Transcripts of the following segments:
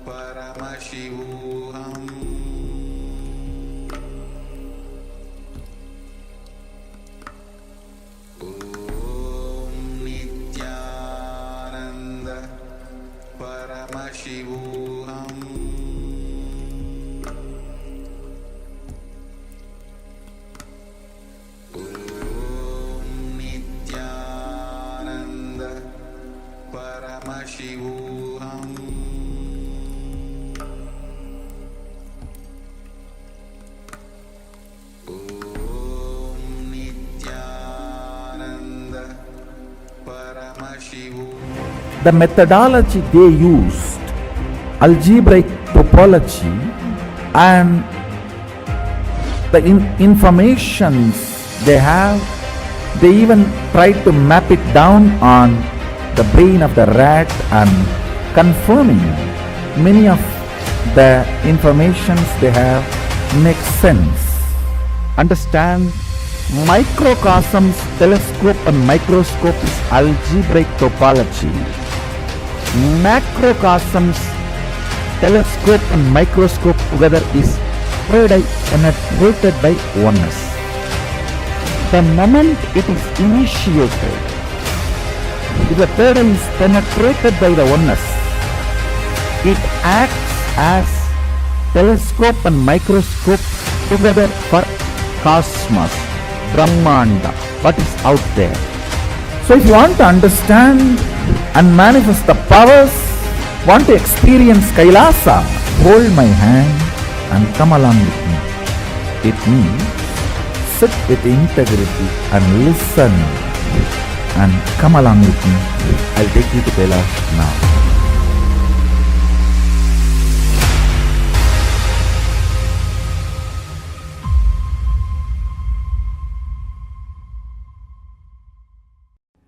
Paramashivoham. Om Nithyananda Paramashivoham. Om Nithyananda Paramashivoham. Om Nithyananda Paramashivoham. The methodology they used, algebraic topology, and the informations they have, they even tried to map it down on the brain of the rat and confirming many of the informations they have makes sense. Understand, microcosms, telescope and microscope is algebraic topology. Macrocosms, telescope and microscope together is penetrated by oneness. The moment it is initiated, if the third eye is penetrated by the oneness, it acts as telescope and microscope together for cosmos, Brahmanda, what is out there. So if you want to understand and manifest the powers, want to experience KAILASA, hold my hand and come along with me. It means sit with integrity and listen and come along with me. I'll take you to KAILASA now.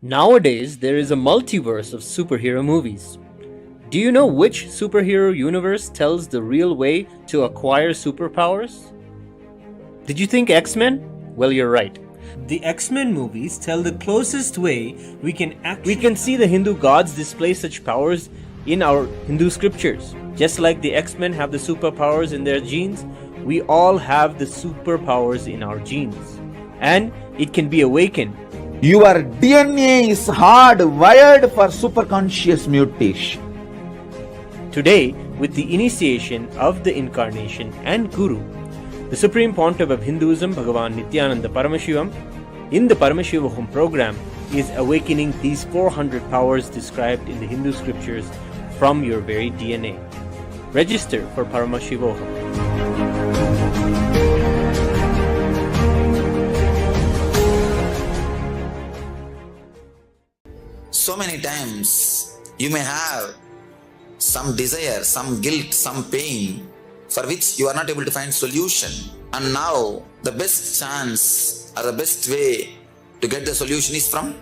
Nowadays, there is a multiverse of superhero movies. Do you know which superhero universe tells the real way to acquire superpowers? Did you think X-Men? Well, you're right. The X-Men movies tell the closest way we can see the Hindu gods display such powers in our Hindu scriptures. Just like the X-Men have the superpowers in their genes, we all have the superpowers in our genes. And it can be awakened. Your DNA is hardwired for superconscious mutation. Today, with the initiation of the Incarnation and Guru, the Supreme Pontiff of Hinduism, Bhagavan Nithyananda Paramashivoham, in the Paramashivoham program, is awakening these 400 powers described in the Hindu scriptures from your very DNA. Register for Paramashivoham. So many times you may have some desire, some guilt, some pain for which you are not able to find solution. And now the best chance or the best way to get the solution is from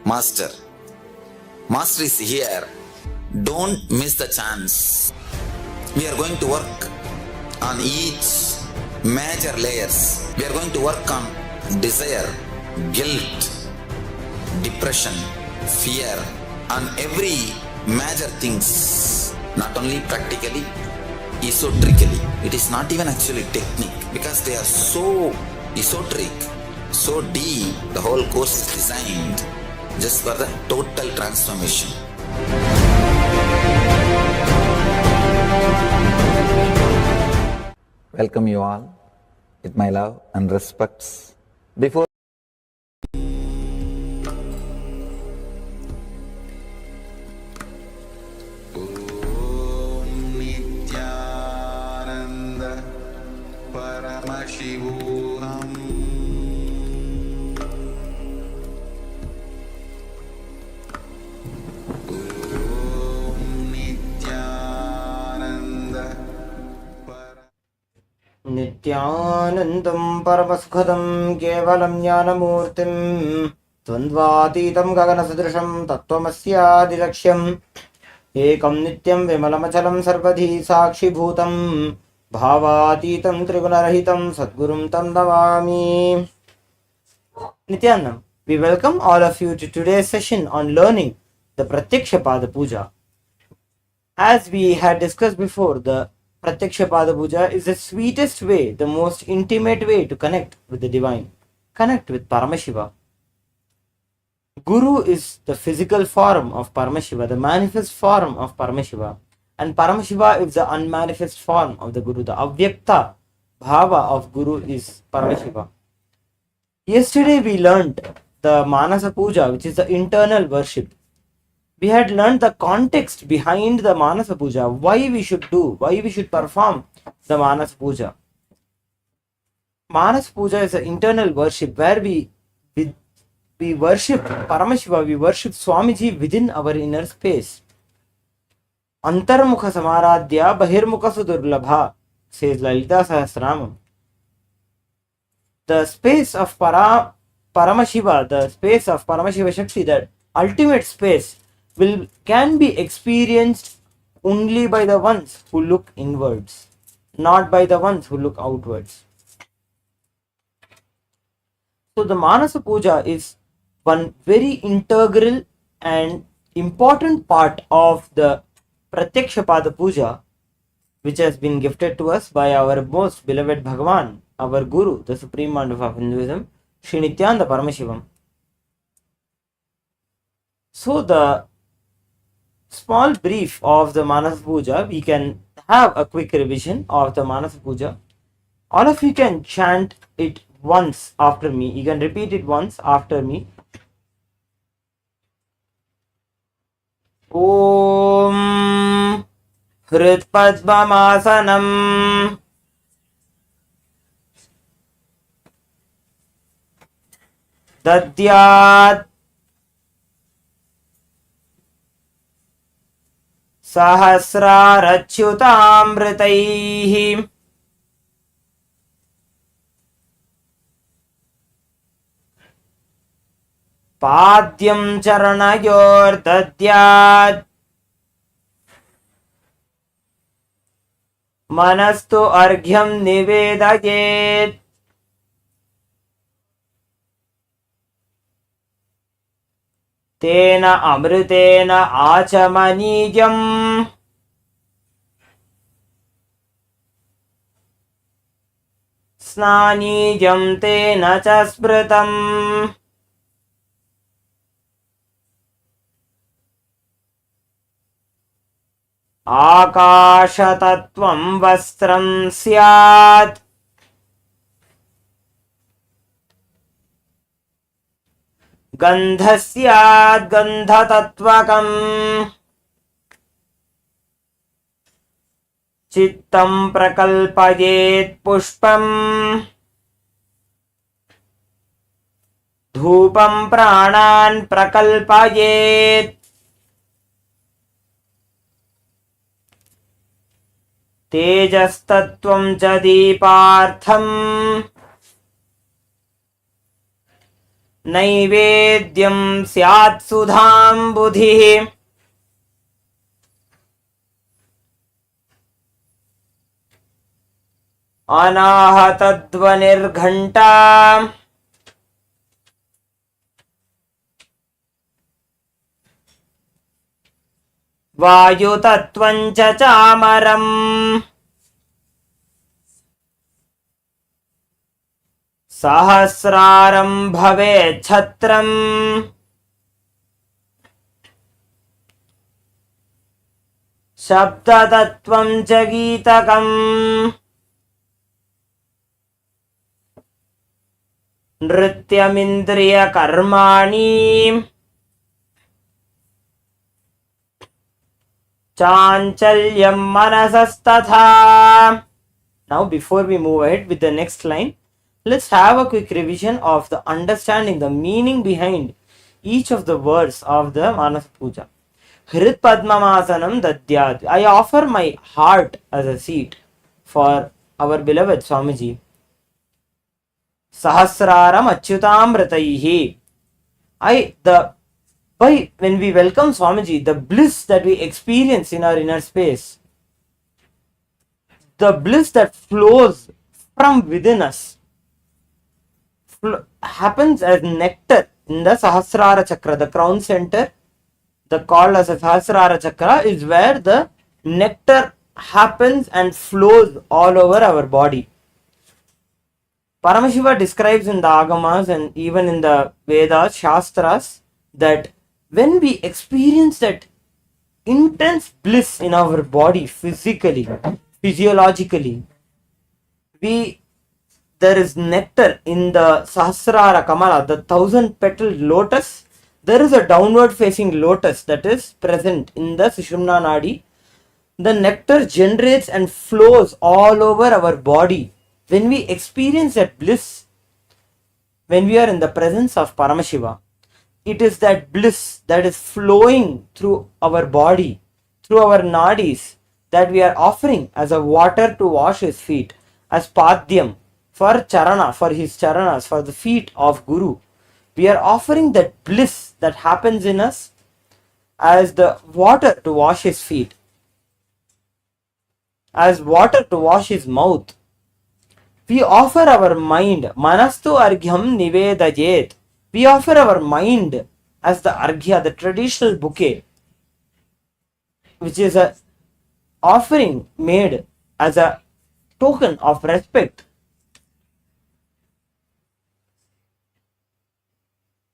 Master. Master is here. Don't miss the chance. We are going to work on each major layers. We are going to work on desire, guilt, depression, fear, on every major things, not only practically, esoterically. It is not even actually technique, because they are so esoteric, so deep. The whole course is designed just for the total transformation. Welcome you all with my love and respects. Before Paramashivoham. Om Nithyananda Nithyanandam Paramasukadam Kevalam Jnanamurtim Dvandvatītam Gaganasadrisham Tattvamasyadirlakshyam Ekam Nityam Vimalamachalam Sarvadhi Sakshibhutam Bhavatitam Trigunarahitam Sadgurum Tam Navami. Nithyanam, we welcome all of you to today's session on learning the Pratyaksha Pada Puja. As we had discussed before, the Pratyaksha Pada Puja is the sweetest way, the most intimate way to connect with the divine, connect with Paramashiva. Guru is the physical form of Paramashiva, the manifest form of Paramashiva, and Paramashiva is the unmanifest form of the Guru. The Avyakta Bhava of Guru is Paramashiva. Yesterday we learned the Manasa Puja, which is the internal worship. We had learned the context behind the Manasa Puja, why we should perform the Manasa Puja. Manasa Puja is an internal worship where we worship Paramashiva, we worship Swamiji within our inner space. Antarmukha Samaradhya Bahirmukha Sudurlabha, says Lalita Sahasranamam. The space of Paramashiva, the space of Paramashiva Shakti, that ultimate space, can be experienced only by the ones who look inwards, not by the ones who look outwards. So the Manasa Puja is one very integral and important part of the Pratyaksha Pada Puja, which has been gifted to us by our most beloved Bhagavan, our Guru, the Supreme Monarch of Hinduism, Sri Nithyananda Paramashivoham. So the small brief of the Manasa Puja, we can have a quick revision of the Manasa Puja. All of you can chant it once after me. You can repeat it once after me. Om Hritpadmamasanam Dadyat Sahasrarachyutamritaihi Padyam Charanayor Dadyat Manastu Arghyam Nivedayet Tena Amritena Achamanijam Snanijam Tena Chasmritam Akashatatvam Vastram Syat Gandhasyat Gandhatatvakam Chittam Prakalpayet Pushpam Dhupam Pranan Prakalpayet Tejastatvam cha Deepartham Naivedyam Syat Sudham Budhi Anahatadvanirghanta Vayutatvam cha Chamaram Sahasraram Bhave Chhatram Shabdatatvam cha Geetakam Nrityamindriya Karmani Chanchalyam Manasastatha. Now before we move ahead with the next line, let's have a quick revision of the understanding, the meaning behind each of the words of the Manasa Puja. Hrit Padmamasanam Dadyat. I offer my heart as a seat for our beloved Swamiji. Sahasraram Achyutamritaihi. When we welcome Swamiji, the bliss that we experience in our inner space, the bliss that flows from within us, happens as nectar in the Sahasrara Chakra, the crown center, the called as a Sahasrara Chakra, is where the nectar happens and flows all over our body. Paramashiva describes in the Agamas and even in the Vedas, Shastras, that when we experience that intense bliss in our body, physically, physiologically, there is nectar in the Sahasrara Kamala, the 1,000-petaled lotus. There is a downward facing lotus that is present in the Sushumna Nadi. The nectar generates and flows all over our body. When we experience that bliss, when we are in the presence of Paramashiva, it is that bliss that is flowing through our body, through our nadis, that we are offering as a water to wash his feet, as padyam for charana, for his charanas, for the feet of Guru. We are offering that bliss that happens in us as the water to wash his feet, as water to wash his mouth. We offer our mind, manastu arghyam nivedajet. We offer our mind as the arghya, the traditional bouquet, which is a offering made as a token of respect.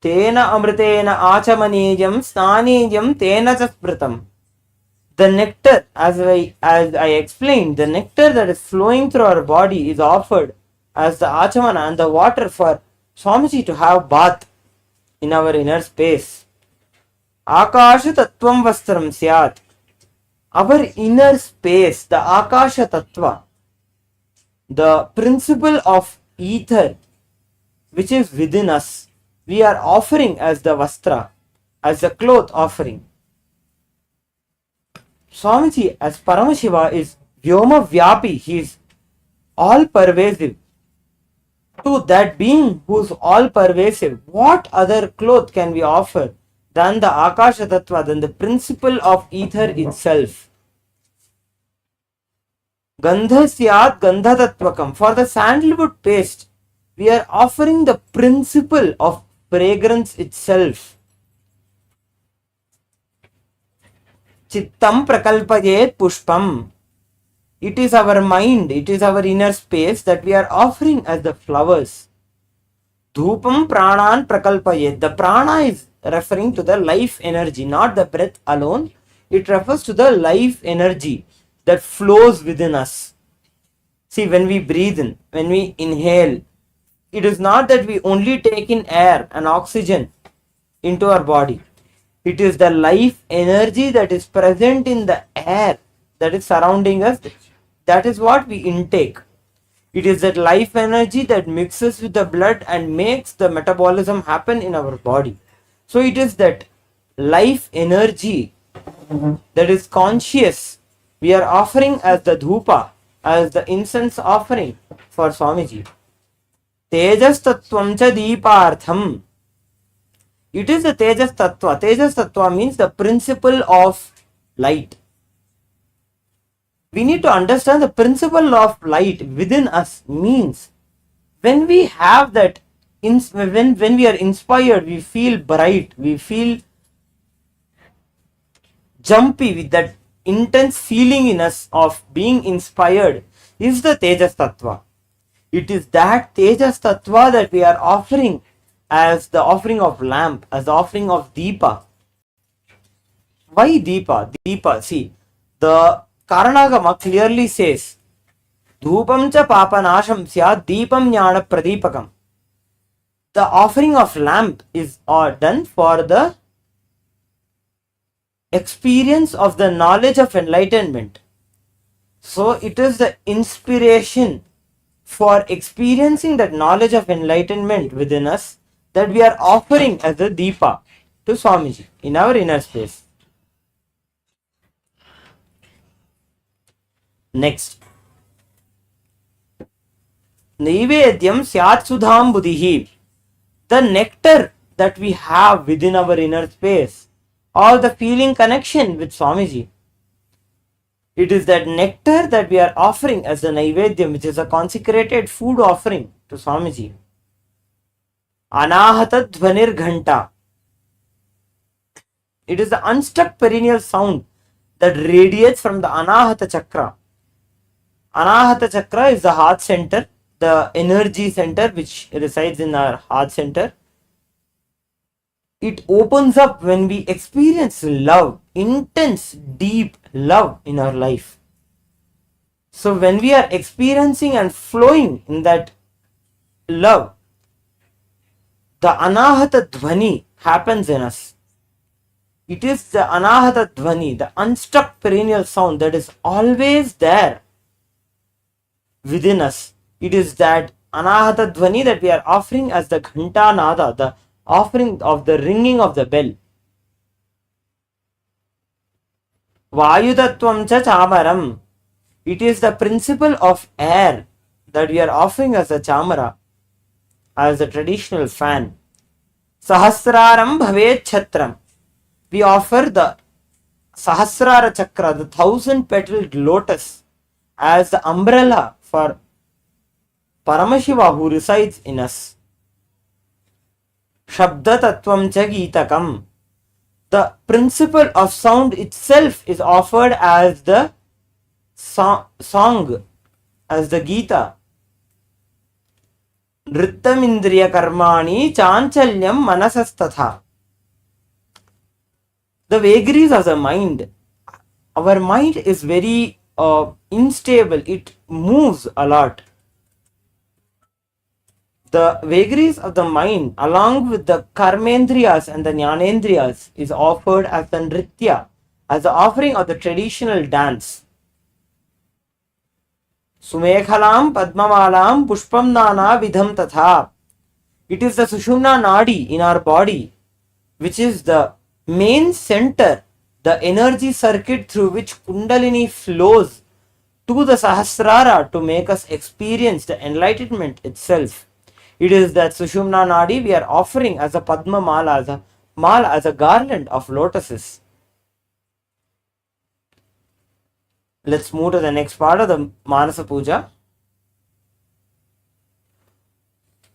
Tena amritena achamanijam snanijam tena chaspritam. The nectar, as I explained, the nectar that is flowing through our body is offered as the achamana and the water for Swamiji to have bath in our inner space. Akasha tattvam vastram syat. Our inner space, the Akasha tattva, the principle of ether which is within us, we are offering as the vastra, as the cloth offering. Swamiji as Paramashiva is Vyoma Vyapi, he is all pervasive. To that being who is all pervasive, what other cloth can we offer than the Akasha Tattva, than the principle of ether itself? Gandha Syat Gandha Tattvakam. For the sandalwood paste, we are offering the principle of fragrance itself. Chittam prakalpayet pushpam. It is our mind, it is our inner space that we are offering as the flowers. Dhupam pranan prakalpayet. The prana is referring to the life energy, not the breath alone. It refers to the life energy that flows within us. See, when we breathe in, when we inhale, it is not that we only take in air and oxygen into our body. It is the life energy that is present in the air that is surrounding us. That is what we intake. It is that life energy that mixes with the blood and makes the metabolism happen in our body. So it is that life energy that is conscious we are offering as the dhupa, as the incense offering for Swamiji. Tejas tattvam cha deepartham. It is the Tejas Tattva. Tejas Tattva means the principle of light. We need to understand the principle of light within us means when we have that, when we are inspired, we feel bright, we feel jumpy with that intense feeling in us of being inspired is the Tejas Tattva. It is that Tejas Tattva that we are offering as the offering of lamp, as the offering of Deepa. Why Deepa? Deepa, see, the Karanagama clearly says, Dhupam cha papanasham syat deepam jnana pradipakam. The offering of lamp is done for the experience of the knowledge of enlightenment. So it is the inspiration for experiencing that knowledge of enlightenment within us that we are offering as a Deepa to Swamiji in our inner space. Next. Naivedyam syat sudham buddhihi. The nectar that we have within our inner space, or the feeling connection with Swamiji. It is that nectar that we are offering as the Naivedyam, which is a consecrated food offering to Swamiji. Anahata dhvanir ghanta. It is the unstruck perennial sound that radiates from the Anahata Chakra. Anahata Chakra is the heart center, the energy center which resides in our heart center. It opens up when we experience love, intense, deep love in our life. So when we are experiencing and flowing in that love, the Anahata Dhvani happens in us. It is the Anahata Dhvani, the unstruck perennial sound that is always there within us. It is that Anahata Dhvani that we are offering as the Ghanta Nada, the offering of the ringing of the bell. Vayutatvam cha chamaram. It is the principle of air that we are offering as a chamara, as a traditional fan. Sahasraram bhavet chatram. We offer the Sahasrara Chakra, the 1,000-petaled lotus, as the umbrella for Paramashiva who resides in us. Shabda Tattvam cha Geetakam. The principle of sound itself is offered as the song, as the Gita. Nrittam Indriya Karmani Chanchalyam Manasastatha. The vagaries of the mind. Our mind is very unstable. It moves a lot. The vagaries of the mind, along with the karmendriyas and the jnanendriyas, is offered as the nritya, as the offering of the traditional dance. Sumekhalam Padmamalam Pushpam Nana Vidham Tatha. It is the Sushumna Nadi in our body, which is the main center, the energy circuit through which Kundalini flows to the Sahasrara to make us experience the enlightenment itself. It is that Sushumna Nadi we are offering as a Padma Mala, as a garland of lotuses. Let's move to the next part of the Manasa Puja.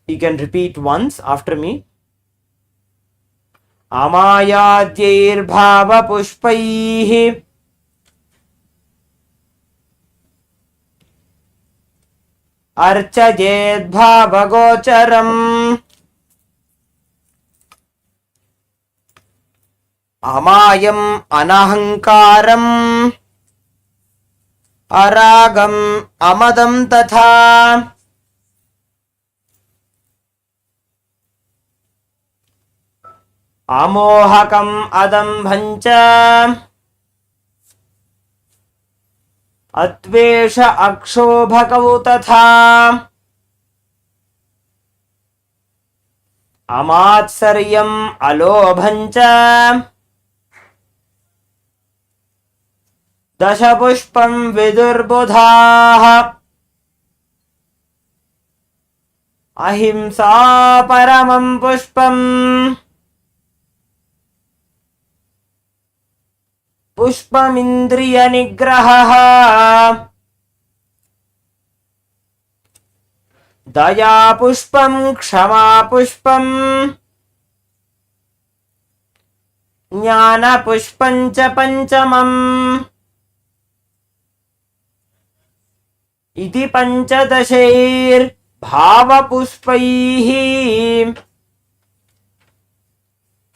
You can repeat once after me. Amayadyairbhava pushpaihi archayed bhavagocharam amayam anahankaram aragam amadam tatha amohakam adambhancha atvesha akshobhakau tatha amatsaryam alobhancha dashapushpam vidurbudhaah ahimsa paramam pushpam pushpamindriya nigraha daya pushpam kshama pushpam jnana pushpam cha panchamam iti panchadashair bhava pushpaihi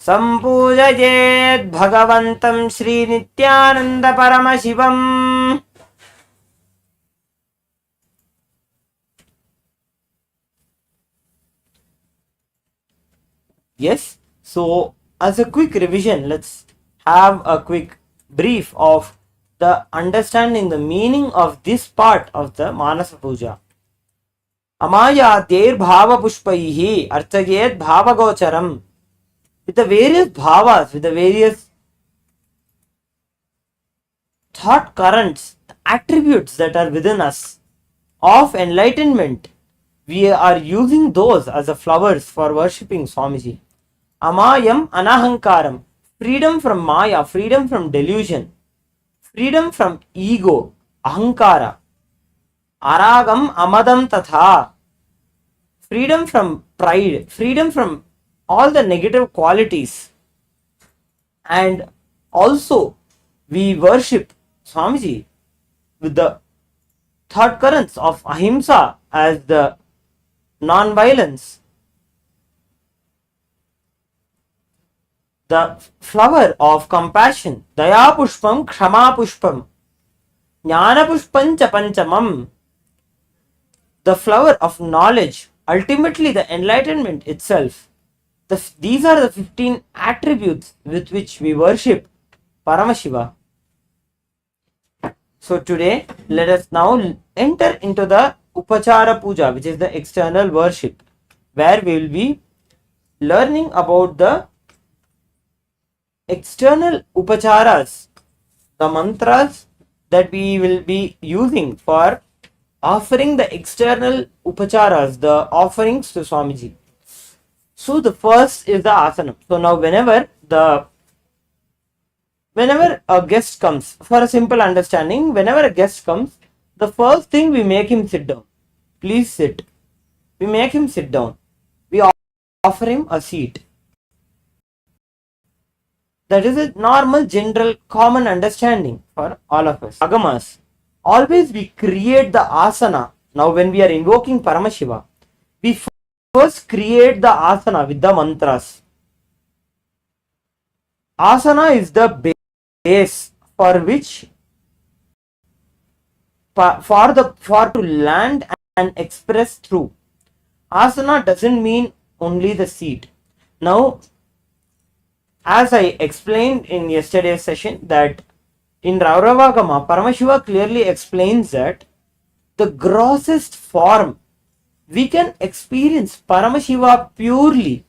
Sampujayet Bhagavantam Shri Nithyananda Paramashivam. Yes, so as a quick revision, let's have a quick brief of the understanding the meaning of this part of the Manasa Puja. Amayadyairbhava bhava pushpaihi archayet bhavagocharam. With the various bhavas, with the various thought currents, attributes that are within us of enlightenment, we are using those as the flowers for worshipping Swamiji. Amayam anahankaram, freedom from maya, freedom from delusion, freedom from ego, ahankara. Aragam amadam tatha, freedom from pride, freedom from all the negative qualities, and also we worship Swamiji with the thought currents of ahimsa as the non-violence, the flower of compassion, daya pushpam, kshama pushpam, jnana pushpam cha panchamam, the flower of knowledge, ultimately the enlightenment itself. These are the 15 attributes with which we worship Paramashiva. So today, let us now enter into the Upachara Puja, which is the external worship, where we will be learning about the external Upacharas, the mantras that we will be using for offering the external Upacharas, the offerings to Swamiji. So the first is the asanam. So now whenever a guest comes, for a simple understanding, whenever a guest comes, the first thing we make him sit down. Please sit. We make him sit down. We offer him a seat. That is a normal, general, common understanding for all of us. Agamas. Always we create the asana. Now when we are invoking Paramashiva, we first create the asana with the mantras. Asana is the base for which for to land and express through. Asana doesn't mean only the seat. Now, as I explained in yesterday's session, that in Rauravagama, Paramashiva clearly explains that the grossest form we can experience Paramashiva purely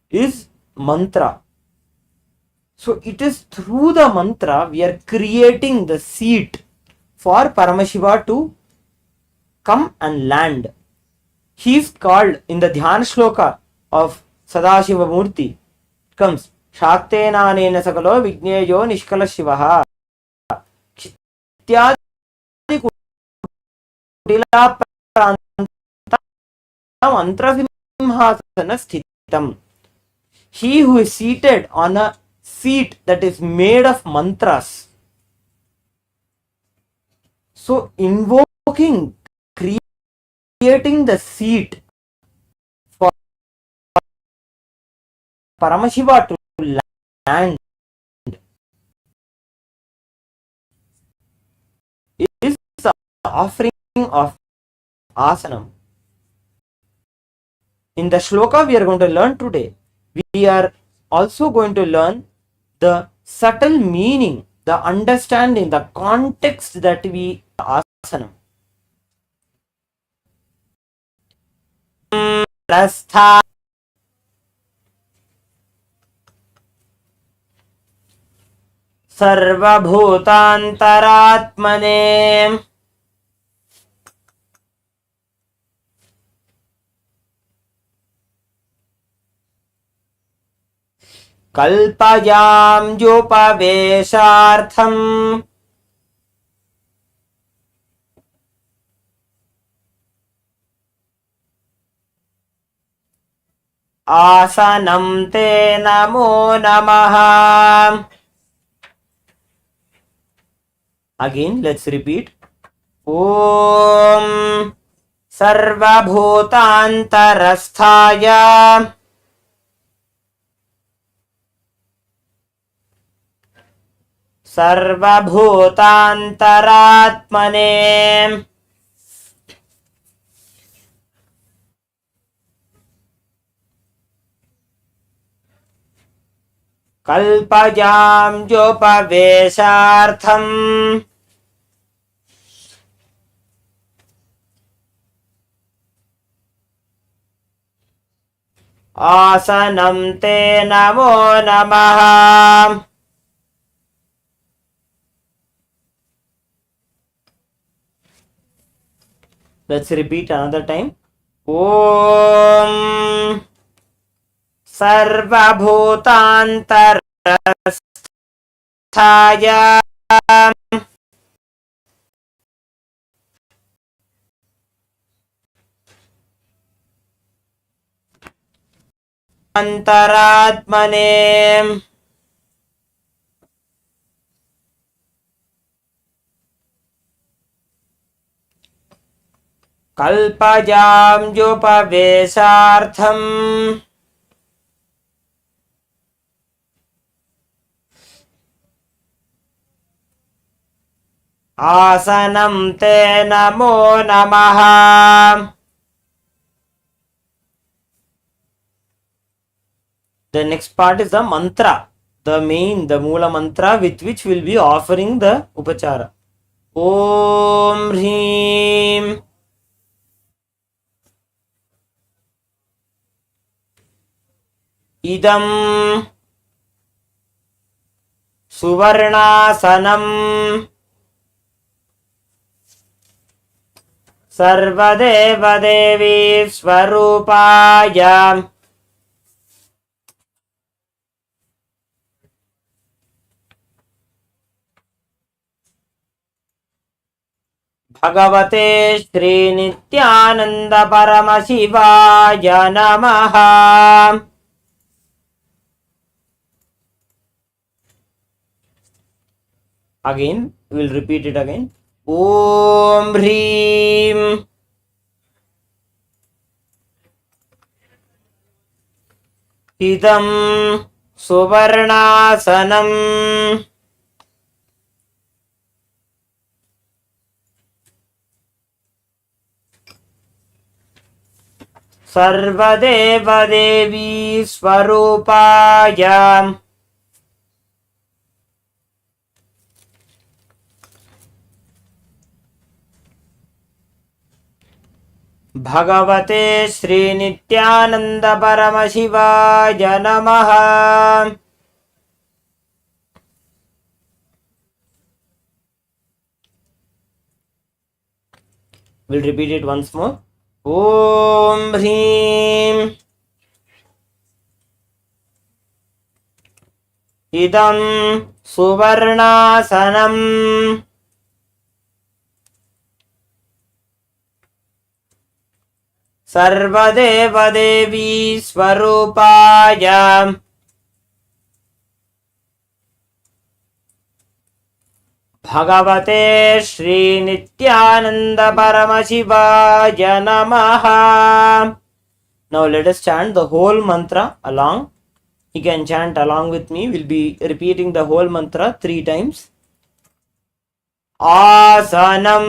is mantra. So it is through the mantra we are creating the seat for Paramashiva to come and land. He is called in the Dhyana Shloka of Sadashiva Murti. It comes Shaktena Nena Sakalo Vigneyo Nishkala Shivaha Chityadi Kutila Pranta Mantra Simhasana Sthitam. He who is seated on a seat that is made of mantras. So invoking, creating the seat for Paramashiva to land is the offering of asanam. In the shloka we are going to learn today, we are also going to learn the subtle meaning, the understanding, the context that we asanam. Rastha Sarvabhutantaratmane Kalpayam Jopaveshartham Asanam te namo namaha. Again, let's repeat. Om Sarvabhutantarasthaya Sarvabhutantaratmane Kalpayam Jopaveshartham Asanam te namo namaha. Let's repeat another time. Om Sarvabhutantarasthaya Antaratmane kalpajamjupavesartham asanam te namo namaha. The next part is the mantra, the Moola mantra with which we will be offering the upachara. Om Hrim Idam Suvarnasanam Sarvadeva Devi Swarupaya Bhagavate Shri Nithyananda Paramashivoham Namaha. Again, we will repeat it again. Om Hrim Idam Suvarnasanam Sarvadeva Devi Swarupaya Bhagavate Shri Nithyananda Paramashivoham Namaha. We'll repeat it once more. Om Hrim Idam Suvarnasanam Sarvadeva Devi Swarupaya Bhagavate Shri Nithyananda Paramashivoham Namaha. Now let us chant the whole mantra along. You can chant along with me. We'll be repeating the whole mantra 3 times. Asanam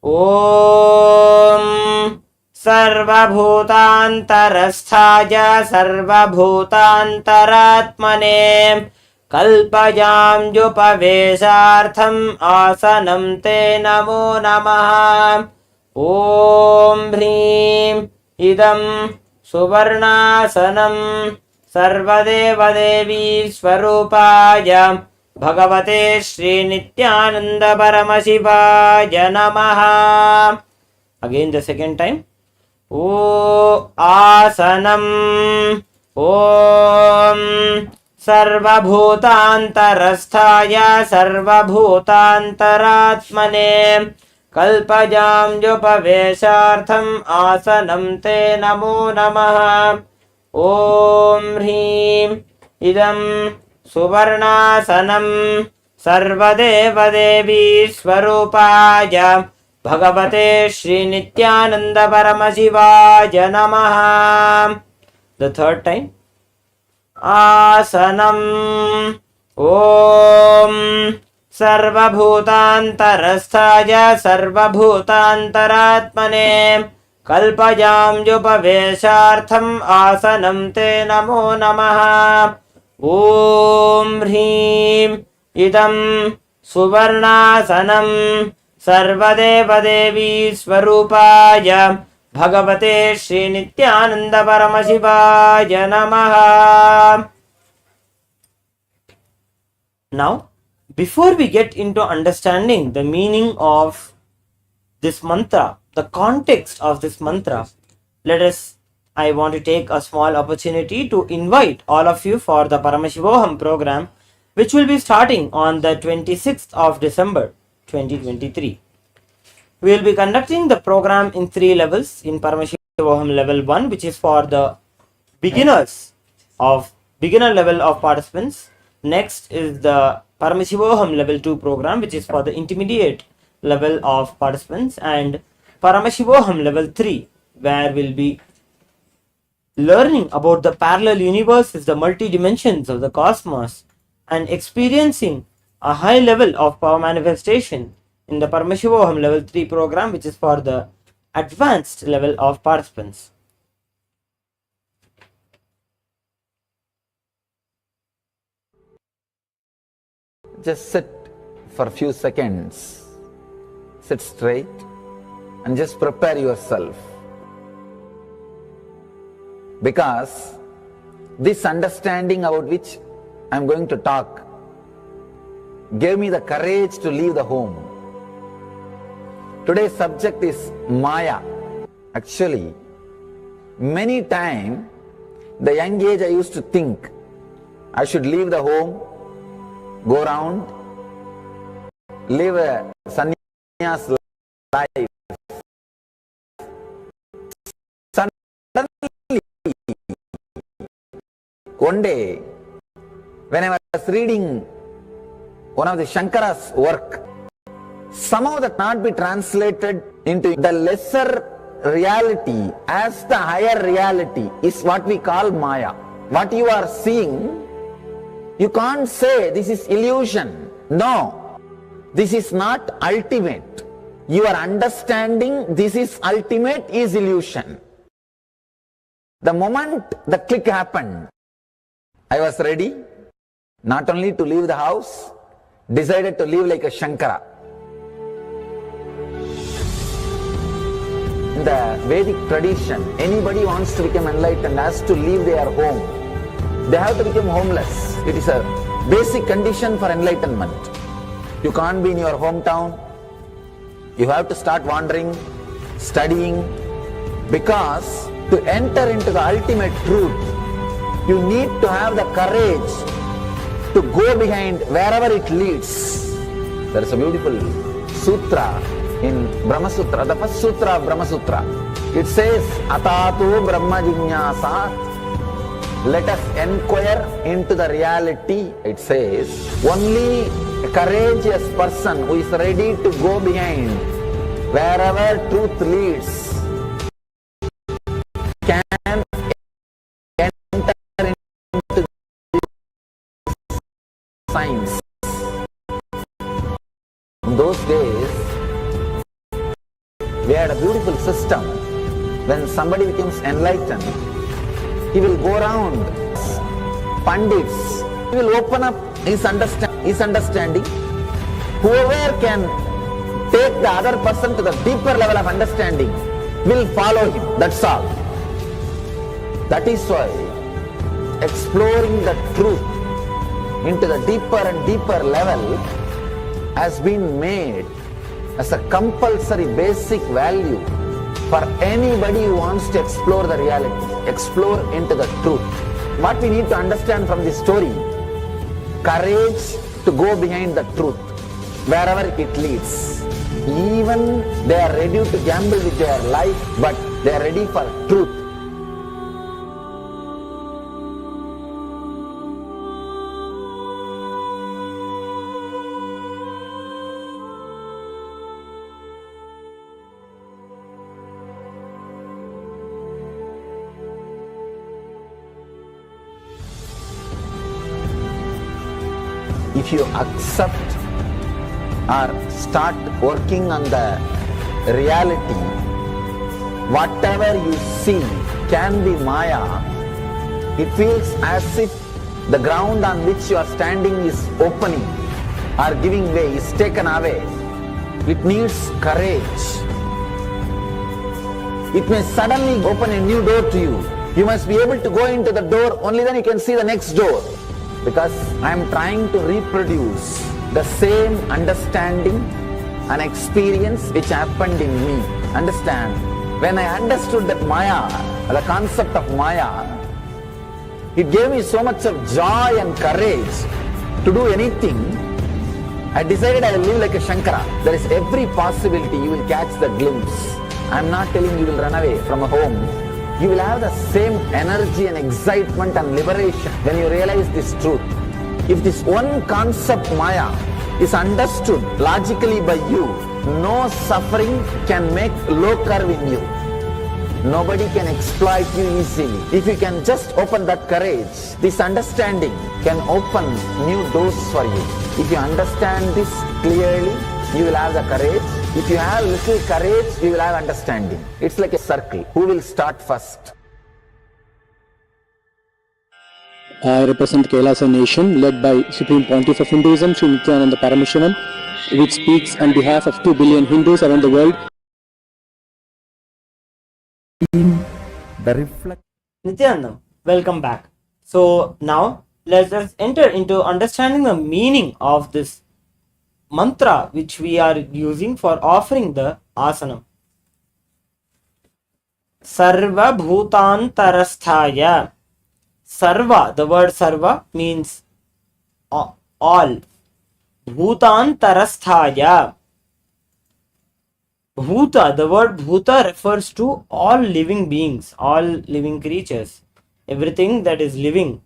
Om Sarvabhutantarasthaya Sarvabhutantaratmane Kalpajam Jupavesartham Asanam Te Namo Namaha. Om Hrim Idam Suvarnasanam Sarvadeva Devi Swarupaya Bhagavate Shri Nithyananda Paramashivoham Namaha. Again the second time. O Asanam Om Sarvabhutantarasthaya Sarvabhutantaratmane Kalpajam Jupavesartham Asanam Te Namo Namaha. Om Hrim Idam Suvarnasanam Sarvadeva Devi Swarupaya Bhagavate Shri Nithyananda Paramashivoham Namaha. The third time. Asanam Om Sarvabhutantarasthaya Sarvabhutantaratmane Kalpajam Jupavesartham Asanam Te Namo Namaha. Om Hrim Idam Suvarnasanam Sarvadeva Devi Swarupaya Bhagavate Shri Nithyananda Paramashivoham Namaha. Now, before we get into understanding the meaning of this mantra, the context of this mantra, I want to take a small opportunity to invite all of you for the Paramashivoham program, which will be starting on the 26th of December 2023. We will be conducting the program in 3 levels. In Paramashivoham level 1, which is for the beginner level of participants. Next is the Paramashivoham level 2 program, which is for the intermediate level of participants. And Paramashivoham level 3, where we'll be learning about the parallel universes, the multi-dimensions of the cosmos, and experiencing a high level of power manifestation in the Paramashivoham level 3 program, which is for the advanced level of participants. Just sit for a few seconds, sit straight and just prepare yourself. Because this understanding about which I am going to talk gave me the courage to leave the home. Today's subject is Maya. Actually, many times, the young age I used to think I should leave the home, go around, live a sannyas life. Suddenly, one day, when I was reading one of the Shankara's work, somehow that not be translated into the lesser reality as the higher reality is what we call Maya. What you are seeing, you can't say this is illusion. No, this is not ultimate. Your understanding this is ultimate is illusion. The moment the click happened, I was ready not only to leave the house, decided to live like a Shankara. In the Vedic tradition, anybody wants to become enlightened has to leave their home. They have to become homeless. It is a basic condition for enlightenment. You can't be in your hometown. You have to start wandering, studying, because to enter into the ultimate truth, you need to have the courage to go behind wherever it leads. There is a beautiful sutra in Brahma Sutra, the first sutra of Brahma Sutra. It says, Atato Brahma Jinyasa. Let us inquire into the reality. It says, only a courageous person who is ready to go behind wherever truth leads can enter into science. In those days, we had a beautiful system. When somebody becomes enlightened, he will go around pandits. He will open up his understanding. Whoever can take the other person to the deeper level of understanding will follow him. That's all. That is why exploring the truth into the deeper and deeper level has been made as a compulsory basic value for anybody who wants to explore the reality, explore into the truth. What we need to understand from this story, courage to go behind the truth, wherever it leads. Even they are ready to gamble with their life, but they are ready for truth. If you accept or start working on the reality, whatever you see can be Maya. It feels as if the ground on which you are standing is opening or giving way, is taken away. It needs courage. It may suddenly open a new door to you. You must be able to go into the door, only then you can see the next door. Because I am trying to reproduce the same understanding and experience which happened in me. Understand? When I understood that Maya, the concept of Maya, it gave me so much of joy and courage to do anything. I decided I will live like a Shankara. There is every possibility you will catch the glimpse. I am not telling you will run away from a home. You will have the same energy and excitement and liberation when you realize this truth. If this one concept Maya is understood logically by you, No suffering can make low curve in you. Nobody can exploit you easily. If you can just open that courage, this understanding can open new doors for you. If you understand this clearly, you will have the courage. If you have little courage, you will have understanding. It's like a circle. Who will start first? I represent KAILASA nation led by Supreme Pontiff of Hinduism, Sri Nithyananda Paramashivoham, which speaks on behalf of 2 billion Hindus around the world. The reflect. Nithyanandam, welcome back. So now let us enter into understanding the meaning of this mantra which we are using for offering the asanam. Sarva bhutantarasthaya. Sarva, the word sarva means all. Bhutantarasthaya. Bhuta, the word bhuta refers to all living beings, all living creatures, everything that is living.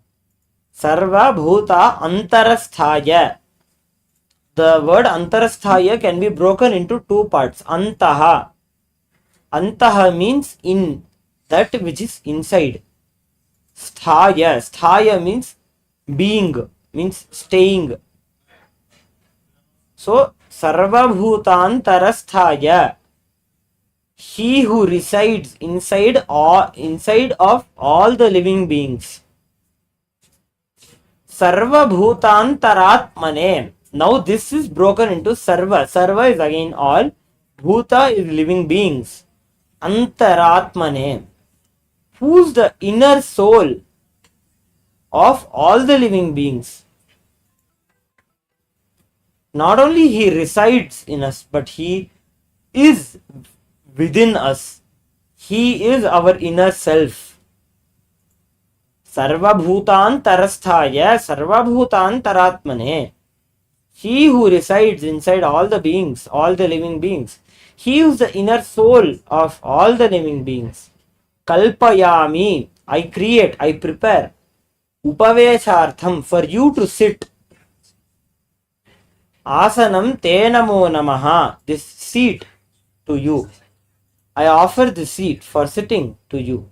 Sarva bhuta antarasthaya. The word antarasthaya can be broken into two parts. Antaha. Antaha means in, that which is inside. Sthaya. Sthaya means being, means staying. So, sarva bhutantarasthaya. He who resides inside of all the living beings. Sarva bhutantaratmane. Now this is broken into sarva. Sarva is again all. Bhuta is living beings. Antaratmane. Who's the inner soul of all the living beings? Not only he resides in us, but he is within us. He is our inner self. Sarva bhutantarasthaya, sarva bhutantaratmane. He who resides inside all the beings, all the living beings. He is the inner soul of all the living beings. Kalpayami, I create, I prepare. Upaveshartham, for you to sit. Asanam te namo namaha, this seat to you. I offer the seat for sitting to you.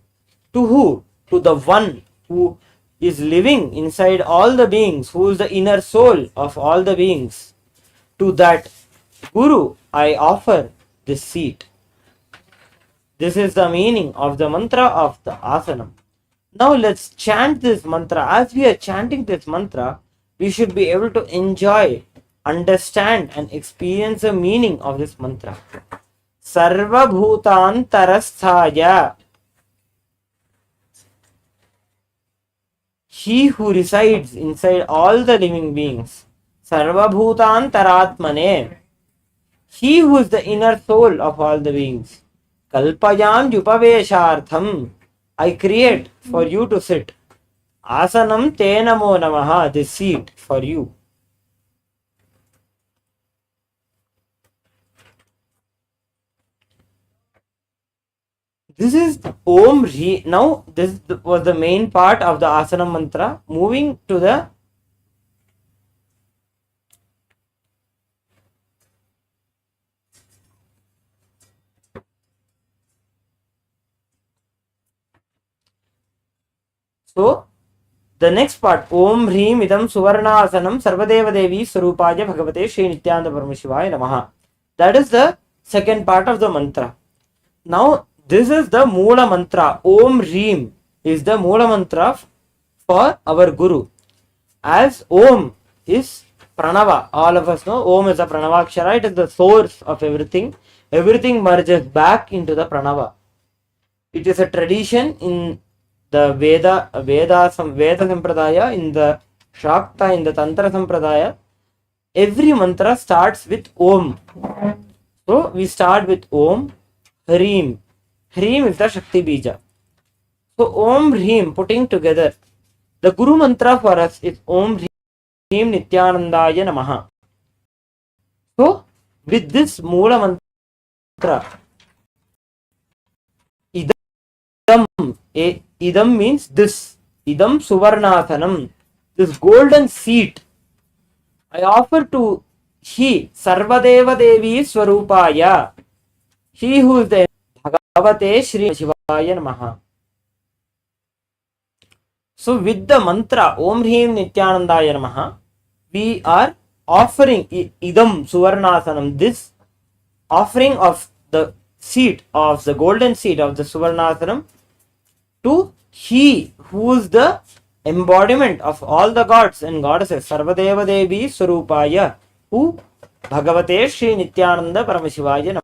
To who? To the one who is living inside all the beings, who is the inner soul of all the beings. To that Guru, I offer this seat. This is the meaning of the mantra of the asanam. Now let's chant this mantra. As we are chanting this mantra, we should be able to enjoy, understand and experience the meaning of this mantra. Sarva bhutantarasthaya. He who resides inside all the living beings. Sarva bhutantaratmane. He who is the inner soul of all the beings. Kalpayam yupaveshartham. I create for you to sit. Asanam te namo namaha. This seat for you. This is Om Ri. Now, this was the main part of the Asana mantra. Moving to the the next part. Om Hrim Idam Suvarnasanam Sarvadeva Devi Sarupaya Bhagavate Shri Nithyananda Paramashivoham Namaha. That is the second part of the mantra. Now, this is the Moola mantra. Om Hrim is the Moola mantra for our Guru. As Om is Pranava, all of us know Om is a Pranavakshara. It is the source of everything. Everything merges back into the Pranava. It is a tradition in the Veda Sampradaya, in the Shakta, in the Tantra Sampradaya. Every mantra starts with Om. So we start with Om Hrim. Hrim is the Shakti Bija. So Om Hrim, putting together. The Guru mantra for us is Om Hrim Nithyanandaya Namaha. So with this Moola mantra, Idam means this. Idam Suvarnasanam. This golden seat. I offer to He Sarvadeva Devi Swarupaya. He who is the Bhagavate Shri Shivaya Namaha. So with the mantra Om Hrim Nithyanandaya Namaha, we are offering idam suvarnasanam, this offering of the seat of the golden seat of the suvarnasanam to he who is the embodiment of all the gods and goddesses, Sarvadeva Devi Swarupaya, who Bhagavate Shri Nithyananda Paramashivaya Namaha.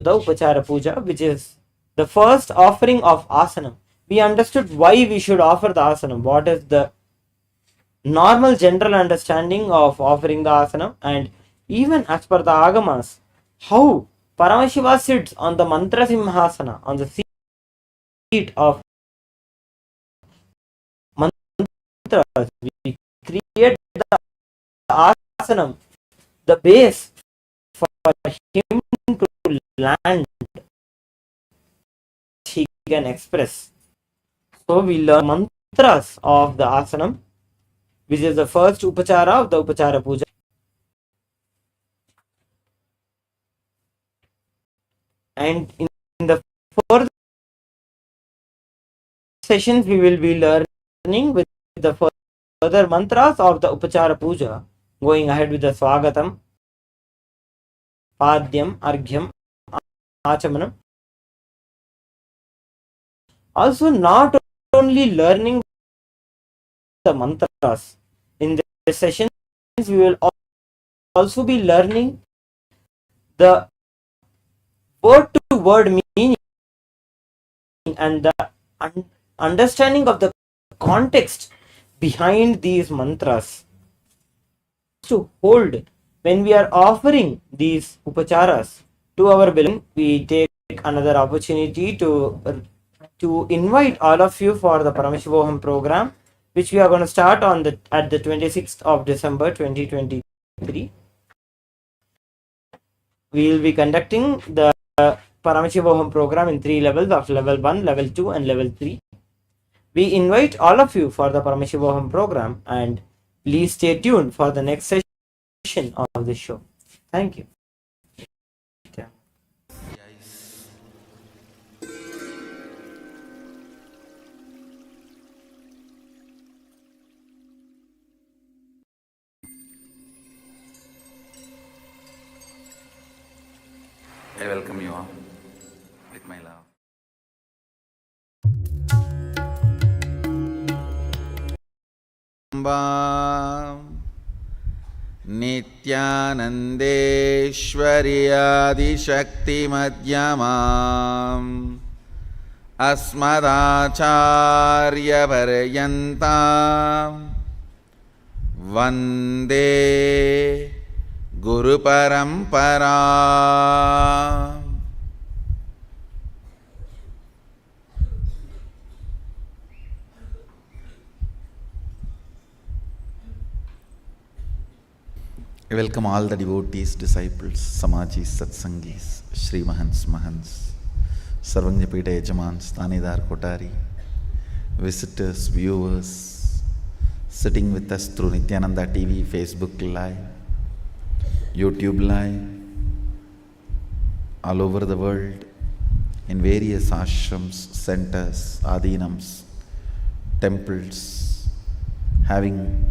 The Upachara Puja, which is the first offering of asanam. We understood why we should offer the asanam. What is the normal general understanding of offering the asanam, and even as per the agamas, how Paramashiva sits on the mantra simhasana, on the seat of mantras. We create the asanam, the base for him to land, he can express. So we learn mantras of the asanam, which is the first upachara of the Upachara Puja. And in the further sessions, we will be learning with the further mantras of the Upachara Puja, going ahead with the Swagatam, Padyam, Arghyam, Achamanam. Also, not only learning the mantras, in the sessions, we will also be learning the word to word meaning and the understanding of the context behind these mantras to hold when we are offering these upacharas to our beloved. We take another opportunity to invite all of you for the Paramashivoham program, which we are going to start on at the 26th of December 2023. We will be conducting the Paramashivoham program in 3 levels of level 1, level 2 and level 3. We invite all of you for the Paramashivoham program, and please stay tuned for the next session of the show. Thank you. I welcome you all with my love. Nithyanandeshwariyadishaktimadhyamam asmadacharyaparyantam vande Guru Parampara. I welcome all the devotees, disciples, Samajis, Satsangis, Shri Mahans, Mahans, Sarvangyapita Yajamans, Tanidar Kotari, visitors, viewers, sitting with us through Nithyananda TV, Facebook Live, YouTube Live, all over the world, in various ashrams, centers, adhinams, temples, having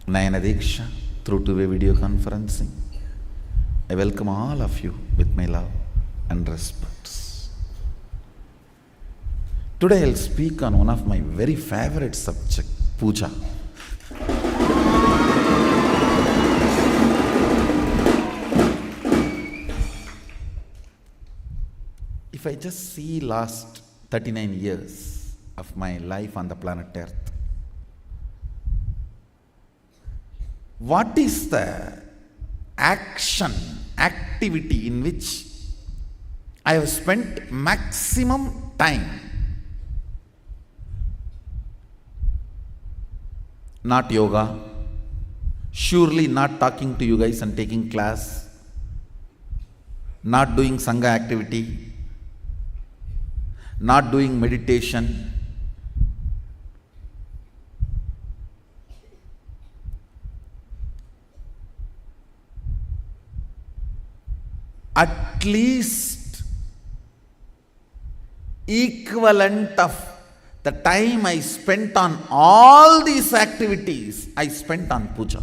Nayana Diksha through two-way video conferencing. I welcome all of you with my love and respects. Today I'll speak on one of my very favorite subject, puja. If I just see last 39 years of my life on the planet Earth, what is the activity in which I have spent maximum time. Not yoga, surely not talking to you guys and taking class, not doing Sangha activity, not doing meditation. At least equivalent of the time I spent on all these activities, I spent on puja.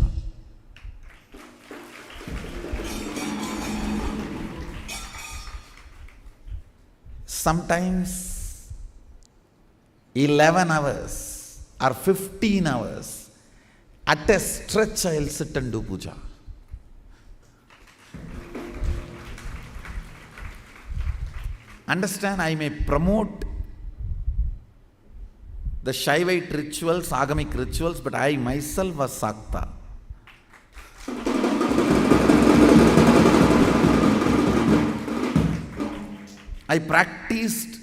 Sometimes 11 hours or 15 hours at a stretch I will sit and do puja. Understand, I may promote the Shaivite rituals, Agamic rituals, but I myself was Sakta. I practiced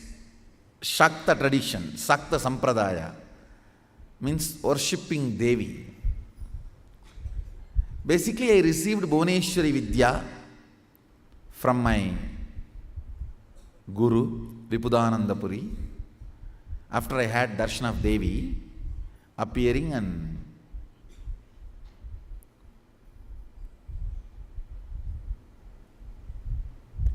Shakta tradition, Sakta Sampradaya, means worshipping Devi. Basically, I received Bhuvneshwari Vidya from my Guru, Vipudananda Puri, after I had darshan of Devi appearing, and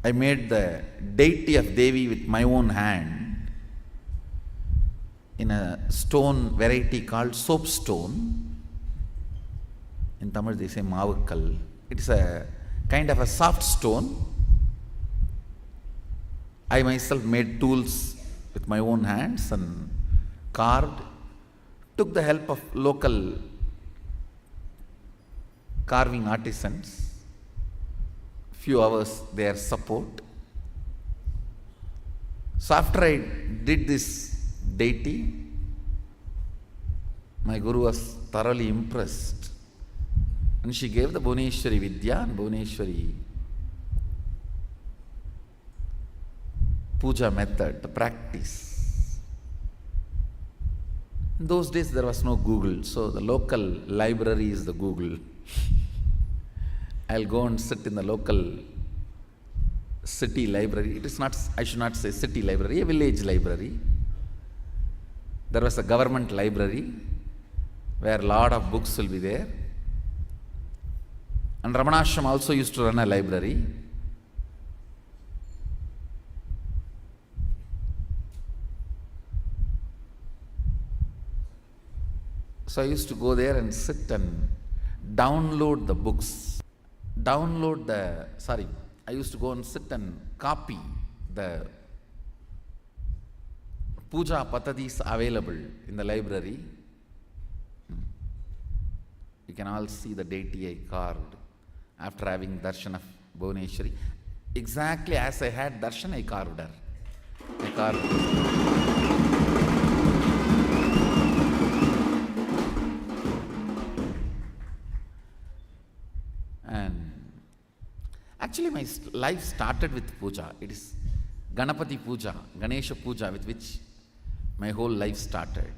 I made the deity of Devi with my own hand in a stone variety called soapstone. In Tamil they say Mavukkal. It is a kind of a soft stone. I myself made tools with my own hands and carved, took the help of local carving artisans, few hours their support. So after I did this deity, my Guru was thoroughly impressed, and she gave the Bhuvneshwari Vidya and Bhuvneshwari puja method, the practice. In those days there was no Google, so the local library is the Google. I'll go and sit in the local city library. It is not, I should not say city library, a village library. There was a government library where a lot of books will be there. And Ramanashram also used to run a library. So I used to go there and sit and download the books. I used to go and sit and copy the puja patadis available in the library. You can all see the deity I carved after having darshan of Bhuvneshwari. Exactly as I had darshan, I carved her. And actually my life started with puja. It is Ganapati puja, Ganesha puja, with which my whole life started.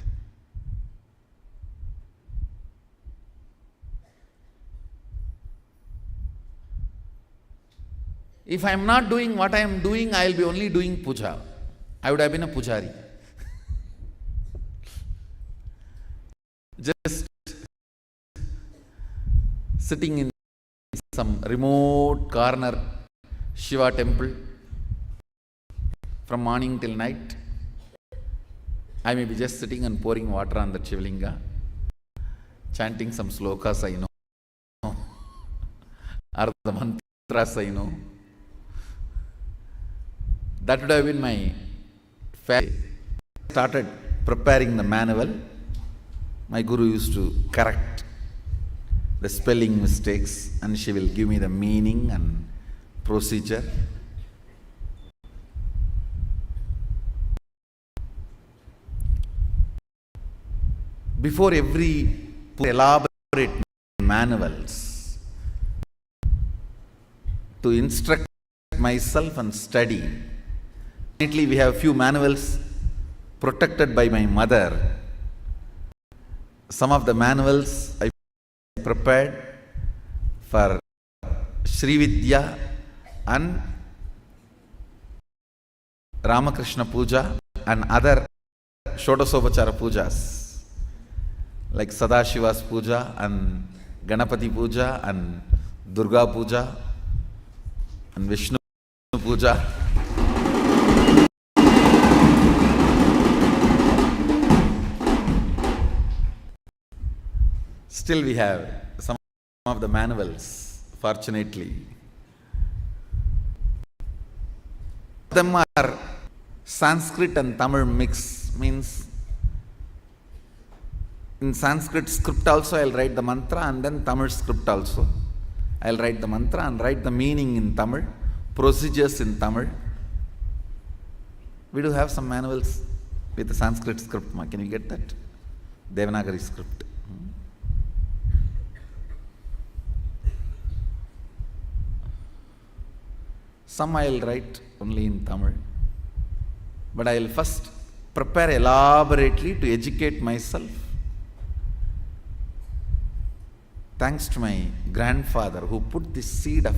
If I am not doing what I am doing, I will be only doing puja. I would have been a pujari. Just sitting in some remote corner Shiva temple from morning till night. I may be just sitting and pouring water on the Shivalinga, chanting some slokas I know, or the mantras I know. That would have been my fate. I started preparing the manual. My Guru used to correct the spelling mistakes, and she will give me the meaning and procedure. Before every elaborate manuals, to instruct myself and study. Definitely we have few manuals protected by my mother. Some of the manuals I prepared for Sri Vidya and Ramakrishna Puja and other Shodasopachara Pujas like Sadashiva's Puja and Ganapati Puja and Durga Puja and Vishnu Puja. Still we have some of the manuals, fortunately. Them are Sanskrit and Tamil mix, means in Sanskrit script also I'll write the mantra, and then Tamil script also. I'll write the mantra and write the meaning in Tamil, procedures in Tamil. We do have some manuals with the Sanskrit script. Can you get that? Devanagari script. Some I'll write only in Tamil. But I'll first prepare elaborately to educate myself. Thanks to my grandfather who put the seed of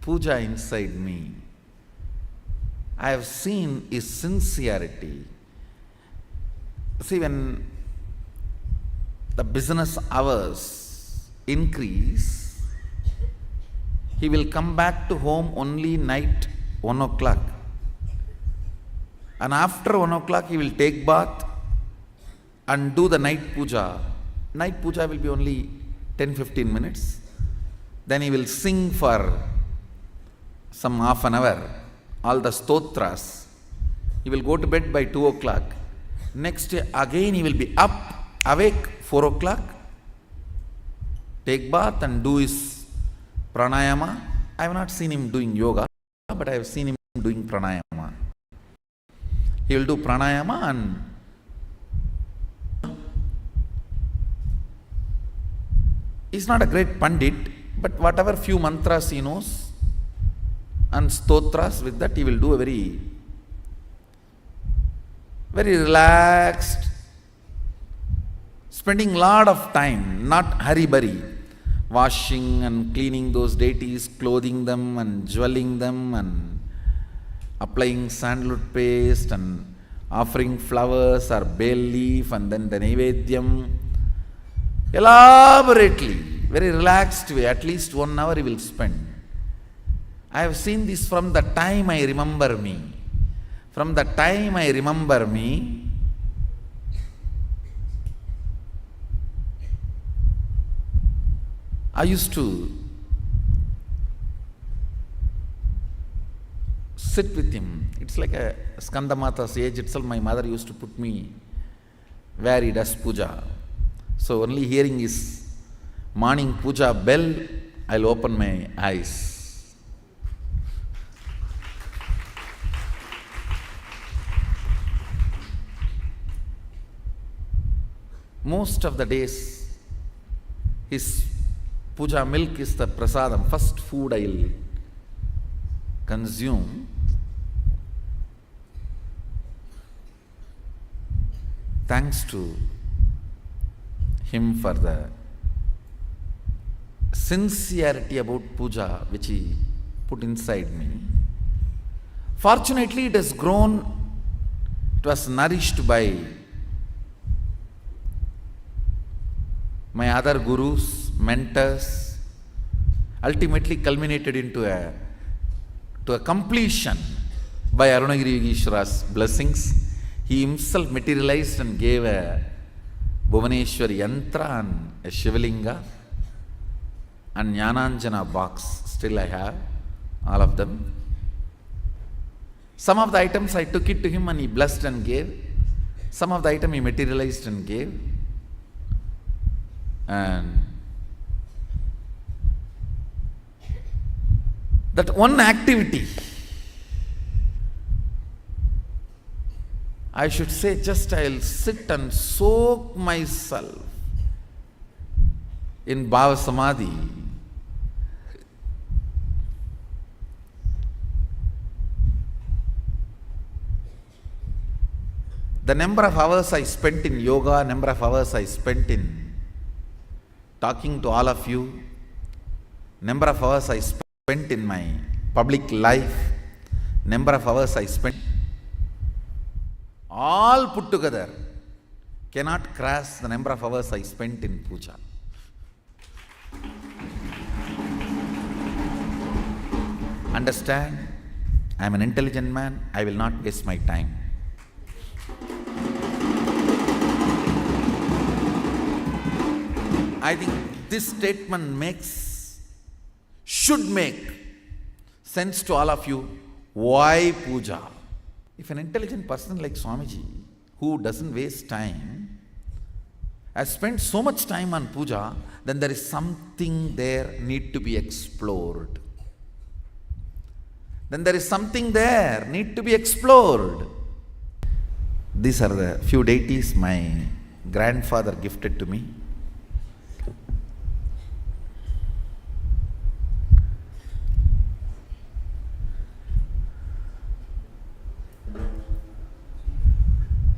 puja inside me. I have seen his sincerity. See, when the business hours increase, he will come back to home only night 1 o'clock. And after 1 o'clock he will take bath and do the night puja. Night puja will be only 10-15 minutes. Then he will sing for some half an hour, all the stotras. He will go to bed by 2 o'clock. Next day again he will be awake 4 o'clock, take bath and do his pranayama. I have not seen him doing yoga, but I have seen him doing pranayama. He will do pranayama and he's not a great pandit, but whatever few mantras he knows and stotras, with that he will do a very relaxed, spending lot of time, not hurry-burry, washing and cleaning those deities, clothing them and jewelling them and applying sandalwood paste and offering flowers or bay leaf and then the Naivedyam. Elaborately, very relaxed way, at least 1 hour he will spend. I have seen this from the time I remember me. From the time I remember me, I used to sit with him. It's like a Skandamata's age itself. My mother used to put me where he does puja. So only hearing his morning puja bell, I'll open my eyes. Most of the days, his puja milk is the prasadam, first food I'll consume. Thanks to him for the sincerity about puja which he put inside me. Fortunately, it has grown, it was nourished by my other gurus, mentors, ultimately culminated into a completion by Arunagiri Yogeshwara's blessings. He himself materialized and gave a Bhuvaneshwari yantra and a Shivalinga and Jnananjana box. Still I have all of them. Some of the items I took it to him and he blessed and gave. Some of the item he materialized and gave. And that one activity, I should say, just I'll sit and soak myself in Bhava Samadhi. The number of hours I spent in yoga, number of hours I spent in talking to all of you, number of hours I spent in my public life, number of hours I spent, all put together cannot cross the number of hours I spent in puja. Understand? I am an intelligent man, I will not waste my time. I think this statement should make sense to all of you. Why puja? If an intelligent person like Swamiji, who doesn't waste time, has spent so much time on puja, then there is something there need to be explored. Then there is something there need to be explored. These are the few deities my grandfather gifted to me.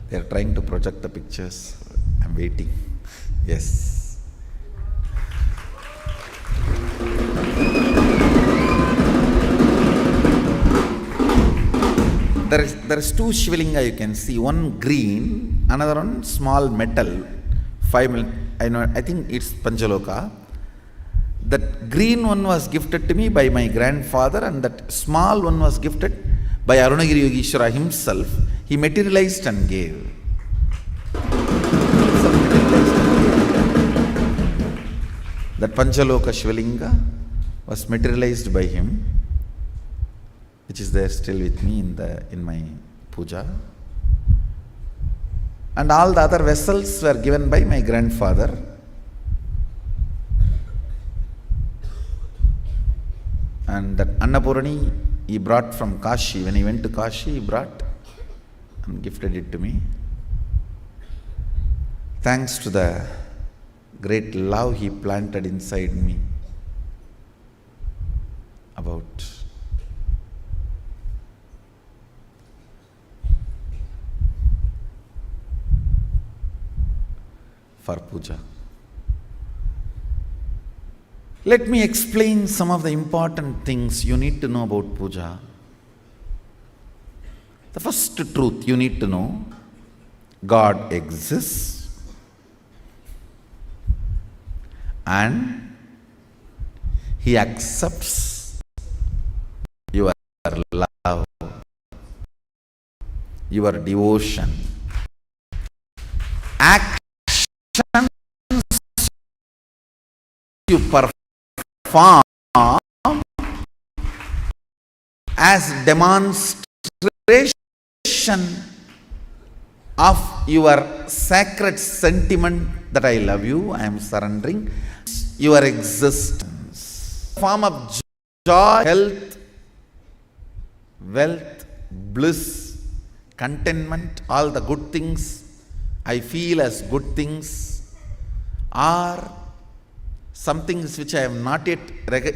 They are trying to project the pictures. I'm waiting. Yes. There is two Shivalinga you can see. One green, another one small metal. 5 mil. I think it's Panchaloka. That green one was gifted to me by my grandfather, and that small one was gifted by Arunagiri Yogeshwara himself. He materialized and gave. That Panchaloka Shivalinga was materialized by him, which is there still with me in my puja. And all the other vessels were given by my grandfather. And that Annapurani he brought from Kashi. When he went to Kashi, he brought and gifted it to me. Thanks to the great love he planted inside me about for puja. Let me explain some of the important things you need to know about puja. The first truth you need to know, God exists and He accepts your love, your devotion, actions you perform as demonstration of your sacred sentiment that I love you, I am surrendering your existence. Form of joy, health, wealth, bliss, contentment, all the good things I feel as good things are some things which I am not yet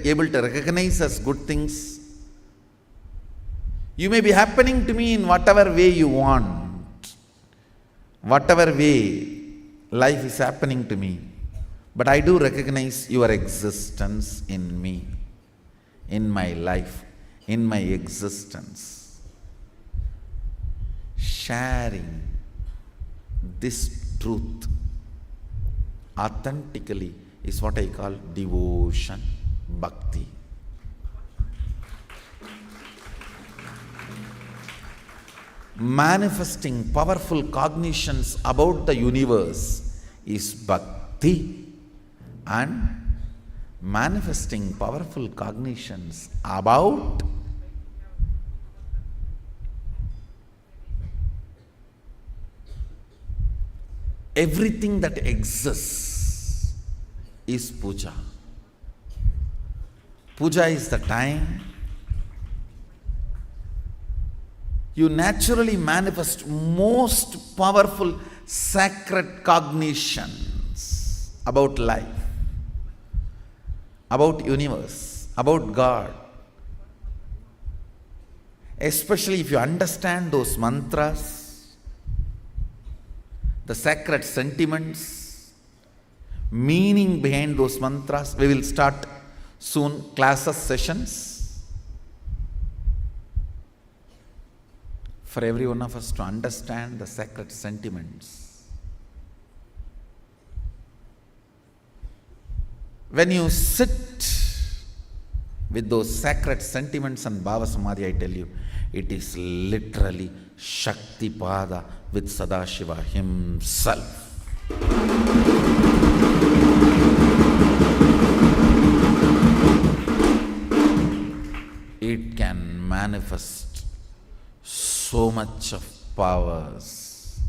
able to recognize as good things. You may be happening to me in whatever way you want, whatever way life is happening to me, but I do recognize your existence in me, in my life, in my existence. Sharing this truth authentically is what I call devotion, bhakti. Manifesting powerful cognitions about the universe is bhakti, and manifesting powerful cognitions about everything that exists is puja. Puja is the time you naturally manifest most powerful sacred cognitions about life, about universe, about God. Especially if you understand those mantras, the sacred sentiments, meaning behind those mantras. We will start soon classes, sessions, for every one of us to understand the sacred sentiments. When you sit with those sacred sentiments and Bhava Samadhi, I tell you, it is literally Shaktipada with Sadashiva himself. It can manifest so much of powers,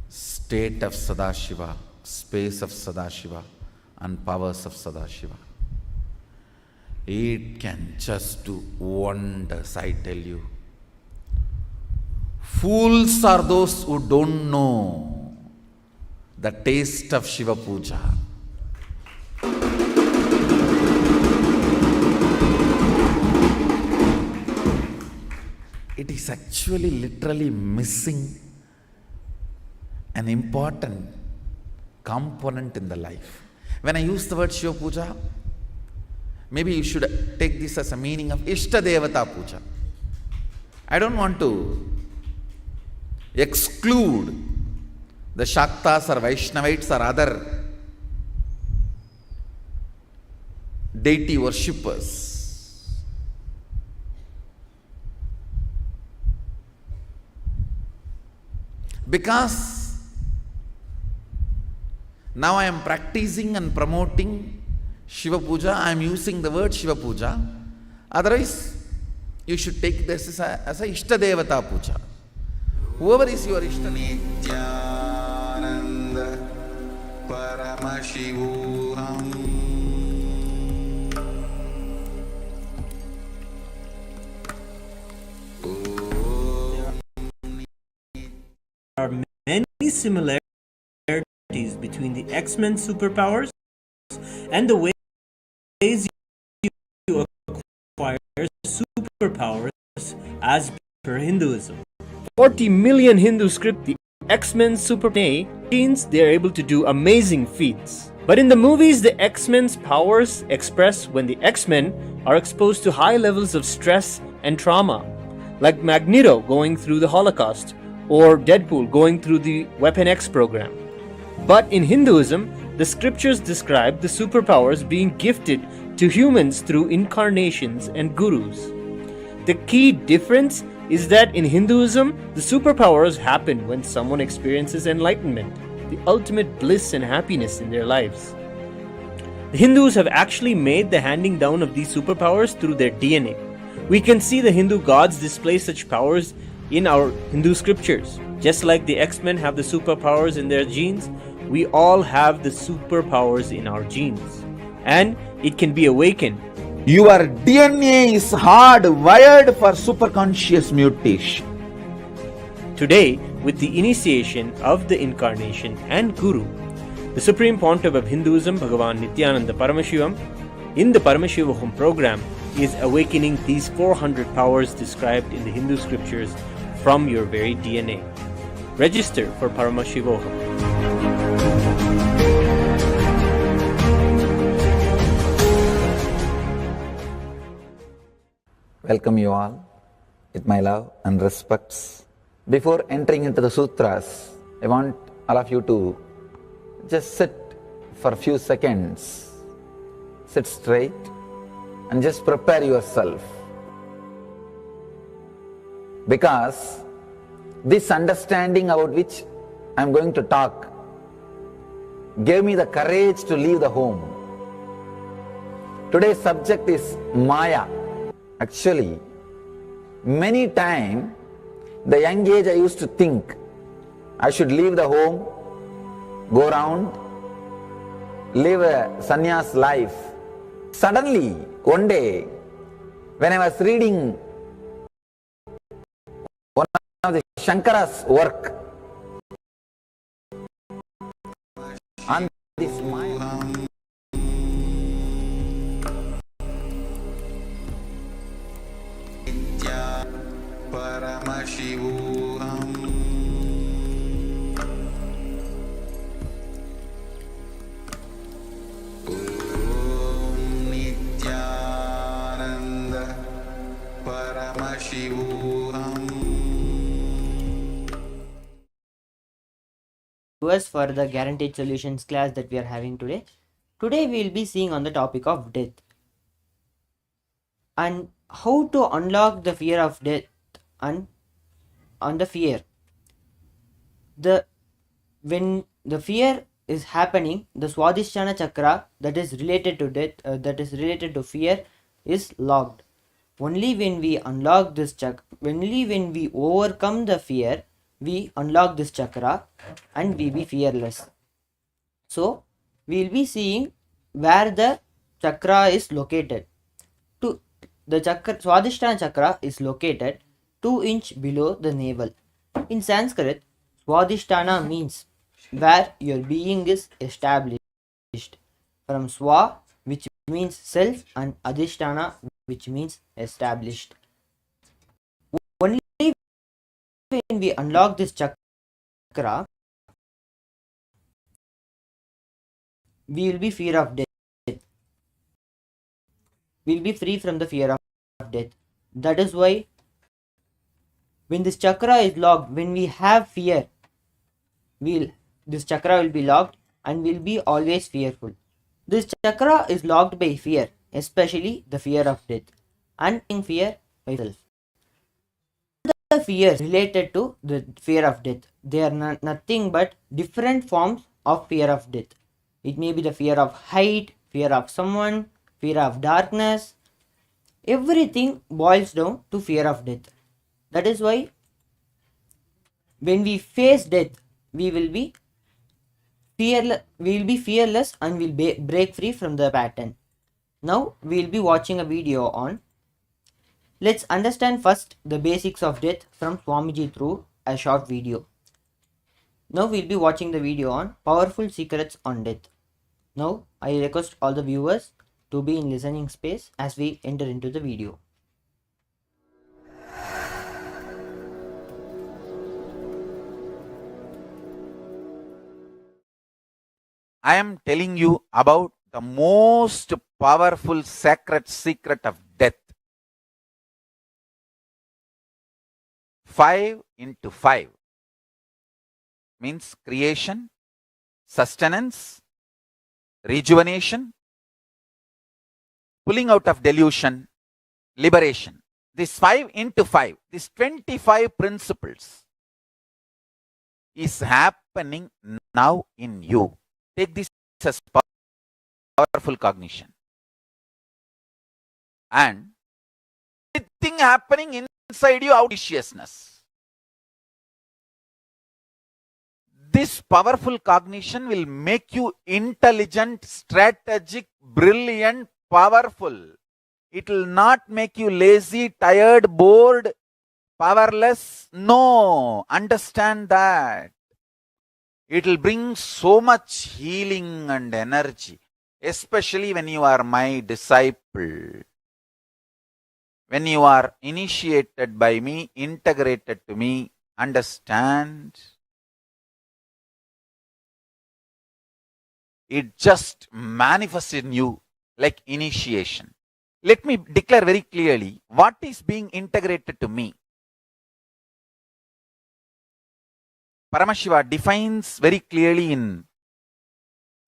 state of Sadashiva, space of Sadashiva, and powers of Sadashiva. It can just do wonders, I tell you. Fools are those who don't know the taste of Shiva Puja. It is actually literally missing an important component in the life. When I use the word Shiva Puja, maybe you should take this as a meaning of Ishta Devata Puja. I don't want to exclude the Shaktas or Vaishnavites or other deity worshippers. Because now I am practicing and promoting Shiva Puja, I am using the word Shiva Puja. Otherwise, you should take this as a Ishta Devata Puja. Whoever is your Ishta Nithyananda Paramashivoham. There are many similarities between the X-Men superpowers and the ways you acquire superpowers as per Hinduism. 40 million Hindu script the X-Men super machines, they are able to do amazing feats. But in the movies, the X-Men's powers express when the X-Men are exposed to high levels of stress and trauma, like Magneto going through the Holocaust or Deadpool going through the Weapon X program. But in Hinduism, the scriptures describe the superpowers being gifted to humans through incarnations and gurus. The key difference is that in Hinduism, the superpowers happen when someone experiences enlightenment, the ultimate bliss and happiness in their lives. The Hindus have actually made the handing down of these superpowers through their DNA. We can see the Hindu gods display such powers in our Hindu scriptures. Just like the X-Men have the superpowers in their genes, we all have the superpowers in our genes. And it can be awakened. Your DNA is hardwired for superconscious mutation. Today, with the initiation of the incarnation and Guru, the Supreme Pontiff of Hinduism, Bhagavan Nithyananda Paramashivoham, in the Paramashivoham program, is awakening these 400 powers described in the Hindu scriptures from your very DNA. Register for Paramashivoham. Welcome you all with my love and respects. Before entering into the sutras, I want all of you to just sit for a few seconds. Sit straight and just prepare yourself. Because this understanding about which I am going to talk gave me the courage to leave the home. Today's subject is Maya. Actually, many times, the young age I used to think I should leave the home, go around, live a sannyas life. Suddenly, one day, when I was reading one of the Shankara's work on this Maya, Paramashivoham. Viewers, for the guaranteed solutions class that we are having today. Today we will be seeing on the topic of death and how to unlock the fear of death and on the fear. When the fear is happening, the Swadhisthana chakra that is related to death, that is related to fear, is locked. Only when we unlock this chakra, only when we overcome the fear, we unlock this chakra and we be fearless. So we will be seeing where the chakra is located. The Swadhisthana chakra is located 2 inch below the navel. In Sanskrit, Swadhisthana means where your being is established. From Swa, which means self, and Adhisthana, which means established. Only when we unlock this chakra, we will be fear of death. We will be free from the fear of death. That is why when this chakra is locked, when we have fear, this chakra will be locked and will be always fearful. This chakra is locked by fear, especially the fear of death, and in fear by self. The fears related to the fear of death, they are nothing but different forms of fear of death. It may be the fear of height, fear of someone, fear of darkness. Everything boils down to fear of death. That is why when we face death, we will be fearless and will break free from the pattern. Now we will be watching a video on. Let's understand first the basics of death from Swamiji through a short video. Now we will be watching the video on powerful secrets on death. Now I request all the viewers to be in listening space as we enter into the video. I am telling you about the most powerful sacred secret of death. 5 into 5 means creation, sustenance, rejuvenation, pulling out of delusion, liberation. This 5 into 5, this 25 principles is happening now in you. Take this as powerful cognition. And everything happening inside you, auspiciousness. This powerful cognition will make you intelligent, strategic, brilliant, powerful. It will not make you lazy, tired, bored, powerless. No, understand that. It will bring so much healing and energy, especially when you are my disciple. When you are initiated by me, integrated to me, understand. It just manifests in you like initiation. Let me declare very clearly what is being integrated to me. Paramashiva defines very clearly in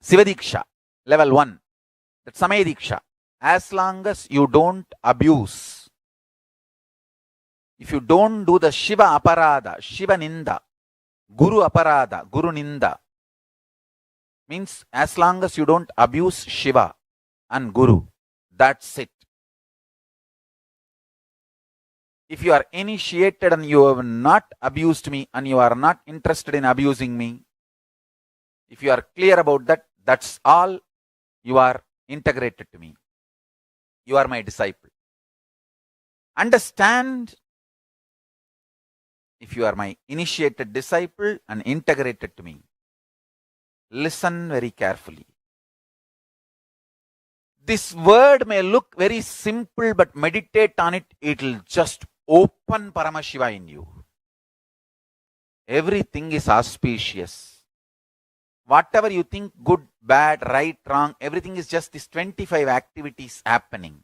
Sivadiksha, level 1, that Samayadiksha, as long as you don't abuse, if you don't do the Shiva aparada, Shiva ninda, Guru aparada, Guru ninda, means as long as you don't abuse Shiva and Guru, that's it. If you are initiated and you have not abused me and you are not interested in abusing me, if you are clear about that, that's all, you are integrated to me. You are my disciple. Understand, if you are my initiated disciple and integrated to me, listen very carefully. This word may look very simple, but meditate on it, it will just open Paramashiva in you. Everything is auspicious. Whatever you think, good, bad, right, wrong, everything is just these 25 activities happening.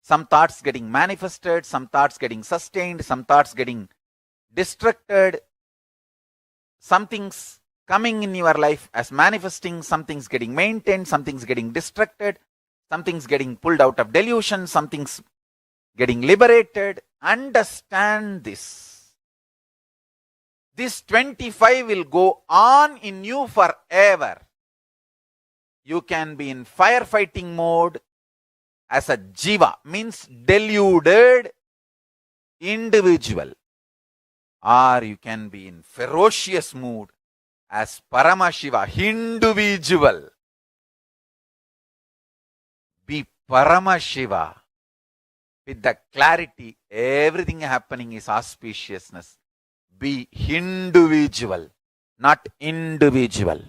some thoughts getting manifested, some thoughts getting sustained, some thoughts getting distracted, some things coming in your life as manifesting, some things getting maintained, some things getting distracted, some things getting pulled out of delusion, some things getting liberated. Understand this. This 25 will go on in you forever. You can be in firefighting mode as a jiva, means deluded individual, or you can be in ferocious mood as Paramashiva, Hinduividual. Be Paramashiva with the clarity, everything happening is auspiciousness. Be Hinduividual, not individual.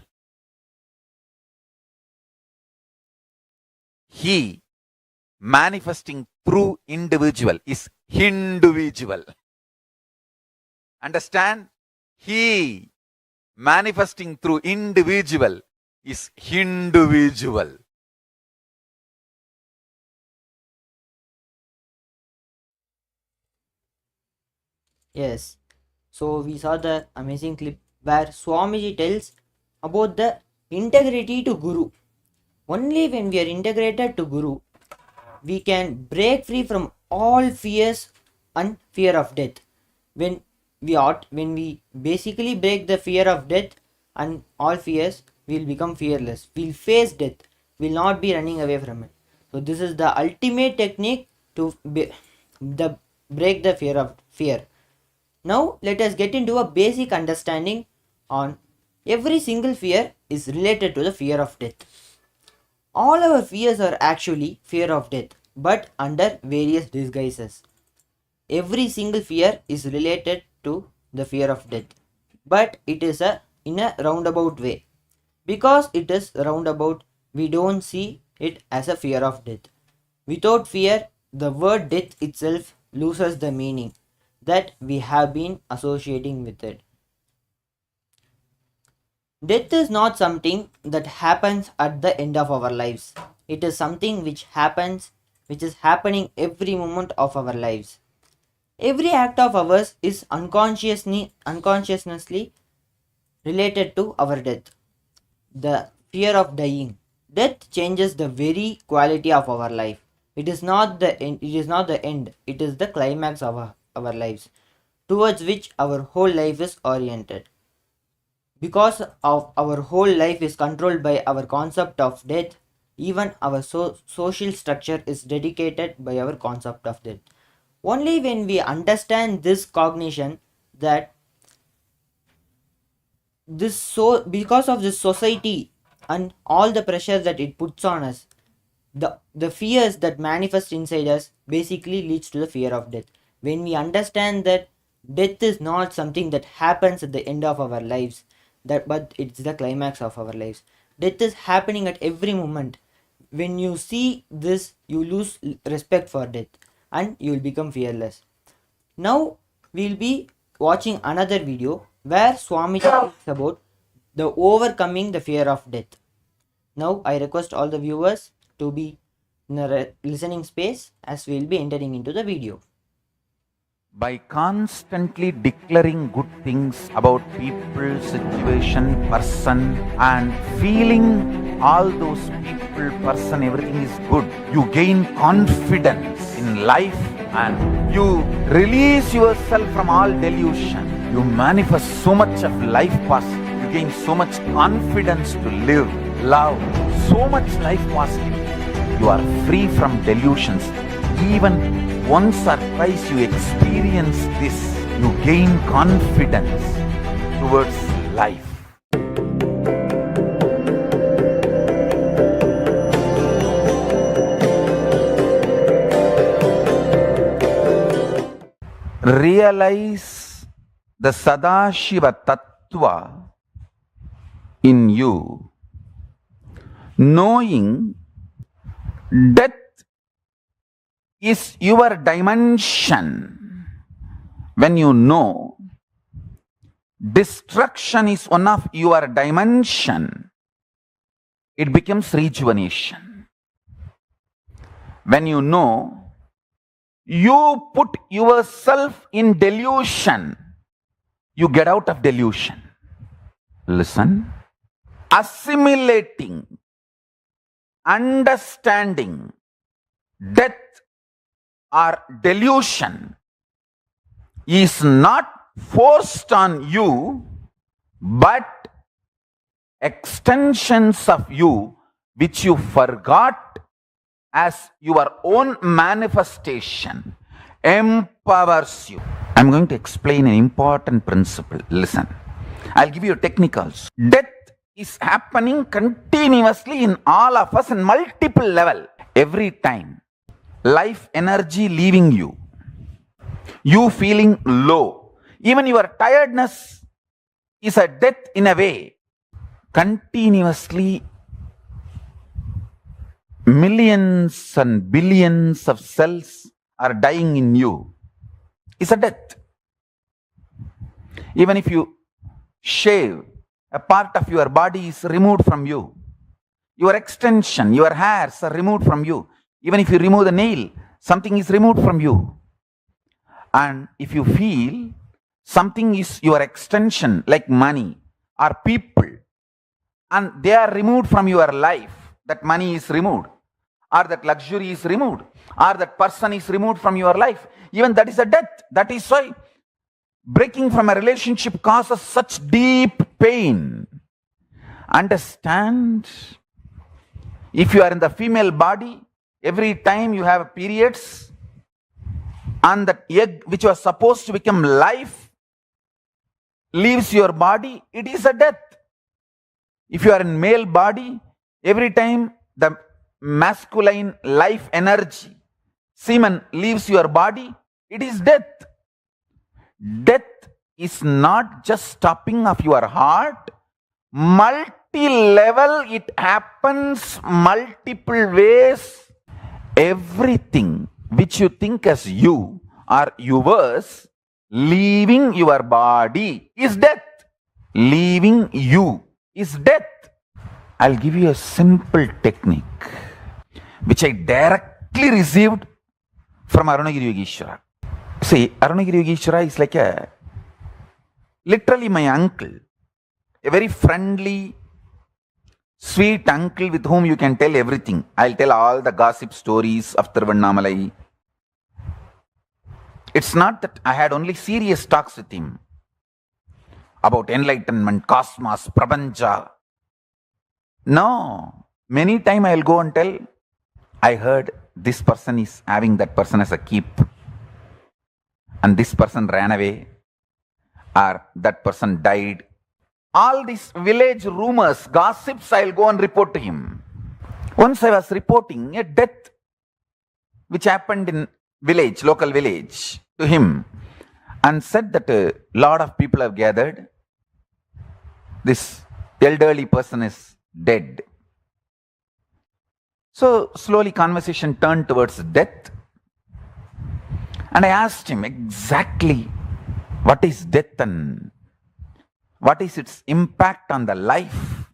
He manifesting through individual is Hinduividual. Understand? He manifesting through individual is Hinduividual. Yes. So we saw the amazing clip where Swamiji tells about the integrity to Guru. Only when we are integrated to Guru, we can break free from all fears and fear of death. When we basically break the fear of death and all fears, we'll become fearless. We'll face death. We'll not be running away from it. So this is the ultimate technique to break the fear of fear. Now let us get into a basic understanding on every single fear is related to the fear of death. All our fears are actually fear of death, but under various disguises. Every single fear is related to the fear of death, but it is in a roundabout way. Because it is roundabout, we don't see it as a fear of death. Without fear, the word death itself loses the meaning that we have been associating with it. Death is not something that happens at the end of our lives. It is something which is happening every moment of our lives. Every act of ours is unconsciously related to our death. The fear of dying. Death changes the very quality of our life. It is not the end. It is the climax of our lives, towards which our whole life is oriented. Because of our whole life is controlled by our concept of death, even our social structure is dedicated by our concept of death. Only when we understand this cognition that because of this society and all the pressure that it puts on us, the fears that manifest inside us basically leads to the fear of death. When we understand that death is not something that happens at the end of our lives, but it's the climax of our lives. Death is happening at every moment. When you see this, you lose respect for death and you will become fearless. Now we'll be watching another video where Swami talks about the overcoming the fear of death. Now I request all the viewers to be in a listening space as we'll be entering into the video. By constantly declaring good things about people, situation, person, and feeling all those people, person, everything is good, you gain confidence in life and you release yourself from all delusion. You manifest so much of life positive. You gain so much confidence to live, love, so much life positive. You are free from delusions. Even once or twice you experience this, you gain confidence towards life. Realize the Sadashiva Tattva in you, knowing death is your dimension. When you know destruction is one of your dimension, it becomes rejuvenation. When you know you put yourself in delusion, you get out of delusion. Listen. Assimilating, understanding death or delusion is not forced on you, but extensions of you which you forgot as your own manifestation empowers you. I'm going to explain an important principle. Listen, I'll give you technicals. Death is happening continuously in all of us in multiple level. Every time life energy leaving you, you feeling low, even your tiredness is a death in a way. Continuously millions and billions of cells are dying in you. It's a death. Even if you shave, a part of your body is removed from you. Your extension, your hairs are removed from you. Even if you remove the nail, something is removed from you. And if you feel something is your extension, like money or people, and they are removed from your life, that money is removed, or that luxury is removed, or that person is removed from your life, even that is a death. That is why breaking from a relationship causes such deep pain. Understand? If you are in the female body, every time you have periods, and that egg which was supposed to become life leaves your body, it is a death. If you are in male body, every time the masculine life energy, semen, leaves your body, it is death. Death is not just stopping of your heart. Multi-level, it happens multiple ways. Everything which you think as you or yours leaving your body is death. Leaving you is death. I'll give you a simple technique which I directly received from Arunagiri Yogeshwara. See, Arunagiri Yogeshwara is like literally my uncle, a very friendly, sweet uncle with whom you can tell everything. I'll tell all the gossip stories of Tiruvannamalai. It's not that I had only serious talks with him about enlightenment, cosmos, prapancha. No, many times I'll go and tell, I heard this person is having that person as a keep, and this person ran away, or that person died. All these village rumors, gossips, I'll go and report to him. Once I was reporting a death which happened in village, local village, to him, and said that a lot of people have gathered. This elderly person is dead. So slowly conversation turned towards death. And I asked him exactly what is death and what is its impact on the life.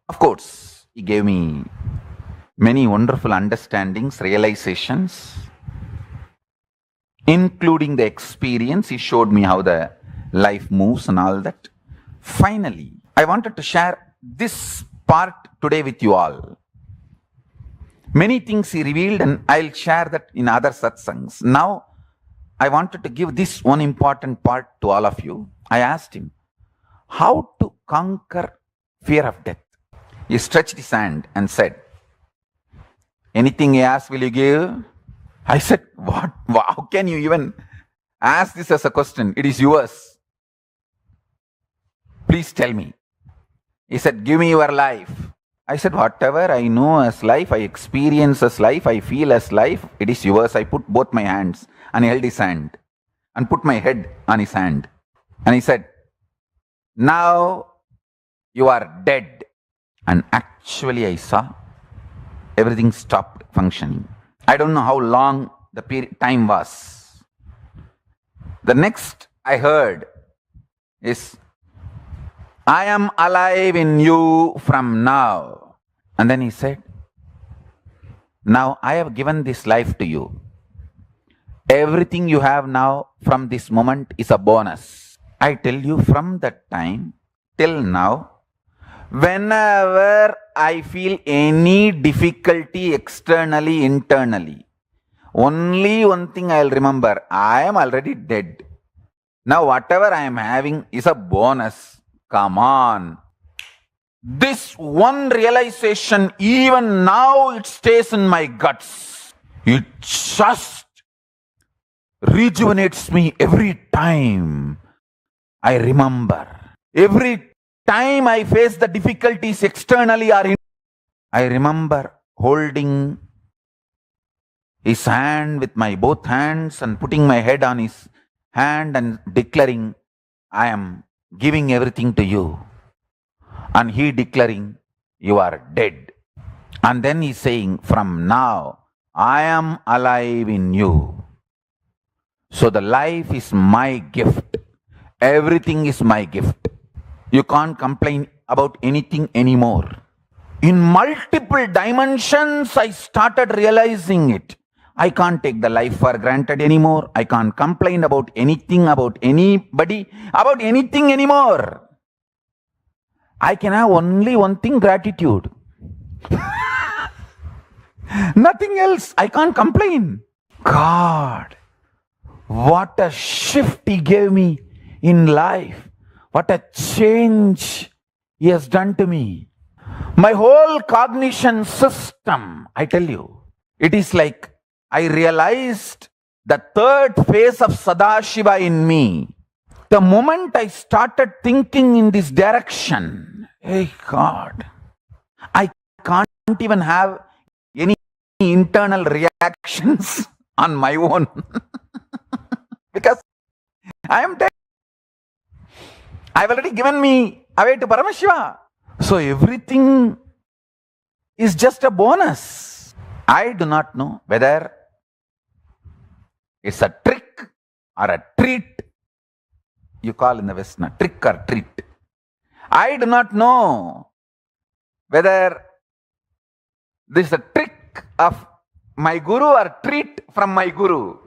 Of course, he gave me many wonderful understandings, realizations, including the experience. He showed me how the life moves and all that. Finally, I wanted to share this part today with you all. Many things he revealed, and I'll share that in other satsangs. Now, I wanted to give this one important part to all of you. I asked him, how to conquer fear of death? He stretched his hand and said, anything he asks, will you give? I said, what? How can you even ask this as a question? It is yours. Please tell me. He said, give me your life. I said, whatever I know as life, I experience as life, I feel as life, it is yours. I put both my hands, and he held his hand and put my head on his hand. And he said, now you are dead. And actually I saw everything stopped functioning. I don't know how long the time was. The next I heard is, I am alive in you from now. And then he said, Now I have given this life to you. Everything you have now from this moment is a bonus. I tell you, from that time till now, whenever I feel any difficulty externally, internally, only one thing I'll remember: I am already dead. Now whatever I am having is a bonus. Come on. This one realization, even now it stays in my guts. It just rejuvenates me every time I remember. Every time I face the difficulties externally or I remember holding his hand with my both hands and putting my head on his hand and declaring, I am giving everything to you. And he declaring, you are dead. And then he's saying, from now, I am alive in you. So the life is my gift. Everything is my gift. You can't complain about anything anymore. In multiple dimensions, I started realizing it. I can't take the life for granted anymore. I can't complain about anything, about anybody, about anything anymore. I can have only one thing: gratitude. Nothing else. I can't complain. God, what a shift He gave me in life. What a change He has done to me. My whole cognition system, I tell you, it is like I realized the third phase of Sadashiva in me. The moment I started thinking in this direction, hey God, I can't even have any internal reactions on my own because I am dead. I've already given me away to Paramashiva. So everything is just a bonus. I do not know whether it's a trick or a treat. You call in the West, trick or treat. I do not know whether this is a trick of my Guru or treat from my Guru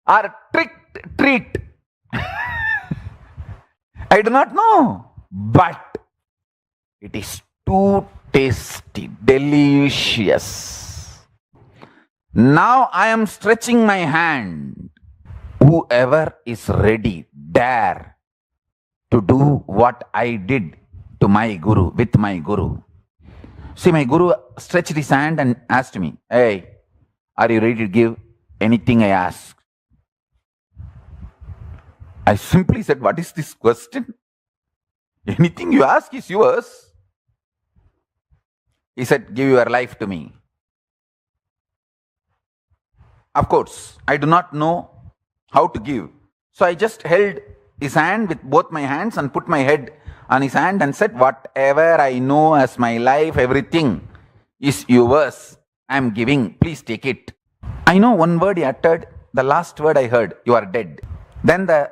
or treat. I do not know, but it is too tasty, delicious. Now I am stretching my hand. Whoever is ready, dare to do what I did to my Guru, with my Guru. See, my Guru stretched his hand and asked me, hey, are you ready to give anything I ask? I simply said, what is this question? Anything you ask is yours. He said, give your life to me. Of course, I do not know how to give. So I just held his hand with both my hands and put my head on his hand and said, whatever I know as my life, everything is yours. I am giving. Please take it. I know one word he uttered. The last word I heard, you are dead. Then there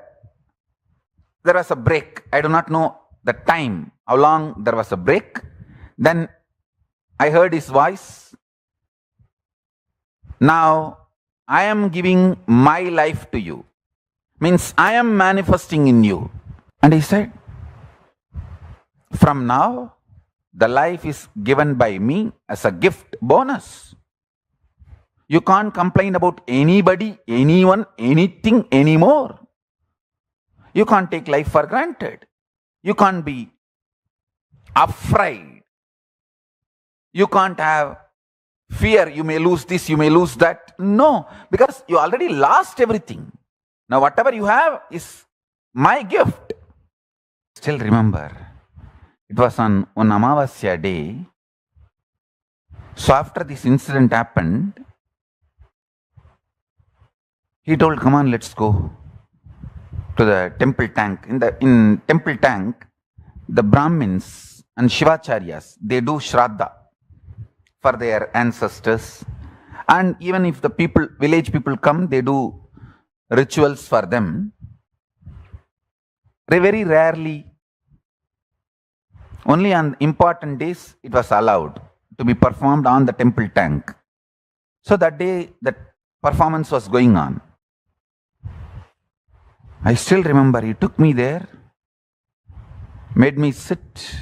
was a break. I do not know the time, how long there was a break. Then I heard his voice. Now I am giving my life to you. Means I am manifesting in you. And he said, from now, the life is given by me as a gift bonus. You can't complain about anybody, anyone, anything anymore. You can't take life for granted. You can't be afraid. You can't have fear. You may lose this, you may lose that. No, because you already lost everything. Now whatever you have is my gift. Still remember, it was on Amavasya day. So after this incident happened, he told, come on, let's go to the temple tank. In temple tank, the Brahmins and Shivacharyas, they do Shraddha for their ancestors. And even if the people, village people come, they do rituals for them. Very rarely, only on important days, it was allowed. to be performed on the temple tank. So that day, that performance was going on. I still remember he took me there, made me sit,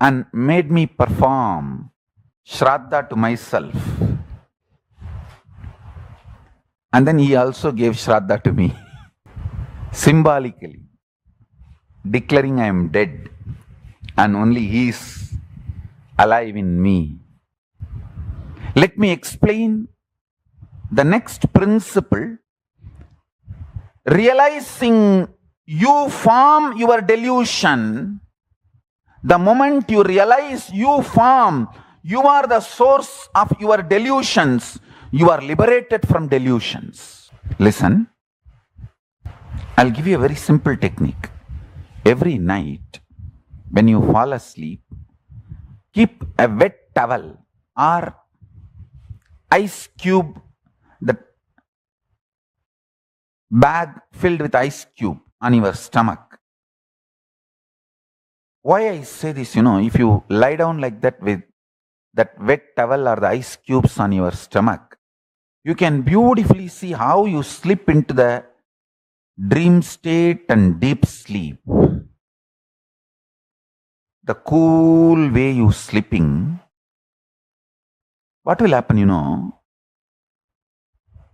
and made me perform Shraddha to myself. And then he also gave Shraddha to me, symbolically, declaring I am dead and only he is alive in me. Let me explain the next principle. Realizing you form your delusion, the moment you realize you form, you are the source of your delusions, you are liberated from delusions. Listen, I'll give you a very simple technique. Every night, when you fall asleep, keep a wet towel or ice cube, the bag filled with ice cube on your stomach. Why I say this, if you lie down like that with that wet towel or the ice cubes on your stomach, you can beautifully see how you slip into the dream state and deep sleep. The cool way you slipping, what will happen,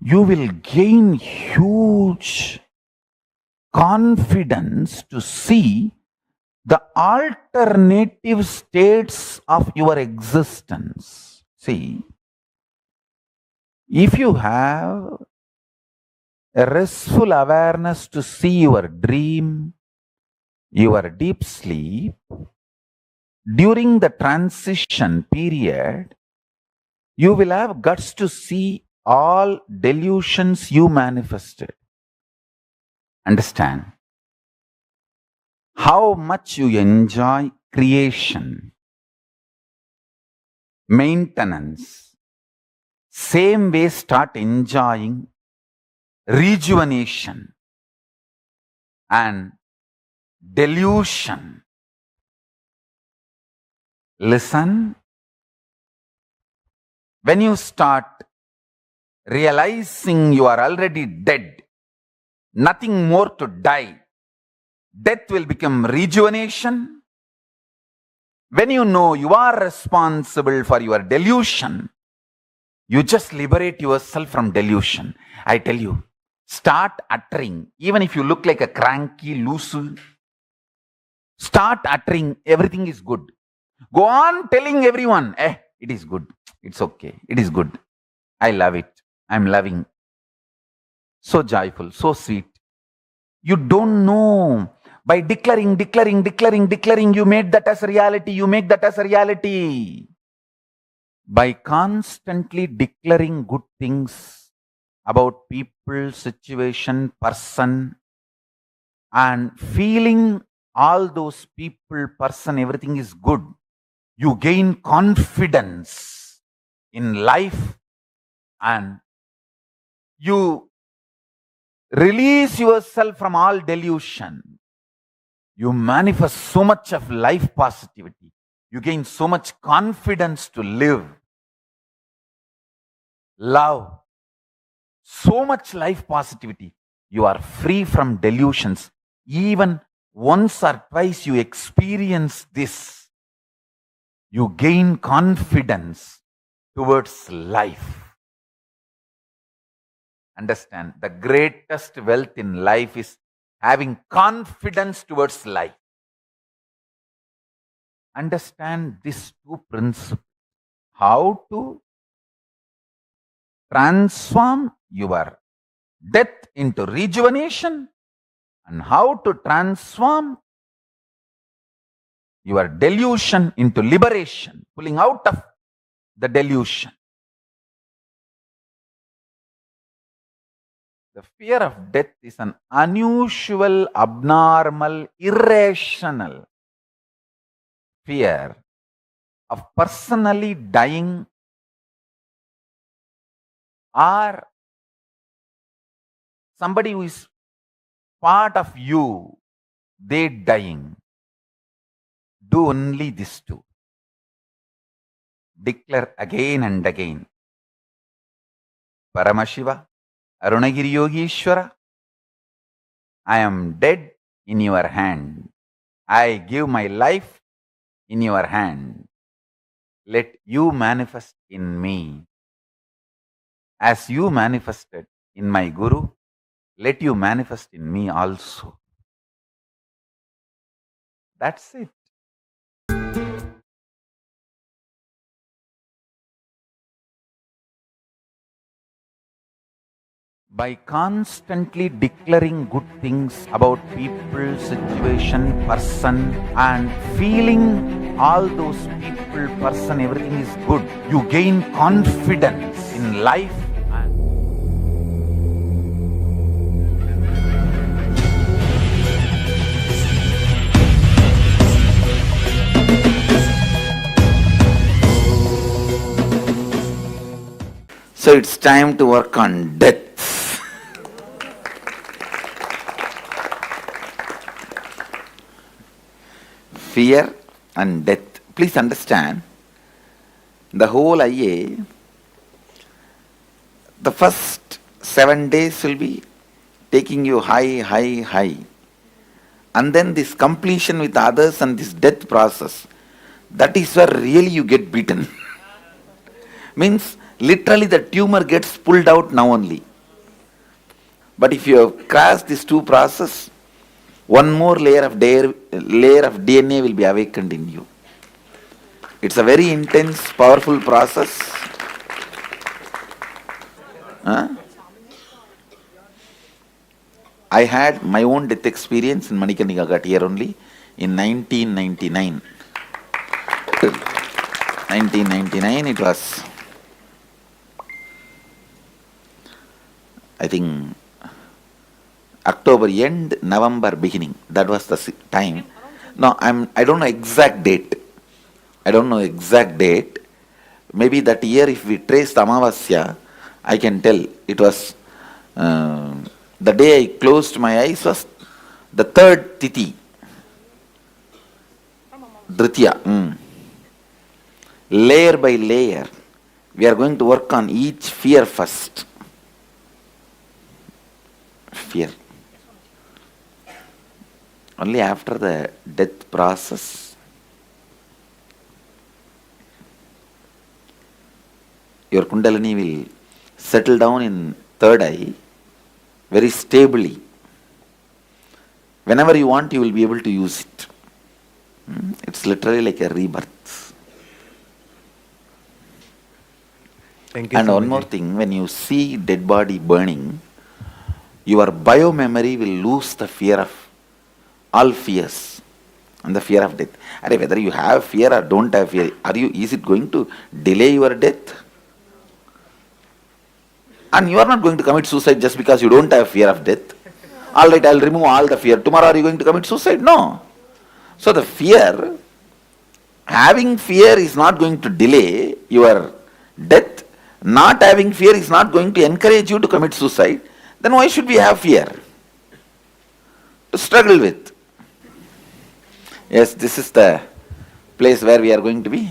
you will gain huge confidence to see the alternative states of your existence. See, if you have a restful awareness to see your dream, your deep sleep, during the transition period, you will have guts to see all delusions you manifested. Understand how much you enjoy creation, maintenance. Same way, start enjoying rejuvenation and delusion. Listen, when you start realizing you are already dead, nothing more to die, death will become rejuvenation. When you know you are responsible for your delusion, you just liberate yourself from delusion. I tell you, start uttering, even if you look like a cranky, loose, start uttering, everything is good. Go on telling everyone, it is good, it's okay, it is good, I love it, I'm loving. So joyful, so sweet. You don't know. By declaring, you made that as reality. You make that as a reality. By constantly declaring good things about people, situation, person, and feeling all those people, person, everything is good, you gain confidence in life and you release yourself from all delusion. You manifest so much of life positivity. You gain so much confidence to live, love, so much life positivity. You are free from delusions. Even once or twice you experience this, you gain confidence towards life. Understand, the greatest wealth in life is having confidence towards life. Understand these two principles. How to transform your death into rejuvenation and how to transform your delusion into liberation, pulling out of the delusion. The fear of death is an unusual, abnormal, irrational fear of personally dying or somebody who is part of you, they dying. Do only these two. declare again and again, Paramashiva, Arunagiri Yogishwara, I am dead in your hand. I give my life in your hand. Let you manifest in me. As you manifested in my Guru, let you manifest in me also. That's it. By constantly declaring good things about people, situation, person, and feeling all those people, person, everything is good, you gain confidence in life. So it's time to work on death. Fear and death. Please understand, the whole IA, the first 7 days will be taking you high, high, high. And then this completion with others and this death process, that is where really you get beaten. Means literally the tumor gets pulled out now only. But if you have crossed these two processes, one more layer of DNA will be awakened in you. It's a very intense, powerful process. I had my own death experience in Manikarnika Ghat here only in 1999. 1999 it was, I think, October end, November beginning. That was the time. No, I don't know exact date. Maybe that year, if we trace the Amavasya, I can tell. It was the day I closed my eyes was the third Tithi. Dritya. Layer by layer, we are going to work on each fear first. Fear. Only after the death process, your Kundalini will settle down in third eye very stably. Whenever you want, you will be able to use it. It's literally like a rebirth. Thank you. And one more thing, when you see dead body burning, your bio-memory will lose the fear of all fears and the fear of death. Whether you have fear or don't have fear, is it going to delay your death? And you are not going to commit suicide just because you don't have fear of death. All right, I'll remove all the fear. Tomorrow are you going to commit suicide? No. So the fear, having fear is not going to delay your death. Not having fear is not going to encourage you to commit suicide. Then why should we have fear? To struggle with. Yes, this is the place where we are going to be.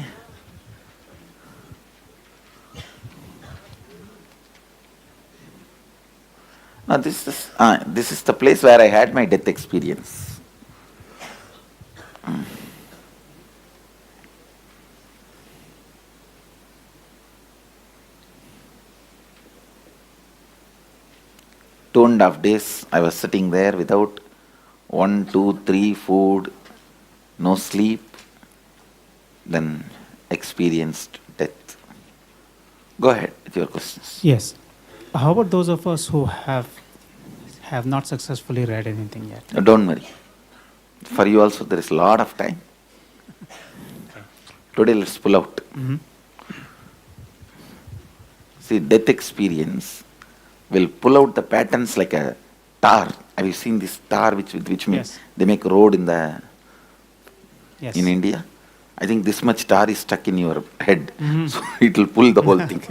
Now this is the place where I had my death experience. Two and a half days I was sitting there without 1, 2, 3 food, no sleep, then experienced death. Go ahead with your questions. Yes. How about those of us who have not successfully read anything yet? Don't worry. For you also there is a lot of time. Today let's pull out. See, death experience will pull out the patterns like a tar. Have you seen this tar with which Yes. they make road in the Yes. in India? I think this much tar is stuck in your head, so it will pull the whole thing.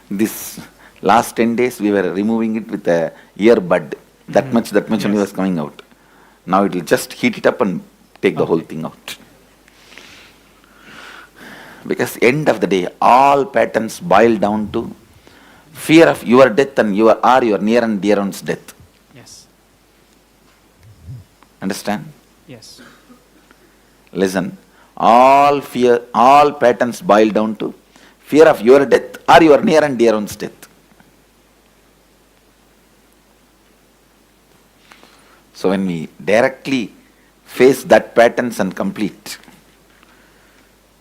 This last 10 days we were removing it with a earbud. That much only was coming out. Now it will just heat it up and Take the whole thing out. Because end of the day, all patterns boil down to fear of your death and your near and dear one's death. Yes. Understand? Yes. Listen, all patterns boil down to fear of your death or your near and dear one's death. So when we directly face that patterns and complete.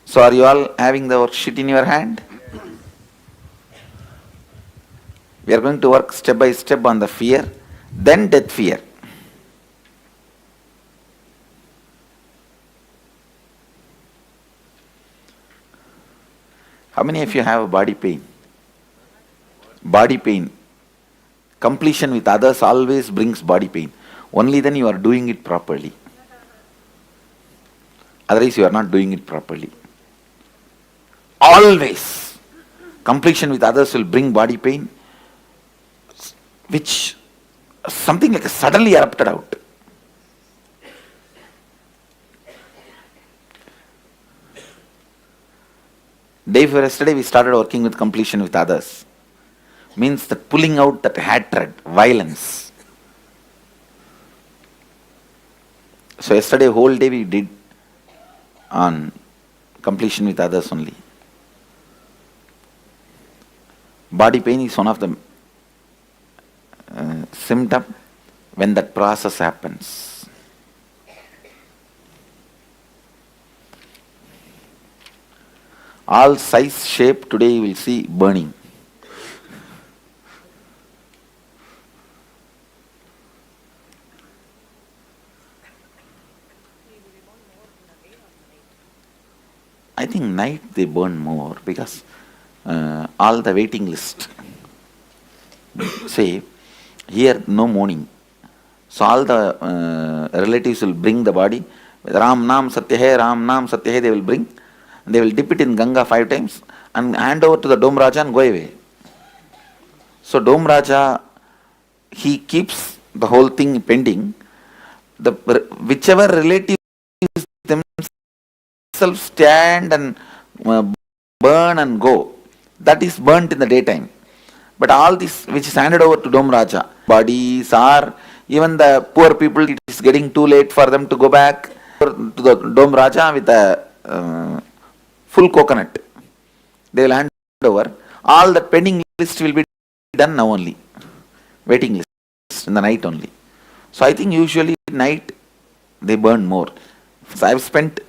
So are you all having the worksheet in your hand? We are going to work step by step on the fear, then death fear. How many of you have body pain? Body pain. Completion with others always brings body pain. Only then you are doing it properly. Otherwise you are not doing it properly. Always. Completion with others will bring body pain, which something like suddenly erupted out. Day before yesterday we started working with completion with others. Means that pulling out that hatred, violence. So yesterday whole day we did on completion with others only. Body pain is one of the symptom when that process happens. All size, shape, today you will see burning. I think night they burn more because all the waiting list. Say, here no morning. So all the relatives will bring the body. Ram Nam Satya Hai, Ram Nam Satya Hai they will bring. They will dip it in Ganga 5 times and hand over to the Dome Raja and go away. So Dome Raja, he keeps the whole thing pending. Whichever relatives themselves stand and burn and go, that is burnt in the daytime. But all this which is handed over to Dome Raja, bodies are, even the poor people, it is getting too late for them to go back to the Dome Raja with a full coconut. They will hand over. All that pending list will be done now only. Waiting list in the night only. So I think usually night they burn more. So I have spent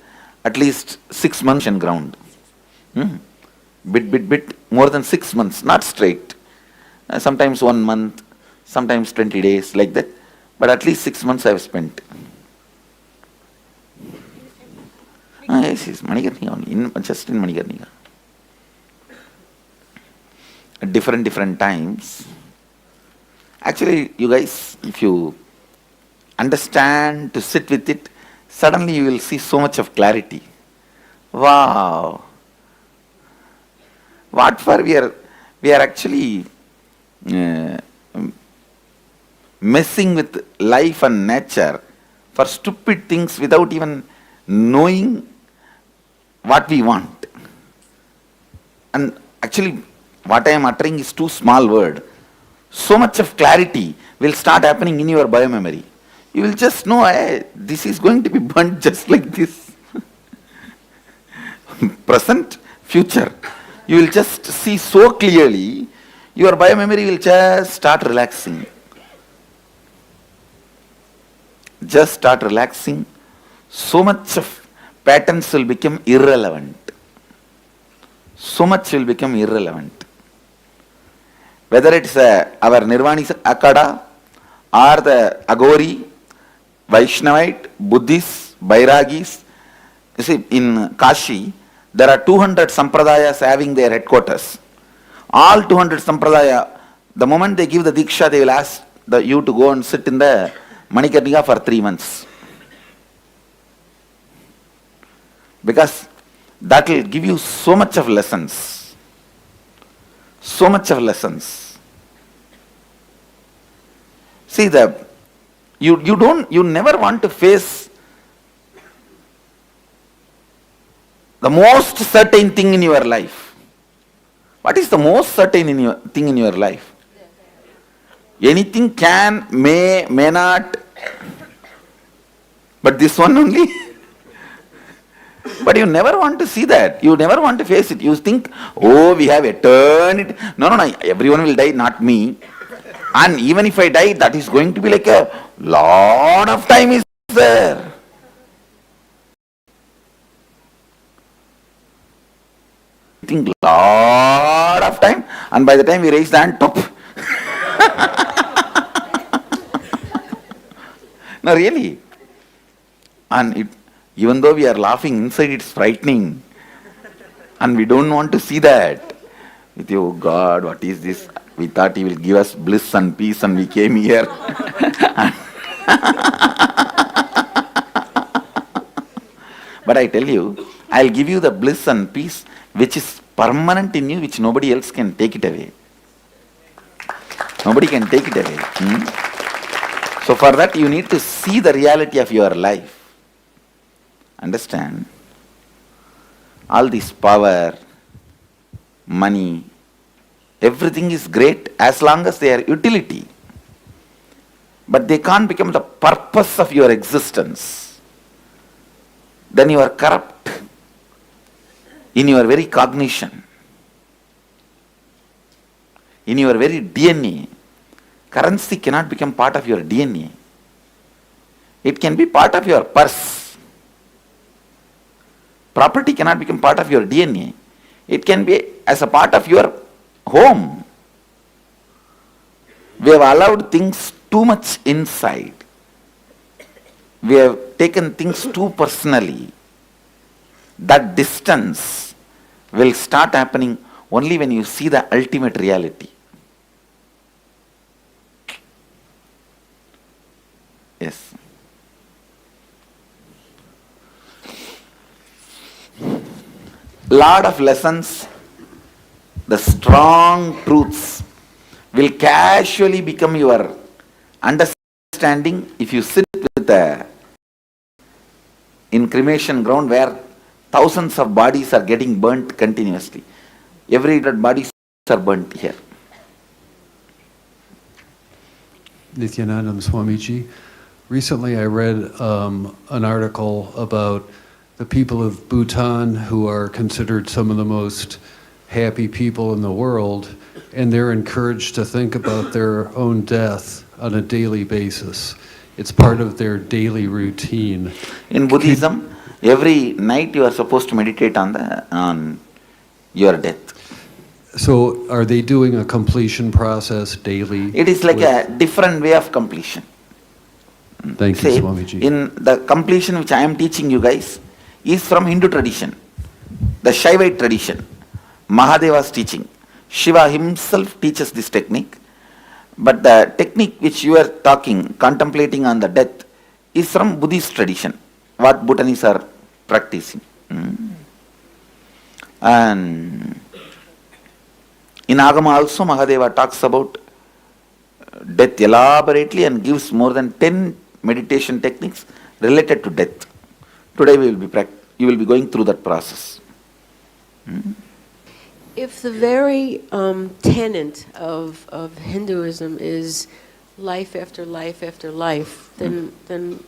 at least 6 months on ground. Bit, more than 6 months, not straight. Sometimes 1 month, sometimes 20 days, like that. But at least 6 months I have spent. Yes, Manikarnika only, just in Manikarnika. At different times. Actually, you guys, if you understand to sit with it, suddenly you will see so much of clarity. Wow! What for we are actually messing with life and nature for stupid things without even knowing what we want. And actually what I am uttering is too small word. So much of clarity will start happening in your biomemory. You will just know, hey, this is going to be burnt just like this. Present, future. You will just see so clearly, your biomemory will just start relaxing. Just start relaxing. So much of patterns will become irrelevant. So much will become irrelevant. Whether it's our Nirvani Akada or the Agori, Vaishnavite, Buddhists, Bairagis. You see, in Kashi, there are 200 Sampradayas having their headquarters. All 200 Sampradaya, the moment they give the Diksha, they will ask you to go and sit in the Manikarnika for 3 months. Because that will give you so much of lessons. So much of lessons. See, you never want to face The most certain thing in your life. What is the most certain thing in your life? Anything can, may not. But this one only. But you never want to see that. You never want to face it. You think, oh, we have eternity. No, everyone will die, not me. And even if I die, that is going to be like a lot of time is there. Think lot of time, and by the time we raise the hand, top. No, really. And even though we are laughing, inside it's frightening. And we don't want to see that. With you, God, what is this? We thought He will give us bliss and peace and we came here. But I tell you, I'll give you the bliss and peace which is permanent in you, which nobody else can take it away. Nobody can take it away. So for that you need to see the reality of your life. Understand? All this power, money, everything is great as long as they are utility. But they can't become the purpose of your existence. Then you are corrupt in your very cognition, in your very DNA. Currency cannot become part of your DNA. It can be part of your purse. Property cannot become part of your DNA. It can be as a part of your home. We have allowed things too much inside. We have taken things too personally. That distance will start happening only when you see the ultimate reality. Yes. Lot of lessons, the strong truths will casually become your understanding if you sit with in cremation ground where thousands of bodies are getting burnt continuously. Every dead bodies are burnt here. Nithyananda Swamiji. Recently I read an article about the people of Bhutan who are considered some of the most happy people in the world, and they're encouraged to think about their own death on a daily basis. It's part of their daily routine. In Buddhism, every night you are supposed to meditate on your death. So are they doing a completion process daily? It is like a different way of completion. Thank you, Swamiji. In the completion which I am teaching you guys is from Hindu tradition, the Shaivite tradition, Mahadeva's teaching. Shiva himself teaches this technique, but the technique which you are talking, contemplating on the death, is from Buddhist tradition, what Bhutanese are practicing. And in Agama also Mahadeva talks about death elaborately and gives more than 10 meditation techniques related to death. Today you will be going through that process. If the very tenet of Hinduism is life after life after life, then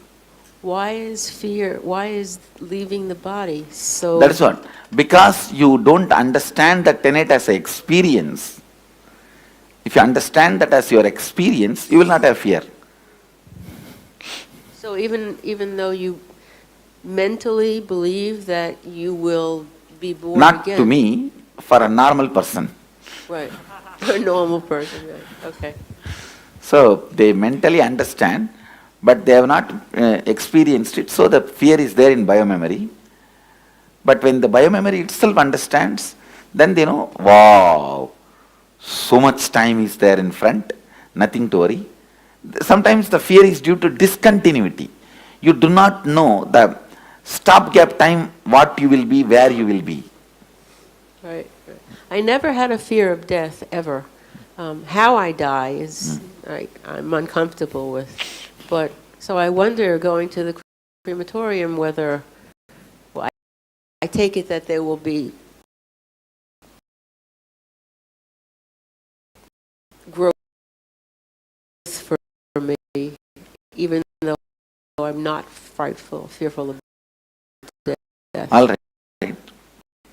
why is fear, why is leaving the body so... That's what. Because you don't understand the tenet as an experience. If you understand that as your experience, you will not have fear. So even though you mentally believe that you will be born not again... Not to me, for a normal person. Right. For a normal person, right. Okay. So they mentally understand, but they have not experienced it, so the fear is there in biomemory. But when the biomemory itself understands, then they know, wow, so much time is there in front, nothing to worry. Sometimes the fear is due to discontinuity. You do not know the stopgap time, what you will be, where you will be. Right. I never had a fear of death, ever. How I die is I'm uncomfortable with. But so I wonder, going to the crematorium, whether I take it that there will be growth for me, even though I'm not fearful of death. All right.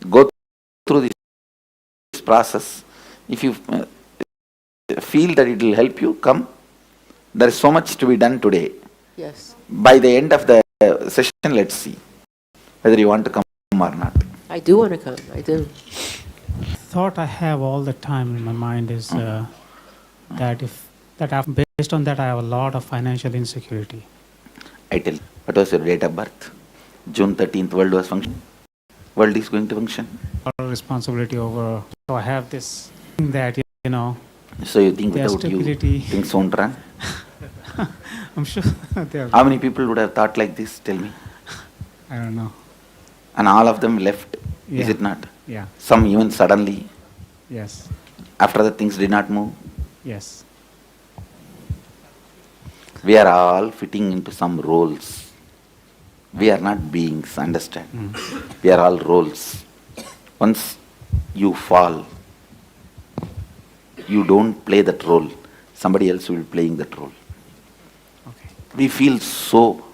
Go through this process. If you feel that it will help you, come. There is so much to be done today. Yes. By the end of the session, let's see whether you want to come or not. I do want to come. I do. Thought I have all the time in my mind is based on that I have a lot of financial insecurity. I tell you, what was your date of birth? June 13th, world was function. World is going to function. Responsibility over. So I have this thing that, you know. So you think without stability. you, things won't run? I'm sure. How many people would have thought like this? Tell me. I don't know. And all of them left, Yeah. is it not? Yeah. Some even suddenly, Yes. after the things did not move. Yes. We are all fitting into some roles. We are not beings, understand? We are all roles. Once you fall, you don't play that role. Somebody else will be playing that role. Okay. We feel so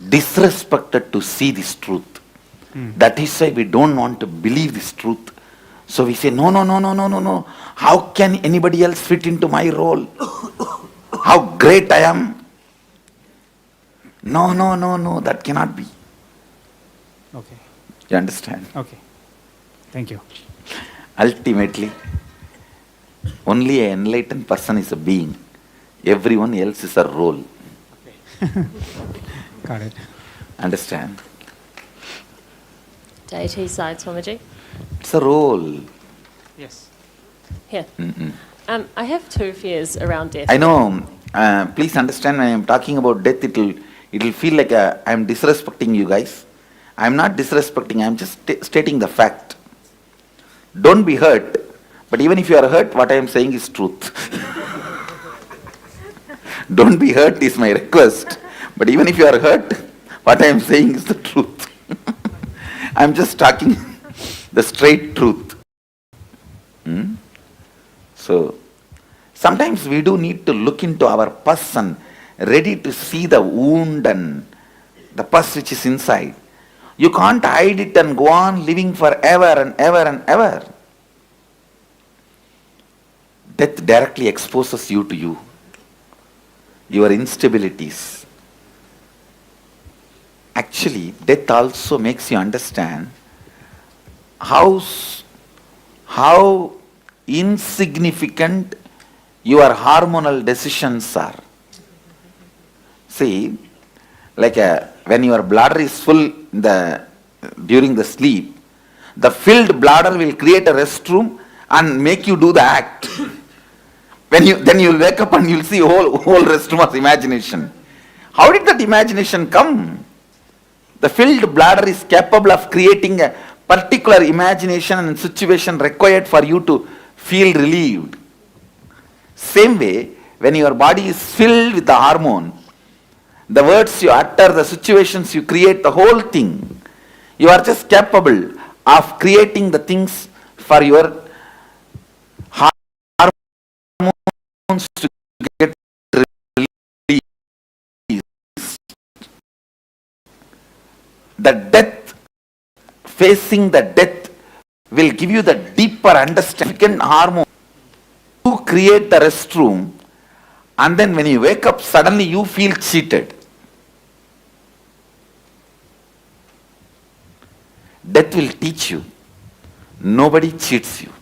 disrespected to see this truth. That is why we don't want to believe this truth. So we say, no. How can anybody else fit into my role? How great I am? No, that cannot be. Okay. You understand? Okay. Thank you. Ultimately, only an enlightened person is a being. Everyone else is a role. Got it. Understand? Deity side, Swamiji. It's a role. Yes. Here. I have two fears around death. I know. Please understand, when I am talking about death, it will feel like I am disrespecting you guys. I am not disrespecting, I am just stating the fact. Don't be hurt, but even if you are hurt, what I am saying is truth. Don't be hurt is my request, but even if you are hurt, what I am saying is the truth. I am just talking the straight truth. So, sometimes we do need to look into our pus and ready to see the wound and the pus which is inside. You can't hide it and go on living forever and ever and ever. Death directly exposes you to you, your instabilities. Actually, death also makes you understand how insignificant your hormonal decisions are. See, like when your bladder is full during the sleep, the filled bladder will create a restroom and make you do the act. Then you will wake up and you will see whole restroom of imagination. How did that imagination come? The filled bladder is capable of creating a particular imagination and situation required for you to feel relieved. Same way, when your body is filled with the hormone, the words you utter, the situations you create, the whole thing, you are just capable of creating the things for your hormones to get released. The death, facing the death, will give you the deeper understanding hormone to create the restroom, and then when you wake up, suddenly you feel cheated. Death will teach you, nobody cheats you.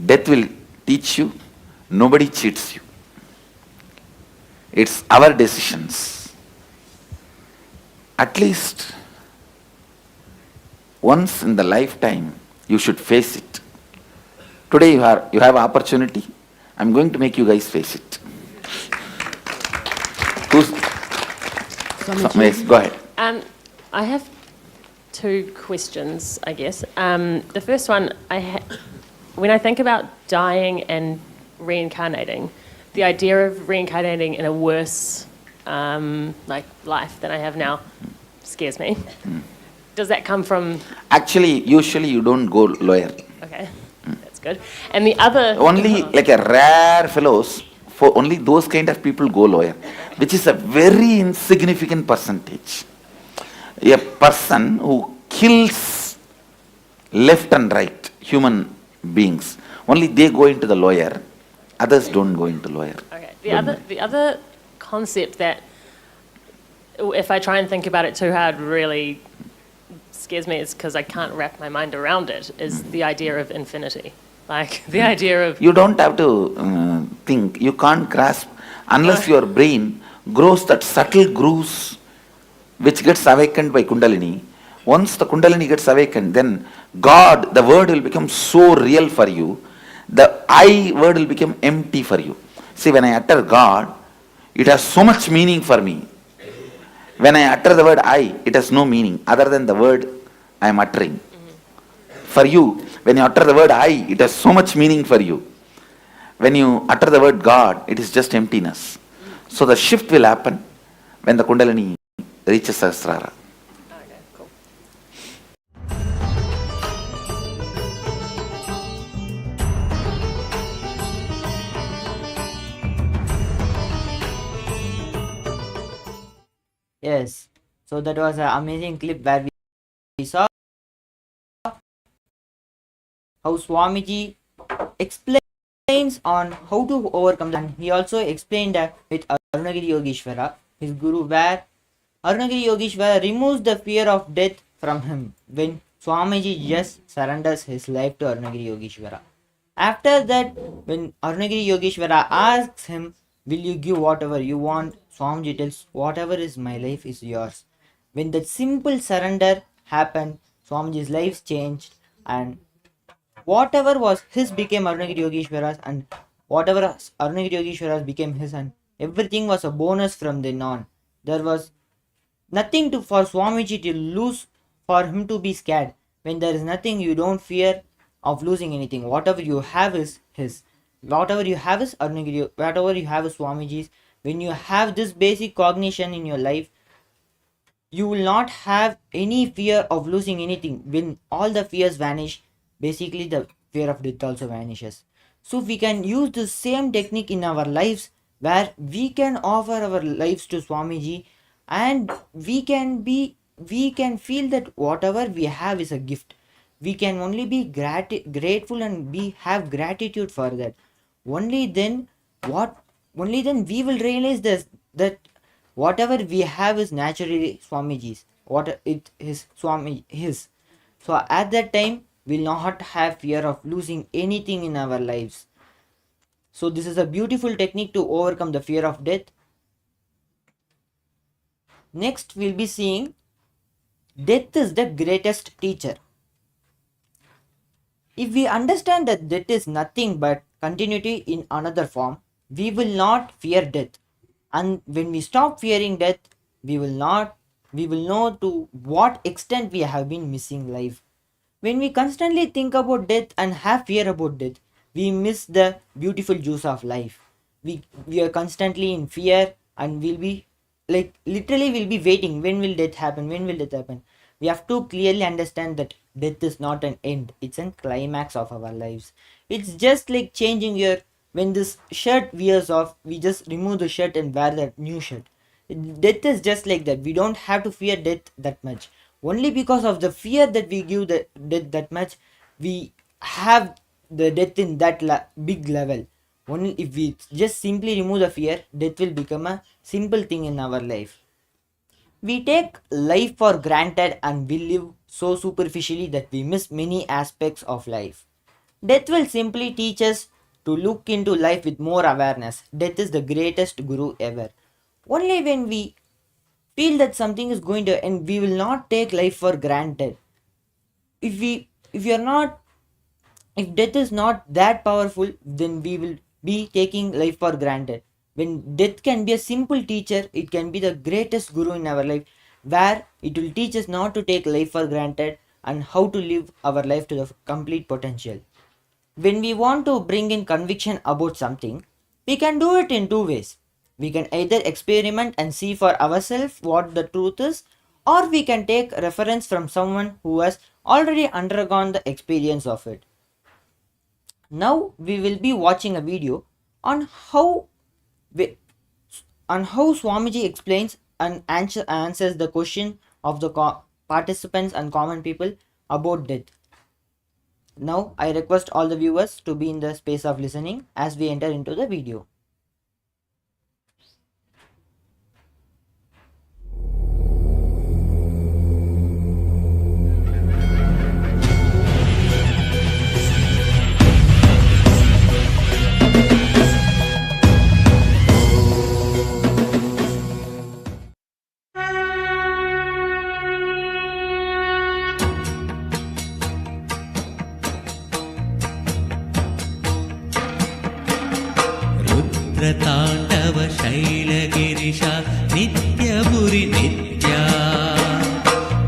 Death will teach you, nobody cheats you. It's our decisions. At least once in the lifetime, you should face it. Today you have opportunity. I'm going to make you guys face it. Yes, go ahead. I have two questions, I guess. The first one, when I think about dying and reincarnating, the idea of reincarnating in a worse like life than I have now scares me. Does that come from? Actually, usually you don't go lower. Okay, that's good. And the other Only like a rare fellows, for only those kind of people go lower, which is a very insignificant percentage. A person who kills left and right human beings, only they go into the lower, others don't go into lower. Okay. The other concept that, if I try and think about it too hard, really scares me is because I can't wrap my mind around it, is the idea of infinity. Like the idea of... You don't have to think, you can't grasp unless your brain grows that subtle grooves which gets awakened by Kundalini. Once the Kundalini gets awakened, then God, the word will become so real for you, the I word will become empty for you. See, when I utter God, it has so much meaning for me. When I utter the word I, it has no meaning other than the word I am uttering. For you, when you utter the word I, it has so much meaning for you. When you utter the word God, it is just emptiness. So the shift will happen when the Kundalini reaches Sahasrara. Okay, cool. Yes. So that was an amazing clip where we saw how Swamiji explains on how to overcome that. And he also explained that with Arunagiri Yogeshwara, his guru, where Arunagiri Yogeshwara removes the fear of death from him when Swamiji just surrenders his life to Arunagiri Yogeshwara. After that, when Arunagiri Yogeshwara asks him, will you give whatever you want? Swamiji tells, whatever is my life is yours. When that simple surrender happened, Swamiji's life changed, and whatever was his became Arunagiri Yogeshwara's, and whatever Arunagiri Yogeshwara's became his, and everything was a bonus from then on. There was nothing for Swamiji to lose, for him to be scared. When there is nothing, you don't fear of losing anything. Whatever you have is his. Whatever you have is Arunagiri, whatever you have is Swamiji's. When you have this basic cognition in your life, you will not have any fear of losing anything. When all the fears vanish, basically the fear of death also vanishes. So we can use the same technique in our lives, where we can offer our lives to Swamiji, and we can feel that whatever we have is a gift. We can only be grateful and have gratitude for that. Only then we will realize that whatever we have is naturally Swamiji's. What it is Swami his. So at that time, we'll not have fear of losing anything in our lives. So this is a beautiful technique to overcome the fear of death. Next, we'll be seeing death is the greatest teacher. If we understand that death is nothing but continuity in another form, we will not fear death. And when we stop fearing death, we will know to what extent we have been missing life. When we constantly think about death and have fear about death, we miss the beautiful juice of life. We are constantly in fear, and we'll be waiting, when will death happen, we have to clearly understand that death is not an end, it's a climax of our lives. It's just like changing when this shirt wears off, we just remove the shirt and wear the new shirt. Death is just like that. We don't have to fear death that much. Only because of the fear that we give the death that much, we have the death in that big level. Only if we just simply remove the fear, death will become a simple thing in our life. We take life for granted and we live so superficially that we miss many aspects of life. Death will simply teach us to look into life with more awareness. Death is the greatest guru ever. Only when we feel that something is going to end, we will not take life for granted. If death is not that powerful, then we will be taking life for granted. When death can be a simple teacher, it can be the greatest guru in our life, where it will teach us not to take life for granted and how to live our life to the complete potential. When we want to bring in conviction about something, we can do it in two ways. We can either experiment and see for ourselves what the truth is, or we can take reference from someone who has already undergone the experience of it. Now we will be watching a video on how Swamiji explains and answers the question of the participants and common people about death. Now I request all the viewers to be in the space of listening as we enter into the video. तांडव शैलगिरिशा नित्यपुरि नित्या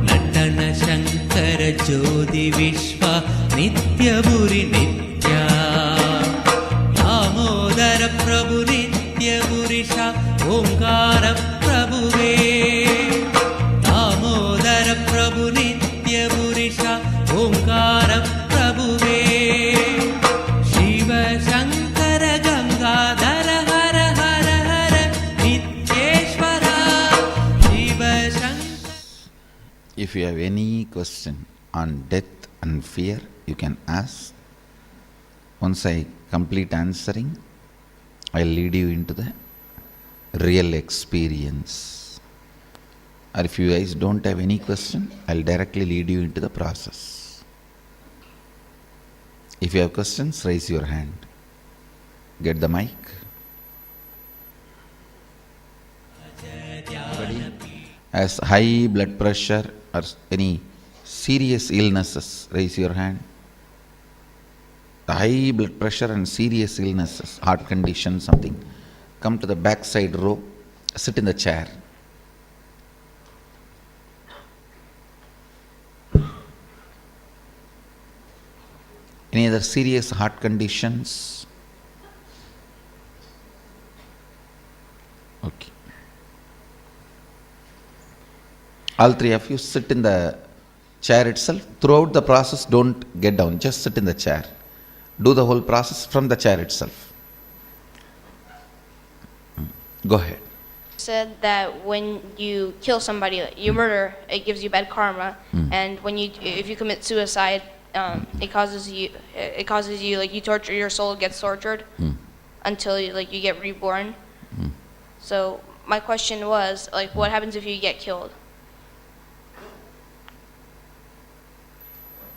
नटन शंकर ज्योति विश्वा नित्यपुरि नित्या दामोदर प्रभु नित्यपुरिशा ओंकार प्रभुवे दामोदर प्रभु नित्यपुरिशा ओंकार प्रभुवे Shiv Shankar Gangadhar If you have any question on death and fear, you can ask. Once I complete answering, I'll lead you into the real experience. Or if you guys don't have any question, I'll directly lead you into the process. If you have questions, raise your hand. Get the mic. Anybody has high blood pressure or any serious illnesses, raise your hand. The high blood pressure and serious illnesses, heart condition, something, come to the back side row, sit in the chair. Any other serious heart conditions? Okay. All three of you sit in the chair itself. Throughout the process, don't get down, just sit in the chair. Do the whole process from the chair itself. Go ahead. Said that when you kill somebody, you murder, it gives you bad karma, and if you commit suicide, it causes you like you torture, your soul gets tortured until you get reborn. So my question was, like, what happens if you get killed?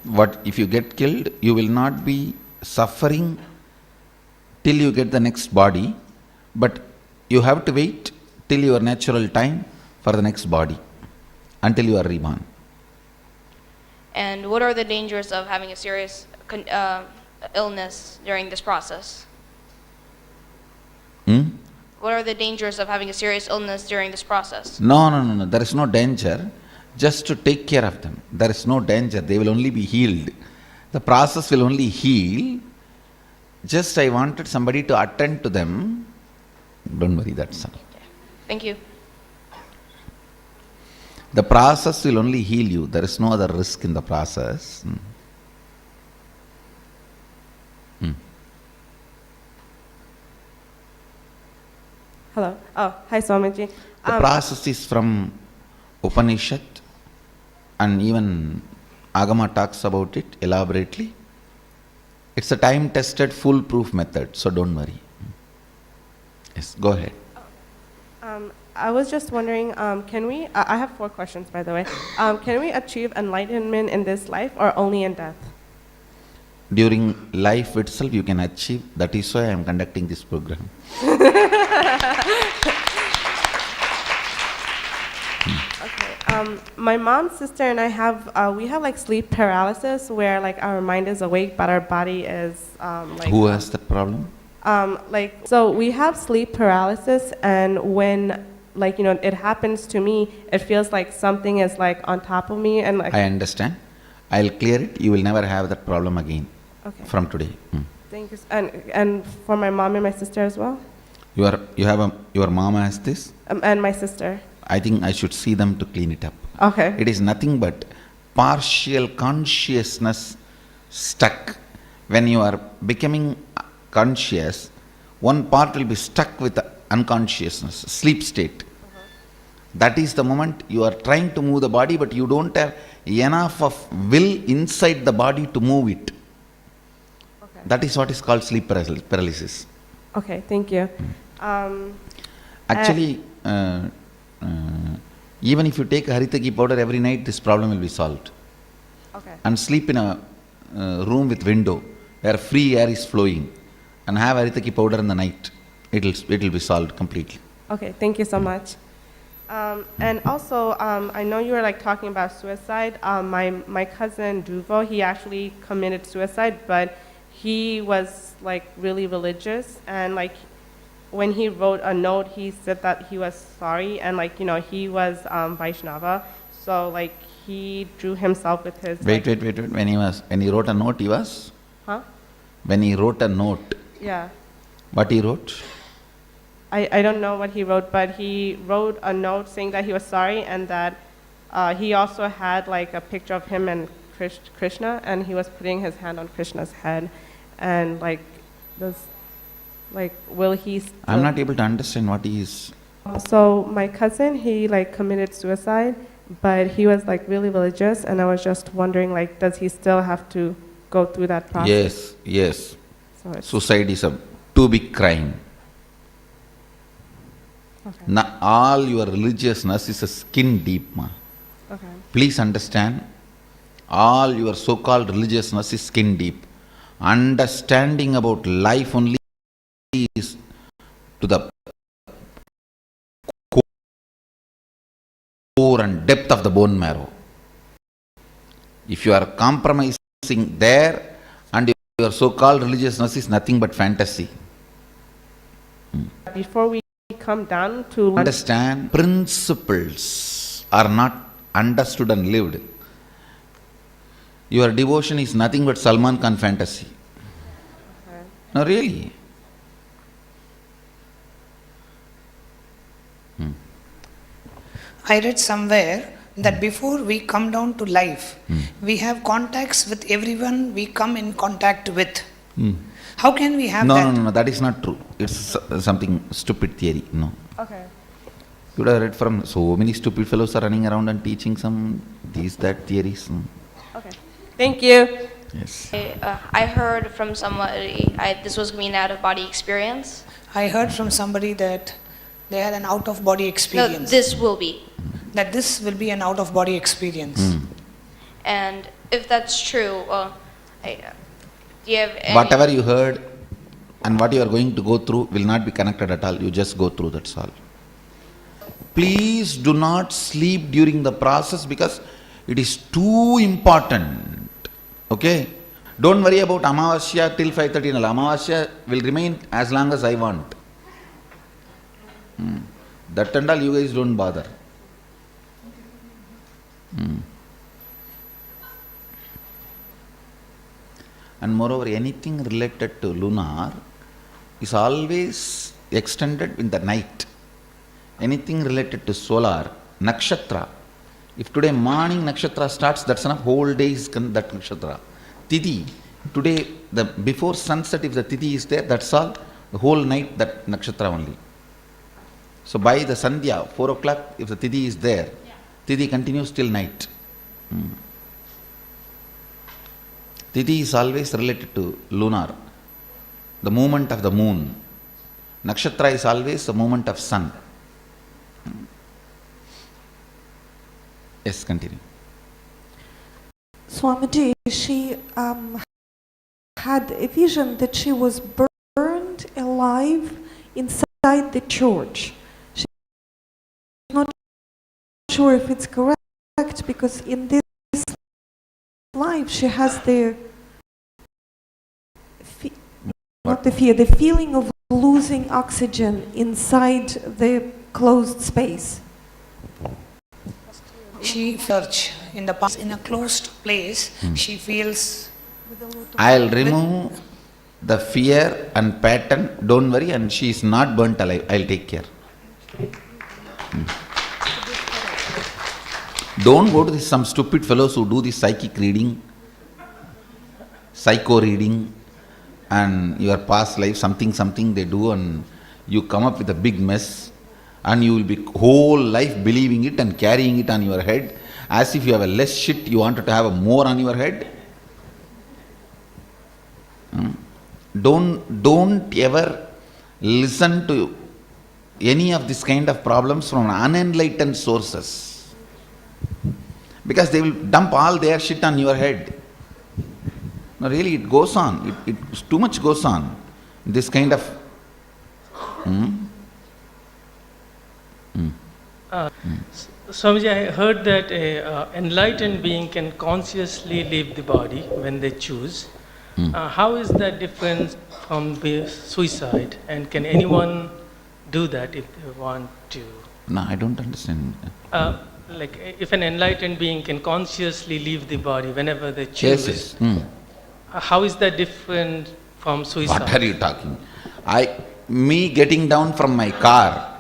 What if you get killed? You will not be suffering till you get the next body, but you have to wait till your natural time for the next body, until you are reborn. And what are the dangers of having a serious illness during this process? What are the dangers of having a serious illness during this process? No. There is no danger. Just to take care of them. There is no danger. They will only be healed. The process will only heal. Just I wanted somebody to attend to them. Don't worry, that's all. Thank you. The process will only heal you. There is no other risk in the process. Hello. Oh, hi Swamiji. The process is from Upanishad, and even Agama talks about it elaborately. It's a time-tested, foolproof method, so don't worry. Yes, go ahead. I was just wondering, can we, I have 4 questions by the way, can we achieve enlightenment in this life or only in death? During life itself you can achieve, that is why I am conducting this program. My mom, sister, and I have, we have like sleep paralysis where like our mind is awake but our body is like... Who has that problem? So we have sleep paralysis, and when like, it happens to me, it feels like something is like on top of me and like... I understand. I'll clear it. You will never have that problem again from today. Thank you. And for my mom and my sister as well? Your mom has this? And my sister. I think I should see them to clean it up. Okay. It is nothing but partial consciousness stuck. When you are becoming conscious, one part will be stuck with unconsciousness, sleep state. That is the moment you are trying to move the body, but you don't have enough of will inside the body to move it. Okay. That is what is called sleep paralysis. Okay, thank you. Actually, even if you take Haritaki powder every night, this problem will be solved. Okay. And sleep in a room with window where free air is flowing, and have Haritaki powder in the night. It'll be solved completely. Okay, thank you so much. And also, I know you were like talking about suicide. My cousin Duvo, he actually committed suicide, but he was like really religious, and like when he wrote a note, he said that he was sorry, and like he was Vaishnava, so like he drew himself with his. Wait. When he wrote a note, he was. Huh? When he wrote a note. Yeah. What he wrote? I don't know what he wrote, but he wrote a note saying that he was sorry, and that he also had like a picture of him and Krishna, and he was putting his hand on Krishna's head, and like will he still... I'm not able to understand what he is. So my cousin, he like committed suicide, but he was like really religious, and I was just wondering, like, does he still have to go through that process? Yes. So Suicide is a too big crime. Okay. Now, all your religiousness is a skin deep, ma. Okay. Please understand, all your so-called religiousness is skin deep. Understanding about life only is to the core and depth of the bone marrow. If you are compromising there, and your so-called religiousness is nothing but fantasy. Before we come down to understand, principles are not understood and lived. Your devotion is nothing but Salman Khan fantasy. Okay. No, really. I read somewhere that before we come down to life, we have contacts with everyone we come in contact with. How can we have that? No, that is not true. It's something stupid theory. No. Okay. You would have read from so many stupid fellows are running around and teaching some that theories. Okay. Thank you. Yes. I heard from somebody, this was going to be an out-of-body experience. I heard from somebody that they had an out-of-body experience. No, this will be. That this will be an out-of-body experience. And if that's true, do you have any... Whatever you heard and what you are going to go through will not be connected at all. You just go through, that's all. Please do not sleep during the process because it is too important. Okay? Don't worry about Amavasya till 5:30. Amavasya will remain as long as I want. That and all you guys don't bother. And moreover, anything related to lunar is always extended in the night. Anything related to solar, nakshatra. If today morning nakshatra starts, that's enough, whole day is that nakshatra. Tithi, today before sunset, if the tithi is there, that's all, the whole night that nakshatra only. So by the sandhya, 4 o'clock, if the tithi is there, tithi continues till night. Tithi is always related to lunar, the movement of the moon. Nakshatra is always the movement of sun. Yes, continue. Swamiji, she had a vision that she was burned alive inside the church. She's not sure if it's correct because in this life she has the the feeling of losing oxygen inside the closed space. She search in the past in a closed place. She feels. I'll remove the fear and pattern, don't worry, and she is not burnt alive. I'll take care. Don't go to some stupid fellows who do this psychic reading, psycho reading, and your past life, something they do, and you come up with a big mess, and you will be whole life believing it and carrying it on your head, as if you have a less shit, you wanted to have a more on your head. Don't ever listen to any of this kind of problems from unenlightened sources, because they will dump all their shit on your head. No, really, it goes on. It too much goes on. This kind of. Swamiji, I heard that an enlightened being can consciously leave the body when they choose. How is that different from suicide? And can anyone do that if they want to? No, I don't understand. Like if an enlightened being can consciously leave the body whenever they choose, Yes. How is that different from suicide? What are you talking? Me getting down from my car,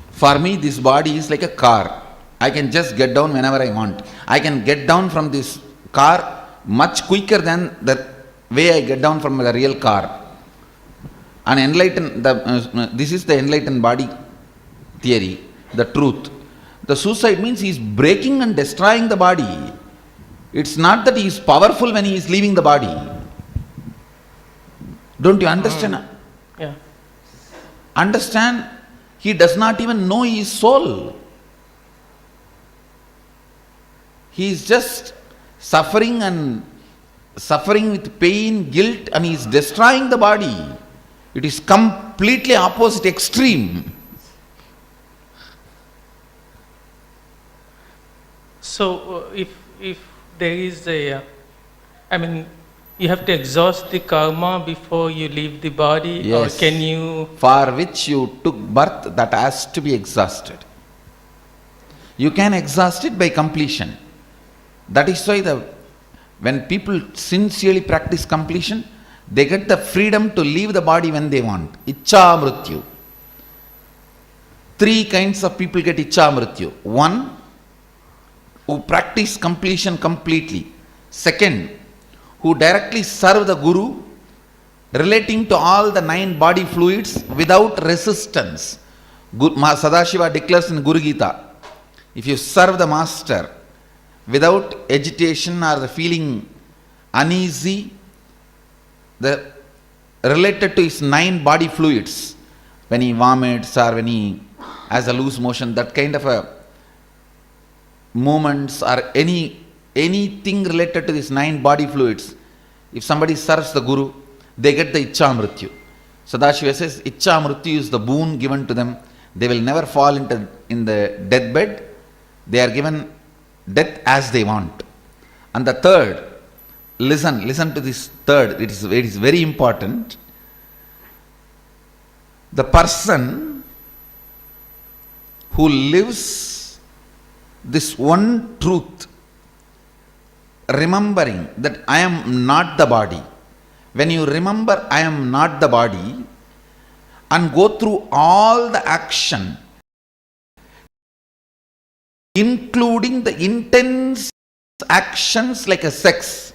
for me this body is like a car. I can just get down whenever I want. I can get down from this car much quicker than the way I get down from the real car. And this is the enlightened body theory, the truth. The suicide means he is breaking and destroying the body. It's not that he is powerful when he is leaving the body. Don't you understand? Yeah. Understand, he does not even know his soul. He is just suffering with pain, guilt, and he is destroying the body. It is completely opposite extreme. So if there is you have to exhaust the karma before you leave the body, Yes. or can you? For which you took birth, that has to be exhausted. You can exhaust it by completion. That is why when people sincerely practice completion, they get the freedom to leave the body when they want. Ichcha mrityu. 3 kinds of people get ichcha mrityu. 1, who practice completion completely. 2, who directly serve the Guru, relating to all the 9 body fluids without resistance. Sadashiva declares in Guru Gita, if you serve the Master without agitation or the feeling uneasy, related to his 9 body fluids, when he vomits or when he has a loose motion, that kind of a movements or anything related to these 9 body fluids, if somebody serves the Guru, they get the Ichcha Mrityu. Sadashiva says, Ichcha Mrityu is the boon given to them. They will never fall in the deathbed. They are given death as they want. And the 3rd, listen to this 3rd, it is very important. The person who lives this one truth, remembering that I am not the body. When you remember I am not the body and go through all the action, including the intense actions like a sex,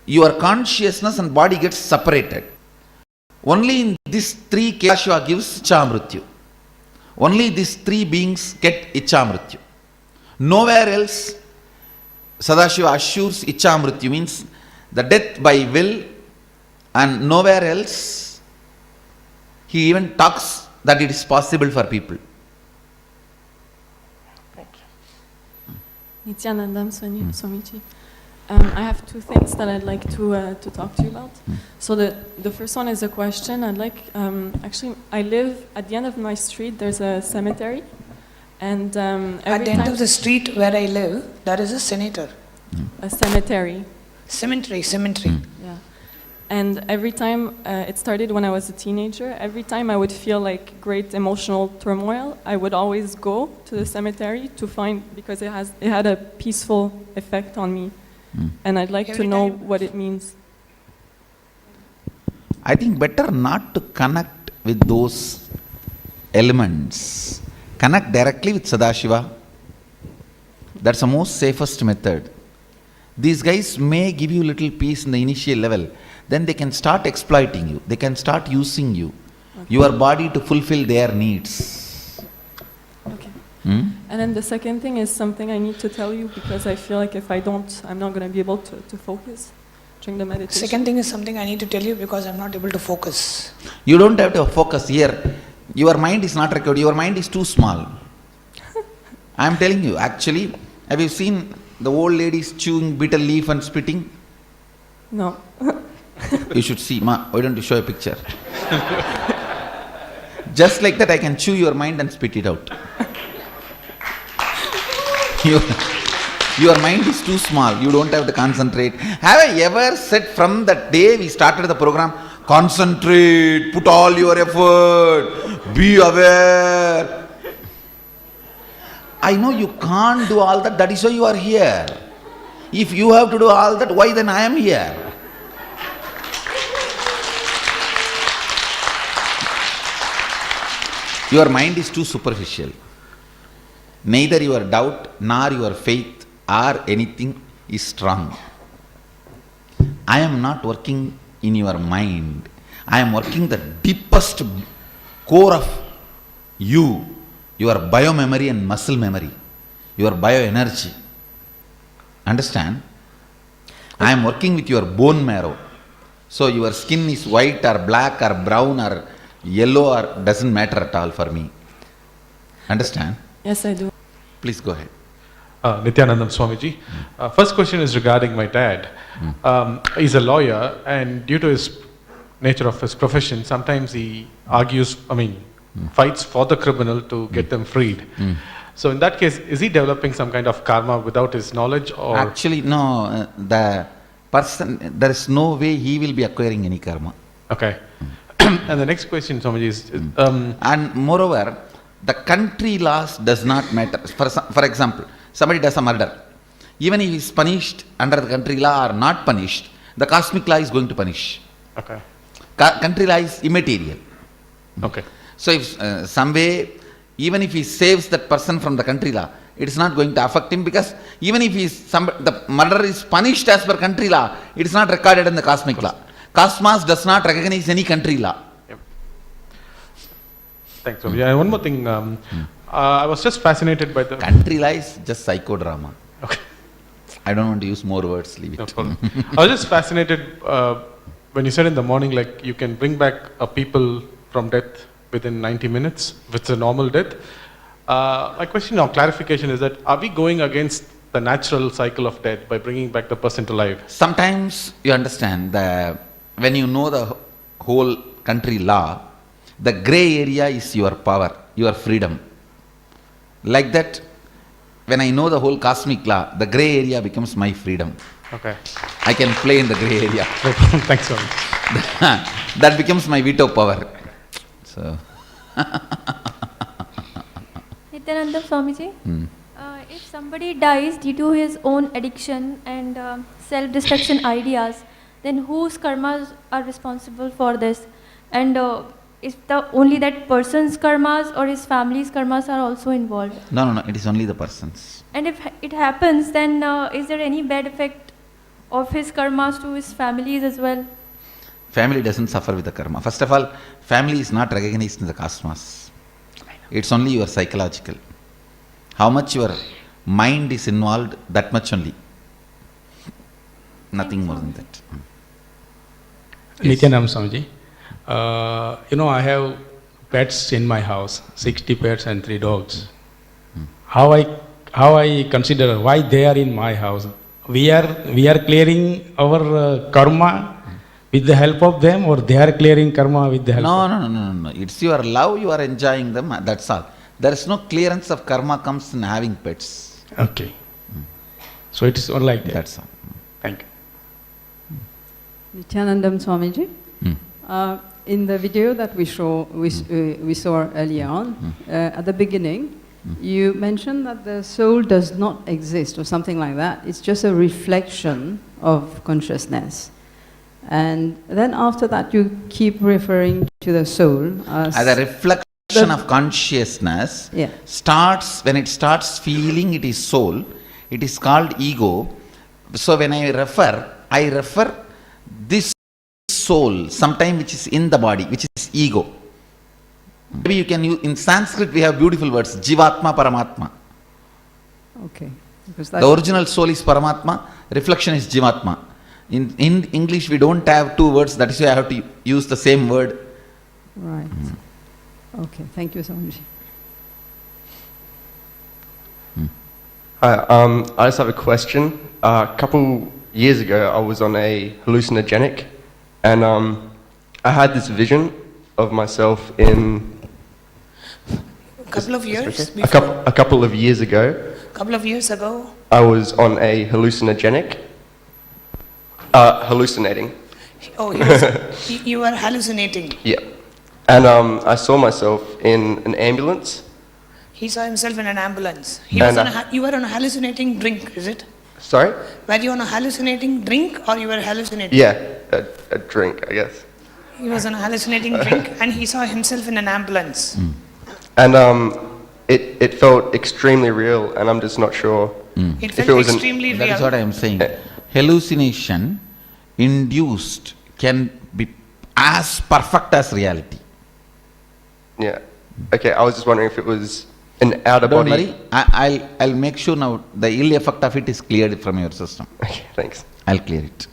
your consciousness and body gets separated. Only in these 3 Kailasha gives Ichcha Mrityu. Only these 3 beings get Ichcha Mrityu. Nowhere else Sadashiva assures Ichcha Mrityu, means the death by will, and nowhere else he even talks that it is possible for people. Nithyananda Swamiji. I have 2 things that I'd like to talk to you about. So the first one is a question. I'd like, actually, I live at the end of my street, there's a cemetery. And at the end of the street where I live, there is a senator. A cemetery. Cemetery. Yeah. And every time, it started when I was a teenager, every time I would feel like great emotional turmoil, I would always go to the cemetery to find, because it had a peaceful effect on me. And I'd like to know what it means. I think better not to connect with those elements. Connect directly with Sadashiva. That's the most safest method. These guys may give you little peace in the initial level. Then they can start exploiting you. They can start using you, your body, to fulfill their needs. Okay. And then the second thing is something I need to tell you, because I feel like if I don't, I'm not going to be able to focus during the meditation. Second thing is something I need to tell you because I'm not able to focus. You don't have to focus here. Your mind is not required. Your mind is too small. I am telling you, actually, have you seen the old ladies chewing bitter leaf and spitting? No. You should see. Ma, why don't you show a picture? Just like that, I can chew your mind and spit it out. Your mind is too small. You don't have to concentrate. Have I ever said from the day we started the program, concentrate, put all your effort, be aware? I know you can't do all that. That is why you are here. If you have to do all that, why then I am here? Your mind is too superficial. Neither your doubt nor your faith or anything is strong. I am not working in your mind. I am working the deepest core of you, your biomemory and muscle memory, your bioenergy. Understand? I am working with your bone marrow. So your skin is white or black or brown or yellow or doesn't matter at all for me. Understand? Yes, I do. Please go ahead. Nithyananda Swamiji. First question is regarding my dad. He's a lawyer, and due to his nature of his profession, sometimes he argues, fights for the criminal to get them freed. So in that case, is he developing some kind of karma without his knowledge? Or actually, no. The person, there is no way he will be acquiring any karma. Okay. And the next question, Swamiji, is... and moreover, the country laws does not matter. For example, somebody does a murder. Even if he is punished under the country law or not punished, the cosmic law is going to punish. Okay. Country law is immaterial. Okay. So if some way, even if he saves that person from the country law, it is not going to affect him, because even if the murderer is punished as per country law, it is not recorded in the cosmic law. Cosmos does not recognize any country law. Yep. Thanks, Swamiji. And one more thing, I was just fascinated by the... Country law is just psychodrama. Okay. I don't want to use more words, leave it. No problem. I was just fascinated when you said in the morning, like, you can bring back a people from death within 90 minutes, if it's a normal death. My question or clarification is that, are we going against the natural cycle of death by bringing back the person to life? Sometimes you understand that when you know the whole country law, the grey area is your power, your freedom. Like that, when I know the whole cosmic law, the grey area becomes my freedom. Okay. I can play in the grey area. Thanks, Swami. That becomes my veto power. So. Nithyananda Swamiji, if somebody dies due to his own addiction and self-destruction ideas, then whose karmas are responsible for this? And is only that person's karmas or his family's karmas are also involved? No, it is only the person's. And if it happens, then is there any bad effect of his karmas to his families as well? Family doesn't suffer with the karma. First of all, family is not recognized in the cosmos. It's only your psychological. How much your mind is involved, that much only. Nothing more than that. Nithyananda Swamiji, I have pets in my house, 60 pets and 3 dogs. How I consider why they are in my house? We are clearing our karma with the help of them, or they are clearing karma with the help of them? No. It's your love, you are enjoying them, that's all. There is no clearance of karma comes in having pets. Okay. So it is all like that. That's all. Thank you. Nithyananda Swamiji, in the video that we saw earlier on, at the beginning, You mentioned that the soul does not exist or something like that. It's just a reflection of consciousness. And then after that you keep referring to the soul as a reflection of consciousness. Yeah. When it starts feeling it is soul, it is called ego. So when I refer this soul, sometime which is in the body, which is ego. Maybe you can use, in Sanskrit we have beautiful words, Jivatma, Paramatma. Okay. The original soul is Paramatma, reflection is Jivatma. In English we don't have two words, that is why I have to use the same word. Right. Okay, thank you, Swamiji. Hi, I just have a question. A couple years ago I was on a hallucinogenic and I had this vision of myself in... A couple of years a couple of years ago. Couple of years ago. I was on a hallucinogenic, hallucinating. Oh, you were hallucinating. Yeah. And I saw myself in an ambulance. He saw himself in an ambulance. You were on a hallucinating drink, is it? Sorry? Were you on a hallucinating drink or you were hallucinating? Yeah, a drink, I guess. He was on a hallucinating drink and he saw himself in an ambulance. And it felt extremely real, and I'm just not sure It felt extremely real. That is what I am saying. Hallucination induced can be as perfect as reality. Yeah. Okay, I was just wondering if it was an outer body. Don't worry, I'll make sure now the ill effect of it is cleared from your system. Okay, thanks. I'll clear it.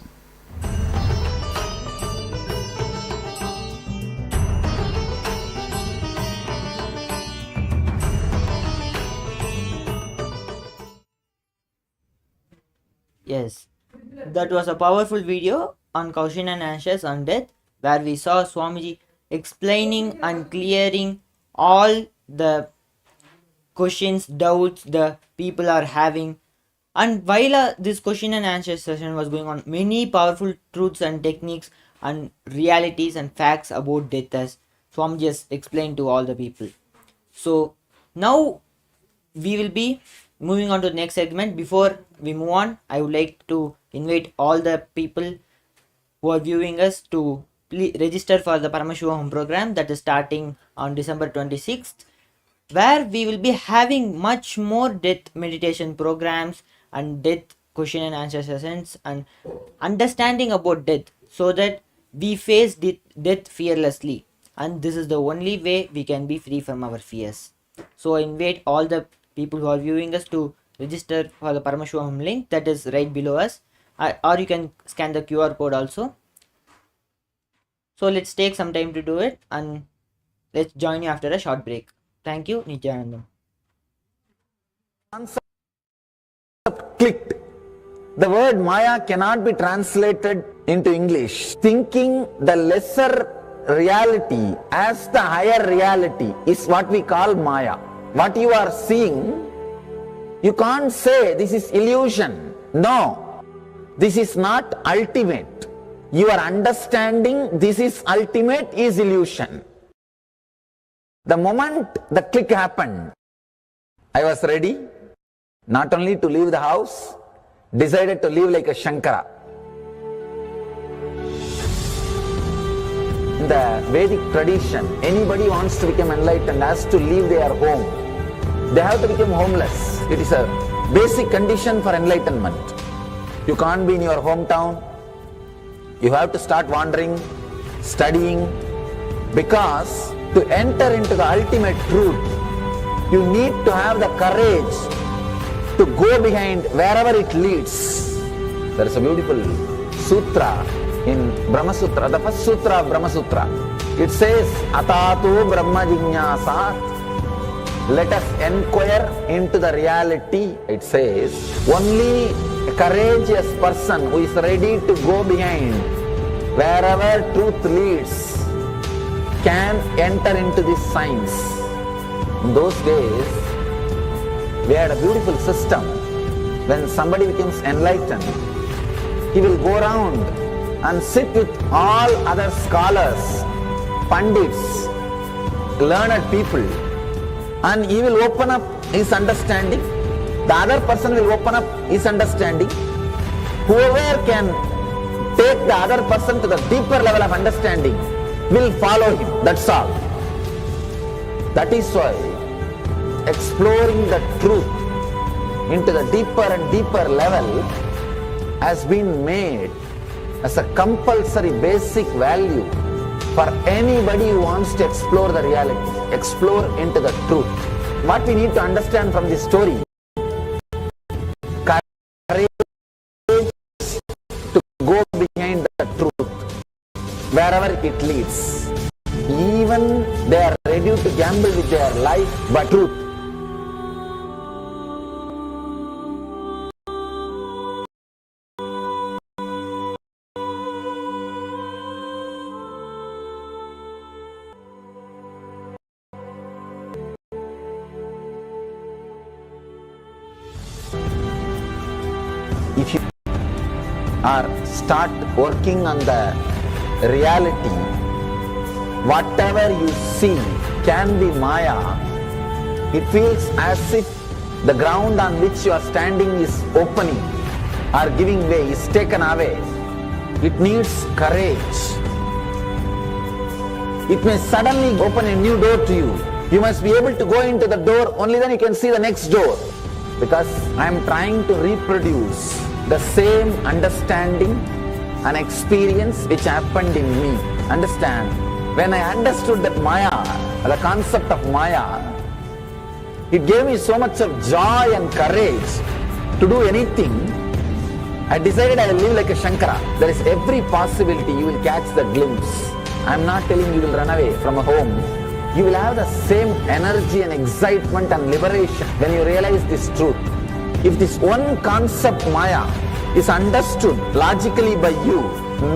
Yes, that was a powerful video on caution and answers on death, where we saw Swamiji explaining and clearing all the questions, doubts the people are having. And while this question and answer session was going on, many powerful truths and techniques and realities and facts about death as Swamiji has explained to all the people. So now we will be moving on to the next segment. Before we move on, I would like to invite all the people who are viewing us to register for the Paramashivoham program that is starting on December 26th, where we will be having much more death meditation programs and death question and answer sessions and understanding about death, so that we face death fearlessly, and this is the only way we can be free from our fears. So I invite all the people who are viewing us to register for the Paramashivoham link that is right below us, or you can scan the QR code also. So let's take some time to do it, and let's join you after a short break. Thank you, Nithyananda. Clicked. The word Maya cannot be translated into English. Thinking the lesser reality as the higher reality is what we call Maya. What you are seeing, you can't say this is illusion. No, this is not ultimate. Your understanding this is ultimate is illusion. The moment the click happened, I was ready not only to leave the house, decided to live like a Shankara. In the Vedic tradition, anybody wants to become enlightened has to leave their home. They have to become homeless. It is a basic condition for enlightenment. You can't be in your hometown. You have to start wandering, studying, because to enter into the ultimate truth, you need to have the courage to go behind wherever it leads. There is a beautiful sutra in Brahma Sutra, the first sutra of Brahma Sutra. It says, Atato Brahma Jignasat. Let us inquire into the reality. It says, only a courageous person who is ready to go behind wherever truth leads can enter into this science. In those days, we had a beautiful system. When somebody becomes enlightened, he will go around and sit with all other scholars, pandits, learned people, and he will open up his understanding, the other person will open up his understanding. Whoever can take the other person to the deeper level of understanding will follow him. That's all. That is why exploring the truth into the deeper and deeper level has been made as a compulsory basic value for anybody who wants to explore the reality, explore into the truth. What we need to understand from this story, courage to go behind the truth, wherever it leads. Even they are ready to gamble with their life, but truth. If you start working on the reality, whatever you see can be Maya. It feels as if the ground on which you are standing is opening or giving way, is taken away. It needs courage. It may suddenly open a new door to you. You must be able to go into the door, only then you can see the next door. Because I am trying to reproduce the same understanding and experience which happened in me. Understand? When I understood that Maya, the concept of Maya, it gave me so much of joy and courage to do anything. I decided I will live like a Shankara. There is every possibility you will catch the glimpse. I am not telling you will run away from a home. You will have the same energy and excitement and liberation when you realize this truth. If this one concept Maya is understood logically by you,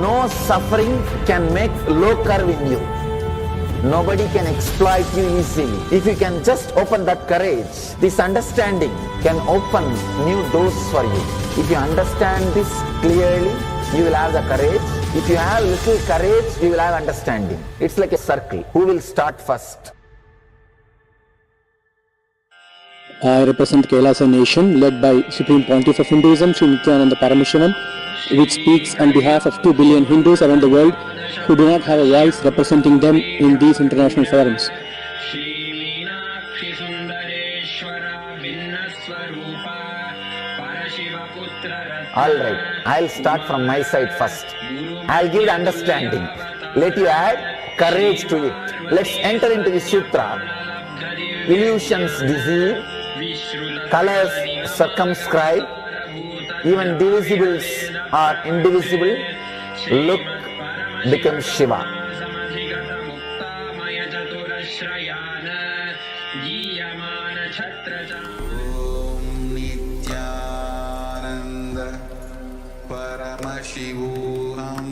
no suffering can make low curve in you. Nobody can exploit you easily. If you can just open that courage, this understanding can open new doors for you. If you understand this clearly, you will have the courage. If you have little courage, you will have understanding. It's like a circle. Who will start first? I represent KAILASA nation led by Supreme Pontiff of Hinduism, Sri Nithyananda Paramashivoham, which speaks on behalf of 2 billion Hindus around the world who do not have a voice representing them in these international forums. Alright, I'll start from my side first. I'll give the understanding. Let you add courage to it. Let's enter into the sutra. Illusions deceive, colors circumscribe, even divisibles are indivisible. Look becomes Shiva. Nithyananda Paramashivoham.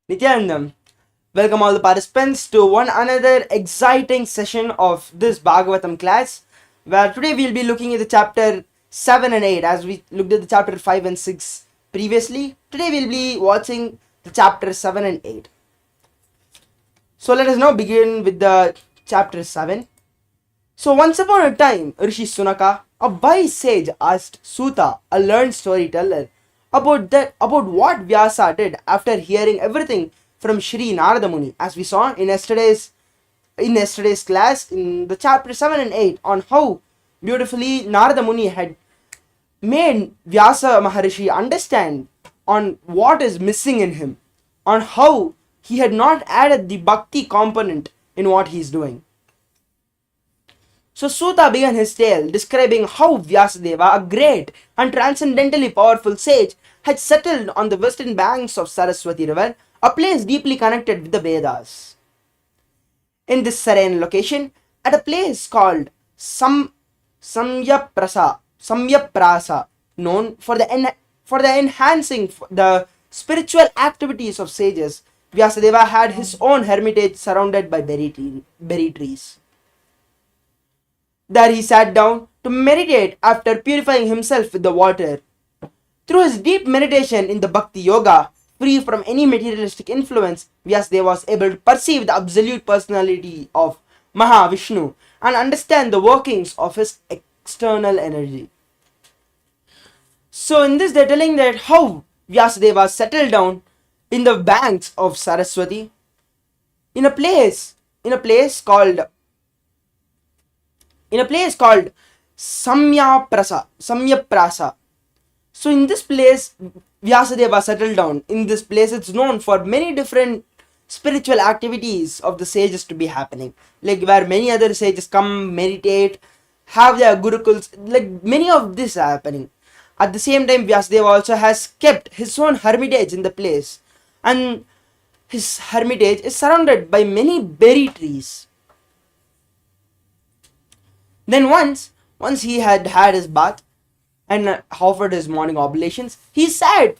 Nithyanandam, welcome all the participants to one another exciting session of this Bhagavatam class, where today we'll be looking at the chapter 7 and 8 as we looked at the chapter 5 and 6 previously. Today we'll be watching the chapter 7 and 8. So let us now begin with the chapter 7. So once upon a time, Rishi Sunaka, a wise sage, asked Suta, a learned storyteller, about what Vyasa did after hearing everything from Shri Narada Muni, as we saw in yesterday's class in the chapter 7 and 8, on how beautifully Narada Muni had made Vyasa Maharishi understand on what is missing in him, on how he had not added the bhakti component in what he is doing. So Suta began his tale describing how Vyasadeva, a great and transcendently powerful sage, had settled on the western banks of Saraswati river, a place deeply connected with the Vedas. In this serene location, at a place called Samyaprasa, known for the enhancing the spiritual activities of sages, Vyasadeva had his own hermitage surrounded by berry trees. There he sat down to meditate after purifying himself with the water. Through his deep meditation in the Bhakti Yoga, free from any materialistic influence, Vyasadeva was able to perceive the absolute personality of Mahavishnu and understand the workings of his external energy. So in this they're telling that how Vyasadeva settled down in the banks of Saraswati in a place called Samyaprasa. So in this place Vyasadeva settled down. In this place it's known for many different spiritual activities of the sages to be happening, like where many other sages come, meditate, have their gurukuls, like many of this are happening. At the same time, Vyasadeva also has kept his own hermitage in the place, and his hermitage is surrounded by many berry trees. Then once he had had his bath and offered his morning oblations, he sat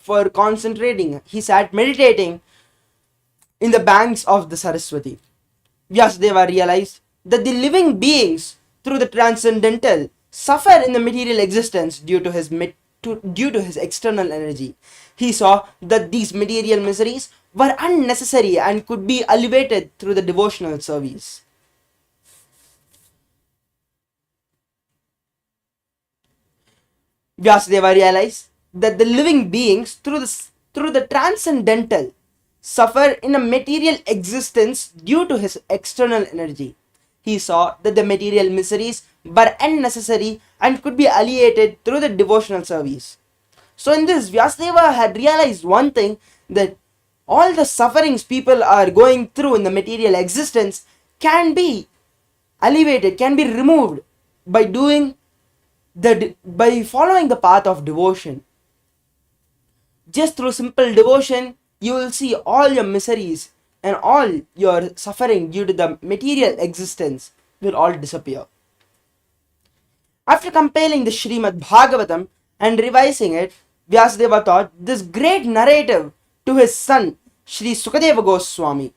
meditating in the banks of the Saraswati. Vyasadeva realized that the living beings through the transcendental suffer in the material existence due to his external energy. He saw that these material miseries were unnecessary and could be alleviated through the devotional service. Vyasadeva realized that the living beings through the transcendental suffer in a material existence due to his external energy. He saw that the material miseries were unnecessary and could be alleviated through the devotional service. So in this, Vyasadeva had realized one thing, that all the sufferings people are going through in the material existence can be alleviated, can be removed by following the path of devotion. Just through simple devotion, you will see all your miseries and all your suffering due to the material existence will all disappear. After compiling the Srimad Bhagavatam and revising it, Vyasadeva taught this great narrative to his son, Sri Sukadeva Goswami,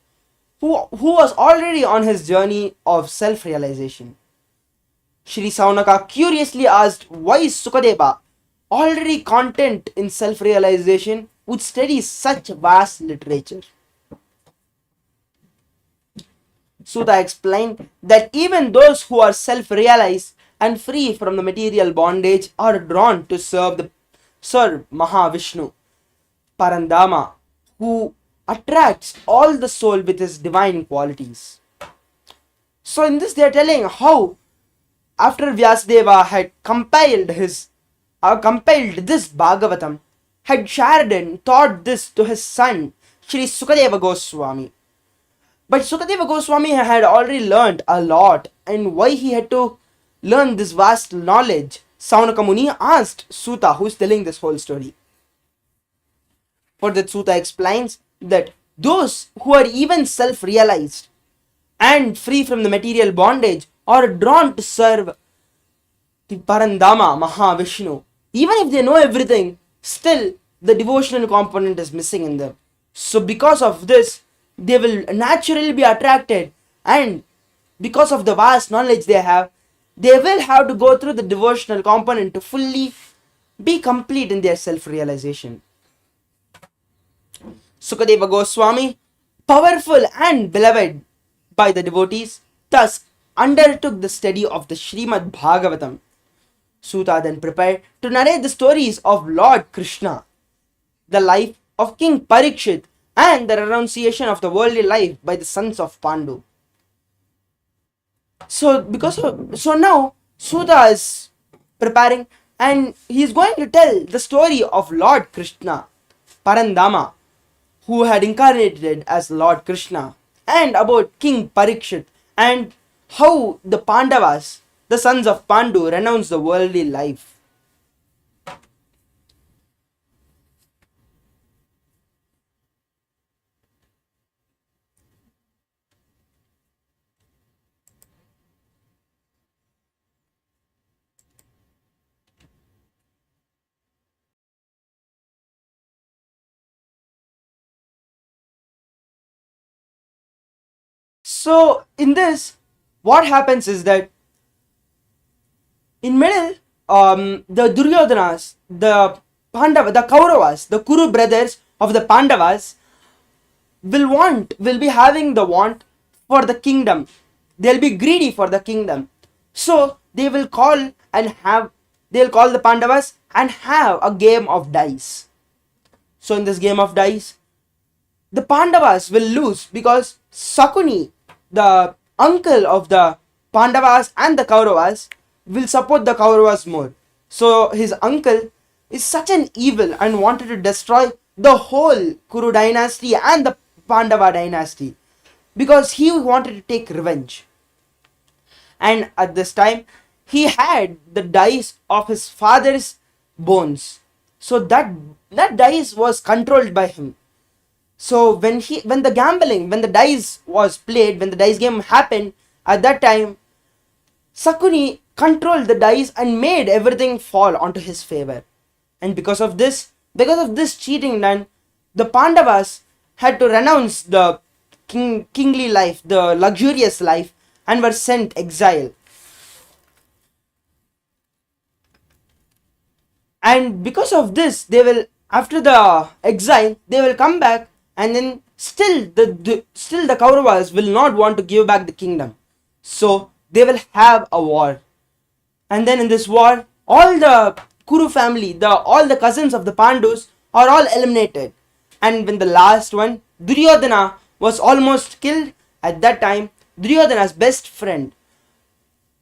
who was already on his journey of self-realization. Sri Saunaka curiously asked why Sukadeva, already content in self-realization, would study such vast literature. Suta explained that even those who are self-realized and free from the material bondage are drawn to serve Mahavishnu, Parandama, who attracts all the soul with his divine qualities. So in this they are telling how after Vyasadeva had compiled this Bhagavatam, had shared and taught this to his son, Sri Sukadeva Goswami. But Sukadeva Goswami had already learnt a lot, and why he had to learn this vast knowledge, Saunaka Muni asked Suta, who is telling this whole story. For that, Suta explains that those who are even self-realized and free from the material bondage are drawn to serve the Parandama, Mahavishnu. Even if they know everything, still the devotional component is missing in them. So because of this, they will naturally be attracted, and because of the vast knowledge they will have to go through the devotional component to fully be complete in their self-realization. Sukadeva Goswami, powerful and beloved by the devotees, thus undertook the study of the Srimad Bhagavatam. Suta then prepared to narrate the stories of Lord Krishna, the life of King Parikshit, and the renunciation of the worldly life by the sons of Pandu. So now Suta is preparing, and he is going to tell the story of Lord Krishna, Parandama, who had incarnated as Lord Krishna, and about King Parikshit, and how the Pandavas, the sons of Pandu, renounced the worldly life. So in this, what happens is that in middle, the Duryodhanas, the Pandava, the Kauravas, the Kuru brothers of the Pandavas will be having the want for the kingdom. They'll be greedy for the kingdom. So they'll call the Pandavas and have a game of dice. So in this game of dice, the Pandavas will lose because Sakuni, the uncle of the Pandavas and the Kauravas, will support the Kauravas more. So his uncle is such an evil and wanted to destroy the whole Kuru dynasty and the Pandava dynasty because he wanted to take revenge. And at this time, he had the dice of his father's bones. So that dice was controlled by him. So when the dice was played, when the dice game happened, at that time, Sakuni controlled the dice and made everything fall onto his favor. And because of this cheating done, the Pandavas had to renounce the kingly life, the luxurious life, and were sent exile. And because of this, after the exile, they will come back, and then still the Kauravas will not want to give back the kingdom. So they will have a war. And then in this war, all the Kuru family, all the cousins of the Pandus are all eliminated. And when the last one, Duryodhana, was almost killed, at that time, Duryodhana's best friend,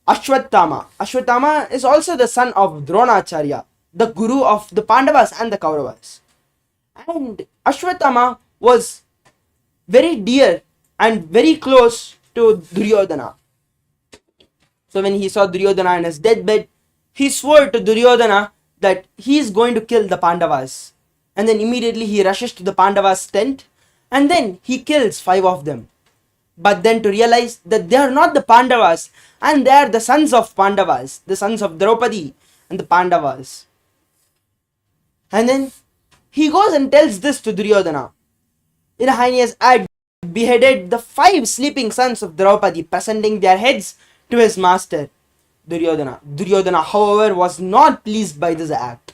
Ashwatthama is also the son of Dronacharya, the guru of the Pandavas and the Kauravas. And Ashwatthama was very dear and very close to Duryodhana. So when he saw Duryodhana in his deathbed, he swore to Duryodhana that he is going to kill the Pandavas. And then immediately he rushes to the Pandavas' tent, and then he kills 5 of them. But then to realize that they are not the Pandavas, and they are the sons of Pandavas, the sons of Draupadi and the Pandavas. And then he goes and tells this to Duryodhana. Irahanias had beheaded the 5 sleeping sons of Draupadi, presenting their heads to his master, Duryodhana. Duryodhana, however, was not pleased by this act.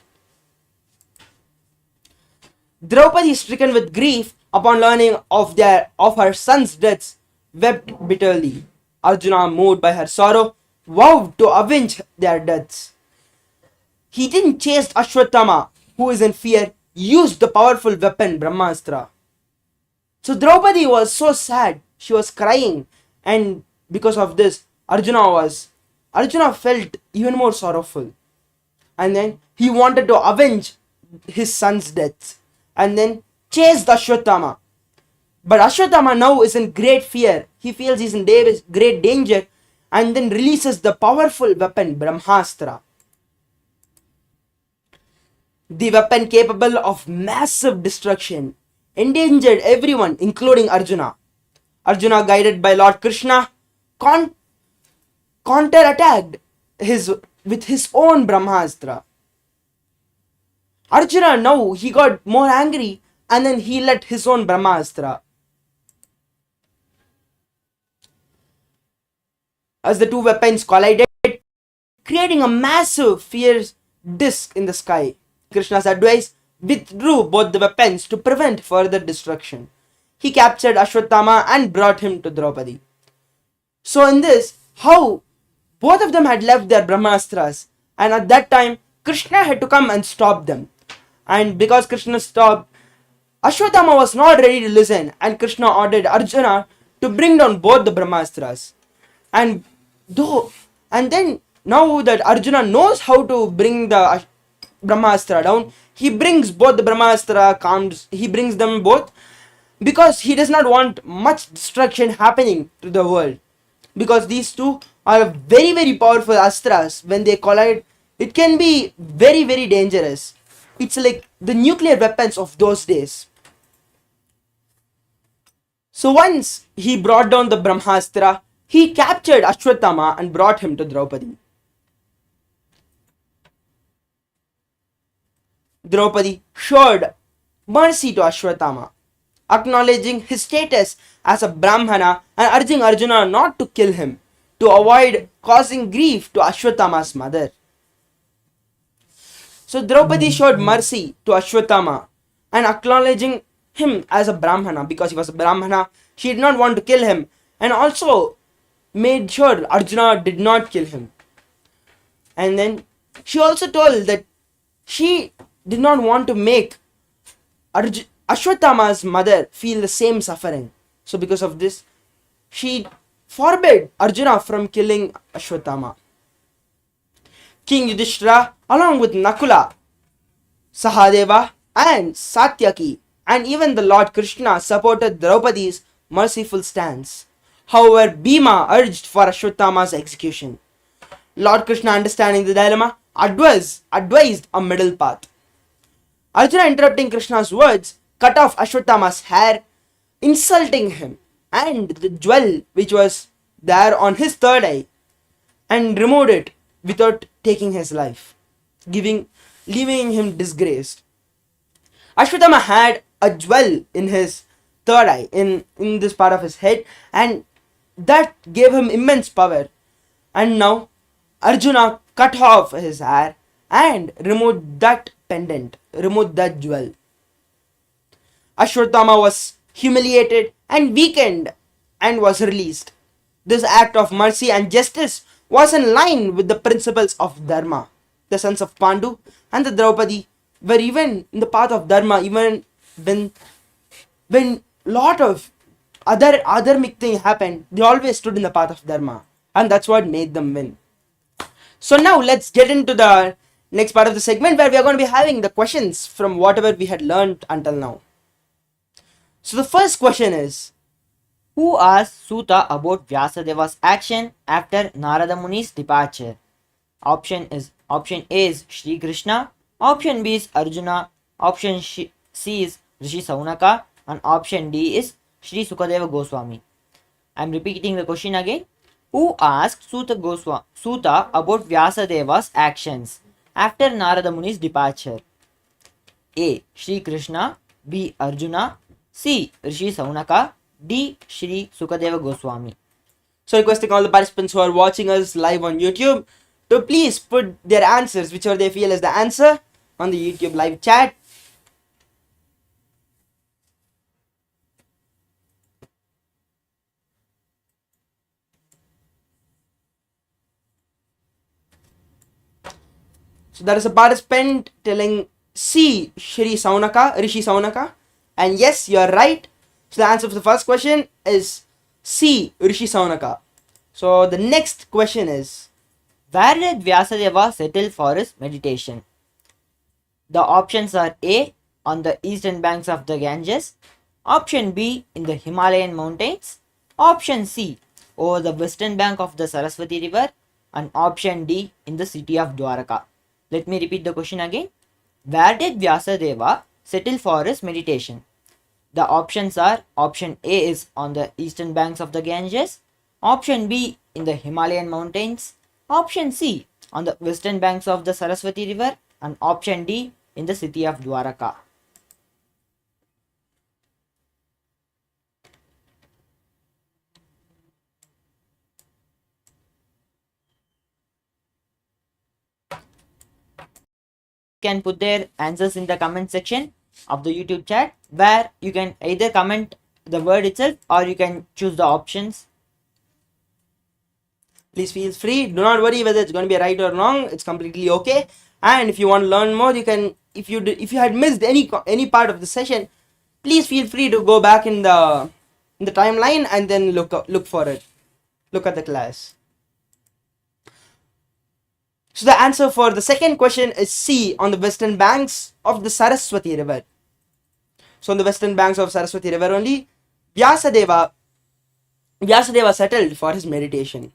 Draupadi, stricken with grief upon learning of her son's deaths, wept bitterly. Arjuna, moved by her sorrow, vowed to avenge their deaths. He then chased Ashwatthama, who is in fear, used the powerful weapon Brahmastra. So Draupadi was so sad, she was crying, and because of this, Arjuna felt even more sorrowful. And then he wanted to avenge his son's death, and then chased Ashwatthama. But Ashwatthama now is in great fear. He feels he's in great danger, and then releases the powerful weapon Brahmastra. The weapon capable of massive destruction endangered everyone, including Arjuna. Arjuna, guided by Lord Krishna, counterattacked with his own Brahmastra. Arjuna now, he got more angry, and then he let his own Brahmastra. As the two weapons collided, creating a massive fierce disc in the sky, Krishna's advice withdrew both the weapons to prevent further destruction. He captured Ashwatthama and brought him to Draupadi. So in this, how both of them had left their Brahmastras, and at that time Krishna had to come and stop them. And because Krishna stopped, Ashwatthama was not ready to listen, and Krishna ordered Arjuna to bring down both the Brahmastras. And then now that Arjuna knows how to bring the Brahmastra down, he brings both the Brahmastra, he brings them both, because he does not want much destruction happening to the world. Because these two are very, very powerful astras. When they collide, it can be very, very dangerous. It's like the nuclear weapons of those days. So once he brought down the Brahmastra, he captured Ashwatthama and brought him to Draupadi. Draupadi showed mercy to Ashwatthama, acknowledging his status as a Brahmana and urging Arjuna not to kill him, to avoid causing grief to Ashwatthama's mother. So Draupadi showed mercy to Ashwatthama and acknowledging him as a Brahmana. Because he was a Brahmana, she did not want to kill him, and also made sure Arjuna did not kill him. And then she also told that she did not want to make Ashwatthama's mother feel the same suffering. So because of this, she forbade Arjuna from killing Ashwatthama. King Yudhishthira, along with Nakula, Sahadeva and Satyaki, and even the Lord Krishna, supported Draupadi's merciful stance. However, Bhima urged for Ashwatthama's execution. Lord Krishna, understanding the dilemma, advised a middle path. Arjuna, interrupting Krishna's words, cut off Ashwatthama's hair, insulting him, and the jewel which was there on his third eye, and removed it without taking his life, leaving him disgraced. Ashwatthama had a jewel in his third eye, in this part of his head, and that gave him immense power. And now Arjuna cut off his hair and removed that pendant, removed that jewel. Ashwatthama was humiliated and weakened and was released. This act of mercy and justice was in line with the principles of Dharma. The sons of Pandu and the Draupadi were even in the path of Dharma, even when lot of other adharmic thing happened, they always stood in the path of Dharma, and that's what made them win. So now let's get into the next part of the segment, where we are going to be having the questions from whatever we had learned until now. So the first question is, who asked Suta about Vyasadeva's action after Narada Muni's departure? Option A is Shri Krishna, option B is Arjuna, option C is Rishi Saunaka, and option D is Shri Sukadeva Goswami. I am repeating the question again. Who asked Suta about Vyasadeva's actions after Narada Muni's departure? A. Shri Krishna, B. Arjuna, C. Rishi Saunaka, D. Shri Sukadeva Goswami. So requesting all the participants who are watching us live on YouTube to please put their answers, whichever they feel is the answer, on the YouTube live chat. So there is a participant telling C, Rishi Saunaka, and yes, you are right. So the answer for the first question is C, Rishi Saunaka. So the next question is, where did Vyasadeva settle for his meditation? The options are A, on the eastern banks of the Ganges, option B, in the Himalayan mountains, option C, over the western bank of the Saraswati river, and option D, in the city of Dwaraka. Let me repeat the question again. Where did Vyasadeva settle for his meditation? The options are, option A is on the eastern banks of the Ganges, option B in the Himalayan mountains, option C on the western banks of the Saraswati river, and option D in the city of Dwaraka. Can put their answers in the comment section of the YouTube chat, where you can either comment the word itself or you can choose the options. Please feel free. Do not worry whether it's going to be right or wrong. It's completely okay. And if you want to learn more, you can. If you had missed any part of the session, please feel free to go back in the timeline and then look for it. Look at the class. So the answer for the second question is C, on the western banks of the Saraswati river. So on the western banks of Saraswati river only, Vyasadeva settled for his meditation.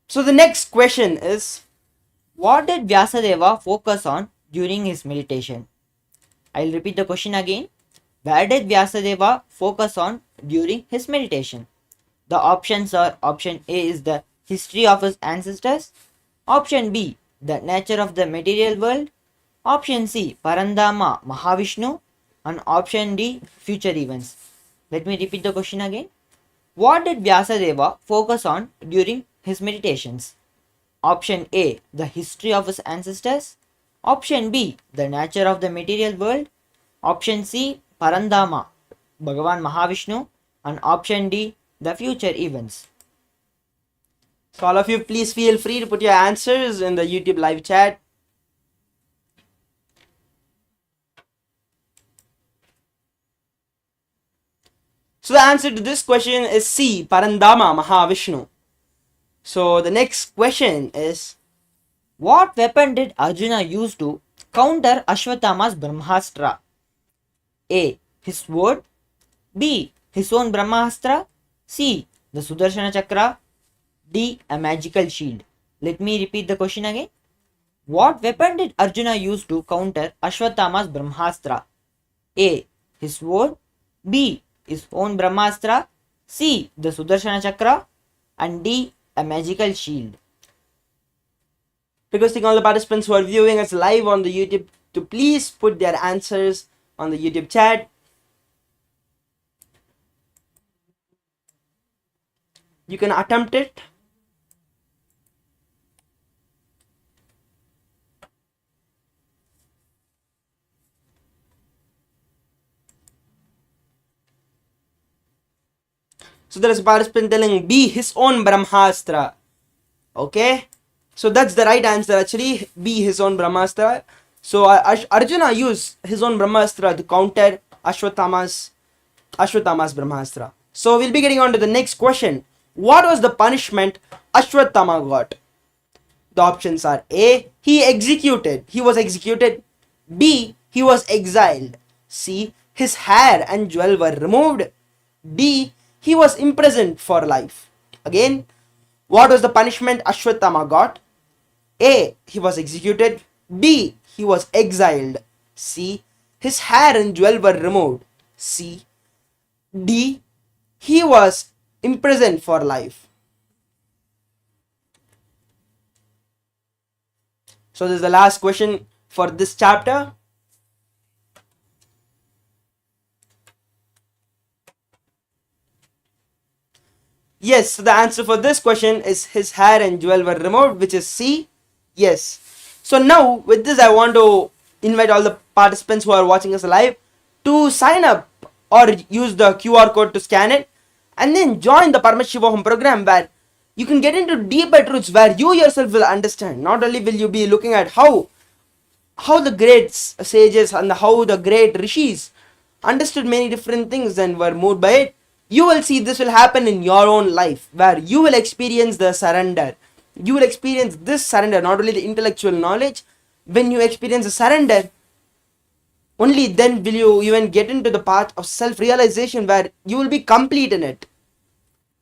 So the next question is, what did Vyasadeva focus on during his meditation? I'll repeat the question again. Where did Vyasadeva focus on during his meditation? The options are, option A is the history of his ancestors, option B, the nature of the material world, option C, Parandama Mahavishnu, and option D, future events. Let me repeat the question again. What did Vyasadeva focus on during his meditations? Option A, the history of his ancestors, Option B, the nature of the material world. Option C, Parandama, Bhagavan Mahavishnu. And option D, the future events. So all of you, please feel free to put your answers in the YouTube live chat. So the answer to this question is C, Parandama Mahavishnu. So the next question is, what weapon did Arjuna use to counter Ashwatthama's Brahmastra? A, his sword. B, his own Brahmastra. C, the Sudarshana Chakra. D, a magical shield. Let me repeat the question again. What weapon did Arjuna use to counter Ashwatthama's Brahmastra? A, his sword. B, his own Brahmastra. C, the Sudarshana Chakra. And D, a magical shield. Requesting all the participants who are viewing us live on the YouTube to please put their answers on the YouTube chat. You can attempt it. So there is a participant telling B, his own Brahmastra. Okay. So that's the right answer actually. B, his own Brahmastra. So Arjuna used his own Brahmastra to counter Ashwatthama's Brahmastra. So we'll be getting on to the next question. What was the punishment Ashwatthama got? The options are A, he was executed. B, he was exiled. C, his hair and jewel were removed. D, he was imprisoned for life. Again, what was the punishment Ashwatthama got? A, he was executed. B, he was exiled. C, his hair and jewel were removed. D, he was imprisoned for life. So this is the last question for this chapter. Yes, so the answer for this question is his hair and jewel were removed, which is C. Yes. So now with this I want to invite all the participants who are watching us live to sign up or use the QR code to scan it and then join the Paramashivoham program, where you can get into deeper truths where you yourself will understand. Not only will you be looking at how the great sages and how the great rishis understood many different things and were moved by it, you will see this will happen in your own life, where you will experience the surrender. You will experience this surrender, not only the intellectual knowledge. When you experience the surrender, only then will you even get into the path of self-realization, where you will be complete in it.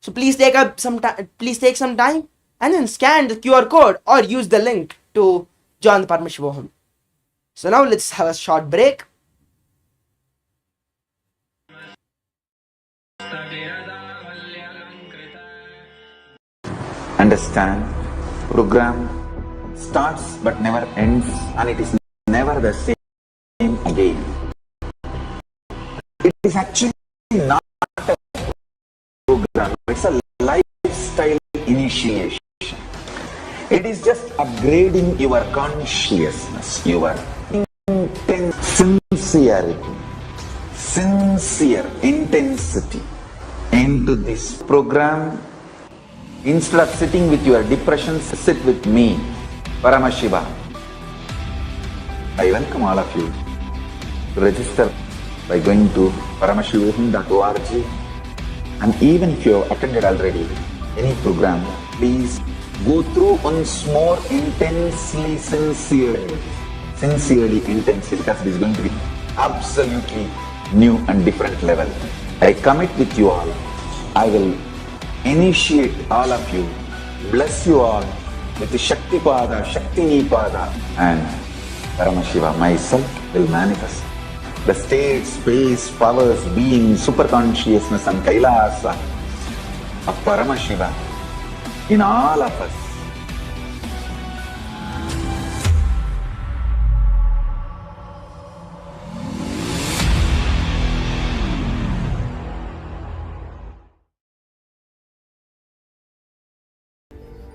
So please take some time and then scan the QR code or use the link to join the Paramashivoham. So now let's have a short break. Understand, program starts but never ends, and it is never the same again. It is actually not a program, it's a lifestyle initiation. It is just upgrading your consciousness, your intense sincerity, sincere intensity into this program. Instead of sitting with your depressions, sit with me, Paramashiva. I welcome all of you to register by going to paramashivoham.org, and even if you have attended already any program, please go through once more intensely, sincerely, because it is going to be absolutely new and different level. I commit with you all. I will initiate all of you, bless you all with the Shakti Pada, Shakti Nipada, and Paramashiva myself will manifest the state, space, powers, being, super consciousness and Kailasa of Paramashiva in all of us.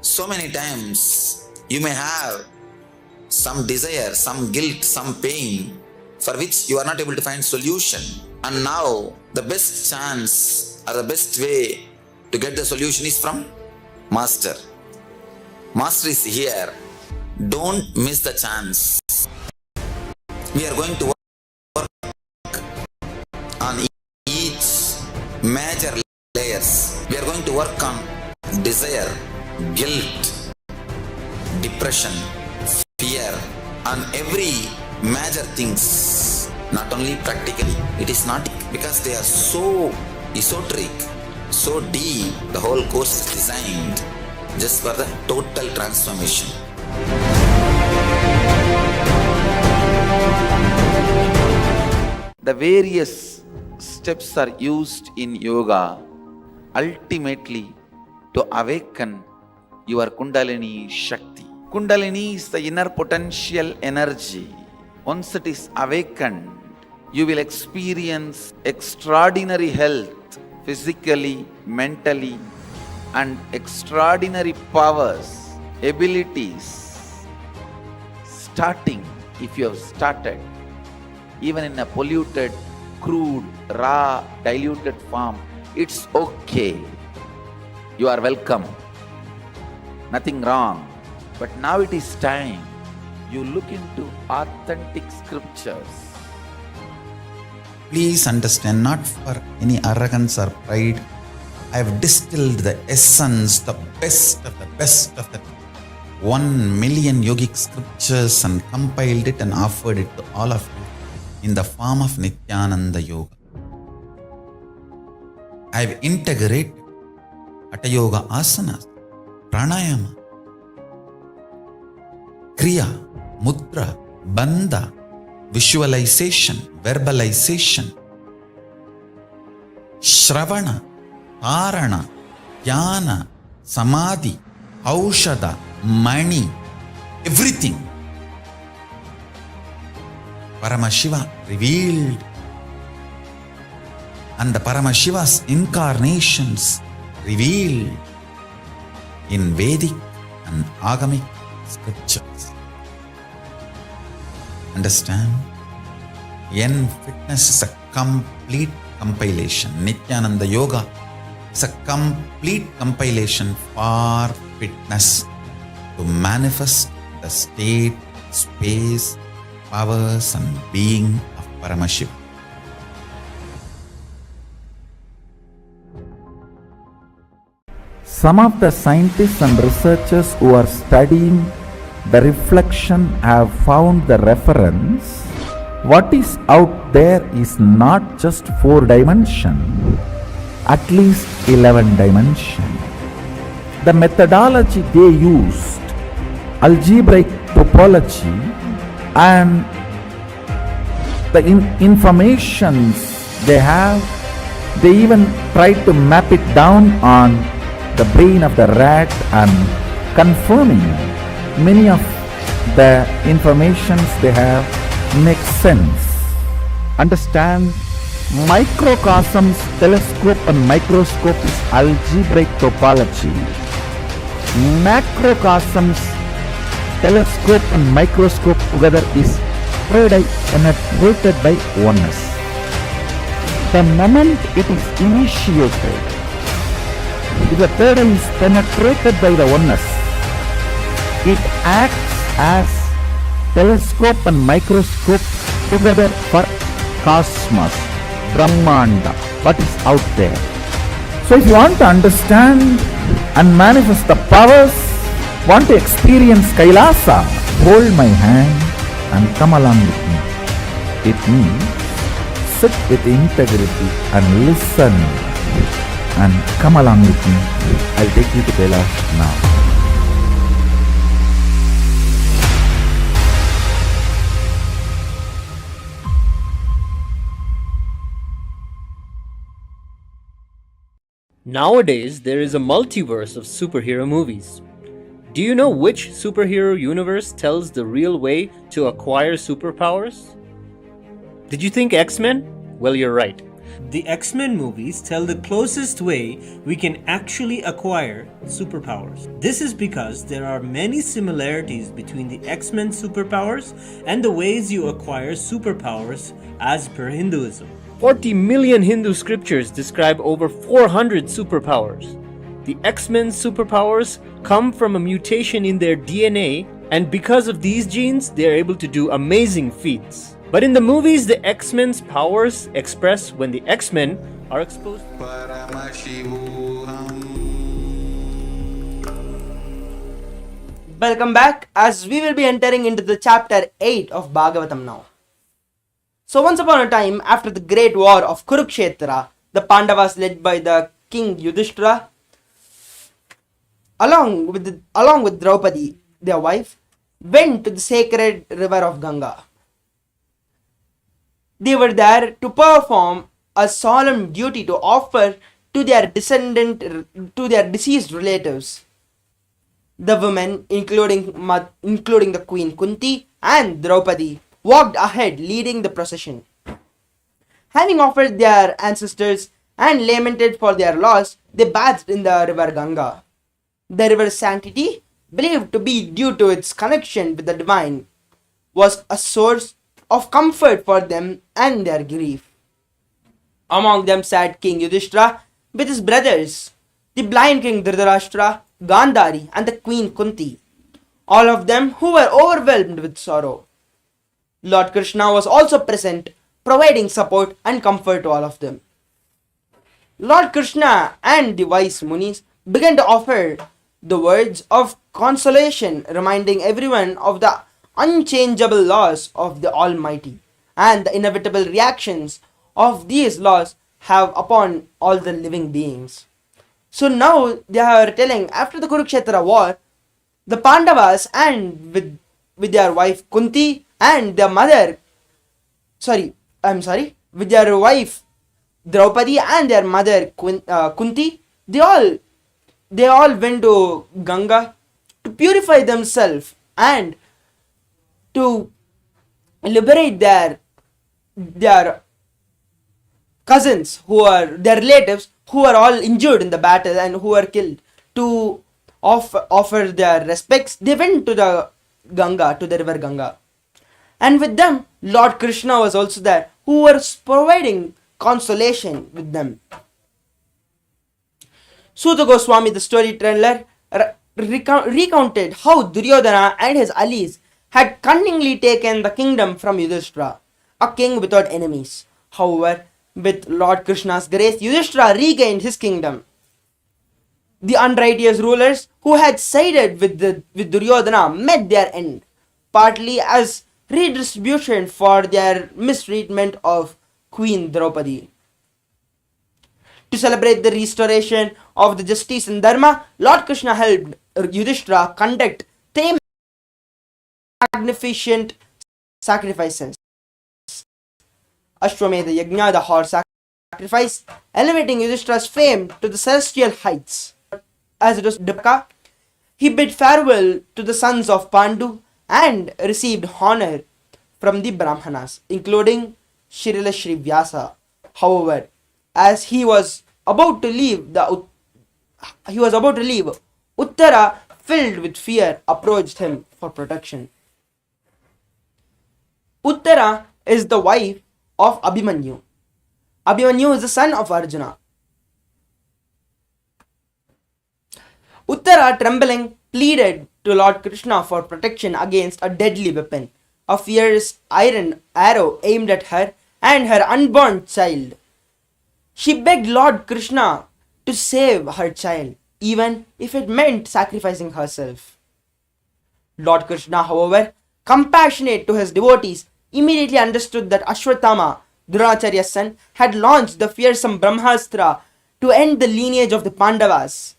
So many times you may have some desire, some guilt, some pain for which you are not able to find solution. And now the best chance or the best way to get the solution is from Master. Master is here. Don't miss the chance. We are going to work on each major layers. We are going to work on desire, guilt, depression, fear, on every major things. Not only practically, it is not because they are so esoteric, so deep. The whole course is designed just for the total transformation. The various steps are used in yoga ultimately to awaken your Kundalini Shakti. Kundalini is the inner potential energy. Once it is awakened, you will experience extraordinary health, physically, mentally, and extraordinary powers, abilities. Starting, if you have started, even in a polluted, crude, raw, diluted form, it's okay. You are welcome. Nothing wrong. But now it is time you look into authentic scriptures. Please understand, not for any arrogance or pride, I have distilled the essence, the best of the 1 million yogic scriptures and compiled it and offered it to all of you in the form of Nithyananda Yoga. I have integrated Hatha Yoga asanas, pranayama, kriya, mudra, bandha, visualization, verbalization, shravana, dharana, dhyana, samadhi, aushada, mani, everything. Paramashiva revealed, and the Paramashiva's incarnations revealed in Vedic and Agamic scriptures. Understand? Yen Fitness is a complete compilation. Nithyananda Yoga is a complete compilation for fitness to manifest the state, space, powers and being of Paramashiva. Some of the scientists and researchers who are studying the reflection have found the reference. What is out there is not just 4 dimensions, at least 11 dimensions. The methodology they used, algebraic topology, and the informations they have, they even tried to map it down on the brain of the rat and confirming many of the informations they have make sense. Understand, microcosms, telescope and microscope is algebraic topology. Macrocosms, telescope and microscope together is penetrated by oneness. The moment it is initiated, if the third eye is penetrated by the oneness, it acts as telescope and microscope together for cosmos, Brahmanda, what is out there. So if you want to understand and manifest the powers, want to experience KAILASA, hold my hand and come along with me. It means sit with integrity and listen and come along with me. I'll take you to KAILASA now. Nowadays, there is a multiverse of superhero movies. Do you know which superhero universe tells the real way to acquire superpowers? Did you think X-Men? Well, you're right. The X-Men movies tell the closest way we can actually acquire superpowers. This is because there are many similarities between the X-Men superpowers and the ways you acquire superpowers as per Hinduism. 40 million Hindu scriptures describe over 400 superpowers. The X-Men's superpowers come from a mutation in their DNA, and because of these genes, they are able to do amazing feats. But in the movies, the X-Men's powers express when the X-Men are exposed. Welcome back, as we will be entering into the chapter 8 of Bhagavatam now. So once upon a time, after the great war of Kurukshetra, the Pandavas led by the king Yudhishthira, along with Draupadi, their wife, went to the sacred river of Ganga. They were there to perform a solemn duty to offer to their deceased relatives. The women, including the Queen Kunti and Draupadi, walked ahead leading the procession. Having offered their ancestors and lamented for their loss, they bathed in the river Ganga. The river's sanctity, believed to be due to its connection with the divine, was a source of comfort for them and their grief. Among them sat King Yudhishthira with his brothers, the blind King Dhritarashtra, Gandhari, and the Queen Kunti, all of them who were overwhelmed with sorrow. Lord Krishna was also present, providing support and comfort to all of them. Lord Krishna and the wise Munis began to offer the words of consolation, reminding everyone of the unchangeable laws of the Almighty and the inevitable reactions of these laws have upon all the living beings. So now they are telling, after the Kurukshetra war, the Pandavas and with their wife Kunti and their mother, with their wife Draupadi and their mother Kunti, they all went to Ganga to purify themselves and to liberate their cousins, who are their relatives, who are all injured in the battle and who were killed. To offer their respects, they went to the Ganga, to the river Ganga. And with them, Lord Krishna was also there, who was providing consolation with them. Suta Goswami, the storyteller, recounted how Duryodhana and his allies had cunningly taken the kingdom from Yudhishthira, a king without enemies. However, with Lord Krishna's grace, Yudhishthira regained his kingdom. The unrighteous rulers who had sided with Duryodhana met their end, partly as redistribution for their mistreatment of Queen Draupadi. To celebrate the restoration of the justice and dharma, Lord Krishna helped Yudhishthira conduct 3 magnificent sacrifices. Ashwamedha Yajna, the horse sacrifice, elevating Yudhishthira's fame to the celestial heights. As it was Dipaka, he bid farewell to the sons of Pandu and received honor from the Brahmanas, including Shrila Shri Vyasa. However, as he was about to leave, Uttara, filled with fear, approached him for protection. Uttara is the wife of Abhimanyu. Abhimanyu is the son of Arjuna. Uttara, trembling, pleaded to Lord Krishna for protection against a deadly weapon, a fierce iron arrow aimed at her and her unborn child. She begged Lord Krishna to save her child, even if it meant sacrificing herself. Lord Krishna, however, compassionate to his devotees, immediately understood that Ashwatthama, Dronacharya's son, had launched the fearsome Brahmastra to end the lineage of the Pandavas.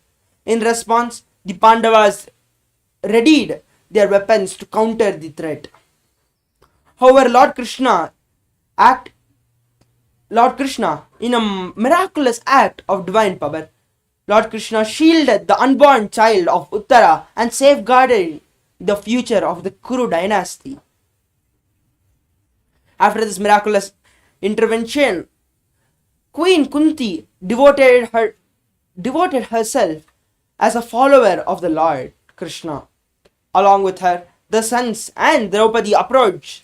In response, the Pandavas readied their weapons to counter the threat. However, Lord Krishna, in a miraculous act of divine power, Lord Krishna shielded the unborn child of Uttara and safeguarded the future of the Kuru dynasty. After this miraculous intervention, Queen Kunti devoted herself as a follower of the Lord Krishna. Along with her, the sons and Draupadi approached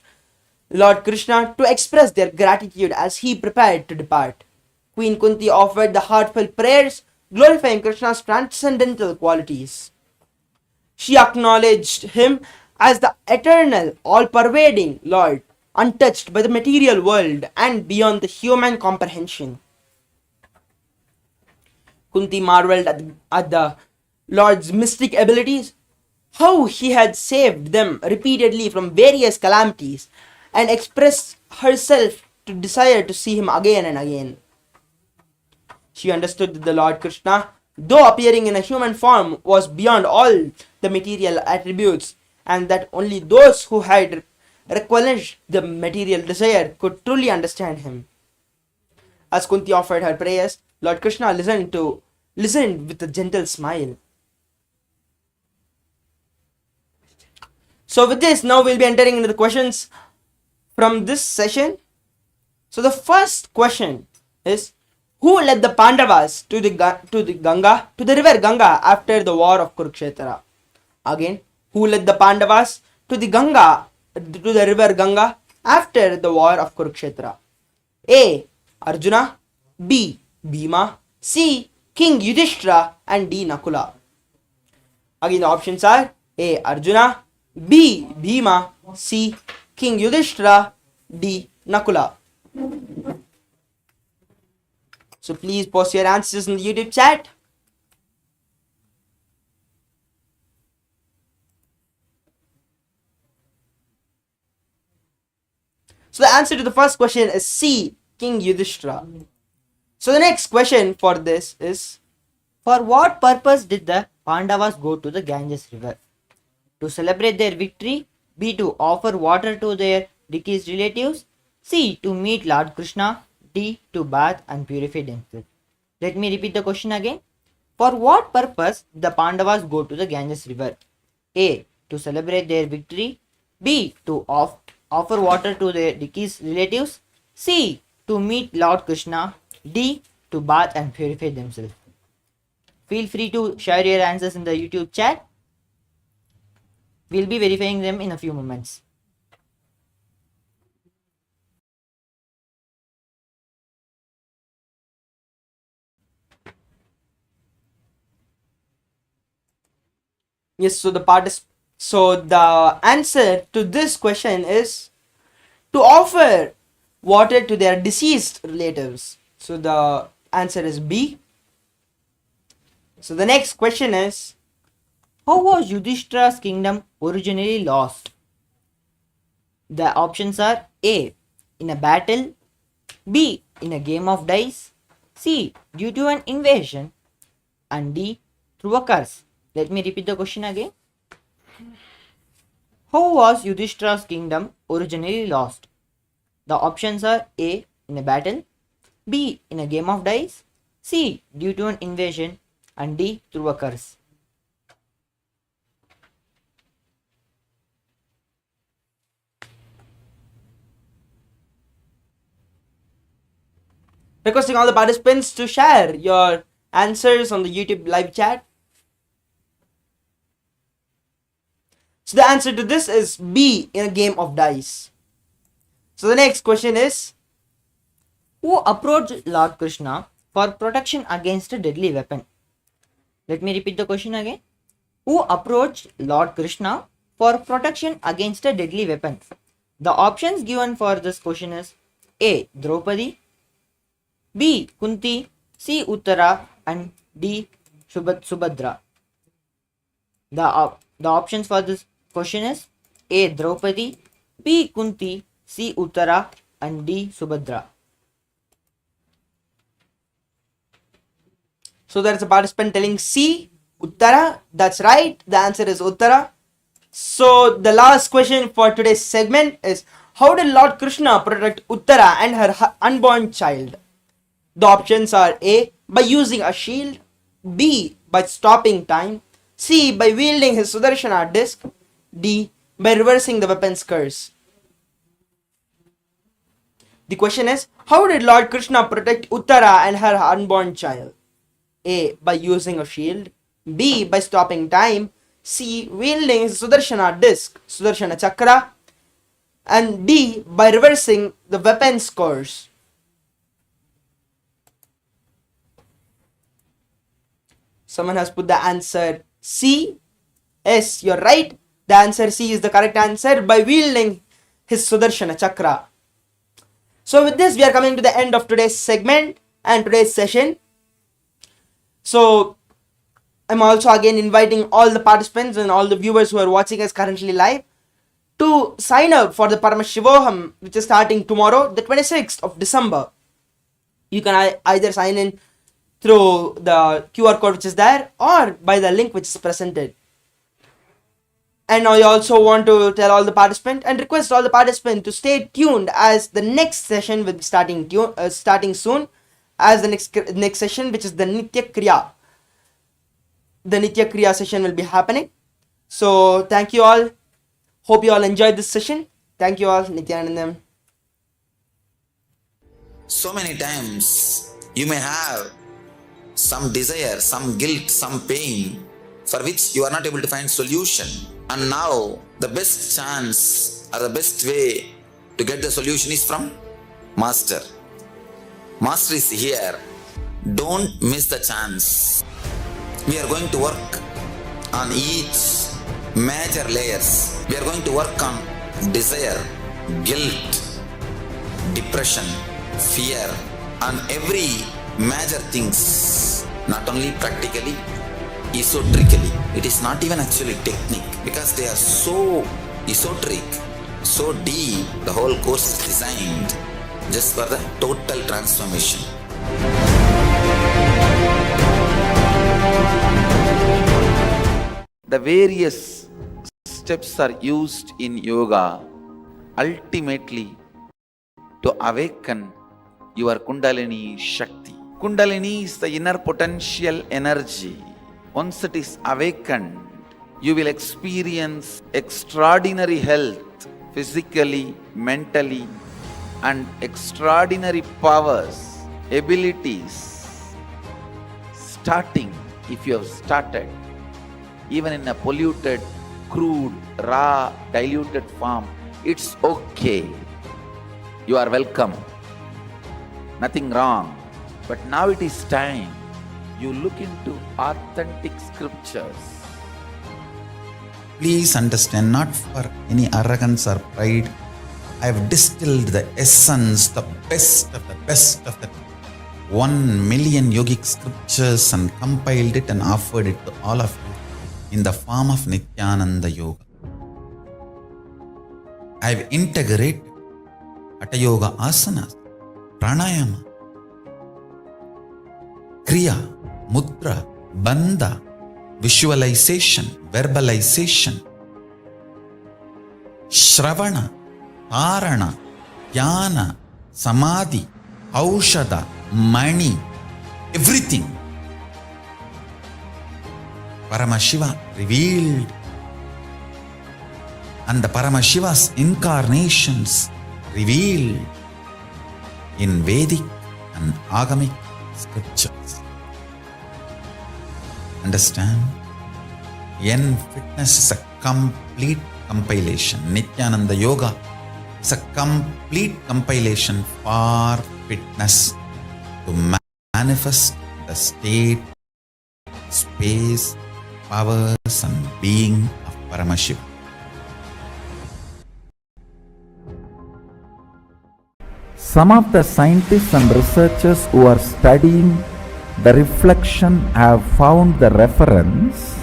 Lord Krishna to express their gratitude as he prepared to depart. Queen Kunti offered the heartfelt prayers glorifying Krishna's transcendental qualities. She acknowledged him as the eternal, all-pervading Lord, untouched by the material world and beyond the human comprehension. Kunti marveled at the Lord's mystic abilities, how he had saved them repeatedly from various calamities, and expressed herself to desire to see him again and again. She understood that the Lord Krishna, though appearing in a human form, was beyond all the material attributes, and that only those who had relinquished the material desire could truly understand him. As Kunti offered her prayers, Lord Krishna listened with a gentle smile. So with this, now we'll be entering into the questions from this session. So the first question is, who led the Pandavas to the river Ganga after the war of Kurukshetra? Again, who led the Pandavas to the river Ganga after the war of Kurukshetra? A. Arjuna, B. Bhima, C. King Yudhishthira, and D. Nakula. Again, the options are A. Arjuna, B. Bhima, C. King Yudhishthira, D. Nakula. So please post your answers in the YouTube chat. So the answer to the first question is C. King Yudhishthira. So the next question for this is, for what purpose did the Pandavas go to the Ganges river? To celebrate their victory, B. to offer water to their deceased relatives, C. to meet Lord Krishna, D. to bath and purify themselves. Let me repeat the question again. For what purpose did the Pandavas go to the Ganges river? A. to celebrate their victory, B. to offer water to their deceased relatives, C. to meet Lord Krishna, D. to bath and purify themselves. Feel free to share your answers in the YouTube chat. We'll be verifying them in a few moments. Yes, so the answer to this question is to offer water to their deceased relatives. So the answer is B. So the next question is, how was Yudhishthira's kingdom originally lost? The options are A. in a battle, B. in a game of dice, C. due to an invasion, and D. through a curse. Let me repeat the question again. How was Yudhishthira's kingdom originally lost? The options are A. in a battle, B. in a game of dice, C. due to an invasion, and D. through a curse. Requesting all the participants to share your answers on the YouTube live chat. So the answer to this is B. in a game of dice. So the next question is, who approached Lord Krishna for protection against a deadly weapon? Let me repeat the question again. Who approached Lord Krishna for protection against a deadly weapon? The options given for this question is A. Draupadi, B. Kunti, C. Uttara, and D. Subhadra. The options for this question is A. Draupadi, B. Kunti, C. Uttara, and D. Subhadra. So there is a participant telling C. Uttara. That's right. The answer is Uttara. So the last question for today's segment is, how did Lord Krishna protect Uttara and her unborn child? The options are A. by using a shield, B. by stopping time, C. by wielding his Sudarshana disc, D. by reversing the weapon's curse. The question is, how did Lord Krishna protect Uttara and her unborn child? A. By using a shield. B. By stopping time. C. Wielding his Sudarshana disc, Sudarshana Chakra. And D. By reversing the weapon's course. Someone has put the answer C. Yes, you're right. The answer C is the correct answer, by wielding his Sudarshana Chakra. So with this, we are coming to the end of today's segment and today's session. So I'm also again inviting all the participants and all the viewers who are watching us currently live to sign up for the Paramashivoham, which is starting tomorrow, the 26th of December. You can either sign in through the QR code which is there or by the link which is presented. And I also want to tell all the participants and request all the participants to stay tuned, as the next session will be starting soon, as the next session, which is the Nitya Kriya. The Nitya Kriya session will be happening. So thank you all. Hope you all enjoyed this session. Thank you all. Nithyanandam. So many times you may have some desire, some guilt, some pain for which you are not able to find solution. And now the best chance or the best way to get the solution is from Master. Master is here. Don't miss the chance. We are going to work on each major layers. We are going to work on desire, guilt, depression, fear, and every major things, not only practically, esoterically. It is not even actually technique, because they are so esoteric, so deep. The whole course is designed just for the total transformation. The various steps are used in yoga ultimately to awaken your Kundalini Shakti. Kundalini is the inner potential energy. Once it is awakened, you will experience extraordinary health, physically, mentally, and extraordinary powers, abilities. Starting, if you have started, even in a polluted, crude, raw, diluted form, it's okay. You are welcome. Nothing wrong. But now it is time you look into authentic scriptures. Please understand, not for any arrogance or pride, I have distilled the essence, the best of the 1 million yogic scriptures and compiled it and offered it to all of you in the form of Nithyananda Yoga. I have integrated Hatha Yoga asanas, pranayama, kriya, mudra, bandha, visualization, verbalization, shravana, dharana, dhyana, samadhi, aushada, mani, everything. Paramashiva revealed, and the Paramashiva's incarnations revealed in Vedic and Agamic scriptures. Understand? Fitness is a complete compilation. Nithyananda Yoga is a complete compilation for fitness to manifest the state, space, powers and being of Paramashiva. Some of the scientists and researchers who are studying the reflection have found the reference.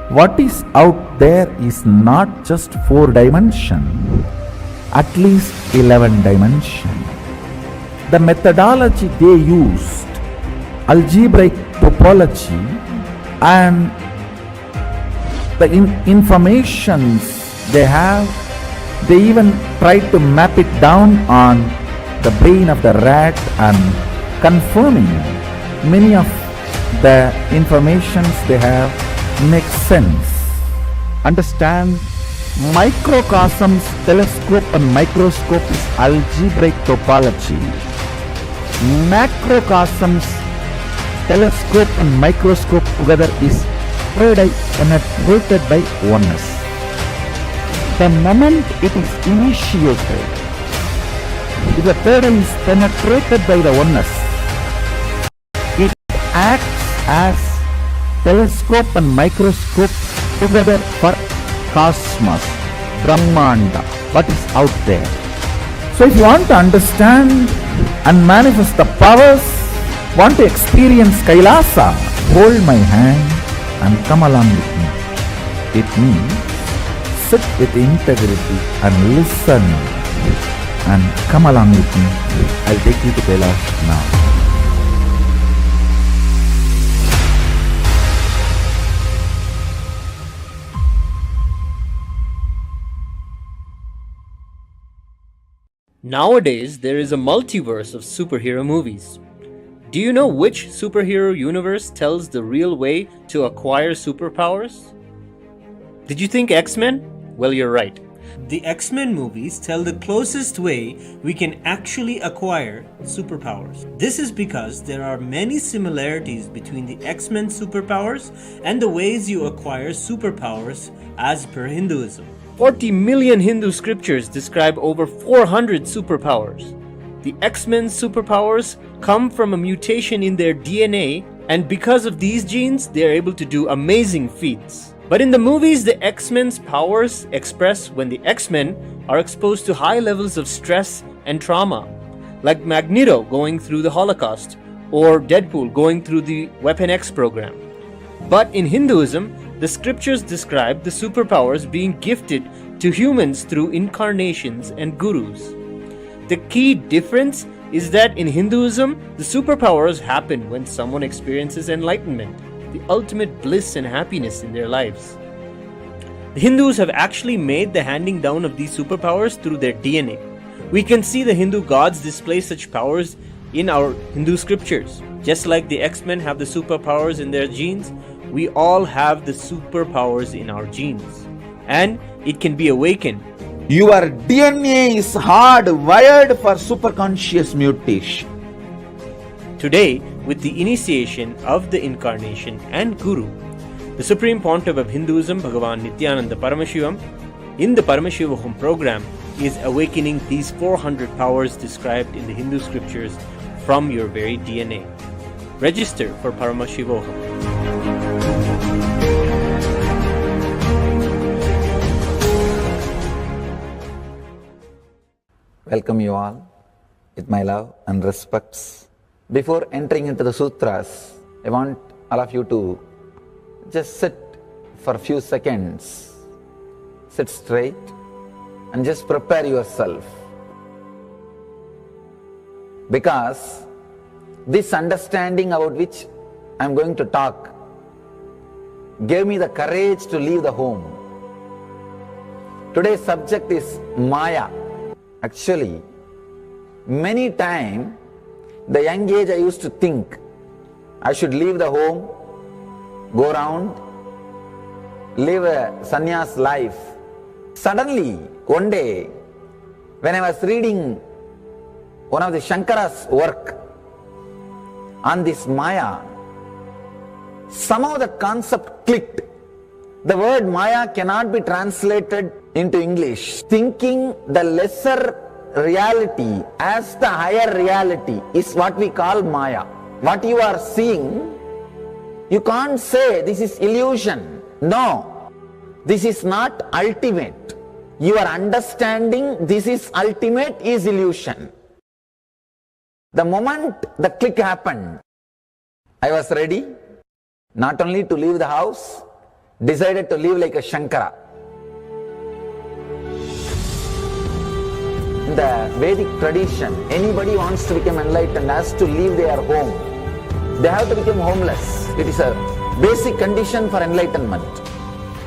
What is out there is not just 4 dimension, at least 11 dimension. The methodology they used, algebraic topology, and the informations they have, they even tried to map it down on the brain of the rat and confirming many of the informations they have makes sense. Understand, Microcosms, telescope and microscope is algebraic topology. Macrocosms, telescope and microscope together is penetrated by oneness. The moment it is initiated, if the third eye is penetrated by the oneness, it acts as telescope and microscope together for cosmos, Brahmanda, what is out there. So if you want to understand and manifest the powers, want to experience KAILASA, hold my hand and come along with me. It means sit with integrity and listen and come along with me. I'll take you to KAILASA now. Nowadays, there is a multiverse of superhero movies. Do you know which superhero universe tells the real way to acquire superpowers? Did you think X-Men? Well, you're right. The X-Men movies tell the closest way we can actually acquire superpowers. This is because there are many similarities between the X-Men superpowers and the ways you acquire superpowers as per Hinduism. 40 million Hindu scriptures describe over 400 superpowers. The X-Men's superpowers come from a mutation in their DNA, and because of these genes, they are able to do amazing feats. But in the movies, the X-Men's powers express when the X-Men are exposed to high levels of stress and trauma, like Magneto going through the Holocaust, or Deadpool going through the Weapon X program. But in Hinduism, the scriptures describe the superpowers being gifted to humans through incarnations and gurus. The key difference is that in Hinduism, the superpowers happen when someone experiences enlightenment, the ultimate bliss and happiness in their lives. The Hindus have actually made the handing down of these superpowers through their DNA. We can see the Hindu gods display such powers in our Hindu scriptures. Just like the X-Men have the superpowers in their genes, we all have the superpowers in our genes. And it can be awakened. Your DNA is hardwired for superconscious mutation. Today, with the initiation of the incarnation and Guru, the Supreme Pontiff of Hinduism, Bhagavan Nithyananda Paramashivoham, in the Paramashivoham program, is awakening these 400 powers described in the Hindu scriptures from your very DNA. Register for Paramashivoham. Welcome you all with my love and respects. Before entering into the sutras, I want all of you to just sit for a few seconds. Sit straight and just prepare yourself. Because this understanding about which I am going to talk gave me the courage to leave the home. Today's subject is Maya. Actually, many times, the young age I used to think I should leave the home, go around, live a sannyas life. Suddenly, one day, when I was reading one of the Shankara's work on this Maya, somehow the concept clicked. The word Maya cannot be translated into English. Thinking the lesser reality as the higher reality is what we call Maya. What you are seeing, you can't say this is illusion. No, this is not ultimate. Your understanding this is ultimate is illusion. The moment the click happened, I was ready not only to leave the house, decided to live like a Shankara. In the Vedic tradition, anybody wants to become enlightened has to leave their home. They have to become homeless. It is a basic condition for enlightenment.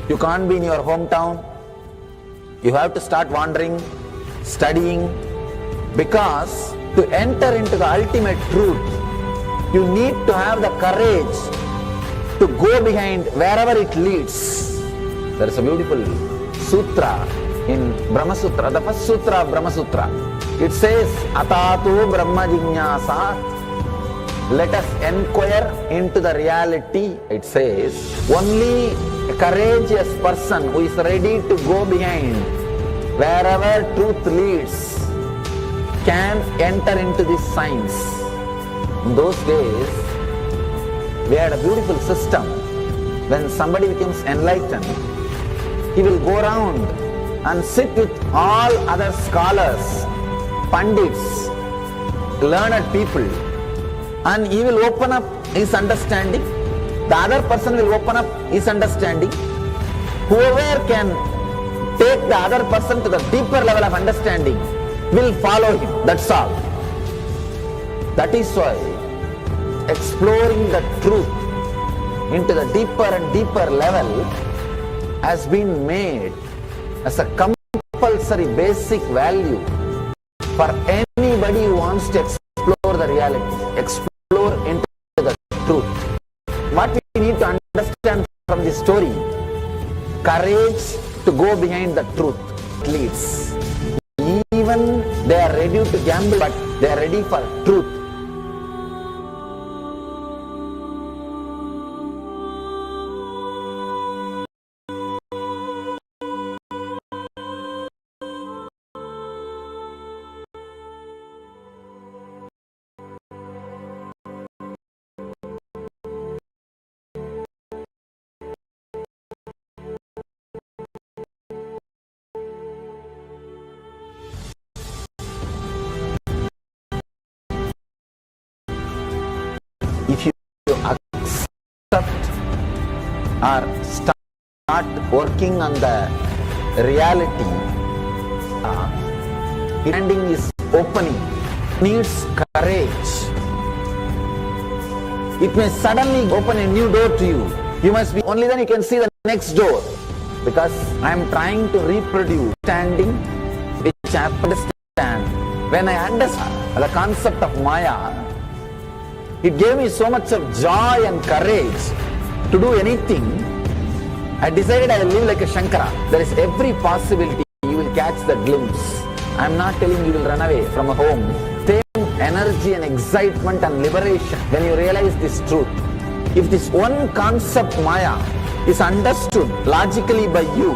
You can't be in your hometown. You have to start wandering, studying, because to enter into the ultimate truth, you need to have the courage to go behind wherever it leads. There is a beautiful sutra in Brahma Sutra, the first sutra of Brahma Sutra. It says, Atato Brahma Jignasa. Let us inquire into the reality. It says, only a courageous person who is ready to go behind wherever truth leads can enter into this science. In those days, we had a beautiful system. When somebody becomes enlightened, he will go around and sit with all other scholars, pandits, learned people, and he will open up his understanding. The other person will open up his understanding. Whoever can take the other person to the deeper level of understanding will follow him. That's all. That is why exploring the truth into the deeper and deeper level has been made as a compulsory basic value for anybody who wants to explore the reality, explore into the truth. What we need to understand from this story, courage to go behind the truth leads. Even they are ready to gamble, but they are ready for truth. If you accept or start working on the reality, ending is opening, needs courage. It may suddenly open a new door to you. You must be, only then you can see the next door. Because I am trying to reproduce standing which I understand. When I understand the concept of Maya, it gave me so much of joy and courage to do anything. I decided I will live like a Shankara. There is every possibility you will catch the glimpse. I am not telling you will run away from a home. Same energy and excitement and liberation when you realize this truth. If this one concept Maya is understood logically by you,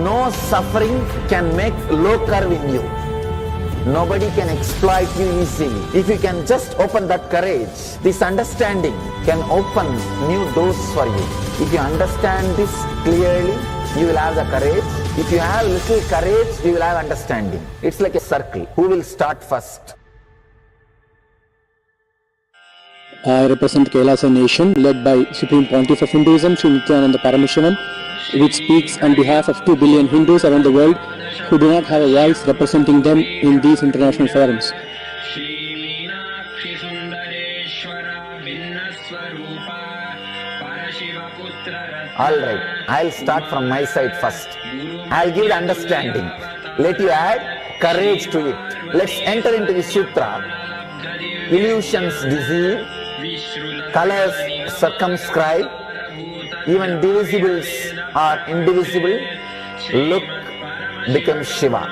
no suffering can make low curve in you. Nobody can exploit you easily. If you can just open that courage, this understanding can open new doors for you. If you understand this clearly, you will have the courage. If you have little courage, you will have understanding. It's like a circle. Who will start first? I represent KAILASA nation led by Supreme Pontiff of Hinduism, Sri Nithyananda Rudras, which speaks on behalf of 2 billion Hindus around the world who do not have a voice representing them in these international forums. Alright, I'll start from my side first. I'll give the understanding. Let you add courage to it. Let's enter into the sutra. Illusions deceive, colors circumscribe, even divisibles are indivisible. Look becomes Shiva.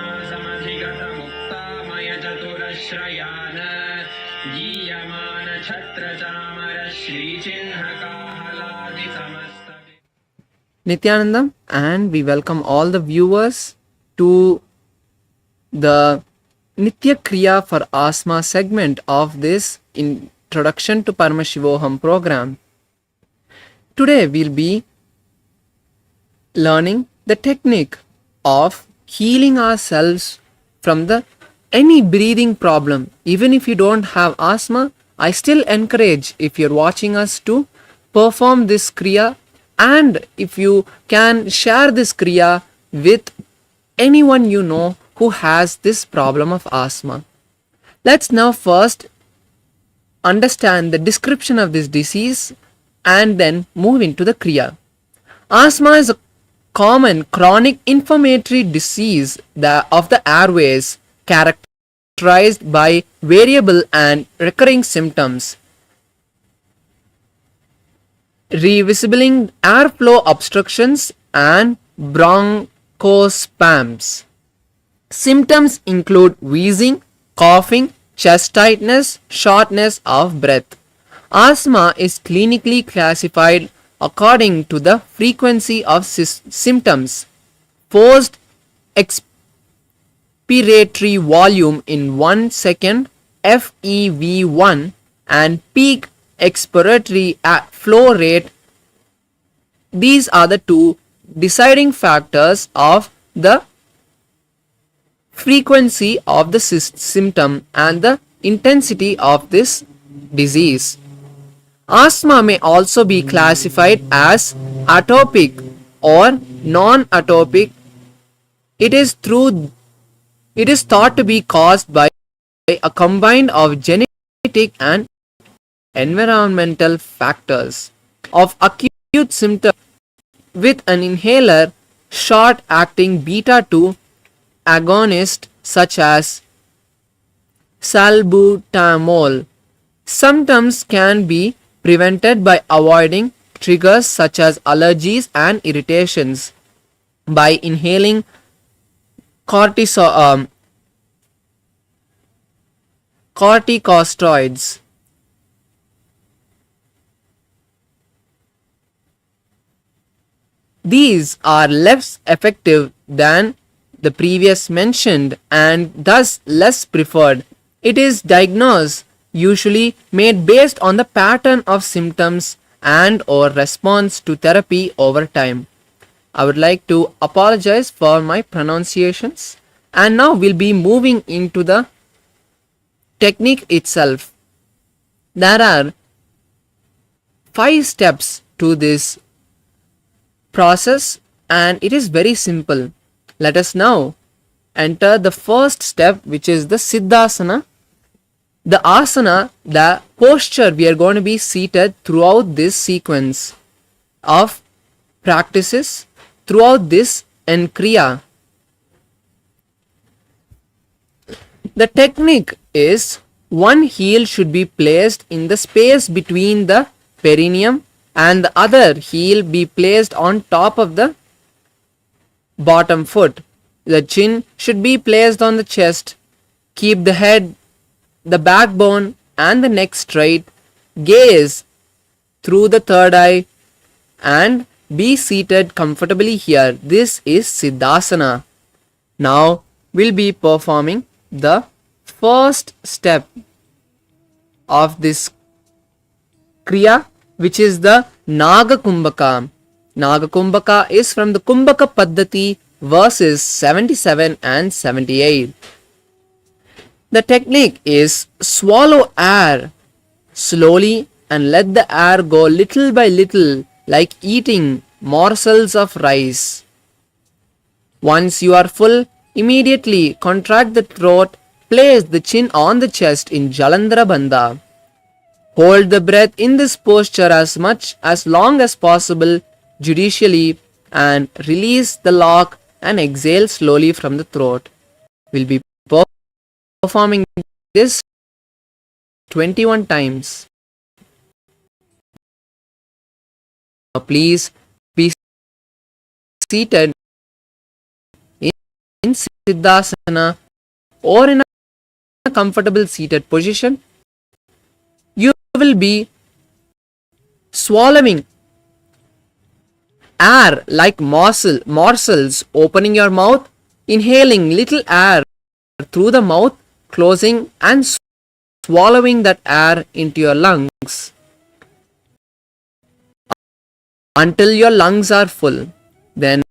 Nithyanandam, and we welcome all the viewers to the Nitya Kriya for Asma segment of this Introduction to Paramashivoham program. Today we'll be learning the technique of healing ourselves from any breathing problem. Even if you don't have asthma, I still encourage, if you're watching us, to perform this Kriya, and if you can share this Kriya with anyone you know who has this problem of asthma. Let's now first understand the description of this disease and then move into the Kriya. Asthma is a common chronic inflammatory disease of the airways characterized by variable and recurring symptoms, resembling airflow obstructions and co-spams. Symptoms include wheezing, coughing, chest tightness, shortness of breath. Asthma is clinically classified according to the frequency of symptoms: forced expiratory volume in 1 second FEV1 and peak expiratory flow rate. These are the two deciding factors of the frequency of the symptom and the intensity of this disease. Asthma may also be classified as atopic or non-atopic. It is thought to be caused by a combine of genetic and environmental factors. Of acute symptoms with an inhaler, short-acting beta-2 agonist such as salbutamol. Symptoms can be prevented by avoiding triggers such as allergies and irritations, by inhaling corticosteroids. These are less effective than the previous mentioned and thus less preferred. It is diagnosed usually made based on the pattern of symptoms and or response to therapy over time. I would like to apologize for my pronunciations, and now we'll be moving into the technique itself. There are 5 steps to this process and it is very simple. Let us now enter the first step, which is the Siddhasana. The asana, the posture we are going to be seated throughout this sequence of practices, throughout this kriya. The technique is one heel should be placed in the space between the perineum and the other heel be placed on top of the bottom foot. The chin should be placed on the chest. Keep the head, the backbone and the neck straight. Gaze through the third eye and be seated comfortably here. This is Siddhasana. Now we'll be performing the first step of this kriya, which is the Naga Kumbhaka. Naga Kumbhaka is from the Kumbhaka Paddhati, verses 77 and 78. The technique is swallow air slowly and let the air go little by little, like eating morsels of rice. Once you are full, immediately contract the throat, place the chin on the chest in Jalandhara Bandha. Hold the breath in this posture as long as possible judicially and release the lock and exhale slowly from the throat. We'll be performing this 21 times. Now please be seated in Siddhasana or in a comfortable seated position. You will be swallowing air like morsels, opening your mouth, inhaling little air through the mouth, closing and swallowing that air into your lungs until your lungs are full. Then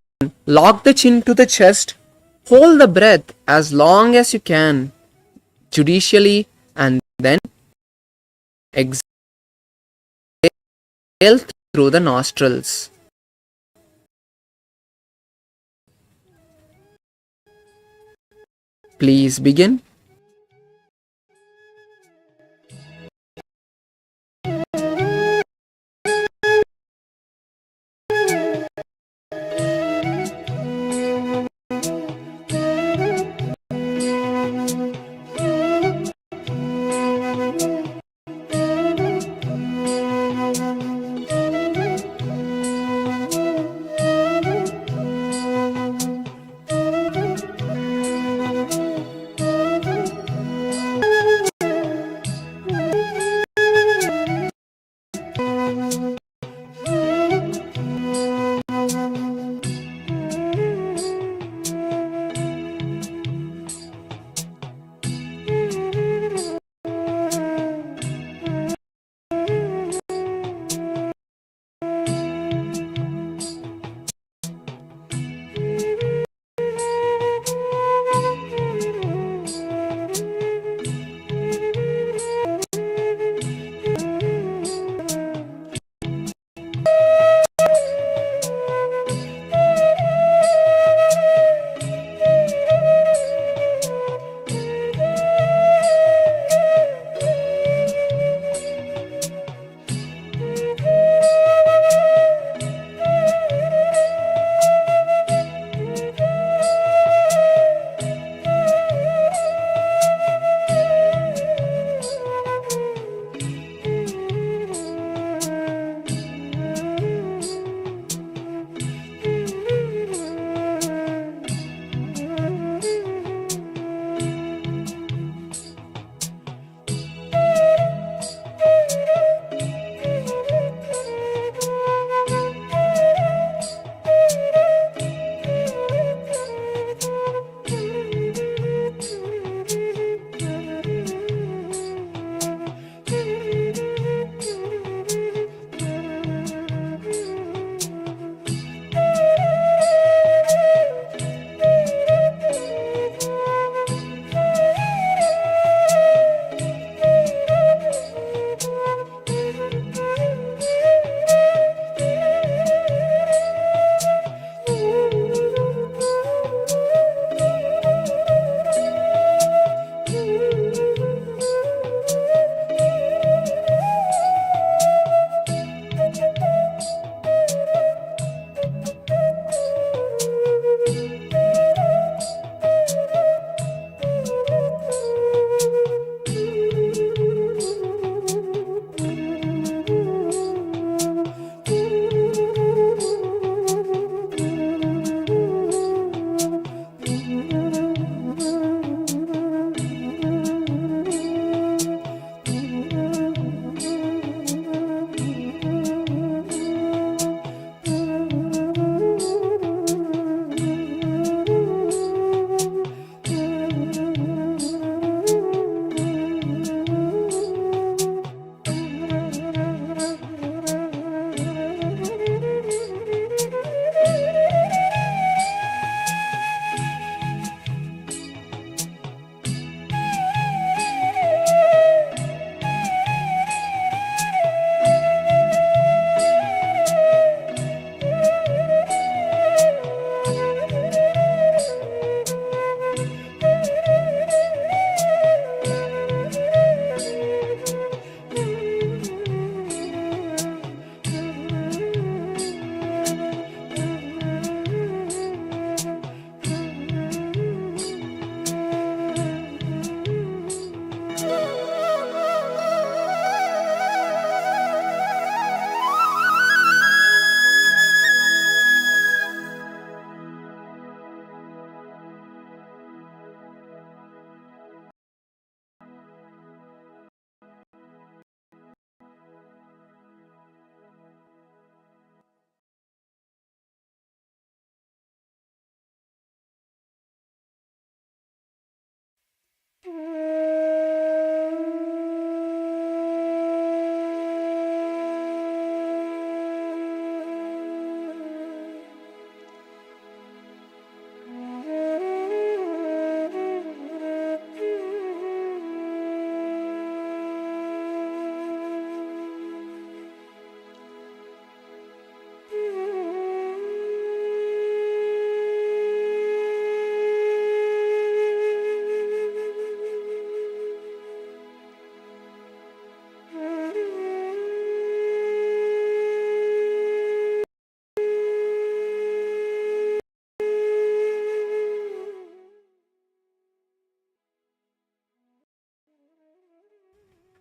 lock the chin to the chest, hold the breath as long as you can judicially and then exhale through the nostrils. Please begin.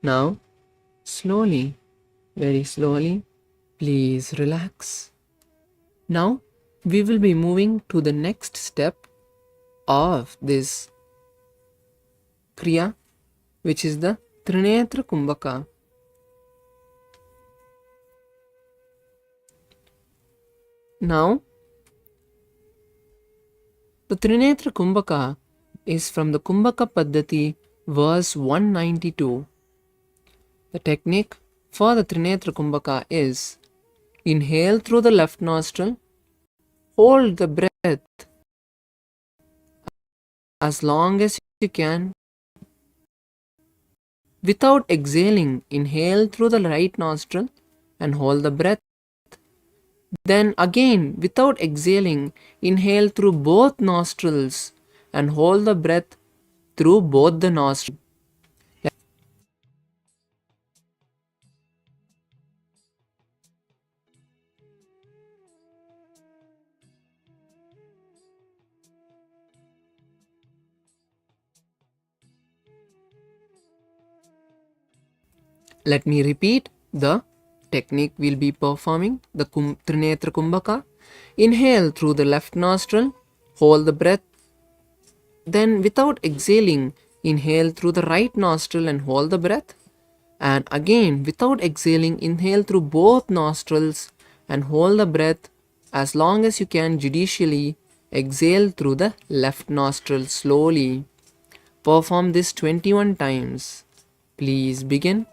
Now, slowly, very slowly, please relax. Now, we will be moving to the next step of this Kriya, which is the Trinetra Kumbhaka. Now, the Trinetra Kumbhaka is from the Kumbhaka Paddhati, verse 192. The technique for the Trinetra Kumbhaka is: inhale through the left nostril, hold the breath as long as you can. Without exhaling, inhale through the right nostril and hold the breath. Then again, without exhaling, inhale through both nostrils and hold the breath through both the nostrils. Let me repeat the technique we'll be performing, the Trinetra Kumbhaka. Inhale through the left nostril, hold the breath. Then without exhaling, inhale through the right nostril and hold the breath. And again, without exhaling, inhale through both nostrils and hold the breath as long as you can judicially. Exhale through the left nostril slowly. Perform this 21 times. Please begin.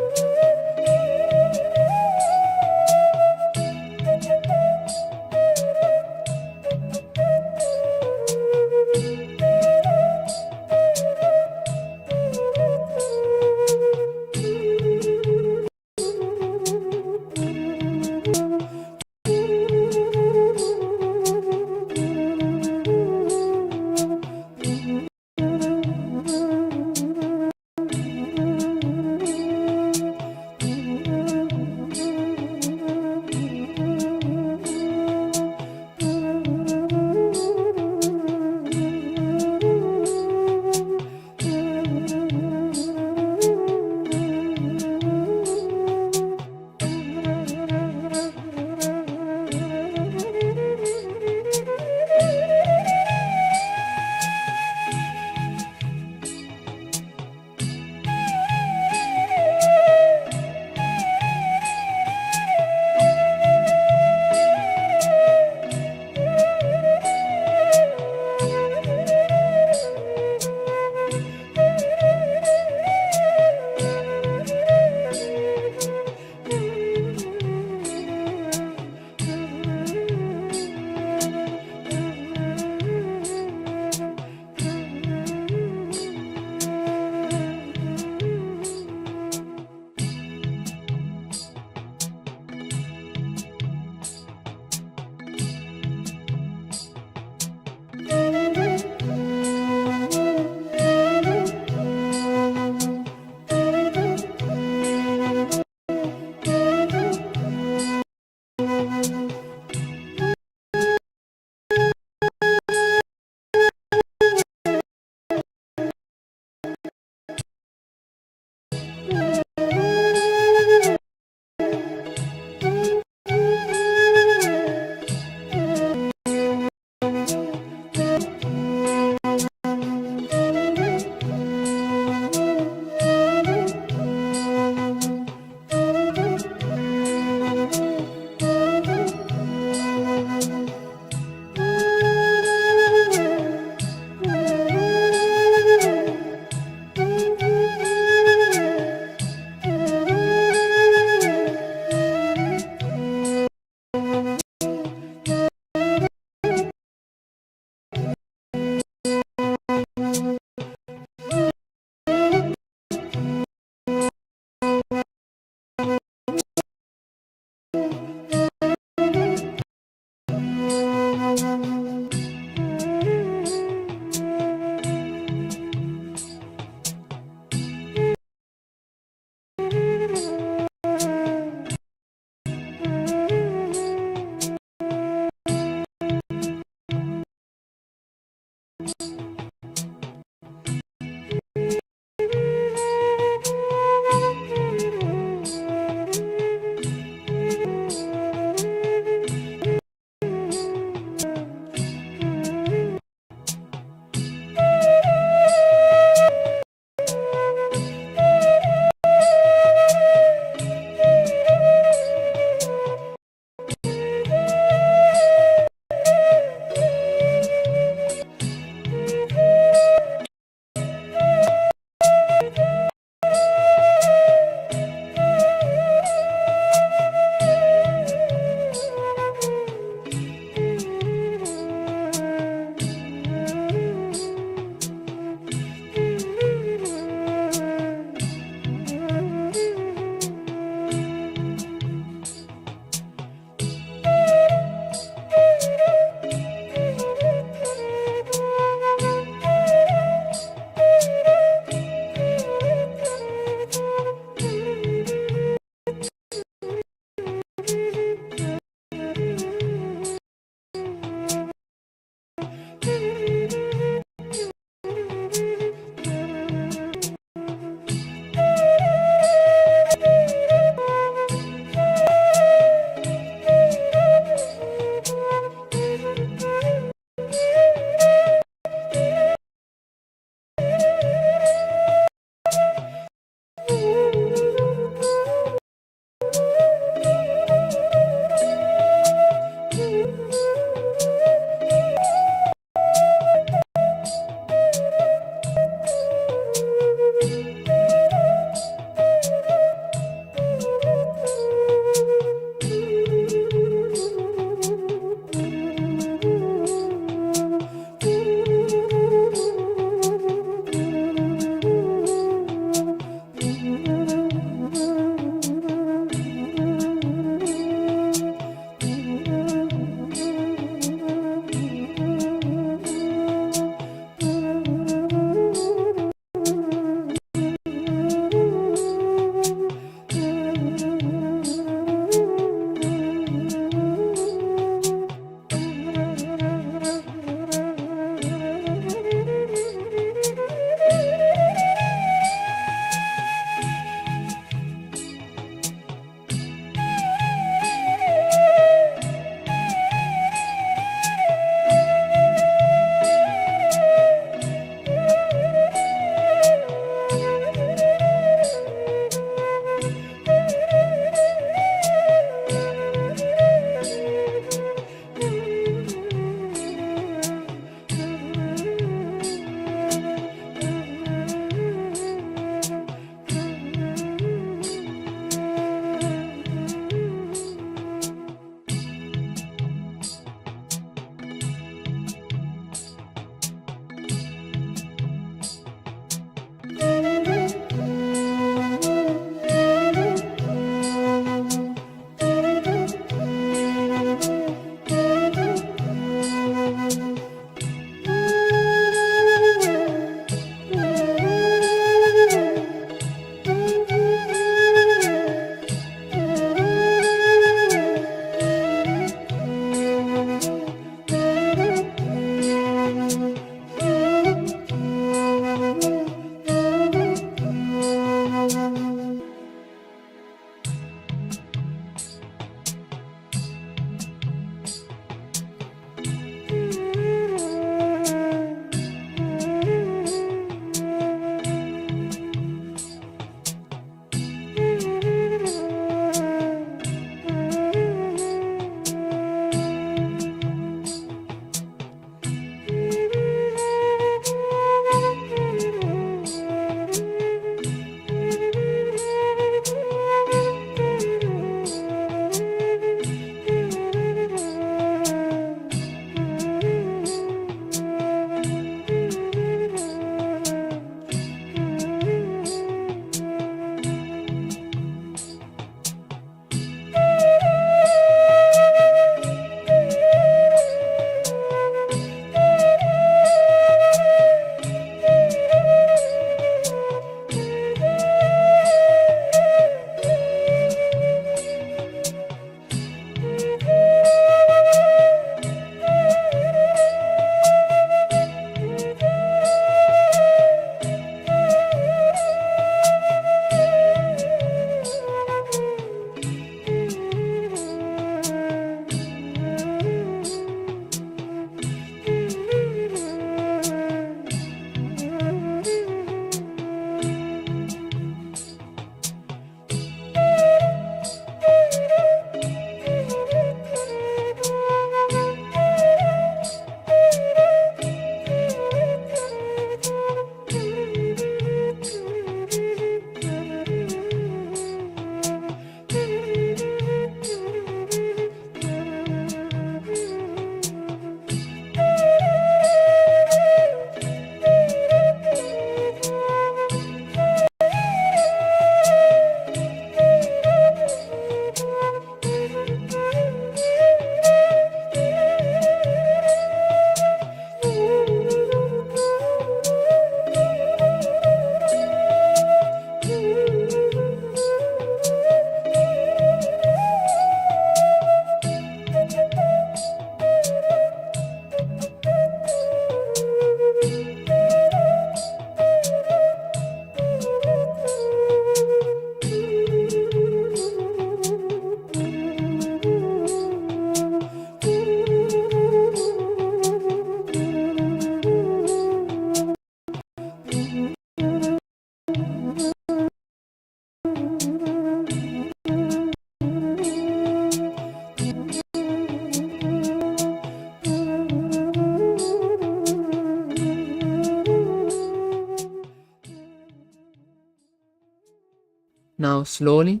Now slowly,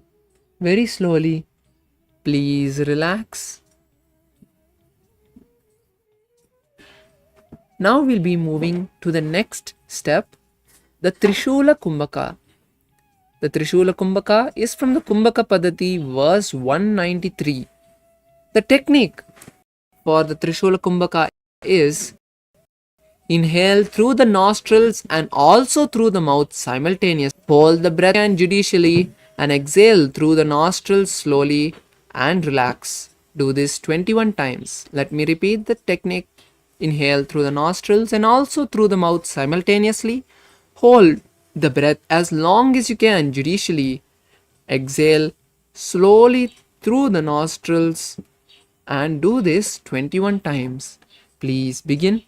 very slowly, please relax. Now we'll be moving to the next step, the Trishula Kumbhaka. The Trishula Kumbhaka is from the Kumbhaka Padati, verse 193. The technique for the Trishula Kumbhaka is inhale through the nostrils and also through the mouth simultaneously. Hold the breath and judicially and exhale through the nostrils slowly and relax. Do this 21 times. Let me repeat the technique. Inhale through the nostrils and also through the mouth simultaneously. Hold the breath as long as you can judicially. Exhale slowly through the nostrils and do this 21 times. Please begin.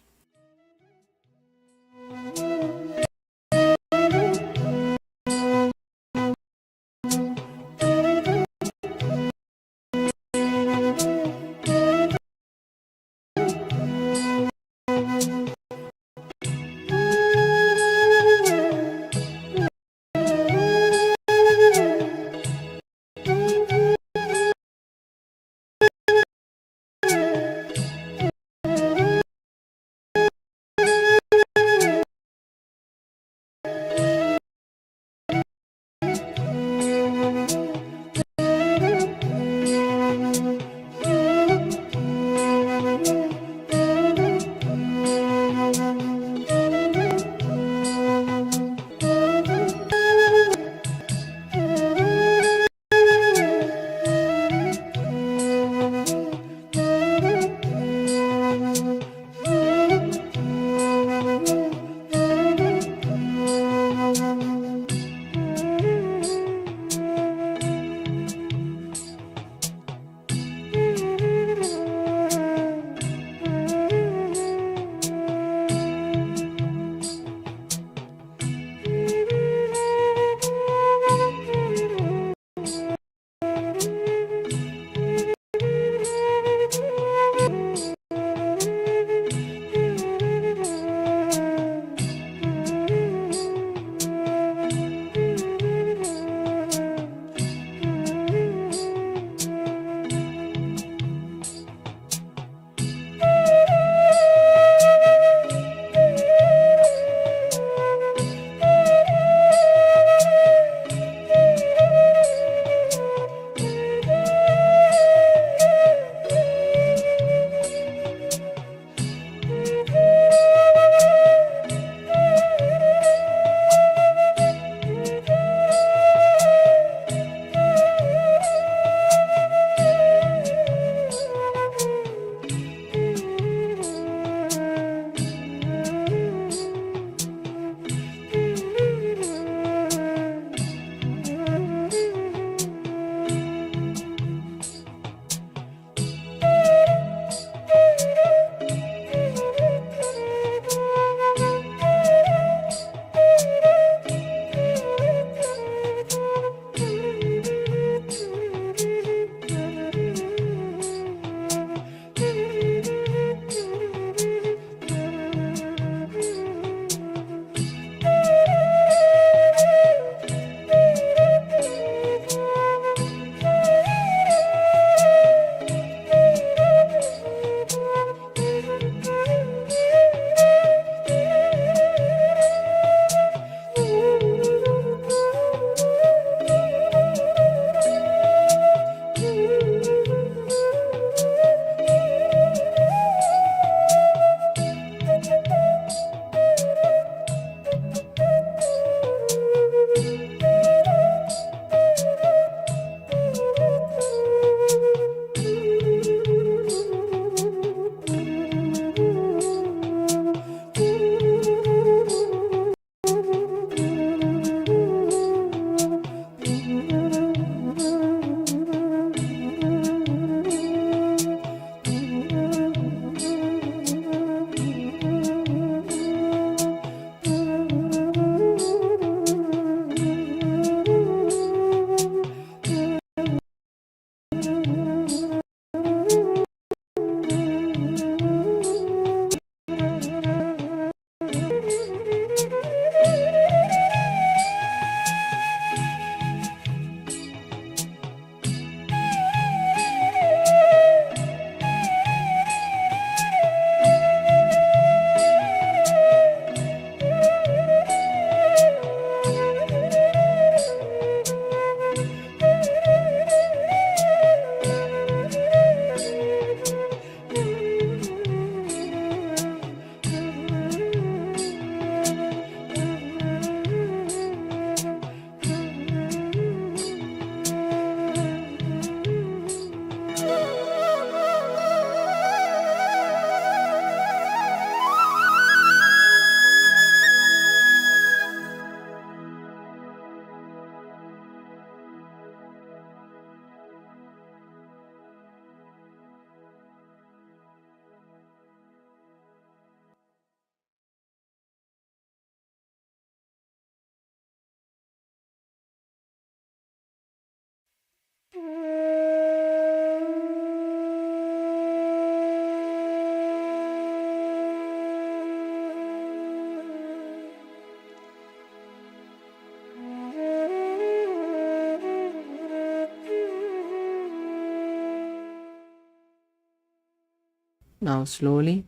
Now slowly,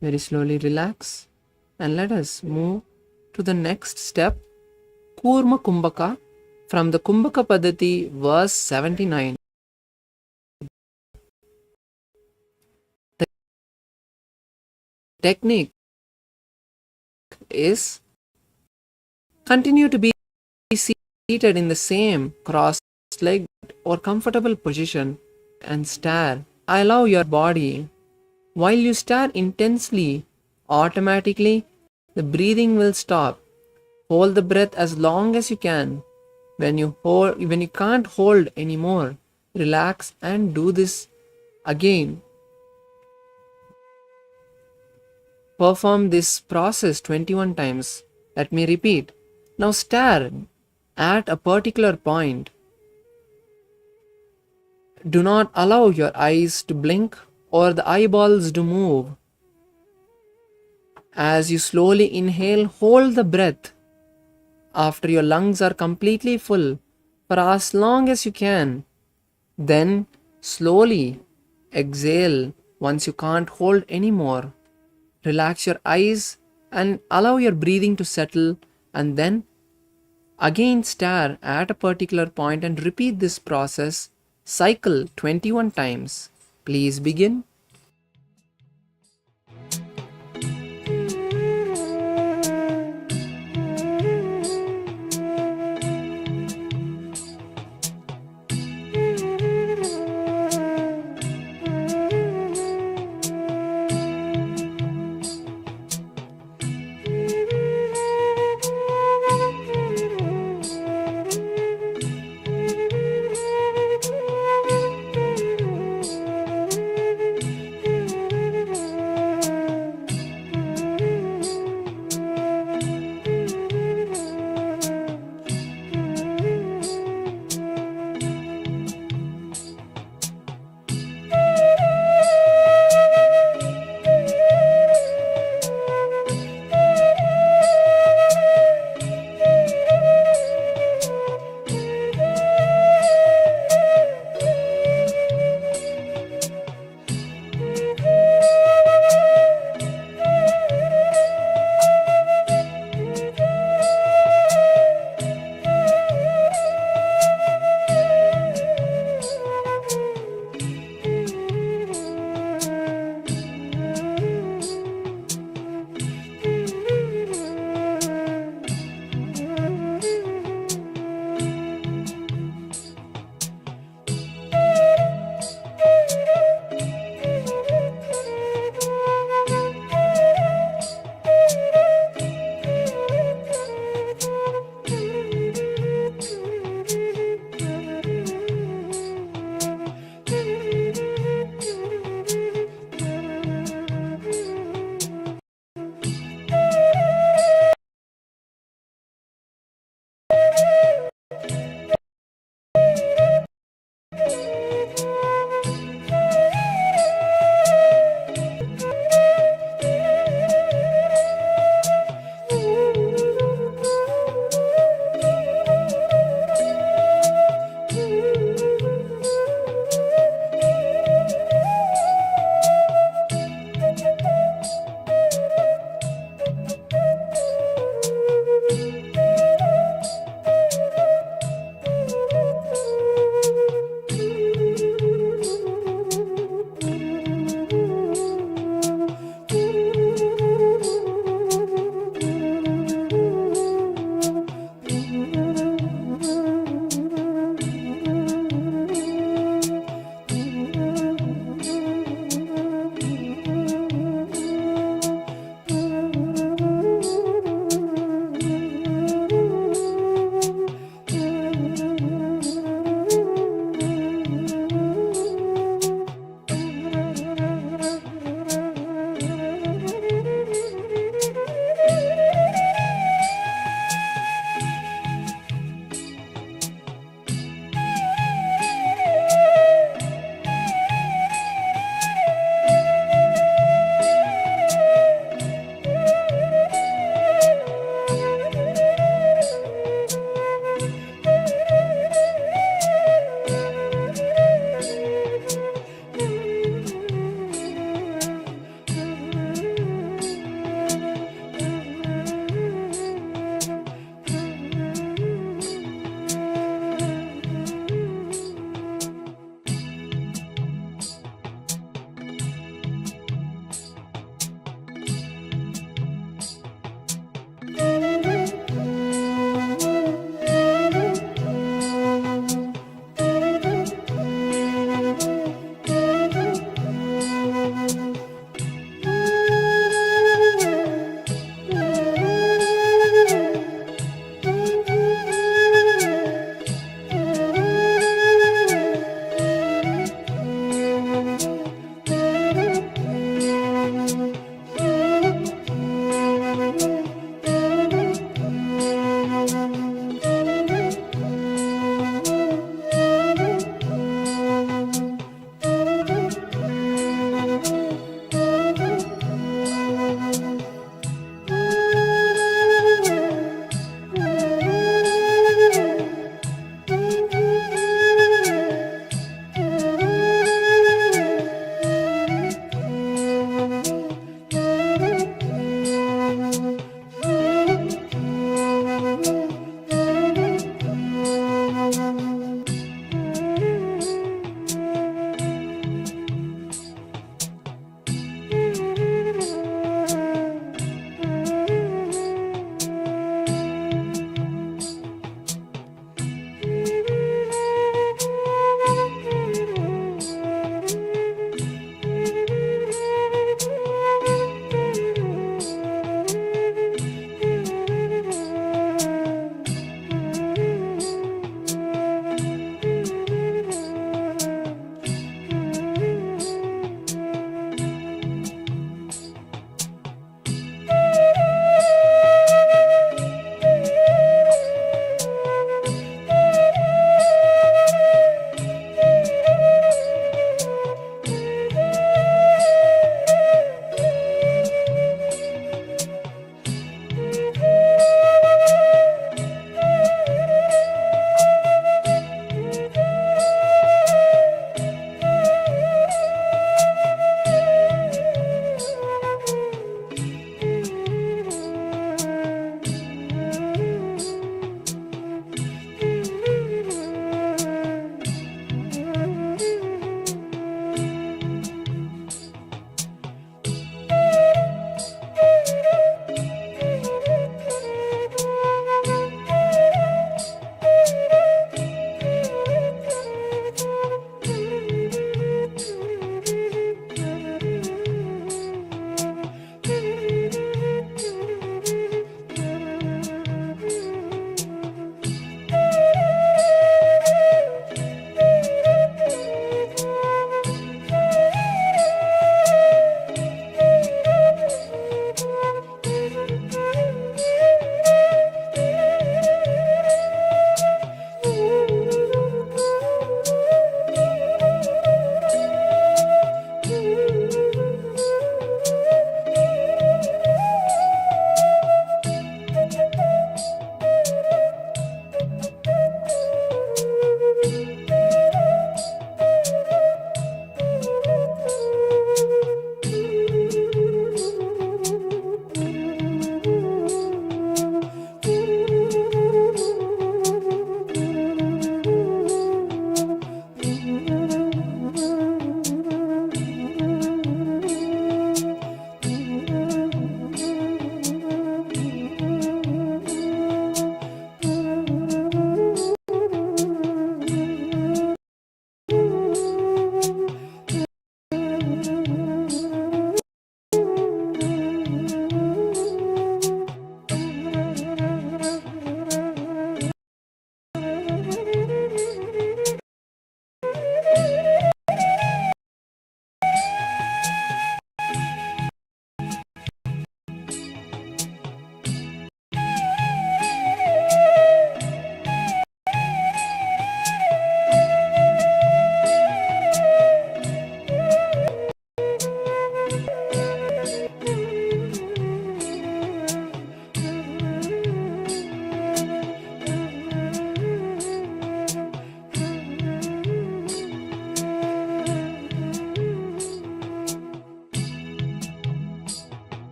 very slowly relax and let us move to the next step, Kurma Kumbhaka, from the Kumbhaka Paddhati, verse 79. The technique is continue to be seated in the same cross-legged or comfortable position and stare. Allow your body. While you stare intensely, automatically the breathing will stop. Hold the breath as long as you can. When you can't hold anymore, relax and do this again. Perform this process 21 times. Let me repeat. Now stare at a particular point. Do not allow your eyes to blink or the eyeballs to move. As you slowly inhale, hold the breath. After your lungs are completely full, for as long as you can. Then slowly exhale once you can't hold anymore. Relax your eyes and allow your breathing to settle, and then again stare at a particular point and repeat this process. Cycle 21 times. Please begin.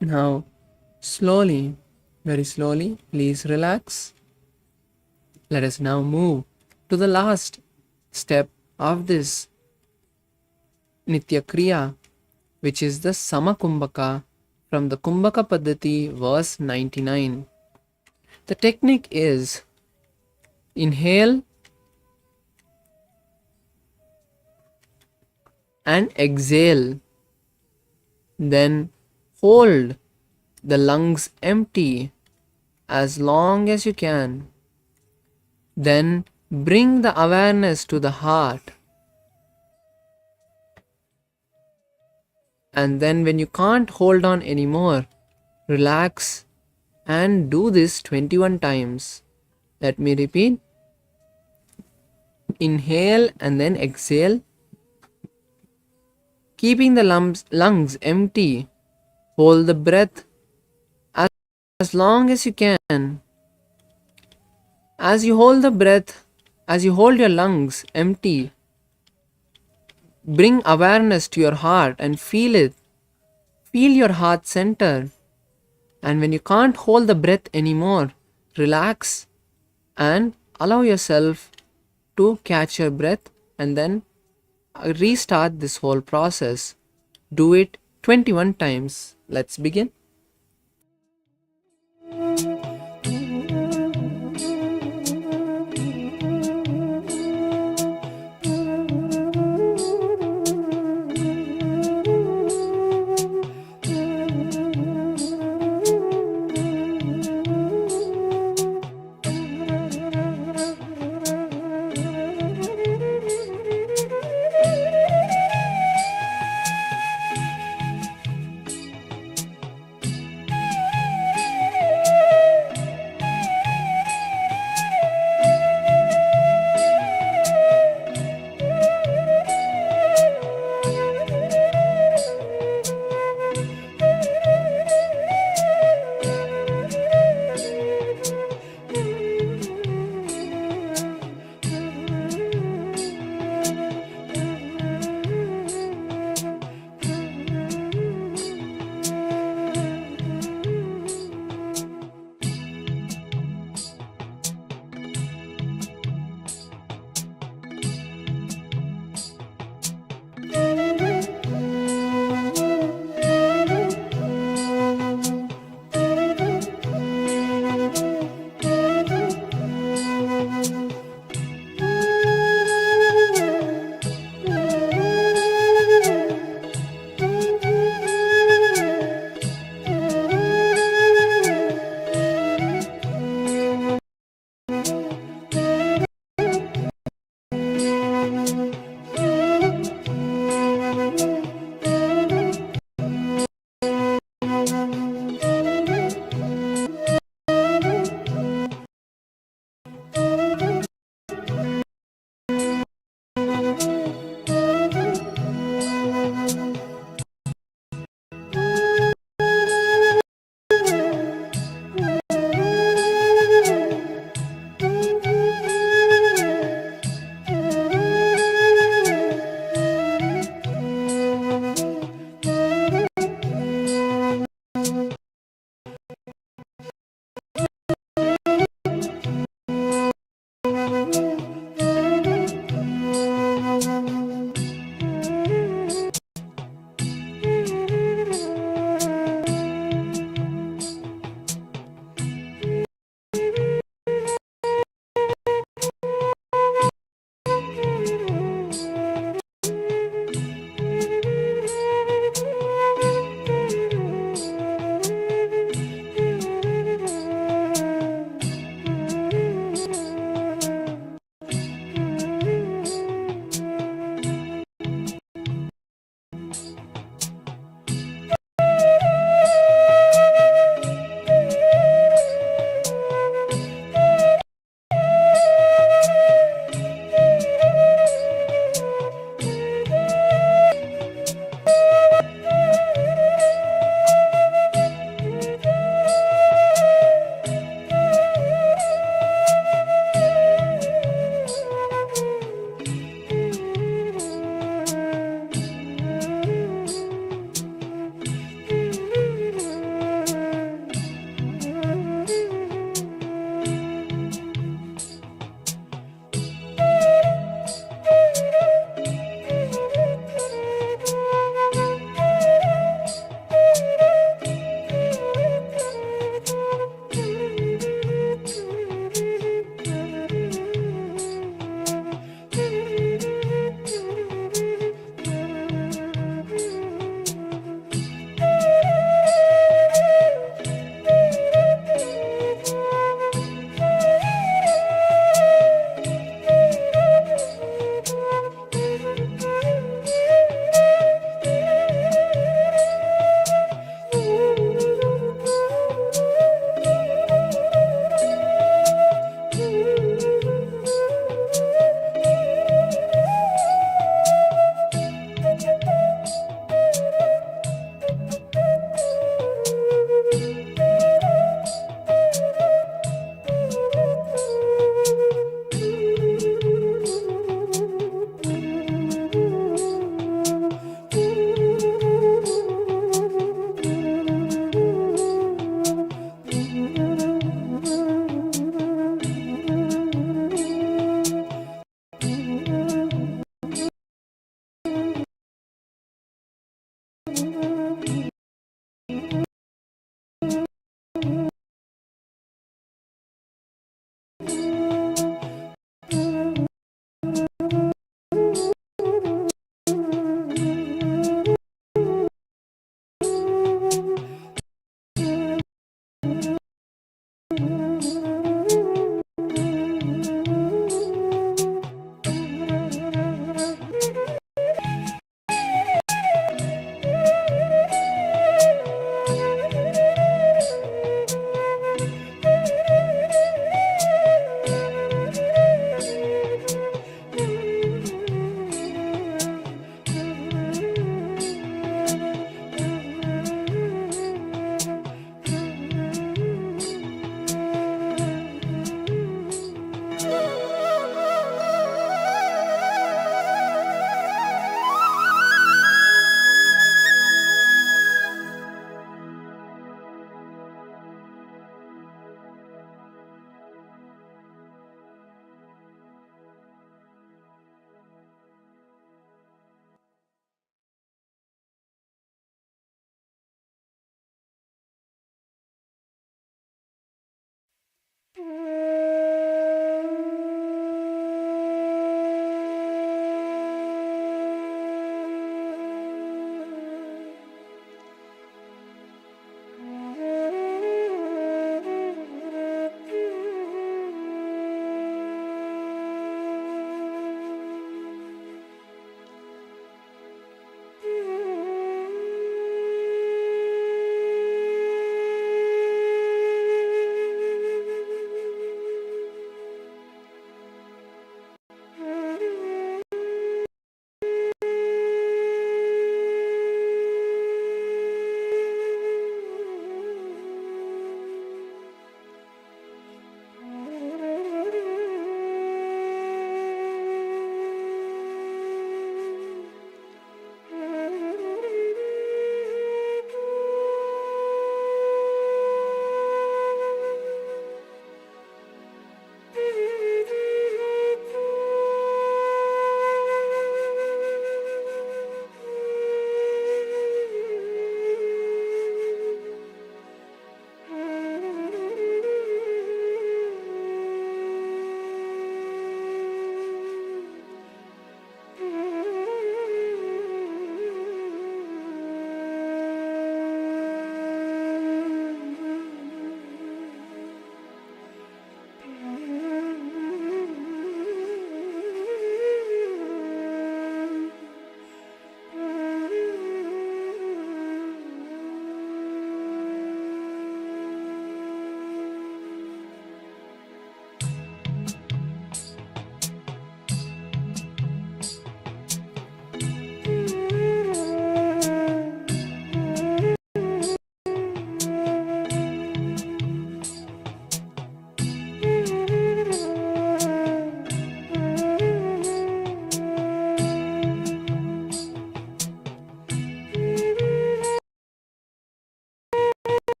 Now, slowly, very slowly, please relax. Let us now move to the last step of this Nitya Kriya, which is the Samakumbhaka from the Kumbhaka Paddhati, verse 99. The technique is inhale and exhale, then hold the lungs empty as long as you can. Then bring the awareness to the heart. And then when you can't hold on anymore, relax and do this 21 times. Let me repeat. Inhale and then exhale, keeping the lungs empty. Hold the breath as long as you can. As you hold the breath, as you hold your lungs empty, bring awareness to your heart and feel it. Feel your heart center. And when you can't hold the breath anymore, relax and allow yourself to catch your breath and then restart this whole process. Do it 21 times. Let's begin.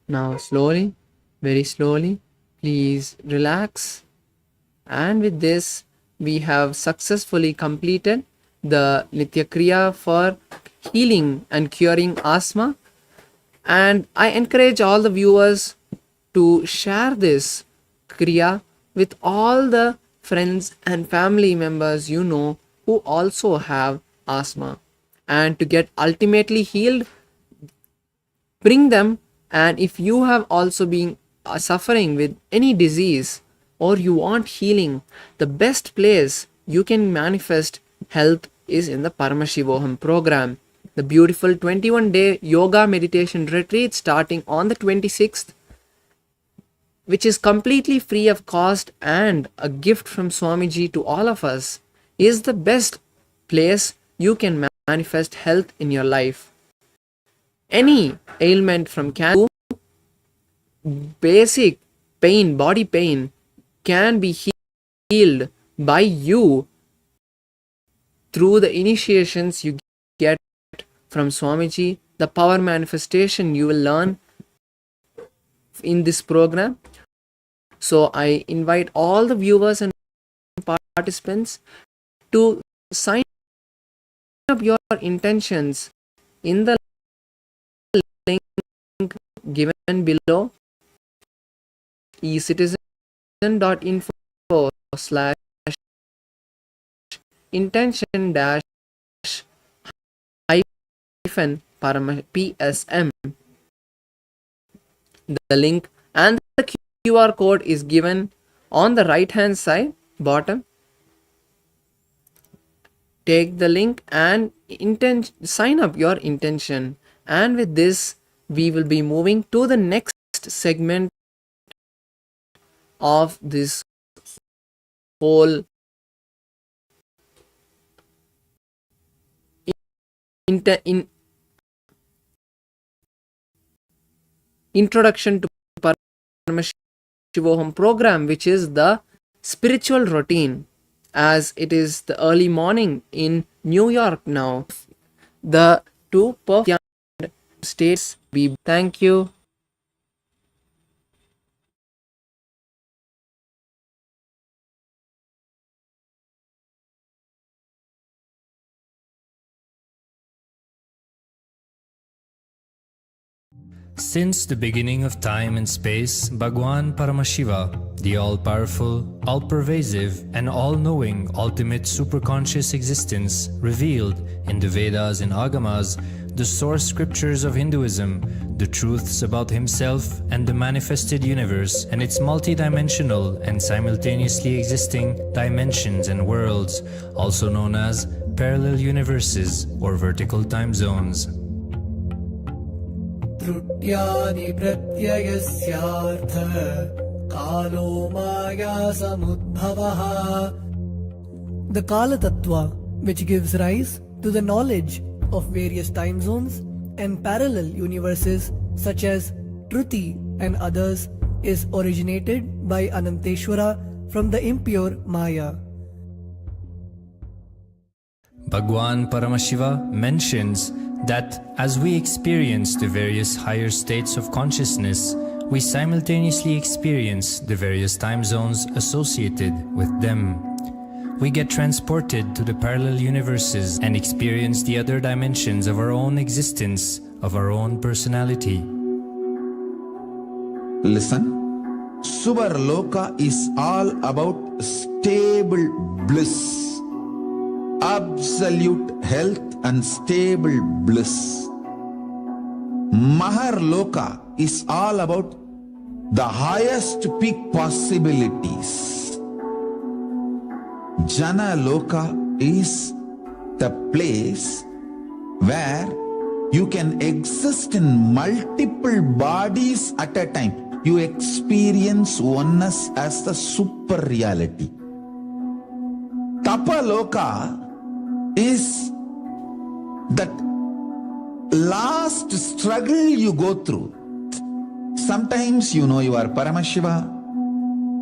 Now slowly, very slowly, please relax. And with this, we have successfully completed the Nitya Kriya for healing and curing asthma. And I encourage all the viewers to share this Kriya with all the friends and family members you know who also have asthma. And to get ultimately healed, bring them. And if you have also been suffering with any disease or you want healing, the best place you can manifest health is in the Paramashivoham program, the beautiful 21-day yoga meditation retreat starting on the 26th, which is completely free of cost and a gift from Swamiji to all of us, is the best place you can manifest health in your life. Any ailment from cancer to basic pain, body pain, can be healed by you through the initiations you get from Swamiji, the power manifestation you will learn in this program. So I invite all the viewers and participants to sign up your intentions in the link given below, ecitizen.info/intention PSM. The link and the QR code is given on the right hand side bottom. Take the link and sign up your intention. And with this, we will be moving to the next segment of this whole introduction to Paramashivoham program, which is the spiritual routine, as it is the early morning in New York now. The two perfect states be. Thank you. Since the beginning of time and space, Bhagwan Paramashiva, the all-powerful, all-pervasive, and all-knowing ultimate superconscious existence, revealed in the Vedas and Agamas, the source scriptures of Hinduism, the truths about himself and the manifested universe and its multidimensional and simultaneously existing dimensions and worlds, also known as parallel universes or vertical time zones. त्रुट्यानि प्रत्ययस्यार्थ कालो माया समुद्भवः. The Kala Tattva, which gives rise to the knowledge of various time zones and parallel universes such as Truti and others, is originated by Ananteshwara from the impure Maya. Bhagwan Paramashiva mentions that as we experience the various higher states of consciousness, we simultaneously experience the various time zones associated with them. We get transported to the parallel universes and experience the other dimensions of our own existence, of our own personality. Listen, Suvarloka is all about stable bliss. Absolute health and stable bliss. Maharloka is all about the highest peak possibilities. Jana Loka is the place where you can exist in multiple bodies at a time. You experience oneness as the super reality. Tapa Loka is that last struggle you go through. Sometimes you know you are Paramashiva,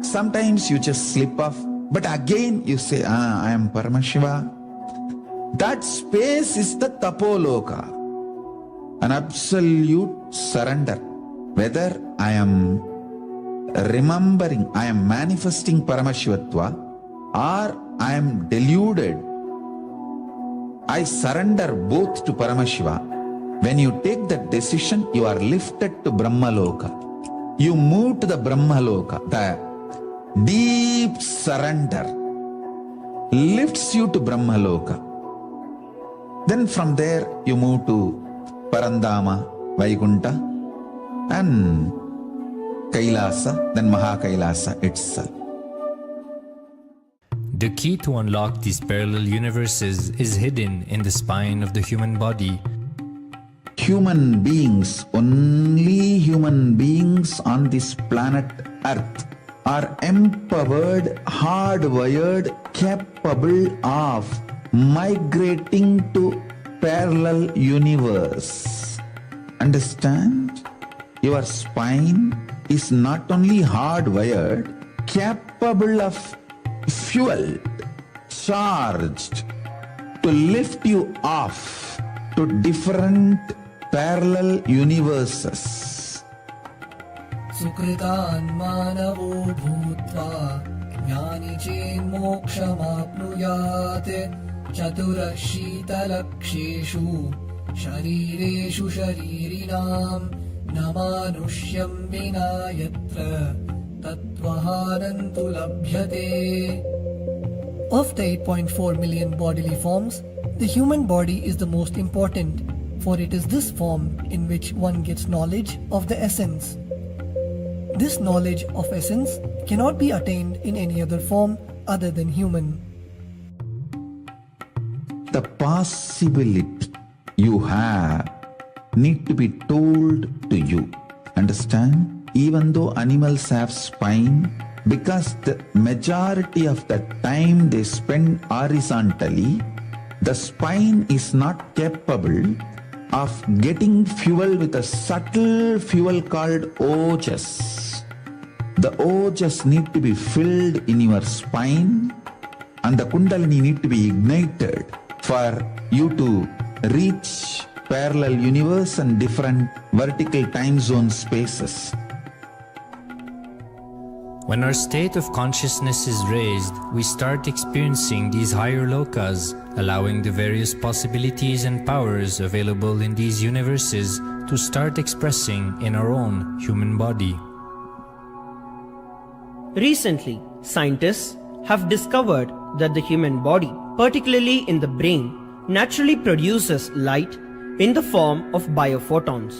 sometimes you just slip off, but again you say, I am Paramashiva. That space is the Tapoloka. an absolute surrender. Whether I am remembering, I am manifesting Paramashivatva, or I am deluded, I surrender both to Paramashiva. When you take that decision, you are lifted to Brahmaloka. You move to the Brahmaloka. The deep surrender lifts you to Brahmaloka. Then from there you move to Parandama, Vaikunta, and Kailasa, then Mahakailasa itself. The key to unlock these parallel universes is hidden in the spine of the human body. Human beings, only human beings on this planet Earth are empowered, hardwired, capable of migrating to parallel universe. Understand? Your spine is not only hardwired, capable of fueled, charged to lift you off to different parallel universes. Sukritan manavo bhutva jnani chen mokshamapnuyat chaturashita-laksheshu sharireshu sharirinam namanushyam vina yatra tattvahanantu labhyate. Of the 8.4 million bodily forms, the human body is the most important, for it is this form in which one gets knowledge of the essence. This knowledge of essence cannot be attained in any other form other than human. The possibility you have need to be told to you. Understand? Even though animals have spine, because the majority of the time they spend horizontally, the spine is not capable of getting fuel with a subtle fuel called ojas. The ojas need to be filled in your spine, and the kundalini need to be ignited for you to reach parallel universe and different vertical time zone spaces. When our state of consciousness is raised, we start experiencing these higher lokas, allowing the various possibilities and powers available in these universes to start expressing in our own human body. Recently, scientists have discovered that the human body, particularly in the brain, naturally produces light in the form of biophotons,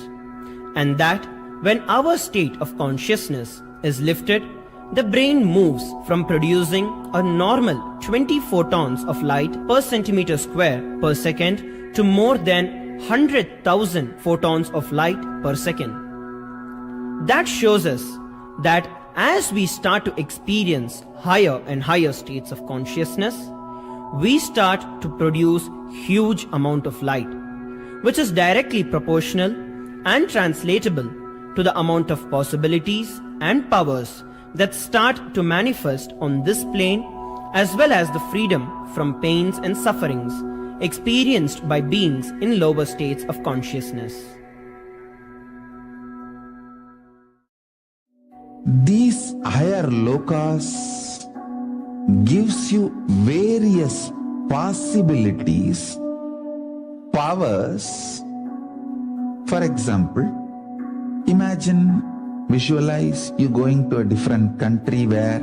and that when our state of consciousness is lifted, the brain moves from producing a normal 20 photons of light per centimeter square per second to more than 100,000 photons of light per second. That shows us that as we start to experience higher and higher states of consciousness, we start to produce huge amount of light, which is directly proportional and translatable to the amount of possibilities and powers that start to manifest on this plane, as well as the freedom from pains and sufferings experienced by beings in lower states of consciousness. These higher lokas gives you various possibilities, powers. For example, imagine, visualize you going to a different country where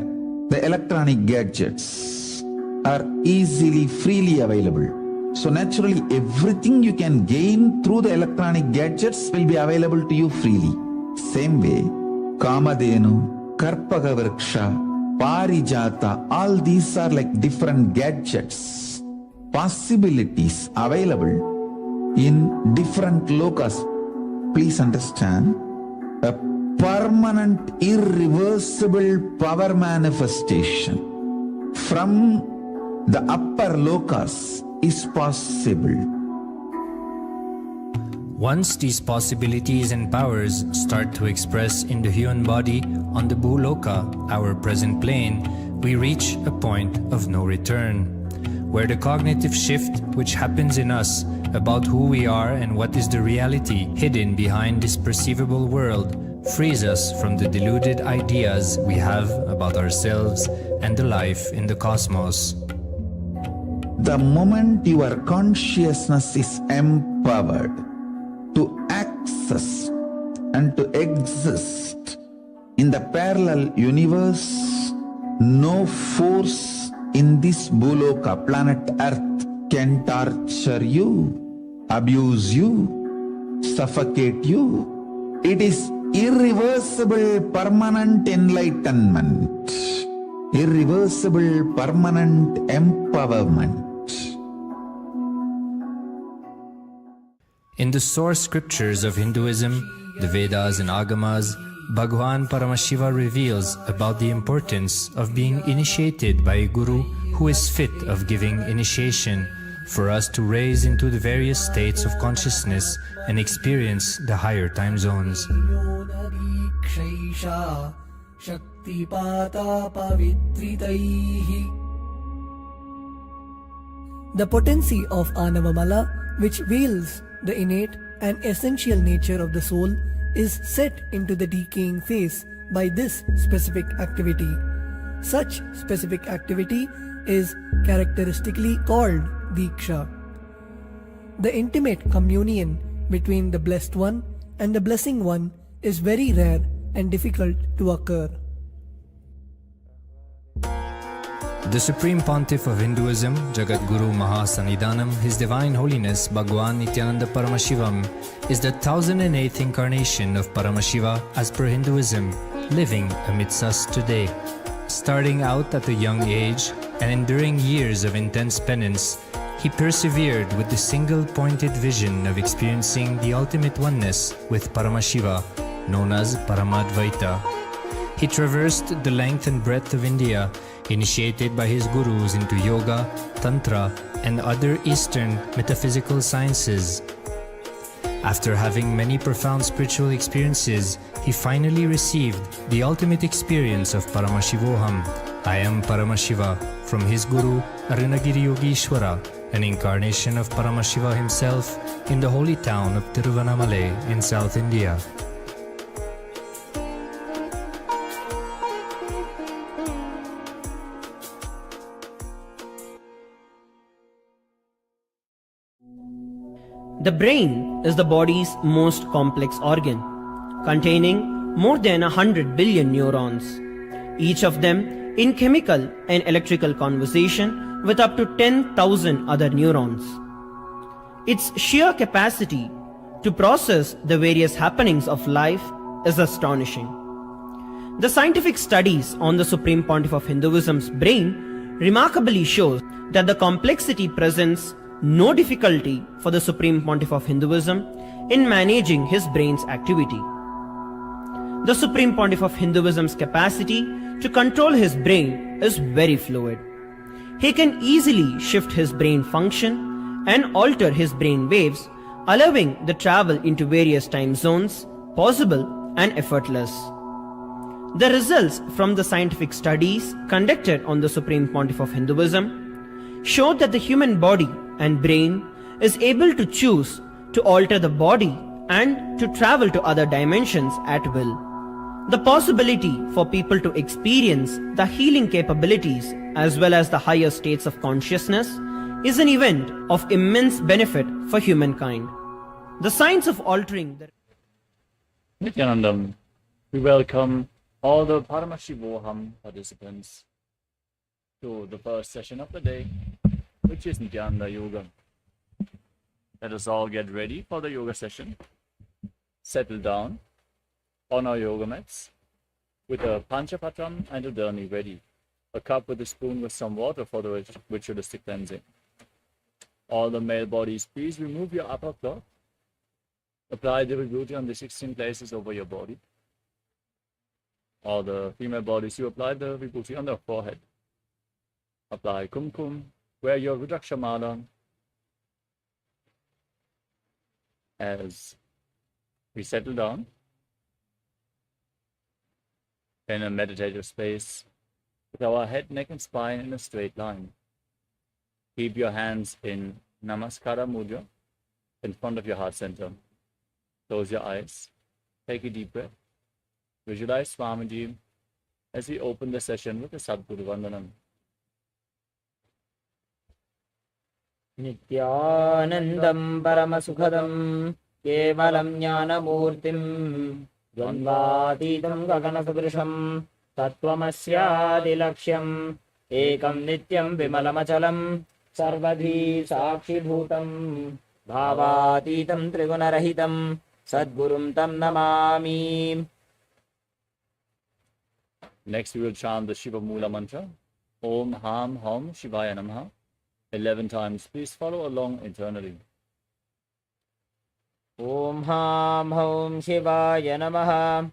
the electronic gadgets are easily, freely available. So naturally, everything you can gain through the electronic gadgets will be available to you freely. Same way, Kamadhenu, Karpaga Vriksha, Parijata, all these are like different gadgets, possibilities available in different lokas. Please understand, a permanent, irreversible power manifestation from the upper lokas is possible. Once these possibilities and powers start to express in the human body on the Bhuloka, our present plane, we reach a point of no return, where the cognitive shift which happens in us about who we are and what is the reality hidden behind this perceivable world frees us from the deluded ideas we have about ourselves and the life in the cosmos. The moment your consciousness is empowered to access and to exist in the parallel universe, no force in this Bhuloka planet Earth can torture you, abuse you, suffocate you. It is irreversible permanent enlightenment, irreversible permanent empowerment. In the source scriptures of Hinduism, the Vedas and Agamas, Bhagwan Paramashiva reveals about the importance of being initiated by a guru who is fit of giving initiation for us to raise into the various states of consciousness and experience the higher time zones. The potency of Anavamala, which veils the innate and essential nature of the soul, is set into the decaying phase by this specific activity. Such specific activity is characteristically called Diksha. The intimate communion between the blessed one and the blessing one is very rare and difficult to occur. The Supreme Pontiff of Hinduism, Jagat Guru Mahasannidhanam, His Divine Holiness Bhagwan Nithyananda Paramashivoham, is the 1008th incarnation of Paramashiva as per Hinduism, living amidst us today. Starting out at a young age and enduring years of intense penance, he persevered with the single-pointed vision of experiencing the ultimate oneness with Paramashiva, known as Paramadvaita. He traversed the length and breadth of India, initiated by his gurus into yoga, tantra, and other Eastern metaphysical sciences. After having many profound spiritual experiences, he finally received the ultimate experience of Paramashivoham, I am Paramashiva, from his guru Arunagiri Yogeshwara, an incarnation of Paramashiva himself in the holy town of Tiruvannamalai in South India. The brain is the body's most complex organ, containing more than 100 billion neurons, each of them in chemical and electrical conversation with up to 10,000 other neurons. Its sheer capacity to process the various happenings of life is astonishing. The scientific studies on the Supreme Pontiff of Hinduism's brain remarkably shows that the complexity presents no difficulty for the Supreme Pontiff of Hinduism in managing his brain's activity. The Supreme Pontiff of Hinduism's capacity to control his brain is very fluid. He can easily shift his brain function and alter his brain waves, allowing the travel into various time zones possible and effortless. The results from the scientific studies conducted on the Supreme Pontiff of Hinduism show that the human body and brain is able to choose to alter the body and to travel to other dimensions at will. The possibility for people to experience the healing capabilities as well as the higher states of consciousness is an event of immense benefit for humankind. The science of altering the Nithyanandam, we welcome all the Paramashivoham participants to the first session of the day, which is Nithyananda Yoga. Let us all get ready for the yoga session. Settle down on our yoga mats with a panchapatram and a dharni ready. A cup with a spoon with some water for the ritualistic cleansing. All the male bodies, please remove your upper cloth. Apply the vibhuti on the 16 places over your body. All the female bodies, you apply the vibhuti on the forehead. Apply kumkum. Wear your Rudrakshamala as we settle down in a meditative space with our head, neck and spine in a straight line. Keep your hands in Namaskara Mudra in front of your heart center. Close your eyes. Take a deep breath. Visualize Swamiji as we open the session with the Sadguru Vandanam. नित्यानन्दं परमसुखदं केवलं ज्ञानमूर्तिं द्वन्द्वातीतं गगनसदृशं तत्त्वमस्यादिलक्ष्यम् एकं नित्यं विमलमचलं सर्वधी साक्षिभूतं भावातीतं त्रिगुणरहितं सद्गुरुं तं Namami. Next we will chant the Shiva Mula mantra. Om Ham Hom Shivaya Namaha. 11 times. Please follow along internally. Om Ham Hom Shivaya Namaha.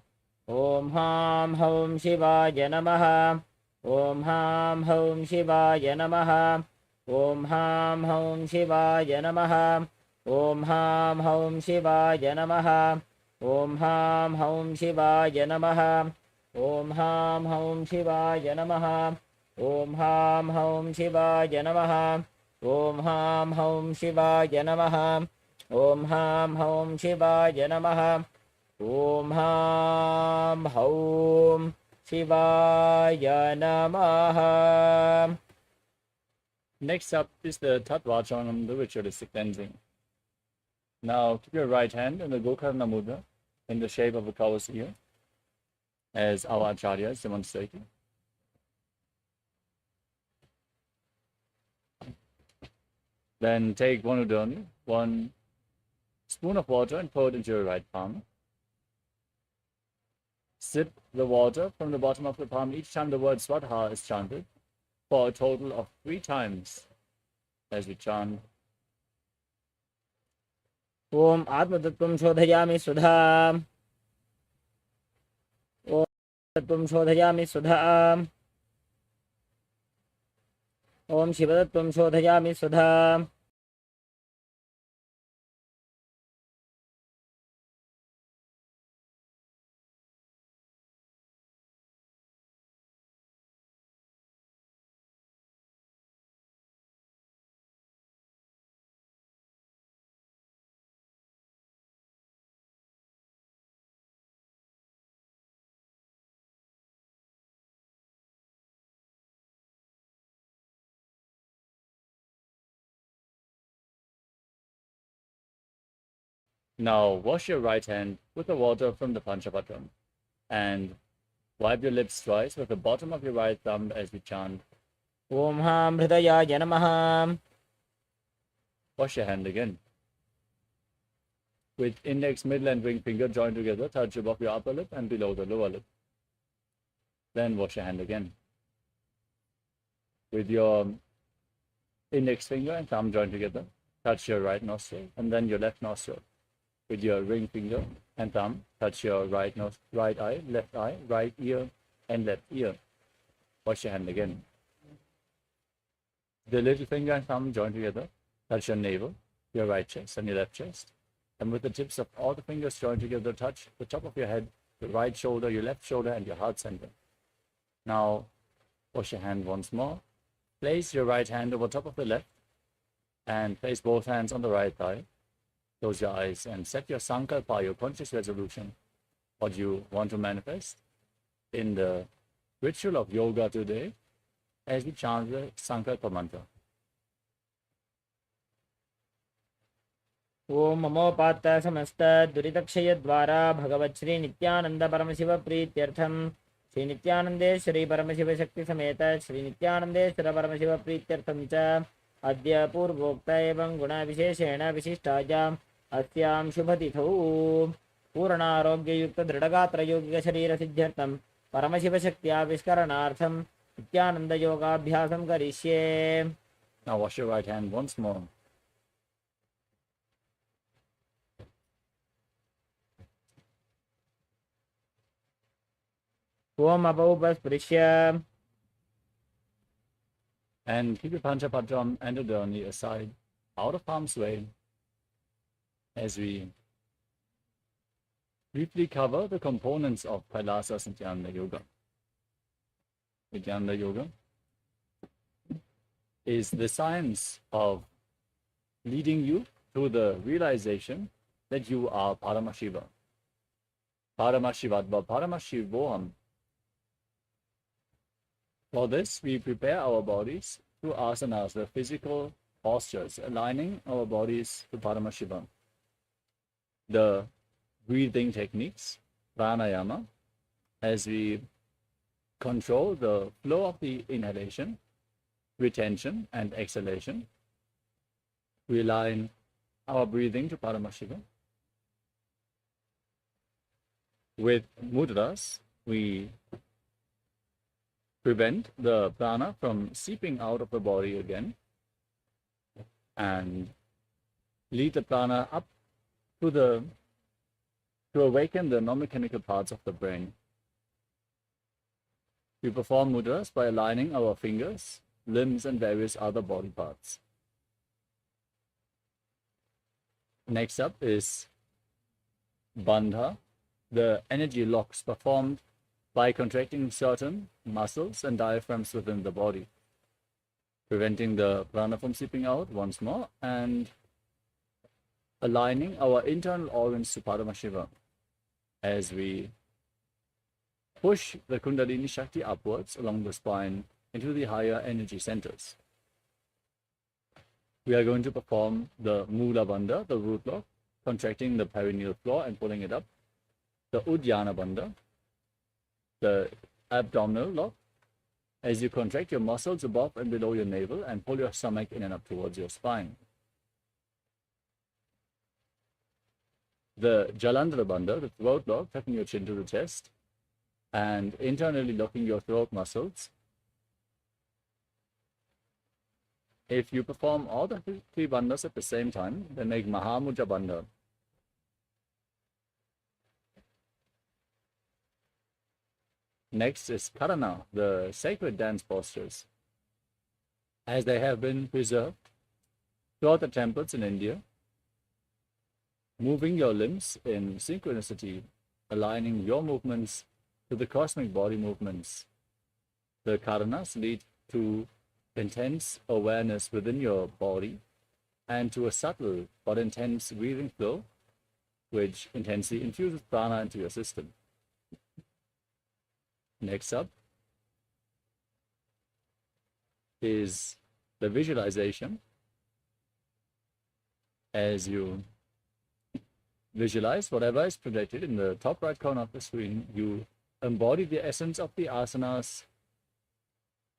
Om Ham Hom Shivaya Namaha. Om Ham Hom Shivaya Namaha. Om Ham Hom Shivaya Namaha. Om Ham Hom Shivaya Namaha. Om Ham Hom Shivaya Namaha. Om Ham Hom Shivaya Namaha. Om Ham Hom Shivaya Namaha. Om Ham Hom Shivaya Namaha. Om Ham Hom Shivaya Namaha. Om Ham Hom Shivaya Namaha. Next up is the Tattvachanam, the ritualistic cleansing. Now keep your right hand in the Gokarna Mudra in the shape of a cow's ear, as our Acharya is demonstrating. Then take one udani, 1 spoon of water, and pour it into your right palm. Sip the water from the bottom of the palm each time the word Swadha is chanted, for a total of 3 times as we chant. Om Atmatattvam Shodhayami Sudha. Om Tattvam Shodhayami Sudha. Om Shivatattvam Shodhayami Sudha. Now wash your right hand with the water from the Panchapatram and wipe your lips twice with the bottom of your right thumb as we chant. Om Ham Hridayaya Namaha. Wash your hand again. With index, middle and ring finger joined together, touch above your upper lip and below the lower lip. Then wash your hand again. With your index finger and thumb joined together, touch your right nostril and then your left nostril. With your ring finger and thumb, touch your right eye, right ear, and left ear. Wash your hand again. The little finger and thumb joined together, touch your navel, your right chest, and your left chest. And with the tips of all the fingers joined together, touch the top of your head, your right shoulder, your left shoulder, and your heart center. Now, wash your hand once more. Place your right hand over top of the left, and place both hands on the right thigh. Close your eyes and set your sankalpa, your conscious resolution, what you want to manifest in the ritual of yoga today as we chant the sankalpa mantra. Om Mamopata Samasta Duritakshaya Dvara Bhagavat Shri Nithyananda Paramashiva Prityartham Shri Nithyanande Shri Paramashiva Shakti Sameta Shri Nithyanande Shri Paramashiva Prityartham Cha Adya Purvokta Evam Guna Visheshena Vishishtaja अस्याम शुभतिथौ पूर्णारोग्ययुक्त दृढ़गात्रयोगिक शरीर सिद्ध्यर्थम परमशिव शक्त्याविष्करणार्थम नित्यानंद योगाभ्यासं करिष्ये. Now wash your right hand once more. Om Abhupasprishya. And keep your Panchapatram and Udani aside, out of harm's way, as we briefly cover the components of KAILASA Nithyananda Yoga. Nithyananda Yoga is the science of leading you to the realization that you are Paramashiva. Paramashivatva Paramashivoham. For this, we prepare our bodies through asanas, the physical postures, aligning our bodies to Paramashiva. The breathing techniques, pranayama, as we control the flow of the inhalation, retention, and exhalation. We align our breathing to Paramashiva. With mudras, we prevent the prana from seeping out of the body again and lead the prana up to awaken the non-mechanical parts of the brain. We perform mudras by aligning our fingers, limbs, and various other body parts. Next up is bandha, the energy locks performed by contracting certain muscles and diaphragms within the body, preventing the prana from seeping out once more and aligning our internal organs to Paramashiva as we push the Kundalini Shakti upwards along the spine into the higher energy centers. We are going to perform the Mula Bandha, the root lock, contracting the perineal floor and pulling it up, the Uddiyana Bandha, the abdominal lock, as you contract your muscles above and below your navel and pull your stomach in and up towards your spine. The Jalandhara Bandha, the throat lock, tucking your chin to the chest and internally locking your throat muscles. If you perform all the three bandhas at the same time, then make Mahamudra Bandha. Next is Karana, the sacred dance postures, as they have been preserved throughout the temples in India, moving your limbs in synchronicity, aligning your movements to the cosmic body movements. The Karanas lead to intense awareness within your body and to a subtle but intense breathing flow, which intensely infuses prana into your system. Next up is the visualization. As you visualize whatever is projected in the top right corner of the screen, you embody the essence of the asanas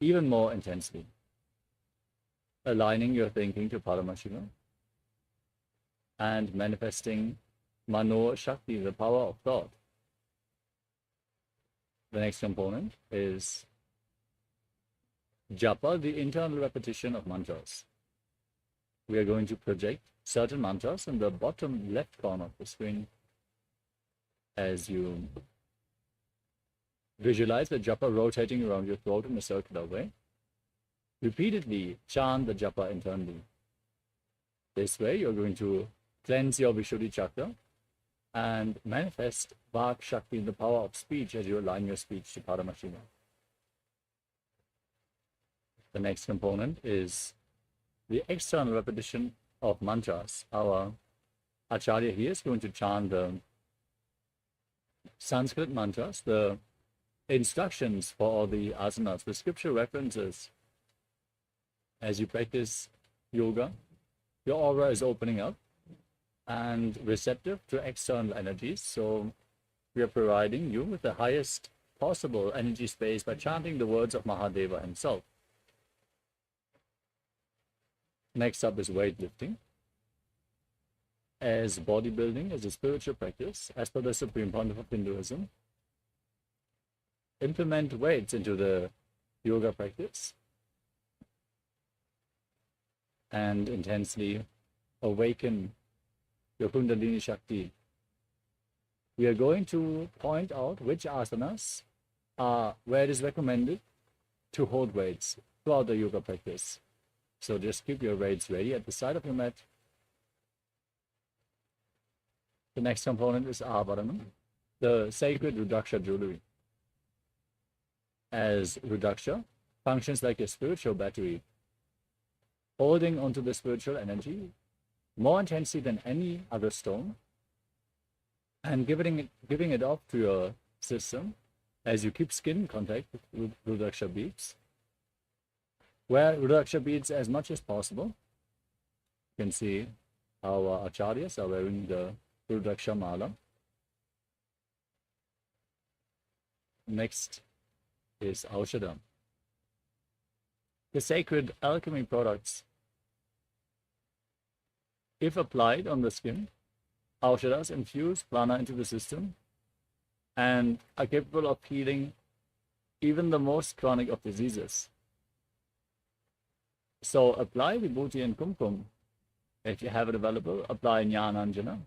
even more intensely, aligning your thinking to Paramashiva and manifesting Mano Shakti, the power of thought. The next component is Japa, the internal repetition of mantras. We are going to project certain mantras in the bottom left corner of the screen. As you visualize the japa rotating around your throat in a circular way, repeatedly chant the japa internally. This way, you're going to cleanse your Vishuddhi chakra and manifest Vak Shakti, the power of speech, as you align your speech to Paramashiva. The next component is the external repetition of mantras. Our Acharya here is going to chant the Sanskrit mantras, the instructions for all the asanas, the scripture references. As you practice yoga, your aura is opening up and receptive to external energies. So we are providing you with the highest possible energy space by chanting the words of Mahadeva himself. Next up is weightlifting. As bodybuilding is a spiritual practice, as per the Supreme Pontiff of Hinduism, implement weights into the yoga practice and intensely awaken your Kundalini Shakti. We are going to point out which asanas are where it is recommended to hold weights throughout the yoga practice. So just keep your weights ready at the side of your mat. The next component is Abharanam, the sacred Rudraksha jewelry. As Rudraksha functions like a spiritual battery, holding onto the spiritual energy more intensely than any other stone, and giving it off to your system as you keep skin contact with Rudraksha beads. Wear Rudraksha beads as much as possible. You can see how acharyas are wearing the Rudraksha mala. Next is Aushadam. The sacred alchemy products, if applied on the skin, Aushadas infuse prana into the system and are capable of healing even the most chronic of diseases. So apply Vibhuti and Kumkum. If you have it available, apply Jnananjana.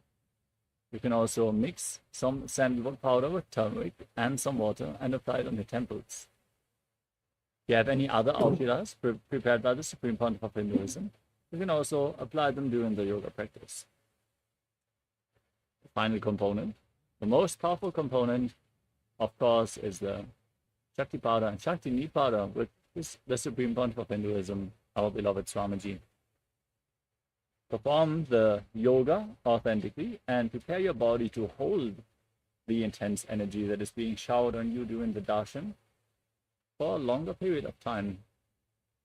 You can also mix some sandalwood powder with turmeric and some water and apply it on your temples. If you have any other Aushadas prepared by the Supreme Pontiff of Hinduism, you can also apply them during the yoga practice. The final component, the most powerful component, of course, is the Shaktipada and Shakti Nipada, which is the Supreme Pontiff of Hinduism, our beloved Swamiji. Perform the yoga authentically and prepare your body to hold the intense energy that is being showered on you during the darshan for a longer period of time.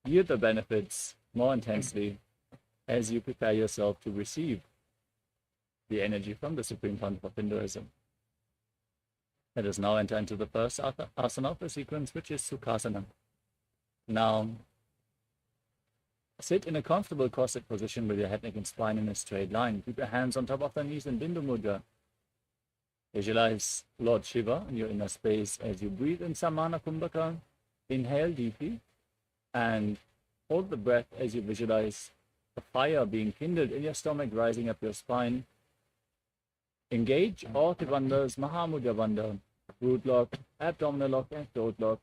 Yield the benefits more intensely as you prepare yourself to receive the energy from the Supreme Pontiff of Hinduism. Let us now enter into the first asana of the sequence, which is Sukhasana. Now, sit in a comfortable cross-legged position with your head, neck, and spine in a straight line. Keep your hands on top of the knees in Bindu Mudra. Visualize Lord Shiva in your inner space as you breathe in Samana Kumbhaka. Inhale deeply and hold the breath as you visualize the fire being kindled in your stomach, rising up your spine. Engage all the bandhas, Mahamudra bandha, root lock, abdominal lock, and throat lock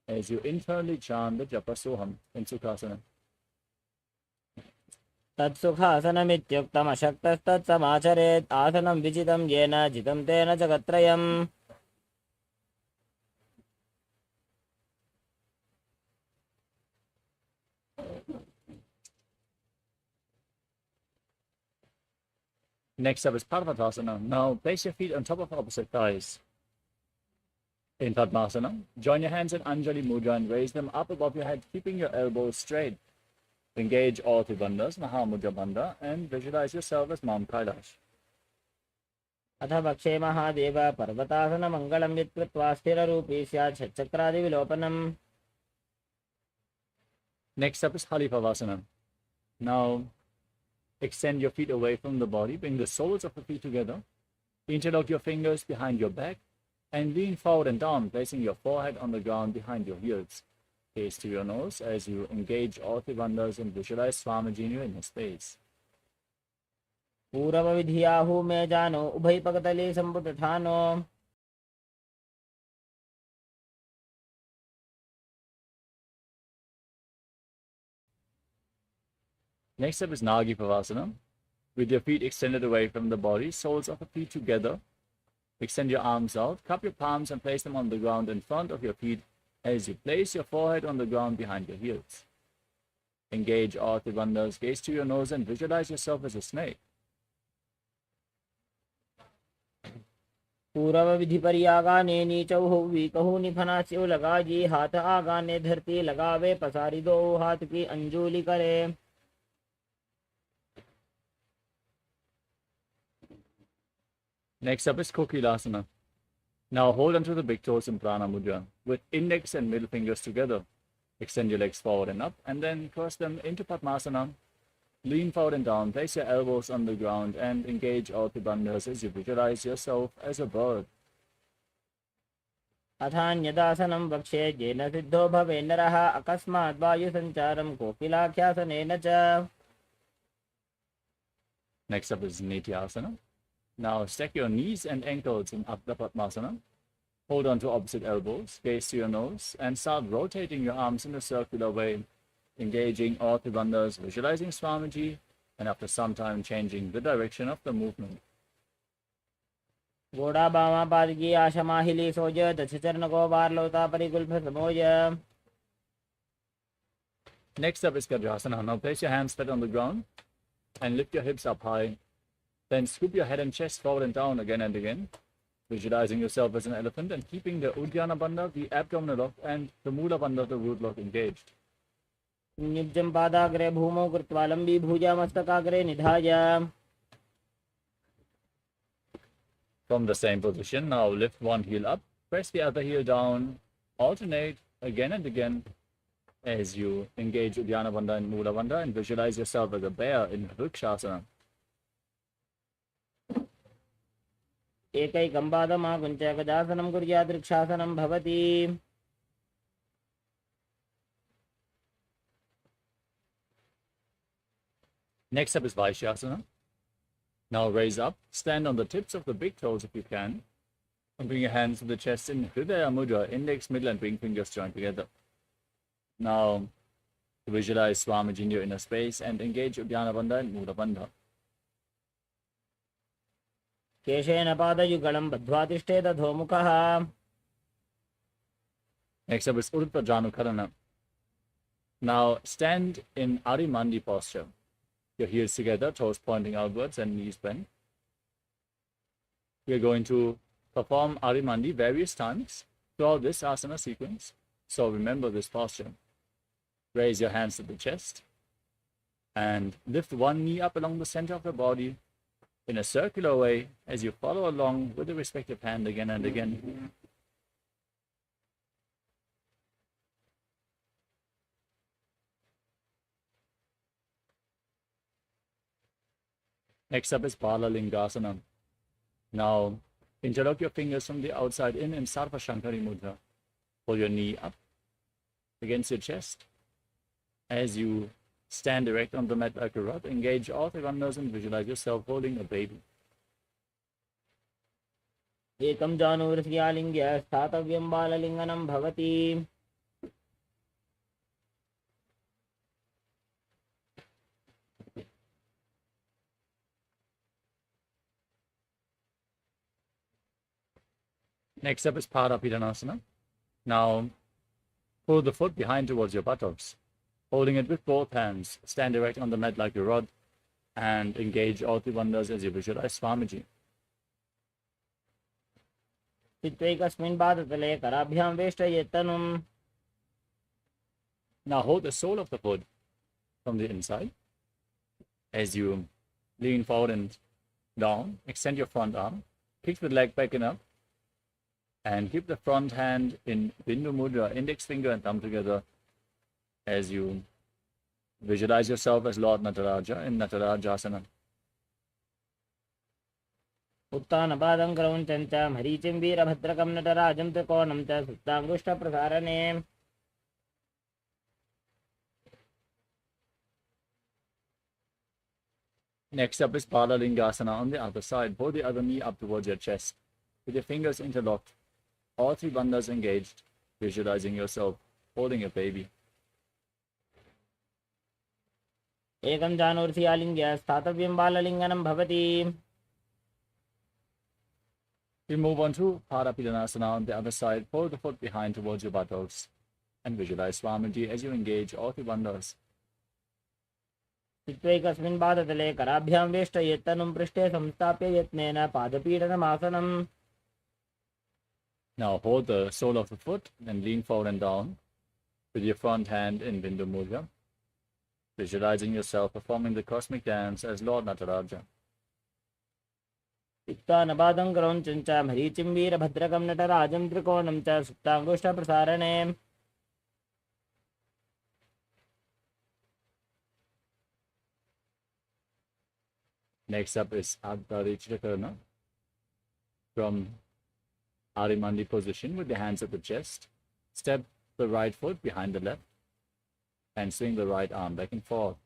as you internally chant the Japa Soham in Sukhasana. तत्सुखासनमित्युक्तमशक्तस्तत्समाचरेत् आसनं विजितं येन जितं तेन जगत्त्रयम्. Next up is Parvatasana. Now place your feet on top of opposite thighs. In Padmasana, join your hands in Anjali Mudra and raise them up above your head, keeping your elbows straight. Engage all three bandhas, Mahamudra bandha, and visualize yourself as Mount Kailash. अथ भक्षे महादेव पर्वतासन मंगलम यत्कृत्वा स्थिररूपी स्यात् षट्चक्रादिविलोपनम्. Next up is Halipavasana. Now extend your feet away from the body, bring the soles of the feet together, interlock your fingers behind your back, and lean forward and down, placing your forehead on the ground behind your heels. Gaze to your nose as you engage all three bandhas and visualize Swamiji in your inner space. पूरव विधियाहु मे जानो उभय पगतले संपुटठानो. Next up is Nagi Pavasana. With your feet extended away from the body, soles of the feet together. Extend your arms out, cup your palms and place them on the ground in front of your feet as you place your forehead on the ground behind your heels. Engage all three bandhas, gaze to your nose and visualize yourself as a snake. पूरव विधि परियागाने नीचौ हुवी कहू निफनास्यौ लगाजी हाथ आगाने धरती लगावे पसारी दो हाथ की अंजुली करे. Next up is Kokilasana. Now hold onto the big toes in Prana Mudra with index and middle fingers together. Extend your legs forward and up and then cross them into Padmasana. Lean forward and down, place your elbows on the ground and engage all the bandhas as you visualize yourself as a bird. अथान्यदासनं वक्षे येन सिद्धो भवे नरः अकस्मात् वायुसञ्चारं कोकिलाख्यासनेन च. Next up is Nithyananda. Now stack your knees and ankles in Ardha Padmasana. Hold on to opposite elbows, gaze to your nose, and start rotating your arms in a circular way, engaging all the bandhas, visualizing Swamiji, and after some time changing the direction of the movement. घोड़ा बामा पादगी आशमाहिली सोज दश चरण को बार लोता परिकुल्भ समोज. Next up is Gajrasana. Now place your hands flat on the ground and lift your hips up high. Then scoop your head and chest forward and down again and again, visualizing yourself as an elephant and keeping the Uddiyana Bandha, the abdominal lock, and the Mula Bandha, the root lock, engaged. निब्जं पादाग्रे भूमौ कृत्वा लम्बी भुजा मस्तकाग्रे निधाय. From the same position, now lift one heel up, press the other heel down, alternate again and again as you engage Uddiyana Bandha and Mula Bandha, and visualize yourself as a bear in Vrikshasana. एकैकं पादमाकुञ्च गजासनं कुर्यात् वृक्षासनं भवति. Next up is Vaishyasana. Now raise up, stand on the tips of the big toes if you can, and bring your hands to the chest in Hridaya Mudra, index, middle, and ring fingers joined together. Now visualize Swamiji in your inner space and engage Uddiyana Bandha and Mula Bandha. केशेन पादयुगलं बद्ध्वा तिष्ठेत अधोमुखः. Next up is Urdhva Janukarana. Now stand in Arimandi posture. Your heels together, toes pointing outwards and knees bent. We are going to perform Arimandi various times throughout this asana sequence. So remember this posture. Raise your hands to the chest and lift one knee up along the center of the body in a circular way as you follow along with the respective hand again and again. Next up is Balalingasana. Now, interlock your fingers from the outside in Sarva Shankari Mudra. Pull your knee up against your chest. As you stand erect on the mat like a rod, engage all the bandhas and visualize yourself holding a baby. एकं जानुवृत्यालिङ्ग्य स्थातव्यं बाललिङ्गनं भवति. Next up is Parapidanasana. Now, pull the foot behind towards your buttocks. Holding it with both hands, stand erect on the mat like a rod and engage all the bandhas as you visualize Swamiji. चित्तैकस्मिन् पादतले कराभ्यां वेष्टयेत्तनुम्. Now hold the sole of the foot from the inside. As you lean forward and down, extend your front arm, kick the leg back and up, and keep the front hand in Bindu Mudra, index finger and thumb together as you visualize yourself as Lord Nataraja in Natarajasana. उत्तानपादं क्रौञ्चं च मरीचिं वीरभद्रकं नटराजं त्रिकोणं च सुप्ताङ्गुष्ठप्रसारणे. Next up is Balalingasana on the other side. Pull the other knee up towards your chest. With your fingers interlocked, all three bandhas engaged, visualizing yourself holding a baby. एकं जानुवृत्यालिङ्ग्य स्थातव्यं बाललिङ्गनं भवति. We move on to Parapidanasana on the other side. Pull the foot behind towards your buttocks and visualize Swamiji as you engage all three bandhas. चित्तैकस्मिन् पादतले कराभ्यां वेष्टयेत्तनुं पृष्ठे संस्थाप्य यत्नेन पादपीडनमासनम्. Now hold the sole of the foot and lean forward and down with your front hand in Bindu Mudra, visualizing yourself performing the cosmic dance as Lord Nataraja. उत्तानपादं क्रौञ्चं च मरीचिं वीरभद्रकं नटराजं त्रिकोणं च सुप्ताङ्गुष्ठप्रसारणे. Next up is Adharichakarana. From Arimandi position with the hands at the chest, step the right foot behind the left and swing the right arm back and forth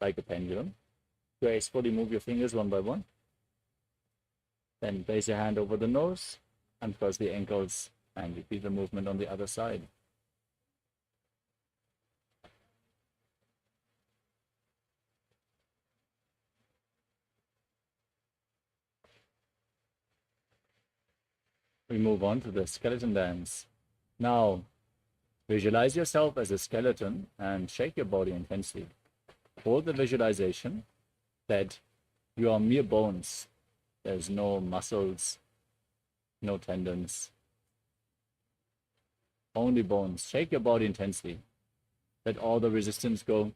like a pendulum. Gracefully move your fingers one by one. Then place your hand over the nose and cross the ankles and repeat the movement on the other side. We move on to the skeleton dance. Now, visualize yourself as a skeleton and shake your body intensely. hold the visualization that you are mere bones. There's no muscles, no tendons, only bones. Shake your body intensely. Let all the resistance go.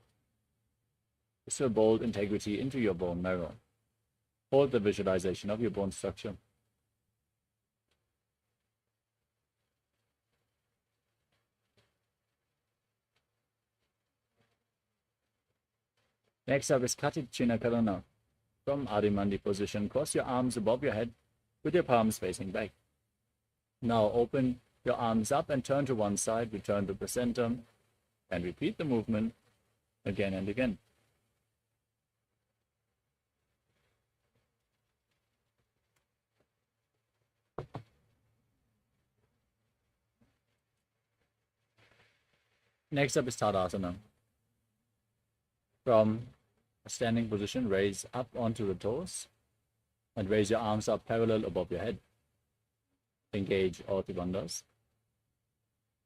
Restore bold integrity into your bone marrow. Hold the visualization of your bone structure. Next up is Katit China Karana. From Adimandi position, cross your arms above your head with your palms facing back. Now open your arms up and turn to one side, return to the center, and repeat the movement again and again. Next up is Tadasana. From a standing position, raise up onto the toes and raise your arms up parallel above your head. Engage all the bandhas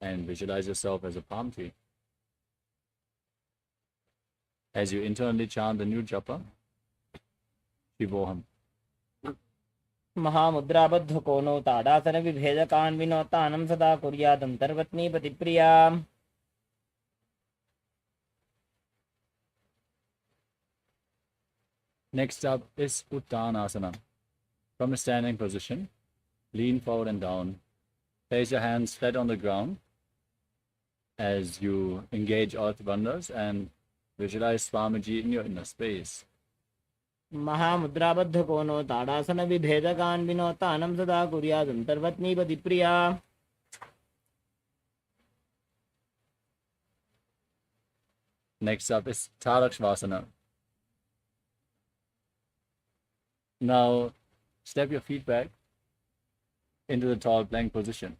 and visualize yourself as a palm tree. As you internally chant the new japa, Shivoham. महामुद्राबद्ध कोनो ताडासन विभेदकान् विनोतानं सदा कुर्यादन्तर्वत्नी पतिप्रिया. Next up is Uttanasana. From a standing position, lean forward and down. Place your hands flat on the ground as you engage all the bandhas and visualize Swamiji in your inner space. महामुद्राबद्ध कोनो ताडासन विभेदकान् विनोतानं सदा कुर्यादन्तर्वत्नी पतिप्रिया. Next up is Tadakshvasana. Now, step your feet back into the tall plank position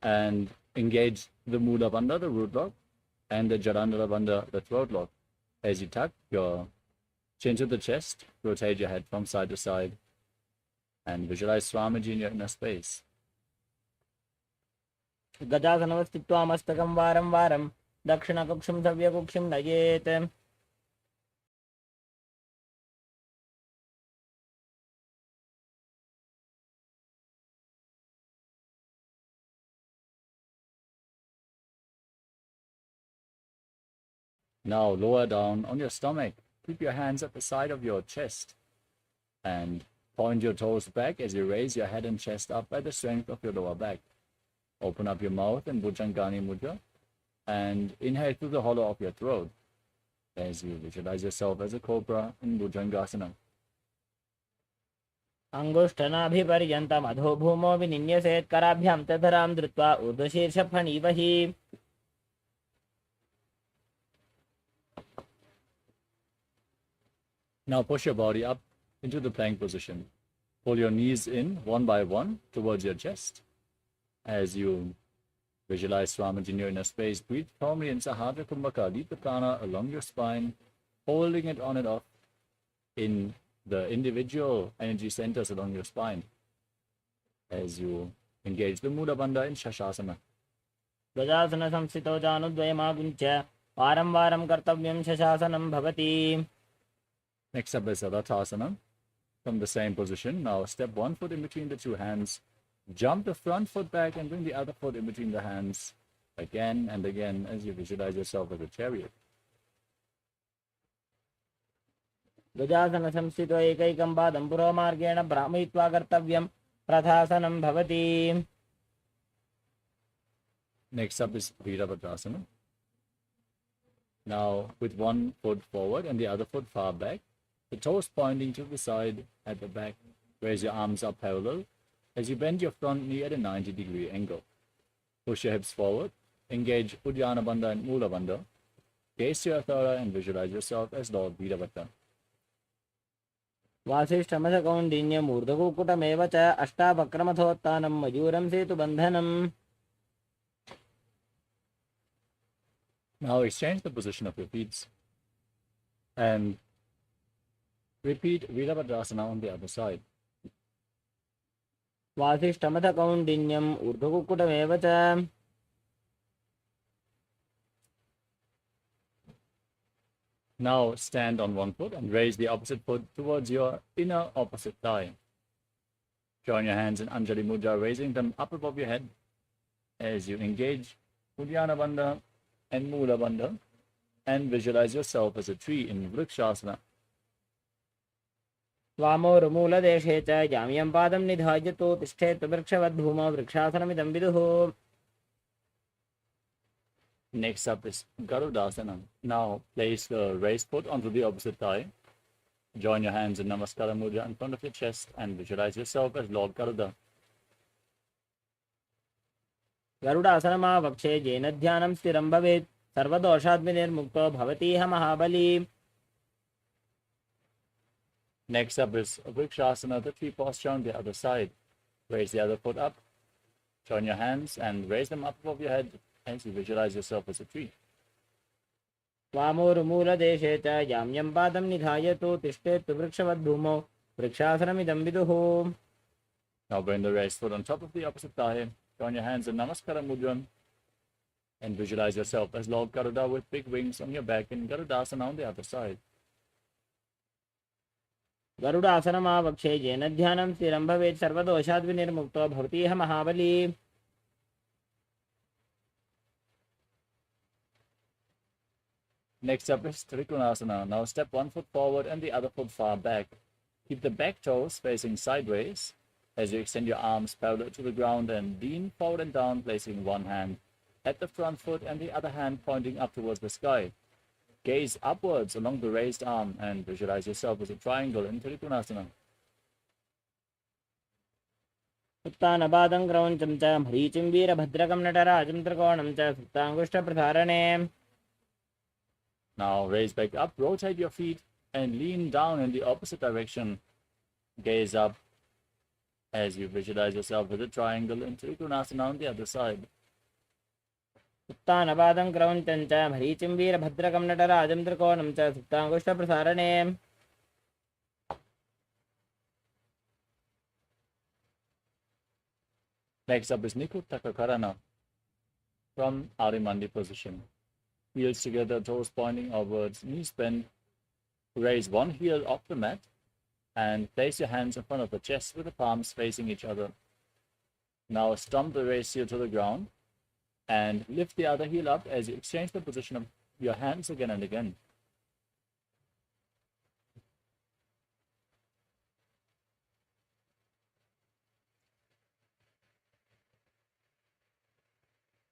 and engage the Mula Bandha, the root lock, and the Jadandhara Bandha, the throat lock. As you tuck your chin to the chest, rotate your head from side to side, and visualize Swamiji in your inner space. गजासनवस्थित्वा मस्तकं वारं वारं दक्षिणकक्षं सव्यकक्षं नयेत्. Now lower down on your stomach. Keep your hands at the side of your chest and point your toes back as you raise your head and chest up by the strength of your lower back. Open up your mouth in Bhujangani Mudra and inhale through the hollow of your throat as you visualize yourself as a cobra in Bhujangasana. अङ्गुष्ठनाभिपर्यन्तम् अधो भूमौ विनिन्यसेत् कराभ्यां तधरां धृत्वा ऊर्ध्वशीर्षफणीवहि. Now push your body up into the plank position. Pull your knees in one by one towards your chest. As you visualize Swamiji in your inner space, breathe calmly in Sahadra Kumbhaka. Lead the prana along your spine, holding it on and off in the individual energy centers along your spine. As you engage the Mula Bandha in Shashasana. गजासन संस्थितो जानुद्वयमागुञ्च वारं वारं कर्तव्यं शशासनं भवति. Next up is Rathasana. From the same position, now step one foot in between the two hands. Jump the front foot back and bring the other foot in between the hands again and again as you visualize yourself as a chariot. गजासन संस्थितो एकैकं पादं पुरोमार्गेण भ्रामयित्वा कर्तव्यं रथासनं भवति. Next up is Virabhadrasana. Now with one foot forward and the other foot far back, the toes pointing to the side at the back, raise your arms up parallel as you bend your front knee at a 90-degree angle. Push your hips forward, engage Uddiyana Bandha and Mula Bandha, gaze to your thara and visualize yourself as Lord Virabhadra. वासिष्ठमसकौण्डिन्यमूर्धकुक्कुटमेव च अष्टावक्रमथोत्थानं मयूरं सेतुबन्धनम्. Now exchange the position of your feet and repeat Virabhadrasana on the other side. वासिष्ठमसकौण्डिन्यम् ऊर्ध्वकुक्कुटमेव च Now stand on one foot and raise the opposite foot towards your inner opposite thigh. Join your hands in Anjali Mudra, raising them up above your head as you engage Uddiyana Bandha and Mula Bandha, and visualize yourself as a tree in Vrikshasana. वामोरुमूलदेशे च जाम्यं पादं निधायतो तिष्ठेत् वृक्षवद्भूमौ वृक्षासनमिदं विदुः. Next up is Garudasana. Now place the raised foot onto the opposite thigh. Join your hands in Namaskara Mudra in front of your chest and visualize yourself as Lord Garuda. गरुडासनमावक्षे येन ध्यानं स्थिरं भवेत् सर्वदोषाद्विनिर्मुक्तो भवतीह महाबली. Next up is Vrikshasana, the tree posture on the other side. Raise the other foot up. Join your hands and raise them up above your head as you visualize yourself as a tree. वामोरुमूलदेशे च जाम्यं पादं निधायतो तिष्ठेत् वृक्षवद्भूमौ वृक्षासनमिदं विदुः. Now bring the raised foot on top of the opposite thigh. Join your hands in Namaskara Mudra and visualize yourself as Lord Garuda with big wings on your back in Garudasana on the other side. गरुडासनमावक्षे येन ध्यानं स्थिरं भवेत् सर्वदोषाद्विनिर्मुक्तो भवतीह महाबली. Next up is Trikonasana. Now step one foot forward and the other foot far back. Keep the back toes facing sideways as you extend your arms parallel to the ground and lean forward and down, placing one hand at the front foot and the other hand pointing up towards the sky. Gaze upwards along the raised arm and visualize yourself as a triangle in Trikonasana. उत्तानपादं क्रौञ्चं च मरीचिं वीरभद्रकं नटराजं त्रिकोणं च सुप्ताङ्गुष्ठप्रसारणे. Now raise back up, rotate your feet and lean down in the opposite direction. Gaze up as you visualize yourself as a triangle in Trikonasana on the other side. उत्तानपादं क्रौञ्चं च मरीचिं वीरभद्रकं नटराजं त्रिकोणं च सुप्ताङ्गुष्ठप्रसारणे. Next up is Nikutaka Karana from Arimandi position. Heels together, toes pointing outwards, knees bent. Raise one heel off the mat and place your hands in front of the chest with the palms facing each other. Now stomp the raised heel to the ground and lift the other heel up as you exchange the position of your hands again and again.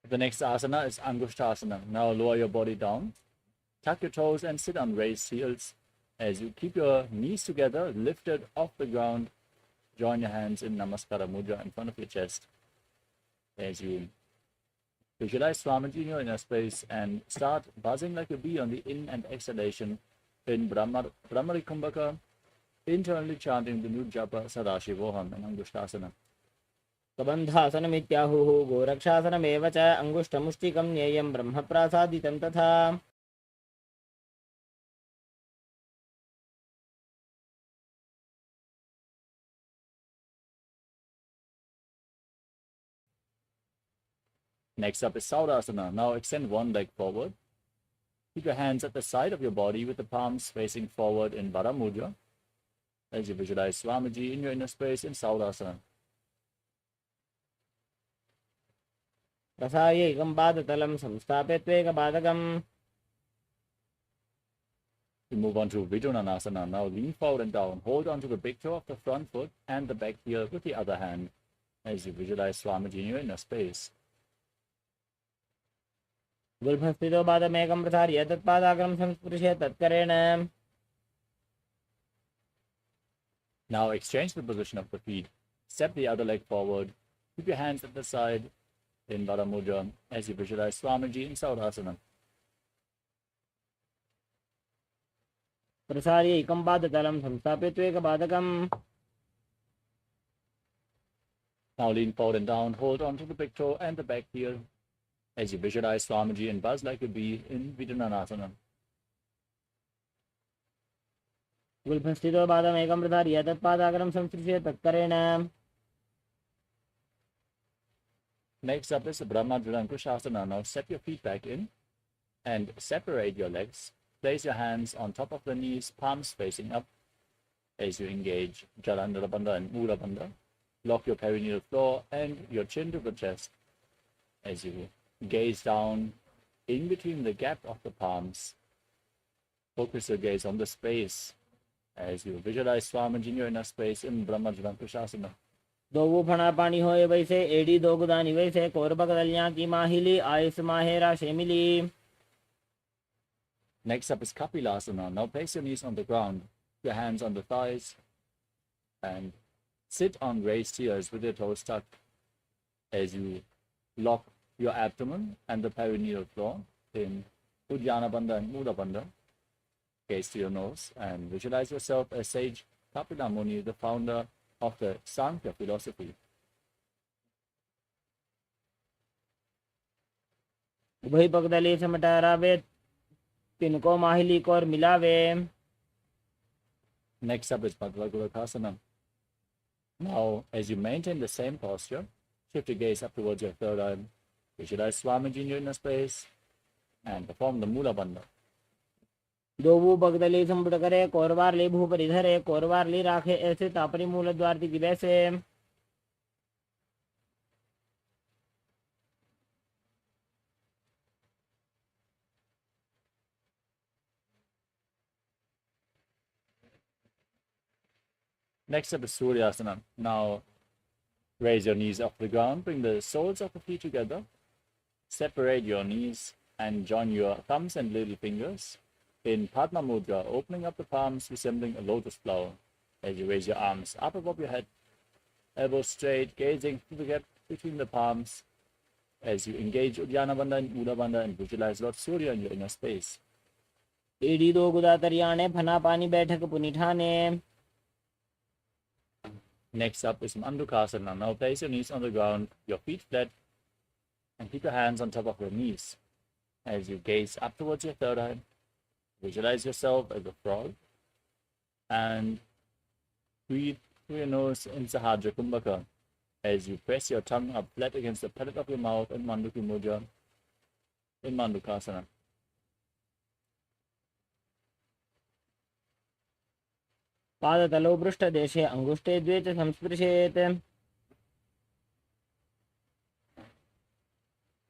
The next asana is Angushtasana. Now lower your body down, tuck your toes and sit on raised heels as you keep your knees together, lifted off the ground. Join your hands in Namaskara Mudra in front of your chest as you visualize Swamiji in your inner space and start buzzing like a bee on the in and exhalation in Brahmari Kumbhaka, internally chanting the new japa Sadashivoham and Angushtasana. कबन्धासनमित्याहुः गोरक्षासनमेव च अङ्गुष्ठमुष्टिकं ज्ञेयं ब्रह्मप्रासादितं तथा. Next up is Saurasana. Now extend one leg forward. Keep your hands at the side of your body with the palms facing forward in Vara Mudra as you visualize Swamiji in your inner space in Saurasana. प्रसार्य एकं पादतलं संस्थाप्य त्वेकपादकम्. We move on to Vidunanasana. Now lean forward and down. Hold on to the big toe of the front foot and the back heel with the other hand as you visualize Swamiji in your inner space. गुल्फस्थितो पादमेकं प्रसार्य तत्पादाग्रं संस्पृश्य तत्करेण. Now exchange the position of the feet. Step the other leg forward. Keep your hands at the side in Vara Mudra as you visualize Swamiji in Saurasana. प्रसार्य एकं पादतलं संस्थाप्य त्वेकपादकम्. Now lean forward and down. Hold on to the big toe and the back heel as you visualize Swamiji and buzz like a bee in Vidunanasana. गुल्फस्थितो पादमेकं प्रसार्य तत्पादाग्रं संस्पृश्य तत्करेण. Next up is the Brahma Dhrankushasana. Now step your feet back in and separate your legs place your hands on top of the knees, palms facing up as you engage Jalandhara Bandha and Mula Bandha. Lock your perineal floor and your chin to the chest as you gaze down in between the gap of the palms. Focus your gaze on the space as you visualize Swamiji in your inner space in Brahmajalankushasana. दो फणा पानी होए वैसे एड़ी दो गुदानी वैसे कोरबक दलियां की माहिली आयस माहेरा शेमिली. Next up is Kapilasana. Now place your knees on the ground, your hands on the thighs, and sit on raised ears with your toes tucked as you lock your abdomen and the perineal floor in Uddiyana Bandha and Mula Bandha. Gaze to your nose and visualize yourself as sage Kapila Muni, the founder of the Sankhya philosophy. उभय पगदली समटारावे तिनको माहिली को और मिलावे. Next up is Bhagavad Now, as you maintain the same posture, shift your gaze up towards your third eye, visualize Swamiji in your inner space, and perform the Mula Bandha. दो बगदली संपुट करे कोरवार ले भू पर इधर है कोरवार ले राखे ऐसे तापरी मूल द्वार की वैसे. Next up is Suryasana. Now, raise your knees off the ground, bring the soles of the feet together, separate your knees, and join your thumbs and little fingers in Padma Mudra, opening up the palms resembling a lotus flower as you raise your arms up above your head, elbows straight, gazing through the gap between the palms as you engage Uddiyana Bandha and Mula Bandha and visualize Lord Surya in your inner space. एड़ी दो गुदा तरियाने फना पानी बैठक पुनिठाने. Next up is Mandukasana. Now place your knees on the ground, your feet flat, and keep your hands on top of your knees as you gaze up towards your third eye. Visualize yourself as a frog and breathe through your nose in Sahadra Kumbhaka as you press your tongue up flat against the palate of your mouth in Manduki Mudra in Mandukasana. पादतलो पृष्ठदेशे अंगुष्ठे द्वे च संस्पृशेत्.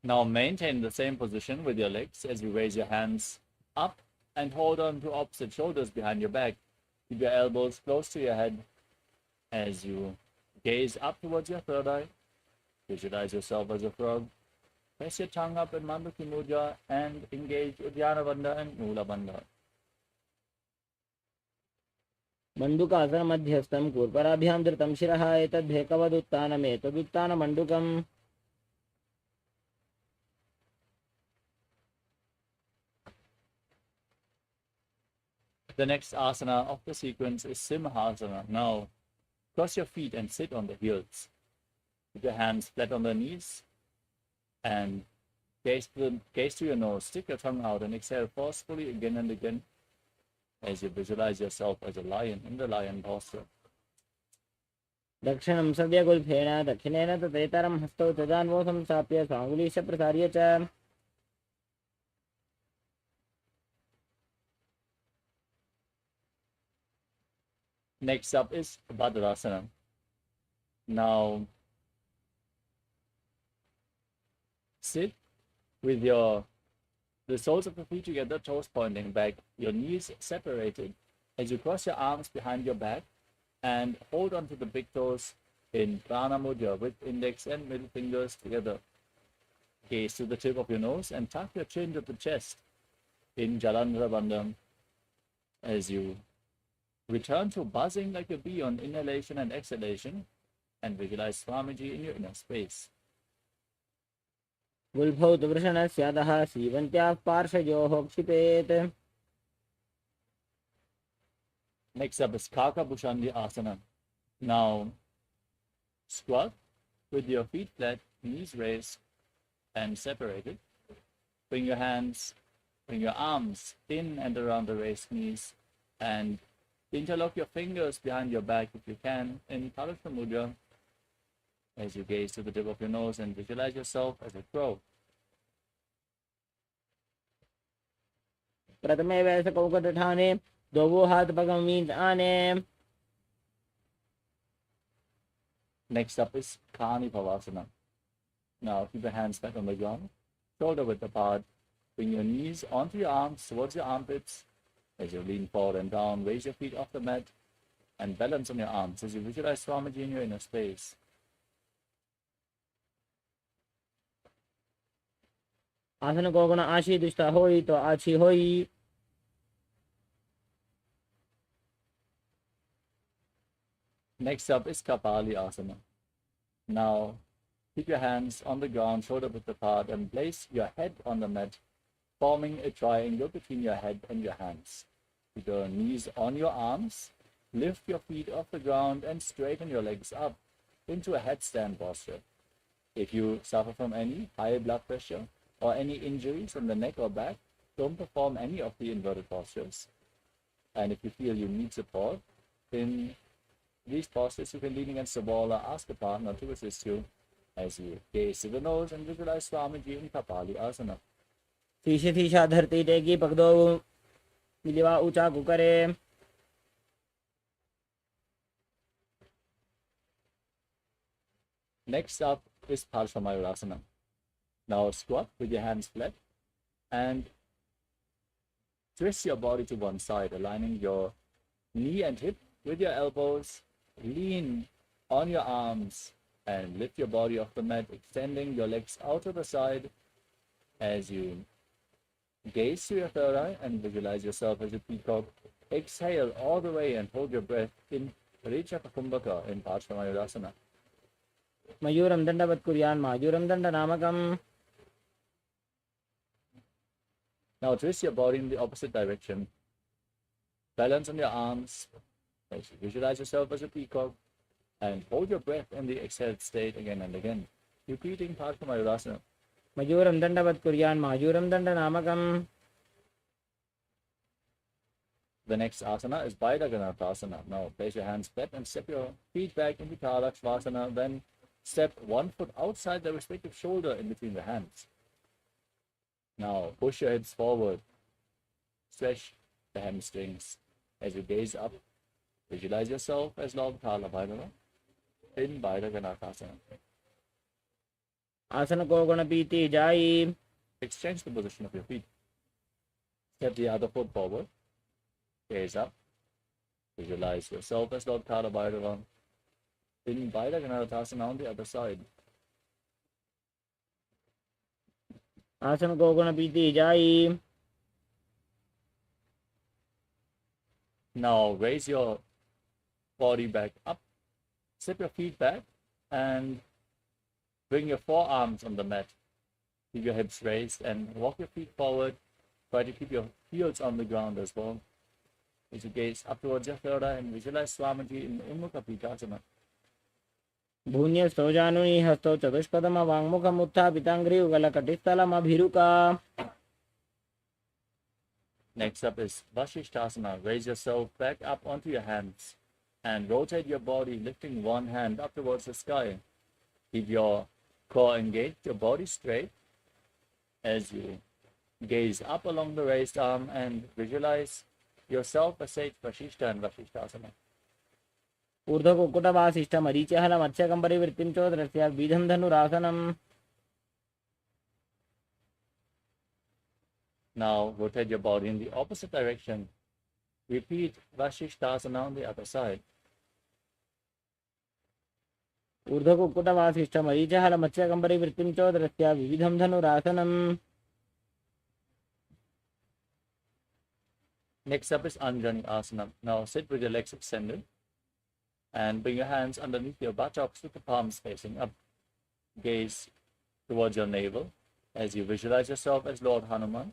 Now maintain the same position with your legs as you raise your hands up and hold on to opposite shoulders behind your back. Keep your elbows close to your head as you gaze up towards your third eye. Visualize yourself as a frog. Press your tongue up in Manduki Mudra and engage Uddiyana Bandha and Mula Bandha. मंडूकासन मध्यस्थम कूर्पराभ्याम धृतम शिरः एतद्धेकवदुत्तानमेतदुत्तान मंडूकम. The next asana of the sequence is Simhasana. Now, cross your feet and sit on the heels. Keep your hands flat on the knees and gaze to your nose. Stick your tongue out and exhale forcefully again and again as you visualize yourself as a lion in the lion posture. दक्षिणं सव्यगुल्फेन दक्षिणेन तदेतरं हस्तौ तदान्वो संस्थाप्य स्वाङ्गुलीश प्रसार्य च. Next up is Bhadrasana. Now, sit with the soles of the feet together, toes pointing back, your knees separated as you cross your arms behind your back and hold on to the big toes in Prana Mudra with index and middle fingers together. Gaze to the tip of your nose and tuck your chin to the chest in Jalandhara Bandha as you return to buzzing like a bee on inhalation and exhalation and visualize Swamiji in your inner space. गुल्फौ वृषणस्यादः सीवन्त्याः पार्श्वयोः क्षिपेत्. Next up is Kaka Bhushandi Asana. Now, squat with your feet flat, knees raised and separated. Bring your arms in and around the raised knees and interlock your fingers behind your back if you can in Kalasha Mudra as you gaze to the tip of your nose and visualize yourself as a crow. pratame vaisa kaukatathane, dovo hath pagam means ane. Next up is Kani Pavasana. Now keep your hands back on the ground, shoulder width apart. Bring your knees onto your arms towards your armpits. As you lean forward and down, raise your feet off the mat and balance on your arms as you visualize Swamiji in your inner space. Asana ko guna ashi dushta hoi to achi hoi. Next up is Kapali Asana. Now keep your hands on the ground, shoulder width apart, and place your head on the mat, forming a triangle between your head and your hands. Keep your knees on your arms, lift your feet off the ground, and straighten your legs up into a headstand posture. If you suffer from any high blood pressure or any injuries on the neck or back, don't perform any of the inverted postures. And if you feel you need support in these postures, you can lean against the wall or ask a partner to assist you as you gaze to the nose and visualize Swamiji in Kapali Asana. Tisha tisha dharti teki pagdo miliwa ucha kukare. Next up is Paramashivoham. Now squat with your hands flat and twist your body to one side, aligning your knee and hip with your elbows. Lean on your arms and lift your body off the mat, extending your legs out to the side as you gaze to your third eye and visualize yourself as a peacock. Exhale all the way and hold your breath in Kumbhaka in Paramashivoham. Mayuram dandavat kuryan majuram danda namakam. Now twist your body in the opposite direction. Balance on your arms. Visualize yourself as a peacock and hold your breath in the exhaled state again and again. Repeating Paramashivoham. Majuram dandavat kuryan majuram danda namakam. The next asana is Baidaganarthasana. Now place your hands flat and step your feet back into Kalakshvasana. Then step one foot outside the respective shoulder in between the hands. Now push your hips forward. Stretch the hamstrings as you gaze up. Visualize yourself as Lord Kala Bhairava in Baidaganarthasana. Asana ko guna piti jai. Exchange the position of your feet. Step the other foot forward. Gaze up. Visualize yourself as Lord Kala Bhairava in Baidaganarthasana on the other side. Asana ko guna piti jai. Now raise your body back up, step your feet back, and bring your forearms on the mat. Keep your hips raised and walk your feet forward. Try to keep your heels on the ground as well. As you gaze up towards your third eye and visualize Swamiji in Ummukha Pikasana. Bhunya stojanuni hasto chadushpadama vangmukha mutta pitangri ugala katistalama bhiruka. Next up is Vashishthasana. Raise yourself back up onto your hands and rotate your body, lifting one hand up towards the sky. Keep your core engaged, your body straight as you gaze up along the raised arm and visualize yourself as Sage Vashishta and Vashishthasana. Urdha kukuta vasishta marichahala matsyakam parivrittim chodrasya vidham dhanurasanam. Now rotate your body in the opposite direction. Repeat Vashishthasana on the other side. Urdha kukuta vasishta marichahala matsyakam parivrittim chodrasya vidham dhanurasanam. Next up is Anjani Asana. Now sit with your legs extended and bring your hands underneath your buttocks with the palms facing up. Gaze towards your navel as you visualize yourself as Lord Hanuman.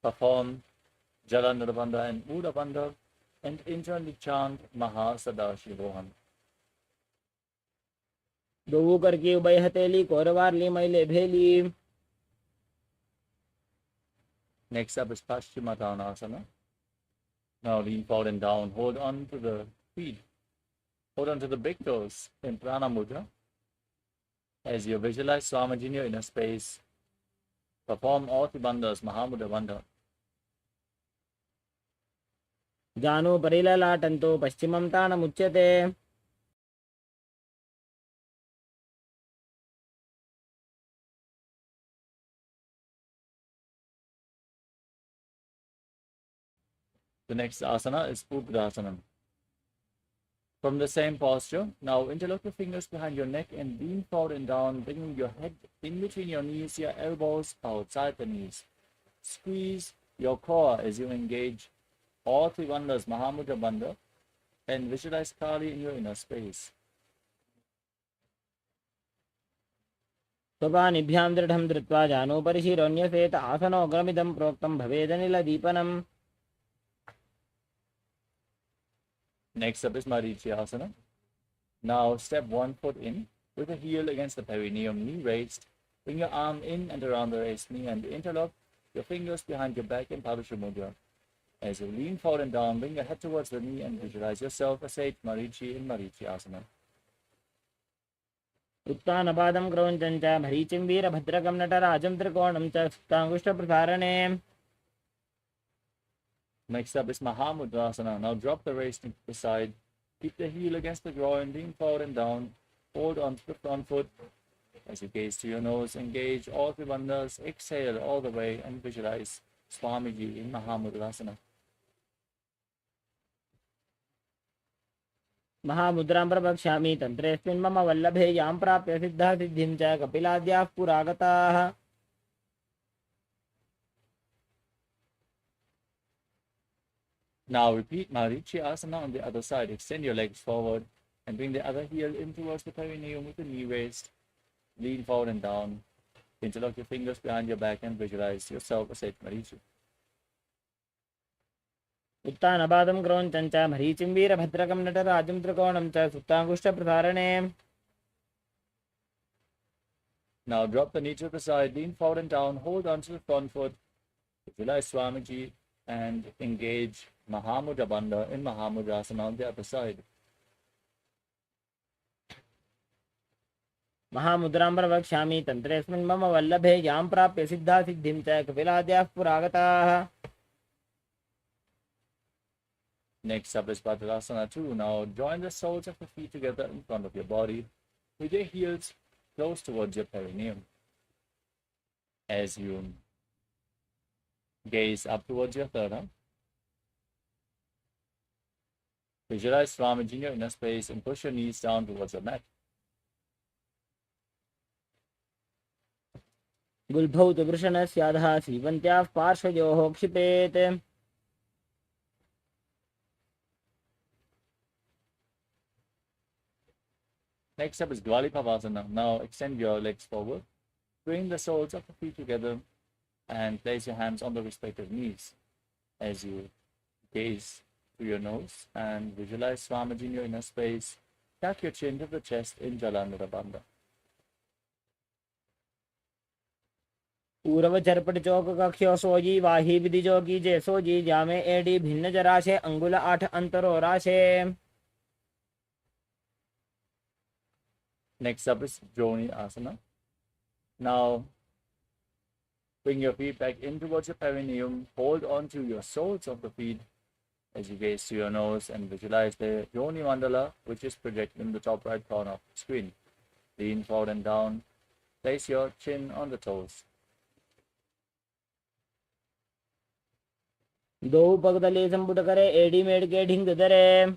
Perform Jalandharabandha and Udabandha and internally chant Mahasadashivoham. Dovu karke ubay hateli koravarli maile bheli. Next up is Paschimottanasana. Now lean forward and down. Hold on to the feet. Hold on to the big toes in Prana Mudra. As you visualize Swamiji in your inner space, perform all the bandhas, Mahamudra Bandha. जानुभरिललाटन्तु पश्चिमं तानमुच्यते. The next asana is Uddasana. From the same posture, now interlock your fingers behind your neck and lean forward and down, bringing your head in between your knees, your elbows outside the knees. Squeeze your core as you engage all three bandhas, Mahamudra Bandha, and visualize Kali in your inner space. स्वपानिभ्यां दृढं धृत्वा जानोपरि शिरोऽन्यसेत आसनोग्रमिदं प्रोक्तं भवेदनिलदीपनम्. Next up is Marichyasana. Now step 1 foot in with the heel against the perineum, knee raised. Bring your arm in and around the raised knee and interlock your fingers behind your back in Padusha Mudra. As you lean forward and down, bring your head towards the knee and visualize yourself as Sage Marichi in Marichyasana. उत्तानपादं क्रौञ्चं च भरीचिं वीरभद्रकं नटराजं त्रिकोणं च सुप्ताङ्गुष्ठप्रसारणे. Next up is Mahamudrasana. Now drop the raised knee to the side. Keep the heel against the groin, lean forward and down. Hold on to the front foot. As you gaze to your nose, engage all three bandhas. Exhale all the way and visualize Swamiji in Mahamudrasana. महामुद्रां प्रवक्ष्यामि तन्त्रेऽस्मिन् मम वल्लभे यां प्राप्य सिद्धा सिद्धिं च कपिलाद्याः पुरागताः. Now repeat Marichyasana on the other side. Extend your legs forward and bring the other heel in towards the perineum with the knee raised. Lean forward and down. Interlock your fingers behind your back and visualize yourself as Sage Marichi. उत्तानपादं क्रौञ्चं च भरीचिं वीरभद्रकं नटराजं त्रिकोणं च सुप्ताङ्गुष्ठप्रसारणे. Now drop the knee to the side, lean forward and down, hold on to the front foot, visualize Swamiji and engage Mahamudra Bandha in Mahamudrasana on the other side. महामुद्रां प्रवक्ष्यामि तन्त्रेऽस्मिन् मम वल्लभे यां प्राप्य सिद्धा सिद्धिं च कपिलाद्याः पुरागताः. Next up is Bhadrasana 2. Now join the soles of the feet together in front of your body with your heels close towards your perineum. As you gaze up towards your third arm, visualize Swamiji in your inner space and push your knees down towards your mat. गुल्भौ तु वृषणस्याधः सीवन्त्याः पार्श्वयोः क्षिपेत्. Next up is Dwalipavasana. Now extend your legs forward, bring the soles of the feet together and place your hands on the respective knees as you gaze to your nose and visualize Swamiji in your inner space. Tuck your chin to the chest in Jalandhara Bandha. पूर्व चरपट चौक कक्ष्यो सोजी वाही विधि जोगी जे सोजी जामे AD भिन्न जराशे अंगुल 8 अंतरो राशे. Next up is Joni Asana. Now bring your feet back in towards your perineum. Hold on to your soles of the feet as you gaze to your nose and visualize the Joni Mandala, which is projected in the top right corner of the screen. Lean forward and down. Place your chin on the toes. दो पगदले संपुट करे AD made के ढिंग दरे.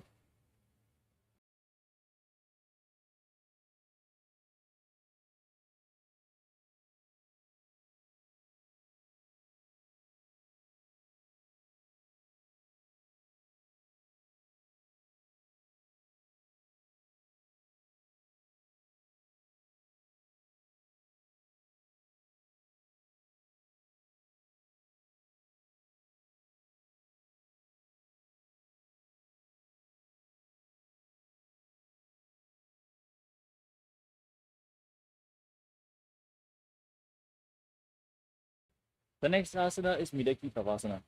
The next asana is Midaki Pavasana.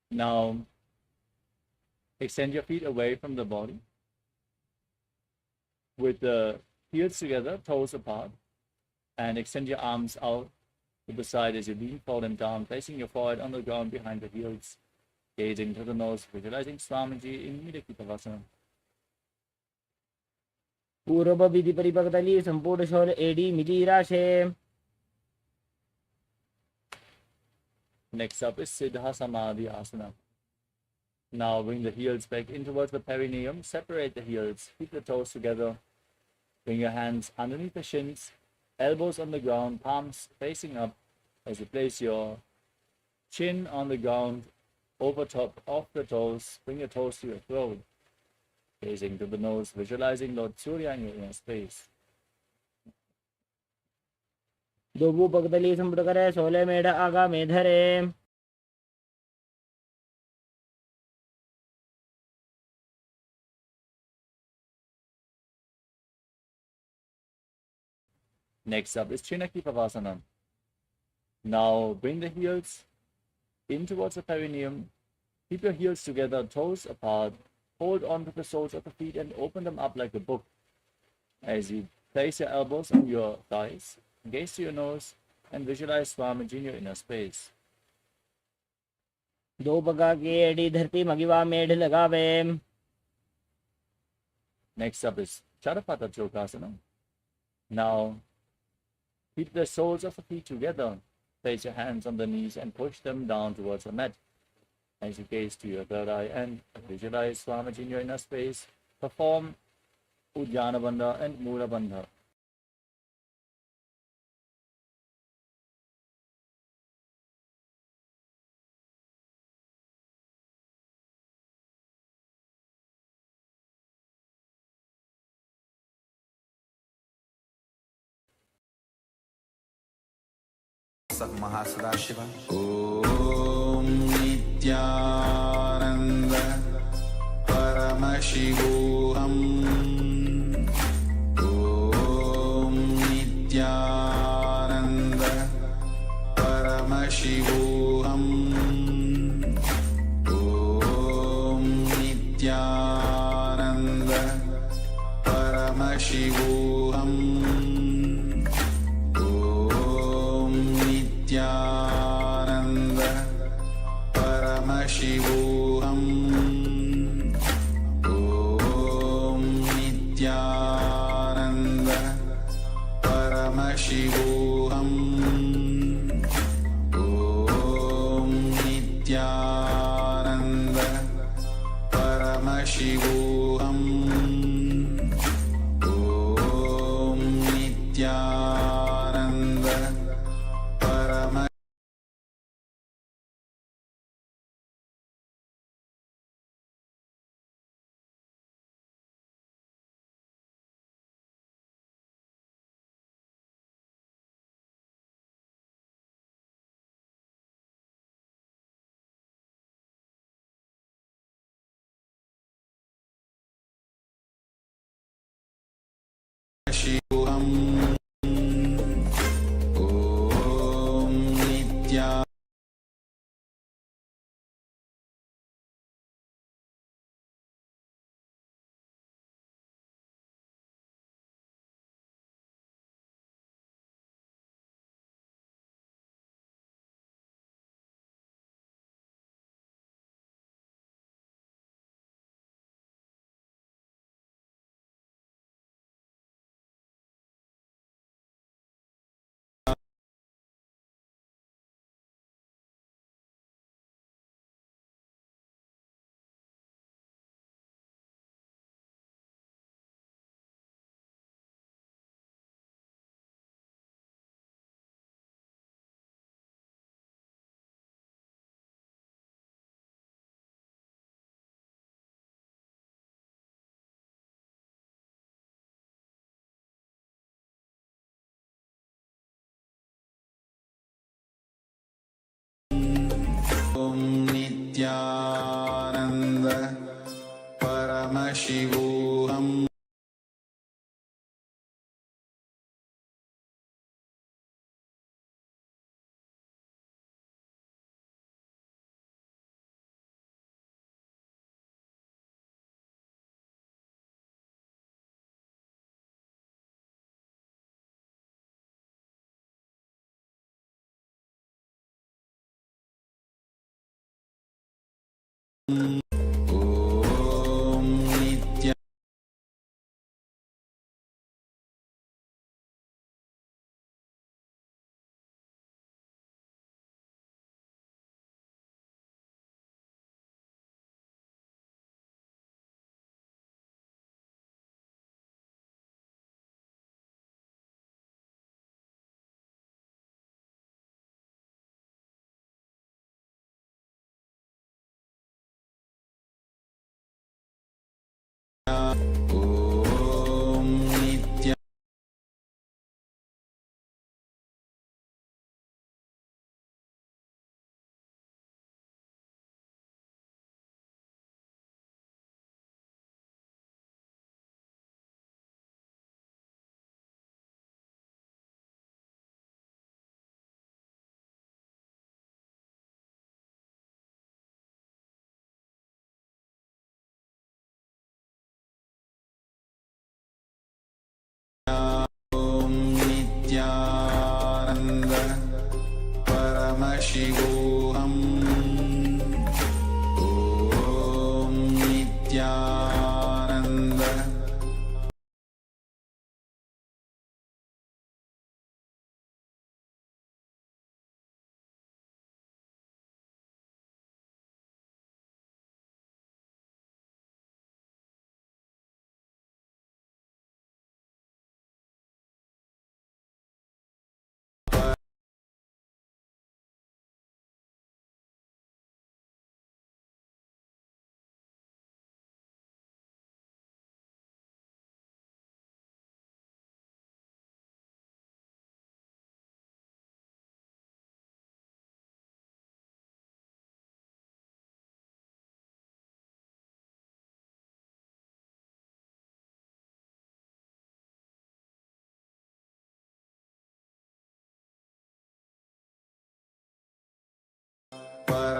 Now, extend your feet away from the body with the heels together, toes apart, and extend your arms out to the side as you lean forward and down, placing your forehead on the ground behind the heels, gazing to the nose, visualizing Swamiji in Midakitavasana. पूर्व विधि परिपक्तली संपूर्ण शोल AD मिलीराशे. Next up is Siddha Samadhi Asana. Now bring the heels back in towards the perineum, separate the heels, keep the toes together, bring your hands underneath the shins, elbows on the ground, palms facing up as you place your chin on the ground over top of the toes, bring your toes to your throat, gazing to the nose, visualizing Lord Surya in your inner space. दोबू पगदली संपूर्ण करे सोले मेढ आगा मेधरे. Next up is Chinaki Pavasana. Now bring the heels in towards the perineum. Keep your heels together, toes apart. Hold on to the soles of the feet and open them up like a book. As you place your elbows on your thighs, gaze to your nose, and visualize Swamiji in your inner space. दो पगा के AD धरती मगिवा मेढ लगावे. Next up is Charapata Chokasana. Now keep the soles of the feet together. Place your hands on the knees and push them down towards the mat. As you gaze to your third eye and visualize Swamiji in your inner space, perform Ujjana Bandha and Mula Bandha. महासदाशिव ॐ नित्यानन्द परमशिवोऽहम् ॐ नित्यानन्द परमशिवोऽहम् ॐ नित्यानन्द परमशिवोऽहम् नित्यानन्द परमशिवोऽहम् ॐ नित्यानन्द परमशिवोऽहम् ॐ नित्यानन्द परमशिवोऽहम् ॐ नित्यानन्द शिवोऽहम् ॐ नित्या नित्यानन्द परमशिवोऽहम्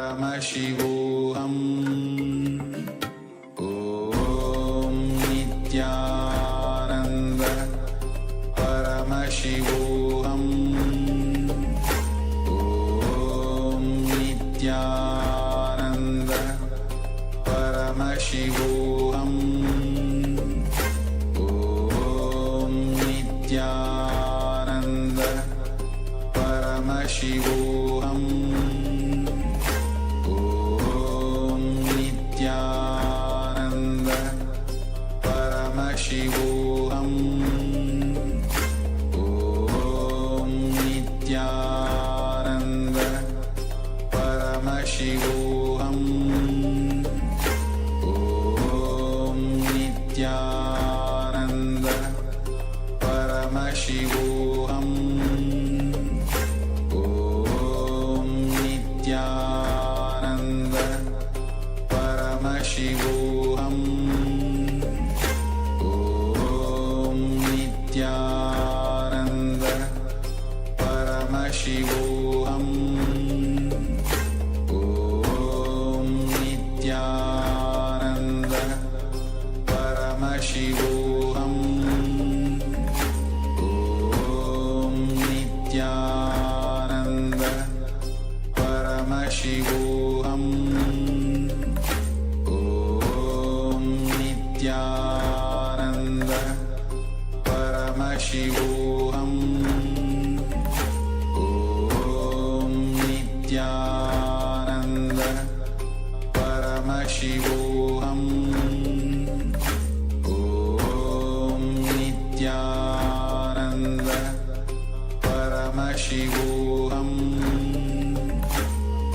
Paramashivoham. Om Nithyananda Paramashivoham. Om Nithyananda Paramashivoham. Om Nithyananda Paramashivoham. Om Nithyananda Paramashivoham. Om Nithyananda Paramashivoham. Om Nithyananda Paramashivoham. Om Nithyananda Paramashivoham. Om Nithyananda Paramashivoham. Om Nithyananda Paramashivoham. Om Nithyananda Paramashivoham. Om Nithyananda Paramashivoham. Om Nithyananda Paramashivoham. Om Nithyananda Paramashivoham.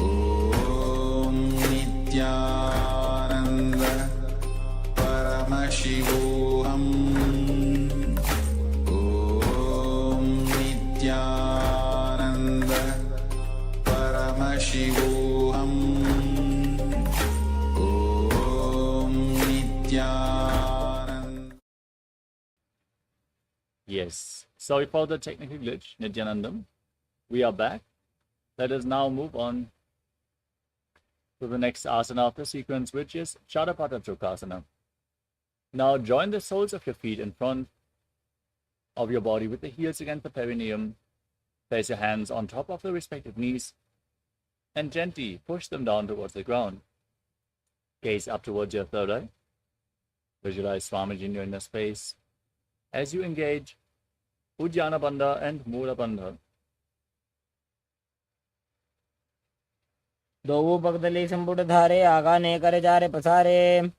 Om Nithyananda Paramashivoham. Om Nithyananda Paramashivoham. Om Nithyananda. Yes. Sorry for the technical glitch, Nithyanandam. We are back. Let us now move on to the next asana of the sequence, which is Chadapata Chokasana. Now join the soles of your feet in front of your body with the heels against the perineum. Place your hands on top of the respective knees and gently push them down towards the ground. Gaze up towards your third eye. Visualize Swamiji in your inner space as you engage Ujjana Bandha and Mula Bandha. दो पगदली संपुट धारे आगा ने करे जारे पसारे.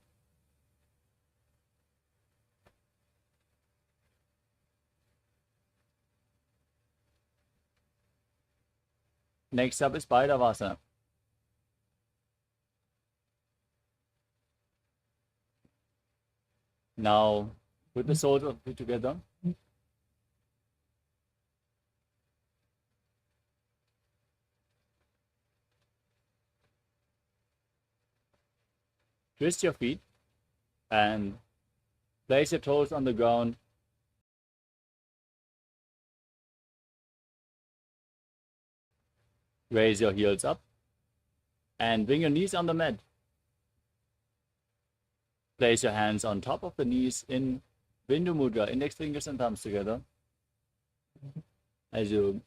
Next up is Bairavasana. Now, put the soles of the feet together. Twist your feet and place your toes on the ground. Raise your heels up and bring your knees on the mat. Place your hands on top of the knees in Bindu Mudra, index fingers and thumbs together. As you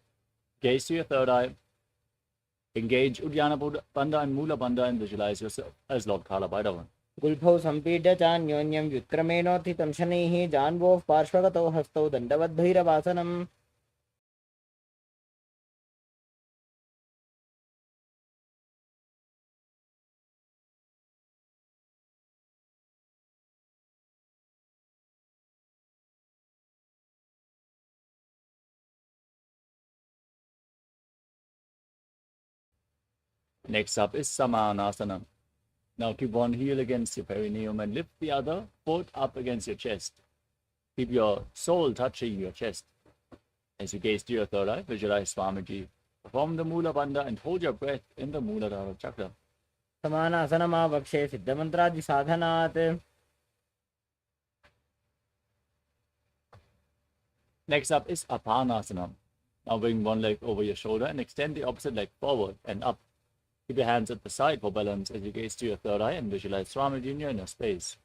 gaze to your third eye, engage Uddiyana Bandha and Mula Bandha and visualize yourself as Lord Kala Bhairava. गुल्फौ संपीड्य चान्योन्यं व्युत्क्रमेणोत्थितं शनैः जान्वोः पार्श्वगतौ हस्तौ दण्डवद्भैरवासनम्. Next up is Samanasana. Now keep one heel against your perineum and lift the other foot up against your chest. Keep your soul touching your chest. As you gaze to your third eye, visualize Swamiji. Perform the Mula Bandha and hold your breath in the Muladhara chakra. समानासनमावक्षे सिद्धमन्त्रादि साधनात्. Next up is Apanasana. Now bring one leg over your shoulder and extend the opposite leg forward and up. Keep your hands at the side for balance as you gaze to your third eye and visualize Swamiji in your inner space.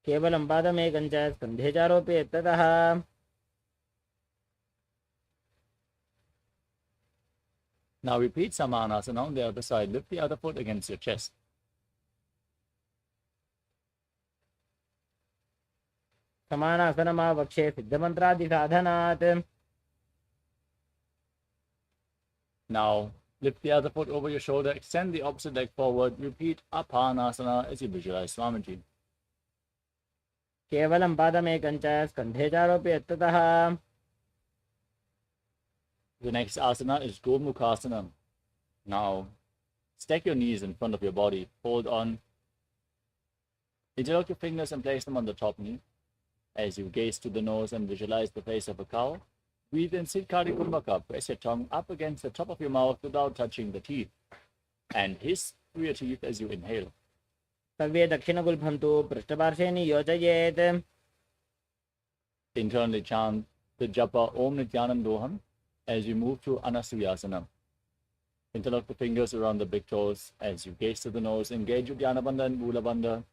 केवलं पादमेकं च स्कन्धे चारोप्य ततः Now repeat Samanasana on the other side. Lift the other foot against your chest. समानासनमावक्षे सिद्धमन्त्रादिसाधनात्. Now lift the other foot over your shoulder. Extend the opposite leg forward. Repeat Apanasana as you visualize Swamiji. केवलं पादमेकं च स्कन्धे चारोप्य ततः. The next asana is Gomukhasana. Now, stack your knees in front of your body. Hold on. Interlock your fingers and place them on the top knee. As you gaze to the nose and visualize the face of a cow, breathe in Siddhkari Kumbhaka. Press your tongue up against the top of your mouth without touching the teeth. And hiss through your teeth as you inhale. सर्वे दक्षिणगुल्फं तु पृष्ठपार्श्वे नियोजयेत्. Internally chant the japa Om Nithyanandoham as you move to Anasuyasana. Interlock the fingers around the big toes as you gaze to the nose, engage your Dhyana Bandha and Mula Bandha,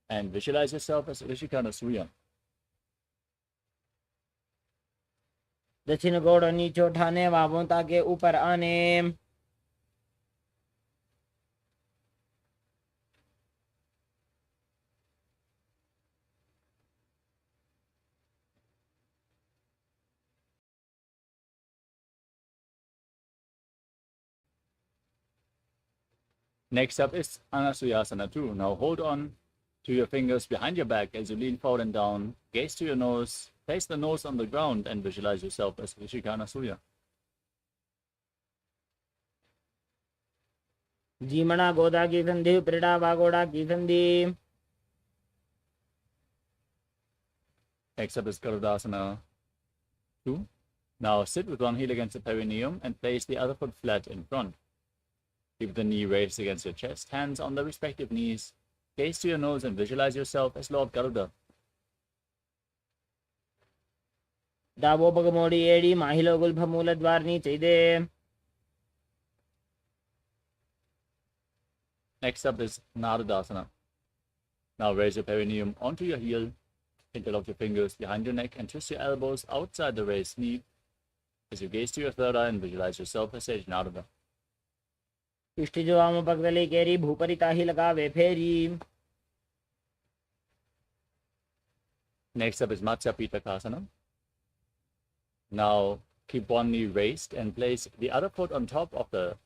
and visualize yourself as Rishikana. दक्षिण गोड़ नीचे उठाने बाहों ताकि ऊपर आने. Next up is Anasuyasana 2. Now hold on to your fingers behind your back as you lean forward and down. Gaze to your nose, place the nose on the ground and visualize yourself as Vishikanasuya. जीमणा गोदा की संधि प्रीड़ा वागोड़ा की संधि. Next up is Garudasana 2. Now sit with one heel against the perineum and place the other foot flat in front. Keep the knee raised against your chest, hands on the respective knees. Gaze to your nose and visualize yourself as Lord Garuda. डाबो पगमोड़ी एड़ी माहिलो गुल्फमूल द्वारनी चाहिए. Next up is Narudasana. Now raise your perineum onto your heel. Interlock your fingers behind your neck and twist your elbows outside the raised knee as you gaze to your third eye and visualize yourself as Sage Naruda. इष्ट जो आम पगदली केरी भूपरी ताही लगावे फेरी. Next up is Matsya Pitakasana. Now keep one knee raised and place the other foot on top of the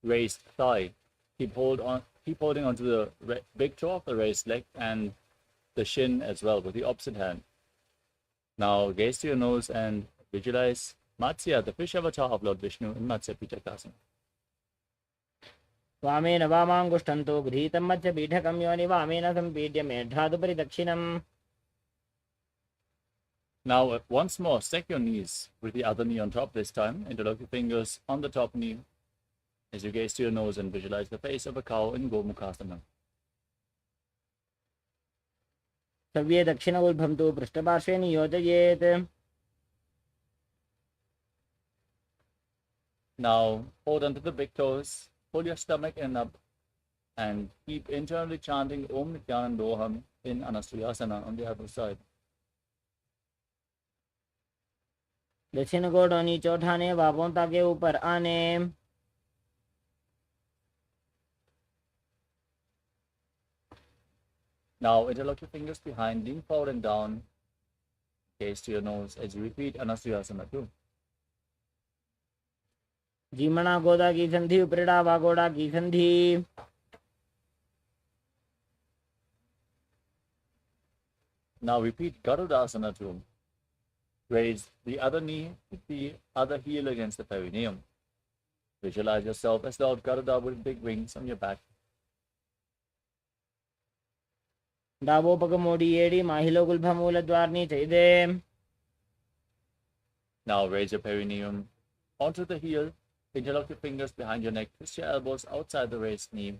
raised thigh. Keep holding onto the big toe of the raised leg and the shin as well with the opposite hand. Now gaze to your nose and visualize Matsya, the fish avatar of Lord Vishnu in Matsya Pitakasana. वामेन वामाङ्गुष्ठन्तो गृहीतं मध्य पीठकं योनि वामेन सम्पीड्य मेढ्रादुपरि दक्षिणम्. Now once more, stack your knees with the other knee on top this time. Interlock your fingers on the top knee as you gaze to your nose and visualize the face of a cow in Gomukhasana. सव्ये दक्षिणगुल्फं तु पृष्ठपार्श्वे नियोजयेत्. Now hold onto the big toes, pull your stomach in up, and keep internally chanting Om Nithyanandoham in Anasuyasana on the other side. दक्षिण गोड़ नीचे उठाने बाहों ताकि ऊपर आने. Now interlock your fingers behind, lean forward and down. Gaze to your nose as you repeat Anasuyasana 2. जीमणा गोदा की संधि प्रीड़ा वागोड़ा की संधि. Now repeat Garudasana 2. Raise the other knee with the other heel against the perineum. Visualize yourself as Lord Garuda with big wings on your back. डाबो पगमोड़ी एड़ी माहिलो गुल्फमूल द्वारनी चाहिए. Now raise your perineum onto the heel. Interlock your fingers behind your neck. Twist your elbows outside the raised knee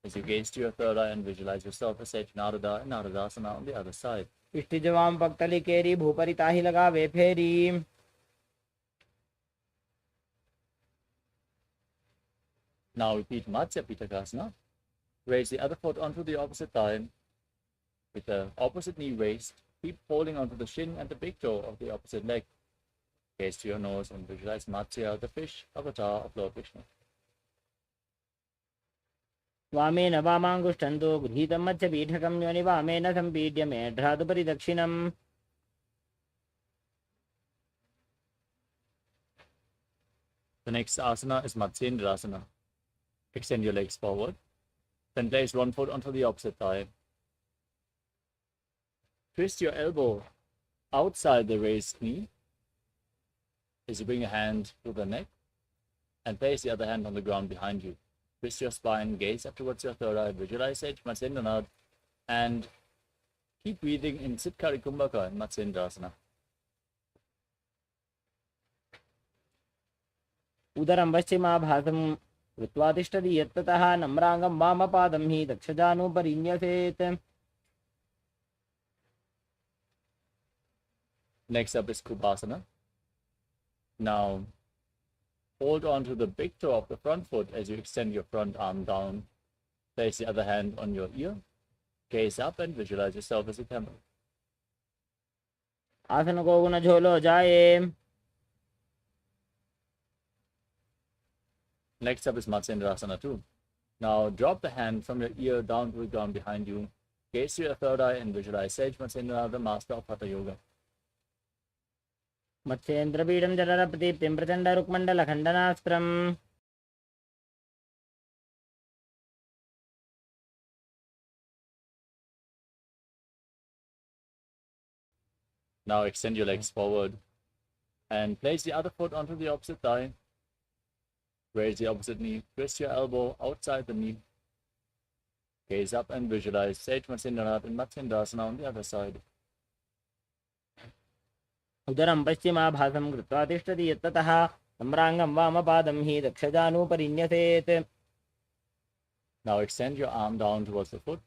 as you gaze to your third eye and visualize yourself as Sage Naruda and Narudasana on the other side. इष्ट जवाम पगतली केरी भूपरी ताही लगावे फेरी. Now repeat Matsya Pitakasana. Raise the other foot onto the opposite thigh with the opposite knee raised. Keep holding onto the shin and the big toe of the opposite leg. Gaze to your nose and visualize Matsya, the fish avatar of Lord Vishnu. वामेन वामाङ्गुष्ठन्तो गृहीतं मत्स्यपीठकं योनि वामेन सम्पीड्य मेढ्रादुपरि दक्षिणम्. The next asana is Matsyendrasana. Extend your legs forward. Then place one foot onto the opposite thigh. Twist your elbow outside the raised knee as you bring your hand to the neck and place the other hand on the ground behind you. Twist your spine, gaze up towards your third eye, visualize Sage Matsyendranath, and keep breathing in Siddhkari Kumbhaka in Matsyendrasana. उदरं पश्चिमाभासं कृत्वा तिष्ठति यत्ततः नम्राङ्गं वामपादं हि दक्षजानुपरिन्यसेत्. Next up is Kupasana. Now, hold on to the big toe of the front foot as you extend your front arm down. Place the other hand on your ear. Gaze up and visualize yourself as a camel. आसन को गुण झोलो जाए. Next up is Matsyendrasana too. Now, drop the hand from your ear down to the ground behind you. Gaze to your third eye and visualize Sage Matsyendranath, the master of Hatha Yoga. मत्स्येन्द्रपीडं जठरप्रदीप्तिं प्रचण्डरुक्मण्डलखण्डनास्त्रम्. Now extend your legs forward and place the other foot onto the opposite thigh. Raise the opposite knee, twist your elbow outside the knee. Gaze up and visualize Sage Matsyendranath in Matsyendrasana on the other side. उदरं पश्चिमाभासं कृत्वा तिष्ठति यत्ततः सम्राङ्गं वामपादं हि दक्षजानुपरिन्यसेत्. Now extend your arm down towards the foot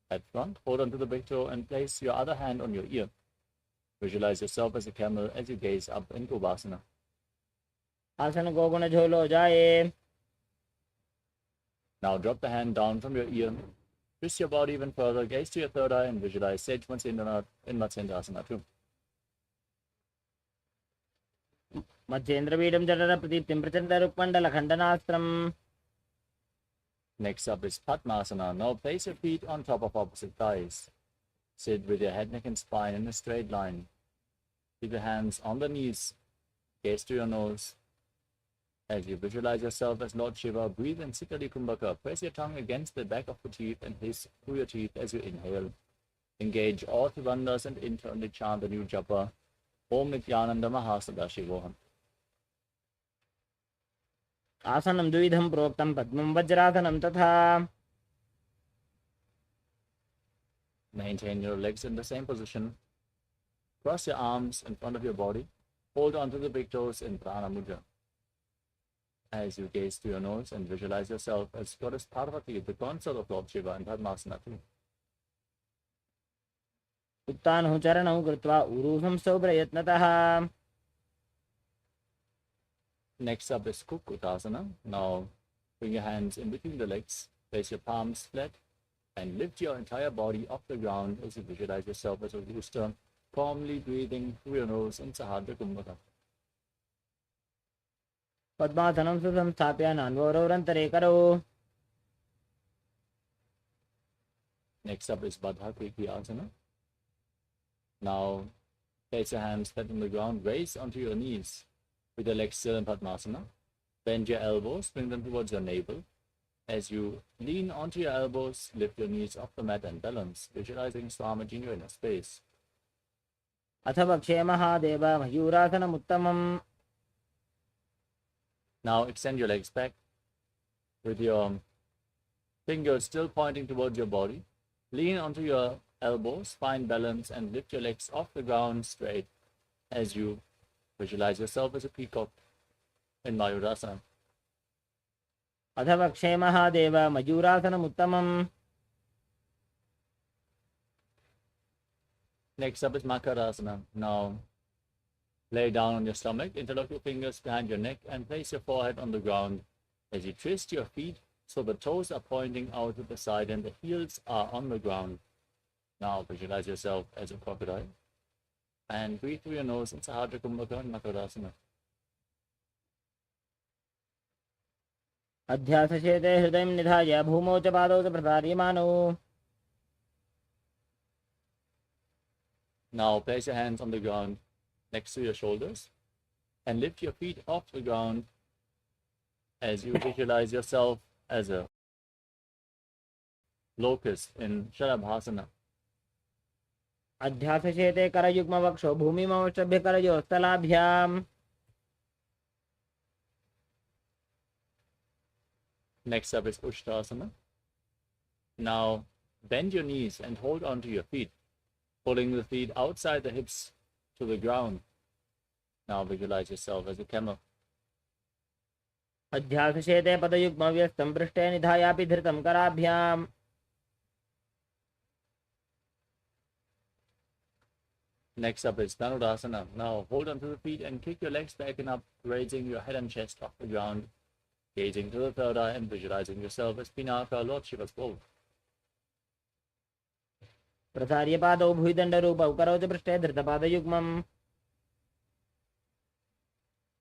at front, hold onto the big toe and place your other hand on your ear. Visualize yourself as a camel as you gaze up in Kupasana. आसन को गुण झोलो जाए. Now drop the hand down from your ear, twist your body even further, gaze to your third eye and visualize Sage Matsyendranath in Matsyendrasana too. मत्स्येन्द्रपीडं जठरप्रदीप्तिं प्रचण्डरुक्मण्डलखण्डनास्त्रम्. Next up is Padmasana. Now place your feet on top of opposite thighs. Sit with your head, neck and spine in a straight line. Keep your hands on the knees. Gaze to your nose. As you visualize yourself as Lord Shiva, breathe in Siddhkari Kumbhaka. Press your tongue against the back of the teeth and hiss through your teeth as you inhale. Engage all Trivandhas and internally chant the new japa. Om Nithyananda Rudras. आसनं द्विविधं प्रोक्तं पद्मं वज्रासनं तथा. Maintain your legs in the same position. Cross your arms in front of your body. Hold on to the big toes in Prana Mudra. As you gaze to your nose and visualize yourself as Goddess Parvati, the consort of Lord Shiva in Padmasana too. उत्तानौ चरणौ कृत्वा उरूहं सौप्रयत्नतः. Next up is Kukutasana. Now bring your hands in between the legs, place your palms flat, and lift your entire body off the ground as you visualize yourself as a rooster, calmly breathing through your nose in Sahadra Kumbhaka. पद्मासनं सुसंस्थाप्य नान्वोरन्तरे करो. Next up is Baddha Asana. Now place your hands flat on the ground, raise onto your knees with your legs still in Padmasana. Bend your elbows, bring them towards your navel. As you lean onto your elbows, lift your knees off the mat and balance, visualizing Swamiji in your inner space. अथ वक्षे Mahadev मयूरासनमुत्तमम्. Now extend your legs back with your fingers still pointing towards your body. Lean onto your elbows, find balance and lift your legs off the ground straight as you visualize yourself as a peacock in Mayurasana. अथ वक्षे Mahadev मयूरासनमुत्तमम्. Next up is Makarasana. Now lay down on your stomach, interlock your fingers behind your neck and place your forehead on the ground As you twist your feet, so the toes are pointing out to the side and the heels are on the ground. Now visualize yourself as a crocodile. And breathe through your nose in Sahadra Kumbhaka Makarasana. अध्यासचेते हृदयं निधाय भूमौ च पादौ च प्रसार्यमानौ. Now place your hands on the ground next to your shoulders and lift your feet off the ground as you visualize yourself as a locust in Shalabhasana. अध्यासचेते करयुग्मवक्षो भूमिमवक्षभ्य करयो स्थलाभ्याम्. Next up is Ushtrasana. Now bend your knees and hold onto your feet, pulling the feet outside the hips to the ground. Now visualize yourself as a camel. अध्यासचेते पदयुग्मव्यस्तं पृष्ठे निधायापि धृतं कराभ्याम्. Next up is Dhanurasana. Now hold onto the feet and kick your legs back and up, raising your head and chest off the ground, gazing to the third eye and visualizing yourself as Pinaka, Lord Shiva's bowl. प्रसार्य पादौ भुजदण्डरूपौ करौ च पृष्ठे धृतपादयुग्मम्.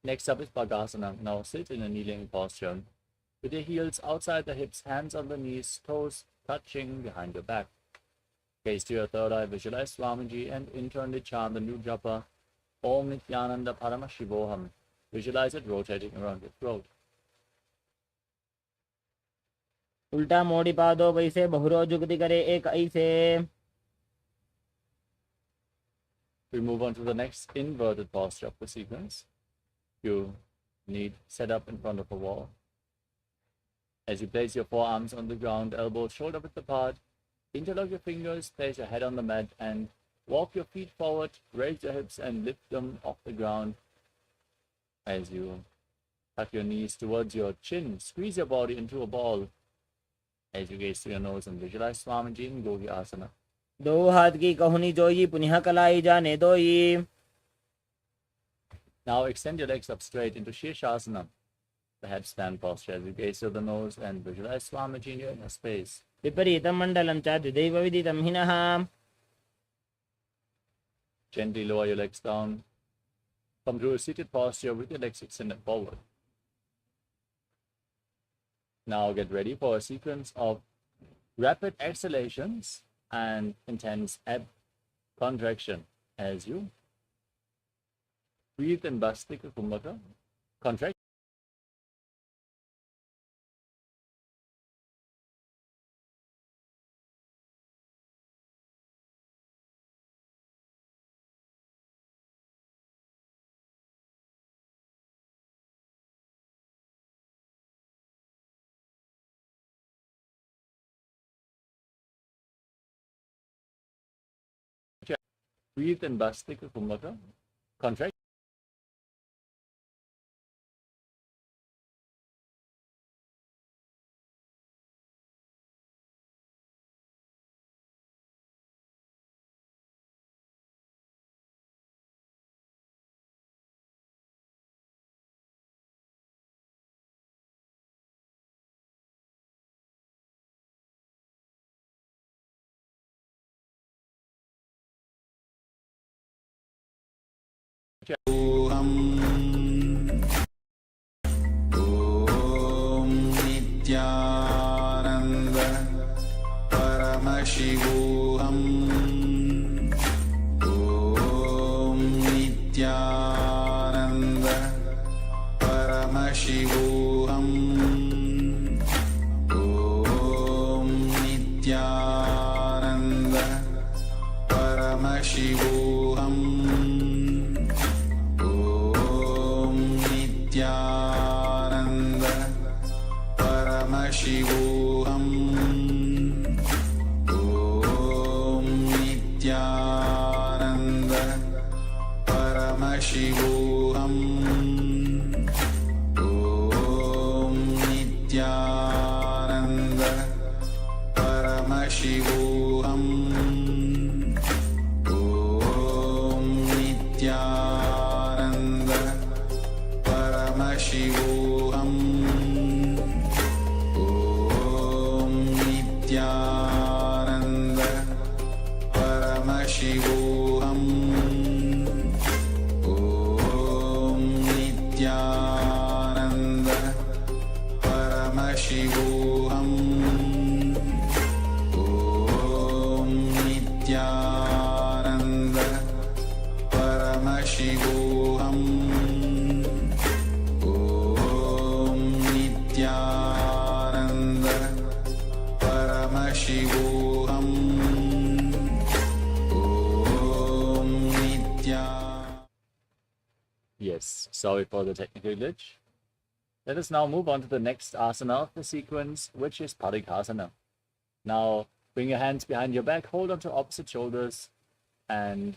Next up is Bhagasana. Now sit in a kneeling posture with your heels outside the hips, hands on the knees, toes touching behind your back. Gaze to your third eye, visualize Swamiji and internally chant the new japa Om Nithyananda Paramashivoham. Visualize it rotating around your throat. उल्टा मोड़ी पादो वैसे बहुरो जुगति करे एक ऐसे. We move on to the next inverted posture of the sequence. You need set up in front of a wall. As you place your forearms on the ground, elbows shoulder width apart, interlock your fingers, place your head on the mat and walk your feet forward, raise your hips and lift them off the ground. As you tuck your knees towards your chin, squeeze your body into a ball. As you gaze to your nose and visualize Swamiji in Gogi Asana. दो हाथ की कहुनी जोई पुनः कलाई जाने दोई. Now extend your legs up straight into Shirshasana, the headstand posture, as you gaze to the nose and visualize Swamiji in your inner space. विपरीतं मण्डलं च द्विदैव विदितं हिनः. Gently lower your legs down. Come to a seated posture with your legs extended forward. Now get ready for a sequence of rapid exhalations and intense contraction as you breathe in Bhastika Kumbhaka, contract. Breathe in Bhastika Kumbhaka, contract. Om Nithyananda Paramashivoham. Om Nithyananda Paramashivoham. Om Nithyananda Paramashivoham. Nithyananda Paramashivoham. Om Nithyananda Paramashivoham. Om Nithyananda Paramashivoham. Om Nithyananda Paramashivoham. Paramashivoham. Om Nithyananda Paramashivoham. Om Nithyananda Paramashivoham. Om Nithyananda Paramashivoham. Om Nithyananda. Yes, sorry for the technical glitch. Let us now move on to the next asana of the sequence, which is Parikhasana. Now, bring your hands behind your back, hold onto opposite shoulders, and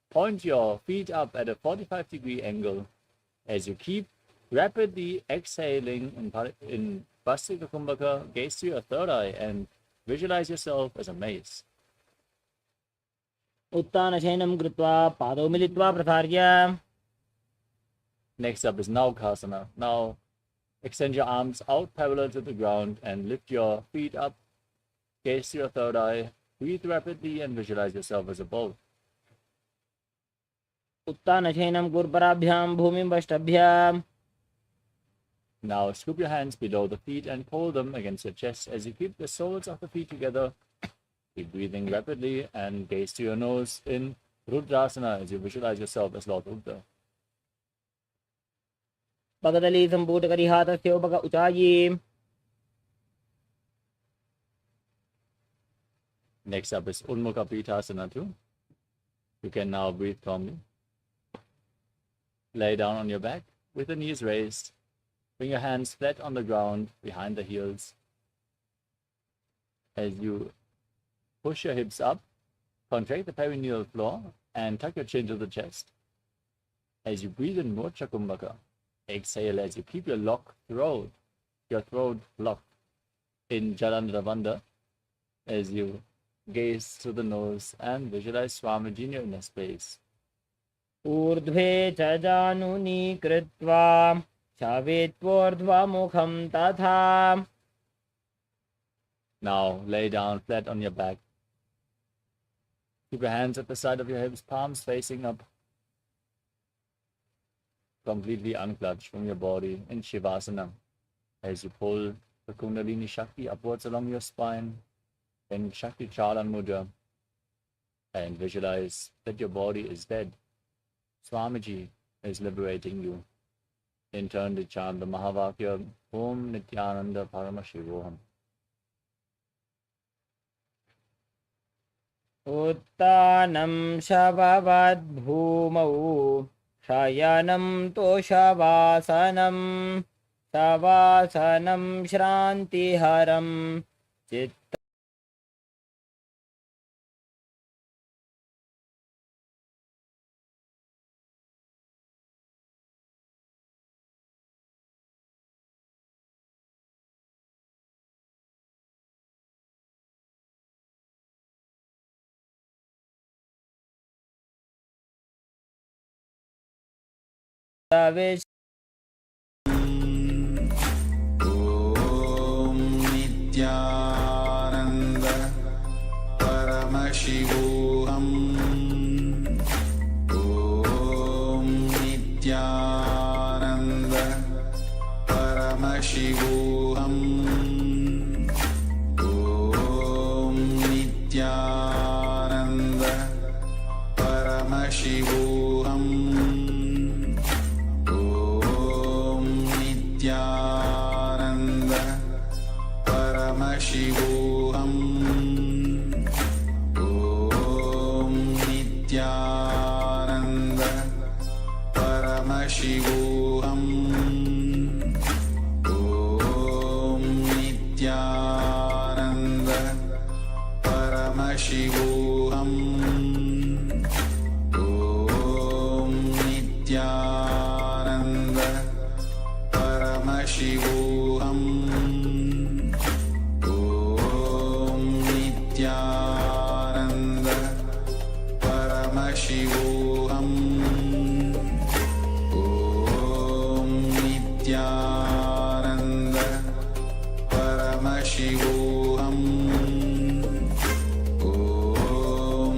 point your feet up at a 45-degree angle as you keep rapidly exhaling in Vastika Kumbhaka, gaze to your third eye, and visualize yourself as a mace. उत्तानशयनं कृत्वा पादौ मिलित्वा प्रसार्य. Next up is Naukasana. Now, extend your arms out parallel to the ground and lift your feet up. Gaze to your third eye. Breathe rapidly and visualize yourself as a bowl. उत्तानशयनं गुरुपराभ्यां भूमिं वष्टभ्याम्. Now, scoop your hands below the feet and pull them against your chest as you keep the soles of the feet together. Keep breathing rapidly and gaze to your nose in Rudrasana as you visualize yourself as Lord Rudra. पगदली सम्पूटकरिहातस्य उपक उचायी. Next up is Unmukha Pitasana 2. You can now breathe calmly. Lay down on your back with the knees raised. Bring your hands flat on the ground behind the heels. As you push your hips up, contract the perineal floor and tuck your chin to the chest. As you breathe in Mocha Kumbhaka, exhale as you keep your throat locked in Jalandhara as you gaze through the nose and visualize Swamiji in your inner space. ऊर्ध्वे च जानुनी कृत्वा शावेत्वोर्ध्वमुखं तथा. Now lay down flat on your back. Keep your hands at the side of your hips, palms facing up. Completely unclutched from your body in Shivasana as you pull the Kundalini Shakti upwards along your spine in Shakti Chalan Mudra and visualize that your body is dead. Swamiji is liberating you. In turn, to chant the Mahavakya Om Nithyananda Paramashivoham. उत्तानं शववद्भूमौ शयनं तोषवासनं सवासनं श्रान्तिहरं चित्त. Om Nithyananda Paramashivoham. Om Nithyananda Paramashivoham. Om Nithyananda Paramashivoham. Nithyananda Paramashivoham. Om Nithyananda Paramashivoham. Om Nithyananda Paramashivoham. Om Nithyananda Paramashivoham. Om Nithyananda Paramashivoham. Om Nithyananda Paramashivoham. Om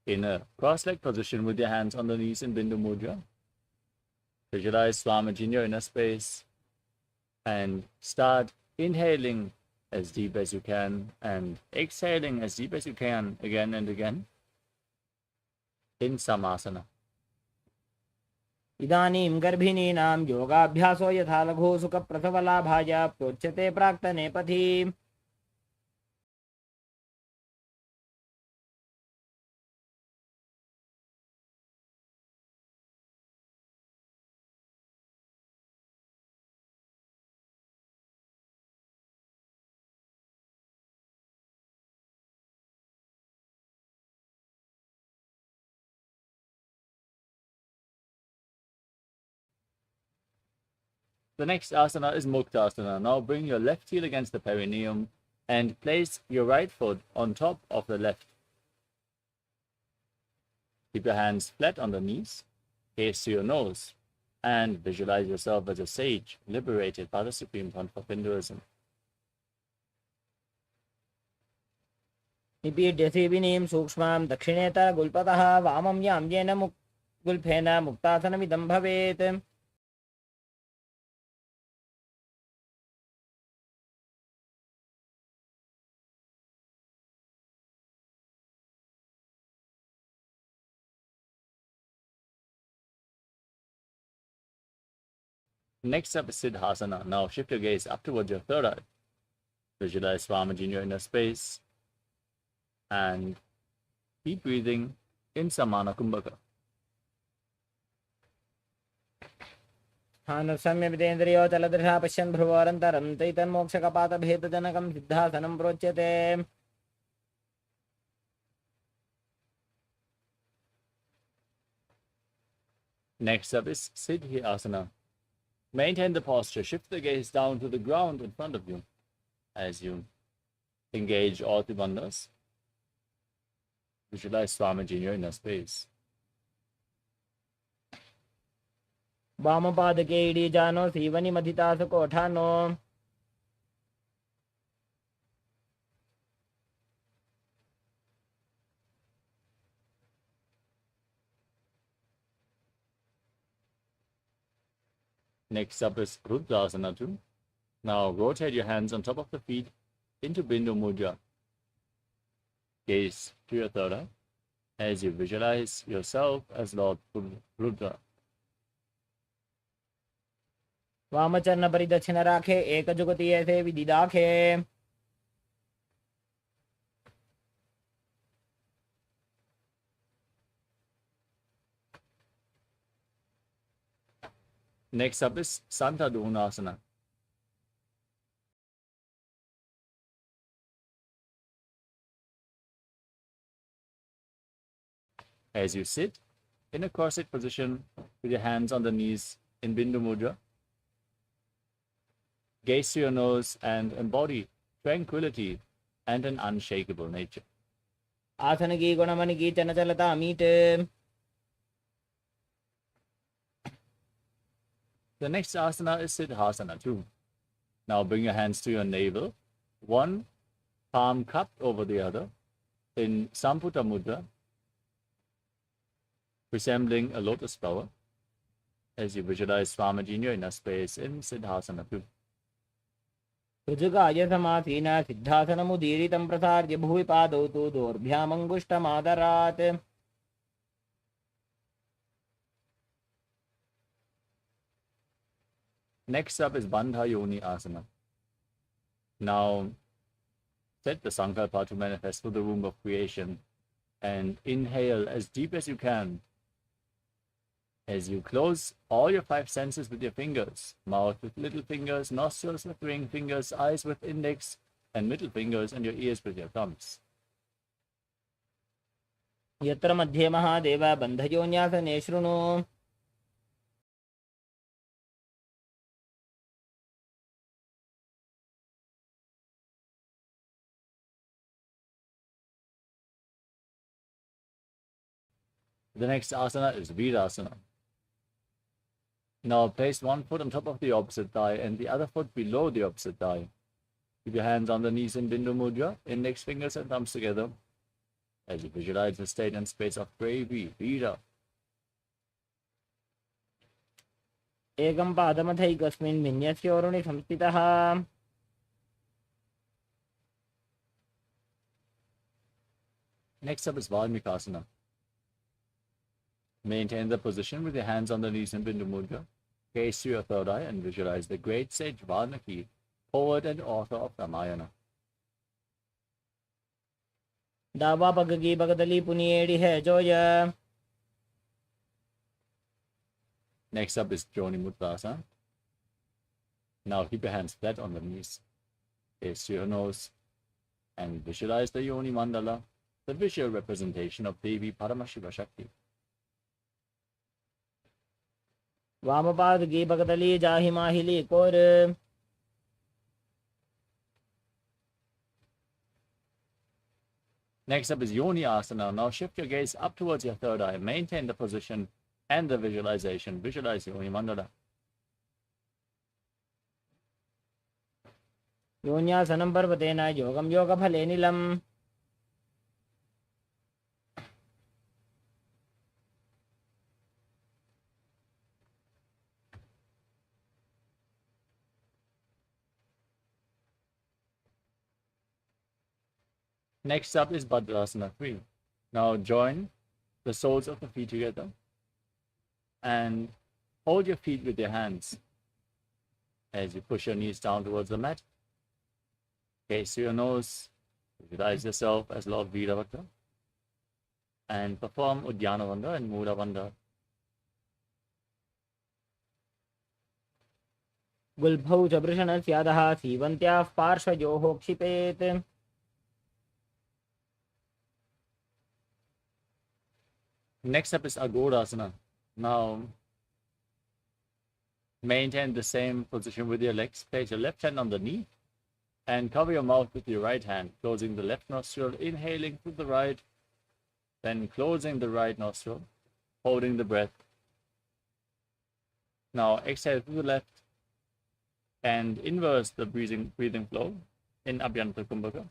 In a cross-legged position with your hands on the knees in Bindu Mudra, visualize Swamiji in your inner space and start inhaling as deep as you can and exhaling as deep as you can again and again in Samasana. इदानीं गर्भिणीनां योगाभ्यासो यथा लघु सुखप्रसवलाभाय प्रोच्यते प्राक्तने पथि. The next asana is Muktasana. Now bring your left heel against the perineum and place your right foot on top of the left. Keep your hands flat on the knees, gaze to your nose, and visualize yourself as a sage liberated by the Supreme Font of Hinduism. निपीड्यसीविनीं सूक्ष्मां दक्षिणेतर गुल्पतः वामं यां येन गुल्फेन मुक्तासनमिदं भवेत्. Next up is Siddhasana. Now shift your gaze up towards your third eye. Visualize Swamiji in your inner space and keep breathing in Samana Kumbhaka. स्थानसम्यमितेन्द्रियो चलदृशा पश्यन् भ्रुवोरन्तरं तैतन्मोक्षकपातभेदजनकं सिद्धासनं प्रोच्यते. Next up is Siddhi Asana. Maintain the posture. Shift the gaze down to the ground in front of you as you engage all the bandhas. Visualize Swamiji in your inner space. वामपादके इडीजानो सीवनिमधितासकोठानो. Next up is Rudrasana 2. Now rotate your hands on top of the feet into Bindu Mudra. Gaze to your third eye as you visualize yourself as Lord Rudra. वामचरण परिदक्षिण राखे एक जुगति ऐसे विधि दाखे. Next up is Santa Dhunasana. As you sit in a corset position with your hands on the knees in Bindu Mudra, gaze to your nose and embody tranquility and an unshakable nature. आसन की गुणमन की चंचलता meet. The next asana is Siddhasana 2. Now bring your hands to your navel, one palm cupped over the other in Samputa Mudra, resembling a lotus flower, as you visualize Swamiji in your inner space in Siddhasana 2. ऋजुगाय समासीन सिद्धासनमुदीरितं प्रसार्य भुवि पादौ तु दोर्भ्यामङ्गुष्ठमादरात्. Next up is Bandha Yoni Asana. Now set the Sankalpa to manifest through the womb of creation and inhale as deep as you can as you close all your five senses with your fingers, mouth with little fingers, nostrils with ring fingers, eyes with index and middle fingers, and your ears with your thumbs. यत्र मध्ये महादेव बन्धयोन्यासने शृणु. The next asana is Virasana. Now place one foot on top of the opposite thigh and the other foot below the opposite thigh. Keep your hands on the knees in Bindu Mudra, index fingers and thumbs together. as you visualize the state and space of bravery, Vira. एकं पादमथैकस्मिन् विन्यस्योरुणि संस्थितः Next up is Valmikasana. Maintain the position with your hands on the knees in Bindu Mudra. Gaze to your third eye and visualize the great sage Valmiki, poet and author of Ramayana. दावा पगगी बगदली पुनिएड़ी है जोय. Next up is Joni Mudra. Now keep your hands flat on the knees. Gaze to your nose and visualize the Yoni Mandala, the visual representation of Devi Paramashiva Shakti. वामपादगी बगदली जाहि माहिली core. Next up is Yoni Asana. Now shift your gaze up towards your third eye. Maintain the position and the visualization. Visualize Yoni Mandala. योन्यासनं पर्वतेन योगं योगफले नीलम्. Next up is Bhadrasana 3. Now join the soles of the feet together and hold your feet with your hands as you push your knees down towards the mat. Gaze to your nose, visualize yourself as Lord Veeravata, and perform Udyana Bandha and Mula Bandha. गुल्भौ च वृषणस्यादः सीवन्त्याः पार्श्वयोः क्षिपेत्. Next up is Agodasana. Now, maintain the same position with your legs. Place your left hand on the knee and cover your mouth with your right hand, closing the left nostril, inhaling through the right, then closing the right nostril, holding the breath. Now, exhale through the left and inverse the breathing flow in Abhyantara Kumbhaka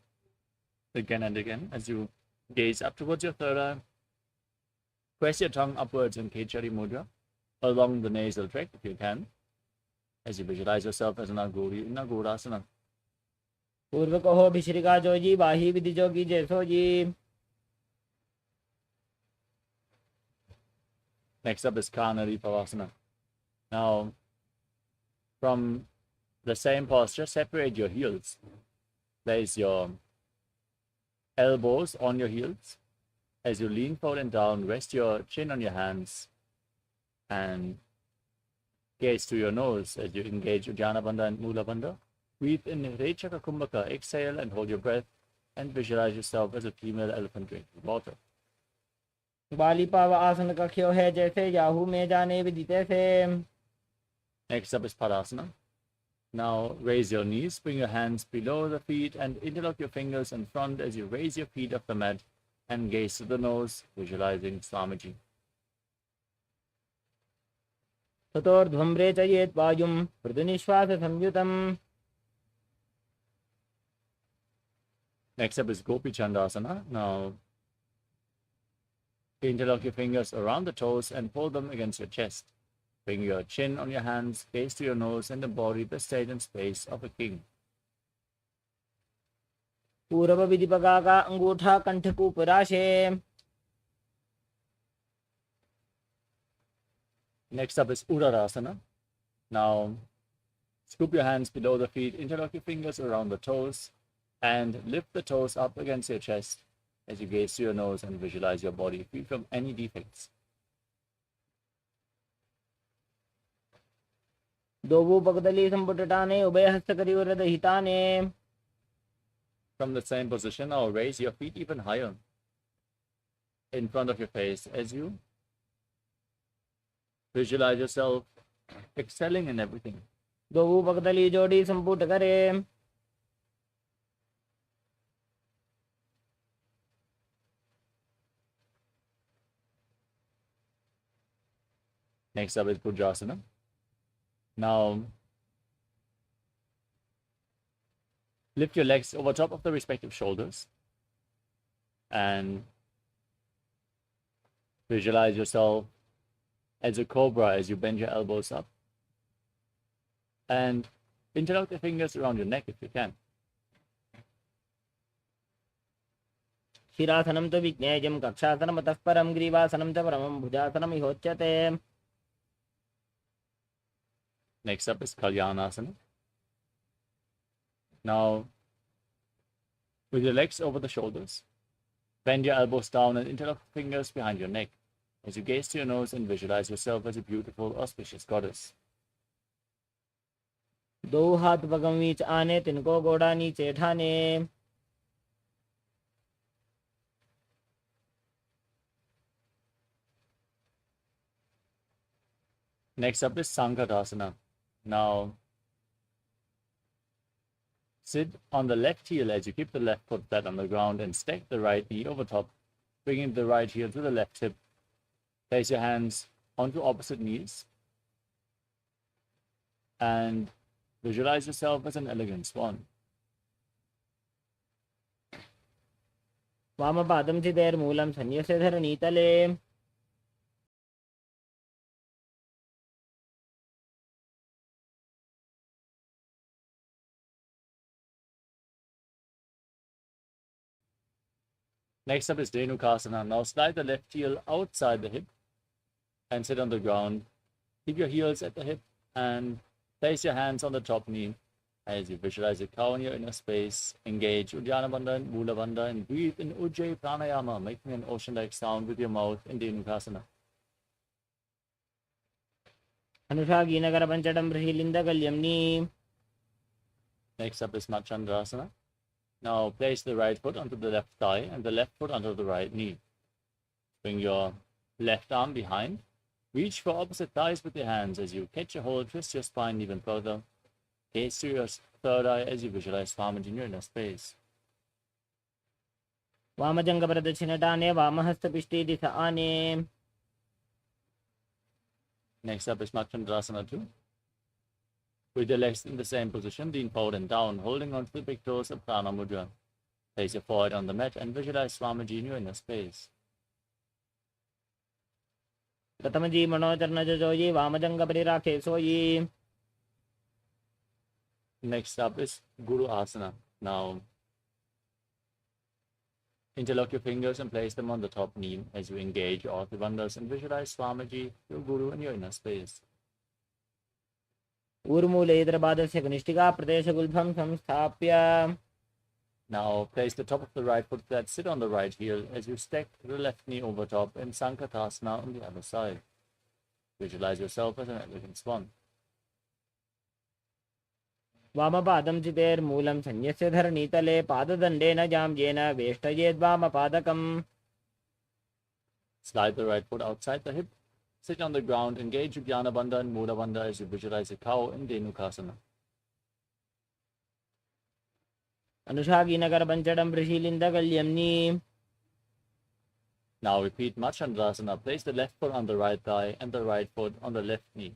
again and again as you gaze up towards your third eye. Press your tongue upwards in Kechari Mudra along the nasal tract if you can, as you visualize yourself as an Agori in Agodasana. पूर्व कहो भिश्रिका जोजी बाही विधि जोगी जैसो जी. Next up is Kanari Pavasana. Now, from the same posture, separate your heels. Place your elbows on your heels. As you lean forward and down, rest your chin on your hands and gaze to your nose as you engage Uddiyana Bandha and Mula Bandha. Breathe in Rechaka Kumbhaka, exhale and hold your breath and visualize yourself as a female elephant drinking water. बाली पाव आसन कख्यो है जैसे Yahoo में जाने विदिते से. Next up is Padasana. Now raise your knees, bring your hands below the feet and interlock your fingers in front as you raise your feet off the mat and gaze to the nose, visualizing Swamiji. ततोर्ध्वम्रे च येत् वायुं मृदुनिश्वास संयुतम्. Next up is Gopi Chandasana. Now interlock your fingers around the toes and pull them against your chest. Bring your chin on your hands, gaze to your nose and embody the state and space of a king. पूर्व विधिपका का अंगूठा कंठ को पराशे. Next up is Uddarasana. Now scoop your hands below the feet, interlock your fingers around the toes and lift the toes up against your chest as you gaze to your nose and visualize your body free from any defects. दोवु पगदली संपुटटाने उभय हस्त करिवरद हिताने. From the same position, now raise your feet even higher in front of your face as you visualize yourself excelling in everything. दोवु पगदली जोड़ी संपुट करे. Next up is Bhudrasana. Now lift your legs over top of the respective shoulders and Visualize yourself as a cobra as you bend your elbows up. And interlock your fingers around your neck if you can. शिरासनं तु विज्ञेयं कक्षासनमतः परं ग्रीवासनं च परमं भुजासनं इहोच्यते. Next up is Kalyanasana. Now, with your legs over the shoulders, bend your elbows down and interlock fingers behind your neck as you gaze to your nose and visualize yourself as a beautiful, auspicious goddess. दो हाथ Burgman नीच आने तिनको गोड़ा नीचे ठाने. Next up is Sankatasana. Now, sit on the left heel as you keep the left foot flat on the ground and stack the right knee over top, bringing the right heel to the left hip. Place your hands onto opposite knees and visualize yourself as an elegant swan. वामपादं चिदेर्मूलं सन्यस्य धरणीतले. Next up is Dhenukasana. Now slide the left heel outside the hip and sit on the ground. Keep your heels at the hip and place your hands on the top knee as you visualize a cow in your inner space. Engage Uddiyana Bandha and Mula Bandha and breathe in Ujjayi Pranayama, making an ocean-like sound with your mouth in Dhenukasana. अनुषागीनगर पंचडं बृहिलिन्दकल्यम्नि. Next up is Machandrasana. Now place the right foot onto the left thigh and the left foot onto the right knee. Bring your left arm behind. Reach for opposite thighs with your hands as you catch a hold, twist your spine even further. Gaze to your third eye as you visualize Swamiji in your inner space. वामजङ्गप्रदक्षिणटाने वामहस्तपिष्टीदिश आने. Next up is Machandrasana 2. With your legs in the same position, lean forward and down, holding onto the big toes of Prana Mudra. Place your forehead on the mat and visualize Swamiji in your inner space. प्रथमजी मनोचरणजोयि वामजङ्गपरिराखे सोयि. Next up is Guru Asana. Now, interlock your fingers and place them on the top knee as you engage all the bandhas and visualize Swamiji, your Guru, in your inner space. ऊर्मूलेन्द्रपादस्य कनिष्ठिका प्रदेशगुल्भं संस्थाप्य. Now place the top of the right foot flat, sit on the right heel as you stack the left knee over top in Sankatasana on the other side. Visualize yourself as an elegant swan. वामपादं चितेर्मूलं सन्यस्य धरणीतले पाददण्डेन जाम्येन वेष्टयेद्वामपादकम्. Slide the right foot outside the hip. Sit on the ground, engage Uddiyana Bandha and Mula Bandha as you visualize a cow in Dhenukasana. अनुषागीनगर पंचडं बृहिलिन्दकल्यम्नि. Now repeat Machandrasana. Place the left foot on the right thigh and the right foot on the left knee.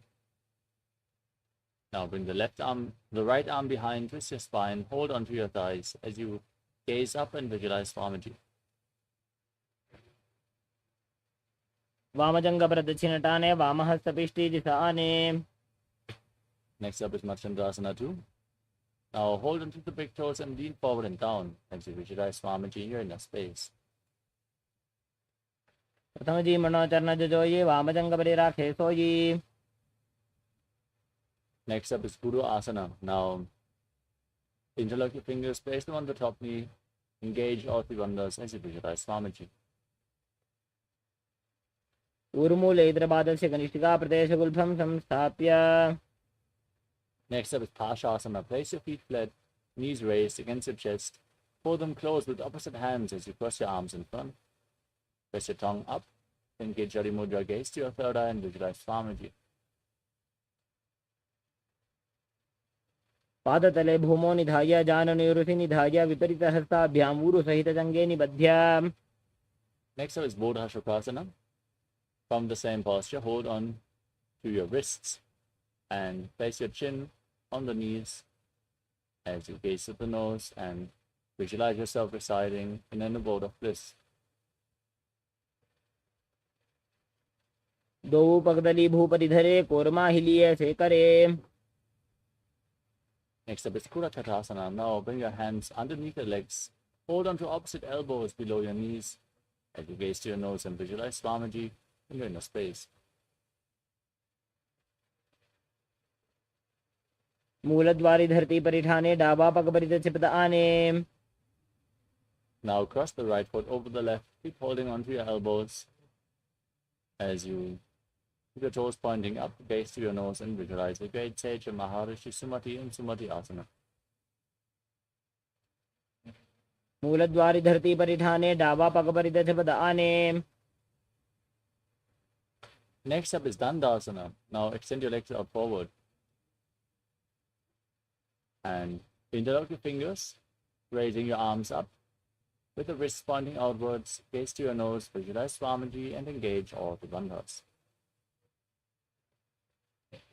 Now bring the right arm behind, twist your spine, hold onto your thighs as you gaze up and visualize Swamiji. वामजङ्गप्रदक्षिणटाने वामहस्तपिष्टीदिश आने. Next up is Machandrasana 2. Now hold onto the big toes and lean forward and down as you visualize Swamiji in your inner space. प्रथमजी मनोचरणजोयि वामजङ्गपरिराखे सोयि. Next up is Guru Asana. Now interlock your fingers, place them on the top knee, engage all the bandhas as you visualize Swamiji. ऊर्मूलेन्द्रपादस्य कनिष्ठिका प्रदेशगुल्भं संस्थाप्य. Next up is Pashasana. Place your feet flat, knees raised against your chest. Pull them close with opposite hands as you cross your arms in front. Press your tongue up, engage Jari Mudra, gaze to your third eye and visualize Swamiji. पादतले भूमो निधाय जाननुरुषि निधाय विपरीतहस्ताभ्याम् ऊरुसहितजङ्गे निबध्य. Next up is Bodha Shukasana. From the same posture, hold on to your wrists and place your chin on the knees as you gaze at the nose and visualize yourself residing in an abode of bliss. दो पगदली भूपति धरे कोरमा हिलिए से करे. Next up is Kurakatasana. Now bring your hands underneath your legs. Hold on to opposite elbows below your knees. As you gaze to your nose and visualize Swamiji in your inner space. मूलद्वारी धरती परिठाने डाबा पग परित चिपद आने. Now cross the right foot over the left. Keep holding onto your elbows. As you keep your toes pointing up, gaze to your nose and visualize the great sage of Maharishi Sumati in Sumati Asana. मूलद्वारी धरती परिठाने डाबा पग परित चिपद आने. Next up is Dandasana. Now extend your legs out forward. And interlock your fingers, raising your arms up. With the wrists pointing outwards, gaze to your nose, visualize Swamiji and engage all the bandhas.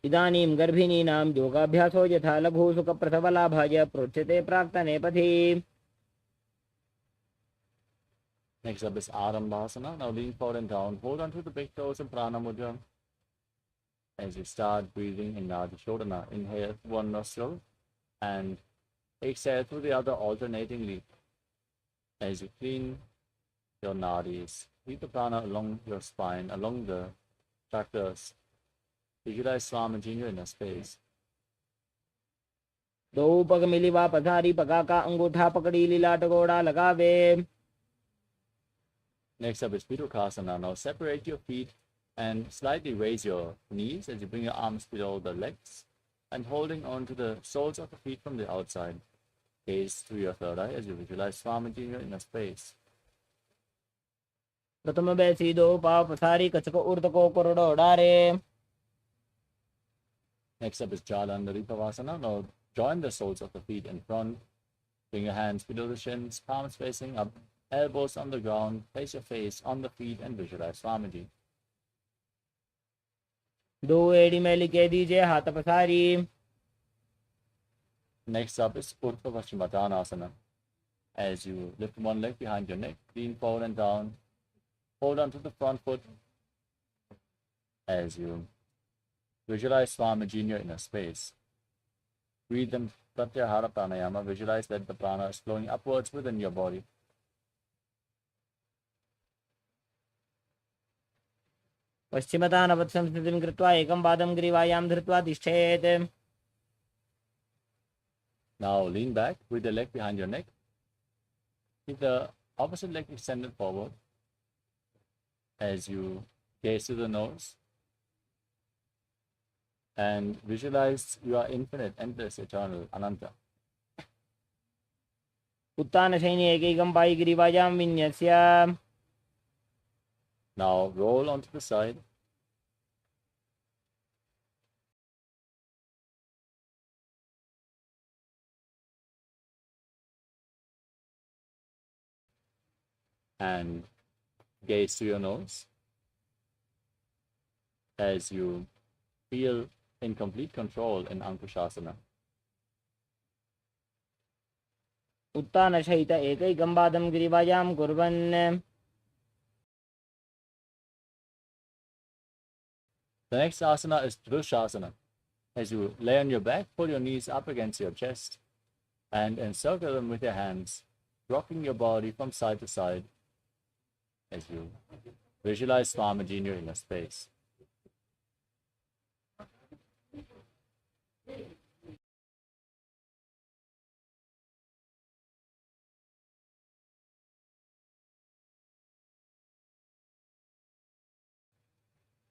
इदानीं गर्भिणीनां योगाभ्यासो यथा लघु सुख प्रसवलाभाय प्रोच्यते प्राक्तने पथि. Next up is Arambhasana. Now lean forward and down. Hold on to the big toes in Prana Mudra. As you start breathing in Nadi Shodhana, inhale through one nostril and exhale through the other alternatingly. As you clean your nadis, keep the prana along your spine, along the chakras. Visualize Swamiji in your inner space. दो पग मिलिवा पधारी पगा का अंगूठा पकड़ी लीलाट गोड़ा लगावे. Next up is Virukasana. Now separate your feet and slightly raise your knees as you bring your arms below the legs and holding on to the soles of the feet from the outside. Gaze through your third eye as you visualize Swamiji in your inner space. प्रथम बैसी दो पाव पथारी कचक उर्द को कोरडो डारे. Next up is Jalandhari Pavasana. Now join the soles of the feet in front. Bring your hands below the shins, palms facing up, elbows on the ground. Place your face on the feet and visualize Swamiji. दो एड़ी मैली कह दीजिए हाथ पसारी. Next up is Urdhva Paschimottanasana. As you lift one leg behind your neck, lean forward and down. Hold on to the front foot. As you visualize Swamiji in your inner space. Breathe in Pratyahara Pranayama. Visualize that the prana is flowing upwards within your body. पश्चिमतानवत् संस्थितिं कृत्वा एकं पादं ग्रीवायां धृत्वा तिष्ठेत्. Now lean back with the leg behind your neck. Keep the opposite leg extended forward as you gaze to the nose and visualize you are infinite, endless, eternal, Ananta. उत्तानशयनी एकैकं Pai ग्रीवायां विन्यस्य. Now roll onto the side. And gaze to your nose as you feel in complete control in Ankushasana. उत्तानशयित एकैकं पादं ग्रीवायां कुर्वन्. The next asana is Drushasana. As you lay on your back, pull your knees up against your chest and encircle them with your hands, rocking your body from side to side as you visualize Swamiji in your inner space.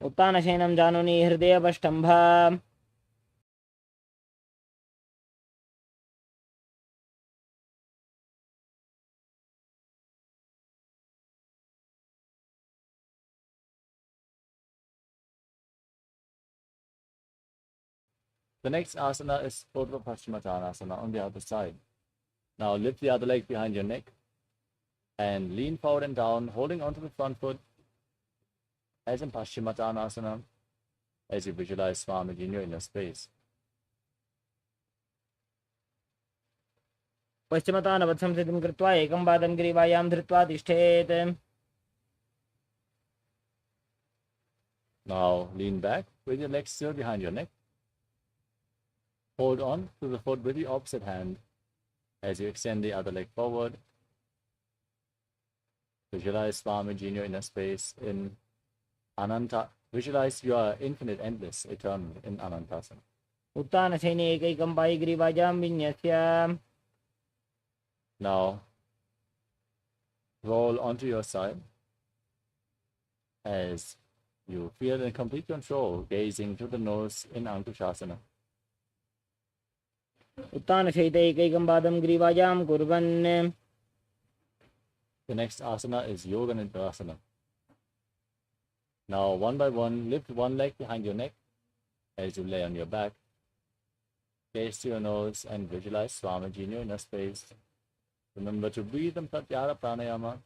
उत्तानशयनं जानुनि हृदयपष्टम्भ. The next asana is Urdhva Paschimottanasana on the other side. Now lift the other leg behind your neck and lean forward and down, holding onto the front foot as in Paschimottanasana, as you visualize Swamiji in your inner space. पश्चिमतानवत् संस्थितिं कृत्वा एकं पादं ग्रीवायां धृत्वा तिष्ठेत्. Now lean back with your legs still behind your neck. Hold on to the foot with the opposite hand as you extend the other leg forward. Visualize Swamiji in your inner space in Ananta. Visualize you are infinite, endless, eternal in Anantasana. उत्तानशयने एकैकं पायिग्रीवाजां विन्यस्य. Now roll onto your side as you feel in complete control, gazing to the nose in Ankushasana. उत्तानशयिते एकैकं पादं ग्रीवाजां कुर्वन्. The next asana is Yoga Nidrasana. Now, one by one, lift one leg behind your neck as you lay on your back. Gaze to your nose and visualize Swamiji in your inner space. Remember to breathe in Pratyahara Pranayama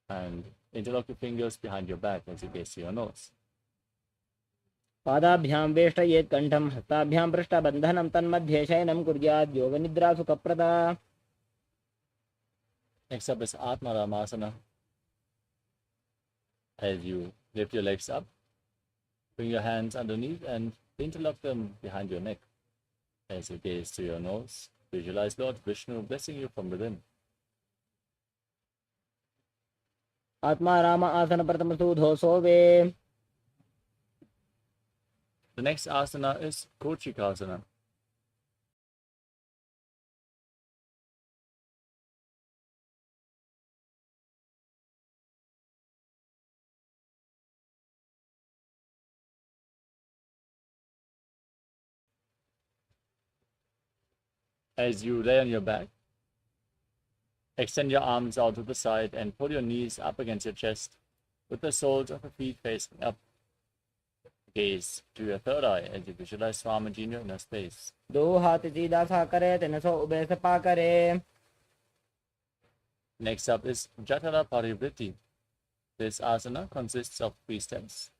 and interlock your fingers behind your back as you gaze to your nose. पादाभ्यां वेष्टयेत् कण्ठं हस्ताभ्यां पृष्ठबन्धनं तन्मध्ये शयनं कुर्यात् योगनिद्रा सुखप्रदा. Next up is Atmaramasana. As you lift your legs up, bring your hands underneath and interlock them behind your neck. As you gaze to your nose, visualize Lord Vishnu blessing you from within. आत्मा राम आसन प्रथम सूधो सोवे. The next asana is Kochikasana. As you lay on your back, extend your arms out to the side and pull your knees up against your chest with the soles of the feet facing up. Gaze to your third eye as you visualize Swamiji in your inner space. दो हाथ सीधा सा करे तिनसो उभय सपा करे. Next up is Jatara Parivritti. This asana consists of 3 steps.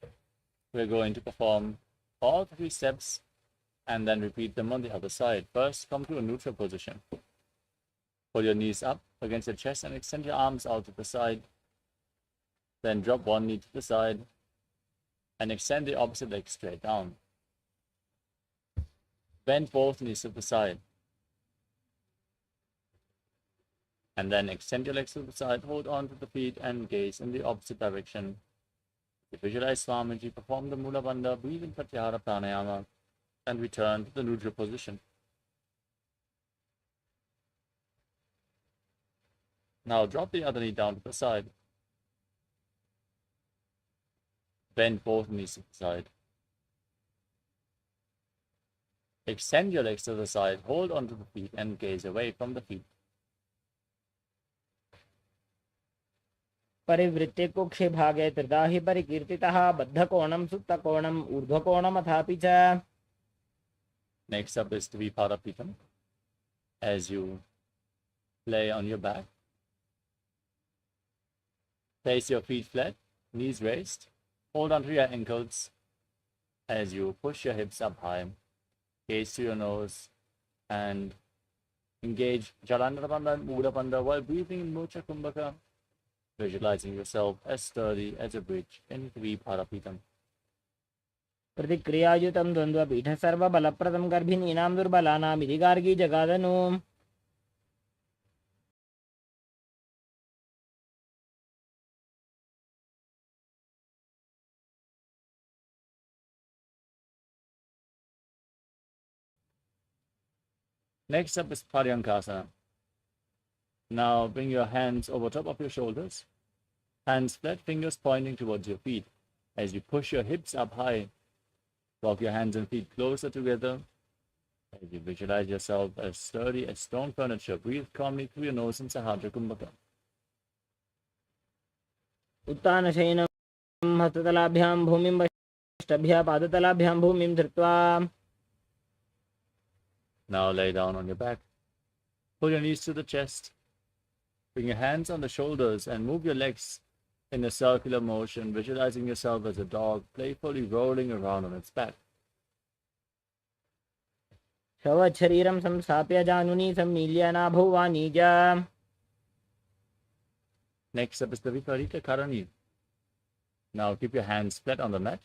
We're going to perform all 3 steps and then repeat them on the other side. First, come to a neutral position. Pull your knees up against your chest and extend your arms out to the side. Then drop one knee to the side and extend the opposite leg straight down. Bend both knees to the side. And then extend your legs to the side, hold on to the feet and gaze in the opposite direction. To visualize Swamiji, perform the Mula Bandha, breathe in Pratyahara Pranayama, and return to the neutral position. Now drop the other knee down to the side. Bend both knees to the side. Extend your legs to the side, hold onto the feet and gaze away from the feet. परिवृत्ते कुक्षे भागे त्रिदाहि परिकीर्तितः बद्धकोणं सुप्तकोणं ऊर्ध्वकोणमथापि च. Next up is Dvipadapitam. As you lay on your back, place your feet flat, knees raised, hold onto your ankles as you push your hips up high, gaze to your nose and engage Jalandhara Bandha and Mula Bandha while breathing in Mocha Kumbhaka, visualizing yourself as sturdy as a bridge in Dvipadapitam. प्रतिक्रियायुतं द्वन्द्वपीठ सर्वबलप्रदं गर्भिणीनां दुर्बलानां इति Gargi जगादनु. Next up is Paryankasana. Now bring your hands over top of your shoulders, hands flat, fingers pointing towards your feet. As you push your hips up high, walk your hands and feet closer together. As you visualize yourself as sturdy as stone furniture, breathe calmly through your nose in Sahadra Kumbhaka. उत्तानशयनं हस्ततलाभ्यां भूमिं वष्टभ्यः पादतलाभ्यां भूमिं धृत्वा. Now lay down on your back. Pull your knees to the chest. Bring your hands on the shoulders and move your legs in a circular motion, visualizing yourself as a dog playfully rolling around on its back. शवत् शरीरं संस्थाप्य जानुनी सम्मील्य नाभौ वाणिज्य. Next up is the Viparita Karani. Now keep your hands flat on the mat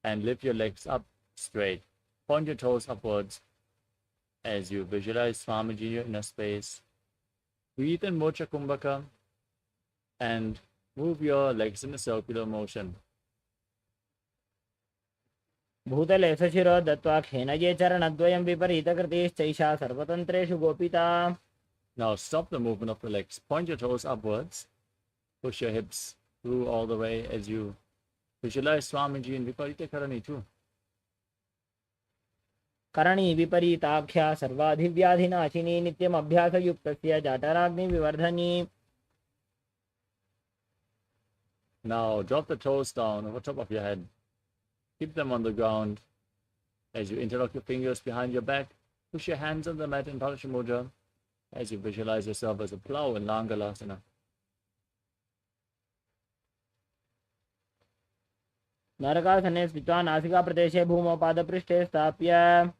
and lift your legs up straight. Point your toes upwards as you visualize Swamiji in your inner space. Breathe in Mocha Kumbhaka and move your legs in a circular motion. भूतले सशिरो दत्वा खेनये चरणद्वयं विपरीतकृतिश्चैषा सर्वतन्त्रेषु गोपिता. Now stop the movement of the legs. Point your toes upwards. Push your hips through all the way as you visualize Swamiji in Viparita Karani too. करणी विपरीताख्या सर्वाधिव्याधिनाशिनी नित्यम अभ्यासयुक्तस्य जाटराग्नि विवर्धनी. Now drop the toes down over top of your head. Keep them on the ground as you interlock your fingers behind your back. Push your hands on the mat in Paramashivoham as you visualize yourself as a plow in Langalasana. नरकासने स्थित्वा नासिका प्रदेशे भूमौ पादपृष्ठे स्थाप्य.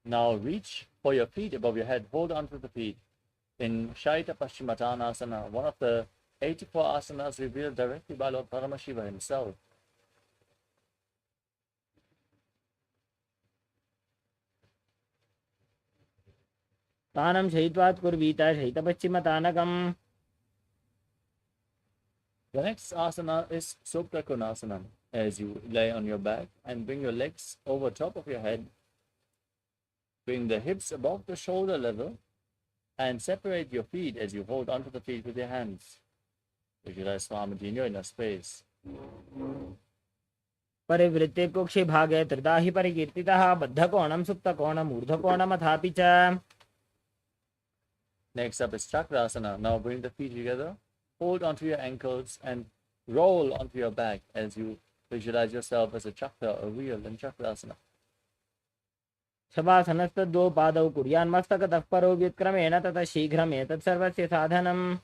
Now reach for your feet above your head. Hold on to the feet. In Shaita Paschimottanasana, one of the 84 asanas revealed directly by Lord Paramashiva himself. तानं शयित्वात् कुर्वीत शयितपश्चिमतानकम्. The next asana is Supta Konasana. As you lay on your back and bring your legs over top of your head, bring the hips above the shoulder level and separate your feet as you hold onto the feet with your hands. Visualize Swamiji in your inner space. परिवृत्ते कुक्षि भागे त्रिदाहि परिकीर्तितः बद्धकोणं सुप्तकोणम् ऊर्ध्वकोणमथापि च. Next up is Chakrasana. Now bring the feet together, hold onto your ankles and roll onto your back as you visualize yourself as a chakra, a wheel in Chakrasana. शवासनस्तद्वौ पादौ कुर्यान्मस्तकतः परो व्युत्क्रमेण ततः शीघ्रमेतत् सर्वस्य साधनम्.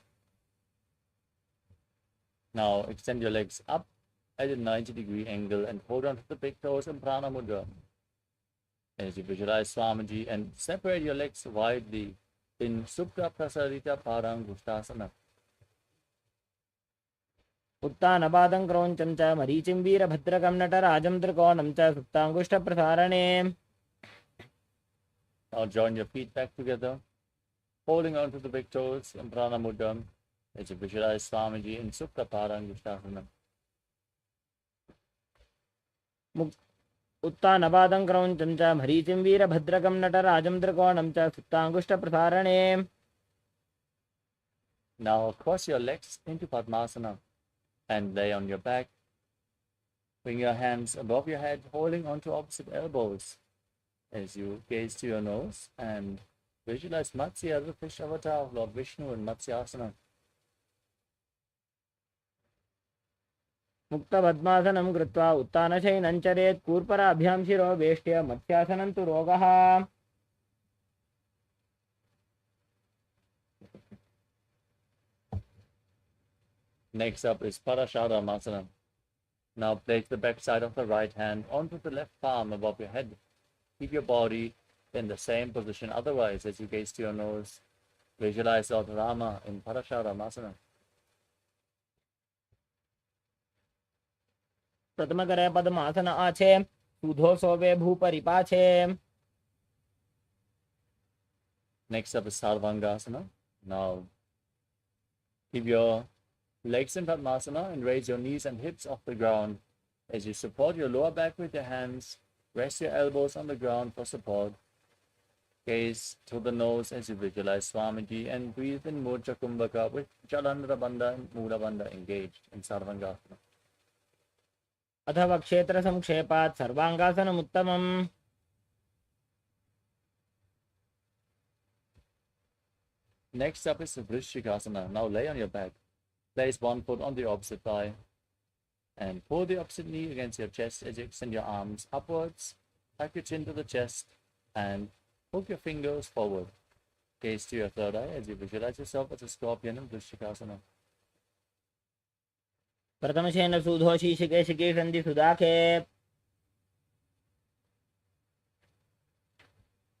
Now extend your legs up at a 90-degree angle and hold on to the big toes in Prana Mudra. As you visualize Swamiji and separate your legs widely in Supta Prasarita Parangushtasana. उत्तानपादं क्रौञ्चं च मरीचिं वीरभद्रकं नटराजं त्रिकोणं च सुप्ताङ्गुष्ठप्रसारणे. Now join your feet back together, holding on to the big toes in Prana Mudra as you visualize Swamiji in Supta Parangushtasana. उत्तानपादं क्रौञ्चं च मरीचिं वीरभद्रकं नटराजं त्रिकोणं च सुप्ताङ्गुष्ठप्रसारणे. Now cross your legs into Padmasana and lay on your back. Bring your hands above your head, holding onto opposite elbows as you gaze to your nose and visualize Matsya, the fish avatar of Lord Vishnu in Matsyasana. मुक्तपद्मासनं कृत्वा उत्तानशयनं चरेत् कूर्पराभ्यां शिरो वेष्ट्य मत्स्यासनं तु रोगः. Next up is Parasharamasana. Now place the back side of the right hand onto the left palm above your head. Keep your body in the same position. Otherwise, as you gaze to your nose, visualize Lord Rama in Parasharamasana. प्रथमकरे पद्मासन आछे सुधो सोवे भूपरिपाछे. Next up is Sarvangasana. Now keep your legs in Padmasana and raise your knees and hips off the ground. As you support your lower back with your hands, rest your elbows on the ground for support. Gaze to the nose as you visualize Swamiji and breathe in Murja Kumbhaka with Jalandhara Bandha and Mula Bandha engaged in Sarvangasana. अथवा क्षेत्र संक्षेपात् सर्वांगासनम् उत्तमम्. Next up is Vrishikasana. Now lay on your back. Place one foot on the opposite thigh and pull the opposite knee against your chest as you extend your arms upwards. Tuck your chin to the chest and hook your fingers forward. Gaze to your third eye as you visualize yourself as a scorpion in Vrishikasana. प्रथमशेन सुधो शीशिके शिके सन्धि सुदाखे.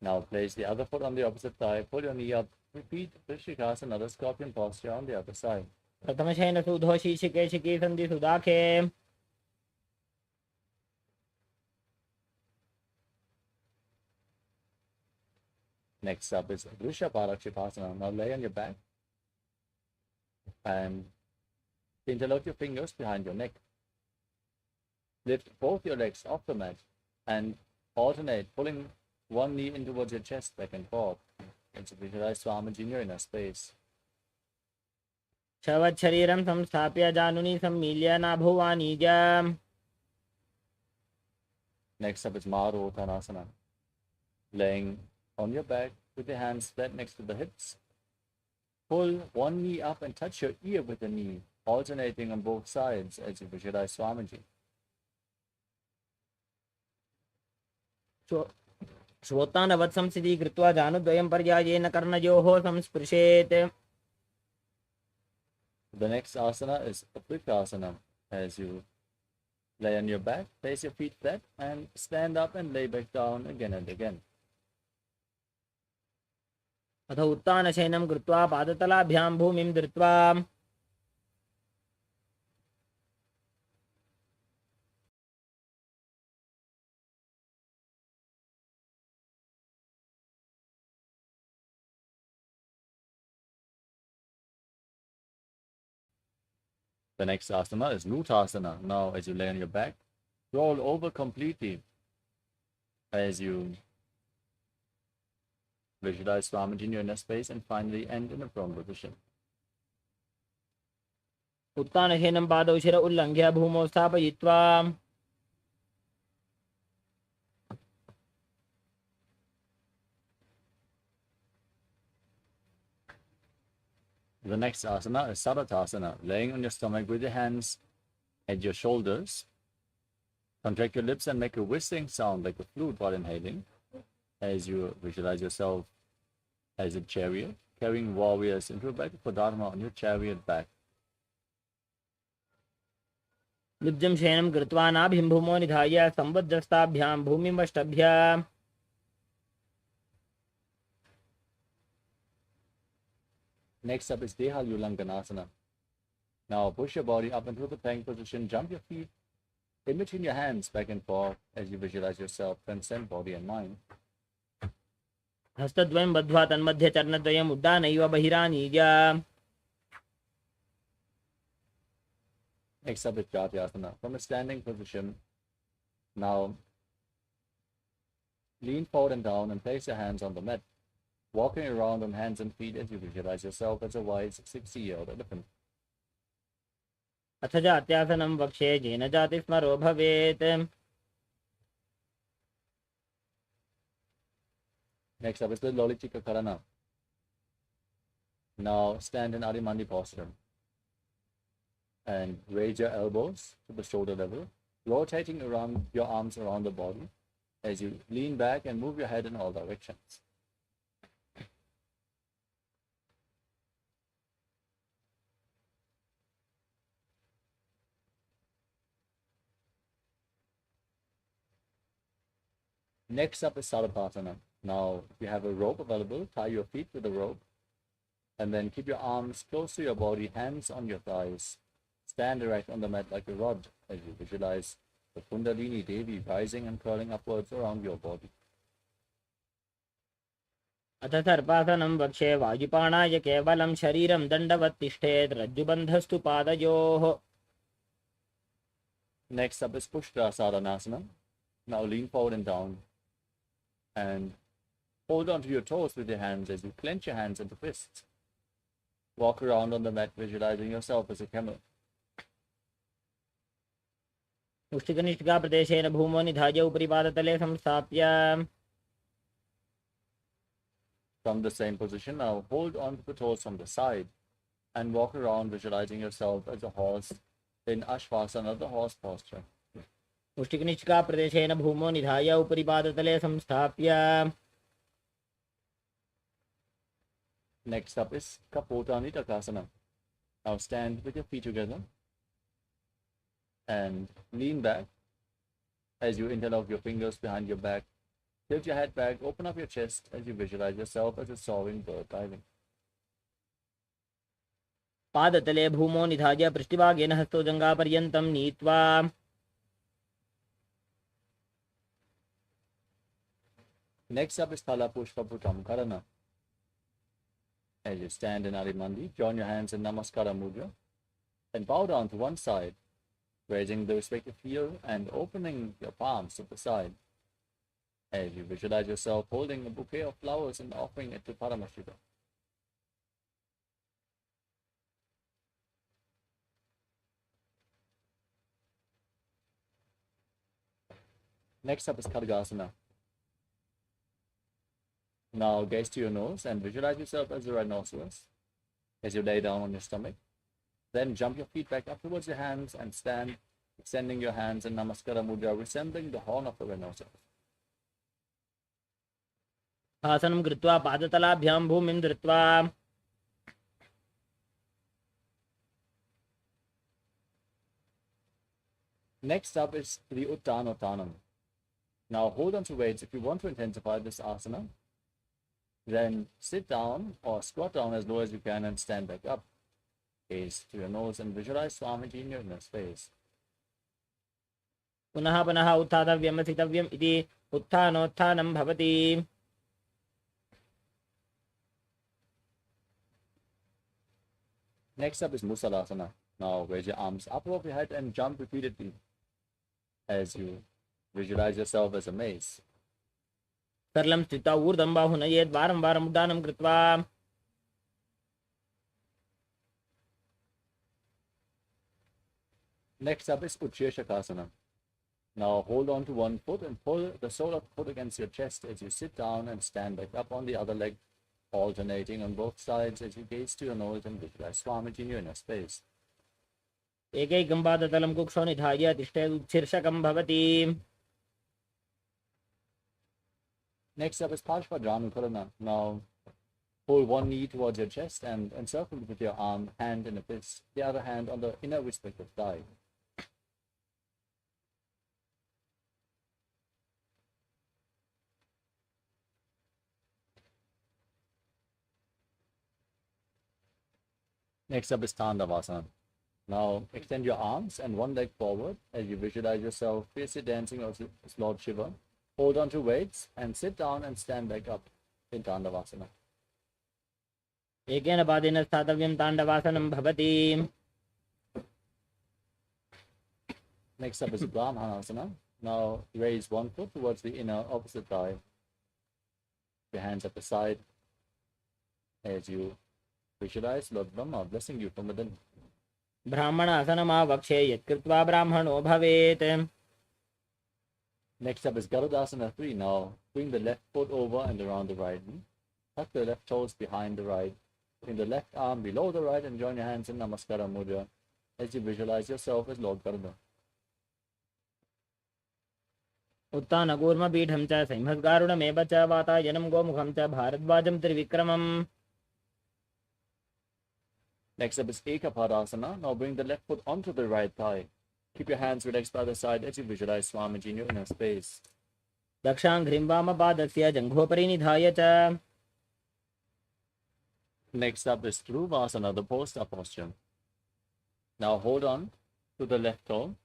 Now place the other foot on the opposite thigh, pull your knee up, repeat Vrishikasana, the scorpion posture on the other side. प्रथमशयन सुधोषी शिके शिकी संधि सुदाखे. Next up is Vrishabharakshipasana. Now lay on your back and interlock your fingers behind your neck. Lift both your legs off the mat and alternate, pulling one knee in towards your chest back and forth. And to visualize Swamiji in your inner space. शवत् शरीरं संस्थाप्य जानुनी सम्मील्य नाभुवानीजम्. Next up is Marottanasana. Laying on your back with your hands flat next to the hips. Pull one knee up and touch your ear with the knee, alternating on both sides as you visualize Swamiji. श्वोत्तानवत् संस्थिति कृत्वा जानुद्वयं पर्यायेन कर्णयोः संस्पृशेत्. The next asana is Apikasana. As you lay on your back, place your feet flat and stand up and lay back down again and again. अथ उत्तानशयनं कृत्वा पादतलाभ्यां भूमिं धृत्वा. The next asana is Nutasana. Now, as you lay on your back, roll over completely as you visualize Swamiji in your inner space and finally end in a prone position. उत्तानशयनं पादौ शिर उल्लङ्घ्य भूमौ स्थापयित्वा. The next asana is Saratasana, laying on your stomach with your hands at your shoulders. Contract your lips and make a whistling sound like a flute while inhaling, as you visualize yourself as a chariot, carrying warriors into a battle for Dharma on your chariot back. निब्जं शयनं कृत्वा नाभिं भूमौ निधाय संवज्रस्ताभ्यां भूमिमष्टभ्य. Next up is Deha Ulanganasana. Now push your body up into the plank position, jump your feet in between your hands back and forth as you visualize yourself transcend body and mind. हस्तद्वयं बद्ध्वा तन्मध्ये चरणद्वयम् उड्डानैव बहिरानीय. Next up is Jatyasana. From a standing position, now lean forward and down and place your hands on the mat, walking around on hands and feet as you visualize yourself as a wise 60-year-old elephant. अथ जात्यासनं वक्ष्ये येन जातिस्मरो भवेत्. Next up is the Lolitika Karana. Now stand in Adimandi posture and raise your elbows to the shoulder level, rotating around your arms around the body as you lean back and move your head in all directions. Next up is Sarvasana. Now, if you have a rope available, tie your feet with the rope and then keep your arms close to your body, hands on your thighs. Stand erect on the mat like a rod as you visualize the Kundalini Devi rising and curling upwards around your body. अथ सर्पासनं वक्ष्ये वायुपाणाय केवलं शरीरं दण्डवत् तिष्ठेत् रज्जुबन्धस्तु पादयोः. Next up is Pushta Sadhanasana. Now lean forward and down and hold onto your toes with your hands as you clench your hands into fists. Walk around on the mat visualizing yourself as a camel. मुष्टिकनिष्ठिका प्रदेशेन भूमौ निधाय उपरि पादतले संस्थाप्य. From the same position, now hold on to the toes from the side and walk around visualizing yourself as a horse in Ashvasana, the horse posture. मुष्टिकनिष्ठिका प्रदेशेन भूमौ निधाय उपरि पादतले संस्थाप्य. Next up is Kapota Nitakasana. Now stand with your feet together and lean back as you interlock your fingers behind your back. Tilt your head back, open up your chest as you visualize yourself as a soaring bird diving. पादतले भूमो निधाय पृष्ठभागेन हस्तो जङ्घापर्यन्तं नीत्वा Next up is Thala Pushpa Putam Karana. As you stand in Arimandi, join your hands in Namaskara Mudra and bow down to one side, raising the respective heel and opening your palms to the side. As you visualize yourself holding a bouquet of flowers and offering it to Paramashiva. Next up is Khargasana. Now gaze to your nose and visualize yourself as a rhinoceros as you lay down on your stomach. Then jump your feet back up towards your hands and stand, extending your hands in Namaskara Mudra, resembling the horn of a rhinoceros. आसनं कृत्वा पादतलाभ्यां भूमिं धृत्वा Next up is the Uttanottanam. Now hold on to weights if you want to intensify this asana. Then sit down or squat down as low as you can and stand back up. Gaze to your nose and visualize Swamiji in your inner space. पुनः पुनः उत्थातव्यम् अस्थितव्यम् इति उत्थानोत्थानं भवति. Next up is Musalasana. Now raise your arms up above your head and jump repeatedly as you visualize yourself as a mace. सरलं स्थित्वा ऊर्ध्वं बाहुनयेत् वारं वारम् उड्डानं कृत्वा Next up is Ucheshakasana. Now hold on to one foot and pull the sole of the foot against your chest as you sit down and stand back up on the other leg, alternating on both sides as you gaze to your nose and visualize Swamiji in your inner space. एकैकं पादतलं कुक्षौ निधाय तिष्ठेत् उत्शीर्षकं भवति. Next up is Parshvadranukarana. Now pull one knee towards your chest and encircle it with your arm, hand in a fist, the other hand on the inner respective thigh. Next up is Tandavasana. Now extend your arms and one leg forward as you visualize yourself fiercely dancing as Lord Shiva. Hold on to weights and sit down and stand back up in Tandavasana. एकेन पादेन स्थातव्यं ताण्डवासनं भवति. Next up is Brahmanasana. Now raise one foot towards the inner opposite thigh. Your hands at the side as you visualize Lord Brahma blessing you from within. ब्राह्मणासनमावक्षे यत्कृत्वा ब्राह्मणो भवेत्. Next up is Garudasana 3. Now bring the left foot over and around the right knee. Tuck the left toes behind the right. Bring the left arm below the right and join your hands in Namaskara Mudra as you visualize yourself as Lord Garuda. उत्तानकूर्मपीठं च संहद्गारुडमेव च वातायनं गोमुखं च भारद्वाजं त्रिविक्रमम्. Next up is Ekapadasana. Now bring the left foot onto the right thigh. Keep your hands relaxed by the side as you visualize Swamiji in your inner space. दक्षाङ्घ्रिं वामपादस्य जङ्घोपरि निधाय च. Next up is Dhruvasana, the post-up posture. Now hold on to the left toe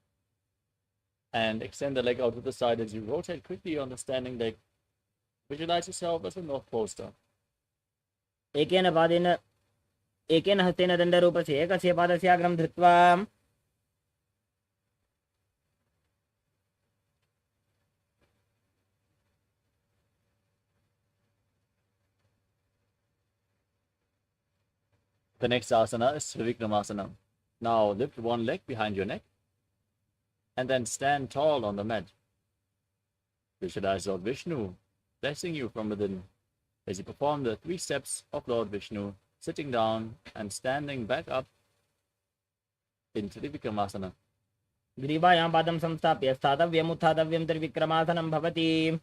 and extend the leg out to the side as you rotate quickly on the standing leg. Visualize yourself as a north poster. एकेन हस्तेन दण्डरूपस्य एकस्य पादस्याग्रं धृत्वा The next asana is Trivikramasana. Now lift one leg behind your neck and then stand tall on the mat. Visualize Lord Vishnu blessing you from within as you perform the 3 steps of Lord Vishnu, sitting down and standing back up in Trivikramasana. ग्रीवायां पादं संस्थाप्य स्थातव्यम् उत्थातव्यं त्रिविक्रमासनं भवति.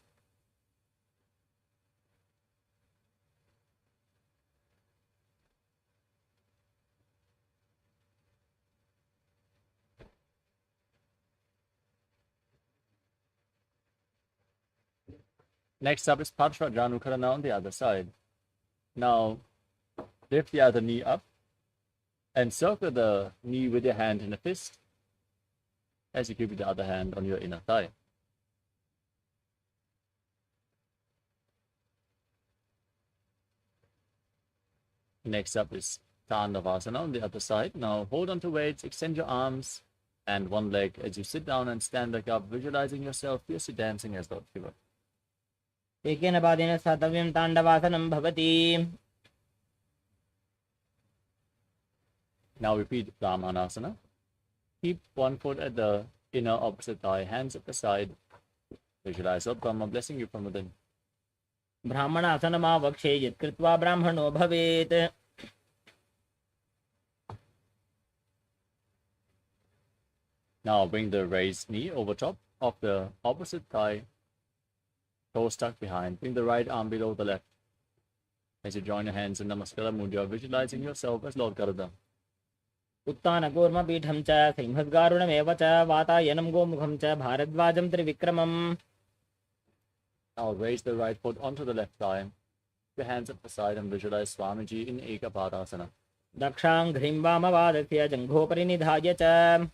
Next up is Parshvadranukarana on the other side. Now lift the other knee up Encircle the knee with your hand in a fist as you keep the other hand on your inner thigh. Next up is Tandavasana on the other side. Now hold on to weights, extend your arms and one leg as you sit down and stand back up, visualizing yourself fiercely dancing as Lord Shiva. एकेन पादेन स्थातव्यं ताण्डवासनं भवति. Now repeat Brahmanasana. Keep one foot at the inner opposite thigh, hands at the side. Visualize Lord Brahma blessing you from within. ब्राह्मणासनमावक्षे यत्कृत्वा ब्राह्मणो भवेत्. Now bring the raised knee over top of the opposite thigh, toes tucked behind. Bring the right arm below the left. As you join your hands in Namaskara Mudra, visualizing yourself as Lord Garuda. उत्तानकूर्मपीठं च सिंहद्गारुणमेव च वातायनं गोमुखं च भारद्वाजं त्रिविक्रमम्. Now raise the right foot onto the left thigh. Your hands at the side and visualize Swamiji in Ekapadasana. दक्षाङ्घ्रिं वामपादस्य जङ्घोपरि निधाय च.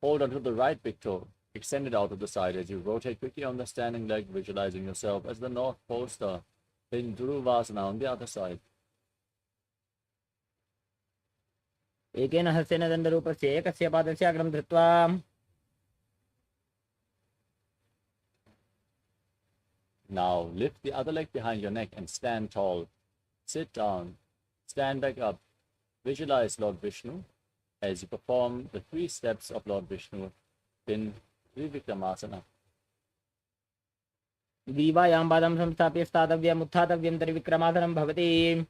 Hold onto the right big toe. Extend it out to the side as you rotate quickly on the standing leg, visualizing yourself as the North Poster in Dhuruvasana on the other side. एकेन हस्तेन दण्डरूपस्य एकस्य पादस्य अग्रं धृत्वा. Now lift the other leg behind your neck and stand tall. Sit down. Stand back up. Visualize Lord Vishnu as you perform the 3 steps of Lord Vishnu in Trivikramasana. दीवायां पादं संस्थाप्य स्थातव्यम् उत्थातव्यं त्रिविक्रमासनं भवति.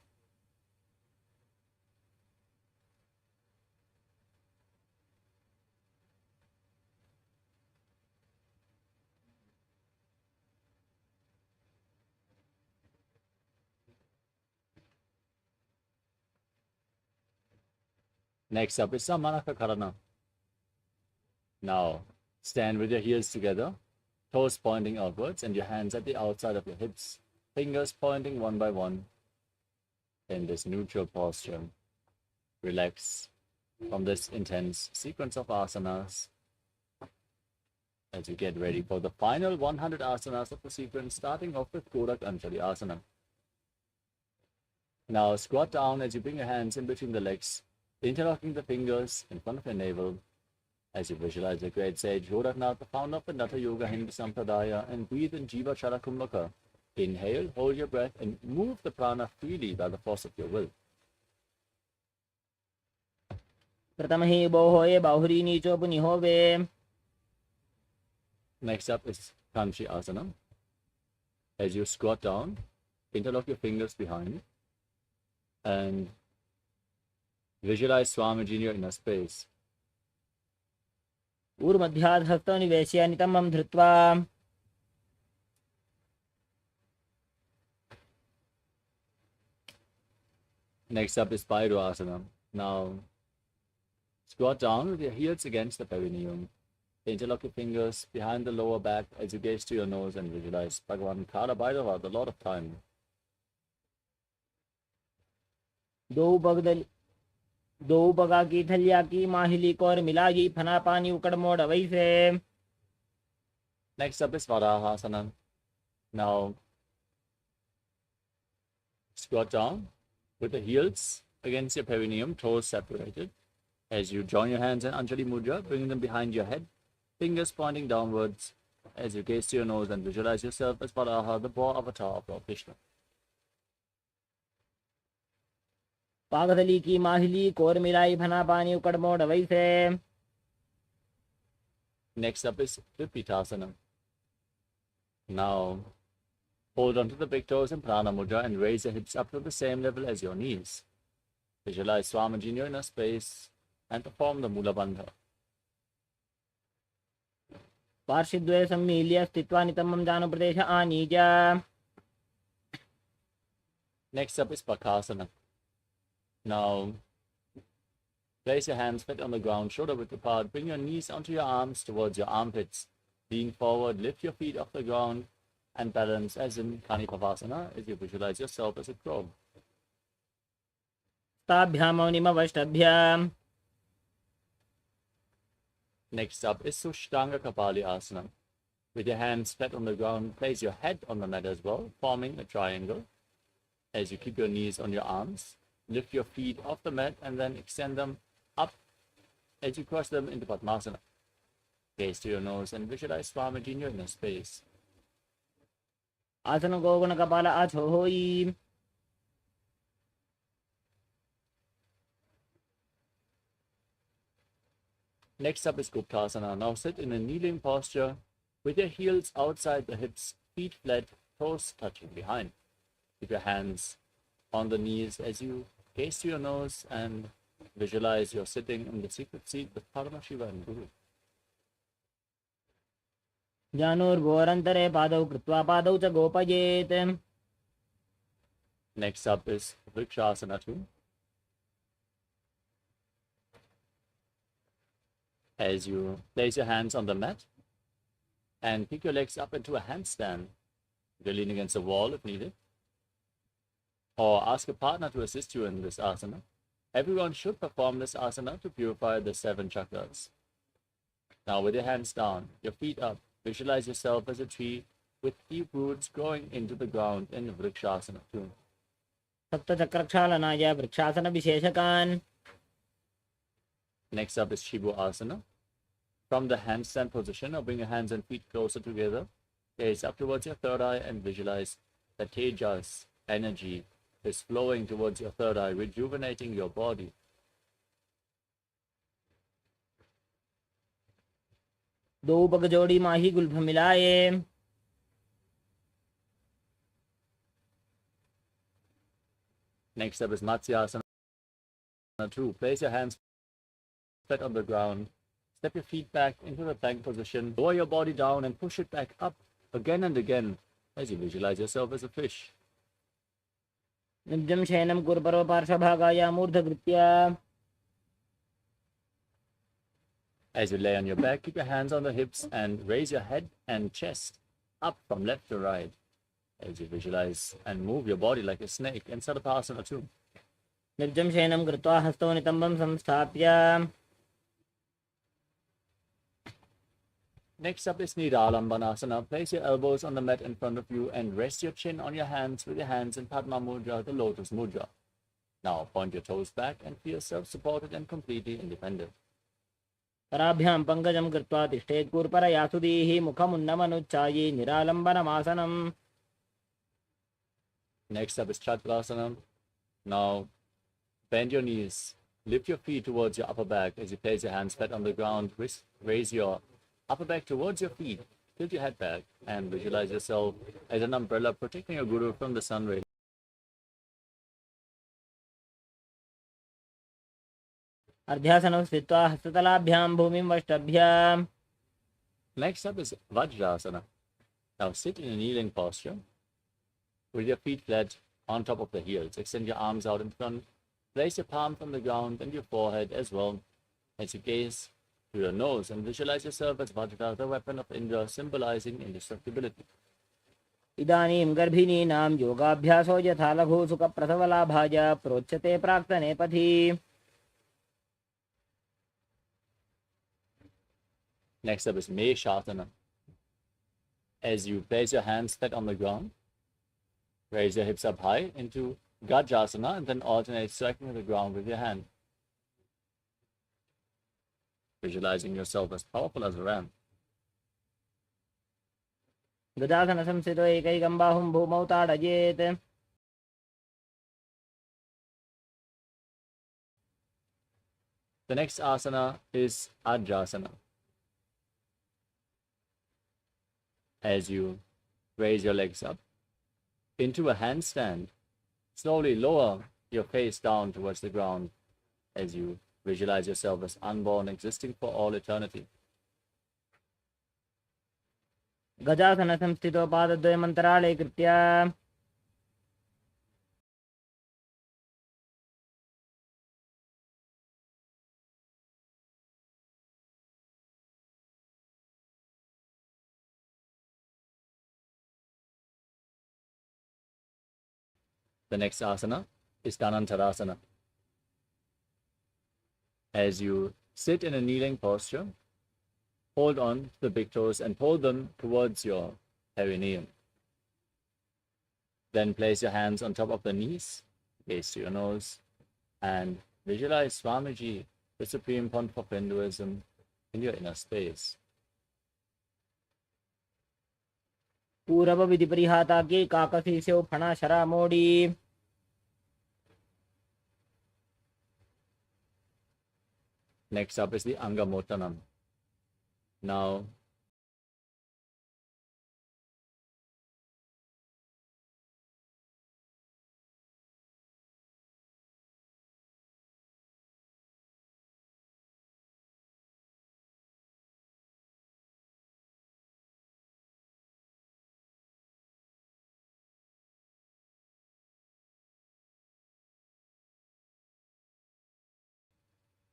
Next up is Samanaka Karana. Now, stand with your heels together, toes pointing outwards and your hands at the outside of your hips, fingers pointing one by one in this neutral posture. Relax from this intense sequence of asanas as you get ready for the final 100 asanas of the sequence, starting off with Kodak Anjali Asana. Now squat down as you bring your hands in between the legs, interlocking the fingers in front of your navel as you visualize the great sage Goraknath, the founder of the Natha Yoga Hindu Sampradaya, and breathe in Jiva Chala Kumbhaka. Inhale, hold your breath, and move the prana freely by the force of your will. प्रथमहि बोहोये बाहुरी नीचो पुनिहोवे. Next up is Kanchi Asana. As you squat down, interlock your fingers behind, and visualize Swamiji in your inner space. ऊर्मध्यात् हस्तो निवेश्य नितम्बं धृत्वा. Next up is Pyro Asana. Now, squat down with your heels against the perineum. Interlock your fingers behind the lower back as you gaze to your nose and visualize Bhagavan Kala Bhairava, the Lord of Time. दो बगा की थलिया की माहिली को और मिलाई फना पानी उकड़ मोड़ वैसे. Next up is Varahasana. Now, squat down with the heels against your perineum, toes separated. As you join your hands in Anjali Mudra, bringing them behind your head, fingers pointing downwards as you gaze to your nose and visualize yourself as Varaha, the boar avatar of Lord Vishnu. पागधली की माहिली core मिलाई फना पानी उकड़ मोड़ वैसे. Next up is Vipitasana. Now, hold on to the big toes in Prana Mudra and raise your hips up to the same level as your knees. Visualize Swamiji in your inner space and perform the Mula Bandha. पार्श्वद्वये सम्मील्य स्थित्वा नितम्बं जानुप्रदेश आनीय. Next up is Pakasana. Now, place your hands flat on the ground, shoulder width apart. Bring your knees onto your arms towards your armpits. Lean forward, lift your feet off the ground, and balance as in Kanipavasana as you visualize yourself as a crow. हस्ताभ्यां मौनिमवष्टभ्याम्. Next up is Sushtanga Kapali Asana. With your hands flat on the ground, place your head on the mat as well, forming a triangle. As you keep your knees on your arms, lift your feet off the mat and then extend them up as you cross them into Padmasana. Gaze to your nose and visualize Swamiji in your inner space. आसन गोगुण कपाल आछो होई. Next up is Guptasana. Now sit in a kneeling posture with your heels outside the hips, feet flat, toes touching behind. Keep your hands on the knees as you gaze to your nose and visualize you're sitting in the secret seat with Paramashiva and Guru. जानुर्घोरन्तरे पादौ कृत्वा पादौ च गोपयेत्. Next up is Vrikshasana 2. As you place your hands on the mat and pick your legs up into a handstand, you lean against the wall if needed, or ask a partner to assist you in this asana. Everyone should perform this asana to purify the 7 chakras. Now with your hands down, your feet up, visualize yourself as a tree with deep roots growing into the ground in Vrikshasana 2. सप्तचक्रक्षालनाय vrikshasana विशेषकान्. Next up is Shibu Asana. From the handstand position, or bring your hands and feet closer together. Gaze up towards your third eye and visualize that Tejas energy is flowing towards your third eye, rejuvenating your body. दो पग जोड़ी माही Gulf मिलाए. Next up is Matsyasana 2. Place your hands flat on the ground. Step your feet back into the plank position. Lower your body down and push it back up again and again as you visualize yourself as a fish. निजं शयनं कुरु पर्वपार्श्वभागाय मूर्धकृत्या. As you lay on your back, keep your hands on the hips and raise your head and chest up from left to right. As you visualize and move your body like a snake in Sarvasana 2. निर्जं शयनं कृत्वा हस्तौ नितम्बं संस्थाप्य. Next up is Niralambanasana. Place your elbows on the mat in front of you and rest your chin on your hands with your hands in Padma Mudra, the Lotus Mudra. Now point your toes back and feel self-supported and completely independent. कराभ्यां पङ्कजं कृत्वा तिष्ठेत् कूर्परया सुधीः मुखमुन्नमनुच्चायि निरालम्बनमासनम्. Next up is Chakrasana. Now bend your knees, lift your feet towards your upper back as you place your hands flat on the ground. Raise your upper back towards your feet, tilt your head back and visualize yourself as an umbrella protecting your Guru from the sun rays. अर्ध्यासनं स्थित्वा हस्ततलाभ्यां भूमिं वष्टभ्याम्. Next up is Vajrasana. Now sit in a kneeling posture with your feet flat on top of the heels. Extend your arms out in front. Place your palm from the ground and your forehead as well as you gaze to your nose and visualize yourself as Vajra, the weapon of Indra, symbolizing indestructibility. इदानीं गर्भिणीनां योगाभ्यासो यथा लघु सुखप्रसवलाभाय प्रोच्यते प्राक्तने पथि. Next up is Meshasana. As you place your hands flat on the ground, raise your hips up high into Gajasana and then alternate striking the ground with your hand. Visualizing yourself as powerful as a ram. गजासन संस्थितो एकैकं बाहुं भूमौ ताडयेत्. The next asana is Ajasana. As you raise your legs up into a handstand, slowly lower your face down towards the ground as you visualize yourself as unborn, existing for all eternity. गजासन संस्थितो पादद्वयमन्तराळे कृत्य. The next asana is Dhanantarasana. As you sit in a kneeling posture, hold on to the big toes and pull them towards your perineum. Then place your hands on top of the knees, gaze to your nose, and visualize Swamiji, the Supreme Pontiff of Hinduism, in your inner space. पूरव विधि परिहाता के काकसी से फणा शरा मोड़ी. Next up is the Angamotanam. Now,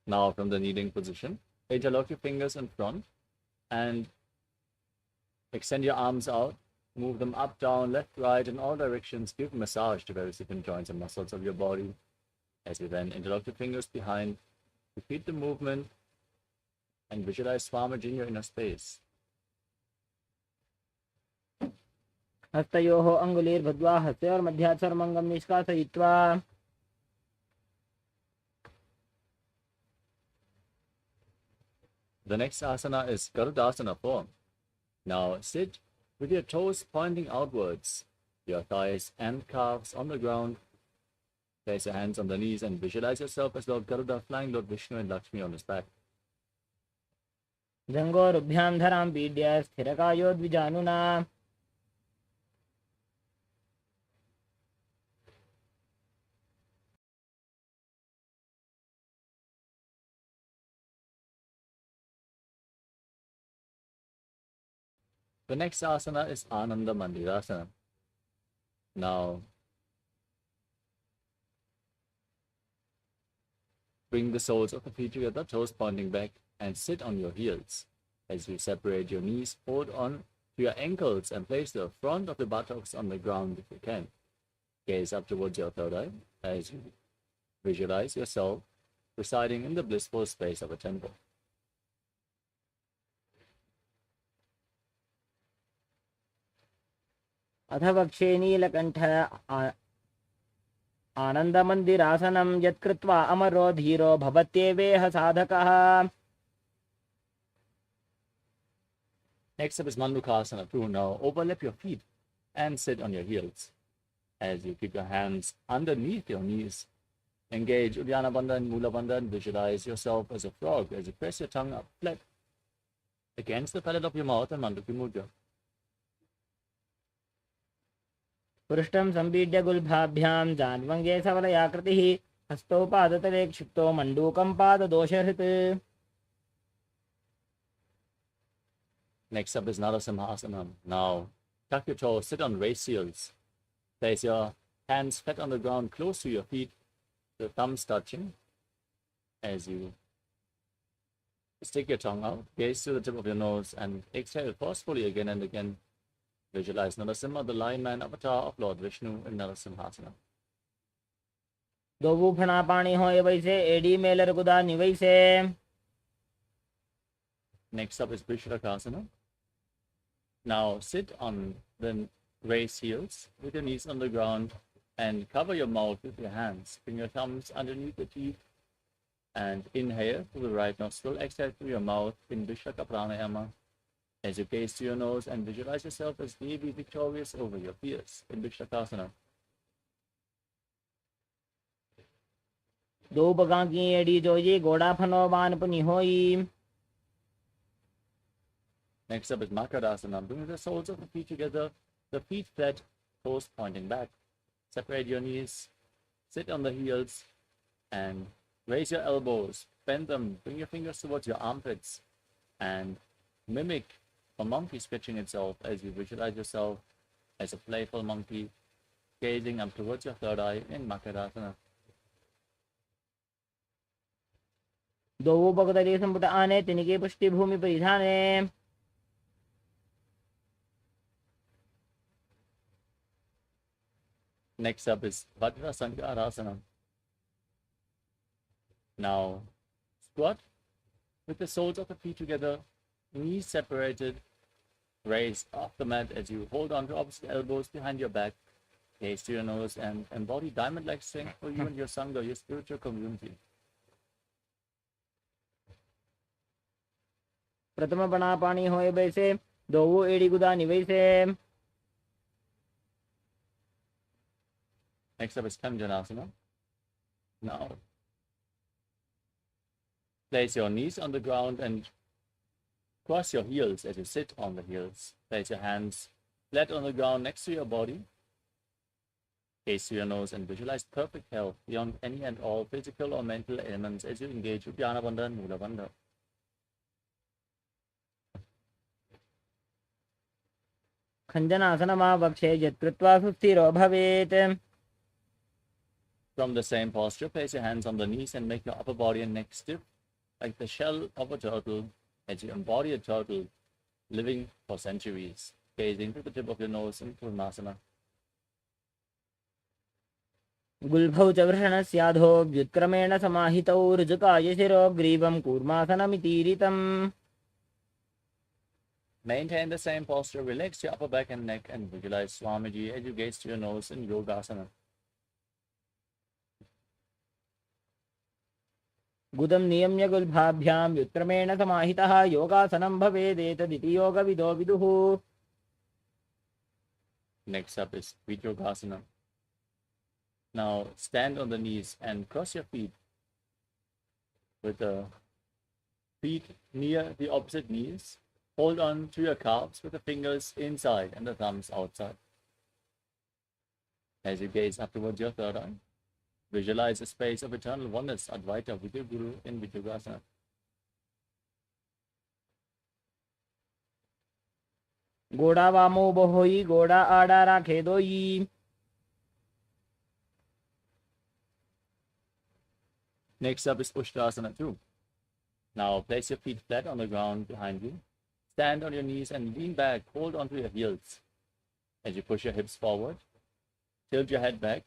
now from the kneeling position, interlock your fingers in front and extend your arms out, move them up, down, left, right, in all directions. Give massage to various different joints and muscles of your body. As you then interlock your fingers behind, repeat the movement and visualize Swamiji in your inner space. हस्तयोः अङ्गुलीर्भद्वा हस्तयोर्मध्यात् सर्वमङ्गं निष्कासयित्वा. The next asana is Garudasana form. Now sit with your toes pointing outwards, your thighs and calves on the ground. Place your hands on the knees and visualize yourself as Lord Garuda flying Lord Vishnu and Lakshmi on his back. जङ्गोरुभ्यां धरां पीड्य स्थिरकायोद्विजानुना. The next asana is Ananda Mandirasana. Now, bring the soles of the feet together, toes pointing back, and sit on your heels. As you separate your knees, hold on to your ankles and place the front of the buttocks on the ground if you can. Gaze up towards your third eye as you visualize yourself residing in the blissful space of a temple. अथ वक्षे Neelkanth आनन्दमन्दिरासनं यत्कृत्वा अमरो धीरो भवत्येवेह साधकः. Next up is Mandukasana 2. Now overlap your feet and sit on your heels. As you keep your hands underneath your knees, engage Uddiyana Bandha and Mula Bandha and visualize yourself as a frog as you press your tongue up flat against the palate of your mouth and Manduki Mudra. पृष्ठं सम्पीड्य गुल्भाभ्यां जान्वङ्गे सवलयाकृतिः हस्तौ पादतले क्षिप्तो मण्डूकं पाददोषहृत्. Next up is Narasimhasana. Now tuck your toes, sit on raised heels. Place your hands flat on the ground close to your feet, the thumbs touching. As you stick your tongue out, gaze to the tip of your nose and exhale forcefully again and again. Visualize Narasimha, the lion man avatar of Lord Vishnu in Narasimhasana. दो फणा पानी होए वैसे AD Mailer गुदा निवैसे. Next up is Vishrakasana. Now sit on the raised heels with your knees on the ground and cover your mouth with your hands. Bring your thumbs underneath the teeth and inhale through the right nostril, exhale through your mouth in Vishraka Pranayama. As you gaze to your nose and visualize yourself as Devi victorious over your fears in Vishrakasana. दो बगा की AD Joji घोड़ा फनो बान पुनि होई. Next up is Makarasana. Bring the soles of the feet together, the feet flat, toes pointing back. Separate your knees, sit on the heels, and raise your elbows. Bend them, bring your fingers towards your armpits, and mimic a monkey stretching itself as you visualize yourself as a playful monkey, gazing up towards your third eye in Makarasana. दो बगदरी संपुट आने तिनके पुष्टि भूमि परिधाने. Next up is Vajrasankarasana. Now, squat with the soles of the feet together, knees separated, raise off the mat as you hold on to opposite elbows behind your back, gaze to your nose, and embody diamond-like strength for you and your sangha, your spiritual community. प्रथम बना पानी होए बैसे दो एड़ी गुदा निवैसे. Next up is Kanjanasana. Now, place your knees on the ground and cross your heels as you sit on the heels. Place your hands flat on the ground next to your body. Gaze to your nose and visualize perfect health beyond any and all physical or mental ailments as you engage with Dhyana Bandha and Mula Bandha. खञ्जनासनमावक्षे यत्कृत्वा सुस्थिरो भवेत्. From the same posture, place your hands on the knees and make your upper body and neck stiff, like the shell of a turtle, as you embody a turtle living for centuries, gazing to the tip of your nose in Purnasana. गुल्भौ च वृषणस्याधो व्युत्क्रमेण समाहितौ ऋजुकाय शिरो ग्रीवं कूर्मासनमितीरितम्. Maintain the same posture, relax your upper back and neck, and visualize Swamiji as you gaze to your nose in Yogasana. गुदं नियम्य गुल्भाभ्यां व्युत्क्रमेण समाहितः योगासनं भवेदेतदिति योगविदो विदुः. Next up is Vidyogasana. Now stand on the knees and cross your feet with the feet near the opposite knees. Hold on to your calves with the fingers inside and the thumbs outside. As you gaze up towards your third eye, visualize a space of eternal oneness, Advaita, with your Guru in Vidyogasana. गोड़ा वामो बहोई गोड़ा आड़ा राखे दोई. Next up is Ushtrasana 2. Now place your feet flat on the ground behind you. Stand on your knees and lean back. Hold onto your heels. As you push your hips forward, tilt your head back,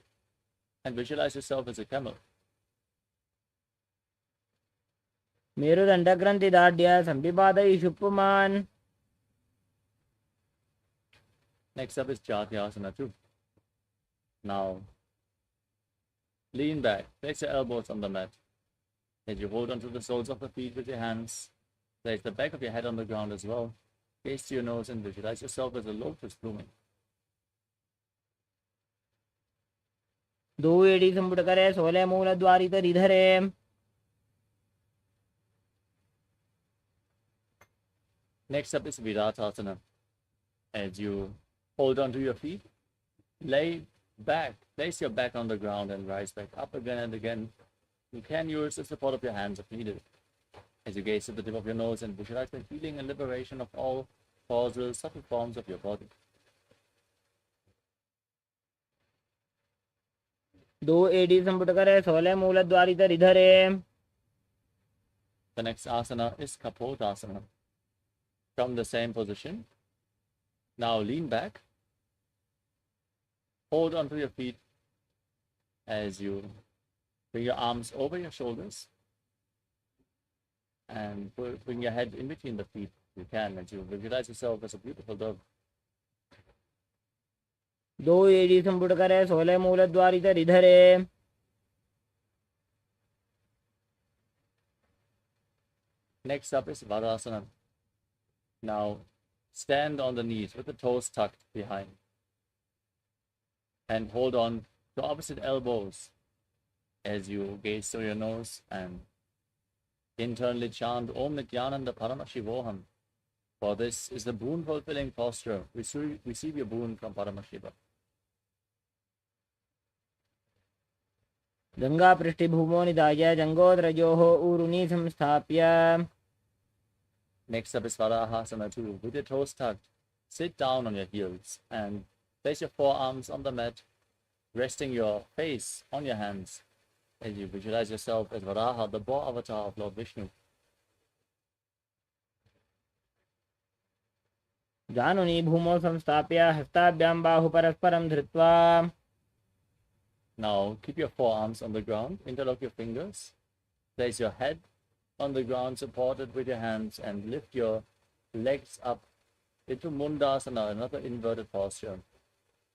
and visualize yourself as a camel. मेरुदण्डग्रन्थिदाढ्य संविपादयिषु पुमान्. Next up is Jatyasana 2. Now lean back, place your elbows on the mat. As you hold onto the soles of the feet with your hands, place the back of your head on the ground as well. Gaze to your nose and visualize yourself as a lotus blooming. दो एड़ी संपुट करे सोले मूल द्वारी तरी धरे. Next up is Viratasana. As you hold onto your feet, lay back, place your back on the ground and rise back up again and again. You can use the support of your hands if needed. As you gaze to the tip of your nose and visualize the healing and liberation of all causes, subtle forms of your body. दो एड़ी संपुट करे सोले मूल द्वारी तरी धरे. The next asana is Kapotasana. From the same position, now lean back. Hold onto your feet as you bring your arms over your shoulders and bring your head in between the feet. You can, as you visualize yourself as a beautiful dove. दो एड़ी संपुट करे सोले मूल द्वारी तरी धरे. Next up is Varasana. Now stand on the knees with the toes tucked behind and hold on to opposite elbows as you gaze through your nose and internally chant Om Nithyananda Paramashivoham. For this is the boon fulfilling posture. Receive your boon from Paramashiva. Ganga पृष्ठभूमो निधाय जंगोद्रजोः ऊरुनी संस्थाप्य. Next up is Varahasana 2. With your toes tucked, sit down on your heels and place your forearms on the mat, resting your face on your hands as you visualize yourself as Varaha, the boar avatar of Lord Vishnu. जानुनी भूमौ संस्थाप्य हस्ताभ्यां बाहु परस्परं धृत्वा. Now keep your forearms on the ground, interlock your fingers, place your head on the ground, supported with your hands, and lift your legs up into Mundasana, another inverted posture.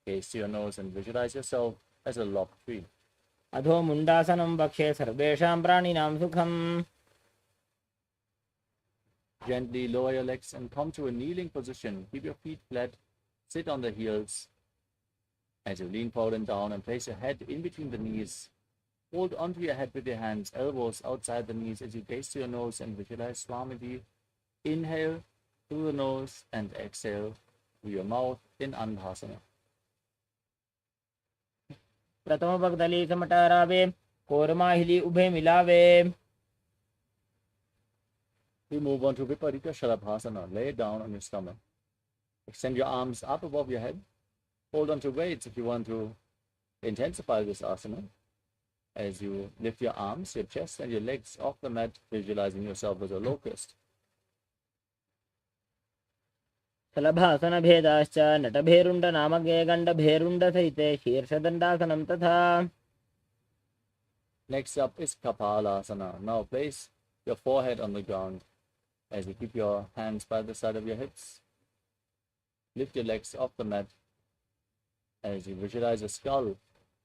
Gaze to your nose and visualize yourself as a lopped tree. अधो मुण्डासनं वक्षे सर्वेषां प्राणिनां सुखम्. Gently lower your legs and come to a kneeling position. Keep your feet flat. Sit on the heels. As you lean forward and down and place your head in between the knees. Hold onto your head with your hands, elbows outside the knees as you gaze to your nose and visualize Swamiji. Inhale through the nose and exhale through your mouth in Andhasana. प्रथम भगदली समटारावे कोरमाहिली उभे मिलावे. We move on to Viparita Shalabhasana. Lay down on your stomach. Extend your arms up above your head. Hold on to weights if you want to intensify this asana. As you lift your arms, your chest, and your legs off the mat, visualizing yourself as a locust. शलभासन भेदाश्च नटभेरुण्ड नामके गण्डभेरुण्ड सहिते शीर्षदण्डासनं तथा. Next up is Kapalasana. Now place your forehead on the ground as you keep your hands by the side of your hips. Lift your legs off the mat as you visualize a skull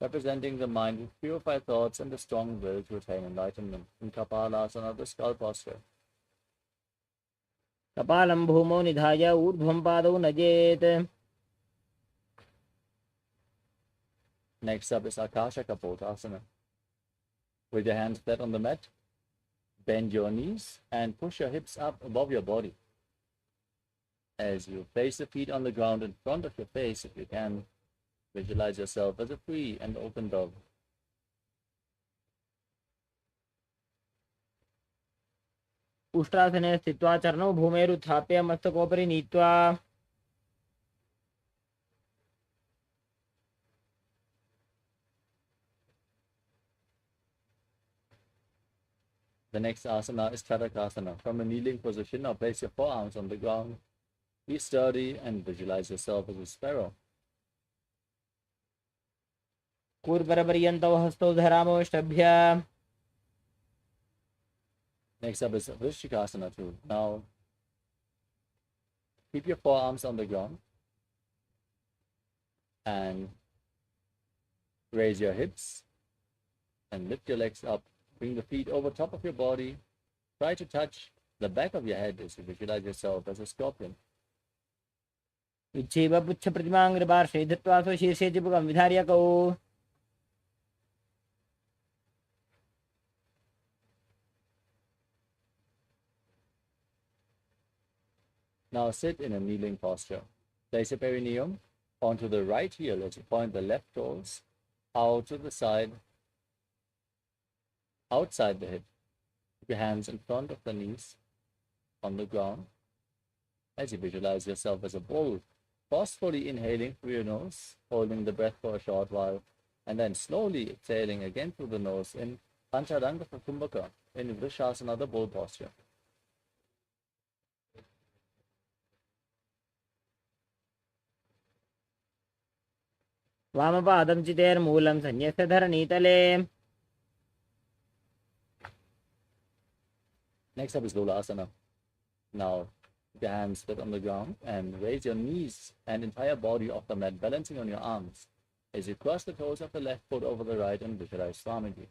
representing the mind with purified thoughts and the strong will to attain enlightenment. In Kapalasana, the skull posture. कपालं भूमौ निधाय ऊर्ध्वं पादौ नजेत्. Next up is Akasha Kapotasana. With your hands flat on the mat, bend your knees and push your hips up above your body. As you place the feet on the ground in front of your face, if you can, visualize yourself as a free and open dove. उष्ट्रासने स्थित्वा चरणौ भूमेरुत्थाप्य मस्तकोपरि नीत्वा. The next asana is Charakasana. From a kneeling position, now place your forearms on the ground. Be sturdy and visualize yourself as a sparrow. कूर्परपर्यन्तौ हस्तौ धरामोष्टभ्य. Next up is Vrishikasana too. Now, keep your forearms on the ground and raise your hips and lift your legs up. Bring the feet over top of your body. Try to touch the back of your head as you visualize yourself as a scorpion. विच्छेव पुच्छ प्रतिमाङ्ग्रिपार्श्वे धृत्वा स्वशीर्षे चिबुकं विधार्यकौ. Now sit in a kneeling posture. Place your perineum onto the right heel as you point the left toes out to the side, outside the hip. Keep your hands in front of the knees on the ground as you visualize yourself as a bull, forcefully inhaling through your nose, holding the breath for a short while, and then slowly exhaling again through the nose in Panchadanga Kumbhaka, in Vrishasana, the bull posture. वामपादं चितेर्मूलं संन्यस्य धरणीतले. Next up is Lulasana. Now, keep your hands flat on the ground and raise your knees and entire body off the mat, balancing on your arms as you cross the toes of the left foot over the right and visualize Swamiji.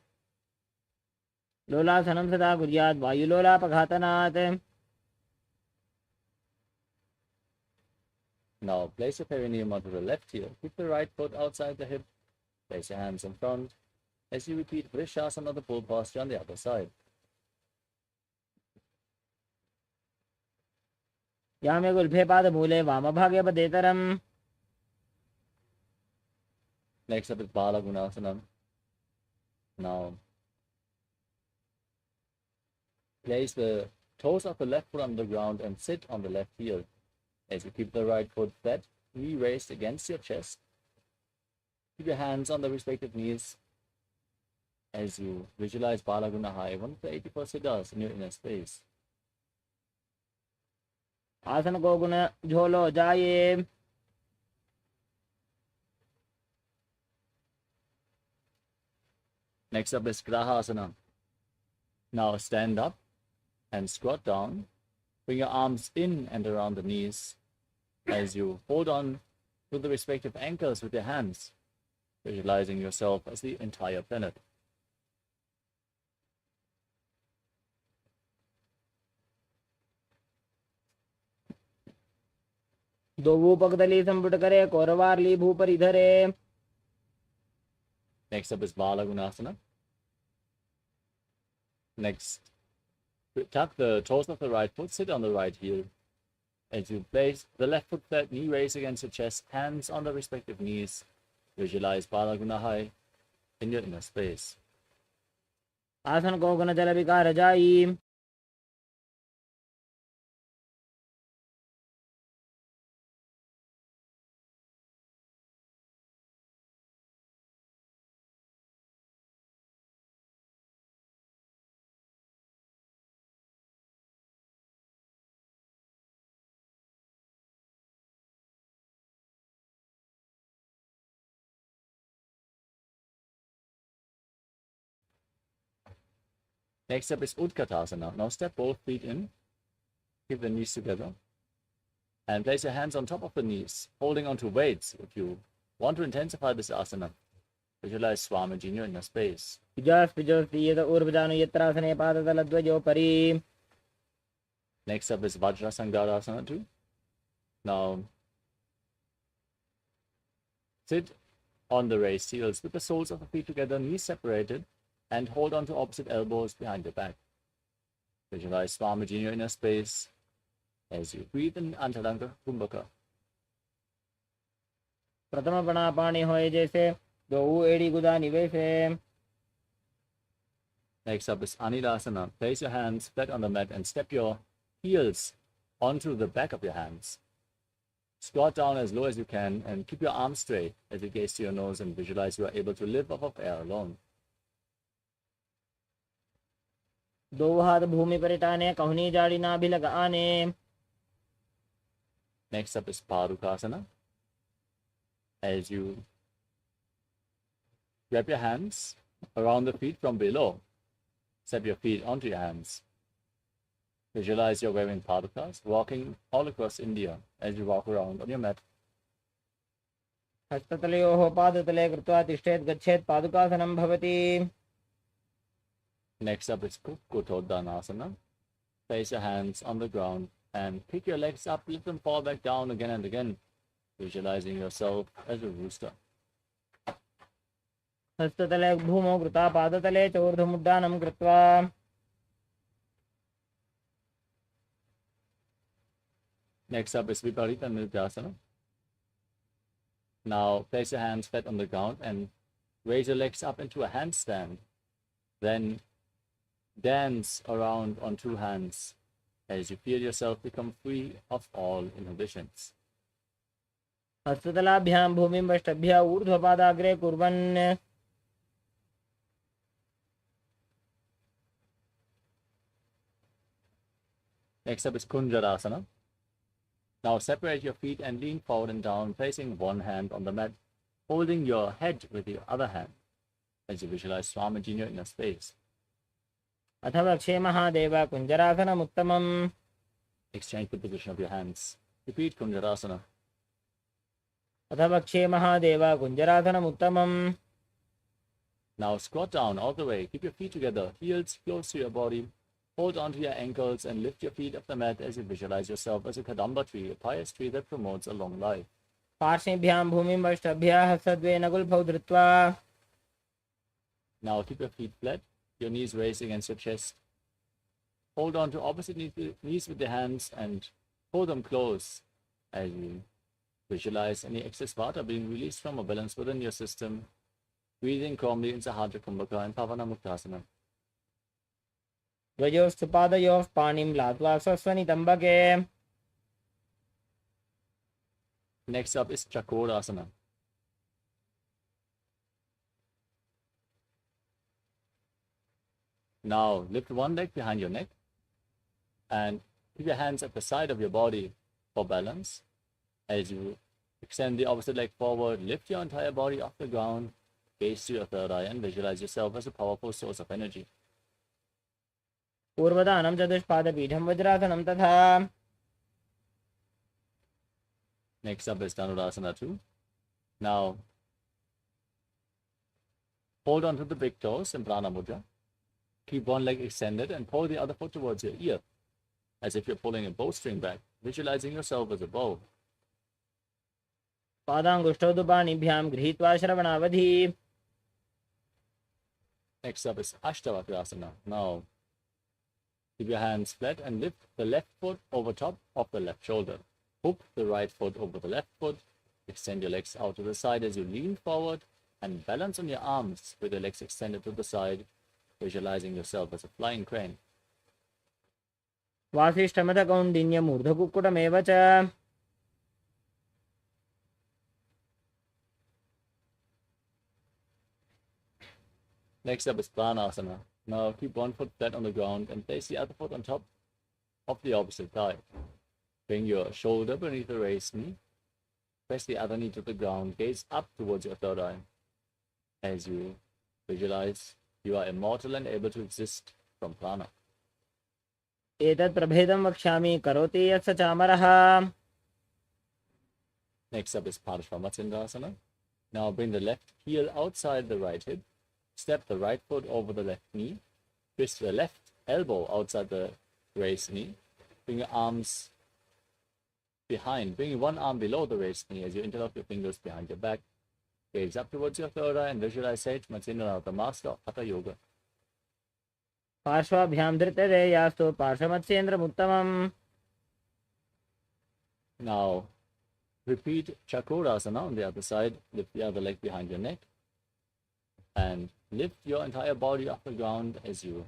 लोलासनं सदा कुर्यात् वायुलोलापघातनात्. Now, place your perineum onto the left heel. Keep the right foot outside the hip. Place your hands in front as you repeat Vrishasana, the bull posture on the other side. Yame गुल्फे पादमूले वामभागे पदेतरम्. Next up is Bala Gunasana. Now, place the toes of the left foot on the ground and sit on the left heel. As you keep the right foot flat, knee raised against your chest. Keep your hands on the respective knees as you visualize Balaguna high, one of the 84 siddhas in your inner space. आसन को गुण झोलो जाये. Next up is Grahasana. Now stand up and squat down. Bring your arms in and around the knees as you hold on to the respective ankles with your hands, visualizing yourself as the entire planet. दो पगदली संपुट करे कौरवारली भूपरि धरे. Next up is Balagunasana. Next, tuck the toes of the right foot, sit on the right heel. As you place the left foot flat, knee raised against your chest, hands on the respective knees. Visualize Balagunahai in your inner space. आसन को गुण जल विकार जाई. Next up is Utkatasana. Now step both feet in, keep the knees together, and place your hands on top of the knees, holding onto weights if you want to intensify this asana. Visualize Swamiji in your inner space. Next up is Vajrasangarasana 2. Now, sit on the raised heels with the soles of the feet together, knees separated, and hold on to opposite elbows behind your back. Visualize Swamiji in your inner space as you breathe in Antaranga Kumbhaka. प्रथम बना पानी होए जैसे दो एड़ी गुदा निवेशे. Next up is Anilasana. Place your hands flat on the mat and step your heels onto the back of your hands. Squat down as low as you can and keep your arms straight as you gaze to your nose and visualize you are able to live off of air alone. दो हाथ भूमि पर टाने कहनी जाड़ी ना भी लगाने. Next up is Parukasana. As you grab your hands around the feet from below, step your feet onto your hands. Visualize you're wearing padukas, walking all across India as you walk around on your mat. हस्ततलयोः पादतले कृत्वा तिष्ठेत् गच्छेत् पादुकासनं भवति. Next up is Kukkotoddanasana. Place your hands on the ground and pick your legs up, let them fall back down again and again, visualizing yourself as a rooster. हस्ततले भूमौ कृत्वा पादतले चोर्ध्वमुड्डानं कृत्वा. Next up is Viparita Nrityasana. Now place your hands flat on the ground and raise your legs up into a handstand. Then dance around on two hands as you feel yourself become free of all inhibitions. हस्ततलाभ्यां भूमिं वष्टभ्य ऊर्ध्वपादाग्रे कुर्वन्. Next up is Kunjarasana. Now separate your feet and lean forward and down, placing one hand on the mat, holding your head with the other hand as you visualize Swamiji in your inner space. अथवा क्षे महादेव कुञ्जरासनम् उत्तमम्. Exchange the position of your hands. Repeat Kunjarasana. अथवा क्षे महादेव कुञ्जरासनम् उत्तमम्. Now squat down all the way. Keep your feet together, heels close to your body. Hold onto your ankles and lift your feet up the mat as you visualize yourself as a Kadamba tree, a pious tree that promotes a long life. पार्श्वेभ्यां भूमिं वष्टभ्य हस्तद्वयेन गुल्फौ धृत्वा. Now keep your feet flat, your knees raised against your chest. Hold on to opposite knees with the hands and hold them close as you visualize any excess vata being released from a balance within your system. Breathing calmly in Sahadra Kumbhaka and Pavana Muktasana. द्वयोस्तु पादयोः पाणिं लात्वा स्वस्वनितम्बके. Next up is Chakorasana. Now lift one leg behind your neck and keep your hands at the side of your body for balance. As you extend the opposite leg forward, lift your entire body off the ground, gaze to your third eye and visualize yourself as a powerful source of energy. पूर्वदानं चतुष्पादपीठं वज्रासनं तथा. Next up is Dhanurasana 2. Now, hold on to the big toes in Prana Mudra. Keep one leg extended and pull the other foot towards your ear, as if you're pulling a bowstring back, visualizing yourself as a bow. पादाङ्गुष्ठौ पाणिभ्यां गृहीत्वा श्रवणावधि. Next up is Ashtavakrasana. Now, keep your hands flat and lift the left foot over top of the left shoulder. Hook the right foot over the left foot. Extend your legs out to the side as you lean forward and balance on your arms with your legs extended to the side, visualizing yourself as a flying crane. वासिष्ठमथकौण्डिन्यमूर्धकुक्कुटमेव च. Next up is Pranasana. Now keep one foot flat on the ground and place the other foot on top of the opposite thigh. Bring your shoulder beneath the raised knee. Press the other knee to the ground. Gaze up towards your third eye. As you visualize, you are immortal and able to exist from prana. एतत् प्रभेदं वक्ष्यामि करोति यत् स चामरः. Next up is Parashvamatsindasana. Now bring the left heel outside the right hip. Step the right foot over the left knee. Twist the left elbow outside the raised knee. Bring your arms behind. Bring one arm below the raised knee as you interlock your fingers behind your back. Gaze up towards your third eye and visualize Sage Matsindranath, the master of Hatha Yoga. पार्श्वाभ्यां धृतते यास्तु पार्श्वमत्स्येन्द्रमुत्तमम्. Now repeat Chakrasana on the other side. Lift the other leg behind your neck and lift your entire body off the ground as you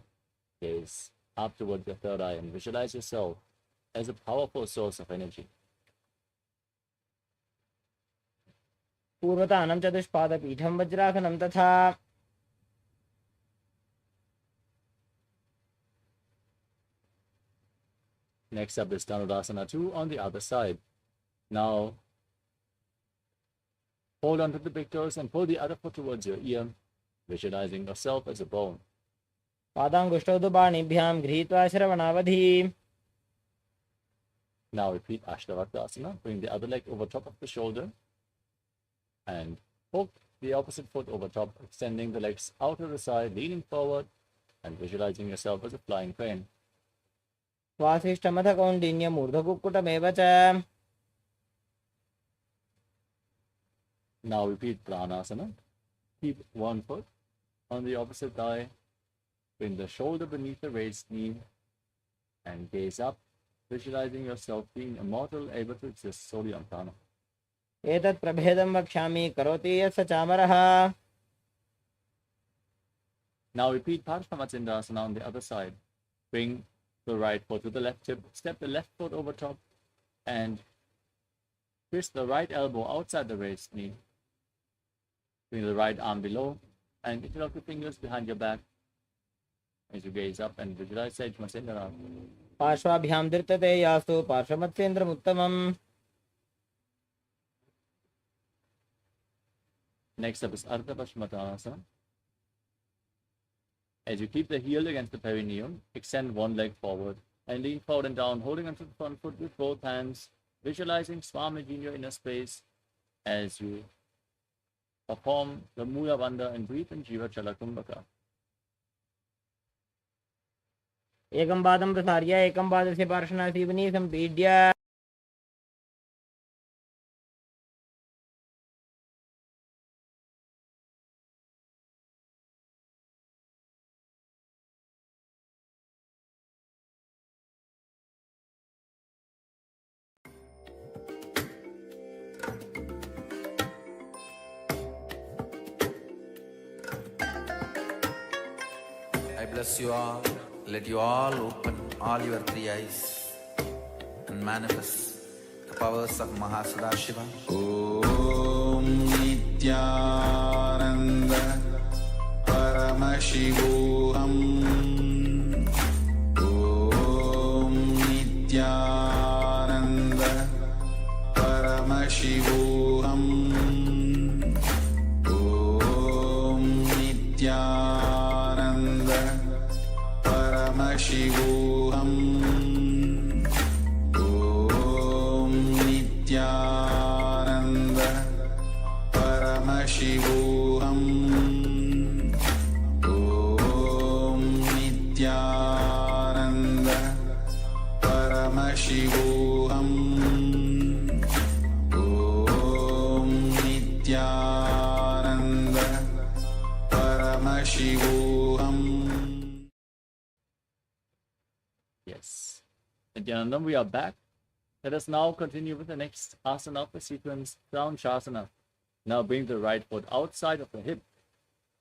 gaze up towards your third eye and visualize yourself as a powerful source of energy. पूर्वतानं चतुष्पादपीठं वज्रासनं तथा. Next up is Dhanurasana 2 on the other side. Now hold on to the big toes and pull the other foot towards your ear, visualizing yourself as a bone. पादाङ्गुष्ठौ पाणिभ्यां गृहीत्वा श्रवणावधि. Now repeat Ashtavakrasana. Bring the other leg over top of the shoulder and hook the opposite foot over top, extending the legs out to the side, leaning forward and visualizing yourself as a flying crane. वासिष्ठमथकौण्डिन्यमूर्धकुक्कुटमेव च. Now repeat Pranasana. Keep one foot on the opposite thigh. Bring the shoulder beneath the raised knee and gaze up, visualizing yourself being immortal, able to exist solely on prana. एतत् प्रभेदं वक्ष्यामि करोति यत् स चामरः. Now repeat Parashvamatsindasana on the other side. Bring the right foot to the left hip, step the left foot over top, and twist the right elbow outside the raised knee. Bring the right arm below and interlock the fingers behind your back as you gaze up and visualize Sage Matsindranath. पार्श्वाभ्यां धृतते यास्तु पार्श्वमत्स्येन्द्रमुत्तमम्. Next up is Ardha Paschimottanasana. As you keep the heel against the perineum, extend one leg forward and lean forward and down, holding onto the front foot with both hands, visualizing Swamiji in your inner space as you perform the Mula Bandha and breathe in Jiva Chala Kumbhaka. एकं पादं प्रसार्य एकं पादस्य पार्श्वनासीवनी सम्पीड्य. I bless you all. Let you all open all your three eyes and manifest the powers of Mahasadashiva. Om Nithyananda Paramashivoham. Om Nithyananda Paramashivoham. Om Nithyananda Paramashivoham. Paramashivoham. Om Nithyananda Paramashivoham. Yes. Nithyanandam, we are back. Let us now continue with the next asana of the sequence, Crown Shasana. Now bring the right foot outside of the hip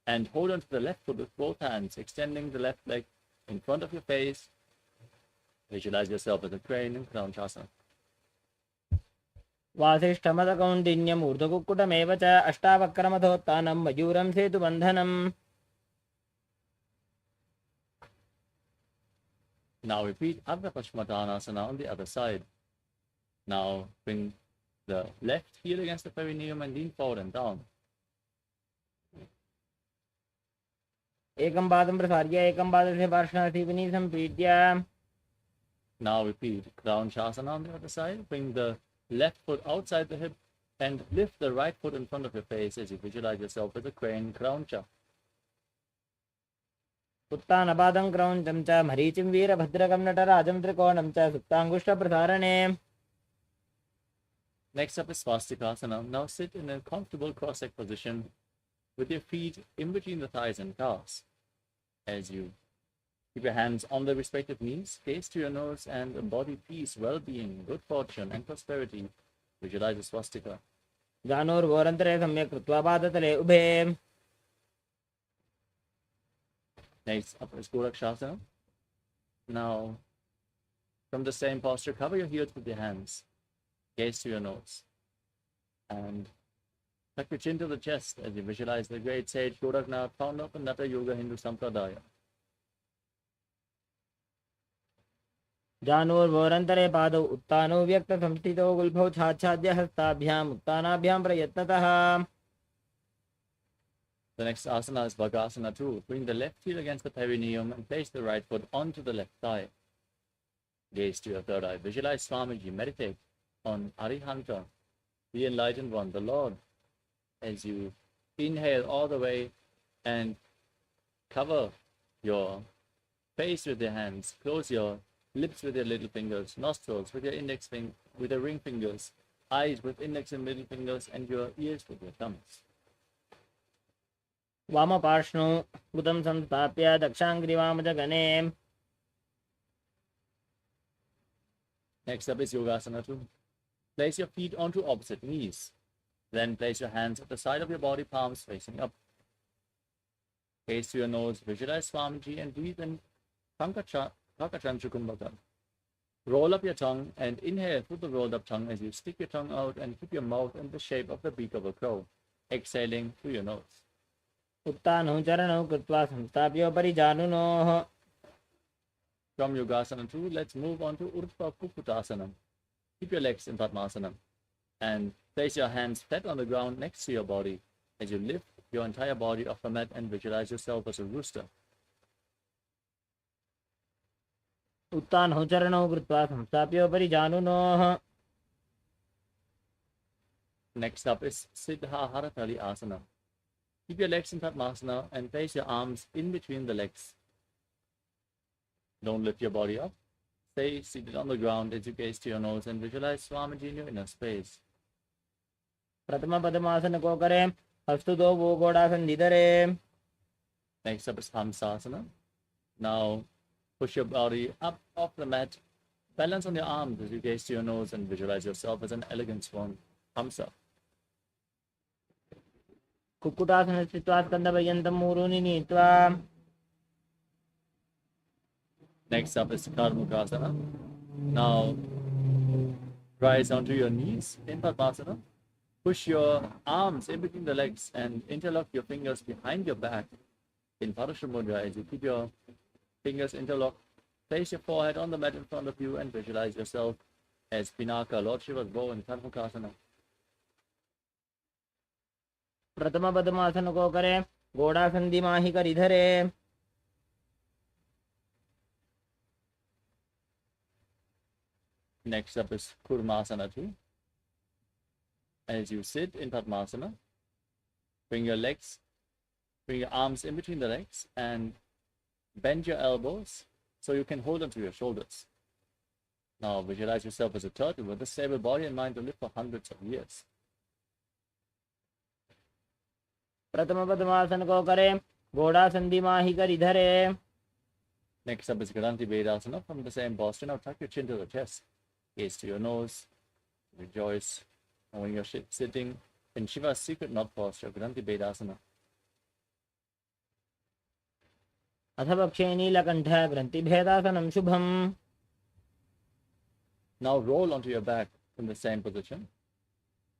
and hold onto the left foot with both hands, extending the left leg in front of your face. Visualize yourself as a crane in Crown Shasana. वासिष्ठमदकौण्डिन्यमूर्धकुक्कुटमेव च अष्टावक्रमथोत्थानं मयूरं सेतुबन्धनम्. Now repeat Ardha Paschimottanasana on the other side. Now bring the left heel against the perineum and lean forward and down. एकं पादं प्रसार्य एकं पादस्य पार्श्वनाथिपनी सम्पीड्य. Now repeat Crown Shasana on the other side. Bring the left foot outside the hip and lift the right foot in front of your face as you visualize yourself as a crane, Crown Cha. उत्तानपादं क्रौञ्चं च मरीचिं वीरभद्रकं नटराजं त्रिकोणं च सुप्ताङ्गुष्ठप्रसारणे. Next up is Swastikasana. Now sit in a comfortable cross-legged position with your feet in between the thighs and calves. As you keep your hands on the respective knees, gaze to your nose and embody peace, well-being, good fortune and prosperity. Visualize the swastika. जानोर्वोरन्तरे सम्यक् कृत्वा पादतले उभे. Next up is Gorakshasana. Now, from the same posture, cover your heels with your hands. Gaze to your nose. And tuck your chin to the chest as you visualize the great sage Goraknath, founder of the Natha Yoga Hindu Sampradaya. जानोर्वोरन्तरे पादौ उत्तानौ व्यक्तसंस्थितौ गुल्फौ छाच्छाद्य हस्ताभ्याम् उत्तानाभ्यां प्रयत्नतः. The next asana is Vagasana 2. Bring the left heel against the perineum and place the right foot onto the left thigh. Gaze to your third eye. Visualize Swamiji. Meditate on Arihanta, the enlightened one, the Lord. As you inhale all the way and cover your face with your hands. Close your lips with your little fingers, nostrils with your index finger, with your ring fingers, eyes with index and middle fingers, and your ears with your thumbs. वामपार्श्वौ बुधं संस्थाप्य दक्षाङ्ग्रिवामजगणे. Next up is Yogasana 2. Place your feet onto opposite knees. Then place your hands at the side of your body, palms facing up. Gaze to your nose, visualize Swamiji and breathe in Pankachanchukumbhaka. Roll up your tongue and inhale through the rolled up tongue as you stick your tongue out and keep your mouth in the shape of the beak of a crow, exhaling through your nose. उत्तानौ चरणौ कृत्वा संस्थाप्योपरि जानुनोः. From Yogasana 2, let's move on to Urdhva Kukutasana. Keep your legs in Padmasana and place your hands flat on the ground next to your body as you lift your entire body off the mat and visualize yourself as a rooster. उत्तानौ चरणौ कृत्वा संस्थाप्योपरि जानुनोः. Next up is Siddha Haratali Asana. Keep your legs in Padmasana and place your arms in between the legs. Don't lift your body up. Stay seated on the ground as you gaze to your nose and visualize Swamiji in your inner space. प्रथम पद्मासन को करें हस्तु दो वो गोड़ासन धीरे. Next up is Hamsasana. Now push your body up off the mat. Balance on your arms as you gaze to your nose and visualize yourself as an elegant swan. Hamsa. Kukkutasana स्थित्वा स्कन्धपर्यन्तं मूरूनि नीत्वा. Next up is Karmukasana. Now rise onto your knees in Padmasana. Push your arms in between the legs and interlock your fingers behind your back in Parasha Mudra as you keep your fingers interlocked. Place your forehead on the mat in front of you and visualize yourself as Pinaka, Lord Shiva's bow in Karmukasana. प्रथम पद्मासन को करें गोड़ासन दिमाही कर इधरे. Next up is Kurmasana 2. As you sit in Padmasana, bring your arms in between the legs and bend your elbows so you can hold onto your shoulders. Now visualize yourself as a turtle with a stable body and mind to live for hundreds of years. प्रथम पद्मासन को करें, घोड़ासन दिमाही कर इधर है. Next up is Granthi Vedasana. From the same posture, now tuck your chin to the chest. Gaze to your nose. Rejoice. And when you're sitting in Shiva's secret knot posture, Granthi Vedasana. अथ पक्षे नीलकंठ ग्रंथि भेदासनम Shubham. Now roll onto your back in the same position.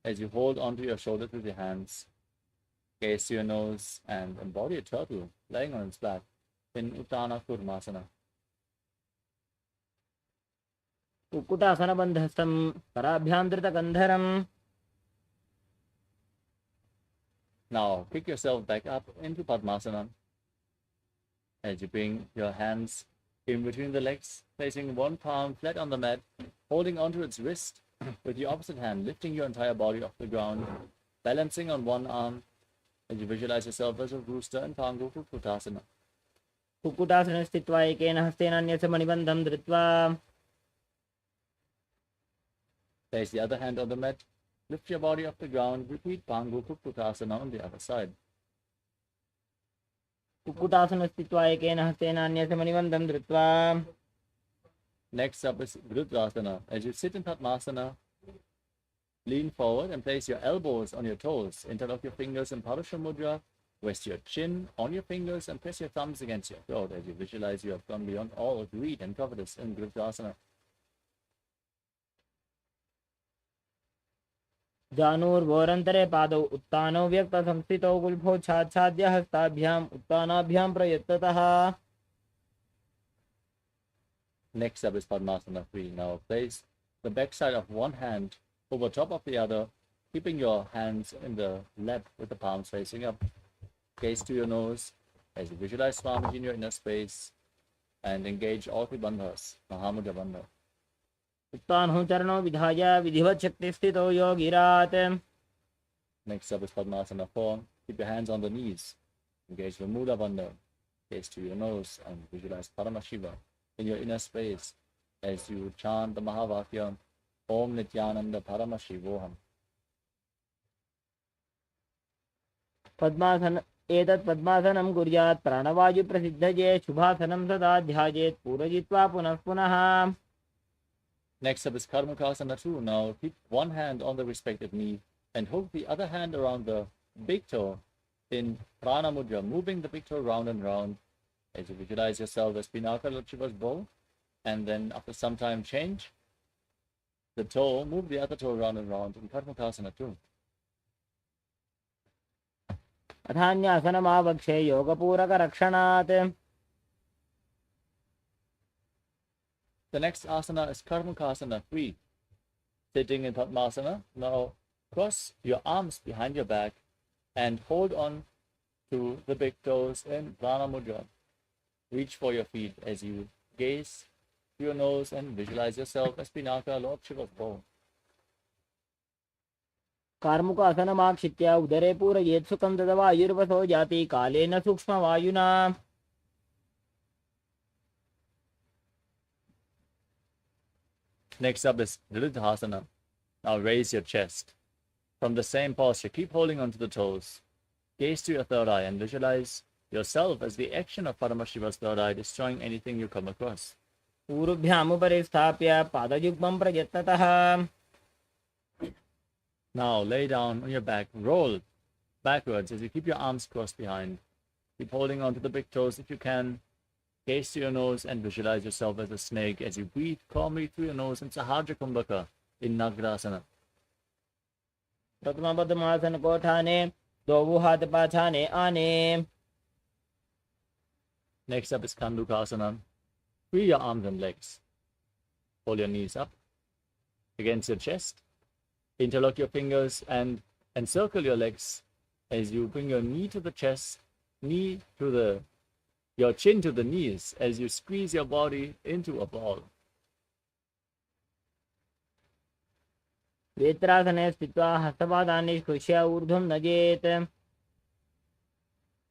As you hold onto your shoulders with your hands, gaze to your nose and embody a turtle laying on its back in Uttana Kurmasana. Kukkutasana बंधस्थम कराभ्यांतृत गंधरम. Now pick yourself back up into Padmasana. As you bring your hands in between the legs, placing one palm flat on the mat, holding onto its wrist, with your opposite hand lifting your entire body off the ground, balancing on one arm, as you visualize yourself as a rooster in Pangu Kukkutasana. Kukkutasana स्थित्वा एकेन हस्तेन अन्यस्य मणिबन्धं धृत्वा. Place the other hand on the mat, lift your body off the ground, repeat Pangu Kukkutasana on the other side. Kukkutasana स्थित्वा एकेन हस्तेन अन्यस्य मणिबन्धं धृत्वा. Next up is Vrudrasana. As you sit in Padmasana, lean forward and place your elbows on your toes. Interlock your fingers in Parusha Mudra. Rest your chin on your fingers and press your thumbs against your throat as you visualize you have gone beyond all greed and covetous in Vrudrasana. जानूर्वोरन्तरे पादौ उत्तानौ व्यक्त संस्थितौ गुल्फौ छाच्छाद्य हस्ताभ्याम् उत्तानाभ्यां प्रयत्ततः. Next up is Padmasana 3. Now place the back side of one hand over top of the other, keeping your hands in the lap with the palms facing up. Gaze to your nose as you visualize Swamiji in your inner space and engage all three bandhas, Mahamudra Bandha. उत्तानौ चरणौ विधाय विधिवत् शक्तिस्थितौ योगिरात्. Next up is Padmasana 4. Keep your hands on the knees. Engage the Mula Bandha. Gaze to your nose and visualize Paramashiva in your inner space as you chant the Mahavakya Om Nithyananda Paramashivoham. पद्मासन एतत् पद्मासनं कुर्यात् प्राणवायु प्रसिद्धये शुभासनं सदा ध्यायेत् पूरयित्वा पुनः पुनः. Next up is Karmakasana 2. Now keep one hand on the respective knee and hold the other hand around the big toe in Prana Mudra, moving the big toe round and round as you visualize yourself as Pinaka Lord Shiva's bow, and then after some time change the toe, move the other toe round and round in Karmakasana 2. अथान्यासनमावक्षे योगपूरकरक्षणात्. The next asana is Karmakasana 3. Sitting in Padmasana, now cross your arms behind your back and hold on to the big toes in Prana Mudra. Reach for your feet as you gaze to your nose and visualize yourself as Pinaka, Lord Shiva's bow. कार्मुकासनमाक्षित्य उदरे पूरयेत् सुखं तदवायुर्वसो जाति कालेन सूक्ष्मवायुना. Next up is Dridhasana. Now raise your chest. From the same posture, keep holding onto the toes. Gaze to your third eye and visualize yourself as the action of Paramashiva's third eye, destroying anything you come across. पूर्वभ्यामुपरि स्थाप्य पादयुग्मं प्रयत्नतः. Now lay down on your back, roll backwards as you keep your arms crossed behind. Keep holding onto the big toes if you can. Gaze to your nose and visualize yourself as a snake as you breathe calmly through your nose in Sahadra Kumbhaka in Nagrasana. प्रथम पद्मासन को ठाने दो हाथ पाछाने आने. Next up is Kandukasana. Free your arms and legs. Pull your knees up against your chest. Interlock your fingers and encircle your legs as you bring your knee to the chest, your chin to the knees as you squeeze your body into a ball. वेत्रासने स्थित्वा हस्तपादान् निष्कृष्य ऊर्ध्वं नजेत्.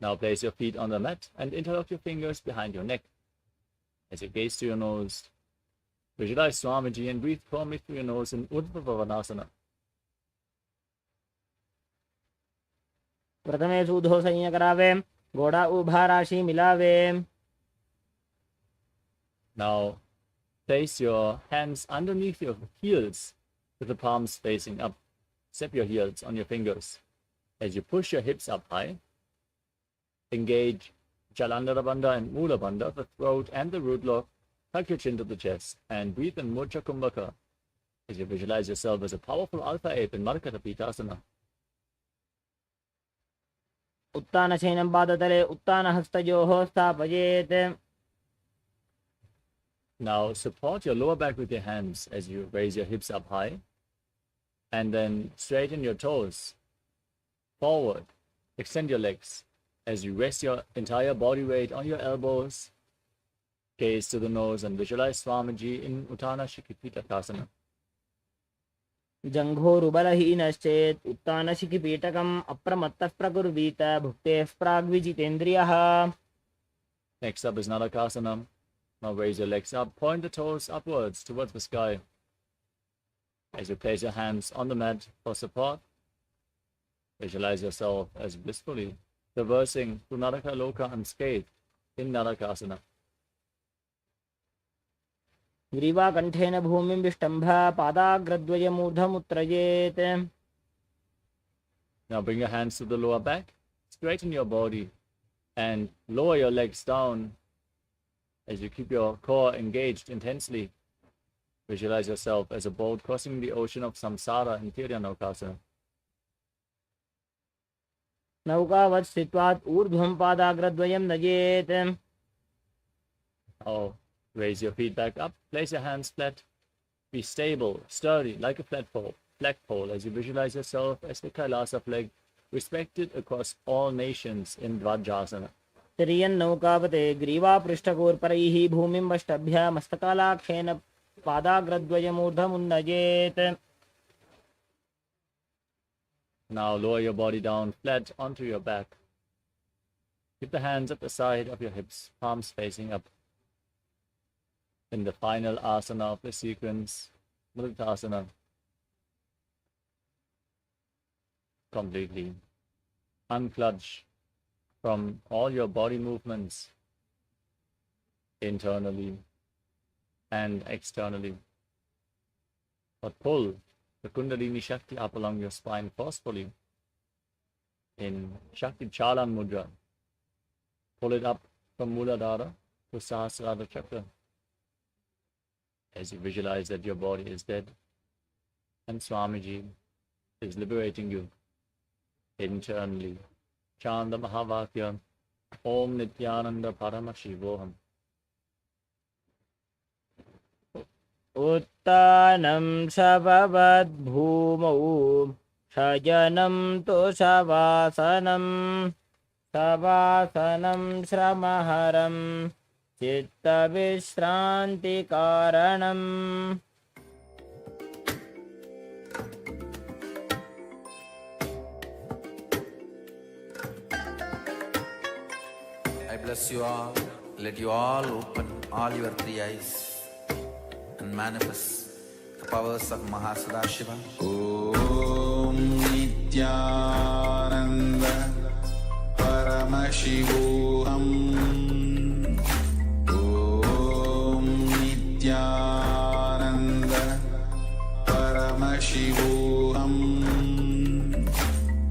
Now place your feet on the mat and interlock your fingers behind your neck. As you gaze to your nose, Visualize Swamiji and breathe firmly through your nose in Udvavanasana. प्रथमे सूधो संयम करावे, घोड़ा उभा राशि मिलावे. Now, place your hands underneath your heels with the palms facing up. Step your heels on your fingers. As you push your hips up high, engage Jalandhara Bandha and Mula Bandha, the throat and the root lock. Tuck your chin to the chest and breathe in Murcha Kumbhaka as you visualize yourself as a powerful alpha ape in Markata Pitasana. उत्तान शयनं पादतले उत्तान हस्तयोः स्थापयेत्. Now support your lower back with your hands as you raise your hips up high and then straighten your toes forward. Extend your legs as you rest your entire body weight on your elbows. Gaze to the nose and visualize Swamiji in Uttana Shikipitakasana. जङ्घोरुबलहीनश्चेत् उत्तानशिखिपीठकम् अप्रमत्तः प्रकुर्वीत भुक्तेः प्राग्विजितेन्द्रियः. Next up is Nadakasana. Now raise your legs up, point the toes upwards towards the sky. As you place your hands on the mat for support, visualize yourself as blissfully traversing through Naraka Loka unscathed in Nadakasana. ग्रीवाकण्ठेन भूमिं विष्टम्भ पादाग्रद्वयमूर्धमुत्त्रयेत्. Now bring your hands to the lower back, straighten your body, and lower your legs down as you keep your core engaged intensely. Visualize yourself as a boat crossing the ocean of samsara in Tiryanokasana. नौकावत् स्थित्वात् ऊर्ध्वं पादाग्रद्वयं नयेत्. Oh, raise your feet back up, place your hands flat, be stable, sturdy, like a flagpole as you visualize yourself as the Kailasa flag, respected across all nations in Dvajasana. तिर्यन्नौकावते ग्रीवापृष्ठकोर्परैः भूमिं वष्टभ्य मस्तकालाख्येन पादाग्रद्वयमूर्धमुन्नयेत्. Now lower your body down flat onto your back. Keep the hands at the side of your hips, palms facing up. In the final asana of the sequence, Mudritasana. Completely uncludge from all your body movements, internally and externally. But pull the Kundalini Shakti up along your spine forcefully in Shakti Chalan Mudra. Pull it up from Muladhara to Sahasrara Chakra as you visualize that your body is dead and Swamiji is liberating you internally. Chanda Mahavakya Om Nithyananda Paramashivoham. उत्तानं शववद्भूमौ शयनं तु शवासनं शवासनं श्रमहरं चित्तविश्रान्तिकारणम्. I bless you all. Let you all open all your three eyes and manifest the powers of Mahasadashiva. Om Nithyananda Paramashivoham. Om Nithyananda Paramashivoham.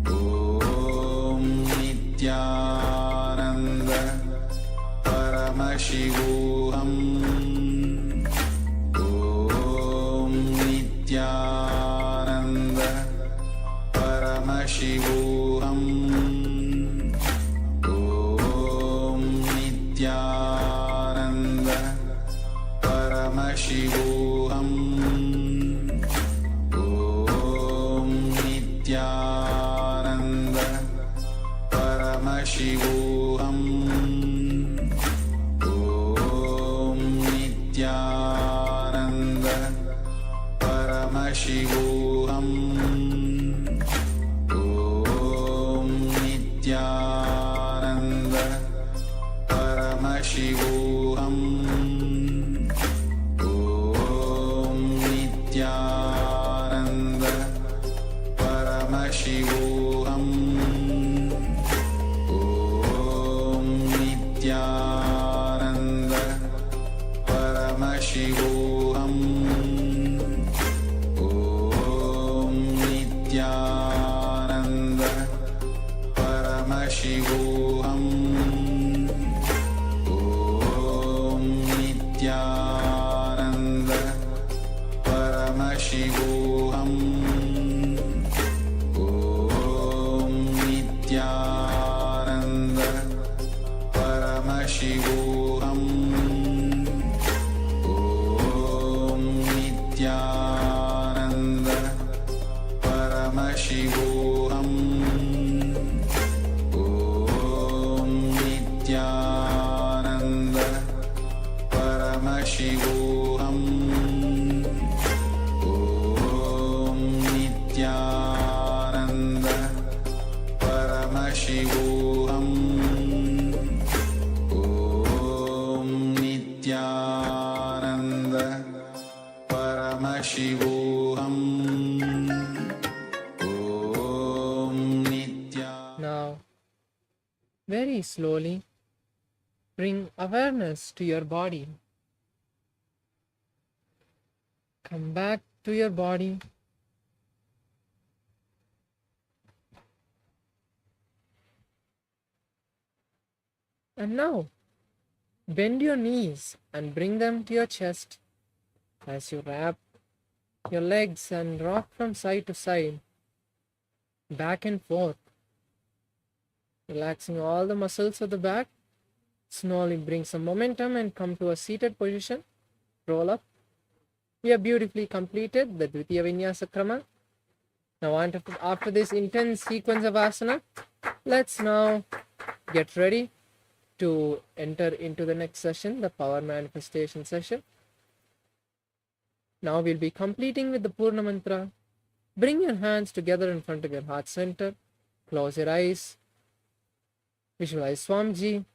Om Nithyananda Paramashivoham. Nithyananda Paramashivoham. Om Nithyananda Paramashivoham. Om Nithyananda Paramashivoham. Om Nithyananda Paramashivoham. Om Nithyananda Paramashivoham. Om Nithyananda Paramashivoham. Om Nithyananda Paramashivoham. Om Nithyananda Paramashivoham. Om Nithyananda Paramashivoham. Om Nithyananda Paramashivoham. Om Nithyananda Paramashivoham. Om Nithyananda Paramashivoham. Om Nithyananda Paramashivoham. Om Nithyananda Paramashivoham. Om Nithyananda. Now, very slowly, bring awareness to your body. Come back to your body. And now, bend your knees and bring them to your chest as you wrap your legs and rock from side to side, back and forth, relaxing all the muscles of the back. Slowly bring some momentum and come to a seated position. Roll up. We have beautifully completed the Dvitiya Vinyasa Krama. Now after this intense sequence of asana, let's now get ready to enter into the next session, the power manifestation session. Now we'll be completing with the Purna Mantra. Bring your hands together in front of your heart center. Close your eyes. Visualize Swamiji.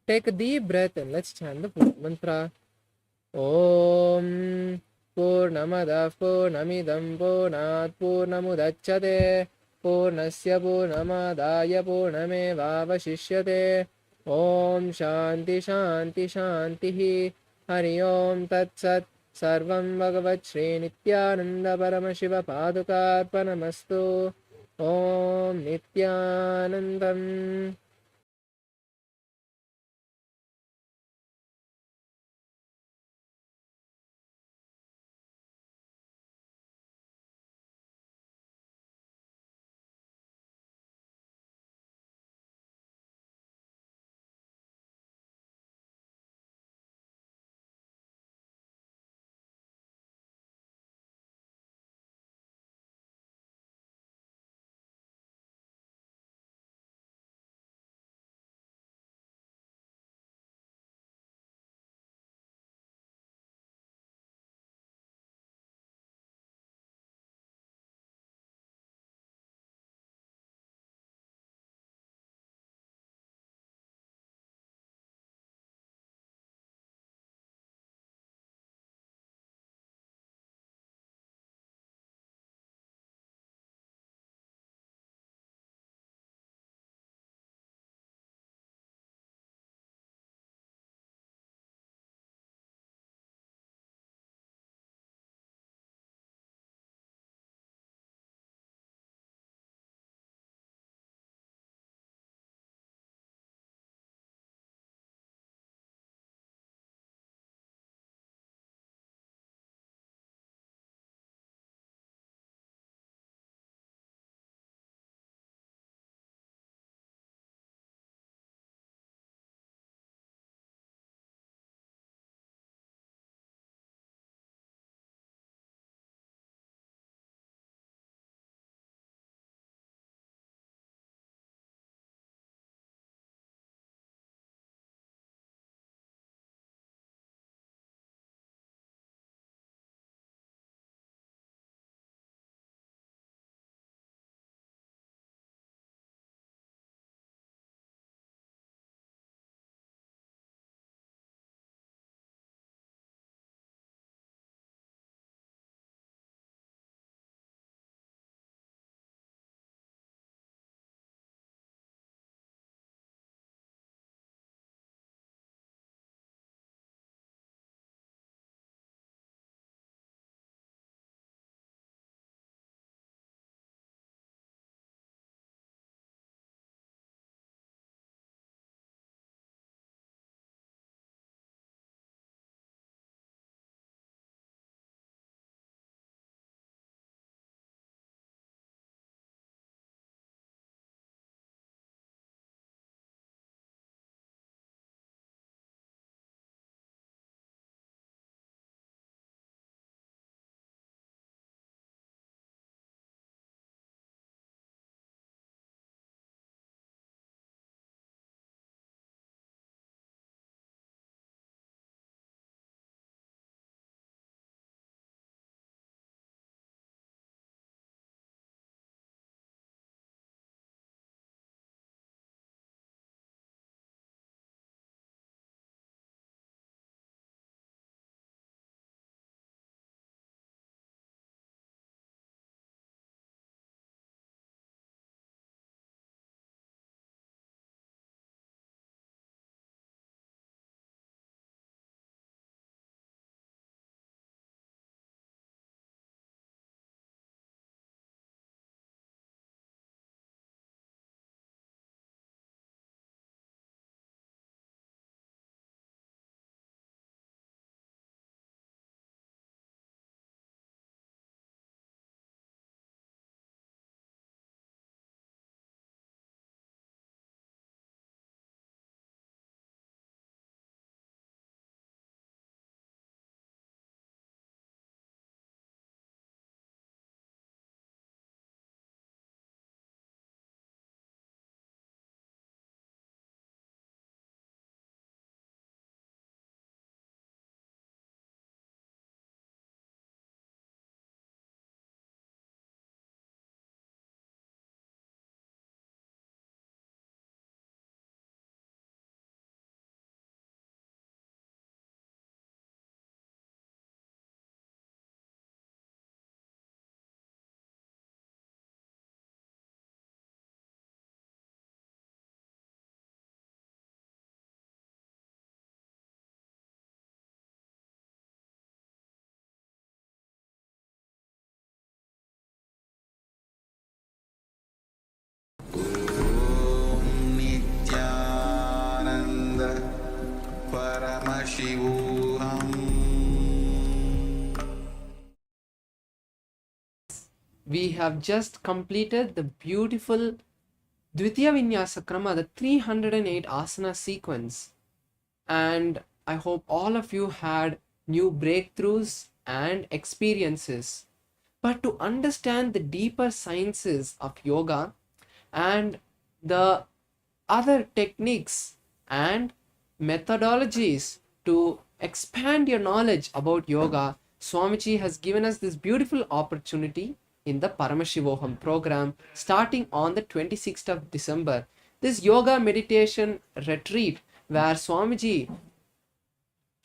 Take a deep breath and let's chant the Purna Mantra. Om Purnamadav Purnamidam Purnat Purnamudachyate Purnasya Purnamadaya Purnamevavashishyate. Om Shanti Shanti Shanti Hari Om Tat Sat. Sarvam Bhagavat Shri Nithyananda Paramashiva Padukarpanamastu. Om Nithyanandam. we have just completed the beautiful Dvitiya Vinyasa Krama, the 308 asana sequence. And I hope all of you had new breakthroughs and experiences. But to understand the deeper sciences of yoga and the other techniques and methodologies to expand your knowledge about yoga, Swamiji has given us this beautiful opportunity in the Paramashivoham program starting on the 26th of December. This yoga meditation retreat where Swamiji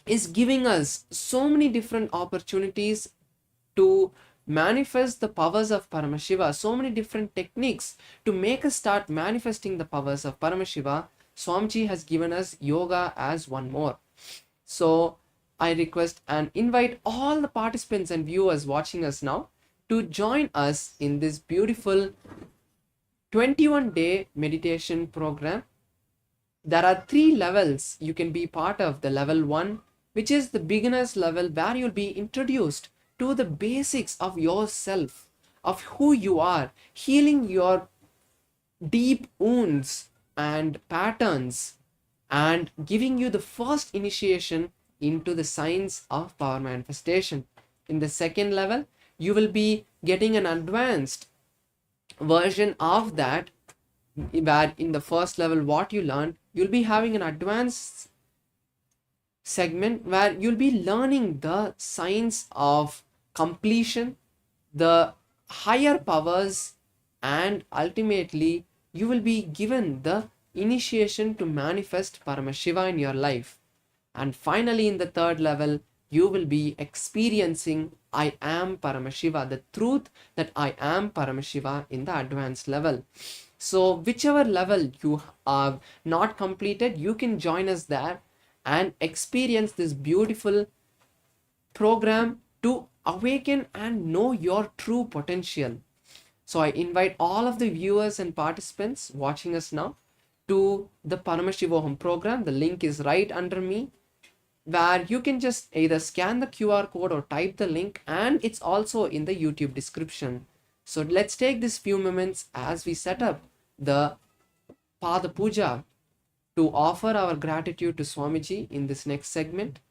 is giving us so many different opportunities to manifest the powers of Paramashiva, so many different techniques to make us start manifesting the powers of Paramashiva. Swamiji has given us yoga as one more. So I request and invite all the participants and viewers watching us now to join us in this beautiful 21-day meditation program. There are 3 levels you can be part of. The level 1, which is the beginner's level, where you'll be introduced to the basics of yourself, of who you are, healing your deep wounds and patterns, and giving you the first initiation into the science of power manifestation. In the second level, you will be getting an advanced version of that, where in the first level what you learned, you'll be having an advanced segment where you'll be learning the science of completion, the higher powers, and ultimately you will be given the initiation to manifest Paramashiva in your life. And finally, in the third level, you will be experiencing I am Paramashiva, the truth that I am Paramashiva in the advanced level. So whichever level you have not completed, you can join us there and experience this beautiful program to awaken and know your true potential. So I invite all of the viewers and participants watching us now to the Paramashivoham program. The link is right under me, where you can just either scan the QR code or type the link, and it's also in the YouTube description. So let's take this few moments as we set up the Pada Puja to offer our gratitude to Swamiji in this next segment.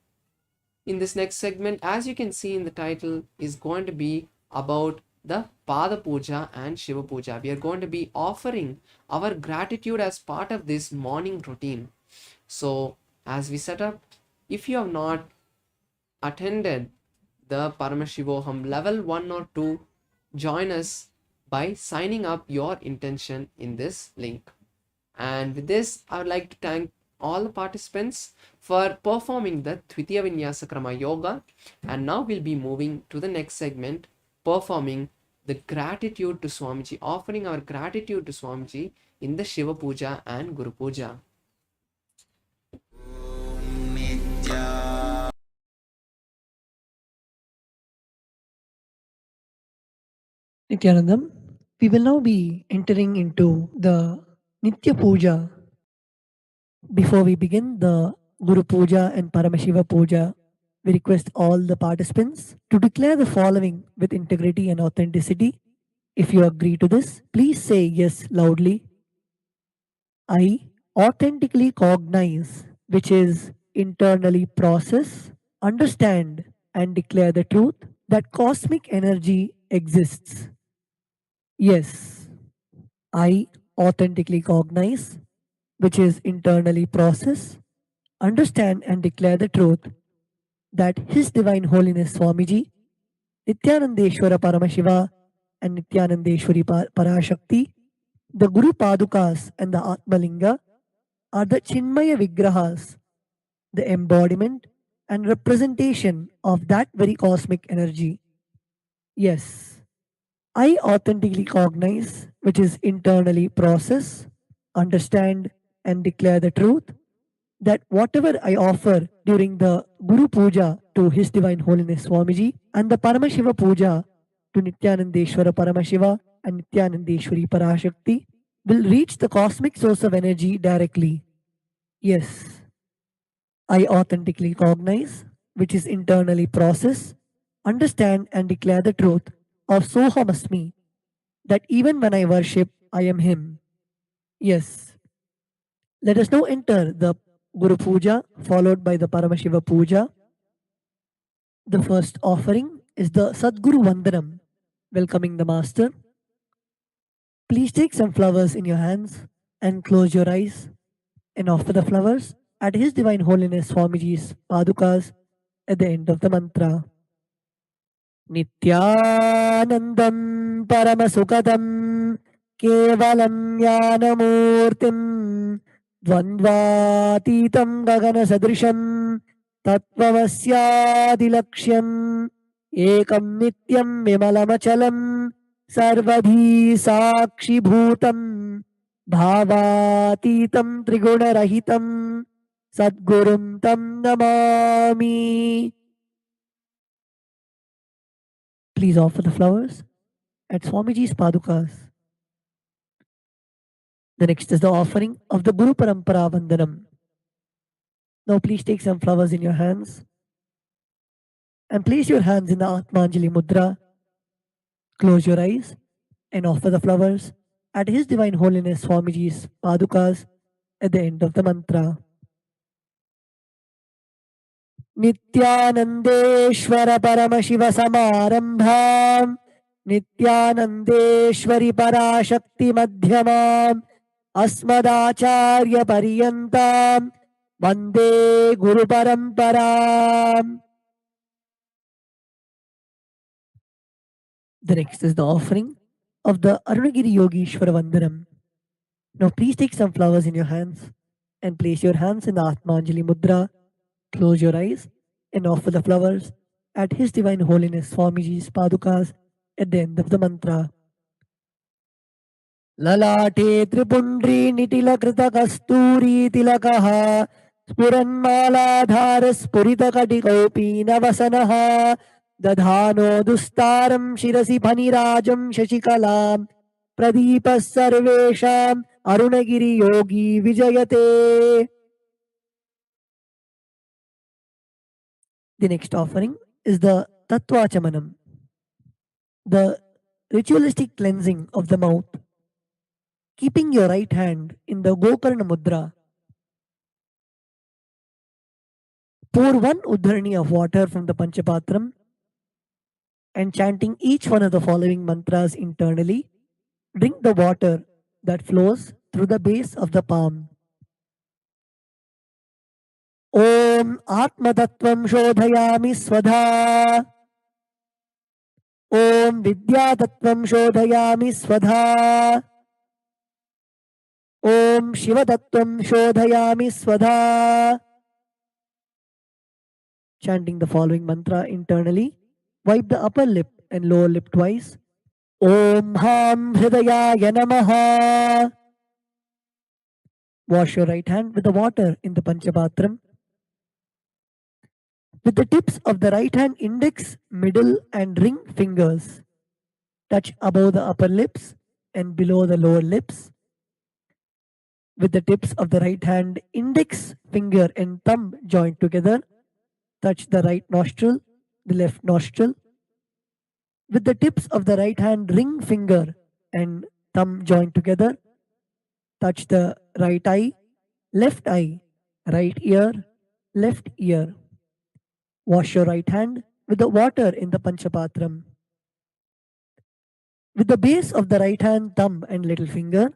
In this next segment, as you can see in the title, is going to be about the Pada Puja and Shiva Puja. We are going to be offering our gratitude as part of this morning routine. So as we set up, if you have not attended the Paramashivoham level 1 or 2, join us by signing up your intention in this link. And with this, I would like to thank all the participants for performing the Dvitiya Vinyasa Krama Yoga. And now we'll be moving to the next segment, performing the gratitude to Swamiji, offering our gratitude to Swamiji in the Shiva Puja and Guru Puja. Nithyanandam, we will now be entering into the Nitya Puja. Before we begin the Guru Puja and Paramashiva Puja, we request all the participants to declare the following with integrity and authenticity. If you agree to this, please say yes loudly. I authentically cognize, which is internally process, understand, and declare the truth that cosmic energy exists. Yes, I authentically cognize, which is internally process, understand, and declare the truth that His Divine Holiness Swamiji, Nithyanandeshwara Paramashiva, and Nithyanandeshwari Parashakti, the Guru Padukas and the Atmalinga, are the Chinmaya Vigrahas, the embodiment and representation of that very cosmic energy. Yes, I authentically cognize, which is internally process, understand, and declare the truth that whatever I offer during the Guru Puja to His Divine Holiness Swamiji and the Paramashiva Puja to Nithyanandeshwara Paramashiva and Nithyanandeshwari Parashakti will reach the cosmic source of energy directly. Yes, I authentically cognize, which is internally process, understand, and declare the truth of Sohamasmi, that even when I worship, I am Him. Yes. Let us now enter the Guru Puja, followed by the Paramashiva Puja. The first offering is the Sadguru Vandanam, welcoming the Master. Please take some flowers in your hands and close your eyes and offer the flowers at His Divine Holiness Swamiji's Padukas at the end of the mantra. Nithyanandam Paramasukadam Kevalam Jnanamurtim Dvandvatitam Gagana Sadrisham Tattvamasyadilaksham Ekam Nityam Vimalamachalam Sarvadhi Sakshi Bhutam Bhavatitam Trigunarahitam Sadgurum Tam Namami. Please offer the flowers at Swamiji's Padukas. The next is the offering of the Guru Parampara Vandanam. Now please take some flowers in your hands and place your hands in the Atmanjali Mudra. Close your eyes and offer the flowers at His Divine Holiness Swamiji's Padukas at the end of the mantra. Nithyanandeshwara Paramashiva Samarambham Nithyanandeshwari Parashakti Madhyamam Asmadacharya Pariyantam Vande Guru Paramparam. The next is the offering of the Arunagiri Yogishwara Vandanam. Now please take some flowers in your hands and place your hands in the Atmanjali Mudra. Close your eyes and offer the flowers at His Divine Holiness Swamiji's Padukas at the end of the mantra. Lalate Tripundri Nitila Krita Kasturi Tilakaha Spuranmaladhara Spurita Katikopi Navasanaha Dadhano Dustaram Shirasi Panirajam Shashikalam Pradipa Sarvesham Arunagiri Yogi Vijayate. The next offering is the Tattvachamanam, the ritualistic cleansing of the mouth. Keeping your right hand in the Gokarna Mudra, pour one Udharani of water from the Panchapatram and chanting each one of the following mantras internally, drink the water that flows through the base of the palm. Om Atmatattvam Shodhayami Swadha. Om Vidyatattvam Shodhayami Swadha. Om Shivatattvam Shodhayami Swadha. Chanting the following mantra internally, wipe the upper lip and lower lip twice. Om Ham Hridayaya Namaha. Wash your right hand with the water in the Panchapatram. With the tips of the right hand index, middle and ring fingers, touch above the upper lips and below the lower lips. With the tips of the right hand index finger and thumb joined together, touch the right nostril, the left nostril. With the tips of the right hand ring finger and thumb joined together, touch the right eye, right ear, left ear. Wash your right hand with the water in the Panchapatram. With the base of the right hand thumb and little finger,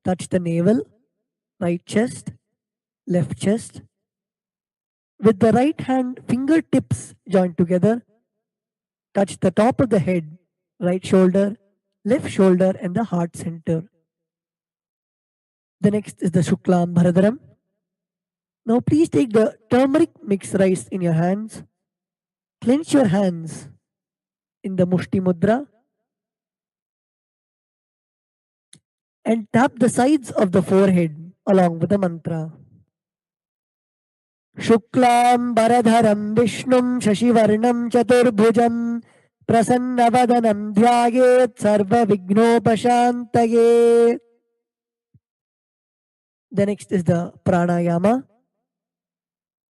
touch the navel, right chest, left chest. With the right hand fingertips joined together, touch the top of the head, right shoulder, left shoulder and the heart center. The next is the Shuklam Bharadaram. Now please take the turmeric mixed rice in your hands. Clench your hands in the Mushti Mudra and tap the sides of the forehead along with the mantra. Shuklam Bharadharam Vishnum Shashivarnam Chaturbhujam Prasannavadanam Dhyayet Sarva Vignopashantaye. The next is the Pranayama.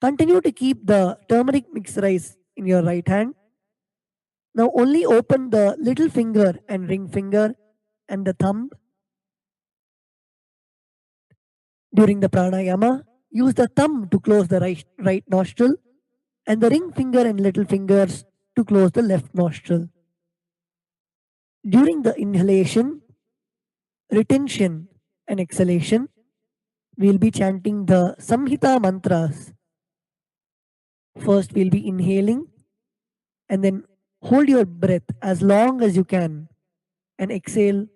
Continue to keep the turmeric mixed rice in your right hand. Now only open the little finger and ring finger and the thumb. During the pranayama, use the thumb to close the right nostril and the ring finger and little fingers to close the left nostril. During the inhalation, retention, and exhalation, we'll be chanting the Samhita mantras. First, we'll be inhaling and then hold your breath as long as you can and exhale.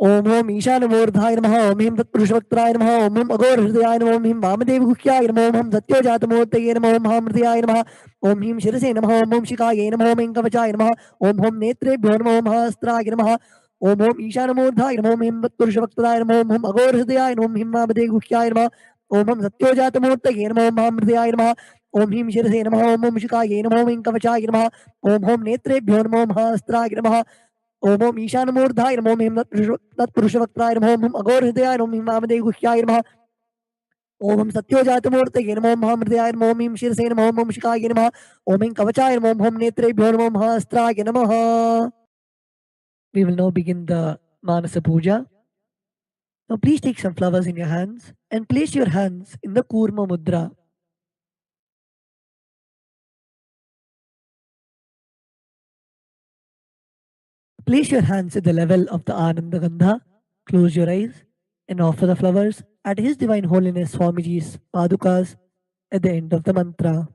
Om Om Ishanamurdhaya Namaha, Om Him Tatpurushavaktaraaya Namaha, Om Him Agor Hridayaya Namaha, Om Him Vamadev Guhyaya Namaha, Om Him Satyojatamoortaye Namaha, Om Him Hridayaya Namaha, Om Him Shirase Namaha, Om Him Shikaye Namaha, Om Him Kavachaya Namaha, Om Him Netrebhyo Namaha, Om Hastraya Namaha, Om Om Ishanamurdhaya Namaha, Om Him Tatpurushavaktaraaya Namaha, Om Him Agor Hridayaya Namaha, Om Him Vamadev Guhyaya Namaha, Om Him Satyojatamoortaye Namaha, Om Him Hridayaya Namaha, Om Him Shirase Namaha, Om Him Shikaye Namaha, Om Him Kavachaya Namaha, Om Him Netrebhyo Namaha, Om Hastraya Namaha, Om Om Ishanamurdhaya Namaha, Om Him Tatpurushavaktaraaya Namaha, Om Him Agor Hridayaya Namaha, Om Him Vamadev Guhyaya Namaha, Om Him Satyojatamoortaye Namaha, Om Him Hridayaya Namaha, Om Him Shirase Namaha, Om Him Shikaye Namaha, Om Him Kavachaya Namaha, Om Him Netrebhyo Namaha, Om Hastraya Namaha. We will now begin the Manasa Puja. Now please take some flowers in your hands and place your hands in the Kurma Mudra. Place your hands at the level of the Ananda Gandha. Close your eyes and offer the flowers at His Divine Holiness Swamiji's Padukas at the end of the mantra.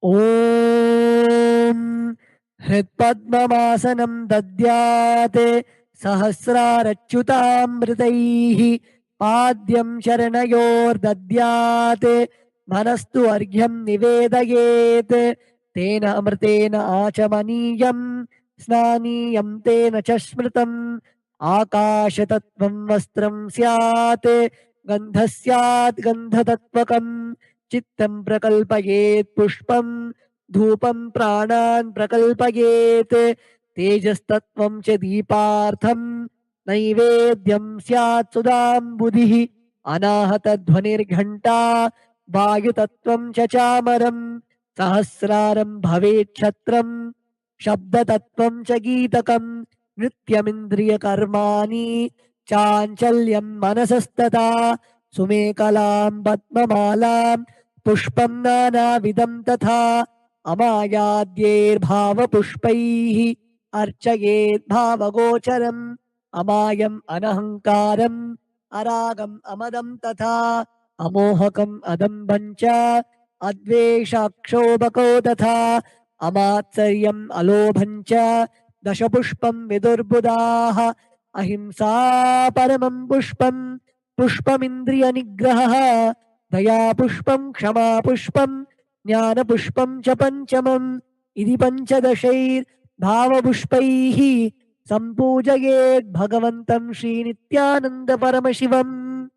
Om Hritpadmamasanam Dadyate Sahasrarachyutamritaihi Padyam Sharanayor Dadyate Manastu Argyam Nivedayet Tena Amritena Achamaniyam Snaniyam Tena Chashmritam Akashatattvam Vastram Syate Gandhasyat Gandhatatvakam Chittam Prakalpayet Pushpam Dhupam Pranan Prakalpayet Tejastatvam Cha Deepartham Naivedyam Syat Sudam Buddhi Anahata Dhvanir Ghanta Vayutattvam Cha Chamaram Sahasraram Bhavet Kshatram Shabdatattvam Cha Geetakam Nityamindriya Karmani Chanchalyam Manasastata Sumekalam Padmamalam Pushpam Nanavidam Tatha Amayadyir Bhava Pushpaihi Archayet Bhava Gocharam Amayam Anahankaram Aragam Amadam Tatha Amohakam Adambancha Adveshakshobako Tatha Amatsaryam Alobhancha Dashapushpam Vidurbudaha Ahimsa Paramam Pushpam Pushpamindriya Nigraha Daya Pushpam Kshama Pushpam Jnana Pushpam Cha Panchamam Idi Panchadashair Bhava Pushpaihi Sampujayet Bhagavantam Shri Nithyananda Paramashivam.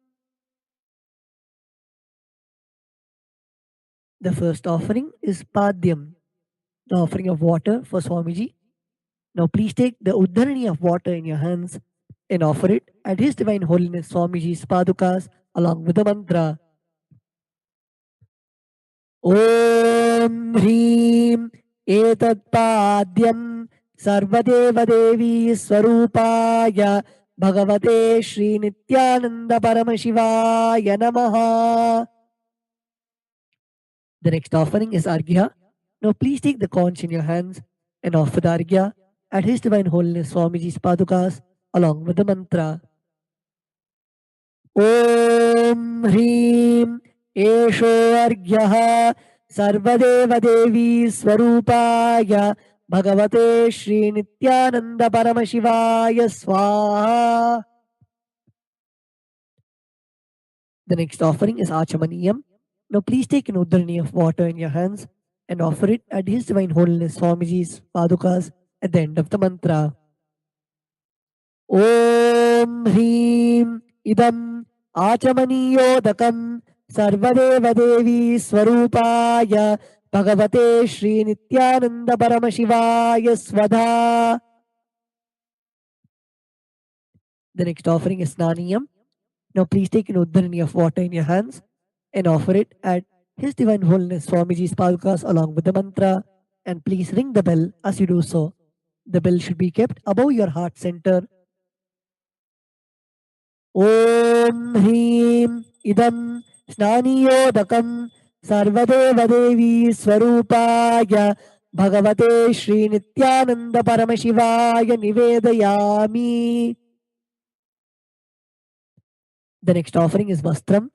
The first offering is Padyam, the offering of water for Swamiji. Now please take the Uddharani of water in your hands and offer it at His Divine Holiness Swamiji's Padukas along with the mantra. Om Hrim Etat Padyam Sarvadeva Devi Swarupaya Bhagavate Shri Nithyananda Paramashivaya Namaha. The next offering is Arghya. Now please take the conch in your hands and offer the Arghya at His Divine Holiness Swamiji's Padukas along with the mantra. Om Hrim Esho Arghyaha Sarvadeva Devi Swarupaya Bhagavate Shri Nithyananda Paramashivaya Swaha. The next offering is Achamaniyam. Now please take an Uddharani of water in your hands and offer it at His Divine Holiness Swamiji's Padukas at the end of the mantra. Om Hrim Idam Achamaniyo Sarvadeva Devi Swarupaya Bhagavate Shri Nithyananda Paramashivaya Svadha. The next offering is Snaniyam. Now please take an Uddharani of water in your hands and offer it at His Divine Holiness Swamiji's Padukas along with the mantra, and please ring the bell as you do so. The bell should be kept above your heart center. Om Hrim Idam Snaniyodakam Sarvadeva Devi Swarupaya Bhagavate Shri Nithyananda Paramashivaya Nivedayami. The next offering is Vastram.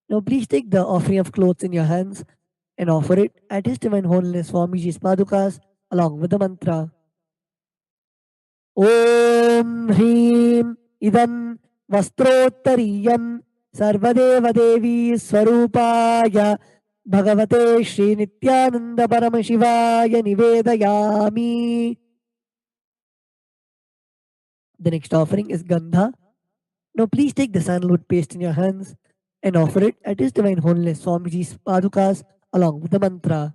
Now please take the offering of clothes in your hands and offer it at His Divine Holiness Swamiji's Padukas along with the mantra. Om Hrim Idam Vastrottariyam Sarvadeva Devi Swarupaya Bhagavate Shri Nithyananda Paramashivaya Nivedayami. The next offering is Gandha. Now please take the sandalwood paste in your hands and offer it at His Divine Holiness Swamiji's Padukas along with the mantra.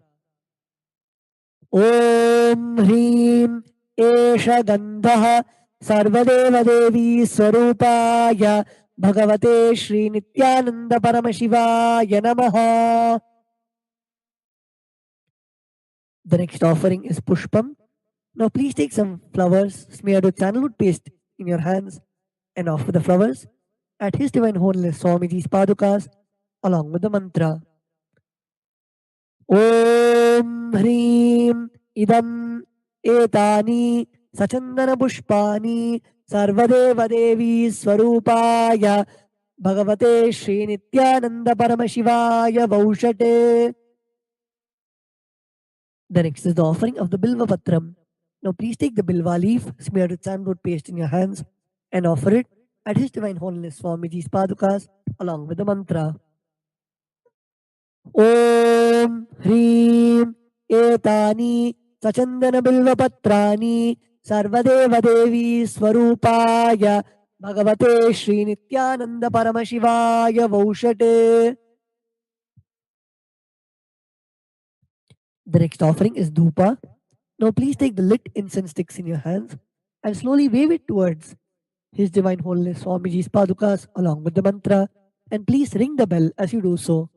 Om Hrim Esha Gandha Sarvadeva Devi Swarupaya Bhagavate Shri Nithyananda Paramashivaya Namaha. The next offering is Pushpam. Now please take some flowers smeared with sandalwood paste in your hands and offer the flowers at His Divine Holiness Swamiji's Padukas along with the mantra. Om Hrim Idam Etani Sachandana Pushpani Sarvadeva Devi Swarupaya Bhagavate Shri Nithyananda Paramashivaya Vaushate. The next is the offering of the Bilva Patram. Now please take the Bilva leaf smeared with sandalwood paste in your hands and offer it at His Divine Holiness Swamiji's Padukas along with the mantra. Om Hrim Etani Sachandana Bilva Patrani Sarvadeva Devi Swarupaya Bhagavate Shri Nithyananda Paramashivaya Vaushate. The next offering is Dhupa. Now please take the lit incense sticks in your hands and slowly wave it towards His Divine Holiness Swamiji's Padukas along with the mantra, and please ring the bell as you do so.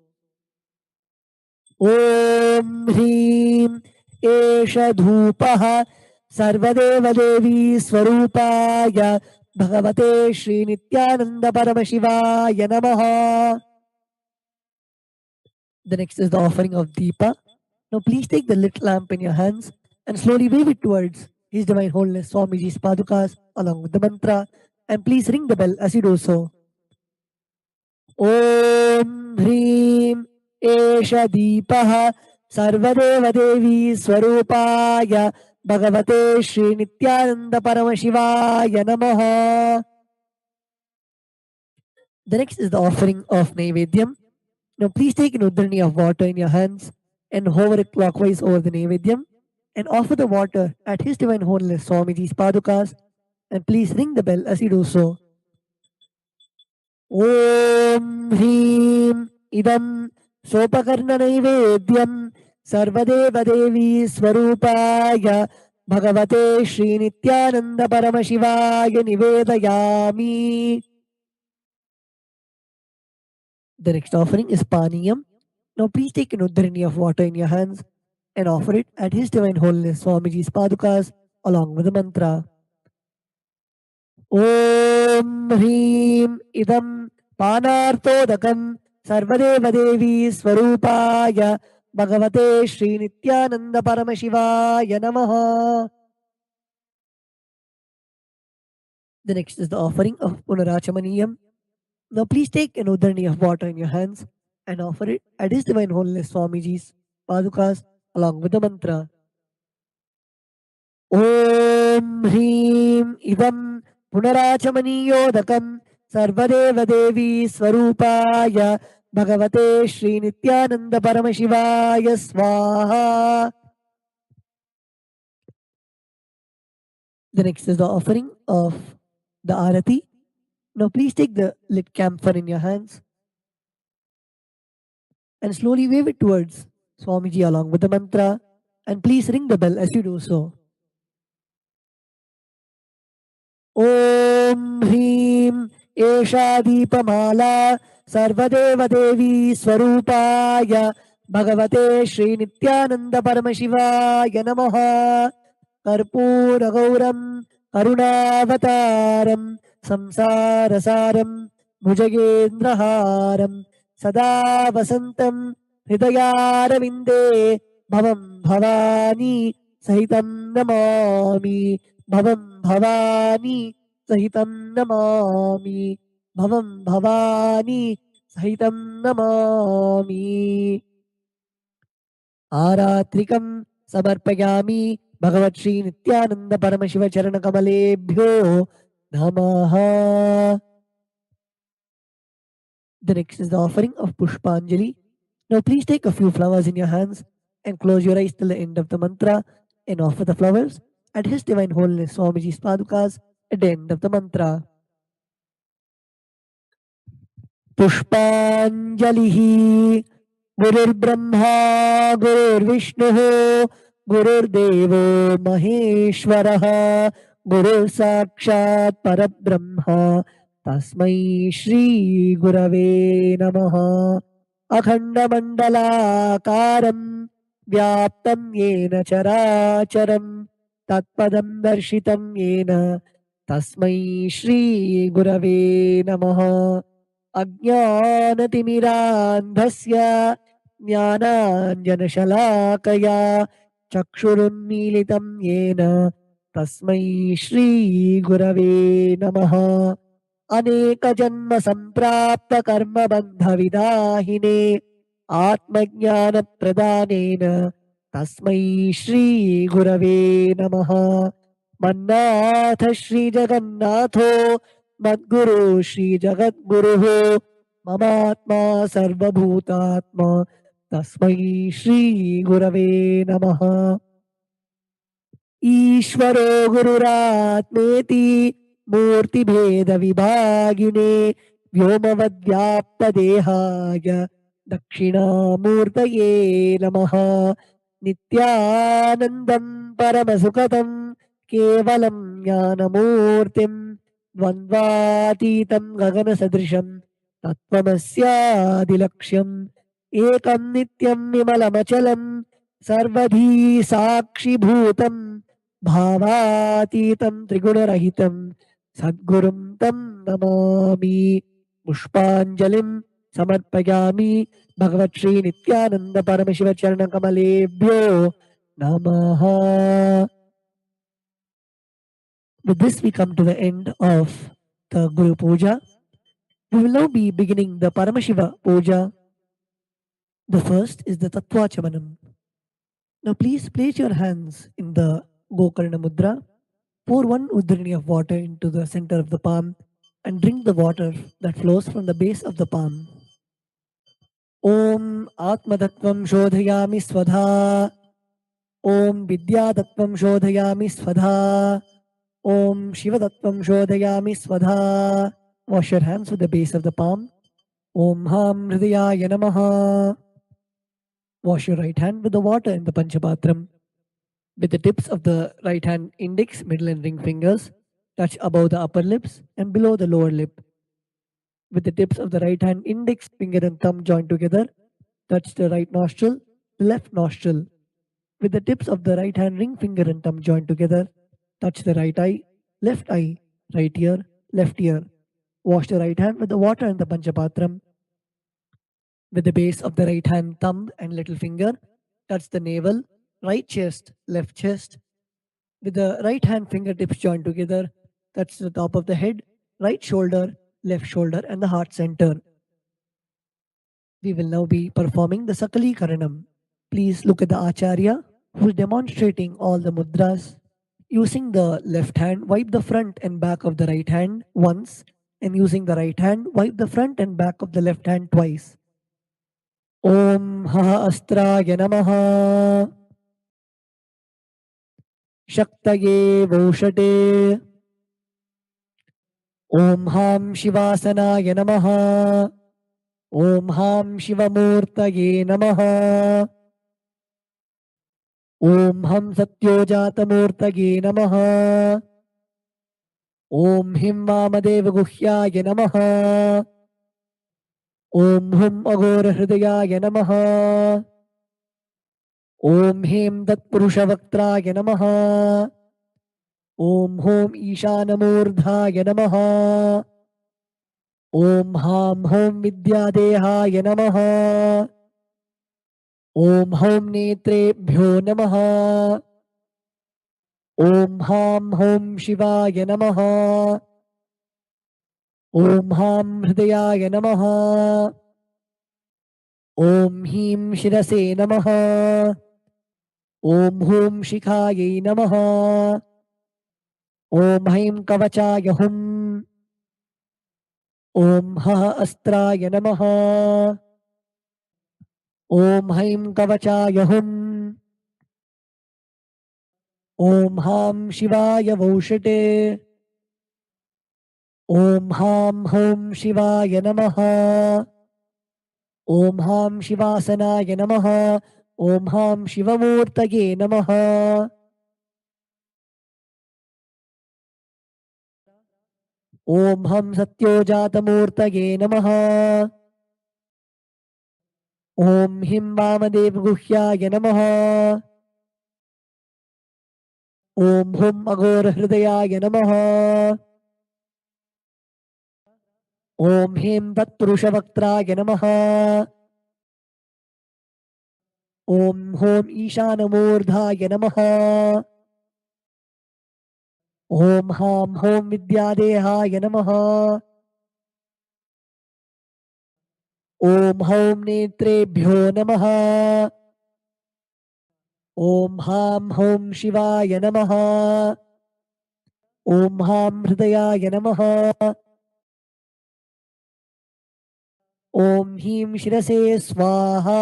Om Hrim Esha Dhupaha Sarvadeva Devi Swarupaya Bhagavate Shri Nithyananda Paramashivaya Namaha. The next is the offering of Deepa. Now please take the lit lamp in your hands and slowly wave it towards His Divine Holiness Swamiji's Padukas along with the mantra, and please ring the bell as you do so. Om Hrim Esha Deepaha Sarvadeva Devi Swarupaya Bhagavate Shri Nithyananda Paramashivaya Namaha. The next is the offering of Naivedyam. Now please take an udhrani of water in your hands and hover it clockwise over the Naivedyam and offer the water at His Divine Holiness Swamiji's Padukas, and please ring the bell as you do so. Om Hrim Idam Sopakarna Naivedyam Sarvadeva Devi Swarupaya Bhagavate Shri Nithyananda Paramashivaya Nivedayami. The next offering is Paniyam. Now please take an udhrani of water in your hands and offer it at His Divine Holiness Swamiji's Padukas along with the mantra. Om Hrim Idam Panartodakam Sarvadeva Devi Swarupaya Bhagavate Shri Nithyananda Paramashivaya Namaha. The next is the offering of Punarachamaniyam. Now please take an udhrani of water in your hands and offer it at His Divine Holiness Swamiji's Padukas along with the mantra. Om Hrim Idam Punarachamaniyodakam Sarvadeva Devi Swarupaya Bhagavate Shri Nithyananda Paramashivaya Swaha. The next is the offering of the Arati. Now please take the lit camphor in your hands and slowly wave it towards Swamiji along with the mantra, and please ring the bell as you do so. Om Hrim Esha Deepamala Sarvadeva Devi Swarupaya Bhagavate Shri Nithyananda Paramashivaya Namaha. कर्पूरगौरं करुणावतारं संसारसारं भुजगेन्द्रहारं सदा वसन्तं हृदयारविन्दे भवं भवानी सहितं नमामि भवं भवानी सहितं नमामि भवं भवानी सहितं नमामि आरात्रिकं समर्पयामि भगवत् श्री नित्यानंद परमशिव चरण कमलेभ्यो नमः. The next is the offering of Pushpanjali. Now please take a few flowers in your hands and close your eyes till the end of the mantra and offer the flowers at His Divine Holiness Swamiji's Padukas at the end of the mantra. Pushpanjalihi गुरुर्ब्रह्मा गुरुर्विष्णुः गुरुर्देवो महेश्वरः गुरुर्साक्षात् परब्रह्म तस्मै श्री गुरवे नमः. अखण्डमण्डलाकारं व्याप्तं येन चराचरं तत्पदं दर्शितं येन तस्मै श्री गुरवे नमः. अज्ञानतिमिरान्धस्य ज्ञानाञ्जनशलाकया चक्षुरुन्मीलितं येन तस्मै श्रीगुरवे नमः. अनेकजन्मसम्प्राप्तकर्मबन्धविदाहिने आत्मज्ञानप्रदानेन तस्मै श्रीगुरवे नमः. मन्नाथ श्रीजगन्नाथो मद्गुरु श्रीजगद्गुरुः ममात्मा सर्वभूतात्मा तस्मै श्रीगुरवे नमः. ईश्वरो गुरुरात्मेति मूर्तिभेदविभागिने व्योमवद्व्याप्तदेहाय दक्षिणामूर्तये नमः. नित्यानन्दं परमसुखदं केवलं ज्ञानमूर्तिं द्वन्द्वातीतं गगनसदृशं तत्त्वमस्यादिलक्ष्यम् एकं नित्यं विमलमचलं सर्वधी साक्षिभूतं भावातीतं त्रिगुणरहितं सद्गुरुं तं नमामि. पुष्पाञ्जलिं समर्पयामि भगवत् श्री नित्यानंद परमशिव चरण कमलेभ्यो नमः. With this, we come to the end of the Guru Puja. We will now be beginning the Paramashiva Puja. The first is the Tattvachamanam. Now, please place your hands in the Gokarna Mudra. Pour one udrini of water into the center of the palm and drink the water that flows from the base of the palm. Om Atmadattvam Shodhayami Swadha. Om Vidyadattvam Shodhayami Swadha. Om Shivadattvam Shodhayami Swadha. Wash your hands with the base of the palm. Om Ham Hridayaya Namaha. Wash your right hand with the water in the Panchapatram. With the tips of the right hand index, middle and ring fingers, touch above the upper lips and below the lower lip. With the tips of the right hand index, finger and thumb joined together, touch the right nostril, the left nostril. With the tips of the right hand ring finger and thumb joined together, touch the right eye, left eye, right ear, left ear. Wash the right hand with the water in the Panchapatram. With the base of the right hand thumb and little finger, touch the navel, right chest, left chest. With the right hand fingertips joined together, touch the top of the head, right shoulder, left shoulder, and the heart center. We will now be performing the Sakali Karanam. Please look at the Acharya who is demonstrating all the mudras. Using the left hand, wipe the front and back of the right hand once, and using the right hand, wipe the front and back of the left hand twice. Om Ha Astraya Namaha. Shaktaye Voshate. Om Ham Shivasanaya Namaha. Om Ham Shivamurtaye Namaha. Om Ham Satyojatamurtaye Namaha. Om Him Vamadeva Guhyaya Namaha. Om Hum Agora Hridayaya Namaha. ॐ हें तत्पुरुषवक्त्राय नमः। ॐ हों ईशानमूर्धाय नमः। ॐ हां हों विद्यादेहाय नमः। ॐ हौं नेत्रेभ्यो नमः। ॐ हां हों शिवाय नमः। ॐ हां हृदयाय नमः। ॐ ह्रीं शिरसे नमः। ॐ हूं शिखायै नमः। ॐ हैं कवचाय हुम्। ॐ हः अस्त्राय नमः। ॐ हैं कवचाय हुम्। ॐ हां शिवाय वौषटे। ॐ हां हौं शिवाय नमः। ॐ हां शिवासनाय नमः। ॐ हां शिवमूर्तये नमः। ॐ हं सत्योजातमूर्तये नमः। ॐ ह्रीं वामदेवगुह्याय नमः। ॐ हुं अघोरहृदयाय नमः। ॐ ह्रीं तत्पुरुषवक्त्राय नमः। ॐ हों ईशानमूर्धाय नमः। ॐ हां हों विद्यादेहाय नमः। ॐ हौं नेत्रेभ्यो नमः। ॐ हां हों शिवाय नमः। ॐ हां हृदयाय नमः। ॐ ह्रीं शिरसे स्वाहा।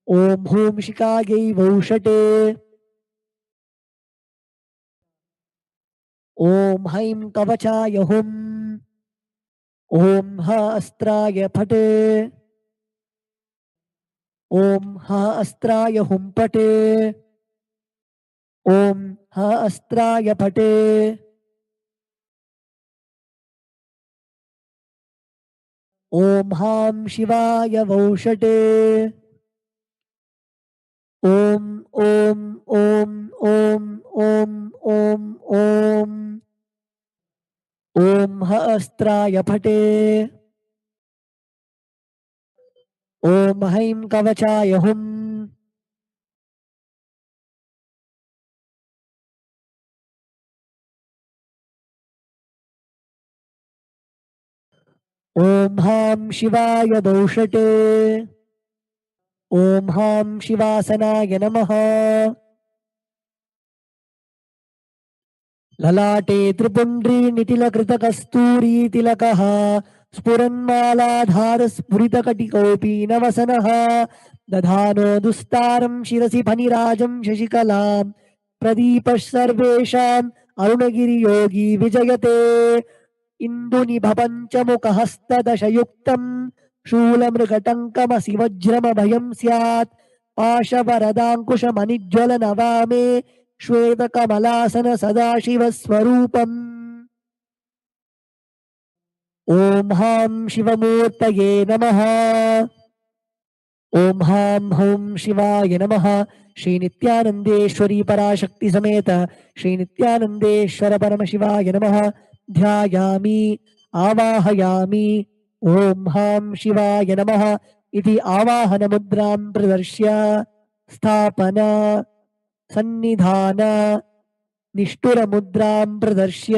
ॐ हूं शिखायै वौषटे। ॐ हैं कवचाय हुम्। ॐ ह अस्त्राय फटे। ॐ ह अस्त्राय हुं पटे। ॐ ह अस्त्राय फटे। ॐ हां शिवाय वौषटे। ॐ ॐ ॐ ॐ ॐ ॐ ॐ ॐ ह अस्त्राय फटे। ॐ हैं कवचाय हुम्। ॐ हां शिवाय वौषटे। ॐ हां शिवासनाय नमः। ललाटे त्रिपुण्ड्रीनिटिलकृतकस्तूरीतिलकः स्फुरन्मालाधारस्फुरितकटिकोऽपि नवसनः दधानो दुस्तारं शिरसि फणिराजं शशिकलां प्रदीपः सर्वेषाम् अरुणगिरियोगी विजयते इन्दुनिभपञ्चमुखहस्तदशयुक्तं शूलमृगटङ्कमसि वज्रमभयं स्यात् पाशवरदाङ्कुशमणिज्वलनवामे श्वेतकमलासन सदाशिवस्वरूपम्। ॐ हां शिवमूर्तये नमः। ॐ हां हौं शिवाय नमः। श्री नित्यानन्देश्वरी पराशक्ति समेत श्री नित्यानन्देश्वर परमशिवाय नमः। ध्यायामि आवाहयामि। ॐ हां शिवाय नमः इति आवाहनमुद्रां प्रदर्श्य स्थापन सन्निधान निष्ठुरमुद्रां प्रदर्श्य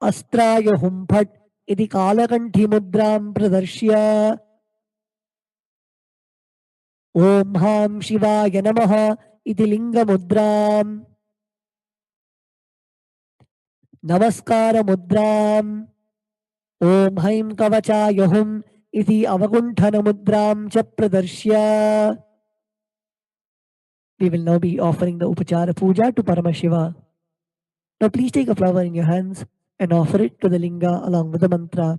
अस्त्राय हुं फट् इति कालकण्ठिमुद्रां प्रदर्श्य ॐ हां शिवाय नमः इति लिङ्गमुद्रां नमस्कारमुद्रां ॐ हैं कवचाय हुम् इति अवकुण्ठनमुद्रां च प्रदर्श्य. We will now be offering the Upachara Puja to Paramashiva. Now please take a flower in your hands and offer it to the linga along with the mantra.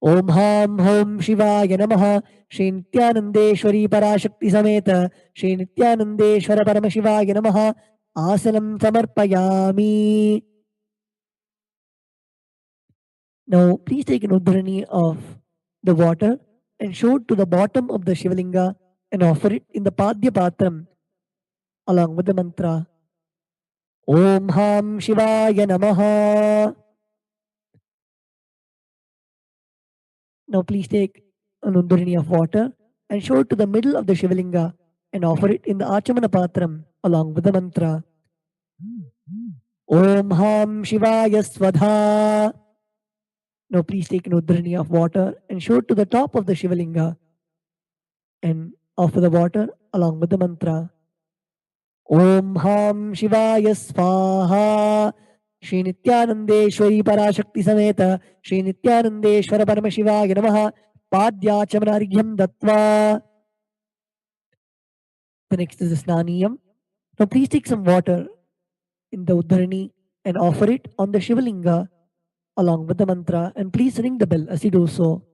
Om Ham Hom Shivaya Namaha. Shri Nithyanandeshwari Parashakti Sameta Shri Nithyanandeshwara Paramashivaya Namaha. Asanam Samarpayami. Now please take an udhrani of the water and show it to the bottom of the Shivalinga and offer it in the Padya Patram along with the mantra Om Ham Shivaya Namaha. Now please take an undurani of water and show it to the middle of the Shivalinga and offer it in the Achamana Patram along with the mantra Om Ham Shivaya Svadha. Now please take an undurani of water and show it to the top of the Shivalinga and offer the water along with the mantra Om Ham Shivaya Svaha. Shri Nithyanandeshwari Parashakti Sameta Shri Nithyanandeshwara Paramashivaya Namaha Padyachamanarghyam Dattva. The next is the Snaniyam. Now please take some water in the Uddharani and offer it on the Shivalinga along with the mantra and please ring the bell as you do so.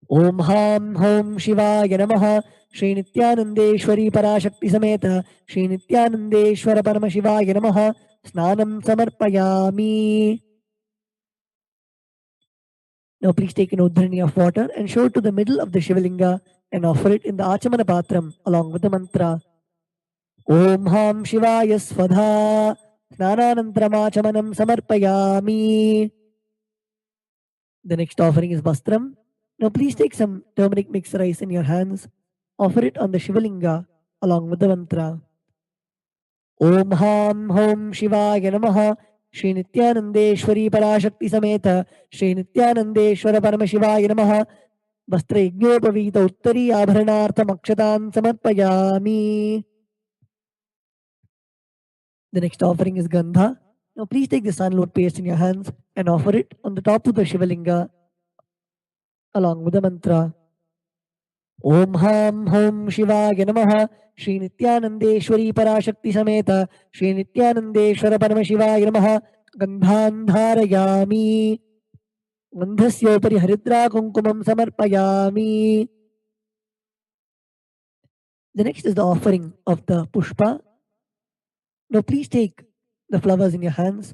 Om Ham Hom Shivaya Namaha Shri Nithyanandeshwari Parashakti Sameta Shri Nithyanandeshwara Paramashivaya Namaha Snanam Samarpayami. Now please take an Uddharani of water and show it to the middle of the Shivalinga and offer it in the Achamana Patram along with the mantra Om Ham Shivaya Svadha Snananantram Samarpayami. The next offering is Bastram. Now please take some turmeric mixed rice in your hands, offer it on the Shivalinga along with the mantra Om Ham Hom Shivaya Namaha Shri Nithyanandeshwari Parashakti Sameta Shri Nithyanandeshwara Paramashivaya Namaha Vastra Yajnopavita Uttari Abharanartham Akshatan Samarpayami. The next offering is Gandha. Now please take the sandalwood paste in your hands and offer it on the top of the Shivalinga along with the mantra Om Ham Hom Shivaya Namaha Shri Nithyanandeshwari Parashakti Sameta Shri Nithyanandeshwara Paramashivaya Namaha Gandhan Dharayami. Gandhasyopari Haridra Kunkumam Samarpayami. The next is the offering of the Pushpa. Now please take the flowers in your hands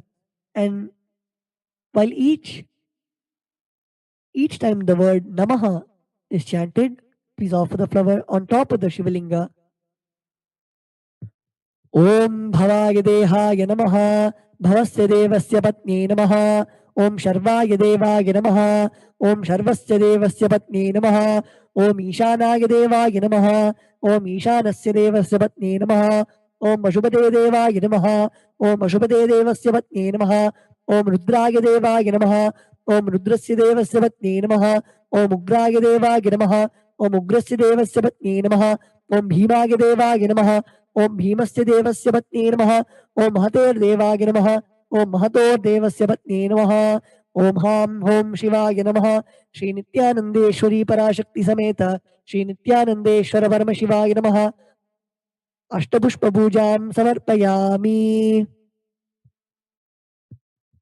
and while each time the word Namaha is chanted, please offer the flower on top of the Shivalinga. Om Bhavaya Dehaya Namaha Bhavasya Devasya Patni Namaha Om Sharvaya Devaya Namaha Om Sharvasya Devasya Patni Namaha Om Ishanaya Devaya Namaha Om Ishanasya Devasya Patni Namaha Om Ashubhade Devaya Namaha Om Ashubhade Devasya Patni Namaha Om Rudraya Devaya Namaha Om Rudrasya Devasya Patni Namaha Om Ugraya Devaya Namaha Om Ugrasya Devasya Patni Namaha Om Bhimaya Devaya Namaha Om Bhimasya Devasya Patni Namaha Om Mahater Devaya Namaha Om Mahator Devasya Patni Namaha Om Ham Hom Shivaya Namaha Shri Nithyanandeshwari Parashakti Sameta Shri Nithyanandeshwara Paramashivaya Namaha Ashtapushpa Pujam Samarpayami.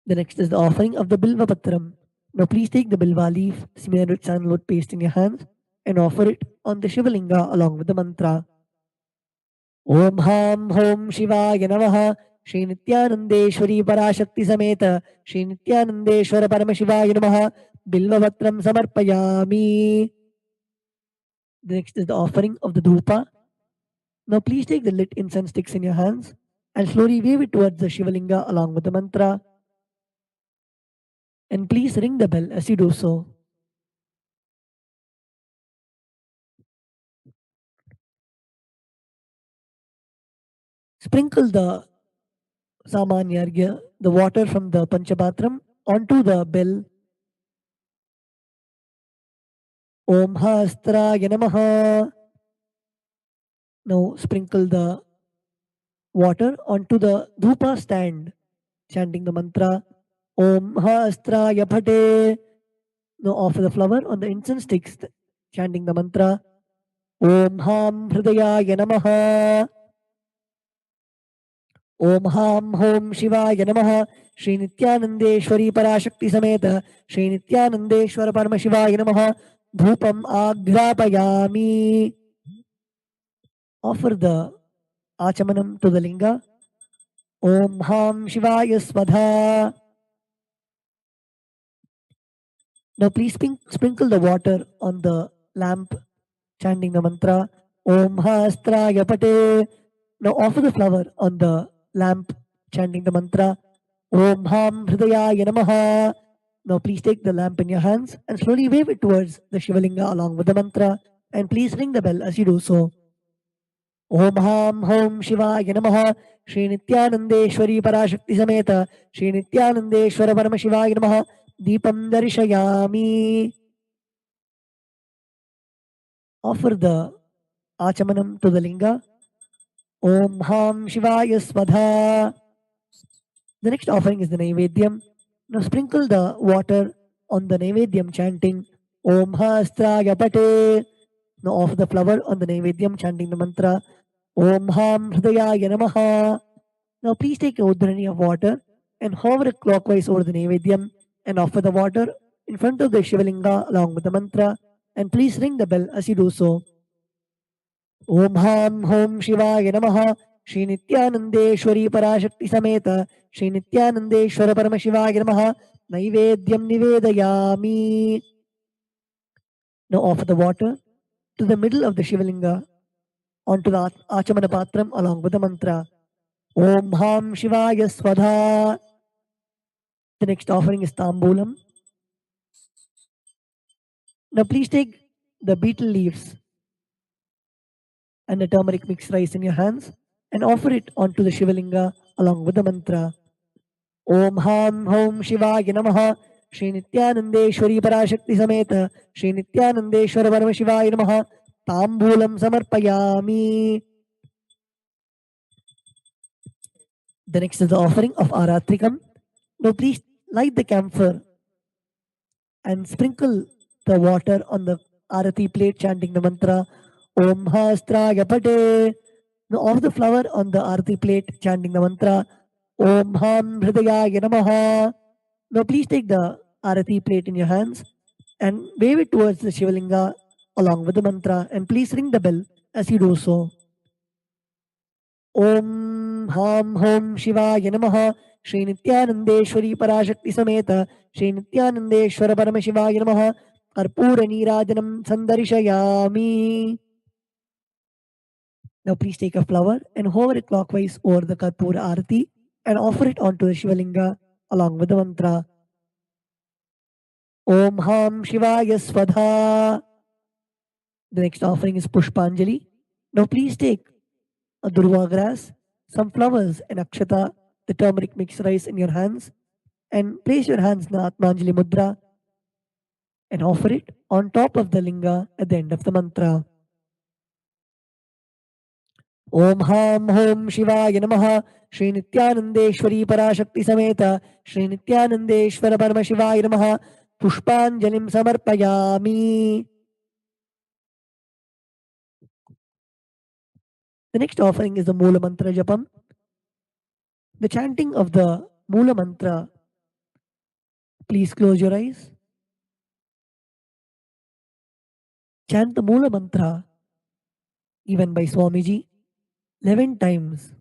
The next is the offering of the Bilva Patram. Now please take the Bilva leaf, smear with sandalwood paste in your hands and offer it on the Shivalinga along with the mantra Om Ham Hom Shivaya Namaha Shri Nithyanandeshwari Parashakti Sameta Shri Nithyanandeshwara Paramashivaya Namaha Bilva Patram Samarpayami. The next is the offering of the Dhupa. Now please take the lit incense sticks in your hands and slowly wave it towards the Shivalinga along with the mantra and please ring the bell as you do so. Sprinkle the Samanyargya, the water from the Panchapatram, onto the bell. Om Hastraya Namaha. Now sprinkle the water onto the Dhupa stand, chanting the mantra Om Hastraya Phate. Now offer the flower on the incense sticks, chanting the mantra Om Ham Hridayaya Namaha. Om Ham Hom Shivaya Namaha Shri Nithyanandeshwari Parashakti Sameta Shri Nithyanandeshwara Paramashivaya Namaha Dhupam Agrapayami. Offer the Achamanam to the Linga. Om Ham Shivaya Svadha. Now please sprinkle the water on the lamp, chanting the mantra Om Hastraya Pate. Now offer the flower on the lamp, chanting the mantra Om Ham Hridayaya Namaha. Now please take the lamp in your hands and slowly wave it towards the Shivalinga along with the mantra, and please ring the bell as you do so. Om Ham Hom Shivaya Namaha. Shri Nithyanandeshwari Parashakti Sameta Shri Nithyanandeshwara Paramashivoham Namaha. Deepam Darshayami. Offer the Achamanam to the linga. Om Ham Shivaya Swadha. The next offering is the Naivedyam. Now sprinkle the water on the Naivedyam, chanting Om Hastraya Pate. Now offer the flower on the Naivedyam, chanting the mantra Om Ham Hridayaya Namaha. Now please take a udrani of water and hover it clockwise over the Naivedyam and offer the water in front of the Shivalinga along with the mantra, and please ring the bell as you do so. Om Ham Hom Shivaya Namaha. Shri Nithyanandeshwari Parashakti Sameta Shri Nithyanandeshwara Paramashivoham Namaha. Naivedyam Nivedayami. Now offer the water to the middle of the Shivalinga onto the Achamana Patram along with the mantra Om Ham Shivaya Swadha. The next offering is Tambulam. Now please take the betel leaves and the turmeric mixed rice in your hands and offer it onto the Shivalinga along with the mantra Om Ham Hom Shivaya Namaha. Shri Nithyanandeshwari Parashakti Sameta Shri Nithyanandeshwara Paramashivoham Namaha. Tambulam Samarpayami. The next is the offering of Aratrikam. Now please light the camphor and sprinkle the water on the Arati plate, chanting the mantra Om Hastraya Pate. Now offer the flower on the Arati plate, chanting the mantra Om Ham Hridayaya Namaha. Now please take the Arati plate in your hands and wave it towards the Shivalinga along with the mantra, and please ring the bell as you do so. Om Ham Hom Shivaya Namaha. Shri Nithyanandeshwari Parashakti Sameta Shri Nithyanandeshwara Paramashivoham Namaha. Karpura Neerajanam Sandarishayami. Now please take a flower and hover it clockwise over the Karpura Arati and offer it onto the Shivalinga along with the mantra Om Ham Shivaya Swadha. The next offering is Pushpanjali. Now please take a durva grass, some flowers, and akshata, the turmeric mixed rice in your hands, and place your hands in the Atmanjali Mudra and offer it on top of the linga at the end of the mantra. Om Ham Hom Shivaya Namaha. Shri Nithyanandeshwari Parashakti Sameta Shri Nithyanandeshwara Paramashivoham Namaha. Pushpanjalim Samarpayami. The next offering is the Mula Mantra Japam. The chanting of the Mula Mantra. Please close your eyes. Chant the Mula Mantra, even by Swamiji, 11 times.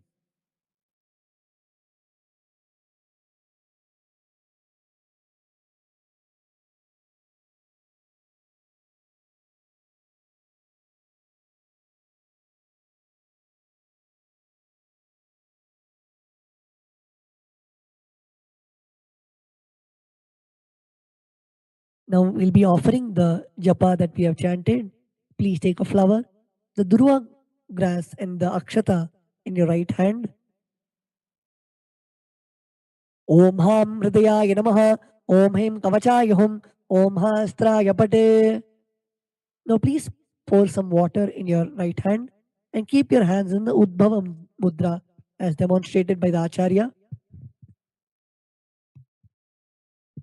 Now we'll be offering the japa that we have chanted. Please take a flower, the durva grass, and the akshata in your right hand. Om Ham Hridayaya Namaha. Om Hem Kavachaya Hum. Om Hastraya Pate. Now please pour some water in your right hand and keep your hands in the Udbhava Mudra as demonstrated by the Acharya.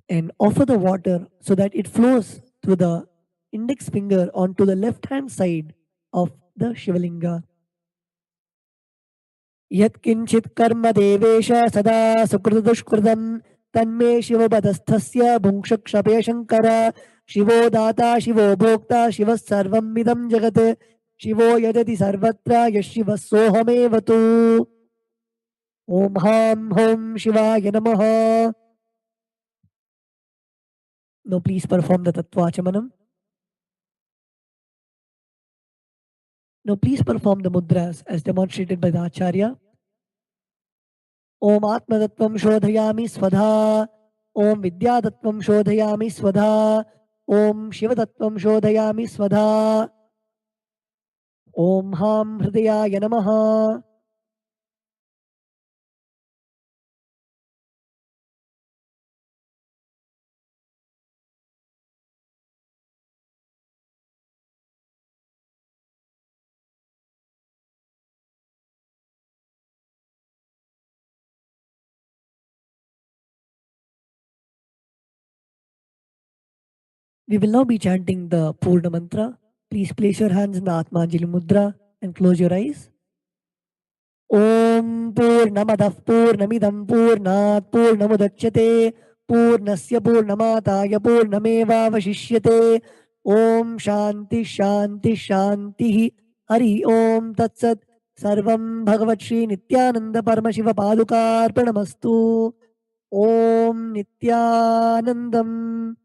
And offer the water so that it flows through the index finger onto the left hand side of the Shivalinga. Yat kinchit karma devesha sada sukrudushkrudam tanme shivabadasthasya bhungshakshapya shankara shivo data shivo bhokta shivas sarvam midam jagat shivo yadati sarvatra yashiva sohamevatu. Om Ham Hom Shivaya Namaha. Now please perform the Tattvachamanam. Now please perform the mudras as demonstrated by the Acharya. Om Atmatattvam Shodhayami Svadha. Om Vidyatattvam Shodhayami Svadha. Om Shivatattvam Shodhayami Svadha. Om Ham Hridayaya Namaha. We will now be chanting the Purna Mantra. Please place your hands in the Atmanjali Mudra and close your eyes. Om Purnamadah Purnamidam Purnat Purnamudachyate Purnasya Purnamataya Purnamevavashishyate Om Shanti Shanti Shanti Hari Om Tatsat Sarvam Bhagavat Shri Nithyananda Paramashiva Padukarpanamastu Om Nithyanandam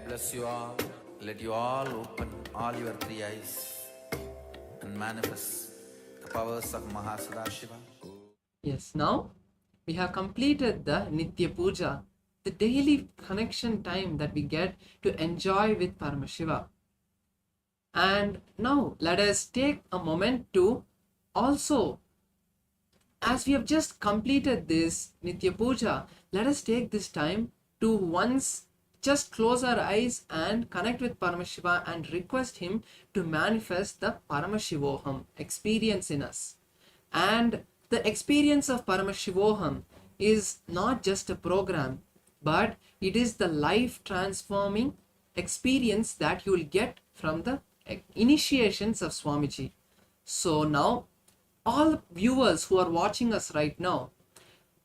bless you all. Let you all open all your three eyes and manifest the powers of Mahasadashiva. Yes, now we have completed the Nitya Puja, the daily connection time that we get to enjoy with Paramashiva. And now let us take a moment to also, as we have just completed this Nitya Puja, let us take this time to once just close our eyes and connect with Paramashiva and request him to manifest the Paramashivoham experience in us. And the experience of Paramashivoham is not just a program, but it is the life transforming experience that you will get from the initiations of Swamiji. So now, all viewers who are watching us right now,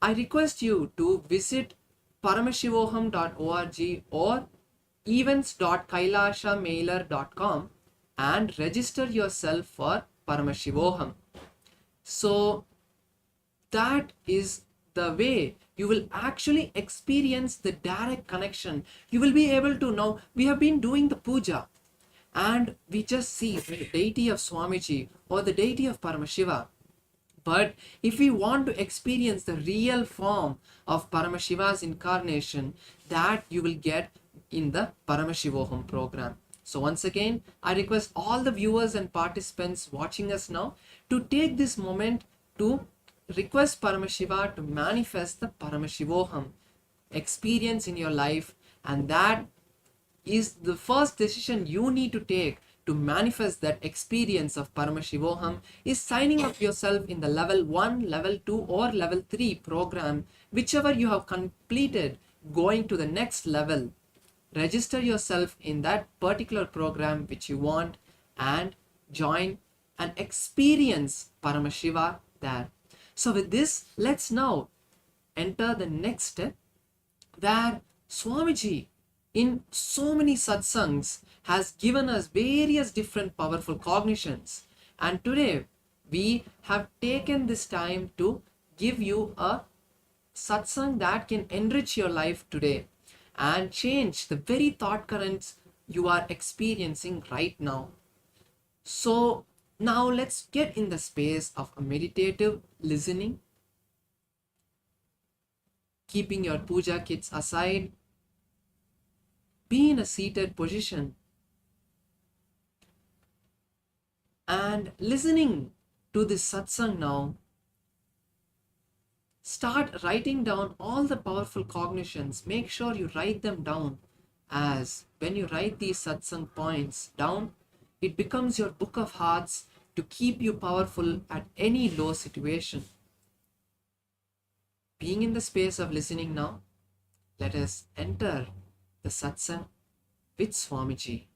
I request you to visit paramashivoham.org or events.kailashamailer.com and register yourself for Paramashivoham. So that is the way you will actually experience the direct connection. You will be able to know, we have been doing the puja and we just see the deity of Swamiji or the deity of Paramashiva. But if we want to experience the real form of Paramashiva's incarnation, that you will get in the Paramashivoham program. So once again, I request all the viewers and participants watching us now to take this moment to request Paramashiva to manifest the Paramashivoham experience in your life, and that is the first decision you need to take to manifest that experience of Paramashivoham is signing up yourself in the level 1, level 2 or level 3 program, whichever you have completed, going to the next level. Register yourself in that particular program which you want and join and experience Paramashiva there. So with this, let's now enter the next step where Swamiji in so many satsangs has given us various different powerful cognitions, and today we have taken this time to give you a satsang that can enrich your life today and change the very thought currents you are experiencing right now. So now let's get in the space of a meditative listening, keeping your puja kits aside. Be in a seated position and listening to this satsang now. Start writing down all the powerful cognitions. Make sure you write them down, as when you write these satsang points down, it becomes your book of hearts to keep you powerful at any low situation. Being in the space of listening now, let us enter the satsang with Swamiji.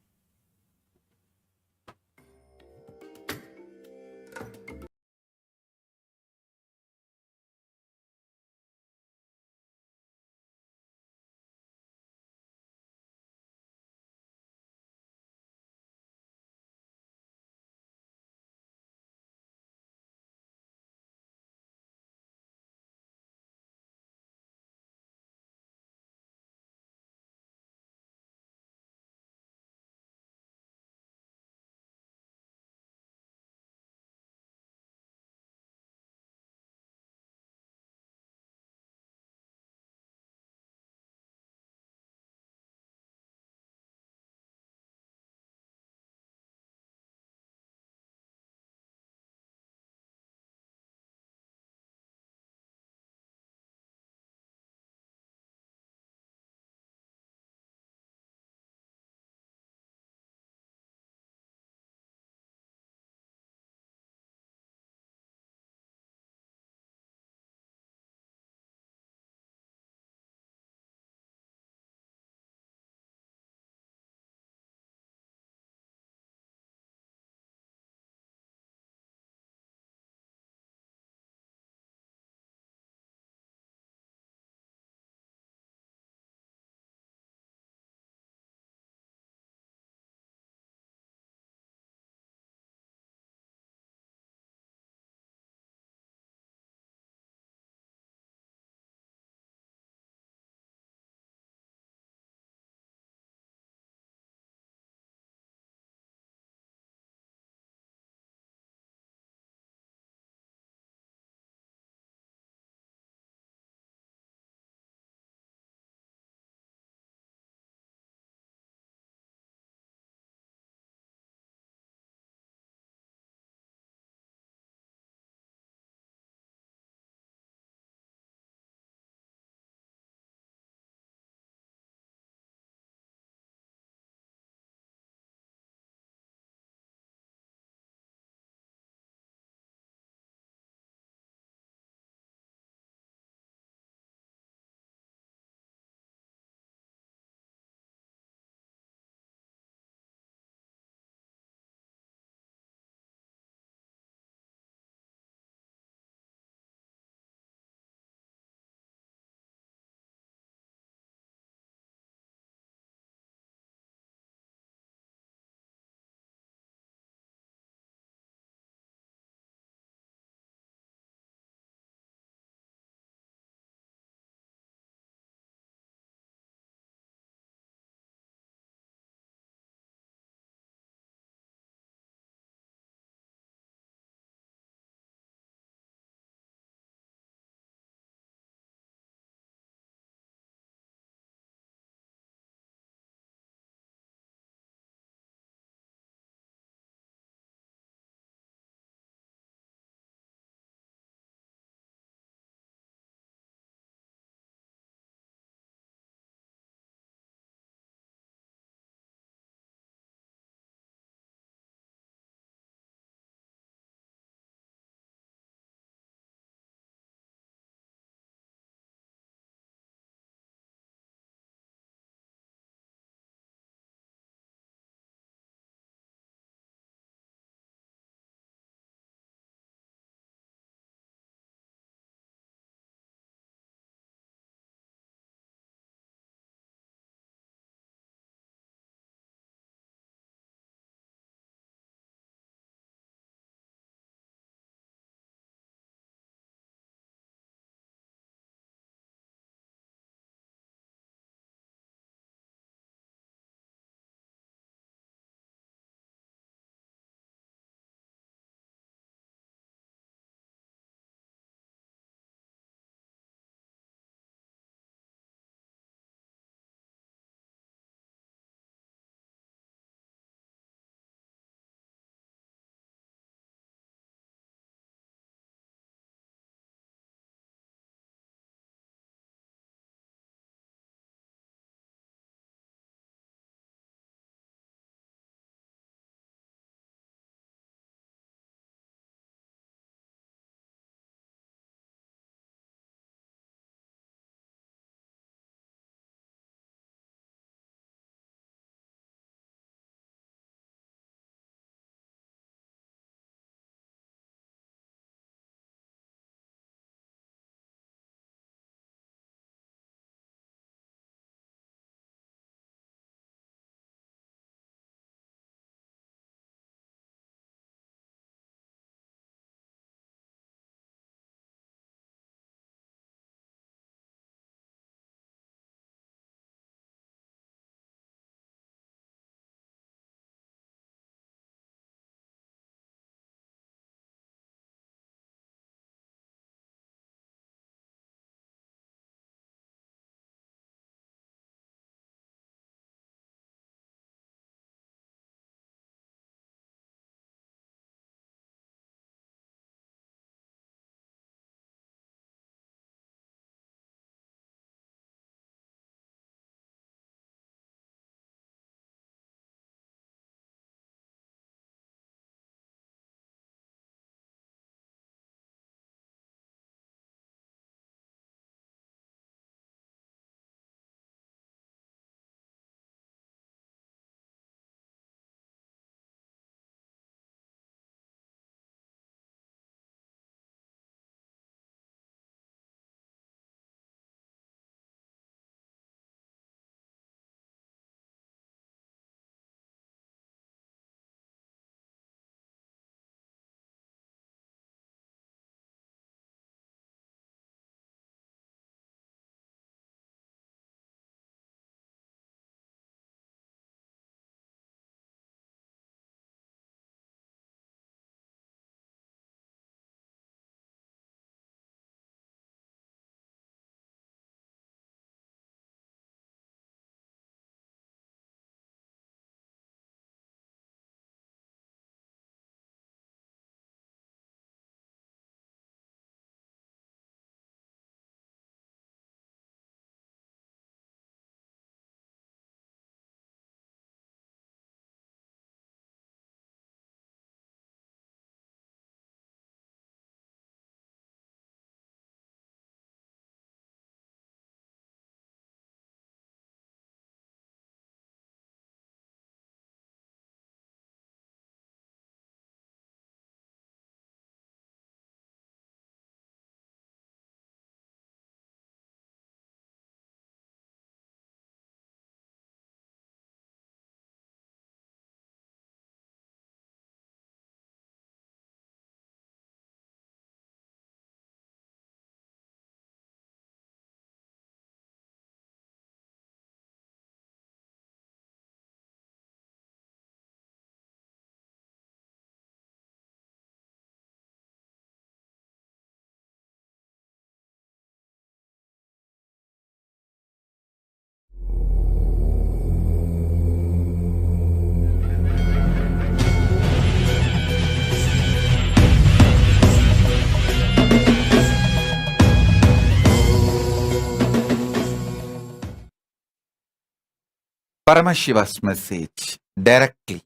Paramashiva's message directly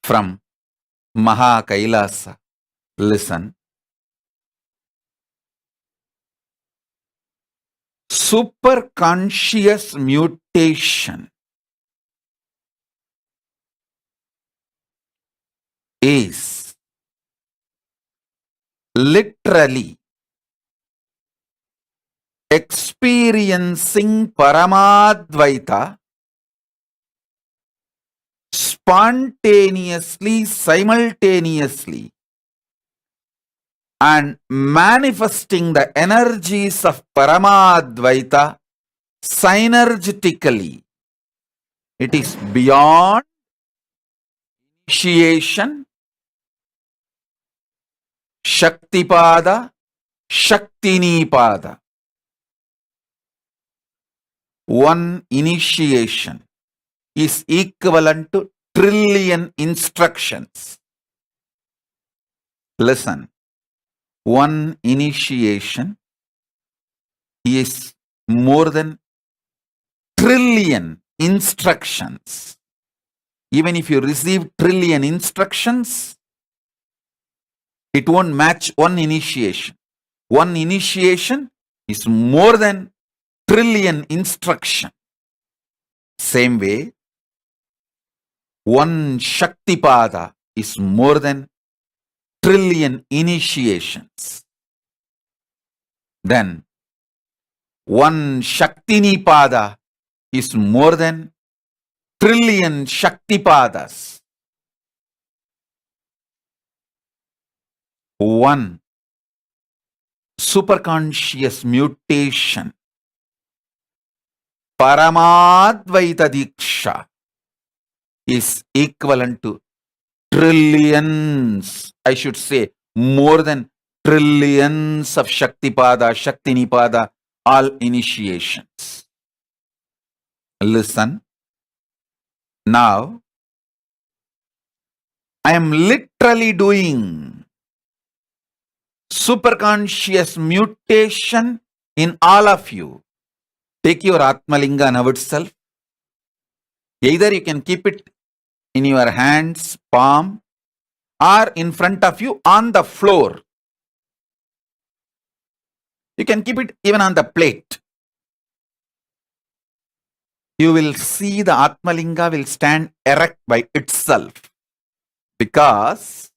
from KAILASA. Listen. Superconscious mutation is literally experiencing Paramadvaita spontaneously, simultaneously, and manifesting the energies of Paramadvaita synergetically. It is beyond initiation, Shaktipada, Shaktinipada. One initiation is equivalent to trillion instructions. Listen, one initiation is more than trillion instructions. Even if you receive trillion instructions, it won't match one initiation. One initiation is more than trillion instruction. Same way, one Shaktipada is more than trillion initiations. Then, one Shaktinipada is more than trillion Shaktipadas. One superconscious mutation, Paramadvaita Diksha, is equivalent to trillions, I should say more than trillions of Shaktipada, Shaktinipada, all initiations. Listen. Now, I am literally doing superconscious mutation in all of you. Take your Atmalinga now itself. Either you can keep it in your hands, palm, or in front of you on the floor. You can keep it even on the plate. You will see the Atmalinga will stand erect by itself, because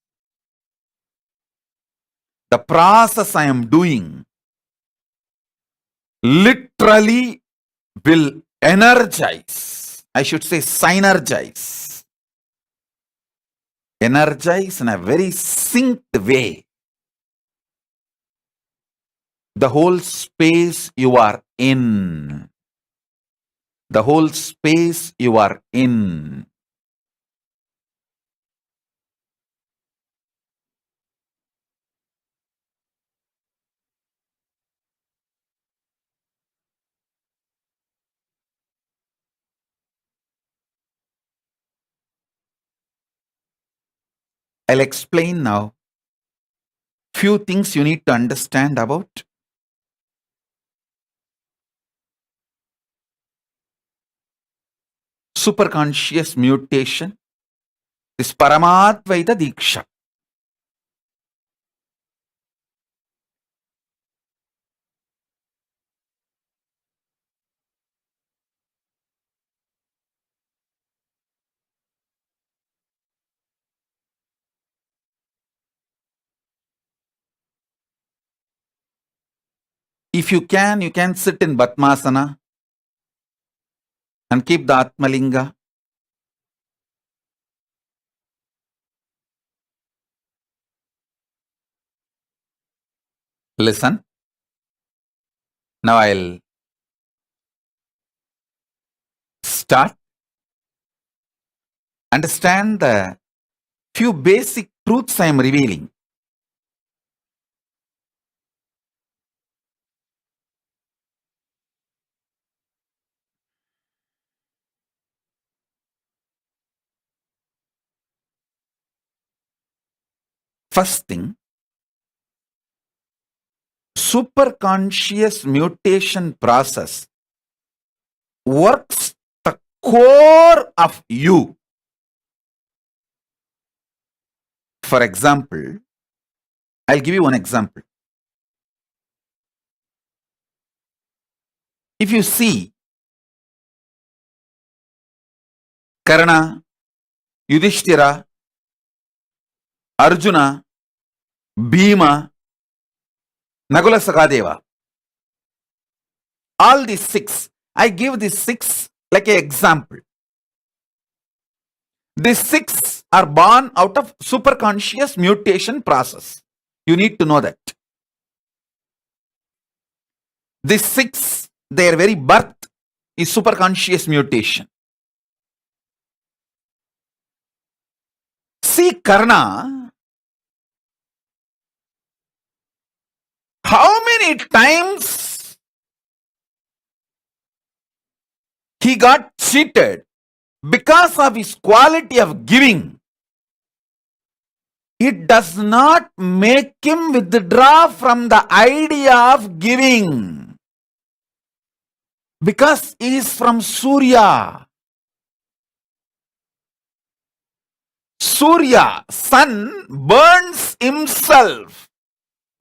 the process I am doing literally will energize, I should say synergize, energize in a very synced way the whole space you are in. The whole space you are in. I'll explain now few things you need to understand about superconscious mutation, this Paramadvaita Diksha. If you can sit in Batmasana and keep the Atmalinga. Listen. Now I'll start. Understand the few basic truths I am revealing. First thing, superconscious mutation process works the core of you. For example, I'll give you one example. If you see Karna, Yudhishthira, Arjuna, Bhima, Nakula Sakadeva, all these six, I give these six like an example. These six are born out of superconscious mutation process. You need to know that. These six, their very birth is superconscious mutation. See Karna, how many times he got cheated because of his quality of giving. It does not make him withdraw from the idea of giving, because he is from Surya. Surya, sun, burns himself,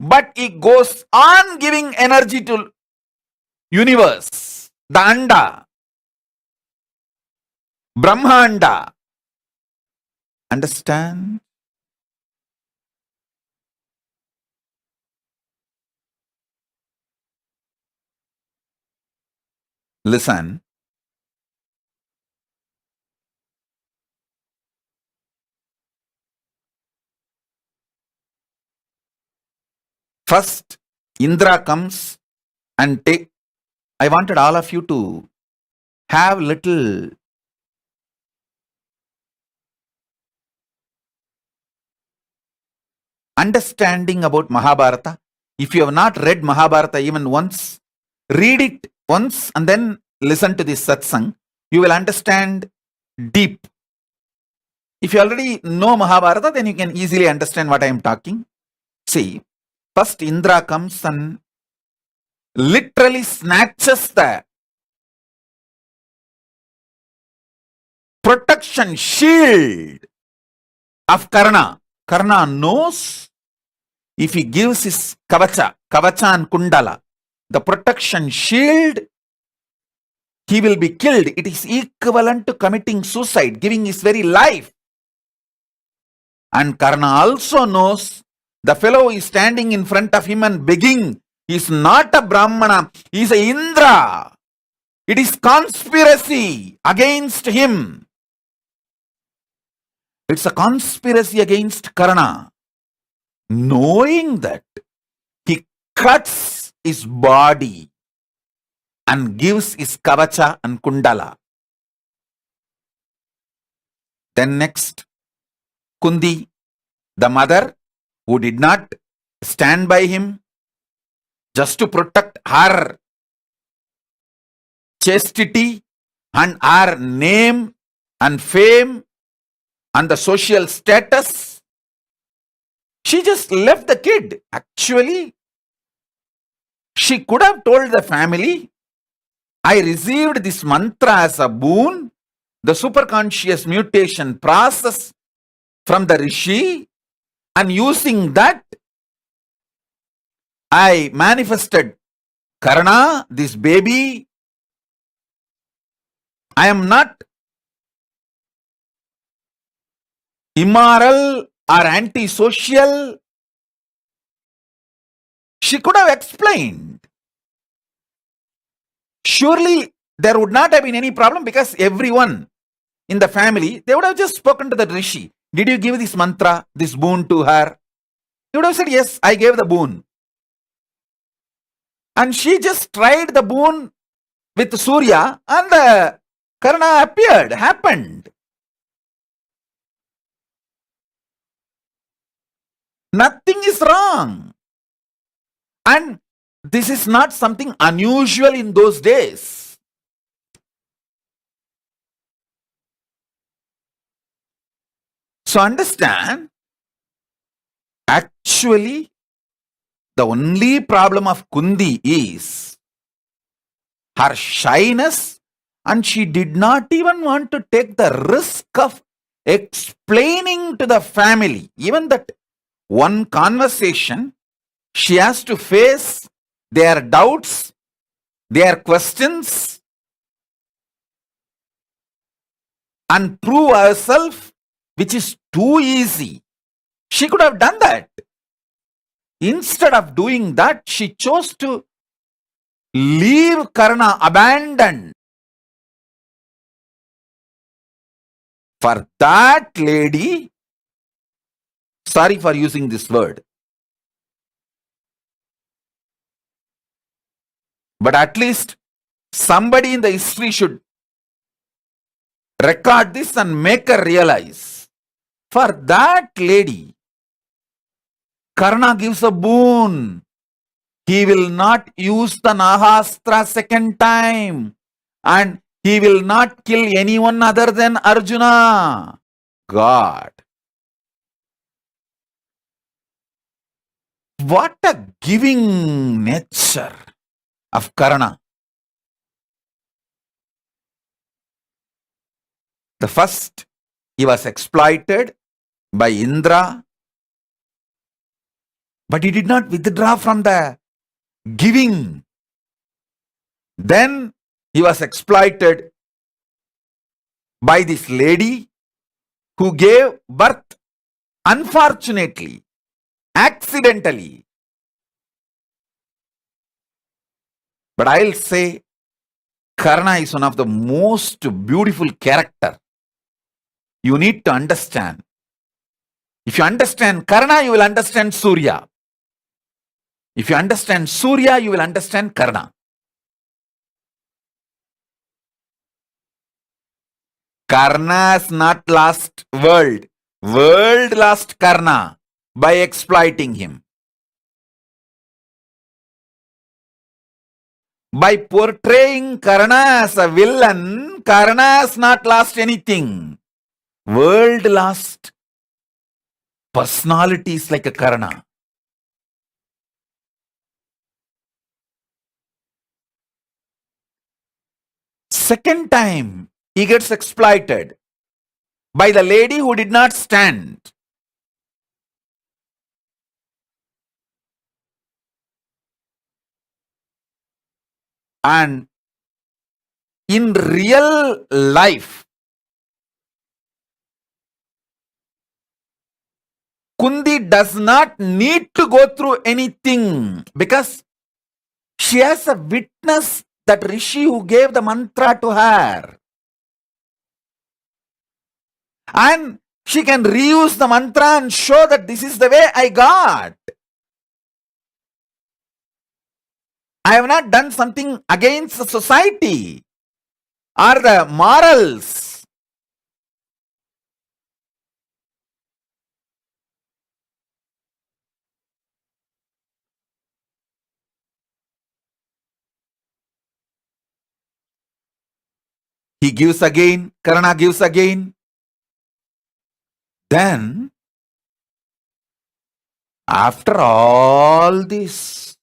but he goes on giving energy to universe, the Anda, Brahmanda. Understand? Listen. First, Indra comes and take. I wanted all of you to have little understanding about Mahabharata. If you have not read Mahabharata even once, read it once and then listen to this satsang. You will understand deep. If you already know Mahabharata, then you can easily understand what I am talking. See, first Indra comes and literally snatches the protection shield of Karna. Karna knows if he gives his kavacha and kundala, the protection shield, he will be killed. It is equivalent to committing suicide, giving his very life. And Karna also knows the fellow is standing in front of him and begging. He is not a Brahmana, he is a Indra. It is conspiracy against him. It's a conspiracy against Karna. Knowing that, he cuts his body and gives his kavacha and kundala. Then next, Kundi, the mother who did not stand by him just to protect her chastity and her name and fame and the social status, she just left the kid. Actually, she could have told the family, I received this mantra as a boon, the superconscious mutation process from the Rishi, and using that, I manifested Karna, this baby. I am not immoral or antisocial. She could have explained. Surely there would not have been any problem, because everyone in the family, they would have just spoken to the Rishi. Did you give this mantra, this boon to her? He would have said, yes, I gave the boon. And she just tried the boon with Surya and the Karna appeared, happened. Nothing is wrong. And this is not something unusual in those days. So understand, actually, the only problem of Kundi is her shyness And she did not even want to take the risk of explaining to the family. Even that one conversation, she has to face their doubts, their questions, and prove herself, which is too easy. She could have done that. Instead of doing that, she chose to leave Karna abandoned. For that lady, sorry for using this word, but at least somebody in the history should record this and make her realize. For that lady, Karna gives a boon. He will not use the Nahastra second time. And he will not kill anyone other than Arjuna. God. What a giving nature of Karna. The first, he was exploited by Indra, but he did not withdraw from the giving. Then he was exploited by this lady who gave birth, unfortunately, accidentally. But I'll say Karna is one of the most beautiful character. You need to understand. If you understand Karna, you will understand Surya. If you understand Surya, you will understand Karna. Karna has not lost world. World lost Karna by exploiting him. By portraying Karna as a villain, Karna has not lost anything. World lost personalities like a Karna. Second time, he gets exploited by the lady who did not stand. And in real life, Kundi does not need to go through anything because she has a witness, that Rishi who gave the mantra to her. And she can reuse the mantra and show that this is the way I got. I have not done something against the society or the morals. He gives again, Karna gives again. Then, after all this,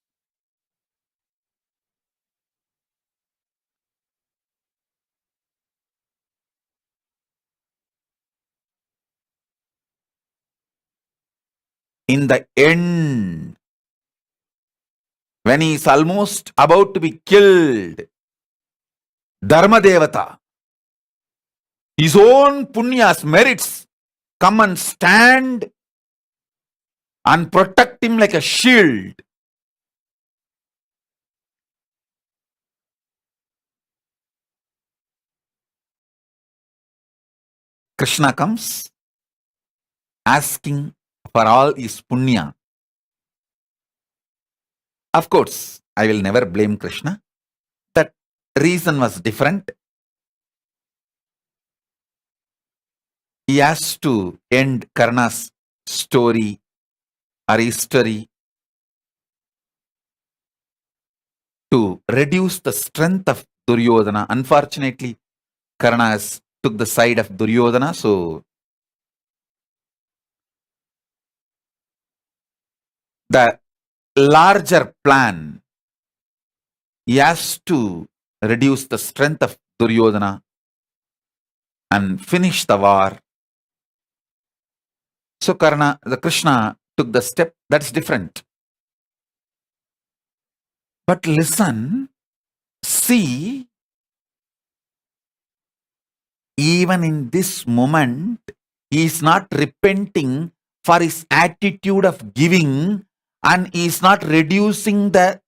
in the end, when he is almost about to be killed, Dharma Devata, his own punyas, merits, come and stand and protect him like a shield. Krishna comes asking for all his punya. Of course, I will never blame Krishna. That reason was different. He has to end Karna's story or history to reduce the strength of Duryodhana. Unfortunately, Karna has took the side of Duryodhana, so the larger plan, he has to reduce the strength of Duryodhana and finish the war. So the Krishna took the step. That's different. But listen, see, even in this moment, he is not repenting for his attitude of giving, and he is not reducing the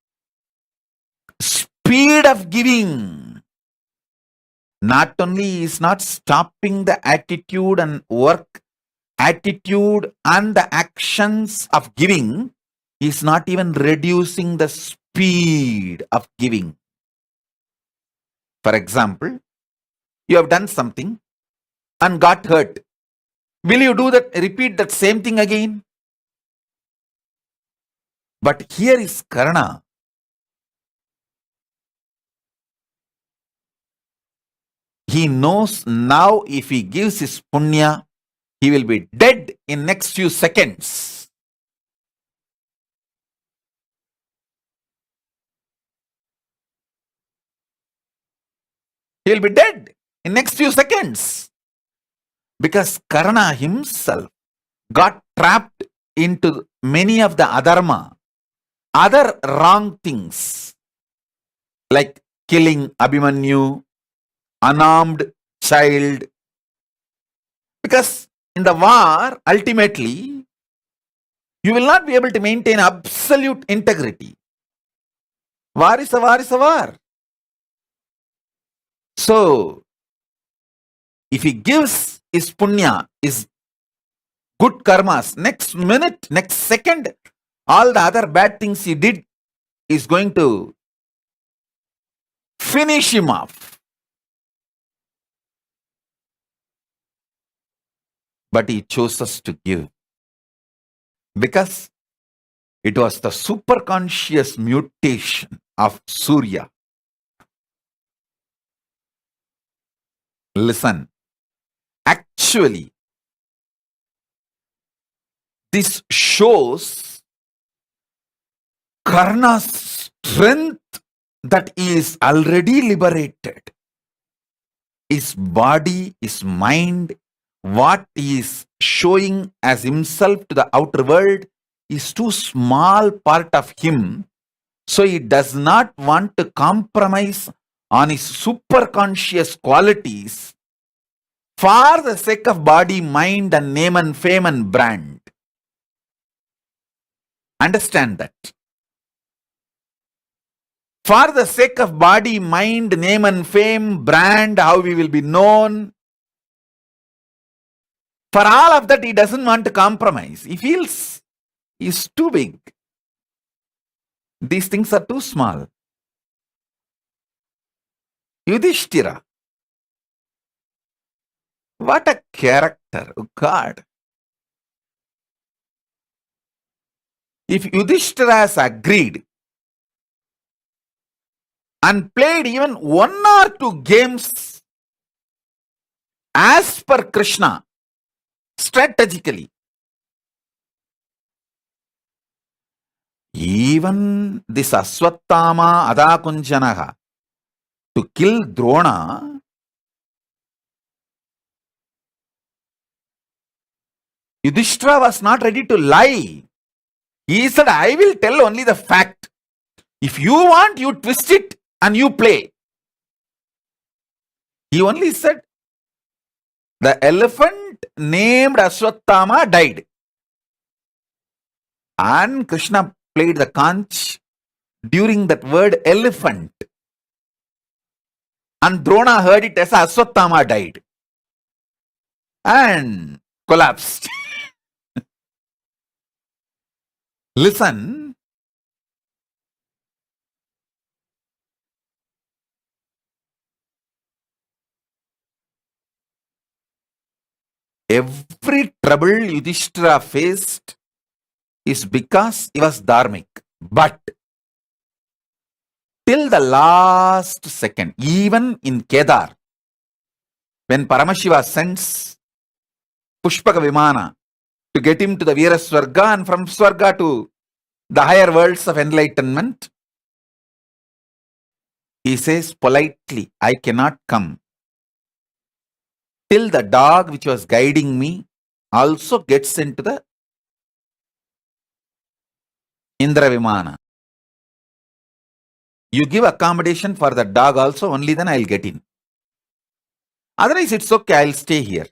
speed of giving. Not only he is not stopping the attitude and work, attitude and the actions of giving, he is not even reducing the speed of giving. For example, you have done something and got hurt. Will you do that? Repeat that same thing again? But here is Karna. He knows now if he gives his punya, he will be dead in next few seconds. He will be dead in next few seconds. Because Karna himself got trapped into many of the adharma, other wrong things, like killing Abhimanyu, unarmed child. Because in the war, ultimately, you will not be able to maintain absolute integrity. War is a war is a war. So, if he gives his punya, his good karmas, next minute, next second, all the other bad things he did is going to finish him off. But he chose us to give. Because it was the superconscious mutation of Surya. Listen, actually, this shows Karna's strength that he is already liberated. His body, his mind, what he is showing as himself to the outer world is too small part of him. So he does not want to compromise on his superconscious qualities for the sake of body, mind and name and fame and brand. Understand that. For the sake of body, mind, name and fame, brand, how we will be known, for all of that he doesn't want to compromise. He feels he is too big. These things are too small. Yudhishthira. What a character, oh God. If Yudhishthira has agreed and played even 1 or 2 games as per Krishna, strategically, even this Aswattama Adakunjanaha to kill Drona, Yudhishthira was not ready to lie. He said, I will tell only the fact. If you want, you twist it and you play. He only said, the elephant named Aswattama died. And Krishna played the conch during that word elephant. And Drona heard it as Aswattama died. And collapsed. Listen. Every trouble Yudhishthira faced is because he was dharmic. But till the last second, even in Kedar, when Paramashiva sends Pushpaka Vimana to get him to the Veera Swarga and from Swarga to the higher worlds of enlightenment, He says politely, I cannot come till the dog which was guiding me also gets into the Indra Vimana. You give accommodation for the dog also, only then I'll get in. Otherwise, it's okay, I'll stay here.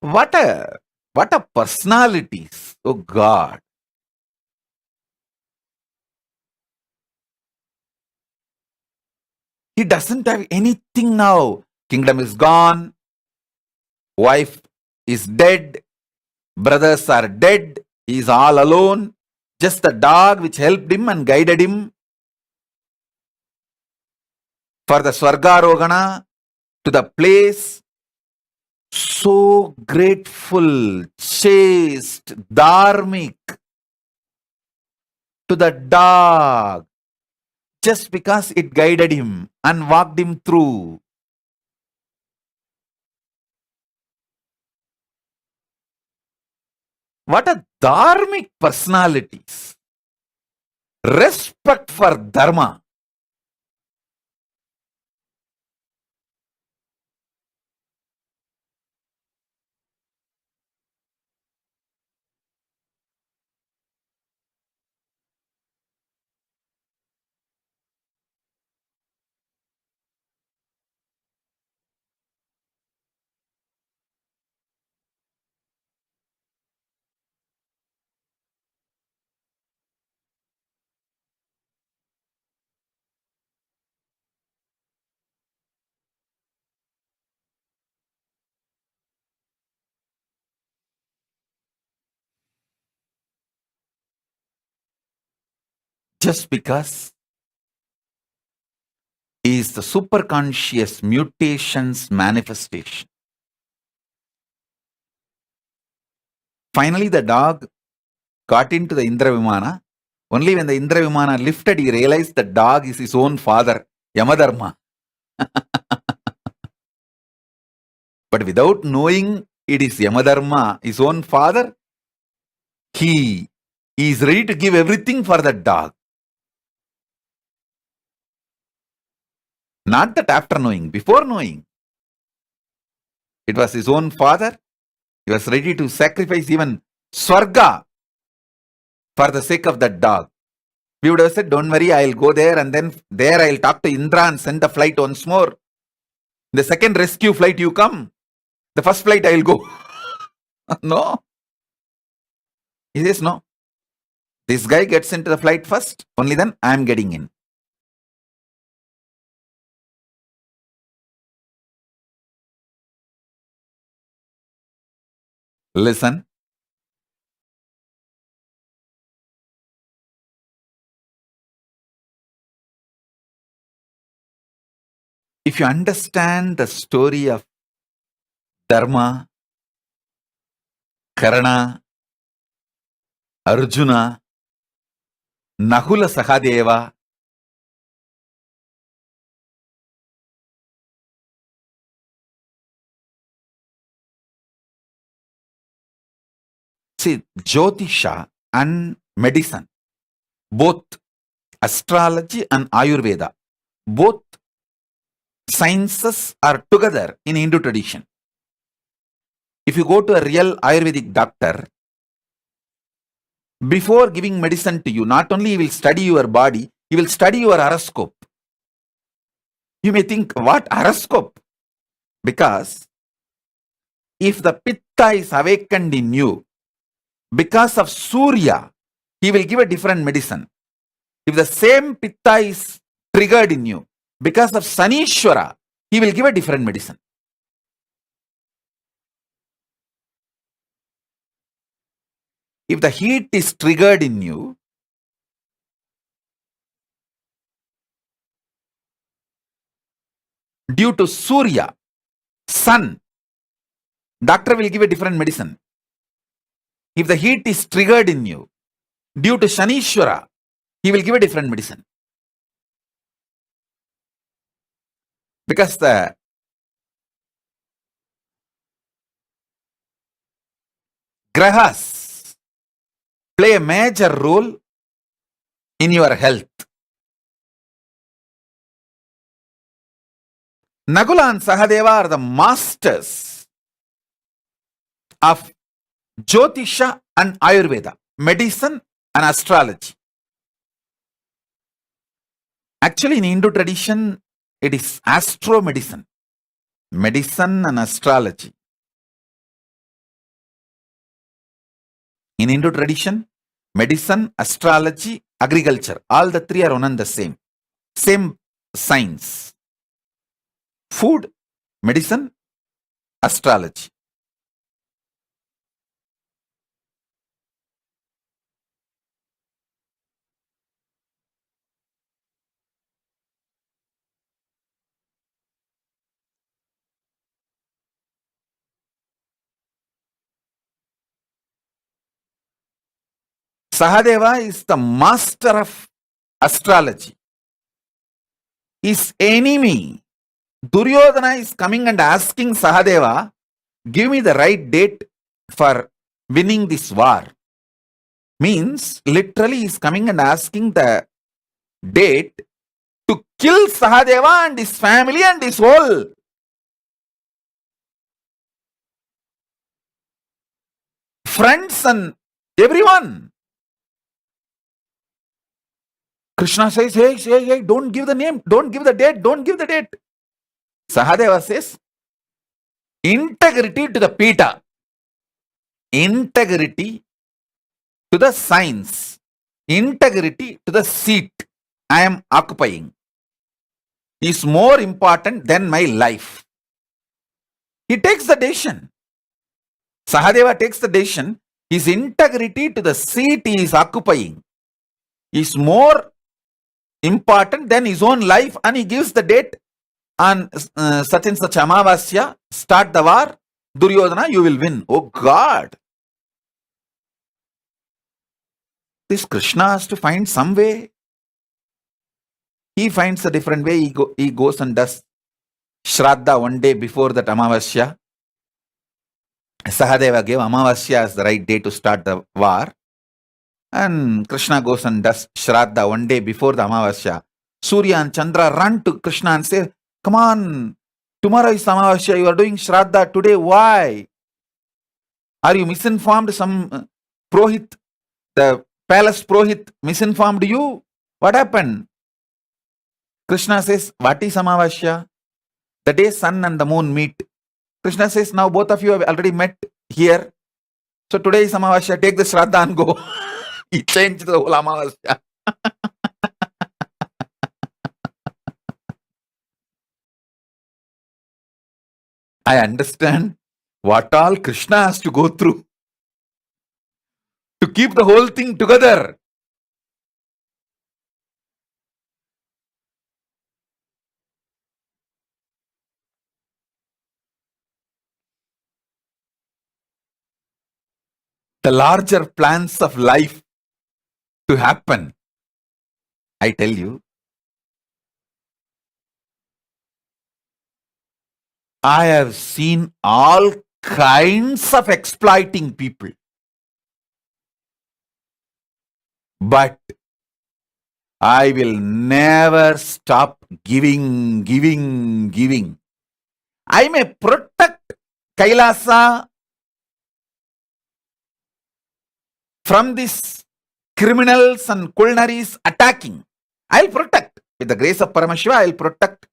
What a personalities, oh God. He doesn't have anything now. Kingdom is gone, wife is dead, brothers are dead, he is all alone. Just the dog which helped him and guided him for the Swargarogana to the place. So grateful, chaste, dharmic to the dog just because it guided him and walked him through. What a dharmic personalities. Respect for dharma. Just because he is the superconscious mutations manifestation. Finally, the dog got into the Indra Vimana. Only when the Indra Vimana lifted, he realized the dog is his own father, Yamadharma. But without knowing it is Yamadharma, his own father, he is ready to give everything for the dog. Not that after knowing, before knowing. It was his own father. He was ready to sacrifice even Swarga for the sake of that dog. We would have said, don't worry, I'll go there and then there I'll talk to Indra and send the flight once more. The second rescue flight you come. The first flight I'll go. No. He says, no. This guy gets into the flight first, only then I'm getting in. Listen. If you understand the story of Dharma, Karna, Arjuna, Nahula Sahadeva, see, Jyotisha and medicine, both astrology and Ayurveda, both sciences are together in Hindu tradition. If you go to a real Ayurvedic doctor, before giving medicine to you, not only he will study your body, he will study your horoscope. You may think, what horoscope? Because if the pitta is awakened in you, because of Surya, he will give a different medicine. If the same pitta is triggered in you, because of Sanishwara, he will give a different medicine. If the heat is triggered in you, due to Surya, sun, doctor will give a different medicine. If the heat is triggered in you, due to Shanishwara, he will give a different medicine. Because the grahas play a major role in your health. Nakula and Sahadeva are the masters of Jyotisha and Ayurveda, medicine and astrology. Actually, in Hindu tradition, it is astro-medicine, medicine and astrology. In Hindu tradition, medicine, astrology, agriculture, all the three are one and the same. Same science. Food, medicine, astrology. Sahadeva is the master of astrology. His enemy, Duryodhana, is coming and asking Sahadeva, give me the right date for winning this war. Means, literally, he is coming and asking the date to kill Sahadeva and his family and his whole friends and everyone. Krishna says, hey, don't give the name, don't give the date, don't give the date. Sahadeva says, integrity to the Pita, integrity to the science, integrity to the seat I am occupying is more important than my life. He takes the decision. Sahadeva takes the decision. His integrity to the seat he is occupying is more important than his own life, and he gives the date on such and such Amavasya, start the war, Duryodhana, you will win. Oh God! This Krishna has to find some way. He finds a different way. He goes and does Shraddha one day before that Amavasya. Sahadeva gave Amavasya as the right day to start the war. And Krishna goes and does Shraddha one day before the Amavasya. Surya and Chandra run to Krishna and say, come on, tomorrow is Amavasya, you are doing Shraddha today, why? Are you misinformed? Some Prohit, the palace Prohit misinformed you? What happened? Krishna says, what is Amavasya? The day sun and the moon meet. Krishna says, now both of you have already met here. So today is Amavasya, take the Shraddha and go. He changed the whole Amavasya. I understand what all Krishna has to go through to keep the whole thing together. The larger plans of life to happen. I tell you, I have seen all kinds of exploiting people. But I will never stop giving. I may protect Kailasa from these criminals and culinaries attacking. I'll protect. With the grace of Paramashiva, I'll protect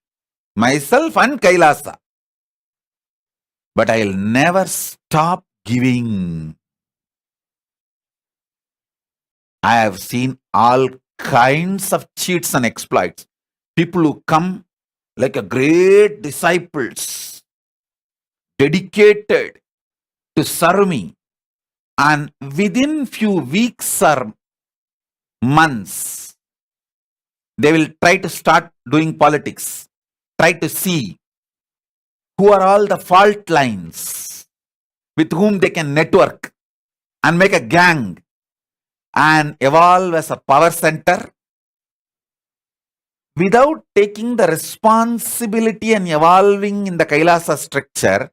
myself and Kailasa. But I'll never stop giving. I have seen all kinds of cheats and exploits. People who come like a great disciples, dedicated to serve me, and within few weeks or months, they will try to start doing politics, try to see who are all the fault lines with whom they can network and make a gang and evolve as a power center without taking the responsibility and evolving in the Kailasa structure,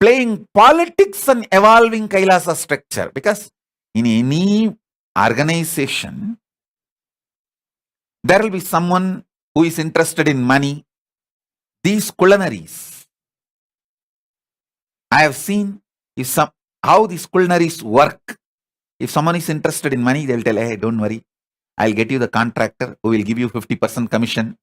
playing politics and evolving Kailasa structure. Because in any organization, There will be someone who is interested in money. These culinaries, I have seen how these culinaries work. If someone is interested in money, they'll tell, hey, don't worry, I'll get you the contractor who will give you 50% commission.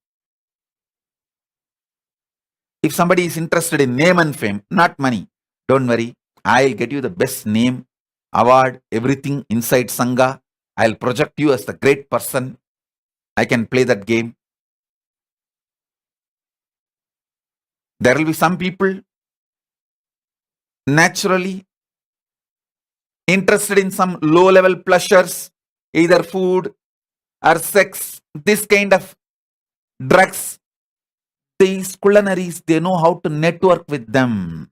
If somebody is interested in name and fame, not money, don't worry, I'll get you the best name, award, everything inside Sangha. I'll project you as the great person. I can play that game. There will be some people naturally interested in some low-level pleasures, either food or sex, this kind of drugs. These culinaries, they know how to network with them.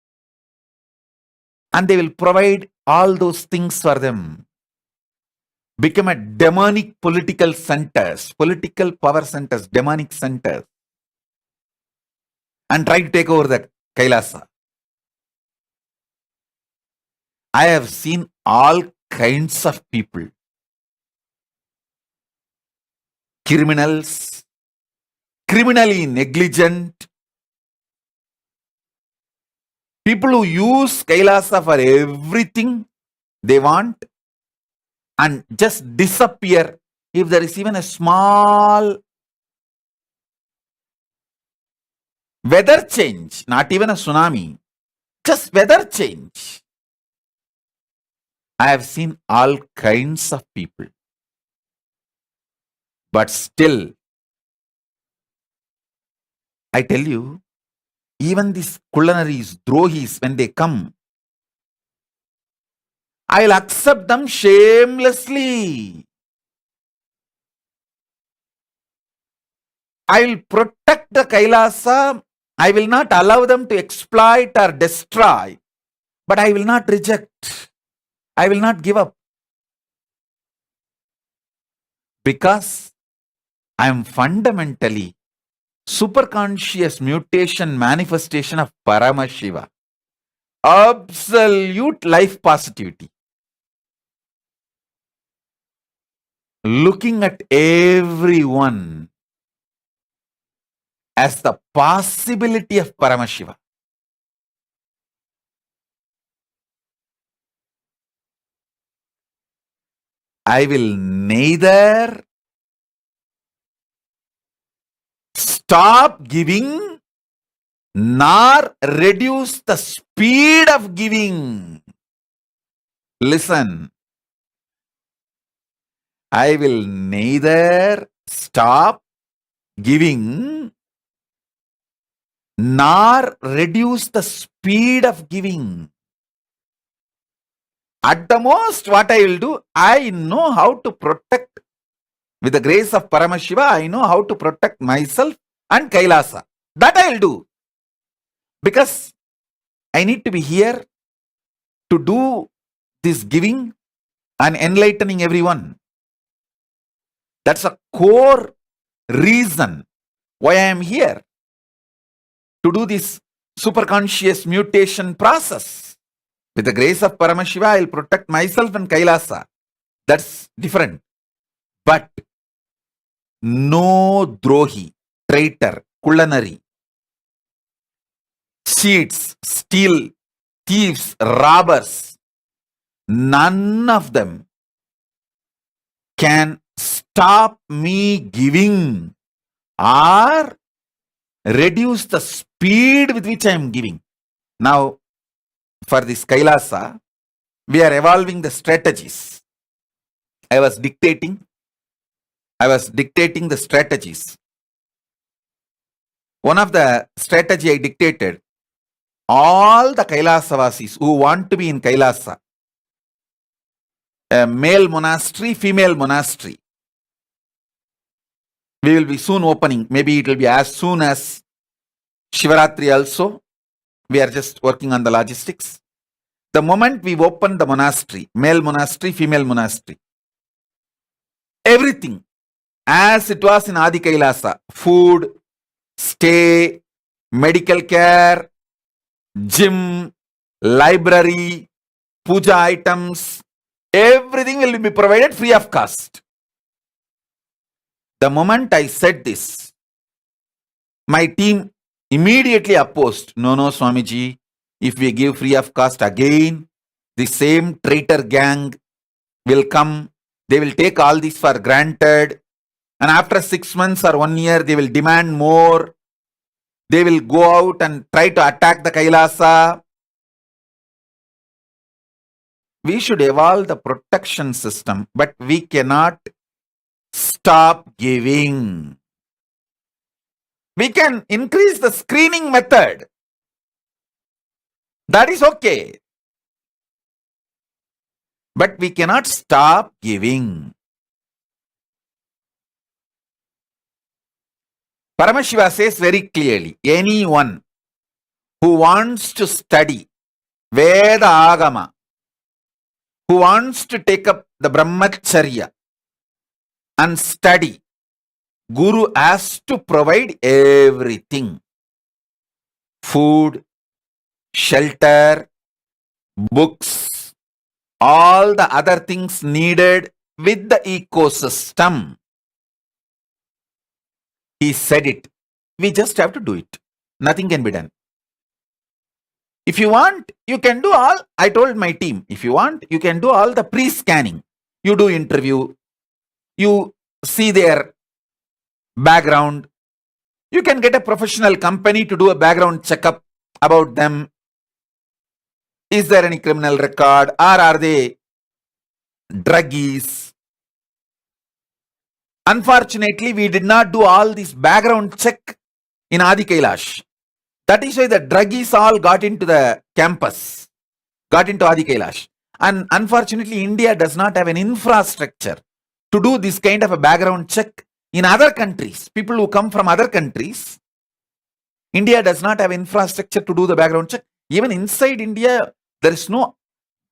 And they will provide all those things for them. Become a demonic political centers, political power centers, demonic centers. And try to take over the KAILASA. I have seen all kinds of people. Criminals, criminally negligent, people who use KAILASA for everything they want and just disappear if there is even a small weather change, not even a tsunami, just weather change. I have seen all kinds of people. But still, I tell you, even these culinaries, drohis, when they come, I'll accept them shamelessly. I'll protect the KAILASA. I will not allow them to exploit or destroy. But I will not reject. I will not give up. Because I am fundamentally superconscious mutation manifestation of Paramashiva. Absolute life positivity. Looking at everyone as the possibility of Paramashiva. I will neither stop giving nor reduce the speed of giving. Listen, I will neither stop giving nor reduce the speed of giving. At the most, what I will do, I know how to protect, with the grace of Paramashiva, I know how to protect myself and KAILASA. That I will do. Because I need to be here to do this giving and enlightening everyone. That's a core reason why I am here. To do this superconscious mutation process. With the grace of Paramashiva, I will protect myself and KAILASA. That's different. But no drohi, traitor, culinary, cheats, steal, thieves, robbers, none of them can stop me giving or reduce the speed with which I am giving. Now, for this KAILASA, we are evolving the strategies. I was dictating the strategies. One of the strategy I dictated, all the KAILASavasis who want to be in KAILASA, a male monastery, female monastery, we will be soon opening. Maybe it will be as soon as Shivaratri also. We are just working on the logistics. The moment we open the monastery, male monastery, female monastery, everything as it was in Adi KAILASA, food, stay, medical care, gym, library, puja items, everything will be provided free of cost. The moment I said this, my team immediately opposed. No, no, Swamiji, if we give free of cost again, the same traitor gang will come. They will take all this for granted. And after 6 months or 1 year, they will demand more. They will go out and try to attack the Kailasa. We should evolve the protection system, but we cannot stop giving. We can increase the screening method. That is okay. But we cannot stop giving. Paramashiva says very clearly, anyone who wants to study Veda Agama, who wants to take up the Brahmacharya and study, Guru has to provide everything. Food, shelter, books, all the other things needed with the ecosystem. He said it. We just have to do it. Nothing can be done. If you want, you can do all. I told my team, if you want, you can do all the pre-scanning. You do interview. You see their background. You can get a professional company to do a background checkup about them. Is there any criminal record, or are they druggies? Unfortunately, we did not do all this background check in Adi Kailash. That is why the druggies all got into the campus, got into Adi Kailash. And unfortunately, India does not have an infrastructure to do this kind of a background check in other countries. People who come from other countries, India does not have infrastructure to do the background check. Even inside India, there is no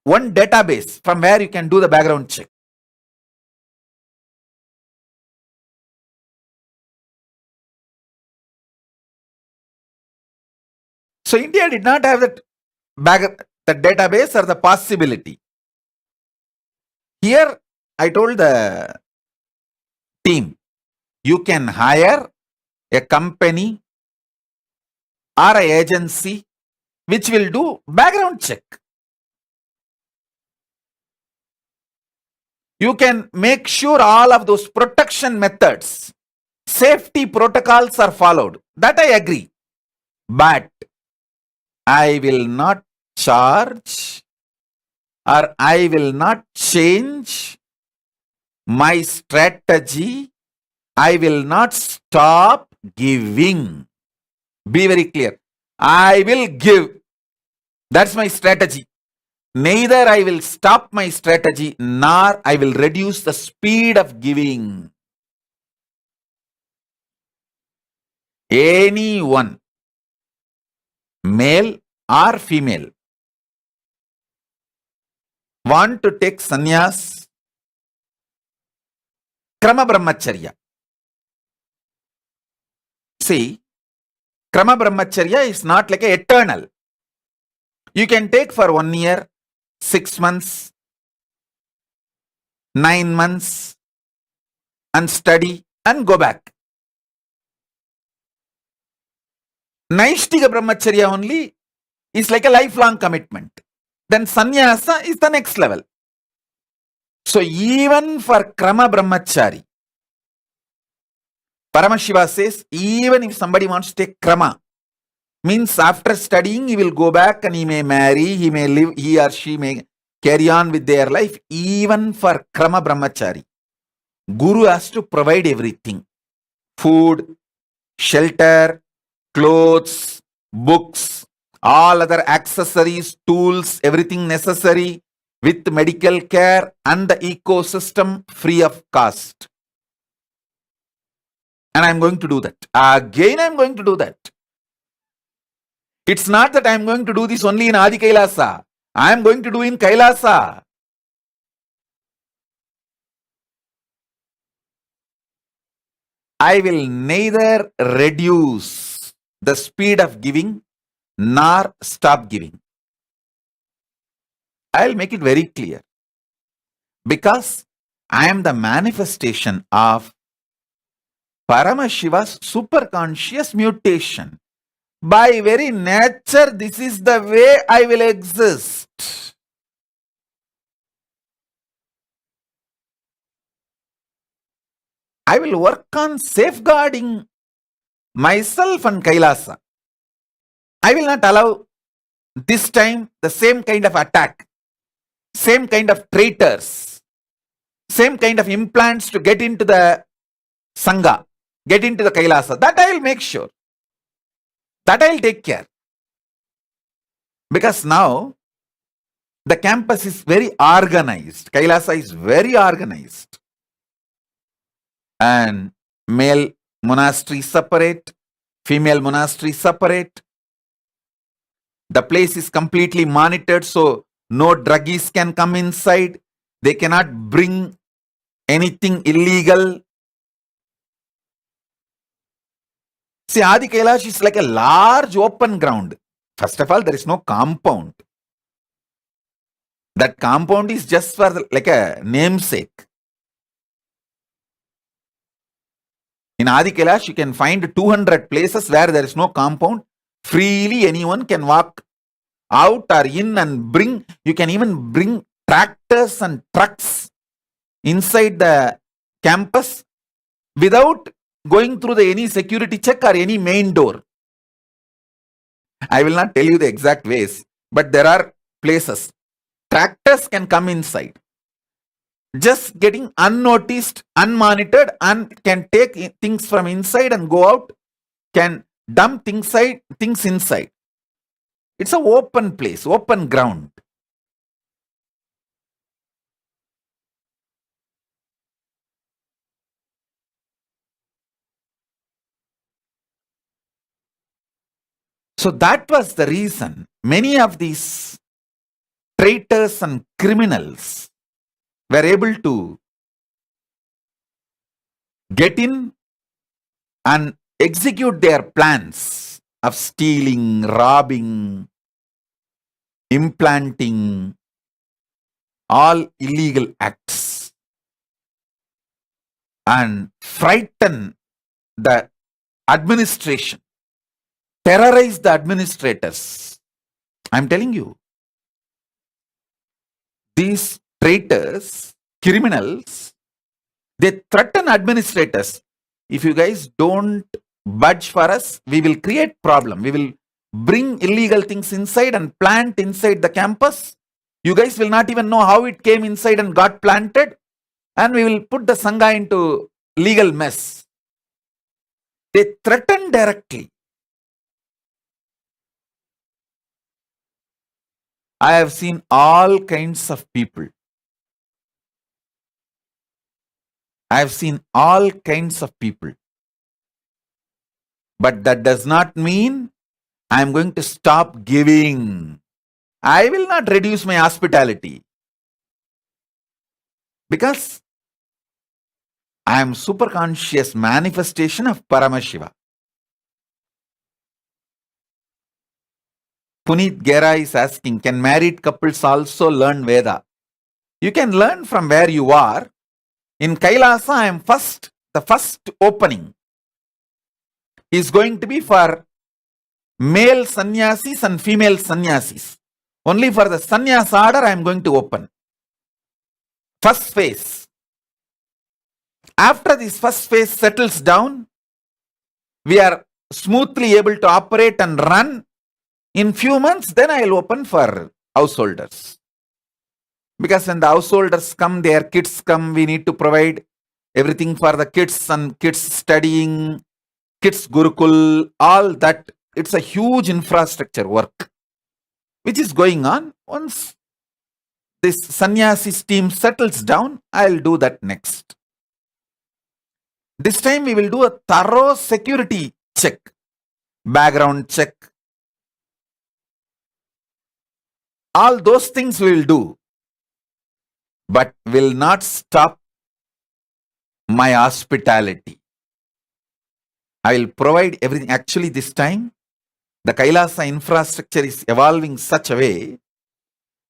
one database from where you can do the background check. So India did not have the database or the possibility. Here, I told the team, you can hire a company or an agency which will do background check. You can make sure all of those protection methods, safety protocols are followed. That I agree. But I will not charge or I will not change my strategy. I will not stop giving. Be very clear. I will give. That's my strategy. Neither I will stop my strategy nor I will reduce the speed of giving. Anyone, male or female, want to take sannyas, krama brahmacharya. See, krama brahmacharya is not like a eternal. You can take for 1 year, 6 months, 9 months and study and go back. Naishtika brahmacharya only is like a lifelong commitment. Then sannyasa is the next level. So even for krama brahmachari, Paramashiva says, even if somebody wants to take krama, means after studying he will go back and he may marry, he may live, he or she may carry on with their life. Even for krama brahmachari, Guru has to provide everything. Food, shelter, clothes, books, all other accessories, tools, everything necessary with medical care and the ecosystem free of cost. And I am going to do that. Again, I am going to do that. It's not that I am going to do this only in Adi Kailasa. I am going to do in Kailasa. I will neither reduce the speed of giving nor stop giving. I will make it very clear. Because I am the manifestation of Paramashiva's superconscious mutation. By very nature, this is the way I will exist. I will work on safeguarding myself and Kailasa. I will not allow this time the same kind of attack, same kind of traitors, same kind of implants to get into the Sangha, get into the Kailasa. That I will make sure. That I will take care. Because now the campus is very organized. Kailasa is very organized. And male monastery separate, female monastery separate. The place is completely monitored, so no druggies can come inside. They cannot bring anything illegal. See, Adi Kailash is like a large open ground. First of all, there is no compound. That compound is just for like a namesake. In Adi Kailash, you can find 200 places where there is no compound. Freely anyone can walk out or in and bring. You can even bring tractors and trucks inside the campus without going through any security check or any main door. I will not tell you the exact ways, but there are places. Tractors can come inside. Just getting unnoticed, unmonitored, and can take things from inside and go out, can dump things inside. It's an open place, open ground. So that was the reason many of these traitors and criminals were able to get in and execute their plans of stealing, robbing, implanting, all illegal acts, and frighten the administration, terrorize the administrators. I'm telling you, these traitors, criminals, they threaten administrators. If you guys don't budge for us, we will create problem. We will bring illegal things inside and plant inside the campus. You guys will not even know how it came inside and got planted. And we will put the Sangha into legal mess. They threaten directly. I have seen all kinds of people. I have seen all kinds of people. But that does not mean I am going to stop giving. I will not reduce my hospitality. Because I am super conscious manifestation of Paramashiva. Puneet Gera is asking, can married couples also learn Veda? You can learn from where you are. In Kailasa, I am the first opening is going to be for male sannyasis and female sannyasis. Only for the sannyas order I am going to open. First phase. After this first phase settles down, we are smoothly able to operate and run. In few months, then I will open for householders. Because when the householders come, their kids come, we need to provide everything for the kids and kids studying, kids Gurukul, all that. It's a huge infrastructure work which is going on. Once this sannyasis team settles down, I'll do that next. This time we will do a thorough security check, background check. All those things we will do, but will not stop my hospitality. I will provide everything. Actually, this time, the Kailasa infrastructure is evolving such a way,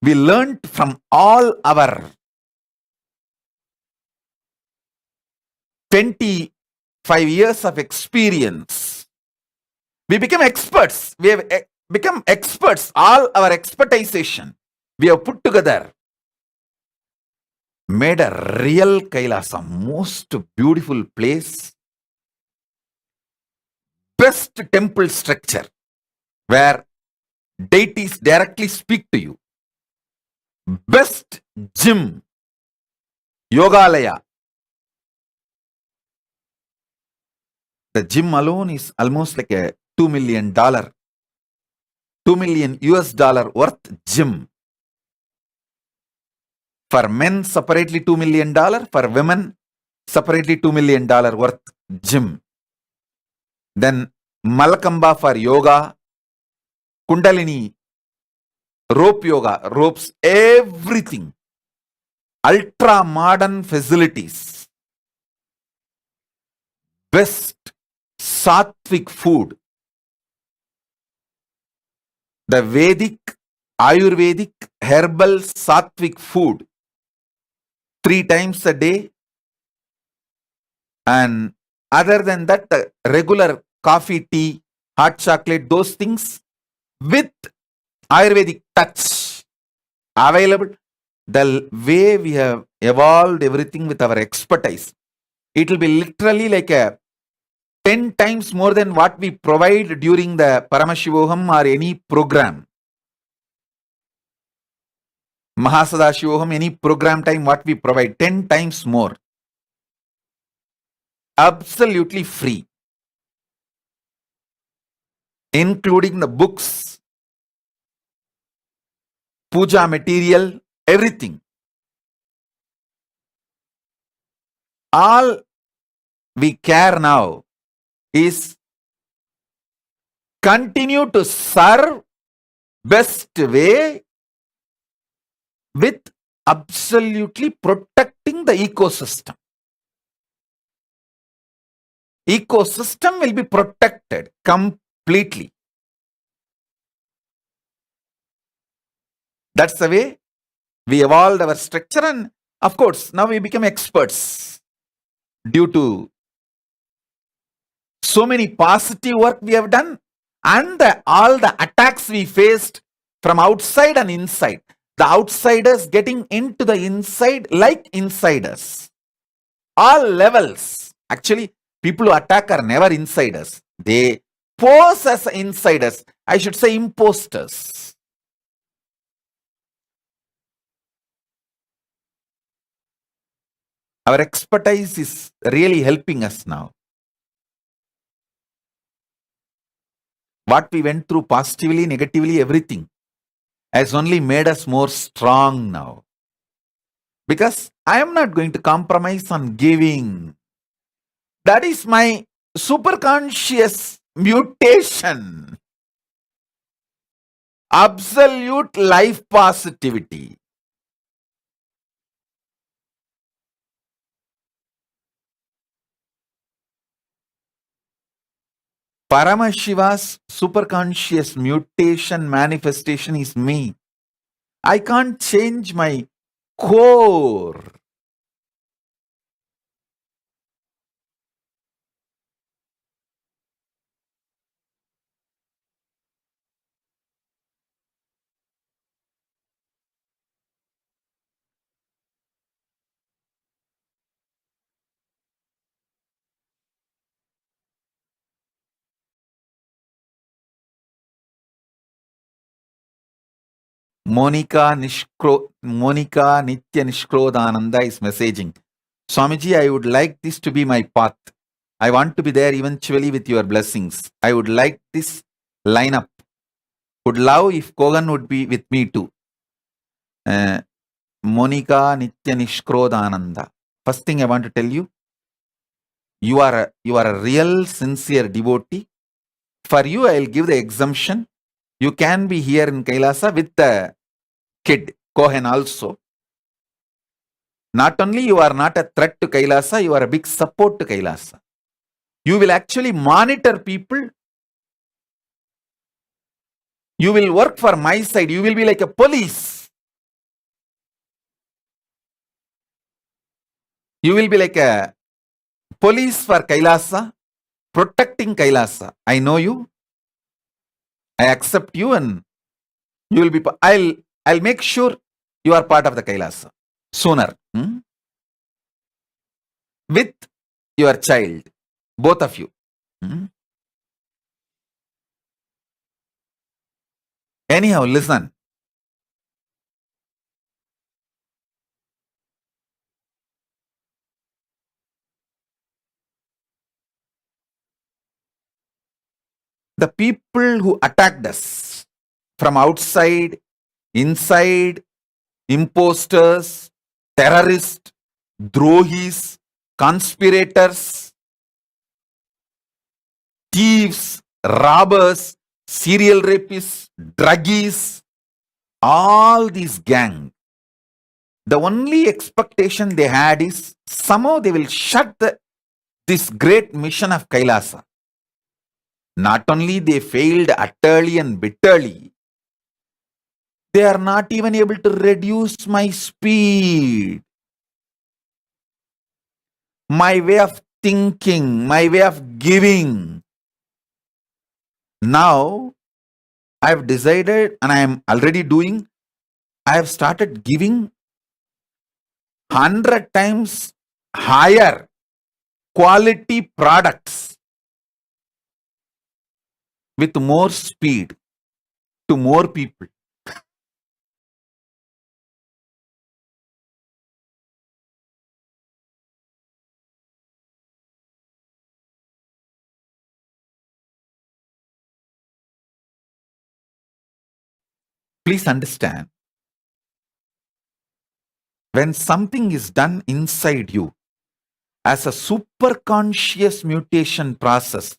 we learned from all our 20 5 years of experience, we become experts. We have become experts. All our expertization we have put together, made a real Kailasa, most beautiful place, best temple structure where deities directly speak to you, best gym, yogalaya. The gym alone is almost like a $2 million, $2 million US dollar worth gym. For men, separately $2 million. For women, separately $2 million worth gym. Then Malakamba for yoga, Kundalini, rope yoga, ropes, everything. Ultra modern facilities. Best sattvic food. The Vedic, Ayurvedic, herbal sattvic food. 3 times a day. And other than that, the regular coffee, tea, hot chocolate, those things with Ayurvedic touch available. The way we have evolved everything with our expertise, it will be literally like a 10 times more than what we provide during the Paramashivoham or any program. Mahasadashivoham, any program time, what we provide, 10 times more. Absolutely free. Including the books, puja material, everything. All we care now is continue to serve best way with absolutely protecting the ecosystem. Ecosystem will be protected completely. That's the way we evolved our structure, and of course now we become experts due to so many positive work we have done and all the attacks we faced from outside and inside. The outsiders getting into the inside like insiders. All levels. Actually, people who attack are never insiders. They pose as insiders. I should say imposters. Our expertise is really helping us now. What we went through positively, negatively, everything has only made us more strong now. Because I am not going to compromise on giving. That is my superconscious mutation. Absolute life positivity. Paramashiva's superconscious mutation manifestation is me. I can't change my core. Monica Nitya Nishkrodananda is messaging. Swamiji, I would like this to be my path. I want to be there eventually with your blessings. I would like this lineup. Would love if Kogan would be with me too. Monica Nitya Nishkrodananda. First thing I want to tell you, you are a real sincere devotee. For you, I will give the exemption. You can be here in Kailasa with the kid, Kohen also. Not only you are not a threat to Kailasa, you are a big support to Kailasa. You will actually monitor people. You will work for my side. You will be like a police. You will be like a police for Kailasa, protecting Kailasa. I know you. I accept you, and you will be. I'll make sure you are part of the Kailasa sooner. With your child, both of you. Anyhow, listen. The people who attacked us from outside, inside, imposters, terrorists, drohis, conspirators, thieves, robbers, serial rapists, druggies, all these gang. The only expectation they had is somehow they will shut this great mission of Kailasa. Not only they failed utterly and bitterly, they are not even able to reduce my speed, my way of thinking, my way of giving. Now, I have decided, and I am already doing, I have started giving 100 times higher quality products with more speed to more people. Please understand, when something is done inside you as a superconscious mutation process,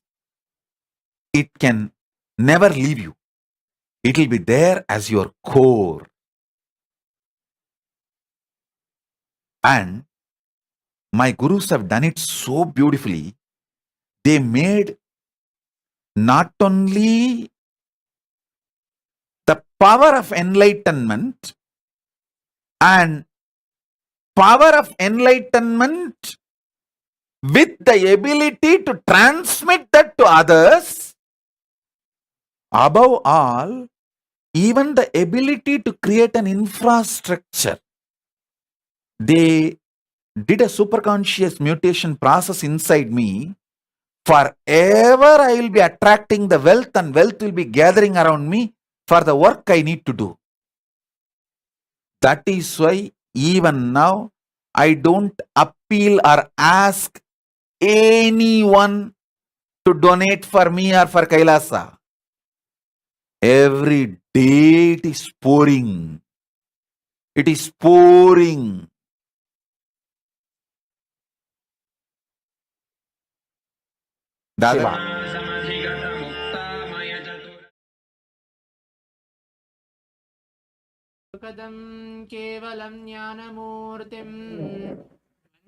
it can never leave you. It will be there as your core. And my gurus have done it so beautifully. They made not only the power of enlightenment and power of enlightenment with the ability to transmit that to others, above all, even the ability to create an infrastructure. They did a superconscious mutation process inside me. Forever I will be attracting the wealth, and wealth will be gathering around me for the work I need to do. That is why even now I don't appeal or ask anyone to donate for me or for Kailasa. Every day it is pouring. It is pouring. Dada. सुखदं केवलं ज्ञानमूर्तिं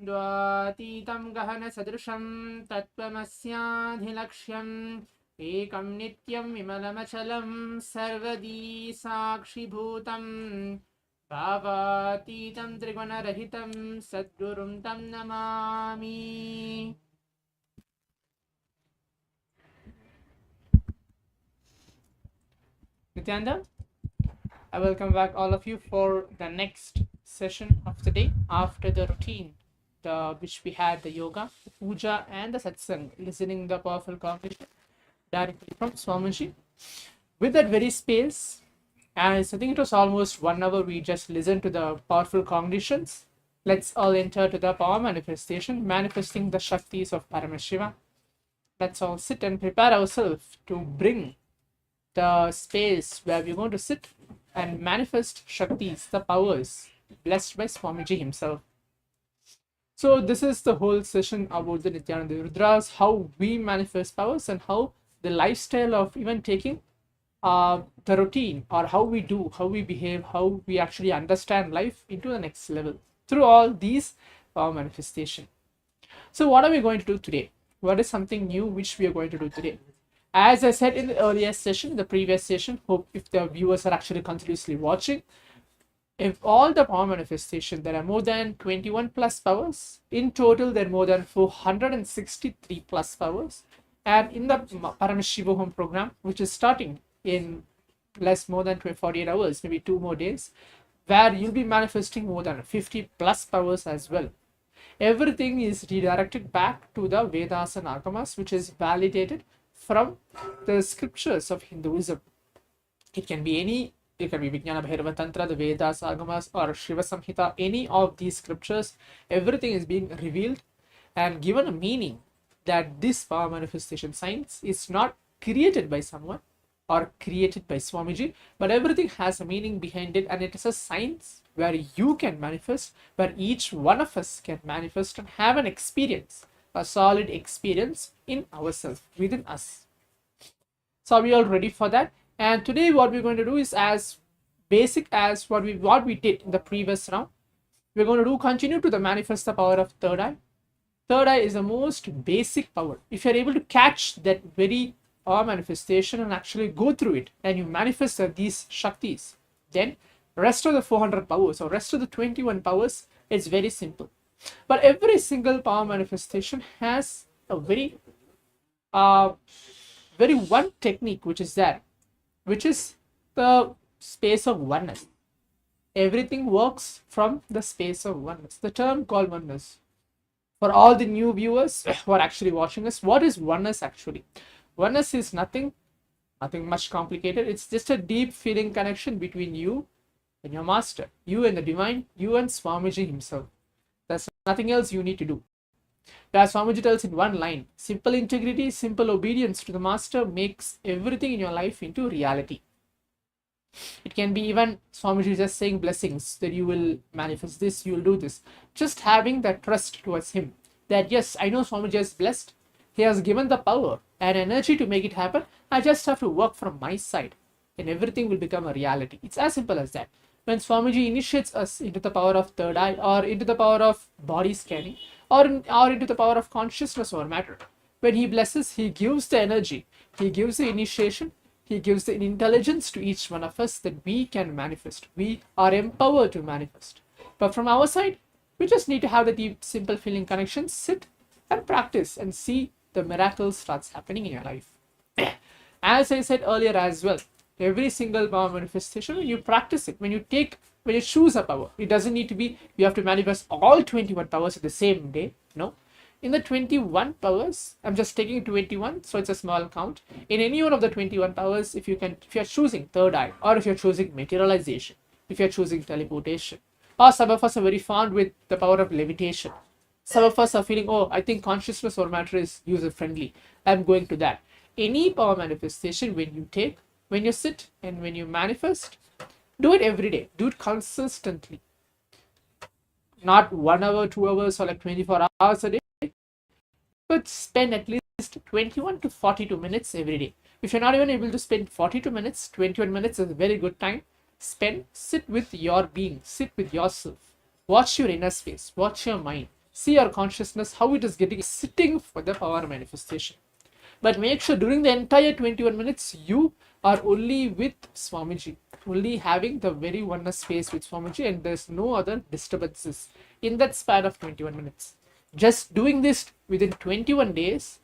द्वातीतं गहनसदृशं तत्त्वमस्याधिलक्ष्यम् एकं नित्यं विमलमचलं सर्वदी साक्षिभूतं भावातीतं त्रिगुणरहितं सद्गुरुं तं Namami. Nithyananda, I welcome back all of you for the next session of the day after the routine, which we had the yoga, the puja, and the satsang, listening the powerful cognition directly from Swamiji. With that very space, as I think it was almost 1 hour, we just listened to the powerful cognitions. Let's all enter to the power manifestation, manifesting the Shaktis of Paramashiva. Let's all sit and prepare ourselves to bring the space where we're going to sit and manifest Shaktis, the powers, blessed by Swamiji himself. So this is the whole session about the Nithyananda Rudras, how we manifest powers and how the lifestyle of even taking the routine, or how we do, how we behave, how we actually understand life into the next level through all these power manifestation. So what are we going to do today? What is something new which we are going to do today? As I said in the earlier session, the previous session, hope if the viewers are actually continuously watching, If all the power manifestation, there are more than 21 plus powers. In total, there are more than 463 plus powers. And in the Paramashivoham program, which is starting in less more than 48 hours, maybe 2 more days, where you'll be manifesting more than 50 plus powers as well. Everything is redirected back to the Vedas and Agamas, which is validated from the scriptures of Hinduism. It can be any, it can be Vijnana Bhairava Tantra, the Vedas, Agamas, or Shiva Samhita, any of these scriptures. Everything is being revealed and given a meaning that this power manifestation science is not created by someone or created by Swamiji, but everything has a meaning behind it, and it is a science where you can manifest, where each one of us can manifest and have an experience, a solid experience in ourselves, within us. So are we all ready for that? And today what we're going to do is as basic as what we did in the previous round. We're going to continue to manifest the power of third eye. Third eye is the most basic power. If you're able to catch that very power manifestation and actually go through it, and you manifest these Shaktis, then rest of the 400 powers or rest of the 21 powers, it's very simple. But every single power manifestation has a very one technique which is there, which is the space of oneness. Everything works from the space of oneness, the term called oneness. For all the new viewers who are actually watching us, what is oneness actually? Oneness is nothing much complicated. It's just a deep feeling connection between you and your master, you and the divine, you and Swamiji himself. There's nothing else you need to do. As Swamiji tells in one line, simple integrity, simple obedience to the master makes everything in your life into reality. It can be even Swamiji just saying blessings that you will manifest this, you will do this. Just having that trust towards him that yes, I know Swamiji is blessed. He has given the power and energy to make it happen. I just have to work from my side and everything will become a reality. It's as simple as that. When Swamiji initiates us into the power of third eye or into the power of body scanning or into the power of consciousness over matter, when he blesses, he gives the energy, he gives the initiation, he gives the intelligence to each one of us that we can manifest. We are empowered to manifest. But from our side, we just need to have the deep, simple feeling connection, sit and practice and see the miracles starts happening in your life. As I said earlier as well, every single power manifestation, when you practice it, when you choose a power, it doesn't need to be, you have to manifest all 21 powers at the same day. No. In the 21 powers, I'm just taking 21, so it's a small count. In any one of the 21 powers, if you're choosing third eye, or if you're choosing materialization, if you're choosing teleportation, or some of us are very fond with the power of levitation. Some of us are feeling, oh, I think consciousness or matter is user friendly. I'm going to that. Any power manifestation, when you sit and when you manifest, do it every day. Do it consistently. Not 1 hour, 2 hours, or like 24 hours a day. But spend at least 21 to 42 minutes every day. If you're not even able to spend 42 minutes, 21 minutes is a very good time. Sit with your being, sit with yourself. Watch your inner space, watch your mind. See your consciousness, how it is getting sitting for the power manifestation. But make sure during the entire 21 minutes, you are only with Swamiji, only having the very oneness space with Swamiji, and there's no other disturbances in that span of 21 minutes. Just doing this within 21 days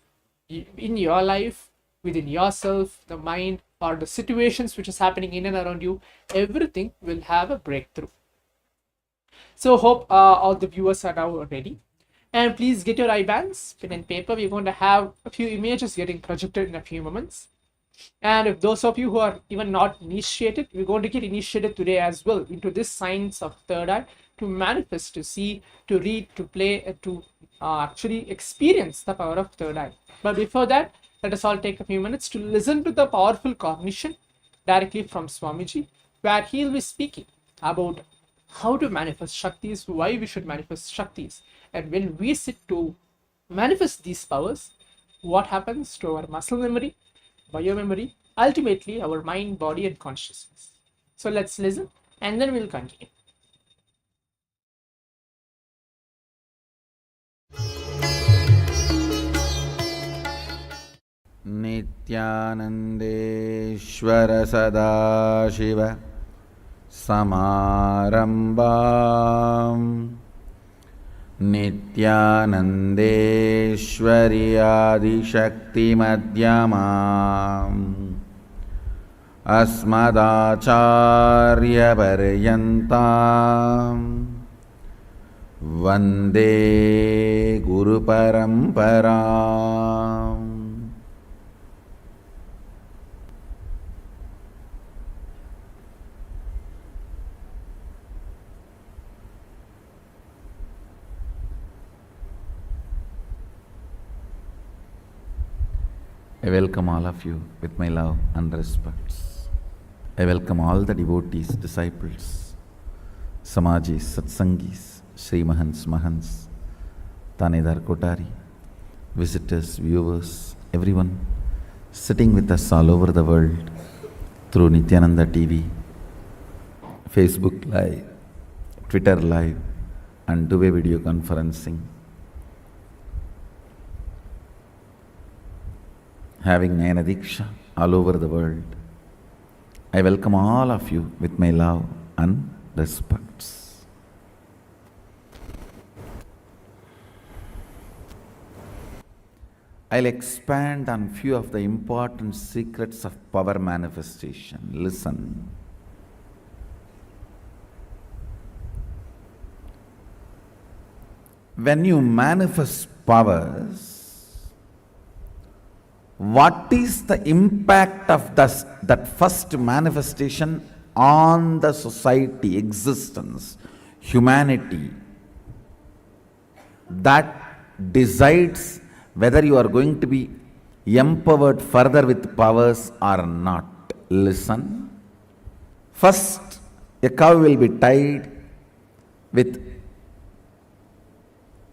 in your life, within yourself, the mind, or the situations which is happening in and around you, everything will have a breakthrough. So hope all the viewers are now ready. And please get your eye bands, pen and paper. We're going to have a few images getting projected in a few moments. And if those of you who are even not initiated, we're going to get initiated today as well into this science of third eye, to manifest, to see, to read, to play, and to actually experience the power of third eye. But before that, let us all take a few minutes to listen to the powerful cognition directly from Swamiji, where he'll be speaking about how to manifest Shaktis, why we should manifest Shaktis, and when we sit to manifest these powers, what happens to our muscle memory, biomemory, ultimately our mind, body, and consciousness. So let's listen and then we'll continue. Nithyanandeshwara Sadashiva Samarambam Nithyanandeshwari Adi Shakti Madhyamam Asmadacharya Paryantam Vande Guru Paramparam. I welcome all of you with my love and respects. I welcome all the devotees, disciples, Samajis, Satsangis, Sri Mahants, Mahants, Tanedar Kotari, visitors, viewers, everyone sitting with us all over the world through Nithyananda TV, Facebook Live, Twitter Live, and two-way video conferencing. Having Nayana Diksha all over the world. I welcome all of you with my love and respects. I'll expand on few of the important secrets of power manifestation. Listen. When you manifest powers, what is the impact of that first manifestation on the society, existence, humanity? That decides whether you are going to be empowered further with powers or not. Listen. First, a cow will be tied with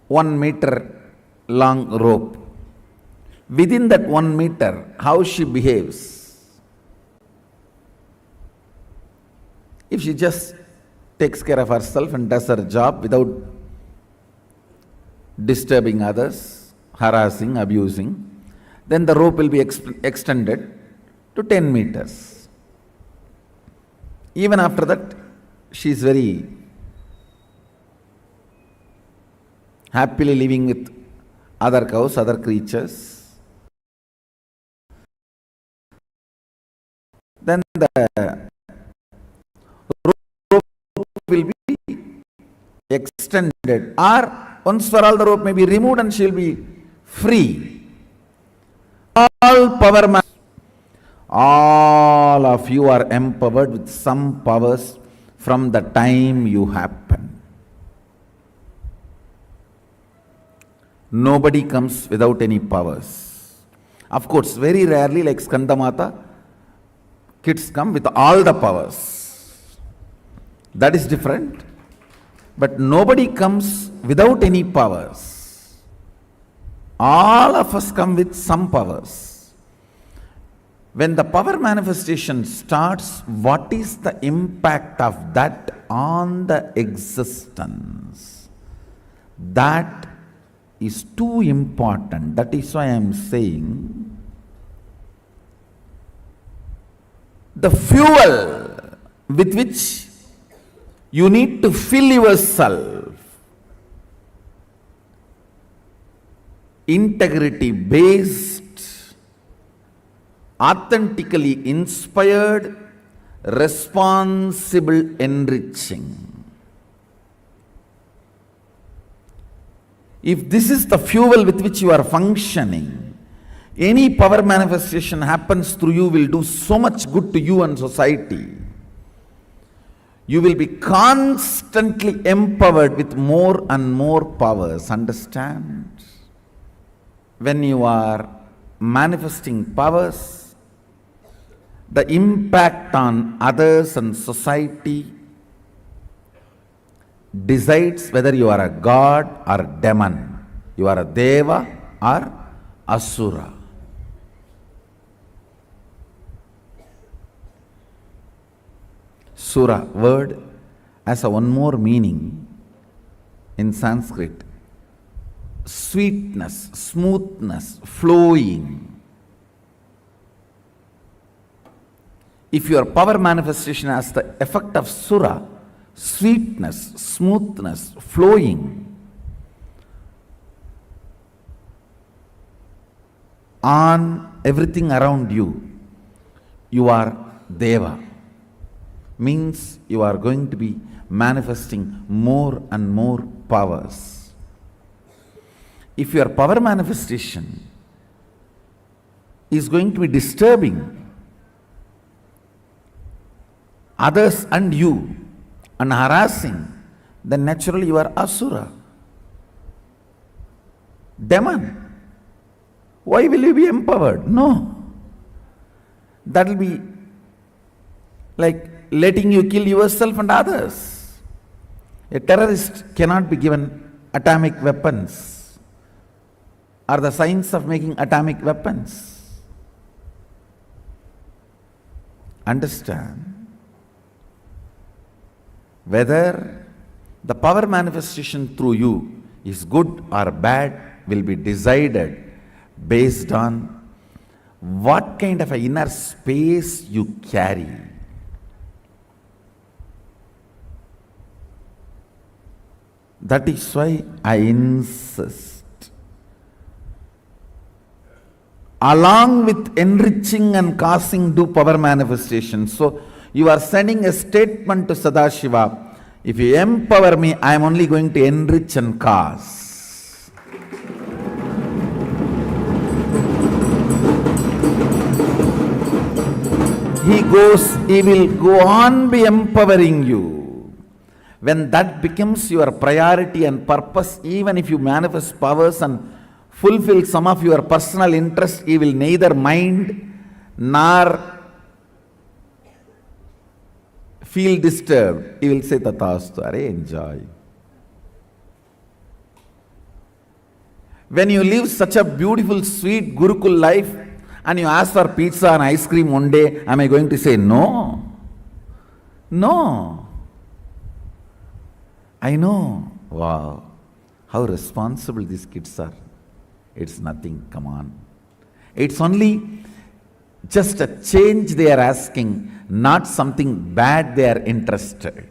1 meter long rope. Within that 1 meter, how she behaves. If she just takes care of herself and does her job without disturbing others, harassing, abusing, then the rope will be extended to 10 meters. Even after that, she is very happily living with other cows, other creatures. Then the rope will be extended, or once for all the rope may be removed and she will be free. All power, all of you are empowered with some powers from the time you happen. Nobody comes without any powers. Of course, very rarely, like Skandamata, kids come with all the powers. That is different. But nobody comes without any powers. All of us come with some powers. When the power manifestation starts, what is the impact of that on the existence? That is too important. That is why I am saying the fuel with which you need to fill yourself, integrity based, authentically inspired, responsible enriching. If this is the fuel with which you are functioning, any power manifestation happens through you will do so much good to you and society. You will be constantly empowered with more and more powers. Understand? When you are manifesting powers, the impact on others and society decides whether you are a god or a demon. You are a deva or asura. Sura word has a one more meaning in Sanskrit. Sweetness, smoothness, flowing. If your power manifestation has the effect of sura, sweetness, smoothness, flowing, on everything around you, you are Deva. Means you are going to be manifesting more and more powers. If your power manifestation is going to be disturbing others and you and harassing, then naturally you are Asura, demon. Why will you be empowered? No. That will be like letting you kill yourself and others. A terrorist cannot be given atomic weapons or the science of making atomic weapons. Understand? Whether the power manifestation through you is good or bad will be decided based on what kind of an inner space you carry. That is why I insist, along with enriching and causing, do power manifestation. So you are sending a statement to Sadashiva, if you empower me, I am only going to enrich and cause. He will go on be empowering you. When that becomes your priority and purpose, even if you manifest powers and fulfill some of your personal interest, he will neither mind nor feel disturbed. He will say, Tathastu, are enjoy. When you live such a beautiful, sweet Gurukul life, and you ask for pizza and ice cream one day, am I going to say no? No. I know. Wow. How responsible these kids are. It's nothing, come on. It's only just a change they are asking, not something bad they are interested.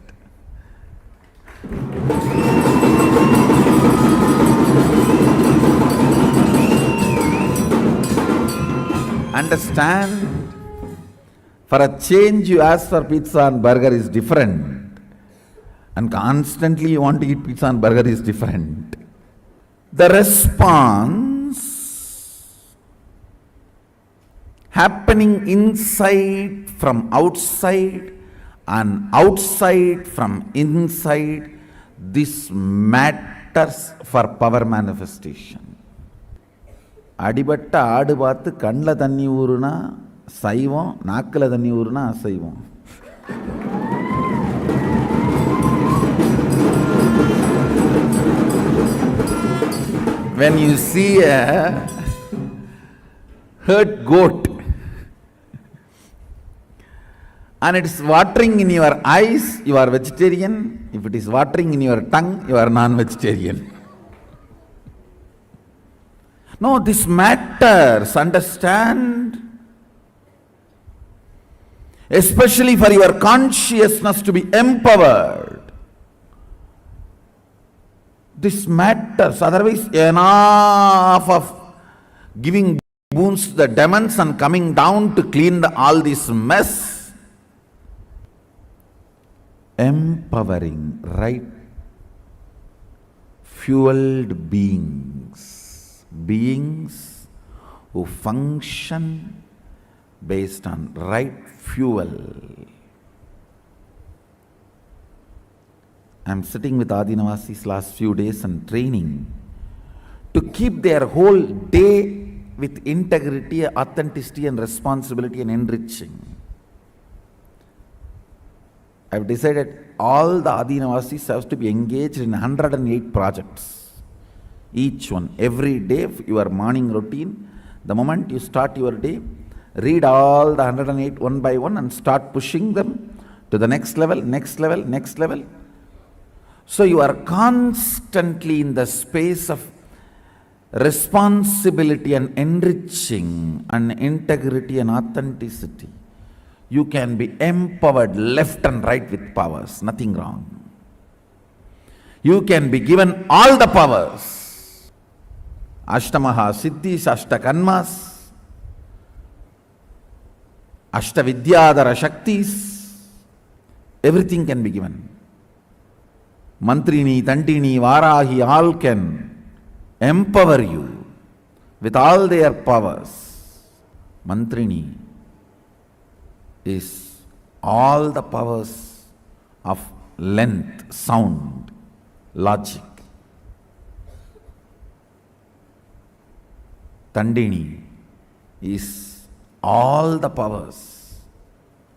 Understand? For a change you ask for pizza and burger is different. And constantly you want to eat pizza and burger is different. The response happening inside from outside and outside from inside, this matters for power manifestation. அடிபட்ட ஆடு பார்த்து கண்ணில் தண்ணி ஊறுனா சைவம், நாக்கில் தண்ணி ஊறுனா அசைவம். When you see a hurt goat and it's watering in your eyes, you are vegetarian. If it is watering in your tongue, you are non-vegetarian. No, this matters, understand? Especially for your consciousness to be empowered. This matters, otherwise enough of giving boons to the demons and coming down to clean all this mess. Empowering, right? Fueled beings. Beings who function based on right fuel. I am sitting with Adinavasis last few days and training to keep their whole day with integrity, authenticity and responsibility and enriching. I have decided all the Adinavasis have to be engaged in 108 projects. Each one, every day, your morning routine, the moment you start your day, read all the 108 one by one and start pushing them to the next level, next level, next level. So you are constantly in the space of responsibility and enriching and integrity and authenticity. You can be empowered left and right with powers, nothing wrong. You can be given all the powers. Ashtamaha Siddhis, Ashtakanmas, Ashtavidyadhara Shaktis, everything can be given. Mantrini, Tantini, Varahi, all can empower you with all their powers. Mantrini is all the powers of length, sound, logic. Tandini is all the powers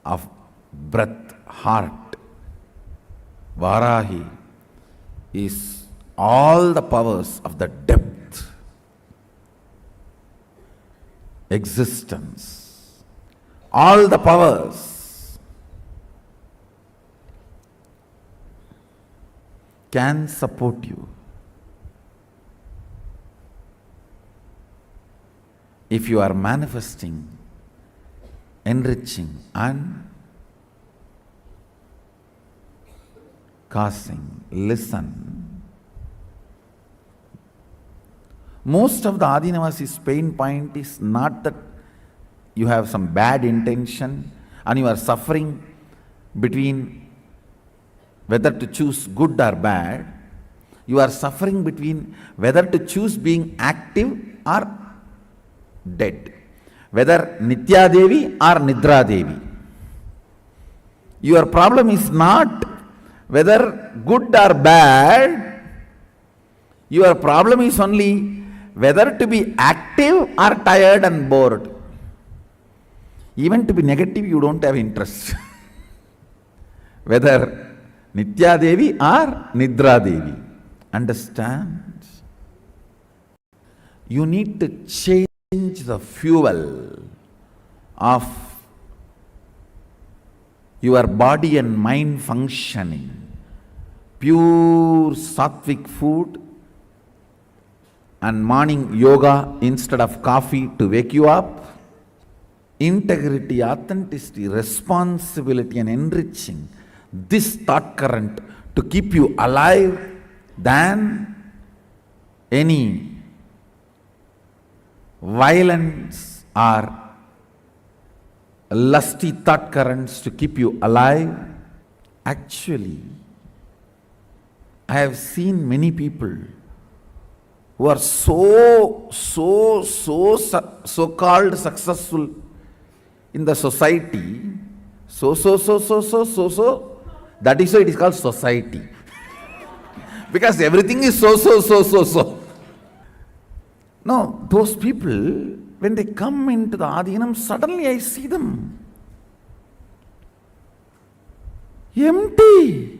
of breath, heart. Varahi is all the powers of the depth, existence. All the powers can support you if you are manifesting, enriching and causing. Listen. Most of the Adinavasis' pain point is not that you have some bad intention and you are suffering between whether to choose good or bad. You are suffering between whether to choose being active or dead, whether Nitya Devi or Nidra Devi. Your problem is not whether good or bad. Your problem is only whether to be active or tired and bored. Even to be negative, you don't have interest. Whether Nitya Devi or Nidra Devi. Understand? You need to change the fuel of your body and mind functioning. Pure sattvic food and morning yoga instead of coffee to wake you up. Integrity, authenticity, responsibility and enriching. This thought current to keep you alive than any violence or lusty thought currents to keep you alive. Actually, I have seen many people who are so-called successful in the society, that is why it is called society. Because everything is so. No, those people, when they come into the Adinam, suddenly I see them empty.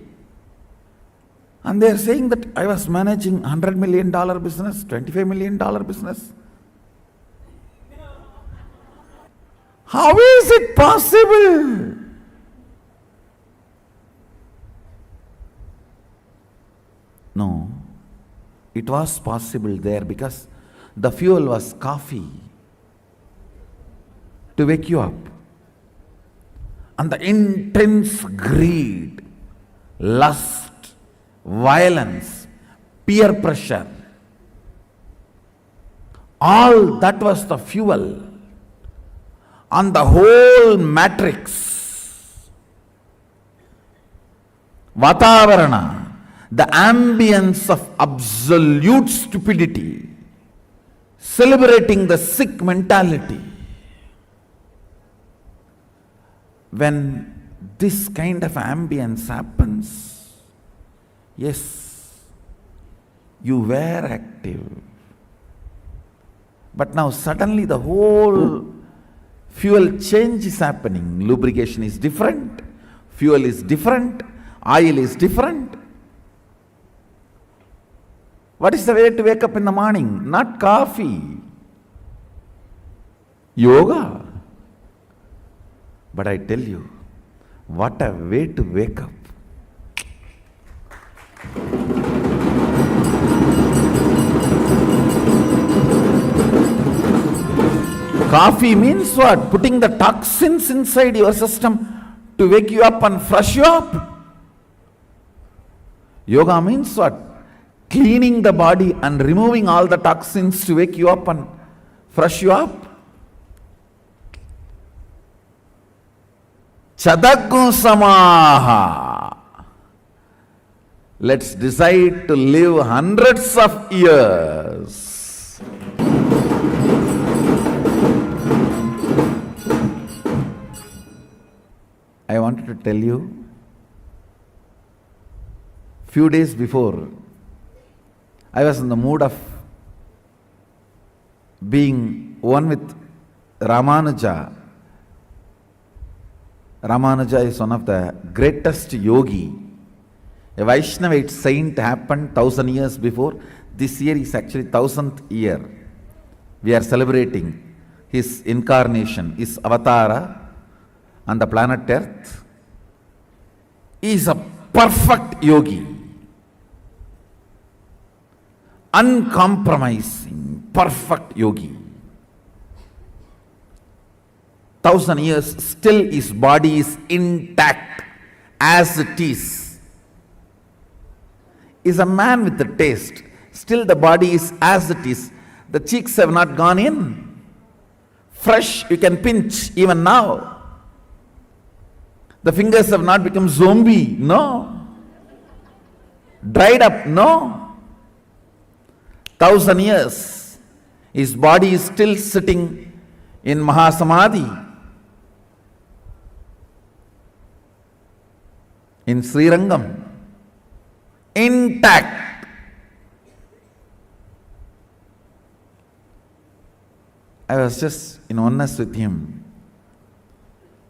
And they are saying that I was managing $100 million business, $25 million business. How is it possible? No, it was possible there because the fuel was coffee to wake you up. And the intense greed, lust, violence, peer pressure, all that was the fuel. On the whole matrix, Vatavarana, the ambience of absolute stupidity, celebrating the sick mentality. When this kind of ambience happens, yes, you were active. But now suddenly the whole fuel change is happening. Lubrication is different, fuel is different, oil is different. What is the way to wake up in the morning? Not coffee, yoga. But I tell you, what a way to wake up. Coffee means what? Putting the toxins inside your system to wake you up and fresh you up. Yoga means what? Cleaning the body and removing all the toxins to wake you up and fresh you up. Chadaggu samaha. Let's decide to live hundreds of years. I wanted to tell you, few days before, I was in the mood of being one with Ramanuja. Ramanuja is one of the greatest yogi. A Vaishnavite saint happened 1000 years before. This year is actually 1000th year. We are celebrating his incarnation, his avatara on the planet Earth. He is a perfect yogi. Uncompromising, perfect yogi. 1000 years, still his body is intact as it is. Is a man with the taste. Still the body is as it is. The cheeks have not gone in. Fresh, you can pinch even now. The fingers have not become zombie. No. Dried up. No. 1000 years. His body is still sitting in Mahasamadhi. In Srirangam. Intact. I was just in oneness with him,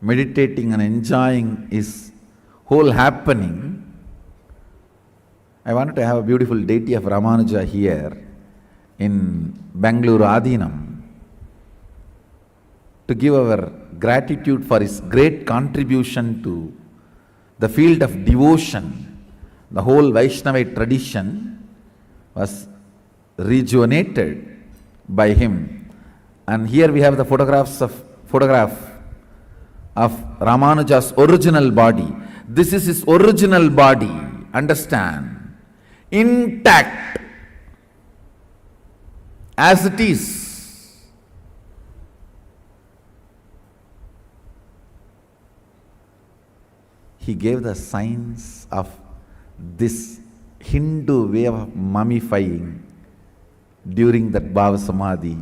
meditating and enjoying his whole happening. I wanted to have a beautiful deity of Ramanuja here in Bangalore Adinam to give our gratitude for his great contribution to the field of devotion. The whole Vaishnavite tradition was rejuvenated by him. And here we have the photograph of Ramanuja's original body. This is his original body. Understand? Intact as it is. He gave the signs of this Hindu way of mummifying during that Bhava Samadhi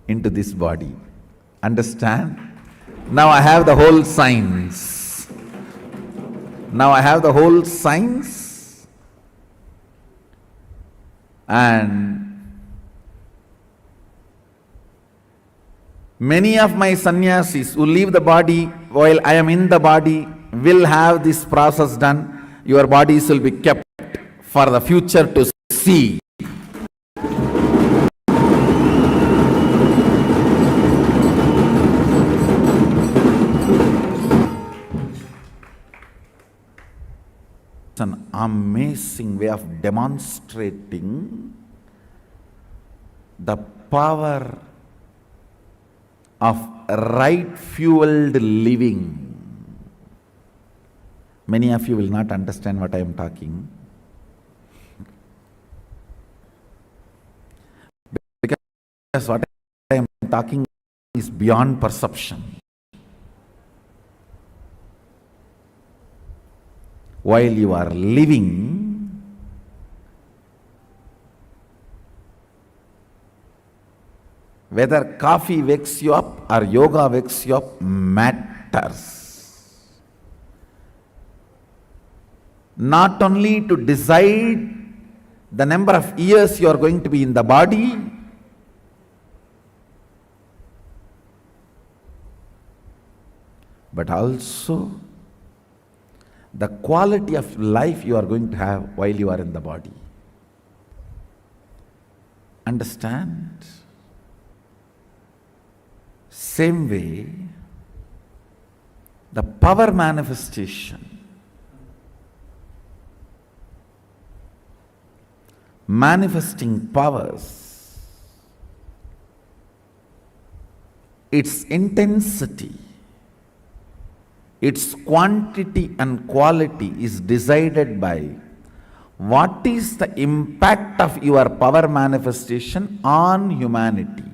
into this body. Understand? Now I have the whole signs. And many of my sannyasis who leave the body while I am in the body will have this process done. Your bodies will be kept for the future to see. It's an amazing way of demonstrating the power of right-fueled living. Many of you will not understand what I am talking, because what I am talking is beyond perception. While you are living, whether coffee wakes you up or yoga wakes you up matters. Not only to decide the number of years you are going to be in the body, but also the quality of life you are going to have while you are in the body. Understand? Same way, the power manifestation, manifesting powers its intensity, its quantity and quality is decided by what is the impact of your power manifestation on humanity.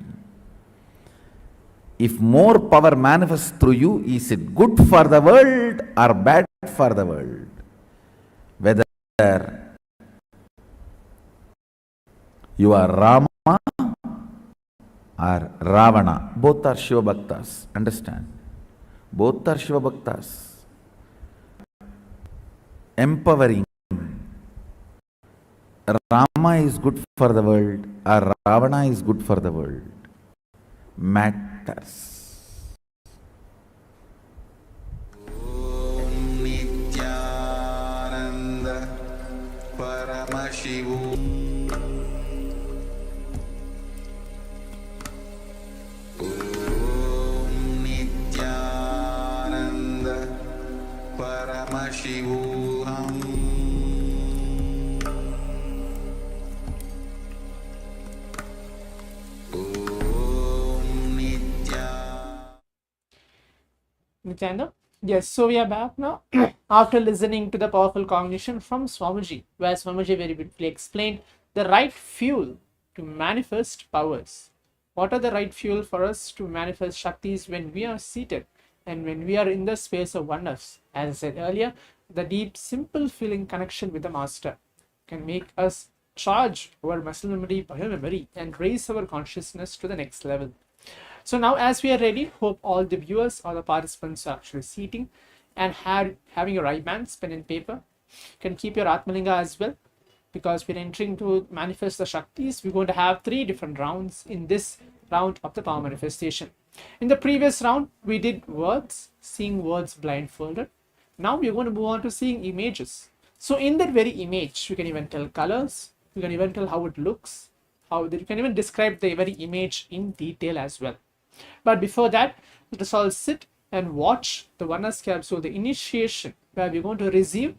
If more power manifests through you, is it good for the world or bad for the world? Whether you are Rama or Ravana, both are Shiva Bhaktas. Understand? Both are Shiva Bhaktas. Empowering. Rama is good for the world or Ravana is good for the world. Matters. Om Nithyananda Paramashivoham. Om Nithyananda Paramashivoham. Nithyananda? Yes, so we are back now after listening to the powerful cognition from Swamiji, where Swamiji very beautifully explained the right fuel to manifest powers. What are the right fuel for us to manifest Shaktis when we are seated and when we are in the space of oneness? As I said earlier, the deep, simple feeling connection with the Master can make us charge our muscle memory, biomemory, and raise our consciousness to the next level. So now as we are ready, hope all the viewers or the participants are actually seating and having your eye bands, pen and paper. You can keep your Atmalinga as well, because we're entering to manifest the Shaktis. We're going to have 3 different rounds in this round of the power manifestation. In the previous round, we did words, seeing words blindfolded. Now we're going to move on to seeing images. So in that very image, you can even tell colors, you can even tell how it looks, you can even describe the very image in detail as well. But before that, let us all sit and watch the oneness capsule, the initiation, where we're going to receive.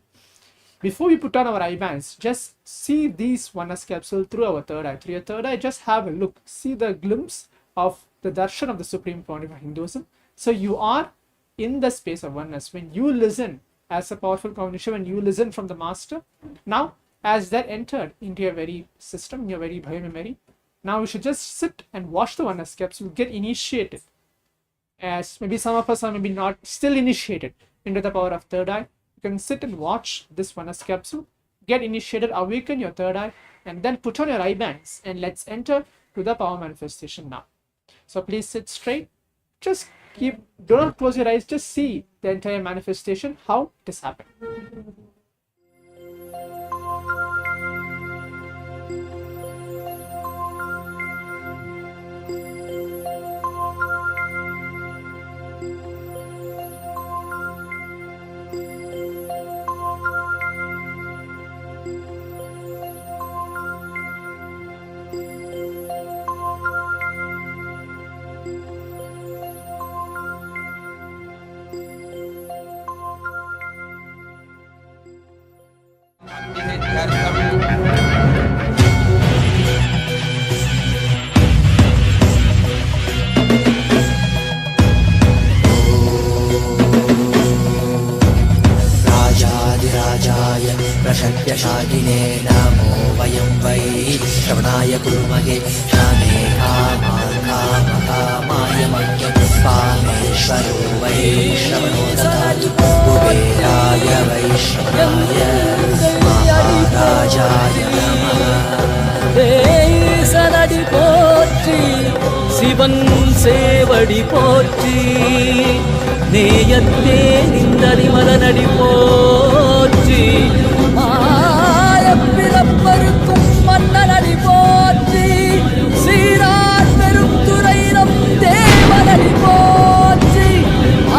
Before we put on our eye bands, just see these oneness capsule through our third eye. Through your third eye, just have a look. See the glimpse of the darshan of the supreme point of Hinduism. So you are in the space of oneness. When you listen as a powerful cognition, when you listen from the Master, now as that entered into your very system, your very biomemory, now we should just sit and watch the oneness capsule get initiated. As maybe some of us are maybe not still initiated into the power of third eye, you can sit and watch this oneness capsule get initiated, awaken your third eye, and then put on your eye bands, and let's enter to the power manifestation now. So please sit straight. Just do not close your eyes. Just see the entire manifestation, how it is happening. शागिने नमो वयं वै श्रवणाय कुर्महे श्यामे कामाय मह्यं कामेश्वरो वै श्रवणो ददातु कुबेराय वै श्रवणाय महाराजाय नमः सनडि पोற்றி சிவன் சேவடி போற்றி நேயத்தே நின்னடி மலனடி போற்றி மாயப்பிறப்பருக்கும் மன்னனடி போற்றி சீரார் பெருந்துரையினம் தேவனடி போற்றி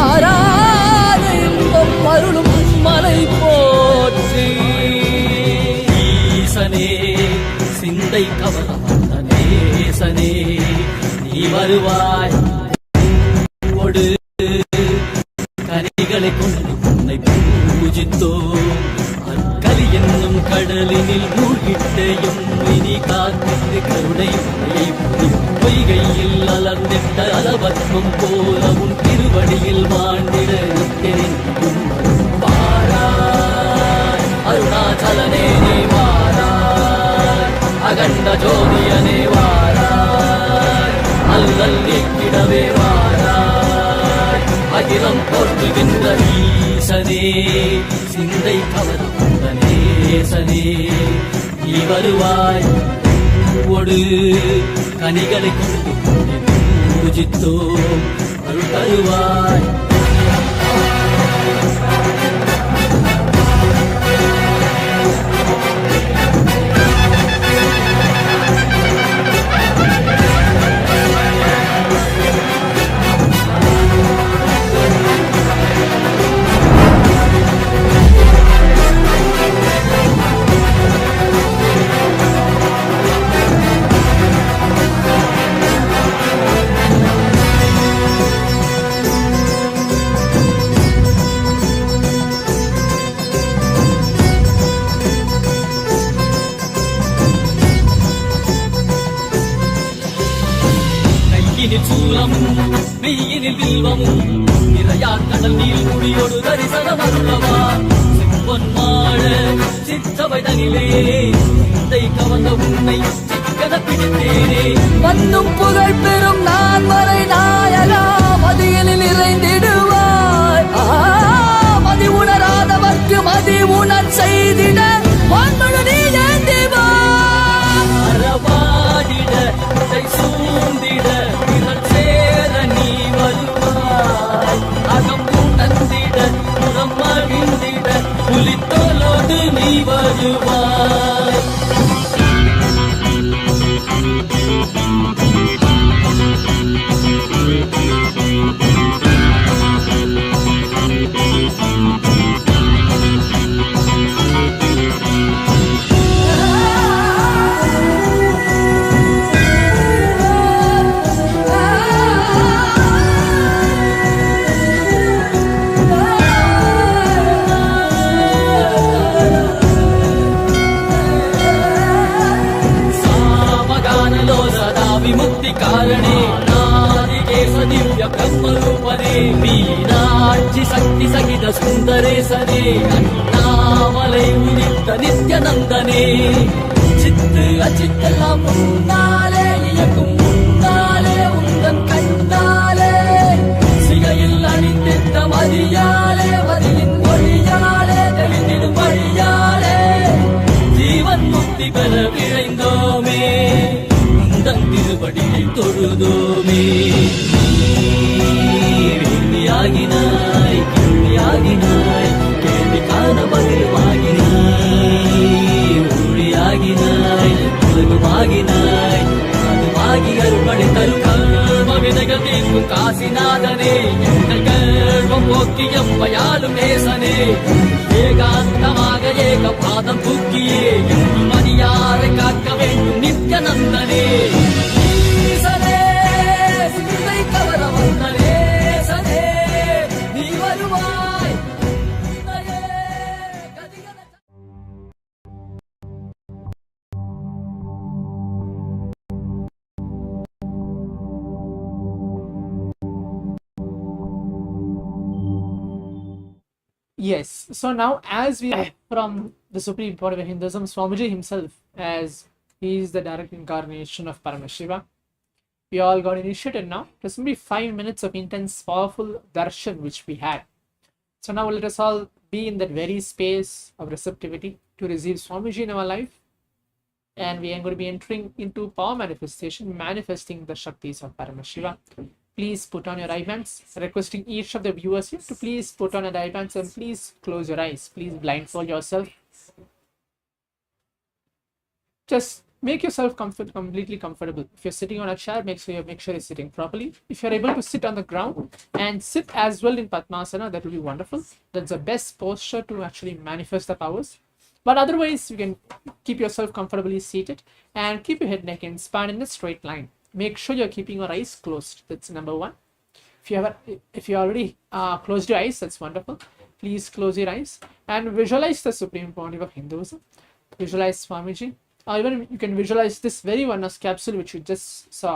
ஆராத இன்பம் அருளும் மலை போற்றி ஈசனே சிந்தை கவலமந்த நேசனே நீ வருவாய் ஒடு கனிகளை கொண்டு உன்னை பூஜித்தோம் அக்கலி என்னும் கடலினில் மூழ்கிட்டையும் இனி காத்திரு கருணை மழையை பொய்கையில் அலர்ந்திட்ட அலபத்மம் போல உன் திருவடியில் வாழ்ந்திட நிற்கிறேன். வாராய் அருணாச்சலனே நீ வாராய், அகண்ட ஜோதியனே வாராய், அல்லல் நீக்கிடவே வாராய், அகிலம் போற்றுகின்ற ஈசனே, சிந்தை கவர்ந்த நேசனே, நீ வருவாய் ஒடு கனிகளை கொண்டு பூஜித்தோம் அருள் தருவாய். கையினில் சூலமும் மெய்யினில் வில்வமும் நிறையார் கடல் நீர் குடியோடு தரிசனம் அருளவா, செம்பொன் மாட சிற்றவை தனிலே சிந்தை கவர்ந்த உன்னை சிக்கன பிடித்தேனே. மண்ணும் புகழ் பெறும் நான் வரை நாயகா மதியினில் நிறைந்திடுவாய். மதி உணராதவர்க்கு மதி உணர் செய்திட வான்மழு நீ ஏந்திவாய். அறவாடிட கை சூழ்ந்திட விரல் சேர நீ வருவாய், அகம் உணர்ந்திட புறம் மகிழ்ந்திட புலித்தோலோடு நீ வருவாய். विमुक्ति कारणे नादिकेश दिव्य ब्रह्मरूपने मीनाक्षि शक्ति सहित सुन्दरेशने अण्णामलै उदित नित्यनन्दने चित्त अचित्तெல்லாம் முன்னாலே இயக்கும் முன்னாலே உந்தன் கண்ணாலே சிகையில் அணிந்திட்ட மதியாலே மதியின் மொழியாலே தெளிந்திடும் வழியாலே ஜீவன் முக்தி பெற விழைந்தோமே உந்தன் திருவடியை தொழுதோமே. வேள்வியாகினாய் கேள்வியாகினாய் கேள்விக்கான பதிலுமாகினாய், ஒளியாகினாய் உலகுமாகினாய் அதுமாகி அருள்படை தரும் கர்ம விதைகள் தீர்க்கும் காசிநாதனே, எங்கள் கர்மம் போக்கி எம்மையாலும் நேசனே, ஏகாந்தமாக ஏக பாதம் தூக்கியே எங்கும் மதியாரை காக்க வேண்டும் நித்யநந்தனே. ஈசனே சிந்தை கவர வந்த நேசனே, நீ வருவாய் உன்னையே கதிகன. Yes, so now as we are from the supreme point of Hinduism, Swamiji himself, as he is the direct incarnation of Paramashiva, we all got initiated now. There's going to be 5 minutes of intense, powerful darshan which we had. So now let us all be in that very space of receptivity to receive Swamiji in our life. And we are going to be entering into power manifestation, manifesting the Shaktis of Paramashiva. Please put on your eye bands, requesting each of the viewers here to please put on your eye bands and please close your eyes. Please blindfold yourself. Just make yourself completely comfortable. If you're sitting on a chair, make sure you're sitting properly. If you're able to sit on the ground and sit as well in Padmasana, that will be wonderful. That's the best posture to actually manifest the powers. But otherwise, you can keep yourself comfortably seated and keep your head, neck and spine in a straight line. Make sure you're keeping your eyes closed. That's number one. If you already closed your eyes, that's wonderful. Please close your eyes and visualize the supreme pontiff of Hinduism. Visualize Swamiji, or even you can visualize this very oneness capsule which you just saw.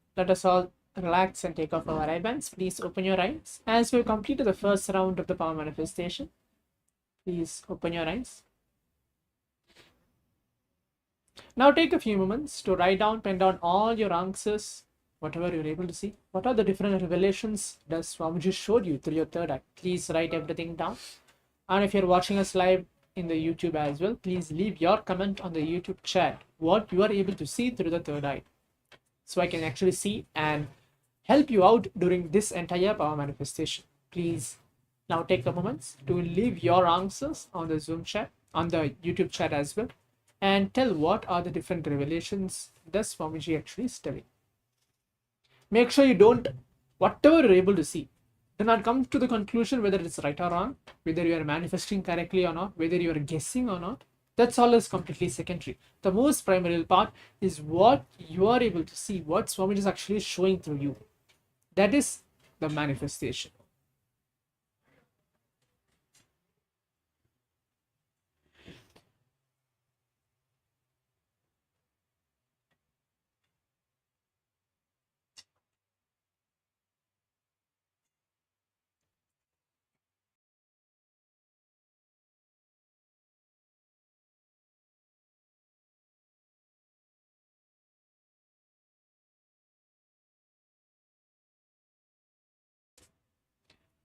let us all relax and take off our eye bands. Please open your eyes. As we've completed the first round of the power manifestation, please open your eyes. Now take a few moments to write down, pen down all your answers, whatever you're able to see. What are the different revelations that Swamiji showed you through your third eye? Please write everything down. And if you're watching us live in the YouTube as well, please leave your comment on the YouTube chat what you are able to see through the third eye, so I can actually see and help you out during this entire power manifestation. Please now take the moments to leave your answers on the Zoom chat, on the YouTube chat as well, and tell what are the different revelations that Swamiji actually is telling. Make sure you don't, whatever you're able to see, do not come to the conclusion whether it's right or wrong, whether you are manifesting correctly or not, whether you are guessing or not. That's all is completely secondary. The most primary part is what you are able to see, what Swamiji is actually showing through you. That is the manifestation.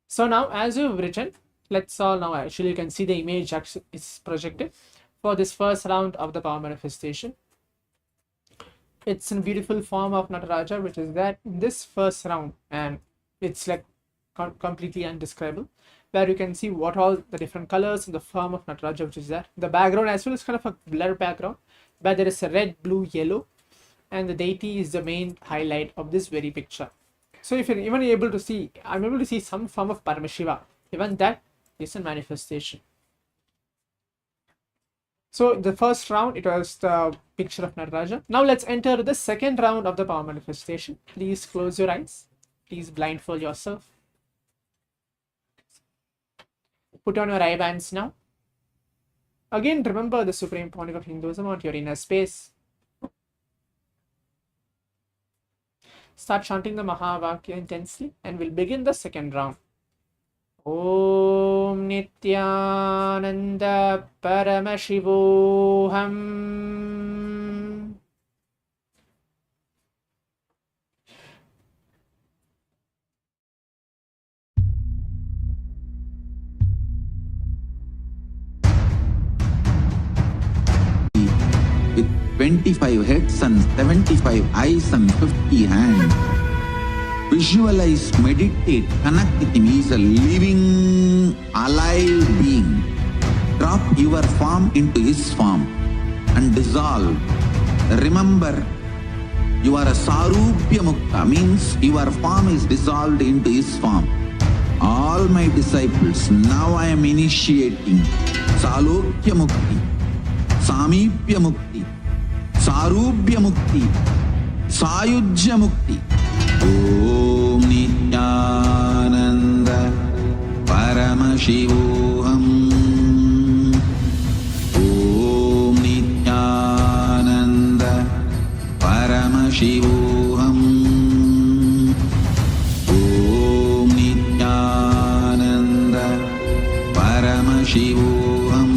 So now, as you've written, let's all now actually you can see the image is projected for this first round of the power manifestation. It's in beautiful form of Nataraja, which is that in this first round, and it's like completely undescribable, where you can see what all the different colors in the form of Nataraja, which is that. The background as well is kind of a blur background, where there is a red, blue, yellow, and the deity is the main highlight of this very picture. So if you're even able to see, I'm able to see some form of Paramashiva, even that is a manifestation. So the first round, it was the picture of Nataraja. Now let's enter the second round of the power manifestation. Please close your eyes. Please blindfold yourself. Put on your eye bands now. Again, remember the supreme point of Hinduism on your inner space. Start chanting the Mahavakya intensely, and we'll begin the second round. Om Nithyananda Paramashivoham. With 25 heads and 75 eyes and 50 hands. Visualize, meditate, connect with him. He is a living, alive being. Drop your form into his form and dissolve. Remember, you are a Sarupya Mukta, means your form is dissolved into his form. All my disciples, now I am initiating Salokya Mukti, Samipya Mukti, Sarupya Mukti, Sayujya Mukti. Om Nithyananda Paramashivoham. Om Nithyananda Paramashivoham. Om Nithyananda Paramashivoham.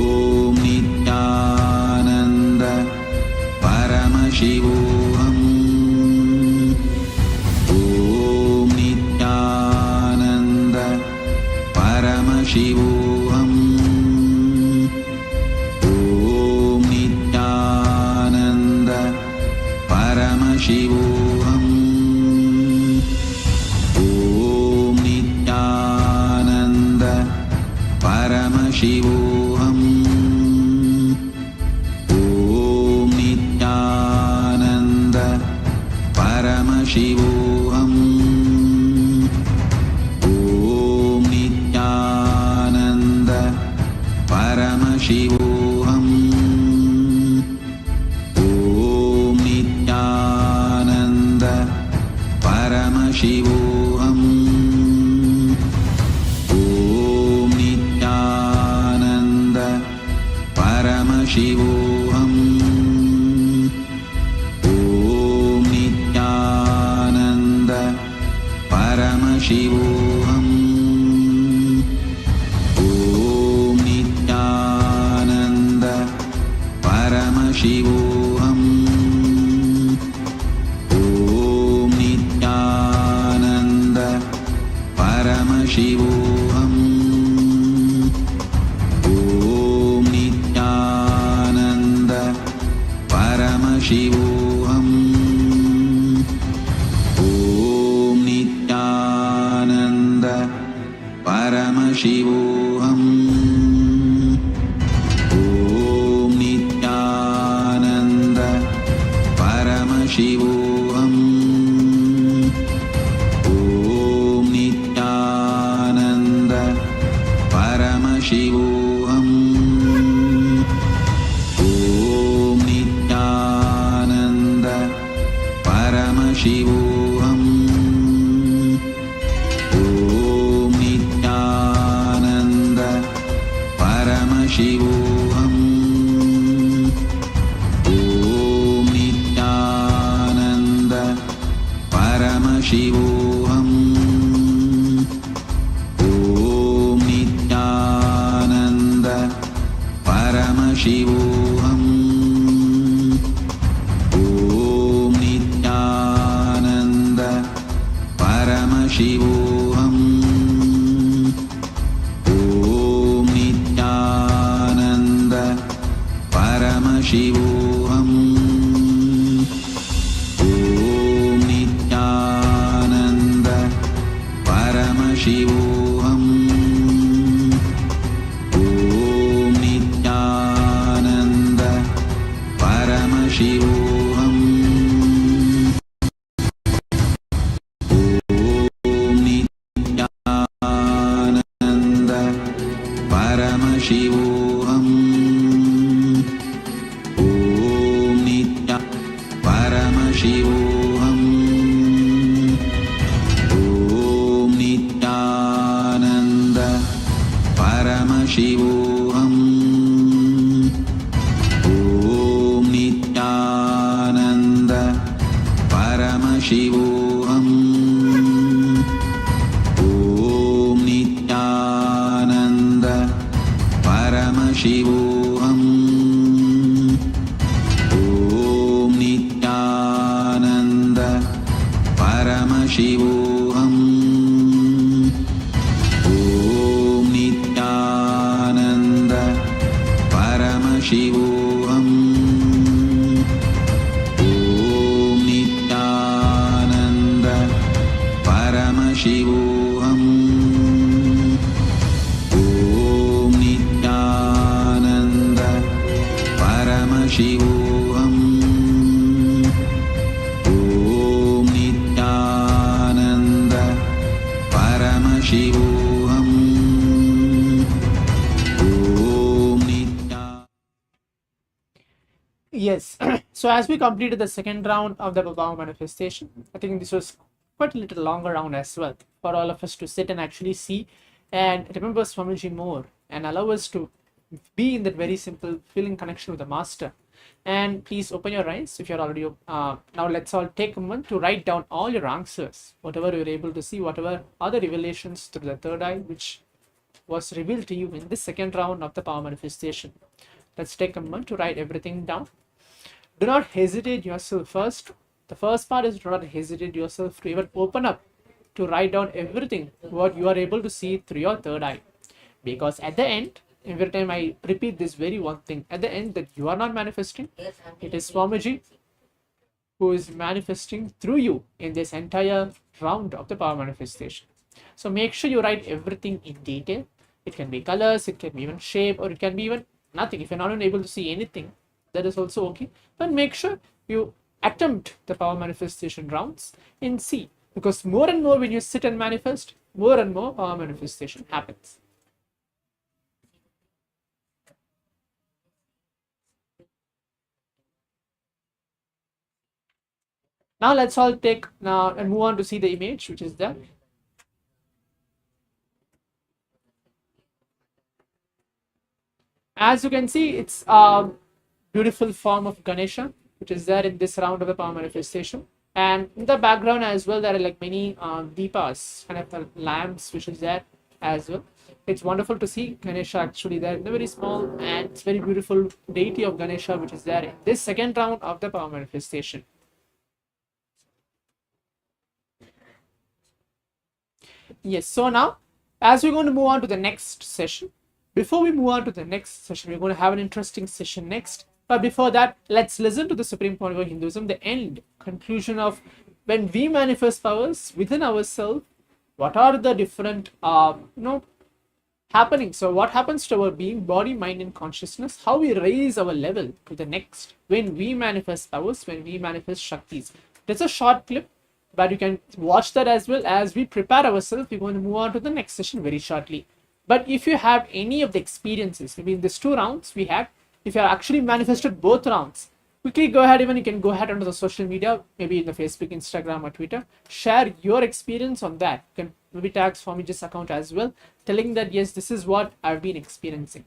Om Nithyananda Paramashivoham. Paramashivoham. Om Nithyananda Paramashivoham. Om Nithyananda Paramashivoham. Om Nithyananda Paramashivoham. Paramashivoham. Om Nithyananda Paramashivoham. Om Nithyananda Paramashivoham. Paramashivoham. Om Nithyananda Paramashivoham. Om Nithyananda Paramashivoham. Om Nithyananda Paramashivoham. Om Nithyananda Paramashivoham. Om Nithyananda Paramashivoham. Om Nithyananda Paramashivoham. Om Nithyananda Paramashivoham. Om Nithyananda Paramashivoham. Om Nithyananda Paramashivoham. Om Nithyananda Paramashivoham. Om Nithyananda Paramashivoham. Om Nithyananda Paramashivoham. Om Nithyananda Paramashivoham. Om Nithyananda Paramashivoham. Om Nithyananda Paramashivoham. Om Nithya Paramashivoham. Om Nithyananda Paramashivoham. Om Nithyananda Paramashivoham. Om Nithyananda Paramashivoham. Om Nithyananda Paramashivoham. Om Nithyananda Paramashivoham. Om Nithyananda Paramashivoham. Om Nithyananda Paramashivoham. Om Nithyananda Paramashivoham. Om Nithyananda. Yes. So as we completed the second round of the power manifestation, I think this was quite a little longer round as well for all of us to sit and actually see and remember Swamiji more and allow us to be in that very simple feeling connection with the master. And please open your eyes if you're already now let's all take a moment to write down all your answers, whatever you're able to see, whatever other revelations through the third eye which was revealed to you in this second round of the power manifestation. Let's take a moment to write everything down. Do not hesitate yourself first. The first part is do not hesitate yourself to even open up to write down everything what you are able to see through your third eye. Because at the end, every time I repeat this very one thing, at the end that you are not manifesting, it is Swamiji who is manifesting through you in this entire round of the power manifestation. So make sure you write everything in detail. It can be colors, it can be even shape, or it can be even nothing. If you're not even able to see anything, that is also okay. But make sure you attempt the power manifestation rounds and see, because more and more when you sit and manifest, more and more power manifestation happens. Now let's all take now and move on to see the image which is there. As you can see, it's a beautiful form of Ganesha which is there in this round of the power manifestation. And in the background as well, there are like many deepas, kind of lamps, which is there as well. It's wonderful to see Ganesha actually there in a very small and it's very beautiful deity of Ganesha, which is there in this second round of the power manifestation. Yes, so now as we're going to move on to the next session, before we move on to the next session, we're going to have an interesting session next. But before that, let's listen to the supreme point of Hinduism, the end conclusion of when we manifest powers within ourselves, what are the different happening. So what happens to our being, body, mind, and consciousness, how we raise our level to the next when we manifest powers, when we manifest Shaktis. That's a short clip, but you can watch that as well. As we prepare ourselves, we're going to move on to the next session very shortly. But if you have any of the experiences, maybe in these 2 rounds we had, if you have actually manifested both rounds, quickly go ahead, even you can go ahead onto the social media, maybe in the Facebook, Instagram, or Twitter, share your experience on that. You can maybe tag Swamiji's account as well, telling that yes, this is what I've been experiencing.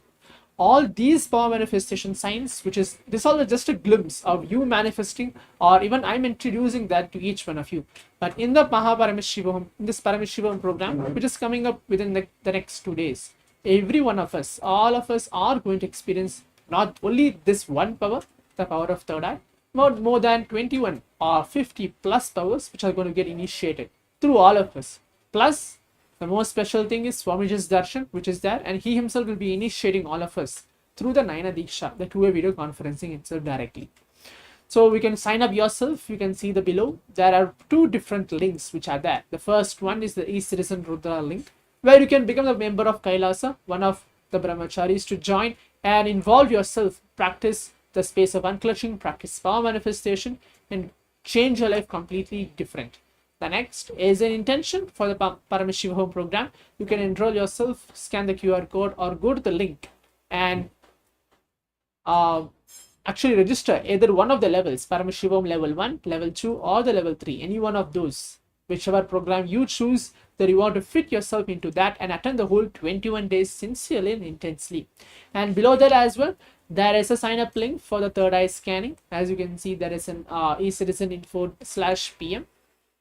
All these power manifestation signs, which is this all is just a glimpse of you manifesting, or even I'm introducing that to each one of you. But in the Paramashivoham, in this Paramashivoham program, which is coming up within the next 2 days, every one of us, all of us are going to experience not only this one power, the power of third eye, but more than 21 or 50 plus powers which are going to get initiated through all of us. Plus, the most special thing is Swamiji's darshan, which is there, and he himself will be initiating all of us through the Naina Diksha, the 2-way video conferencing itself directly. So we can sign up yourself. You can see the below. There are 2 different links which are there. The first one is the e-citizen Rudra link, where you can become a member of KAILASA, one of the brahmacharis, to join and involve yourself, practice the space of unclutching, practice power manifestation, and change your life completely different. The next is an intention for the Paramashivoham program. You can enroll yourself, scan the QR code, or go to the link and actually register either one of the levels, Paramashivoham level 1, level 2, or the level 3, any one of those. Whichever program you choose, that you want to fit yourself into that and attend the whole 21 days sincerely and intensely. And below that as well, there is a sign up link for the third eye scanning. As you can see, there is an e-citizen info/PM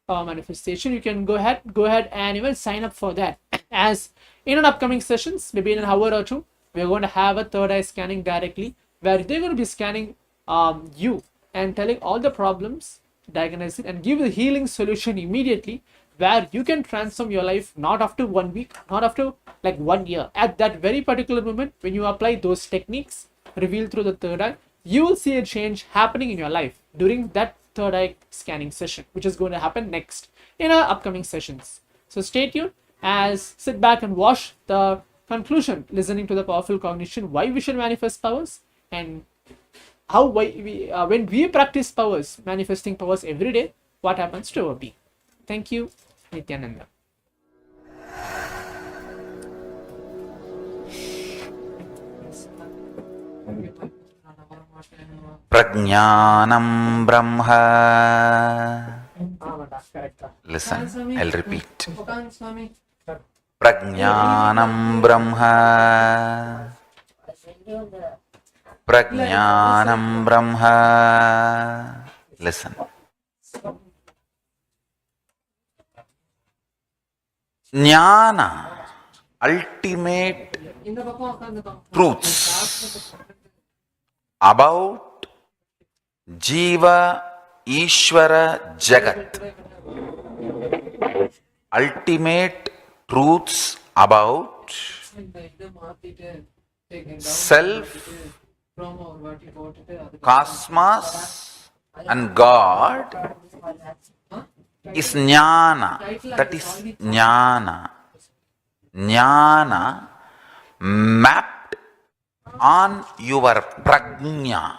manifestation. You can go ahead and even sign up for that. As in an upcoming sessions, maybe in an hour or 2, we're going to have a third eye scanning directly, where they're going to be scanning you and telling all the problems, diagnose it, and give the healing solution immediately, where you can transform your life not after 1 week, not after like 1 year. At that very particular moment, when you apply those techniques revealed through the third eye, you will see a change happening in your life during that third eye scanning session, which is going to happen next in our upcoming sessions. So stay tuned, as sit back and watch the conclusion, listening to the powerful cognition, why we should manifest powers, and how when we practice powers, manifesting powers every day, what happens to our being. Thank you, Nithyananda. Prajnanam Brahma. Listen, I'll repeat. Prajnanam Brahma. Prajnanam Brahma. Listen. Jnana, ultimate truths about Jiva, Ishvara, Jagat. Ultimate truths about self, cosmos, and God is jnana. That is jnana. Jnana mapped on your prajna,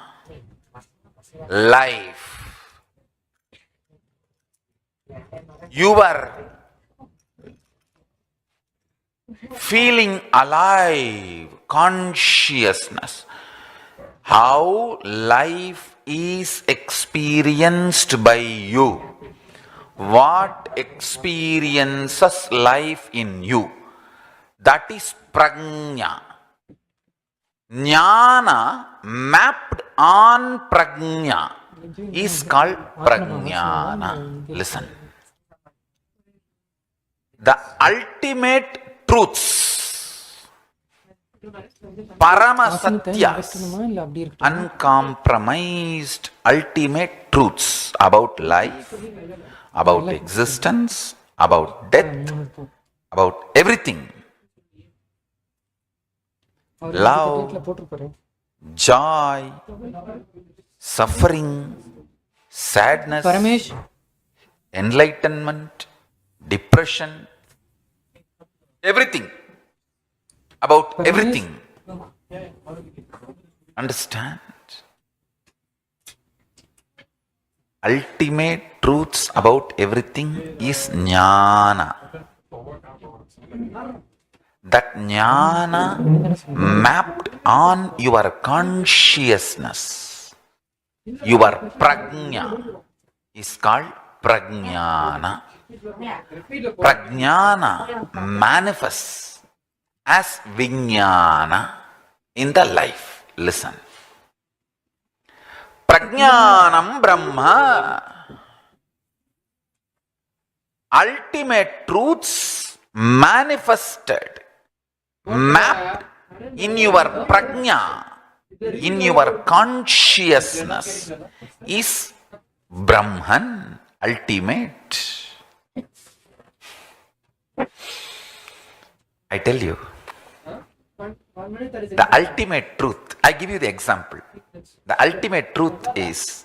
life, your feeling alive, consciousness, how life is experienced by you, what experiences life in you. That is prajna. Jnana mapped on prajna. is called prajnana. Listen. The ultimate truths, Paramasatyas, uncompromised ultimate truths about life, about existence, about death, about everything. Love, joy, suffering, sadness, enlightenment, depression, everything. About everything. Understand? Ultimate truths about everything is jnana. That jnana mapped on your consciousness, your prajna, is called prajnana. Prajnana manifests as vijnana in the life. Listen. Prajnanam Brahma. Ultimate truths manifested, mapped in your prajna, in your consciousness, is Brahman, ultimate. I tell you, the ultimate truth, I give you the example. The ultimate truth is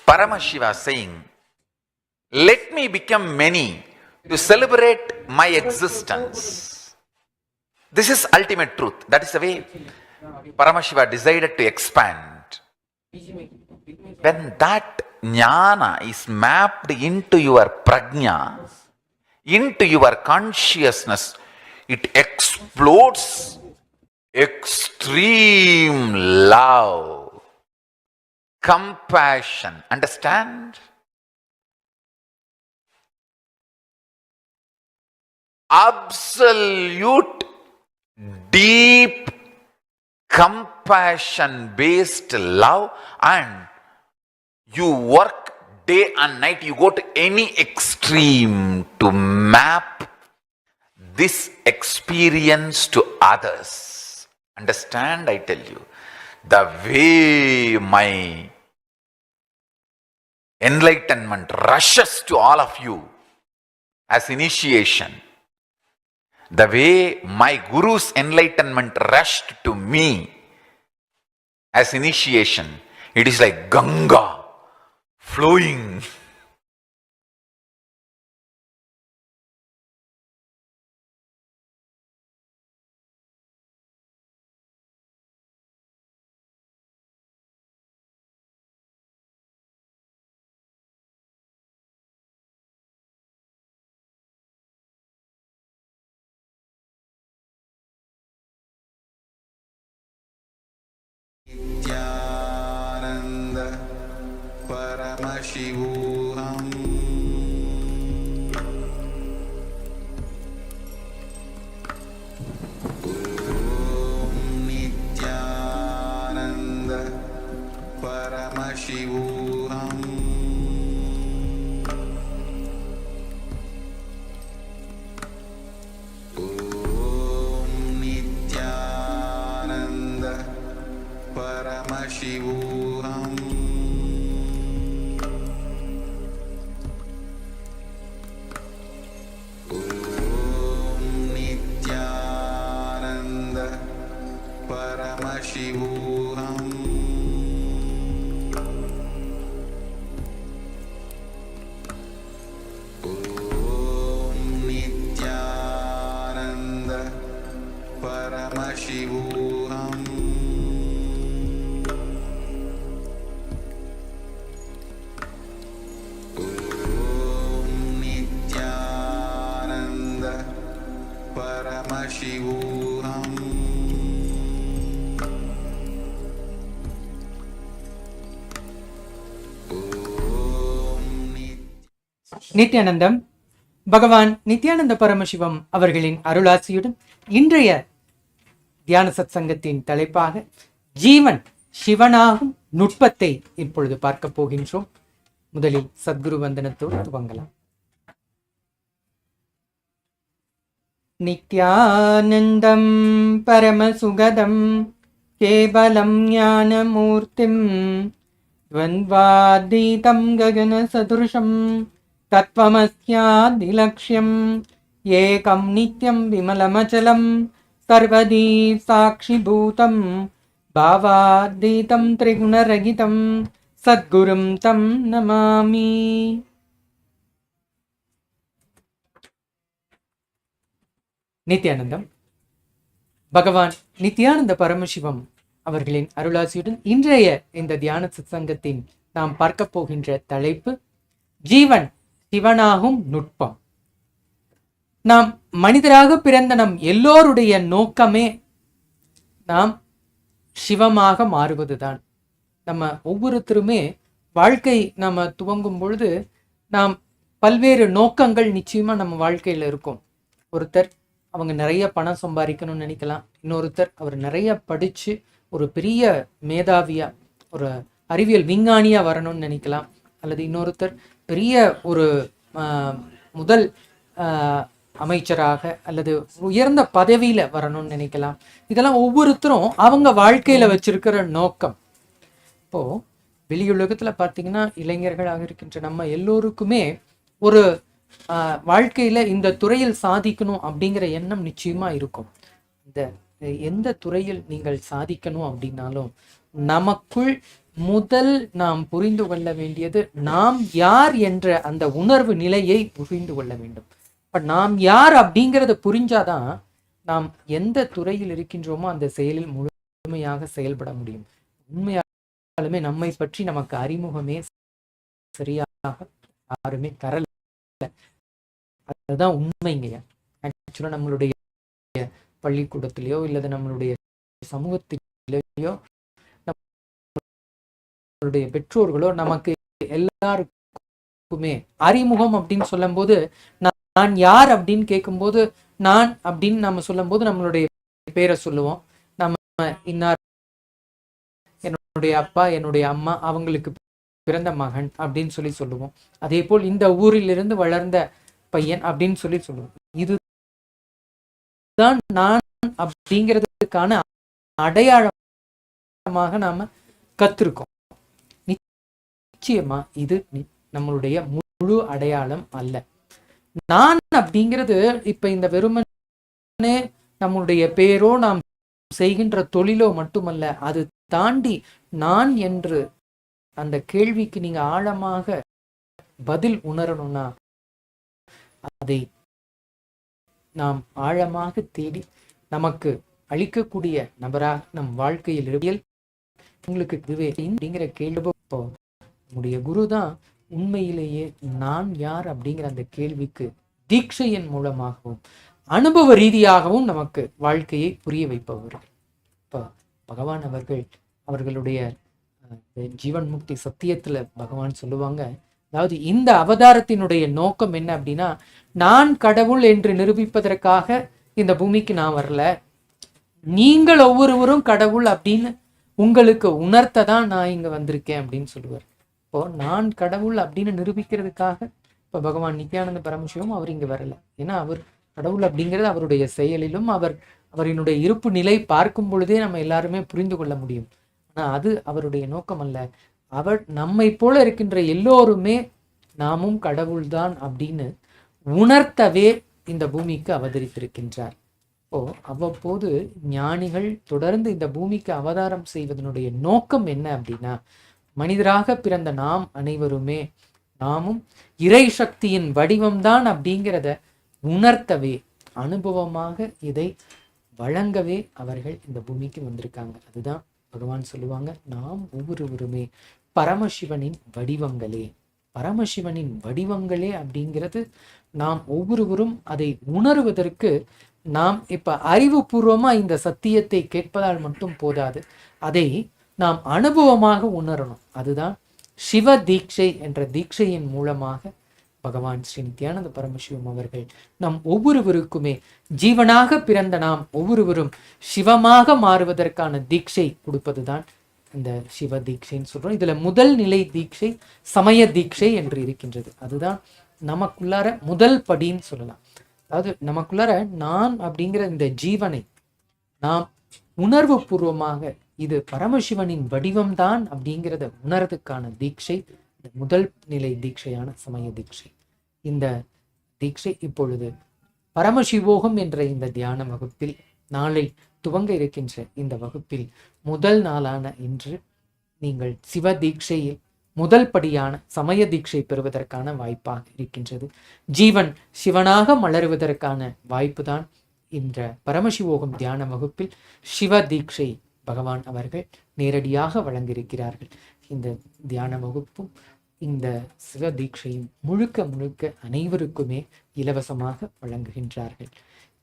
Paramashiva saying, let me become many to celebrate my existence. This is ultimate truth. That is the way Paramashiva decided to expand. When that jnana is mapped into your prajna, into your consciousness, it explodes extreme love, compassion. Understand? Absolute, deep, compassion-based love, and you work day and night, you go to any extreme to map this experience to others. Understand? I tell you, the way my enlightenment rushes to all of you as initiation, the way my Guru's enlightenment rushed to me as initiation, it is like Ganga flowing. Nithyananda Paramashivoham. Om Nithyananda Paramashivoham. Om Nithyananda Paramashivoham. Om Nithyananda Paramashivoham. Om Nithyananda Paramashivoham. Paramashivoham. Nithyanandam பகவான் நித்யானந்த பரமசிவம் அவர்களின் அருளாசியுடன் இன்றைய தியான சத்சங்கத்தின் தலைப்பாக ஜீவன் சிவனாகும் நுட்பத்தை இப்பொழுது பார்க்க போகின்றோம். முதலில் சத்குரு வந்தனத்தோடு துவங்கலாம். நித்யானந்தம் பரமசுகதம் கேவலம் ஞானமூர்த்திம் द्वन्द्वातीतं गगनसदृशं तत्त्वमस्यादिलक्ष्यम् एकं नित्यं विमलमचलं सर्वदी साक्षिभूतं भावातीतं त्रिगुणरहितं सद्गुरुं तं नमामि. நித்யானந்தம் பகவான் நித்யானந்த பரமசிவம் அவர்களின் அருளாசியுடன் இன்றைய இந்த தியான சத்சங்கத்தின் நாம் பார்க்க போகின்ற தலைப்பு ஜீவன் சிவனாகும் நுட்பம். நாம் மனிதராக பிறந்த நம் எல்லோருடைய நோக்கமே நாம் சிவமாக மாறுவதுதான். நம்ம ஒவ்வொருத்தருமே வாழ்க்கை நம்ம துவங்கும் பொழுது நாம் பல்வேறு நோக்கங்கள் நிச்சயமா நம்ம வாழ்க்கையில இருக்கும். ஒருத்தர் அவங்க நிறைய பணம் சம்பாதிக்கணும்னு நினைக்கலாம். இன்னொருத்தர் அவர் நிறைய படிச்சு ஒரு பெரிய மேதாவியா ஒரு அறிவியல் விஞ்ஞானியா வரணும்னு நினைக்கலாம். அல்லது இன்னொருத்தர் பெரிய ஒரு முதல் அமைச்சராக அல்லது உயர்ந்த பதவியில வரணும்னு நினைக்கலாம். இதெல்லாம் ஒவ்வொருத்தரும் அவங்க வாழ்க்கையில வச்சிருக்கிற நோக்கம். இப்போ வெளியுலகத்துல பார்த்தீங்கன்னா இளைஞர்களாக இருக்கின்ற நம்ம எல்லோருக்குமே ஒரு வாழ்க்கையில இந்த துறையில் சாதிக்கணும் அப்படிங்கிற எண்ணம் நிச்சயமா இருக்கும். இந்த எந்த துறையில் நீங்கள் சாதிக்கணும் அப்படின்னாலும் நமக்குள் முதல் நாம் புரிந்து கொள்ள வேண்டியது நாம் யார் என்ற அந்த உணர்வு நிலையை புரிந்து கொள்ள வேண்டும். இப்ப நாம் யார் அப்படிங்கிறத புரிஞ்சாதான் நாம் எந்த துறையில் இருக்கின்றோமோ அந்த செயலில் முழுமையாக செயல்பட முடியும். உண்மையாலுமே நம்மை பற்றி நமக்கு அறிமுகமே சரியாக யாருமே தரல. அதுதான் உண்மைங்க. ஆக்சுவலா நம்மளுடைய பள்ளிக்கூடத்திலேயோ இல்லது நம்மளுடைய சமூகத்திலேயோ நம்மளுடைய பெற்றோர்களோ நமக்கு எல்லாருக்குமே அறிமுகம் அப்படின்னு சொல்லும் போது நான் யார் அப்படின்னு கேட்கும்போது நான் அப்படின்னு நம்ம சொல்லும் போது நம்மளுடைய பேரை சொல்லுவோம். நம்ம இன்னார் என்னுடைய அப்பா என்னுடைய அம்மா அவங்களுக்கு பிறந்த மகன் அப்படின்னு சொல்லுவோம். அதே போல் இந்த ஊரிலிருந்து வளர்ந்த பையன் அப்படின்னு சொல்லுவோம். இதுதான் நான் அப்படிங்கிறதுக்கான அடையாளமாக நாம கத்திருக்கோம். நிச்சயமா இது நம்மளுடைய முழு அடையாளம் அல்ல. நான் அப்படிங்கிறது இப்ப இந்த வெறுமனே நம்மளுடைய பேரோ நாம் செய்கின்ற தொழிலோ மட்டுமல்ல. அது தாண்டி நான் என்று அந்த கேள்விக்கு நீங்க ஆழமாக பதில் உணரணும்னா அதை நாம் ஆழமாக தேடி நமக்கு அளிக்கக்கூடிய நபராக நம் வாழ்க்கையில் இருப்பியல் உங்களுக்கு இதுவே அப்படிங்கிற கேள்வி. நம்முடைய குரு தான் உண்மையிலேயே நான் யார் அப்படிங்கிற அந்த கேள்விக்கு தீட்சையின் மூலமாகவும் அனுபவ ரீதியாகவும் நமக்கு வாழ்க்கையை புரிய வைப்பவர். இப்போ பகவான் அவர்களுடைய ஜீவன் முக்தி சத்தியத்துல பகவான் சொல்லுவாங்க, அதாவது இந்த அவதாரத்தினுடைய நோக்கம் என்ன அப்படின்னா, நான் கடவுள் என்று நிரூபிப்பதற்காக இந்த பூமிக்கு நான் வரல, நீங்கள் ஒவ்வொருவரும் கடவுள் அப்படின்னு உங்களுக்கு உணர்த்ததான் நான் இங்க வந்திருக்கேன் அப்படின்னு சொல்லுவார். இப்போ நான் கடவுள் அப்படின்னு நிரூபிக்கிறதுக்காக இப்ப பகவான் நித்யானந்த பரமசிவம் அவர் இங்க வரல. ஏன்னா அவர் கடவுள் அப்படிங்கிறது அவருடைய செயலிலும் அவரினுடைய இருப்பு நிலை பார்க்கும் பொழுதே நம்ம எல்லாருமே புரிந்து கொள்ள முடியும். ஆனா அது அவருடைய நோக்கம் அல்ல. அவர் நம்மை போல இருக்கின்ற எல்லோருமே நாமும் கடவுள்தான் அப்படின்னு உணர்த்தவே இந்த பூமிக்கு அவதரித்திருக்கின்றார். அவ்வப்போது ஞானிகள் தொடர்ந்து இந்த பூமிக்கு அவதாரம் செய்வதனுடைய நோக்கம் என்ன அப்படின்னா, மனிதராக பிறந்த நாம் அனைவருமே நாமும் இறை சக்தியின் வடிவம்தான் அப்படிங்கிறத உணர்த்தவே, அனுபவமாக இதை வழங்கவே அவர்கள் இந்த பூமிக்கு வந்திருக்காங்க. அதுதான் பகவான் சொல்லுவாங்க, நாம் ஒவ்வொருவருமே பரமசிவனின் வடிவங்களே. பரமசிவனின் வடிவங்களே அப்படிங்கிறது நாம் ஒவ்வொருவரும் அதை உணர்வதற்கு நாம் இப்ப அறிவுபூர்வமா இந்த சத்தியத்தை கேட்பதால் மட்டும் போதாது, அதை நாம் அனுபவமாக உணரணும். அதுதான் சிவ தீட்சை என்ற தீட்சையின் மூலமாக பகவான் ஸ்ரீ நித்யானந்த பரமசிவம் அவர்கள் நம் ஒவ்வொருவருக்குமே ஜீவனாக பிறந்த நாம் ஒவ்வொருவரும் சிவமாக மாறுவதற்கான தீட்சை கொடுப்பதுதான் இந்த சிவ தீட்சைன்னு சொல்றோம். இதுல முதல் நிலை தீட்சை சமய தீட்சை என்று இருக்கின்றது. அதுதான் நமக்குள்ளார முதல் படின்னு சொல்லலாம். அதாவது நமக்குள்ளார நான் அப்படிங்கிற இந்த ஜீவனை நாம் உணர்வு பூர்வமாக இது பரமசிவனின் வடிவம்தான் அப்படிங்கிறத உணர்றதுக்கான தீட்சை முதல் நிலை தீட்சையான சமய தீட்சை. இந்த தீட்சை இப்பொழுது பரமசிவோகம் என்ற இந்த தியான வகுப்பில் நாளை துவங்க இருக்கின்ற இந்த வகுப்பில் முதல் நாளான இன்று நீங்கள் சிவ தீட்சையில் முதல் படியான சமய தீட்சை பெறுவதற்கான வாய்ப்பாக இருக்கின்றது. ஜீவன் சிவனாக மலருவதற்கான வாய்ப்பு தான் இந்த பரமசிவோகம் தியான வகுப்பில் சிவ தீட்சை பகவான் அவர்கள் நேரடியாக வழங்கியிருக்கிறார்கள். இந்த தியான வகுப்பும் இந்த சிவ தீட்சையும் முழுக்க முழுக்க அனைவருக்குமே இலவசமாக வழங்குகின்றார்கள்.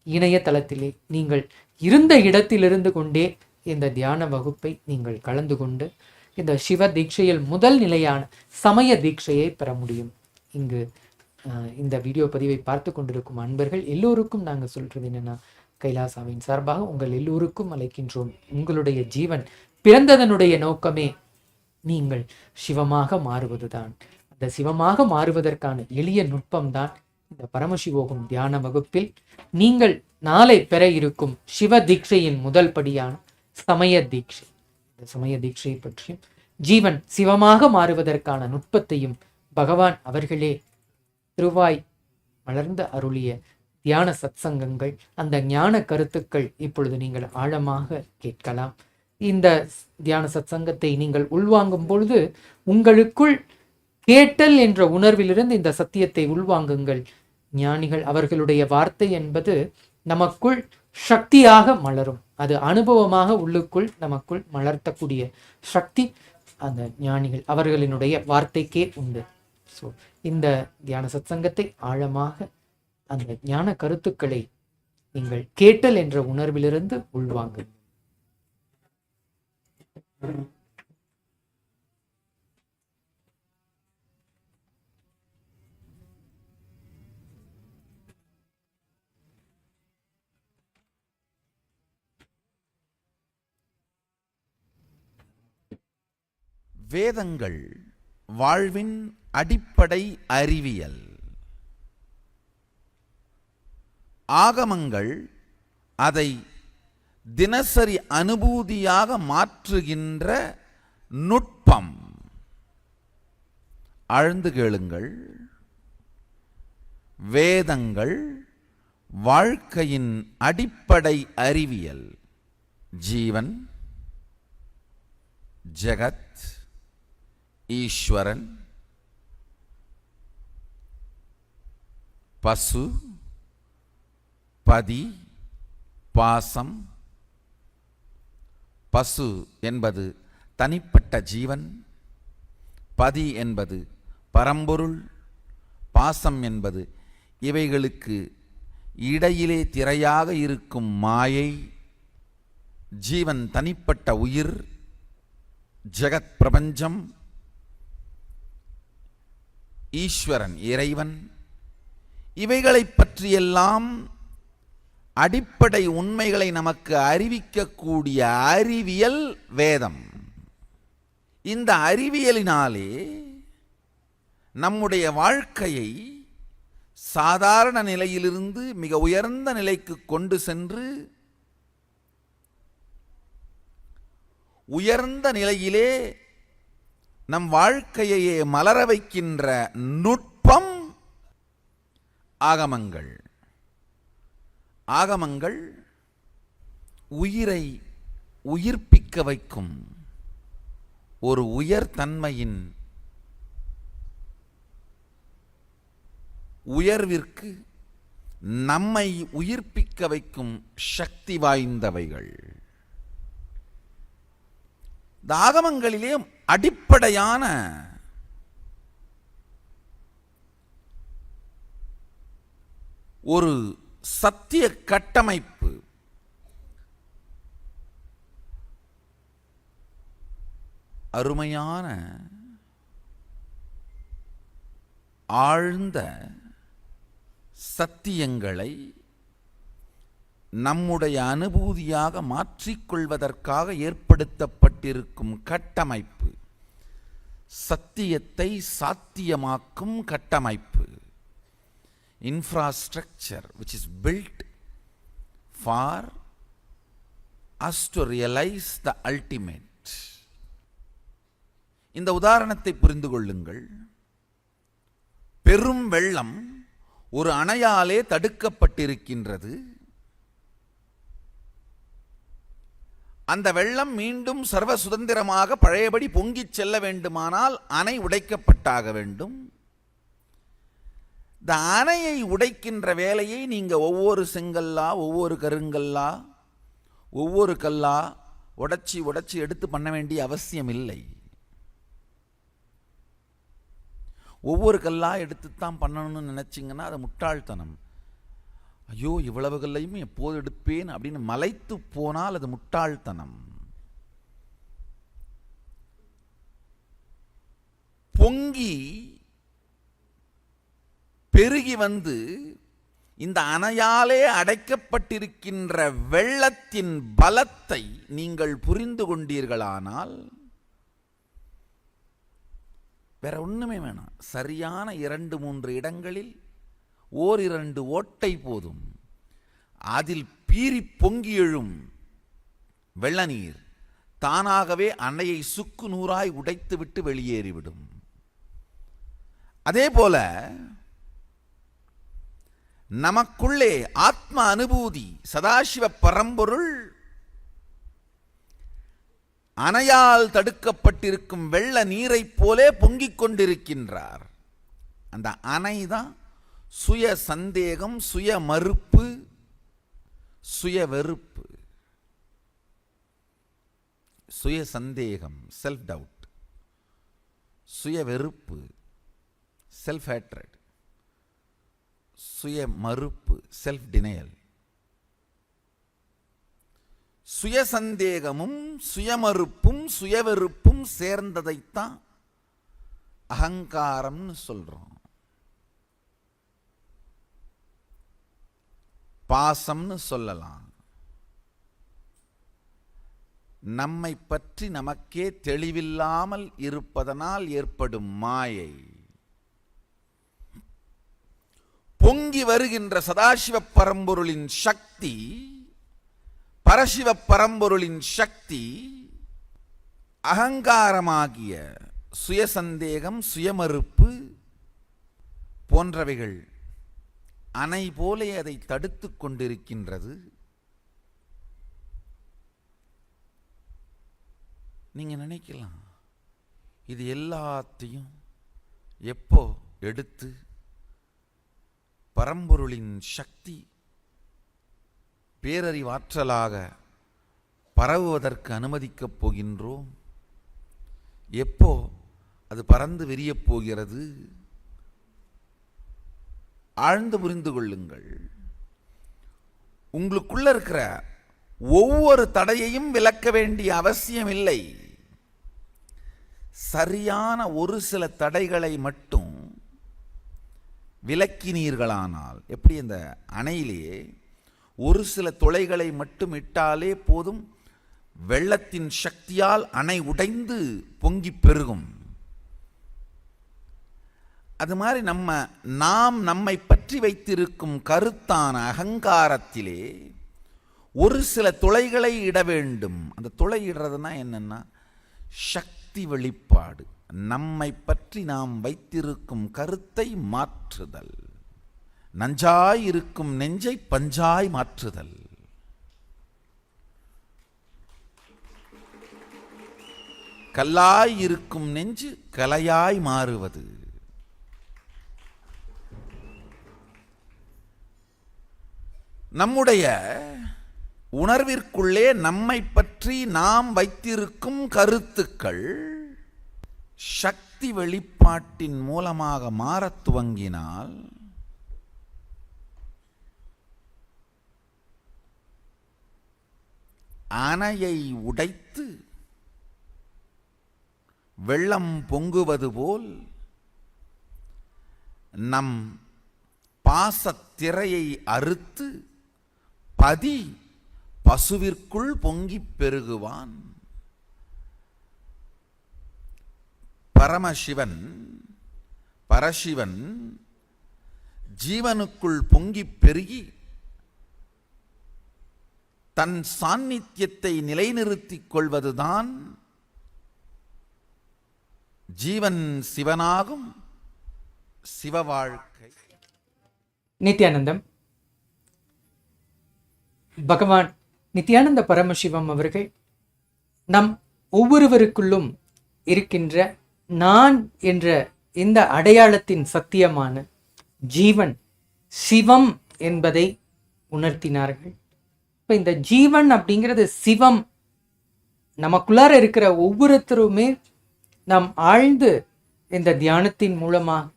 இணையதளத்திலே நீங்கள் இருந்த இடத்திலிருந்து கொண்டே இந்த தியான வகுப்பை நீங்கள் கலந்து கொண்டு இந்த சிவ தீட்சையில் முதல் நிலையான சமய தீட்சையை பெற முடியும். இங்கு இந்த வீடியோ பதிவை பார்த்து கொண்டிருக்கும் அன்பர்கள் எல்லோருக்கும் நாங்கள் சொல்றது என்னன்னா, கைலாசாவின் சார்பாக உங்கள் எல்லோருக்கும் அழைக்கின்றோம். உங்களுடைய ஜீவன் பிறந்ததனுடைய நோக்கமே நீங்கள் சிவமாக மாறுவதுதான். அந்த சிவமாக மாறுவதற்கான எளிய நுட்பம்தான் இந்த பரமசிவோகம் தியான வகுப்பில் நீங்கள் நாளை பெற இருக்கும் சிவ தீட்சையின் முதல் படியான சமய தீட்சை. இந்த சமய தீட்சையை பற்றியும் ஜீவன் சிவமாக மாறுவதற்கான நுட்பத்தையும் பகவான் அவர்களே திருவாய் மலர்ந்த அருளிய தியான சத்சங்கங்கள், அந்த ஞான கருத்துக்கள் இப்பொழுது நீங்கள் ஆழமாக கேட்கலாம். இந்த தியான சத்சங்கத்தை நீங்கள் உள்வாங்கும் பொழுது உங்களுக்குள் கேட்டல் என்ற உணர்விலிருந்து இந்த சத்தியத்தை உள்வாங்குங்கள். ஞானிகள் அவர்களுடைய வார்த்தை என்பது நமக்குள் சக்தியாக மலரும். அது அனுபவமாக உள்ளுக்குள் நமக்குள் மலர்த்தக்கூடிய சக்தி அந்த ஞானிகள் அவர்களினுடைய வார்த்தைக்கே உண்டு. ஸோ இந்த தியான சத்சங்கத்தை ஆழமாக அந்த ஞான கருத்துக்களை நீங்கள் கேட்டல் என்ற உணர்விலிருந்து உள்வாங்க. வேதங்கள் வாழ்வின் அடிப்படை அறிவியல். ஆகமங்கள் அதை தினசரி அனுபூதியாக மாற்றுகின்ற நுட்பம். ஆழ்ந்து கேளுங்கள். வேதங்கள் வாழ்க்கையின் அடிப்படை அறிவியல். ஜீவன், ஜெகத், ஈஸ்வரன், பசு, பதி, பாசம். பசு என்பது தனிப்பட்ட ஜீவன், பதி என்பது பரம்பொருள், பாசம் என்பது இவைகளுக்கு இடையிலே திரையாக இருக்கும் மாயை. ஜீவன் தனிப்பட்ட உயிர், ஜெகத் பிரபஞ்சம், ஈஸ்வரன் இறைவன். இவைகளை பற்றியெல்லாம் அடிப்படை உண்மைகளை நமக்கு அறிவிக்கக்கூடிய அறிவியல் வேதம். இந்த அறிவியலினாலே நம்முடைய வாழ்க்கையை சாதாரண நிலையிலிருந்து மிக உயர்ந்த நிலைக்கு கொண்டு சென்று உயர்ந்த நிலையிலே நம் வாழ்க்கையையே மலர வைக்கின்ற நுட்பம் ஆகமங்கள். ஆகமங்கள் உயிரை உயிர்ப்பிக்க வைக்கும் ஒரு உயர்தன்மையின் உயர்விற்கு நம்மை உயிர்ப்பிக்க வைக்கும் சக்தி வாய்ந்தவைகள். இந்த ஆகமங்களிலே அடிப்படையான ஒரு சத்திய கட்டமைப்பு, அருமையான ஆழ்ந்த சத்தியங்களை நம்முடைய அனுபூதியாக மாற்றிக்கொள்வதற்காக ஏற்படுத்தப்பட்ட அமைக்கப்பட்டிருக்கும் கட்டமைப்பு, சத்தியத்தை சாத்தியமாக்கும் கட்டமைப்பு, infrastructure which is built for us to realize the ultimate. இந்த உதாரணத்தை புரிந்து கொள்ளுங்கள். பெரும் வெள்ளம் ஒரு அணையாலே தடுக்கப்பட்டிருக்கின்றது. அந்த வெள்ளம் மீண்டும் சர்வ சுதந்திரமாக பழையபடி பொங்கிச் செல்ல வேண்டுமானால் அணை உடைக்கப்பட்டாக வேண்டும். இந்த அணையை உடைக்கின்ற வேலையை நீங்க ஒவ்வொரு செங்கல்லா, ஒவ்வொரு கருங்கல்லா, ஒவ்வொரு கல்லா உடைச்சி உடைச்சி எடுத்து பண்ண வேண்டிய அவசியம் இல்லை. ஒவ்வொரு கல்லா எடுத்துத்தான் பண்ணணும்னு நினைச்சிங்கன்னா அது முட்டாள்தனம். ஐயோ இவ்வளவு கல்லையும் எப்போது எடுப்பேன் அப்படின்னு மலைத்து போனால் அது முட்டாள்தனம். பொங்கி பெருகி வந்து இந்த அணையாலே அடைக்கப்பட்டிருக்கின்ற வெள்ளத்தின் பலத்தை நீங்கள் புரிந்து கொண்டீர்களானால் வேற ஒண்ணுமே வேணாம். சரியான 2-3 இடங்களில் ஓரிரண்டு ஓட்டை போதும். அதில் பீறி பொங்கி எழும் வெள்ள நீர் தானாகவே அணையை சுக்கு நூறாய் உடைத்துவிட்டு வெளியேறிவிடும். அதே போல நமக்குள்ளே ஆத்ம அனுபூதி சதாசிவ பரம்பொருள் அணையால் தடுக்கப்பட்டிருக்கும் வெள்ள நீரைப் போலே பொங்கிக் கொண்டிருக்கின்றார். அந்த அணைதான் சுய சந்தேகம், சுய மறுப்பு, சுய வெறுப்பு. சுய சந்தேகம் செல்ஃப் டவுட், சுய வெறுப்பு செல்ஃப் ஹேட்ரட், சுய மறுப்பு செல்ஃப் டினையல். சுய சந்தேகமும் சுயமறுப்பும் சுயவெறுப்பும் சேர்ந்ததைத்தான் அகங்காரம்னு சொல்றோம். பாசம்னு சொல்லலாம். நம்மை பற்றி நமக்கே தெளிவில்லாமல் இருப்பதனால் ஏற்படும் மாயை. பொங்கி வருகின்ற சதாசிவ பரம்பொருளின் சக்தி, பரசிவ பரம்பொருளின் சக்தி அகங்காரமாகிய சுயசந்தேகம், சுயமறுப்பு போன்றவைகள் அணை போலே அதை தடுத்துக் கொண்டிருக்கின்றது. நீங்க நினைக்கலாம் இது எல்லாத்தையும் எப்போ எடுத்து பரம்பொருளின் சக்தி பேரறிவாற்றலாக பரவுவதற்கு அனுமதிக்கப் போகின்றோம்? எப்போ அது பறந்து விரியப் போகிறது? ஆழ்ந்து புரிந்து கொள்ளுங்கள். உங்களுக்குள்ள இருக்கிற ஒவ்வொரு தடையையும் விலக்க வேண்டிய அவசியம் இல்லை. சரியான ஒரு சில தடைகளை மட்டும் விலக்கினீர்களானால், எப்படி இந்த அணையிலேயே ஒரு சில துளைகளை மட்டும் இட்டாலே போதும், வெள்ளத்தின் சக்தியால் அணை உடைந்து பொங்கி பெருகும். அது மாதிரி நாம் நம்மை பற்றி வைத்திருக்கும் கருத்தான அகங்காரத்திலே ஒரு சில துளைகளை இட வேண்டும். அந்த துளை இடுறதுனா என்னன்னா சக்தி வெளிப்பாடு. நம்மை பற்றி நாம் வைத்திருக்கும் கருத்தை மாற்றுதல். நஞ்சாய் இருக்கும் நெஞ்சை பஞ்சாய் மாற்றுதல். கல்லாய் இருக்கும் நெஞ்சு கலையாய் மாறுவது. நம்முடைய உணர்விற்குள்ளே நம்மை பற்றி நாம் வைத்திருக்கும் கருத்துக்கள் சக்தி வெளிப்பாட்டின் மூலமாக மாறத் துவங்கினால் அணையை உடைத்து வெள்ளம் பொங்குவது போல் நம் பாசத்திரையை அறுத்து பதி பசுவிற்குள் பொங்கிப் பெருகுவான். பரமசிவன் பரசிவன் ஜீவனுக்குள் பொங்கி பெருகி தன் சாநித்தியத்தை நிலைநிறுத்திக் கொள்வதுதான் ஜீவன் சிவனாகும் சிவ வாழ்க்கை. நித்யானந்தம். பகவான் நித்யானந்த பரமசிவம் அவர்கள் நம் ஒவ்வொருவருக்குள்ளும் இருக்கின்ற நான் என்ற இந்த அடையாளத்தின் சத்தியமான ஜீவன் சிவம் என்பதை உணர்த்தினார்கள். இப்போ இந்த ஜீவன் அப்படிங்கிறது சிவம் நமக்குள்ளார இருக்கிற ஒவ்வொருத்தருமே நாம் ஆழ்ந்து இந்த தியானத்தின் மூலமாக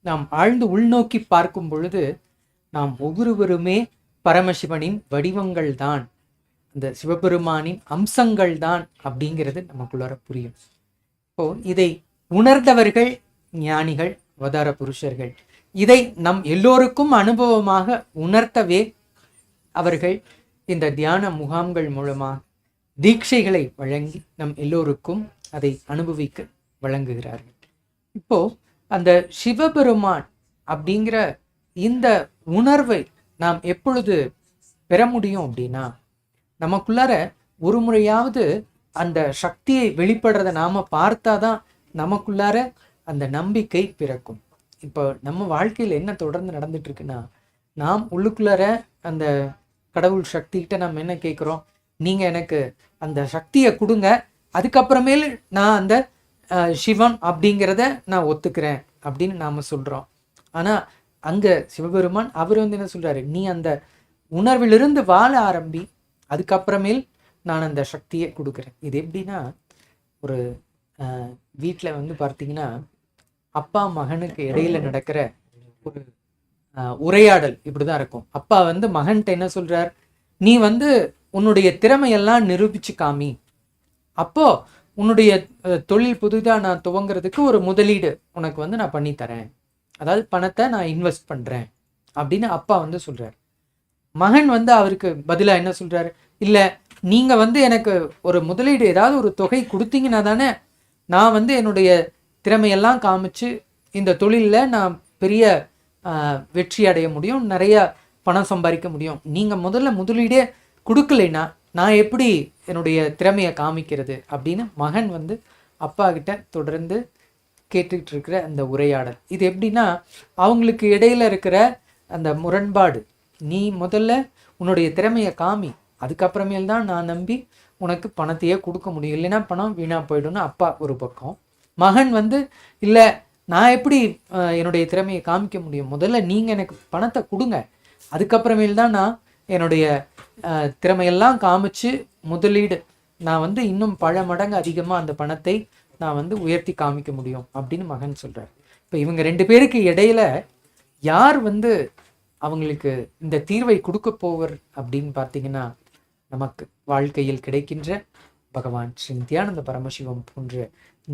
நாம் ஆழ்ந்து உள்நோக்கி பார்க்கும் பொழுது நாம் ஒவ்வொருவருமே பரமசிவனின் வடிவங்கள் தான், அந்த சிவபெருமானின் அம்சங்கள் தான் அப்படிங்கிறது நமக்குள்ளார புரியும். இப்போ இதை உணர்ந்தவர்கள் ஞானிகள், அவதார புருஷர்கள். இதை நம் எல்லோருக்கும் அனுபவமாக உணர்த்தவே அவர்கள் இந்த தியான முகாம்கள் மூலமாக தீட்சைகளை வழங்கி நம் எல்லோருக்கும் அதை அனுபவிக்க வழங்குகிறார்கள். இப்போ அந்த சிவபெருமான் அப்படிங்கிற இந்த உணர்வை நாம் எப்பொழுது பெற முடியும் அப்படின்னா, நமக்குள்ளார ஒரு முறையாவது அந்த சக்தியை வெளிப்படுறத நாம பார்த்தாதான் நமக்குள்ளார அந்த நம்பிக்கை பிறக்கும். இப்போ நம்ம வாழ்க்கையில் என்ன தொடர்ந்து நடந்துட்டு இருக்குன்னா, நாம் உள்ளுக்குள்ளார அந்த கடவுள் சக்திகிட்ட நம்ம என்ன கேட்குறோம், நீங்க எனக்கு அந்த சக்தியை கொடுங்க, அதுக்கப்புறமேல் நான் அந்த சிவன் அப்படிங்கிறத நான் ஒத்துக்கிறேன் அப்படின்னு நாம சொல்றோம். ஆனா அங்க சிவபெருமான் அவர் வந்து என்ன சொல்றாரு, நீ அந்த உணர்விலிருந்து வாழ ஆரம்பி, அதுக்கப்புறமேல் நான் அந்த சக்தியை கொடுக்குறேன். இது எப்படின்னா, ஒரு வீட்டில் வந்து பார்த்தீங்கன்னா அப்பா மகனுக்கு இடையில நடக்கிற ஒரு உரையாடல் இப்படிதான் இருக்கும். அப்பா வந்து மகன்கிட்ட என்ன சொல்றார், நீ வந்து உன்னுடைய திறமையெல்லாம் நிரூபிச்சு காமி, அப்போ உன்னுடைய தொழில் புதுதாக நான் துவங்கிறதுக்கு ஒரு முதலீடு உனக்கு வந்து நான் பண்ணித்தரேன், அதாவது பணத்தை நான் இன்வெஸ்ட் பண்ணுறேன் அப்படின்னு அப்பா வந்து சொல்கிறார். மகன் வந்து அவருக்கு பதிலாக என்ன சொல்கிறாரு, இல்லை நீங்கள் வந்து எனக்கு ஒரு முதலீடு ஏதாவது ஒரு தொகை கொடுத்தீங்கன்னா தானே நான் வந்து என்னுடைய திறமையெல்லாம் காமிச்சு இந்த தொழிலில் நான் பெரிய வெற்றி அடைய முடியும், நிறைய பணம் சம்பாதிக்க முடியும். நீங்கள் முதல்ல முதலீடே கொடுக்கலைன்னா நான் எப்படி என்னுடைய திறமையை காமிக்கிறது அப்படின்னு மகன் வந்து அப்பா கிட்ட தொடர்ந்து கேட்டுக்கிட்டு இருக்கிற அந்த உரையாடல். இது எப்படின்னா, அவங்களுக்கு இடையில இருக்கிற அந்த முரண்பாடு, நீ முதல்ல உன்னுடைய திறமையை காமி, அதுக்கப்புறமேல் தான் நான் நம்பி உனக்கு பணத்தையே கொடுக்க முடியும், இல்லைன்னா பணம் வீணாக போய்டும்னு அப்பா ஒரு பக்கம். மகன் வந்து இல்லை நான் எப்படி என்னுடைய திறமையை காமிக்க முடியும், முதல்ல நீங்கள் எனக்கு பணத்தை கொடுங்க, அதுக்கப்புறமேல் தான் நான் என்னுடைய திறமையெல்லாம் காமிச்சு முதலீடு நான் வந்து இன்னும் பல மடங்கு அதிகமாக அந்த பணத்தை நான் வந்து உயர்த்தி காமிக்க முடியும் அப்படின்னு மகன் சொல்கிறார். இப்போ இவங்க ரெண்டு பேருக்கு இடையில யார் வந்து அவங்களுக்கு இந்த தீர்வை கொடுக்க போவர் அப்படின்னு பார்த்தீங்கன்னா, நமக்கு வாழ்க்கையில் கிடைக்கின்ற பகவான் ஸ்ரீ நித்யானந்த பரமசிவம் போன்ற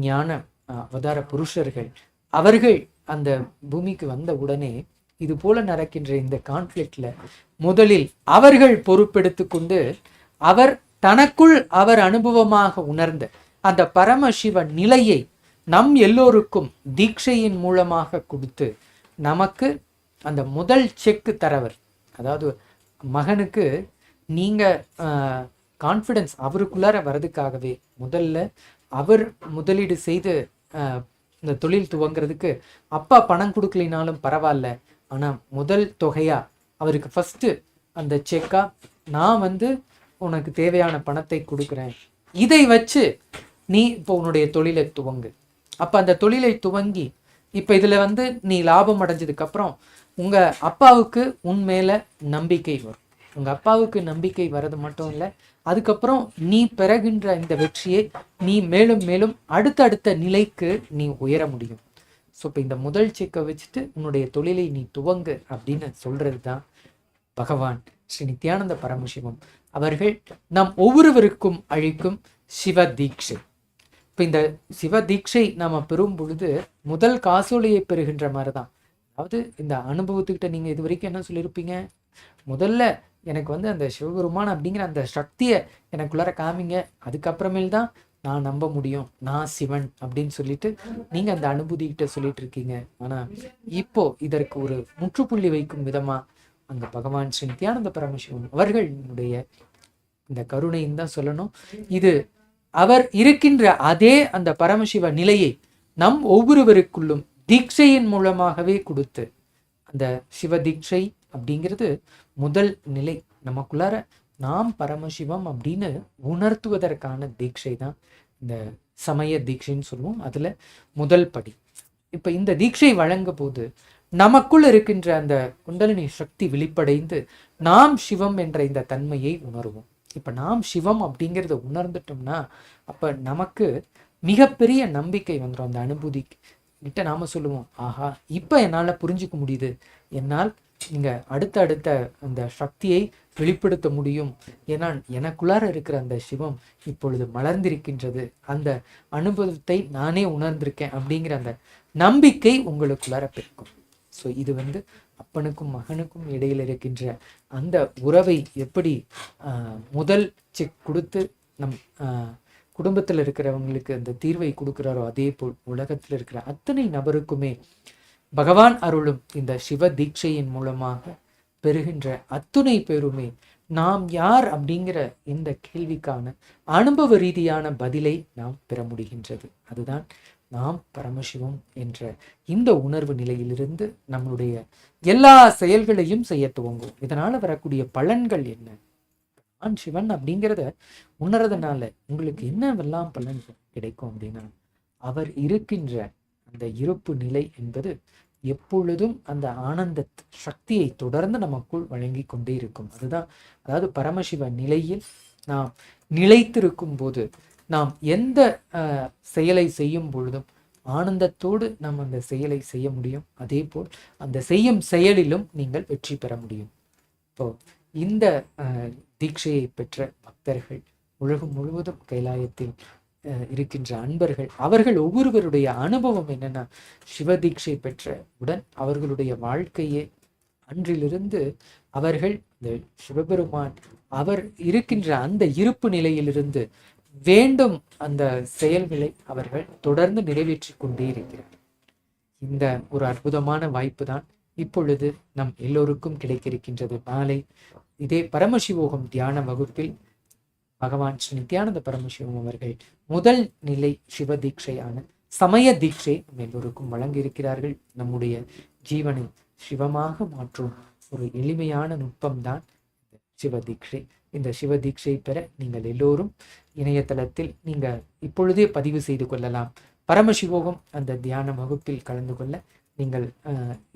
ஞான அவதார புருஷர்கள். அவர்கள் அந்த பூமிக்கு வந்த உடனே இது போல நடக்கின்ற இந்த கான்ஃப்ளிக்ட்ல முதலில் அவர்கள் பொறுப்பெடுத்து கொண்டு அவர் தனக்குள் அவர் அனுபவமாக உணர்ந்த அந்த பரமசிவ நிலையை நம் எல்லோருக்கும் தீட்சையின் மூலமாக கொடுத்து நமக்கு அந்த முதல் செக்கு தரவர். அதாவது மகனுக்கு நீங்க கான்ஃபிடன்ஸ் அவருக்குள்ளார வர்றதுக்காகவே முதல்ல அவர் முதலீடு செய்து இந்த தொழில் துவங்கிறதுக்கு அப்பா பணம் கொடுக்கலினாலும் பரவாயில்ல, ஆனால் முதல் தொகையா அவருக்கு ஃபஸ்ட்டு அந்த செக்கா நான் வந்து உனக்கு தேவையான பணத்தை கொடுக்குறேன், இதை வச்சு நீ இப்போ உன்னுடைய தொழிலை துவங்கு. அப்போ அந்த தொழிலை துவங்கி இப்போ இதில் வந்து நீ லாபம் அடைஞ்சதுக்கப்புறம் உங்கள் அப்பாவுக்கு உன் மேலே நம்பிக்கை வரும். உங்கள் அப்பாவுக்கு நம்பிக்கை வர்றது மட்டும் இல்லை, அதுக்கப்புறம் நீ பெறுகின்ற இந்த வெற்றியை நீ மேலும் மேலும் அடுத்தடுத்த நிலைக்கு நீ உயர முடியும். ஸோ இப்போ இந்த முதல் செக்கை வச்சுட்டு உன்னுடைய தொழிலை நீ துவங்கு அப்படின்னு சொல்கிறது தான் பகவான் ஸ்ரீ நித்யானந்த பரமசிவம் அவர்கள் நம் ஒவ்வொருவருக்கும் அளிக்கும் சிவ தீட்சை. இப்போ இந்த சிவ தீட்சை நாம் பெறும் பொழுது முதல் காசோலையை பெறுகின்ற மாதிரி தான். அதாவது இந்த அனுபவத்துக்கிட்ட நீங்கள் இது வரைக்கும் என்ன சொல்லியிருப்பீங்க, முதல்ல எனக்கு வந்து அந்த சிவபெருமான் அப்படிங்கிற அந்த சக்தியை எனக்குள்ளார காமிங்க, அதுக்கப்புறமேல் தான் நான் நம்ப முடியும், நான் சிவன் அப்படின்னு சொல்லிட்டு நீங்க அந்த அனுபூதிகிட்ட சொல்லிட்டு இருக்கீங்க. ஆனா இப்போ இதற்கு ஒரு முற்றுப்புள்ளி வைக்கும் விதமா அங்க பகவான் ஸ்ரீ நித்யானந்த பரமசிவம் அவர்களுடைய இந்த கருணைன்னு தான் சொல்லணும். இது அவர் இருக்கின்ற அதே அந்த பரமசிவ நிலையை நம் ஒவ்வொருவருக்குள்ளும் தீட்சையின் மூலமாகவே கொடுத்து, அந்த சிவ தீட்சை அப்படிங்கிறது முதல் நிலை. நமக்குள்ளார நாம் பரமசிவம் அப்படின்னு உணர்த்துவதற்கான தீட்சை தான் இந்த சமய தீட்சைன்னு சொல்லுவோம். அதுல முதல் படி. இப்ப இந்த தீட்சை வழங்கும் போது நமக்குள் இருக்கின்ற அந்த குண்டலினி சக்தி வெளிப்படைந்து நாம் சிவம் என்ற இந்த தன்மையை உணர்வோம். இப்ப நாம் சிவம் அப்படிங்கிறத உணர்ந்துட்டோம்னா அப்ப நமக்கு மிகப்பெரிய நம்பிக்கை வந்துடும். அந்த அனுபூதி கிட்ட நாம சொல்லுவோம், ஆஹா இப்ப என்னால புரிஞ்சுக்க முடியுது, என்னால் இங்க அடுத்த அந்த சக்தியை வெளிப்படுத்த முடியும். ஏன்னா எனக்குள்ளார இருக்கிற அந்த சிவம் இப்பொழுது மலர்ந்திருக்கின்றது, அந்த அனுபவத்தை நானே உணர்ந்திருக்கேன் அப்படிங்கிற அந்த நம்பிக்கை உங்களுக்குள்ளார பெருக்கும். ஸோ இது அப்பனுக்கும் மகனுக்கும் இடையில் இருக்கின்ற அந்த உறவை எப்படி முதல் செக் கொடுத்து நம் குடும்பத்தில் இருக்கிறவங்களுக்கு அந்த தீர்வை கொடுக்கிறாரோ, அதே போல் உலகத்தில் இருக்கிற அத்தனை நபருக்குமே பகவான் அருளும் இந்த சிவ தீட்சையின் மூலமாக பெறுகின்ற அத்துணை பேருமே நாம் யார் அப்படிங்கிற இந்த கேள்விக்கான அனுபவ ரீதியான பதிலை நாம் பெற முடிகின்றது. அதுதான் நாம் பரமசிவம் என்ற இந்த உணர்வு நிலையிலிருந்து நம்மளுடைய எல்லா செயல்களையும் செய்ய துவங்கும். இதனால வரக்கூடிய பலன்கள் என்ன? நான் சிவன் அப்படிங்கிறத உணர்றதுனால உங்களுக்கு என்னவெல்லாம் பலன் கிடைக்கும் அப்படின்னா, அவர் இருக்கின்ற அந்த இருப்பு நிலை என்பது எப்பொழுதும் அந்த ஆனந்த சக்தியை தொடர்ந்து நமக்குள் வழங்கி கொண்டே இருக்கும். அதுதான், அதாவது பரமசிவ நிலையில் நாம் நிலைத்திருக்கும் போது நாம் எந்த செயலை செய்யும் பொழுதும் ஆனந்தத்தோடு நாம் அந்த செயலை செய்ய முடியும். அதே போல் அந்த செய்யும் செயலிலும் நீங்கள் வெற்றி பெற முடியும். இப்போ இந்த தீட்சையை பெற்ற பக்தர்கள் உலகம் முழுவதும் கைலாயத்தில் இருக்கின்ற அன்பர்கள், அவர்கள் ஒவ்வொருவருடைய அனுபவம் என்னன்னா, சிவ தீட்சை பெற்ற உடன் அவர்களுடைய வாழ்க்கையே அன்றிலிருந்து அவர்கள் இந்த சிவபெருமான் அவர் இருக்கின்ற அந்த இருப்பு நிலையிலிருந்து வேண்டும் அந்த செயல்களை அவர்கள் தொடர்ந்து நிறைவேற்றி கொண்டே இருக்கிறார். இந்த ஒரு அற்புதமான வாய்ப்பு தான் இப்பொழுது நம் எல்லோருக்கும் கிடைக்கிருக்கின்றது. நாளை இதே பரமசிவோகம் தியான வகுப்பில் பகவான் ஸ்ரீ நித்யானந்த பரமசிவம் அவர்கள் முதல் நிலை சிவ தீட்சையான சமய தீட்சை நம் எல்லோருக்கும் வழங்க இருக்கிறார்கள். நம்முடைய ஜீவனை சிவமாக மாற்றும் ஒரு எளிமையான நுட்பம்தான் சிவ தீட்சை. இந்த சிவ தீட்சை பெற நீங்கள் எல்லோரும் இணையதளத்தில் நீங்க இப்பொழுதே பதிவு செய்து கொள்ளலாம். பரமசிவோகம் அந்த தியான வகுப்பில் கலந்து கொள்ள நீங்கள்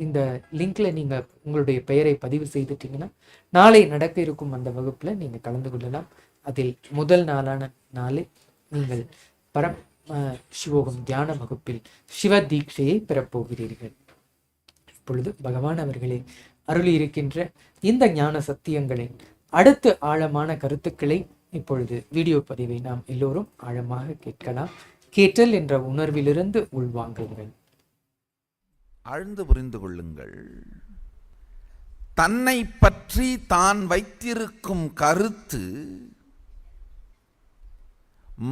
இந்த லிங்க்ல நீங்க உங்களுடைய பெயரை பதிவு செய்துட்டீங்கன்னா நாளை நடக்க இருக்கும் அந்த வகுப்புல நீங்க கலந்து கொள்ளலாம். அதில் முதல் நாளான நாளை நீங்கள் சிவோகம் தியான வகுப்பில் சிவ தீட்சையை பெறப்போகிறீர்கள். இப்பொழுது பகவான் அவர்களே அருளி இருக்கின்ற இந்த ஞான சத்தியங்களின் அடுத்த ஆழமான கருத்துக்களை இப்பொழுது வீடியோ பதிவை நாம் எல்லோரும் ஆழமாக கேட்கலாம். கேட்டல் என்ற உணர்விலிருந்து உள்வாங்குங்கள். ஆழ்ந்து புரிந்து கொள்ளுங்கள். தன்னை பற்றி தான் வைத்திருக்கும் கருத்து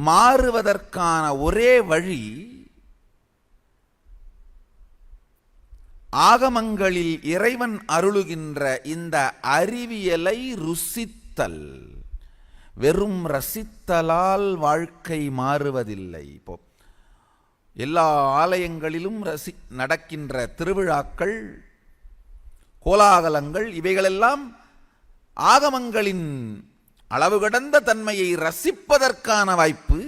மாறுவதற்கான ஒரே வழி ஆகமங்களில் இறைவன் அருளுகின்ற இந்த அறிவியலை ருசித்தல். வெறும் ரசித்தலால் வாழ்க்கை மாறுவதில்லை. இப்போ எல்லா ஆலயங்களிலும் நடக்கின்ற திருவிழாக்கள், கோலாகலங்கள், இவைகளெல்லாம் ஆகமங்களின் அளவு கடந்த தன்மையை ரசிப்பதற்கான வாய்ப்பு.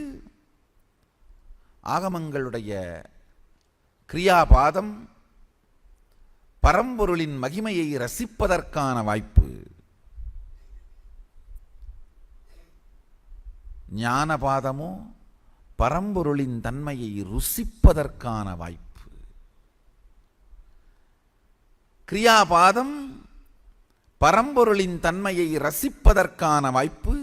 ஆகமங்களுடைய கிரியாபாதம் பரம்பொருளின் மகிமையை ரசிப்பதற்கான வாய்ப்பு. ஞானபாதமோ பரம்பொருளின் தன்மையை ருசிப்பதற்கான வாய்ப்பு. கிரியாபாதம் பரம்பொருளின் தன்மையை ரசிப்பதற்கான வாய்ப்பு.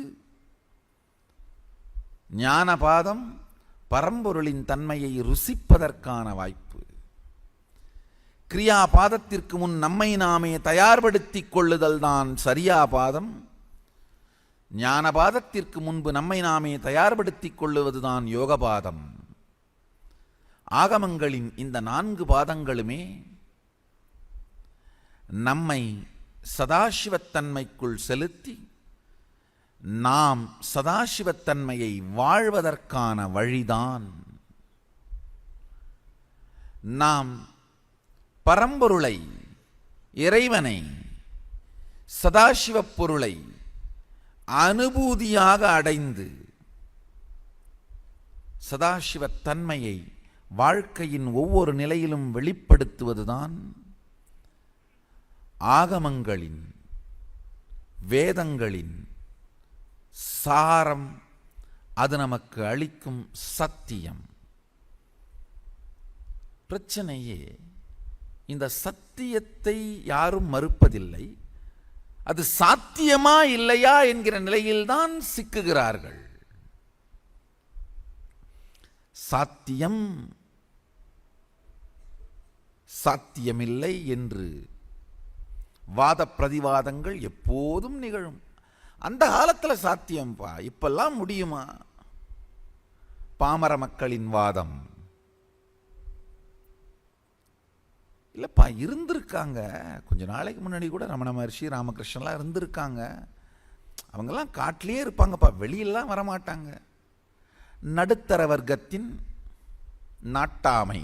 ஞானபாதம் பரம்பொருளின் தன்மையை ருசிப்பதற்கான வாய்ப்பு. கிரியாபாதத்திற்கு முன் நம்மை நாமே தயார்படுத்திக் கொள்ளுதல் தான் சரியாபாதம். ஞானபாதத்திற்கு முன்பு நம்மை நாமே தயார்படுத்திக் கொள்ளுவதுதான் யோகபாதம். ஆகமங்களின் இந்த 4 பாதங்களுமே நம்மை சதாசிவத்தன்மைக்குள் செலுத்தி நாம் சதாசிவத்தன்மையை வாழ்வதற்கான வழிதான். நாம் பரம்பொருளை, இறைவனை, சதாசிவப் பொருளை அனுபூதியாக அடைந்து சதாசிவத்தன்மையை வாழ்க்கையின் ஒவ்வொரு நிலையிலும் வெளிப்படுத்துவதுதான் ஆகமங்களின், வேதங்களின் சாரம். அது நமக்கு அளிக்கும் சத்தியம். பிரச்சனையே இந்த சத்தியத்தை யாரும் மறுப்பதில்லை. அது சாத்தியமா இல்லையா என்கிற நிலையில்தான் சிக்குகிறார்கள். சாத்தியம் சாத்தியமில்லை என்று வாத பிரதிவாதங்கள் எப்போதும் நிகழும். அந்த காலத்தில் சாத்தியம்பா, இப்பெல்லாம் முடியுமா? பாமர மக்களின் வாதம் இல்லைப்பா, இருந்திருக்காங்க. கொஞ்ச நாளைக்கு முன்னாடி கூட ரமண மகர்ஷி, ராமகிருஷ்ணன்லாம் இருந்திருக்காங்க. அவங்கெல்லாம் காட்டிலே இருப்பாங்கப்பா, வெளியெல்லாம் வரமாட்டாங்க. நடுத்தர வர்க்கத்தின் நாட்டாமை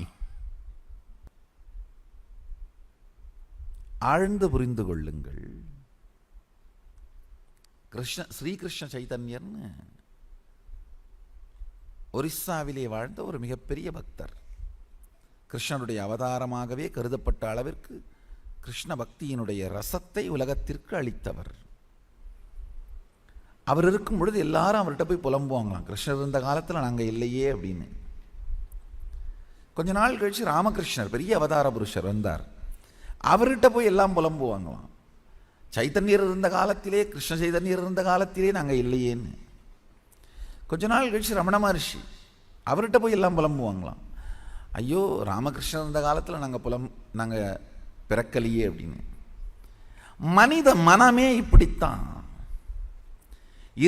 ஆழ்ந்து புரிந்து கொள்ளுங்கள். ஸ்ரீகிருஷ்ண சைதன்யர்னு ஒரிஸ்ஸாவிலே வாழ்ந்த ஒரு மிகப்பெரிய பக்தர், கிருஷ்ணனுடைய அவதாரமாகவே கருதப்பட்ட அளவிற்கு கிருஷ்ண பக்தியினுடைய ரசத்தை உலகத்திற்கு அளித்தவர். அவர் இருக்கும் பொழுது எல்லாரும் அவர்கிட்ட போய் புலம்புவாங்களாம், கிருஷ்ணர் இருந்த காலத்தில் நாங்கள் இல்லையே அப்படின்னு. கொஞ்ச நாள் கழிச்சு ராமகிருஷ்ணர் பெரிய அவதார புருஷர் வந்தார். அவர்கிட்ட போய் எல்லாம் புலம்புவாங்களாம், சைத்தன்யர் இருந்த காலத்திலே, கிருஷ்ண சைதன்யர் இருந்த காலத்திலே நாங்கள் இல்லையேன்னு. கொஞ்ச நாள் கழிச்சு ரமண மகர்ஷி, அவர்கிட்ட போய் எல்லாம் புலம்புவாங்களாம், ஐயோ ராமகிருஷ்ணர் இருந்த காலத்தில் நாங்கள் பிறக்கலையே அப்படின்னு. மனித மனமே இப்படித்தான்.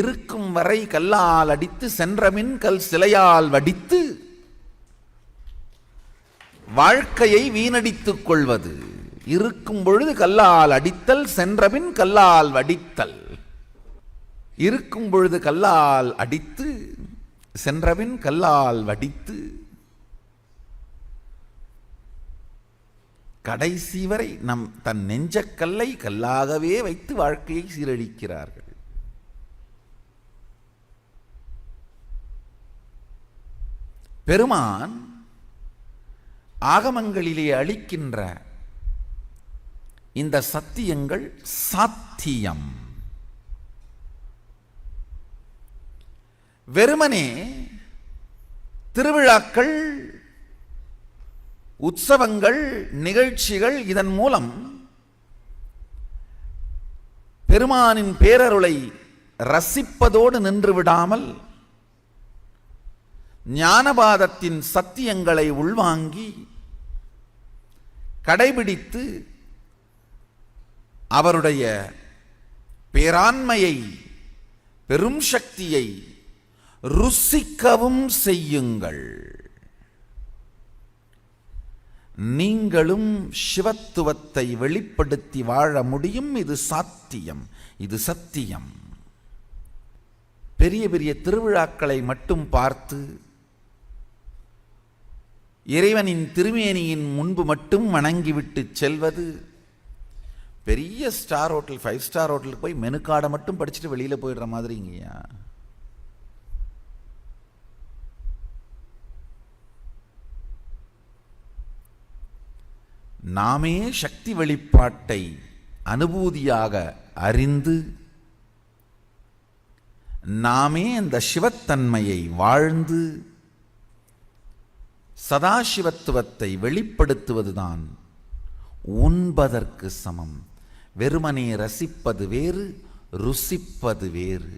இருக்கும் வரை கல்லால் அடித்து, சென்றமின் கல் சிலையால் வடித்து வாழ்க்கையை வீணடித்துக் கொள்வது. இருக்கும் பொழுது கல்லால் அடித்தல், சென்றபின் கல்லால் வடித்தல். இருக்கும் பொழுது கல்லால் அடித்து, சென்றபின் கல்லால் வடித்து, கடைசி வரை தன் நெஞ்சக்கல்லை கல்லாகவே வைத்து வாழ்க்கையை சீரழிக்கிறார்கள். பெருமான் ஆகமங்களிலே அளிக்கின்ற இந்த சத்தியங்கள் சாத்தியம். வெறுமனே திருவிழாக்கள், உற்சவங்கள், நிகழ்ச்சிகள், இதன் மூலம் பெருமானின் பேரருளை ரசிப்பதோடு நின்று விடாமல் ஞானபாதத்தின் சத்தியங்களை உள்வாங்கி கடைபிடித்து அவருடைய பேராண்மையை, பெரும் சக்தியை ருசிக்கவும் செய்யுங்கள். நீங்களும் சிவத்துவத்தை வெளிப்படுத்தி வாழ முடியும். இது சாத்தியம், இது சத்தியம். பெரிய பெரிய திருவிழாக்களை மட்டும் பார்த்து இறைவனின் திருமேனியின் முன்பு மட்டும் வணங்கிவிட்டு செல்வது, பெரிய ஸ்டார் ஹோட்டல், 5 ஸ்டார் ஹோட்டலுக்கு போய் மெனு கார்டை மட்டும் படிச்சுட்டு வெளியில் போயிடுற மாதிரிங்கய்யா. நாமே சக்தி வெளிப்பாட்டை அனுபூதியாக அறிந்து நாமே அந்த சிவத்தன்மையை வாழ்ந்து சதாசிவத்துவத்தை வெளிப்படுத்துவதுதான் உண்பதற்கு சமம். வெறுமனே ரசிப்பது வேறு, ருசிப்பது வேறு.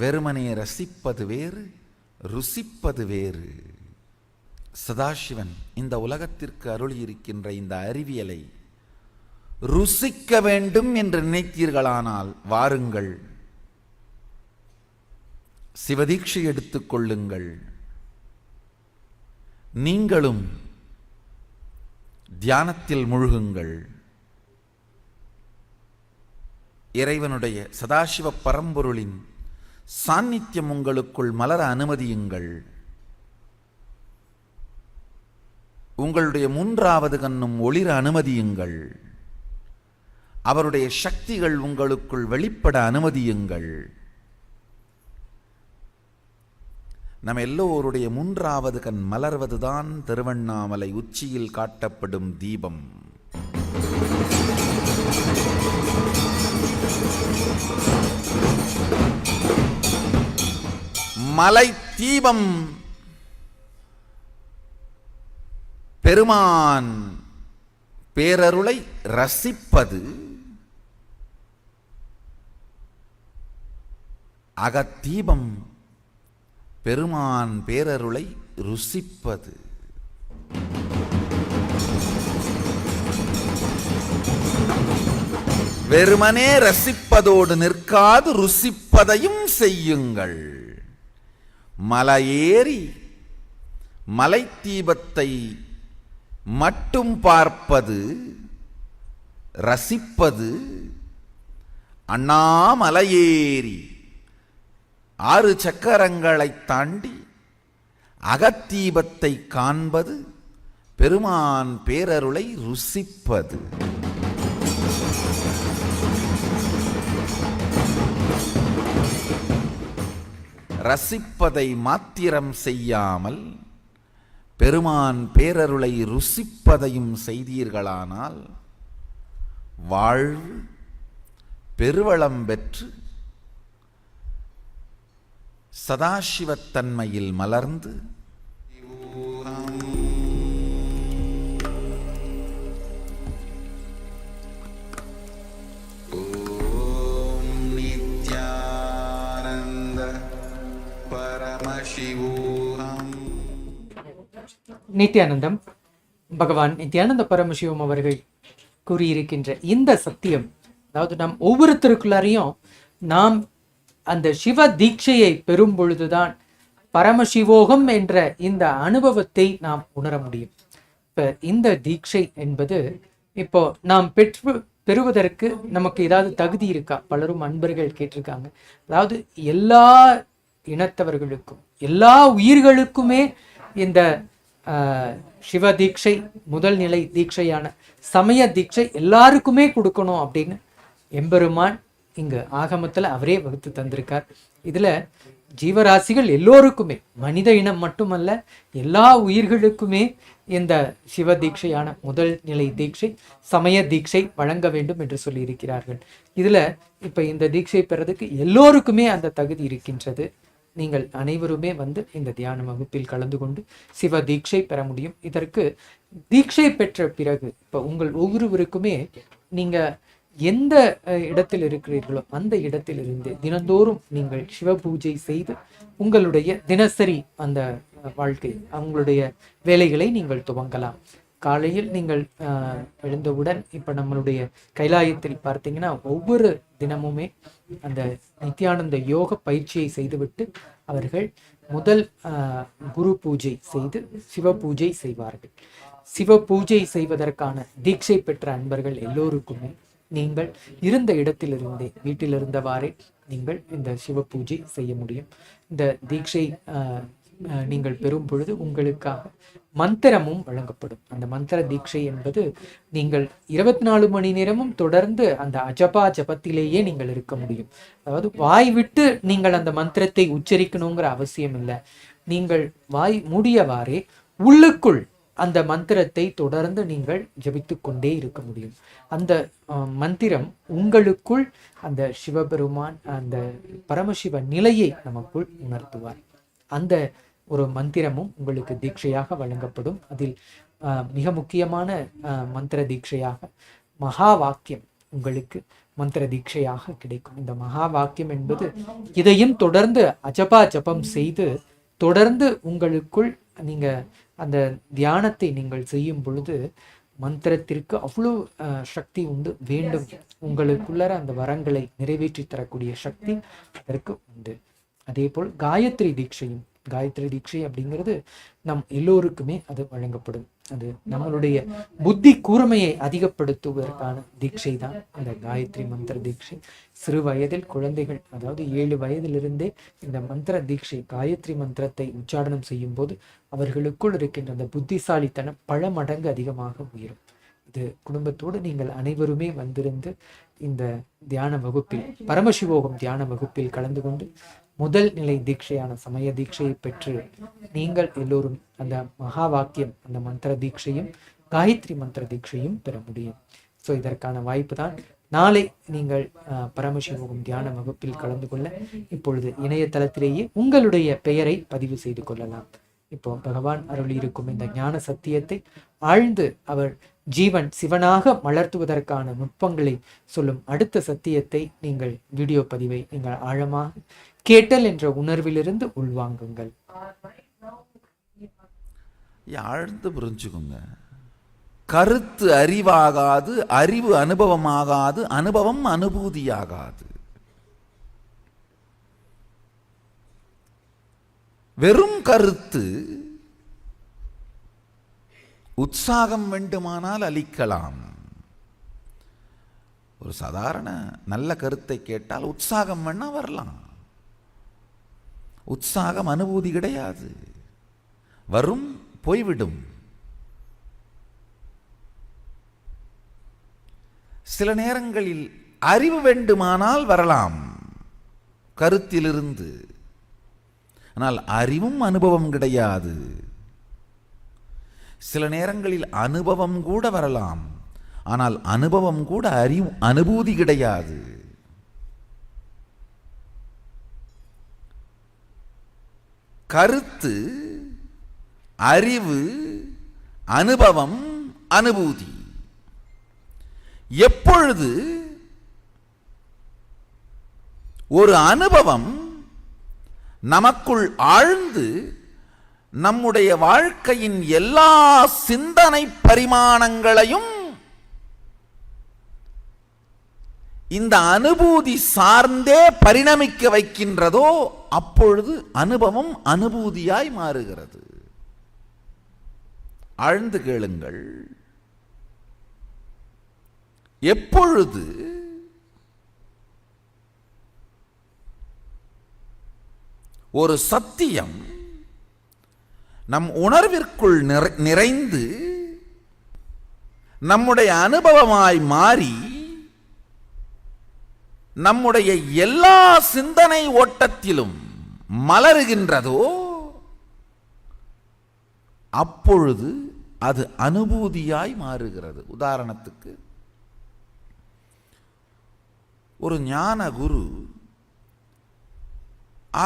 வெறுமனே ரசிப்பது வேறு, ருசிப்பது வேறு. சதாசிவன் இந்த உலகத்திற்கு அருளியிருக்கின்ற இந்த அறிவியலை ருசிக்க வேண்டும் என்று நினைத்தீர்களானால் வாருங்கள், சிவதீட்சை எடுத்துக் கொள்ளுங்கள். நீங்களும் தியானத்தில் முழுகுங்கள். இறைவனுடைய சதாசிவ பரம்பொருளின் சாநித்தியம் உங்களுக்குள் மலர அனுமதியுங்கள். உங்களுடைய மூன்றாவது கண்ணும் ஒளிர அனுமதியுங்கள். அவருடைய சக்திகள் உங்களுக்குள் வெளிப்பட அனுமதியுங்கள். நம் எல்லோருடைய மூன்றாவது கண் மலர்வதுதான் திருவண்ணாமலை உச்சியில் காட்டப்படும் தீபம். மலை தீபம் பெருமான் பேரருளை ரசிப்பது, அகத்தீபம் பெருமான் பேரருளை ருசிப்பது. வெறுமனே ரசிப்பதோடு நிற்காது ருசிப்பதையும் செய்யுங்கள். மலையேறி மலை தீபத்தை மட்டும் பார்ப்பது, ரசிப்பது, அண்ணாமலையேறி 6 சக்கரங்களை தாண்டி அகத்தீபத்தை காண்பது, பெருமான் பேரருளை ருசிப்பது. ரசிப்பதை மாத்திரம் செய்யாமல் பெருமான் பேரருளை ருசிப்பதையும் செய்தீர்களானால் வாழ்வு பெருவளம் பெற்று சதாசிவத்தன்மையில் மலர்ந்து நித்யானந்த பரமசிவோகம். நித்யானந்தம் பகவான் நித்யானந்த பரமசிவம் அவர்கள் கூறியிருக்கின்ற இந்த சத்தியம், அதாவது நம் ஒவ்வொருத்தருக்குள்ளாரையும் நாம் அந்த சிவ தீட்சையை பெறும் பொழுதுதான் பரமசிவோகம் என்ற இந்த அனுபவத்தை நாம் உணர முடியும். இப்ப இந்த தீட்சை என்பது இப்போ நாம் பெறுவதற்கு நமக்கு ஏதாவது தகுதி இருக்கா? பலரும் அன்பர்கள் கேட்டிருக்காங்க. அதாவது எல்லா இனத்தவர்களுக்கும் எல்லா உயிர்களுக்குமே இந்த சிவ தீட்சை, முதல் நிலை தீட்சையான சமய தீட்சை எல்லாருக்குமே கொடுக்கணும் அப்படின்னு எம்பெருமான் இங்கு ஆகமத்துல அவரே வகுத்து தந்திருக்கார். இதுல ஜீவராசிகள் எல்லோருக்குமே, மனித இனம் மட்டுமல்ல எல்லா உயிர்களுக்குமே இந்த சிவ தீட்சையான முதல் நிலை தீட்சை, சமய தீட்சை வழங்க வேண்டும் என்று சொல்லி இருக்கிறார்கள். இதுல இப்ப இந்த தீட்சை பெறதுக்கு எல்லோருக்குமே அந்த தகுதி இருக்கின்றது. நீங்கள் அனைவருமே வந்து இந்த தியான வகுப்பில் கலந்து கொண்டு சிவ தீட்சை பெற முடியும். இதற்கு தீட்சை பெற்ற பிறகு இப்ப உங்கள் ஒவ்வொருவருக்குமே நீங்க எந்த இடத்தில் இருக்கிறீர்களோ அந்த இடத்திலிருந்து தினந்தோறும் நீங்கள் சிவ பூஜை செய்து உங்களுடைய தினசரி அந்த வாழ்க்கை, உங்களுடைய வேலைகளை நீங்கள் துவங்கலாம். காலையில் நீங்கள் எழுந்தவுடன் இப்ப நம்மளுடைய கைலாயத்தில் பார்த்தீங்கன்னா ஒவ்வொரு தினமுமே அந்த நித்யானந்த யோக பயிற்சியை செய்துவிட்டு அவர்கள் முதல் குரு பூஜை செய்து சிவ பூஜை செய்வார்கள். சிவ பூஜை செய்வதற்கான தீட்சை பெற்ற அன்பர்கள் எல்லோருக்குமே நீங்கள் இருந்த இடத்திலிருந்தே, வீட்டிலிருந்தவாறே நீங்கள் இந்த சிவ பூஜை செய்ய முடியும். இந்த தீட்சை நீங்கள் பெறும் பொழுது உங்களுக்காக மந்திரமும் வழங்கப்படும். அந்த மந்திர தீட்சை என்பது நீங்கள் 24 மணி நேரமும் தொடர்ந்து அந்த அஜபா ஜபத்திலேயே நீங்கள் இருக்க முடியும். அதாவது வாய் விட்டு நீங்கள் அந்த மந்திரத்தை உச்சரிக்கணுங்கிற அவசியம் இல்லை. நீங்கள் வாய் மூடியவாறே உள்ளுக்குள் அந்த மந்திரத்தை தொடர்ந்து நீங்கள் ஜபித்து கொண்டே இருக்க முடியும். அந்த மந்திரம் உங்களுக்குள் அந்த சிவபெருமான், அந்த பரமசிவ நிலையை நமக்குள் உணர்த்துவார். அந்த ஒரு மந்திரமும் உங்களுக்கு தீட்சையாக வழங்கப்படும். அதில் மிக முக்கியமான மந்திர தீட்சையாக மகா வாக்கியம் உங்களுக்கு மந்திர தீட்சையாக கிடைக்கும். இந்த மகா வாக்கியம் என்பது இதையும் தொடர்ந்து அஜபா ஜபம் செய்து தொடர்ந்து உங்களுக்குள் நீங்க அந்த தியானத்தை நீங்கள் செய்யும் பொழுது மந்திரத்திற்கு அவ்வளோ சக்தி உண்டு. வேண்டும் உங்களுக்குள்ளர அந்த வரங்களை நிறைவேற்றி தரக்கூடிய சக்தி அதற்கு உண்டு. அதே போல் காயத்ரி தீட்சையும், காயத்ரி தீட்சை அப்படிங்கிறது நம் எல்லோருக்குமே அது வழங்கப்படும். அது நம்மளுடைய புத்தி கூர்மையை அதிகப்படுத்துவதற்கான தீட்சை தான் அந்த காயத்ரி மந்திர தீட்சை. சிறு வயதில் குழந்தைகள், அதாவது 7 வயதிலிருந்தே இந்த மந்திர தீட்சை காயத்ரி மந்திரத்தை உச்சாரணம் செய்யும் போது அவர்களுக்குள் இருக்கின்ற அந்த புத்திசாலித்தனம் பல மடங்கு அதிகமாக உயரும். இது குடும்பத்தோடு நீங்கள் அனைவருமே வந்திருந்து இந்த தியான வகுப்பில், பரமசிவோகம் தியான வகுப்பில் கலந்து கொண்டு முதல் நிலை தீட்சையான சமய தீட்சையை பெற்று நீங்கள் எல்லோரும் அந்த மகா வாக்கியம், அந்த மந்திர தீட்சையும் காயத்ரி மந்திர தீட்சையும் பெற முடியும். ஸோ இதற்கான வாய்ப்பு தான். நாளை நீங்கள் பரமசிவோகம் தியான வகுப்பில் கலந்து கொள்ள இப்பொழுது இணையதளத்திலேயே உங்களுடைய பெயரை பதிவு செய்து கொள்ளலாம். இப்போ பகவான் அருளி இருக்கும் இந்த ஞான சத்தியத்தை ஆழ்ந்து அவர் ஜீவன் சிவனாக மலர்த்துவதற்கான நுட்பங்களை சொல்லும் அடுத்த சத்தியத்தை நீங்கள் வீடியோ பதிவை நீங்கள் ஆழமாக கேட்டல் என்ற உணர்விலிருந்து உள்வாங்குங்கள். ஆழ்ந்து புரிஞ்சுக்குங்க. கருத்து அறிவாகாது, அறிவு அனுபவமாகாது, அனுபவம் அனுபூதியாகாது. வெறும் கருத்து உற்சாகம் வேண்டுமானால் அளிக்கலாம். ஒரு சாதாரண நல்ல கருத்தை கேட்டால் உற்சாகம் வேணா வரலாம். உற்சாகம் அனுபூதி கிடையாது, வரும் போய்விடும். சில நேரங்களில் அறிவு வேண்டுமானால் வரலாம் கருத்திலிருந்து, ஆனால் அறிவும் அனுபவம் கிடையாது. சில நேரங்களில் அனுபவம் கூட வரலாம், ஆனால் அனுபவம் கூட அனுபூதி கிடையாது. கருத்து, அறிவு, அனுபவம், அனுபூதி. எப்பொழுது ஒரு அனுபவம் நமக்குள் ஆழ்ந்து நம்முடைய வாழ்க்கையின் எல்லா சிந்தனை பரிமாணங்களையும் இந்த அனுபூதி சார்ந்தே பரிணமிக்க வைக்கின்றதோ அப்பொழுது அனுபவம் அனுபூதியாய் மாறுகிறது. ஆழ்ந்து கேளுங்கள். எப்பொழுது ஒரு சத்தியம் நம் உணர்விற்குள் நிறைந்து நம்முடைய அனுபவமாய் மாறி நம்முடைய எல்லா சிந்தனை ஓட்டத்திலும் மலருகின்றதோ அப்பொழுது அது அனுபூதியாய் மாறுகிறது. உதாரணத்துக்கு, ஒரு ஞான குரு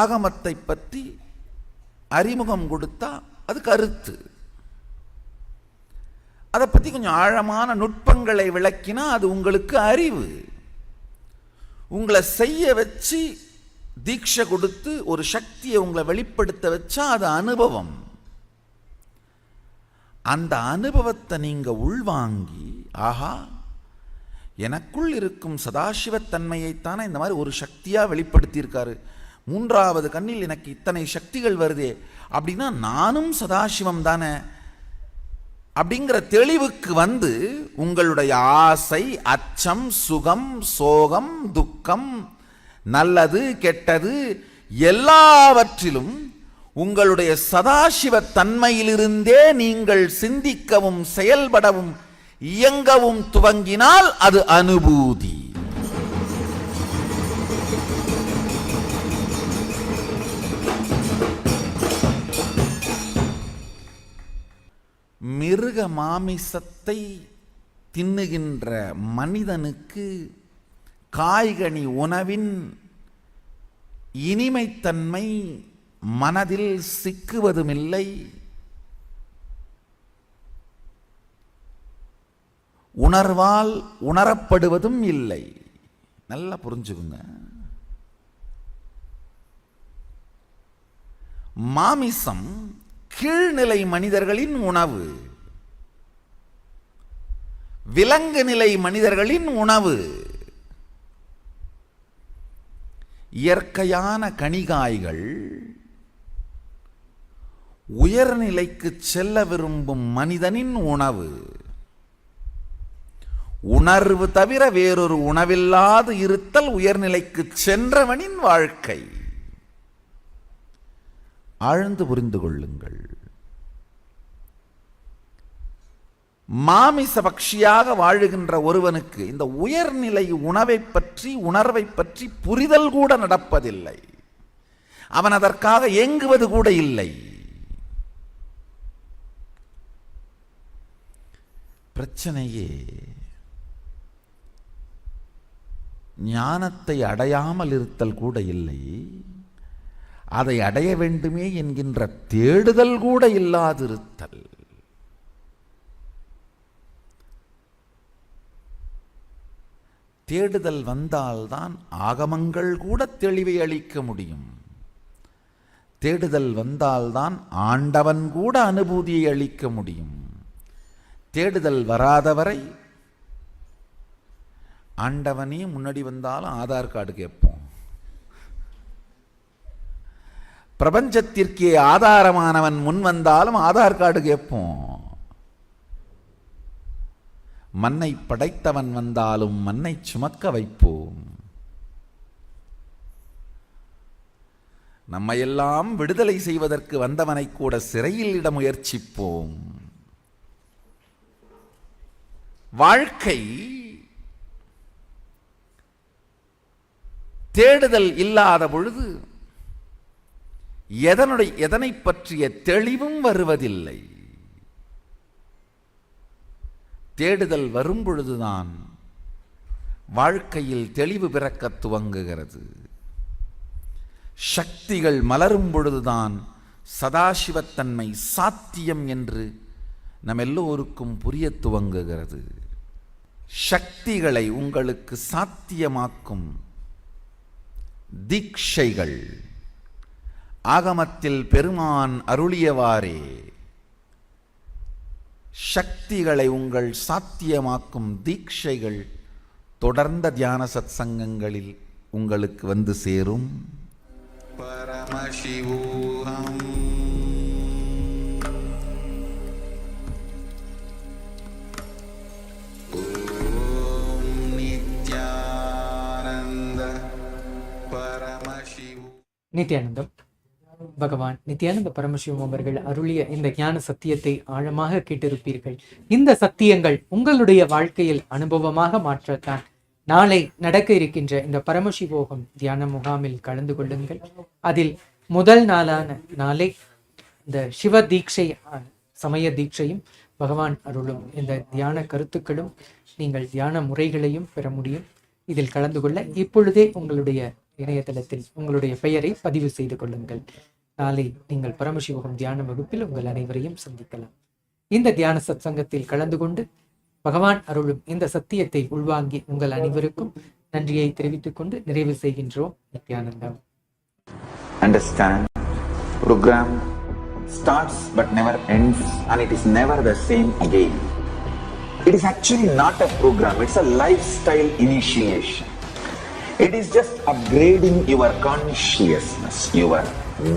ஆகமத்தை பற்றி அறிமுகம் கொடுத்தா அது கருத்து. அதை பற்றி கொஞ்சம் ஆழமான நுட்பங்களை விளக்கினா அது உங்களுக்கு அறிவு. உங்களை செய்ய வச்சு தீட்சை கொடுத்து ஒரு சக்தியை உங்களை வெளிப்படுத்த வச்சா அது அனுபவம். அந்த அனுபவத்தை நீங்க உள்வாங்கி, ஆஹா, எனக்குள் இருக்கும் சதாசிவத்தன்மையைத்தானே இந்த மாதிரி ஒரு சக்தியா வெளிப்படுத்தியிருக்காரு, மூன்றாவது கண்ணில் எனக்கு இத்தனை சக்திகள் வருதே, அப்படின்னா நானும் சதாசிவம் தானே அப்படிங்கிற தெளிவுக்கு வந்து உங்களுடைய ஆசை, அச்சம், சுகம், சோகம், துக்கம், நல்லது கெட்டது எல்லாவற்றிலும் உங்களுடைய சதாசிவ தன்மையிலிருந்தே நீங்கள் சிந்திக்கவும் செயல்படவும் இயங்கவும் துவங்கினால் அது அனுபூதி. மிருக மாமிசத்தை தின்னுகின்ற மனிதனுக்கு காய்கனி உணவின் இனிமைத்தன்மை மனதில் சிக்குவதுமில்லை, உணர்வால் உணரப்படுவதும் இல்லை. நல்லா புரிஞ்சுக்குங்க. மாமிசம் கீழ்நிலை மனிதர்களின் உணவு, விலங்கு நிலை மனிதர்களின் உணவு, இயற்கையான கனிகாய்கள், உயர்நிலைக்கு செல்ல விரும்பும் மனிதனின் உணவு, உணர்வு தவிர வேறொரு உணவில்லாது இருத்தல் உயர்நிலைக்கு சென்றவனின் வாழ்க்கை. ஆழ்ந்து புரிந்து கொள்ளுங்கள். மாமிச பக்ஷியாக வாழுகின்ற ஒருவனுக்கு இந்த உயர்நிலை உணர்வை பற்றி புரிதல் கூட நடப்பதில்லை. அவன் அதற்காக ஏங்குவது கூட இல்லை. பிரச்சனையே ஞானத்தை அடையாமல் இருத்தல் கூட இல்லை, அதை அடைய வேண்டுமே என்கின்ற தேடுதல் கூட இல்லாதிருத்தல். தேடுதல் வந்தால்தான் ஆகமங்கள் கூட தெளிவை அளிக்க முடியும். தேடுதல் வந்தால்தான் ஆண்டவன் கூட அனுபூதியை அளிக்க முடியும். தேடுதல் வராதவரை ஆண்டவனே முன்னாடி வந்தாலும் ஆதார் கார்டு கேட்போம். பிரபஞ்சத்திற்கே ஆதாரமானவன் முன் வந்தாலும் ஆதார் கார்டு கேட்போம். மண்ணை படைத்தவன் வந்தாலும் மண்ணை சுமக்க வைப்போம். நம்மையெல்லாம் விடுதலை செய்வதற்கு வந்தவனை கூட சிறையில் இட முயற்சிப்போம். வாழ்க்கை தேடுதல் இல்லாத பொழுது எதனை பற்றிய தெளிவும் வருவதில்லை. தேடுதல் வரும் பொழுதுதான் வாழ்க்கையில் தெளிவு பிறக்க துவங்குகிறது. சக்திகள் மலரும் பொழுதுதான் சதாசிவத்தன்மை சாத்தியம் என்று நம் எல்லோருக்கும் புரிய துவங்குகிறது. சக்திகளை உங்களுக்கு சாத்தியமாக்கும் தீட்சைகள் ஆகமத்தில் பெருமான் அருளியவாறே சக்திகளை உங்கள் சாத்தியமாக்கும் தீட்சைகள் தொடர்ந்த தியான சத்சங்கங்களில் உங்களுக்கு வந்து சேரும். பரமசிவோகம். ஓம் நித்யானந்த பரமசிவோ. நித்யானந்தம். பகவான் நித்யானந்த பரமசிவம் அவர்கள் அருளிய இந்த ஞான சத்தியத்தை ஆழமாக கேட்டிருப்பீர்கள். இந்த சத்தியங்கள் உங்களுடைய வாழ்க்கையில் அனுபவமாக மாற்றத்தான் நாளை நடக்க இருக்கின்ற இந்த பரமசிவோகம் தியான முகாமில் கலந்து கொள்ளுங்கள். அதில் முதல் நாளான நாளை இந்த சிவ தீட்சை சமய தீட்சையும் பகவான் அருளும் இந்த தியான கருத்துக்களும் நீங்கள் தியான முறைகளையும் பெற முடியும். இதில் கலந்து கொள்ள இப்பொழுதே உங்களுடைய இணையதளத்தில் உங்களுடைய பெயரை பதிவு செய்து கொள்ளுங்கள். நாளை நீங்கள் பரமசிவோகம் தியான வகுப்பில் உங்கள் அனைவரையும் சந்திக்கலாம். இந்த தியான சத்சங்கத்தில் கலந்து கொண்டு பகவான் அருளும் இந்த சத்தியத்தை உள்வாங்கி உங்கள் அனைவருக்கும் நன்றியை தெரிவித்துக் கொண்டு நிறைவு செய்கின்றோம். Nithyanandam. Understand, program starts but never ends, and it is never the same again. It is actually not a program, it's a lifestyle initiation. It is just upgrading your consciousness, your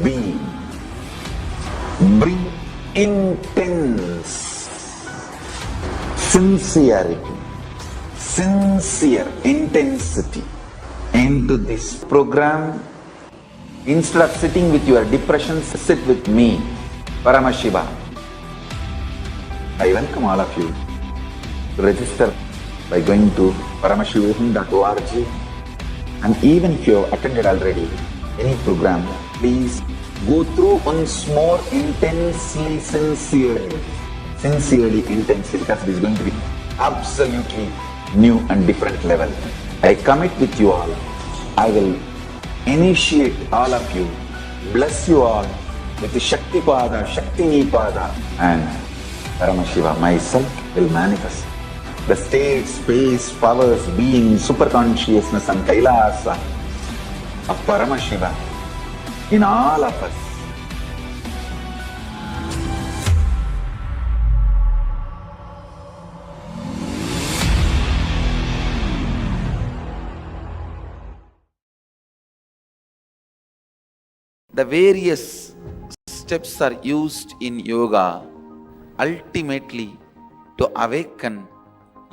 being. Bring intense sincerity, sincere intensity into this program. Instead of sitting with your depressions, sit with me, Paramashiva. I welcome all of you to register by going to paramashivoham.org. And even if you have attended already any program, please go through once more intensely, sincerely, intensely, because it is going to be absolutely new and different level. I commit with you all. I will initiate all of you, bless you all with the Shakti Pada, Shakti Nipada, and Paramashiva myself will manifest the state, space, powers, being, super consciousness and KAILASA of Paramashiva in all of us. the various steps are used in yoga ultimately to awaken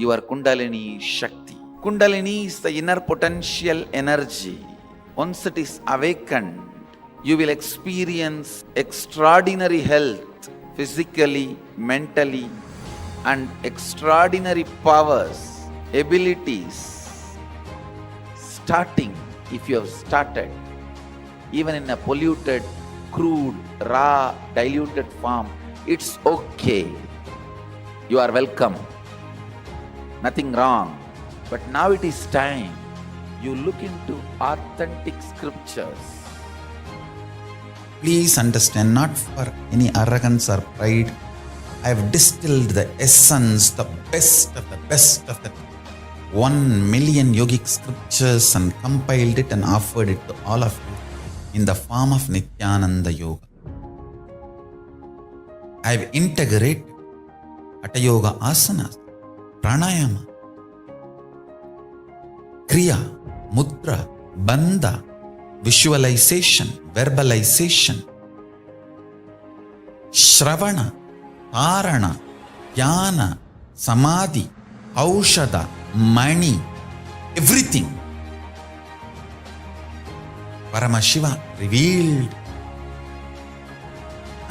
your Kundalini Shakti. Kundalini is the inner potential energy. Once it is awakened, you will experience extraordinary health, physically, mentally, and extraordinary powers, abilities. Starting, if you have started, even in a polluted, crude, raw, diluted form, it's okay. You are welcome. Nothing wrong. But now it is time you look into authentic scriptures. Please understand, not for any arrogance or pride, I have distilled the essence, the best of the best of the 1 million yogic scriptures and compiled it and offered it to all of you in the form of Nithyananda Yoga. I have integrated Hatha Yoga asanas, pranayama, kriya, mudra, bandha, visualization, verbalization, shravana, dharana, dhyana, samadhi, aushada, mani, everything. Paramashiva revealed,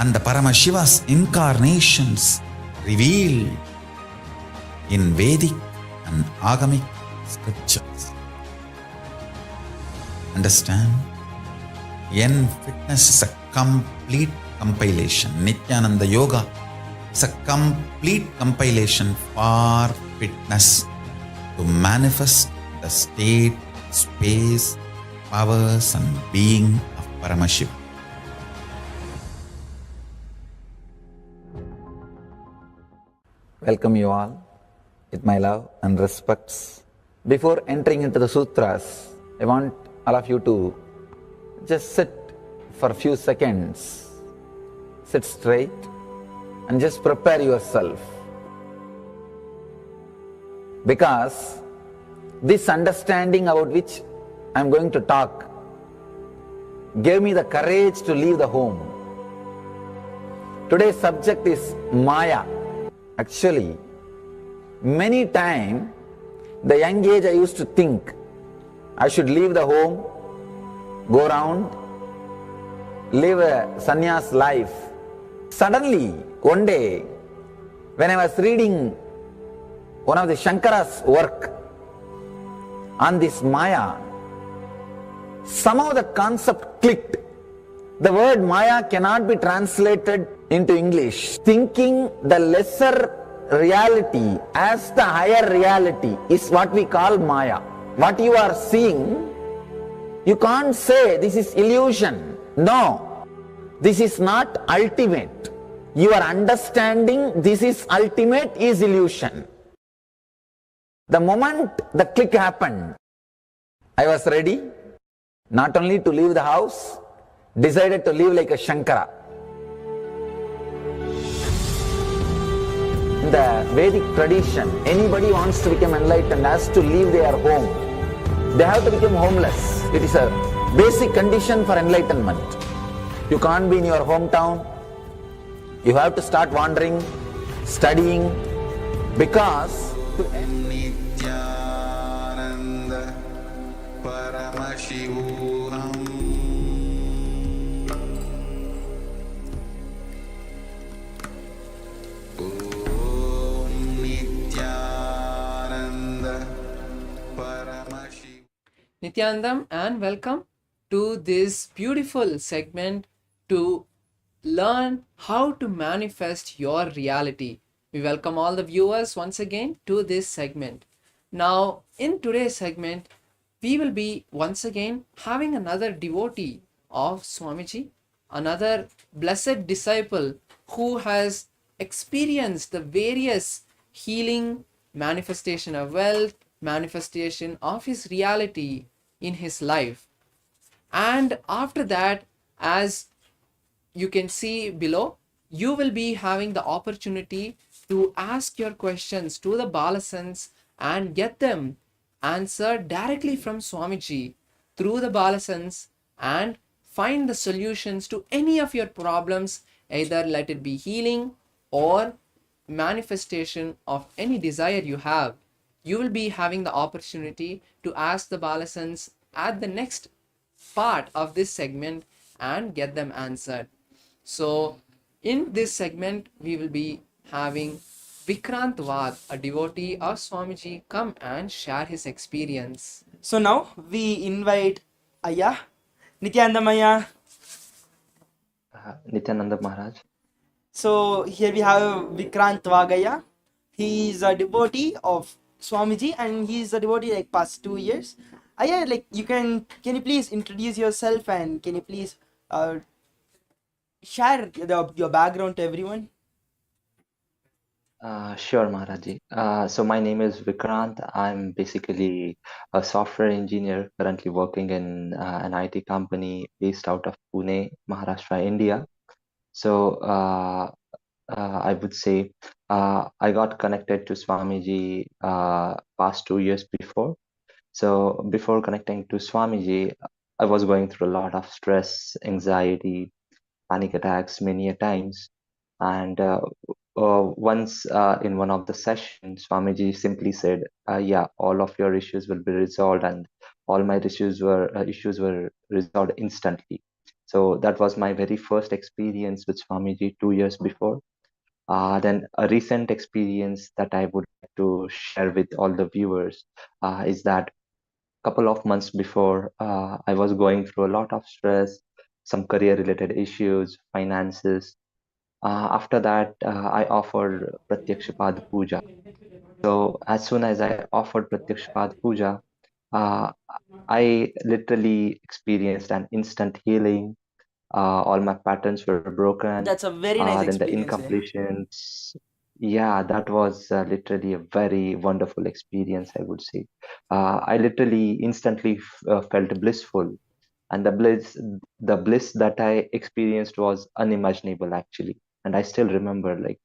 and the Paramashiva's incarnations revealed in Vedic and Agamic scriptures. Understand? Fitness is a complete compilation. Nithyananda Yoga is a complete compilation for fitness to manifest the state, space, powers and being of Paramashiva. Welcome you all with my love and respects. Before entering into the sutras, I want all of you to just sit for a few seconds. Sit straight and just prepare yourself. Because this understanding about which I am going to talk gave me the courage to leave the home. Today's subject is Maya. Actually, many times, the young age I used to think I should leave the home, go around, live a sannyas life. Suddenly, one day, when I was reading one of the Shankara's work on this Maya, somehow the concept clicked. The word Maya cannot be translated into English. Thinking the lesser reality as the higher reality is what we call Maya. What you are seeing, you can't say this is illusion. No, this is not ultimate. Your understanding this is ultimate is illusion. The moment the click happened, I was ready not only to leave the house, decided to live like a Shankara. In the Vedic tradition, anybody wants to become enlightened has to leave their home. They have to become homeless. It is a basic condition for enlightenment. You can't be in your hometown. You have to start wandering, studying, because Nithyananda Paramashivoham. Nithyanandam, and welcome to this beautiful segment to learn how to manifest your reality. We welcome all the viewers once again to this segment. Now, in today's segment, we will be once again having another devotee of Swamiji, another blessed disciple who has experienced the various healing, manifestation of wealth, manifestation of his reality in his life. And after that, as you can see below, you will be having the opportunity to ask your questions to the Balasans and get them answered directly from Swamiji through the Balasans and find the solutions to any of your problems, either let it be healing or manifestation of any desire you have. You will be having the opportunity to ask the Balasans at the next part of this segment and get them answered. So in this segment we will be having Vikrant Vad, a devotee of Swamiji, come and share his experience. So now we invite Aya, Nithyananda Maya. Nithyananda Maharaj. So here we have Vikrant Vagaya. He is a devotee of Swamiji and he is a devotee like past 2 years. Aya, like can you please introduce yourself and can you please share your background to everyone? Sure, Maharaji. So my name is Vikrant. I'm basically a software engineer currently working in an IT company based out of Pune, Maharashtra, India. So I would say I got connected to Swamiji past 2 years before. So before connecting to Swamiji, I was going through a lot of stress, anxiety, panic attacks many a times. And once in one of the sessions, Swamiji simply said, "Yeah, all of your issues will be resolved," and all my issues were resolved instantly. So that was my very first experience with Swamiji 2 years before. Then a recent experience that I would like to share with all the viewers is that couple of months before, I was going through a lot of stress, some career-related issues, finances. After that, I offered Pratyaksha Puja. So as soon as I offered Pratyaksha Puja, uh, I literally experienced an instant healing. All my patterns were broken. That's a very nice Then the experience. incompletions, yeah, that was literally a very wonderful experience, I would say. I literally instantly felt blissful, and the bliss that I experienced was unimaginable actually. And I still remember, like,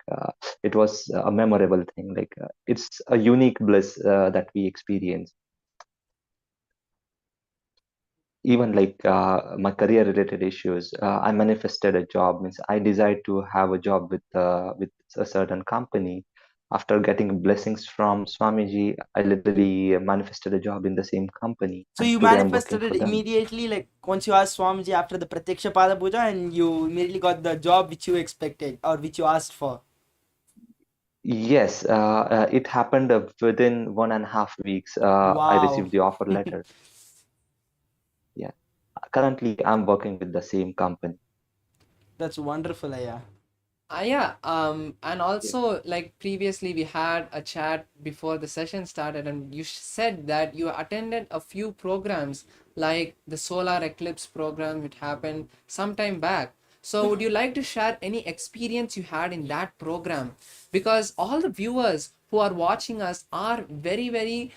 it was a memorable thing. Like, it's a unique bliss that we experience. Even like my career related issues, I manifested a job. Means I desired to have a job with a certain company. After getting blessings from Swamiji, I literally manifested a job in the same company, So and you today I'm working manifested it for them. immediately, like once you asked Swamiji after the Pratyaksha Pada Puja, and you immediately got the job which you expected or which you asked for. Yes, it happened within 1.5 weeks. I Wow. received the offer letter. Yeah, currently I'm working with the same company. That's wonderful, Aya. Yeah, and also like previously we had a chat before the session started, and you said that you attended a few programs like the solar eclipse program which happened some time back. So would you like to share any experience you had in that program? Because all the viewers who are watching us are very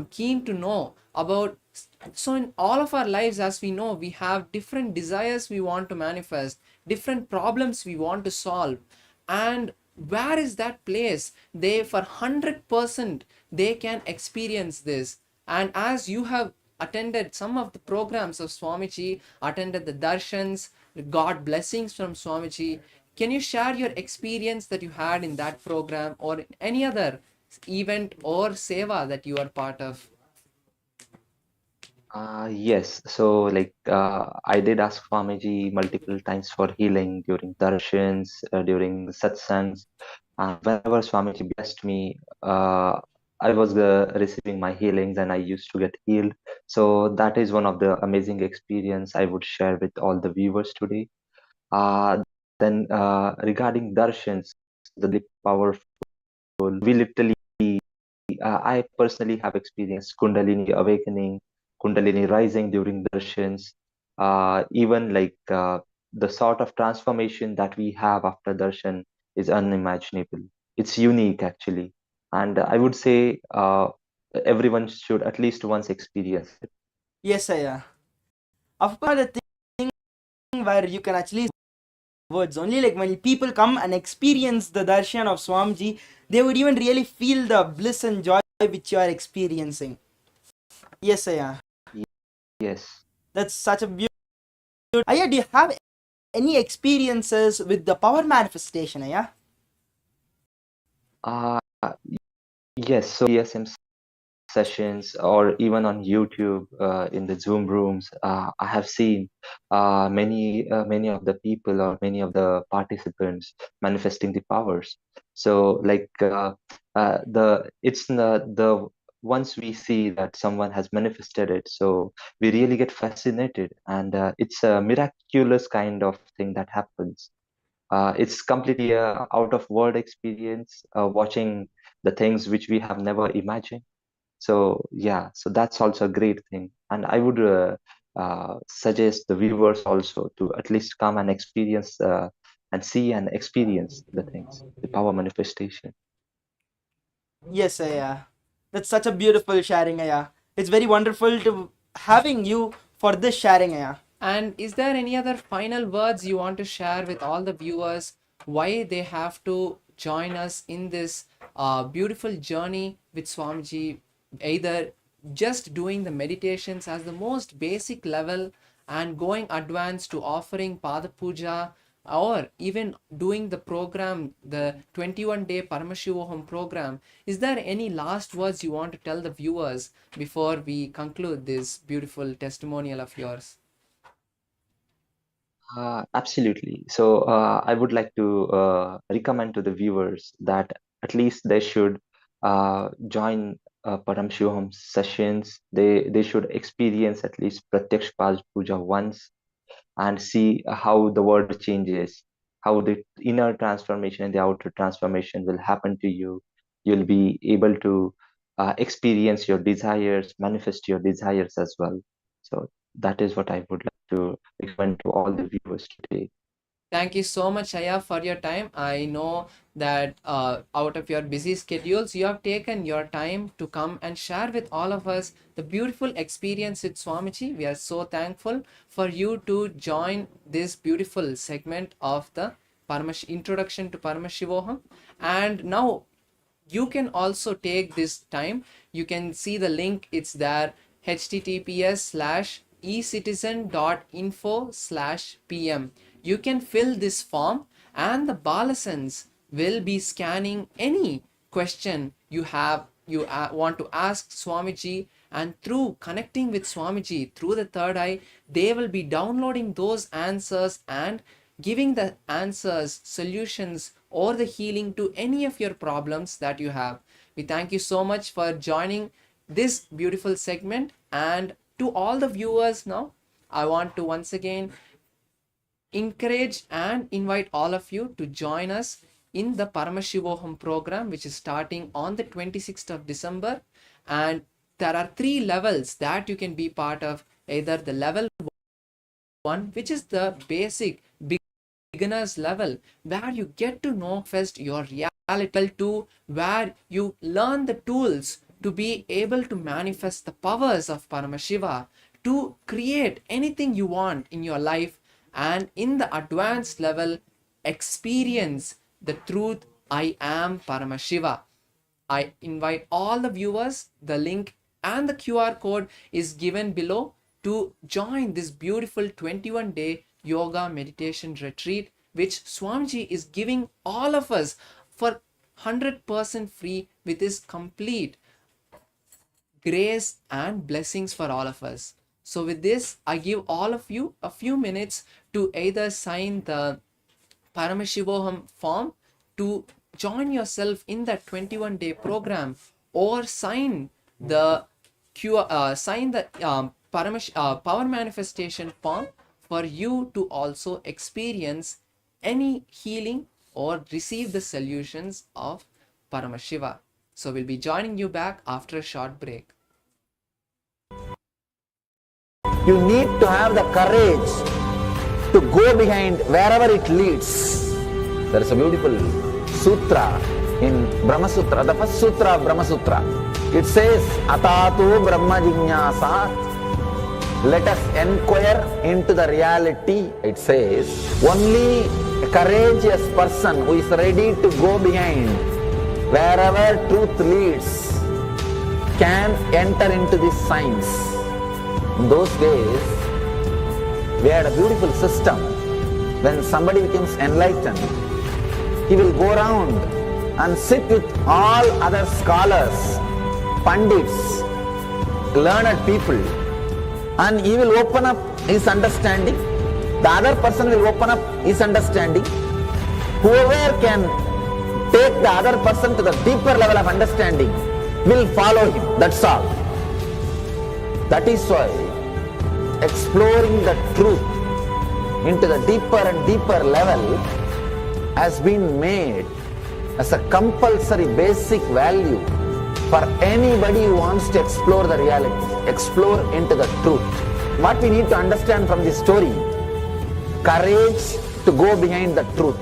keen to know about. So in all of our lives, as we know, we have different desires we want to manifest, different problems we want to solve, and where is that place they for 100% they can experience this. And as you have attended some of the programs of Swamiji, attended the darshans, got blessings from Swamiji, can you share your experience that you had in that program or in any other event or seva that you are part of? Yes, so like I did ask Swamiji multiple times for healing during darshans, during satsangs. Whenever Swamiji blessed me, I was receiving my healings and I used to get healed. So that is one of the amazing experience I would share with all the viewers today. Then regarding darshans, the powerful, we literally I personally have experienced Kundalini awakening, Kundalini rising during darshans. Even like the sort of transformation that we have after darshan is unimaginable. It's unique actually, and I would say everyone should at least once experience it. Yes, Aya. Of course, the thing where you can actually words only, like when people come and experience the darshan of Swamiji, they would even really feel the bliss and joy which you are experiencing. Yes, Aya. Yes. That's such a Aya, do you have any experiences with the power manifestation, Aya? Uh, yes, so DSM sessions or even on YouTube in the Zoom rooms, I have seen many of the people or many of the participants manifesting the powers. So like the it's the once we see that someone has manifested it, so we really get fascinated, and it's a miraculous kind of thing that happens. It's completely a out of world experience, watching the things which we have never imagined. So yeah, so that's also a great thing, and I would suggest the viewers also to at least come and experience and see and experience the things, the power manifestation. Yes, Aya. That's such a beautiful sharing, Aya. It's very wonderful to having you for this sharing, Aya. And is there any other final words you want to share with all the viewers why they have to join us in this beautiful journey with Swamiji, either just doing the meditations as the most basic level and going advanced to offering Pada Puja, or even doing the program, the 21-day Paramashivoham program? Is there any last words you want to tell the viewers before we conclude this beautiful testimonial of yours? Absolutely. So I would like to recommend to the viewers that at least they should join Paramshivham sessions. They should experience at least Pratyaksh Pad Puja once and see how the world changes, how the inner transformation and the outer transformation will happen to you. You'll be able to experience your desires, manifest your desires as well. So that is what I would like to recommend to all the viewers today. Thank you so much, Aya, for your time. I know that out of your busy schedules, you have taken your time to come and share with all of us the beautiful experience with Swamiji. We are so thankful for you to join this beautiful segment of the introduction to Paramashivoham. And now you can also take this time. You can see the link. It's there, https:/ecitizen.info/pm. You can fill this form and the Balasans will be scanning any question you have, you want to ask Swamiji, and through connecting with Swamiji through the third eye, they will be downloading those answers and giving the answers, solutions, or the healing to any of your problems that you have. We thank you so much for joining this beautiful segment. And to all the viewers now, I want to once again encourage and invite all of you to join us in the Paramashivoham program, which is starting on the 26th of December. And there are 3 levels that you can be part of. Either the level 1, which is the basic beginner's level, where you get to know first your reality, to where you learn the tools to be able to manifest the powers of Paramashiva, to create anything you want in your life. And in the advanced level, experience the truth, I am Paramashiva. I invite all the viewers. The link and the QR code is given below to join this beautiful 21-day yoga meditation retreat, which Swamiji is giving all of us for 100% free, with his complete grace and blessings for all of us. So with this, I give all of you a few minutes to either sign the Paramashivoham form to join yourself in that 21-day program, or sign the power manifestation form for you to also experience any healing or receive the solutions of Paramashiva. So we'll be joining you back after a short break. You need to have the courage to go behind wherever it leads. There is a beautiful sutra in Brahma Sutra, the first sutra of Brahma Sutra. It says, Atatu Brahma Jignasat. Let us inquire into the reality. It says, only a courageous person who is ready to go behind wherever truth leads can enter into this science. In those days, We had a beautiful system. When somebody becomes enlightened, he will go around and sit with all other scholars, pandits, learned people, and he will open up his understanding. The other person will open up his understanding. Whoever can take the other person to the deeper level of understanding will follow him. That's all. That is why exploring the truth into the deeper and deeper level has been made as a compulsory basic value for anybody who wants to explore the reality, explore into the truth. What we need to understand from this story, courage to go behind the truth,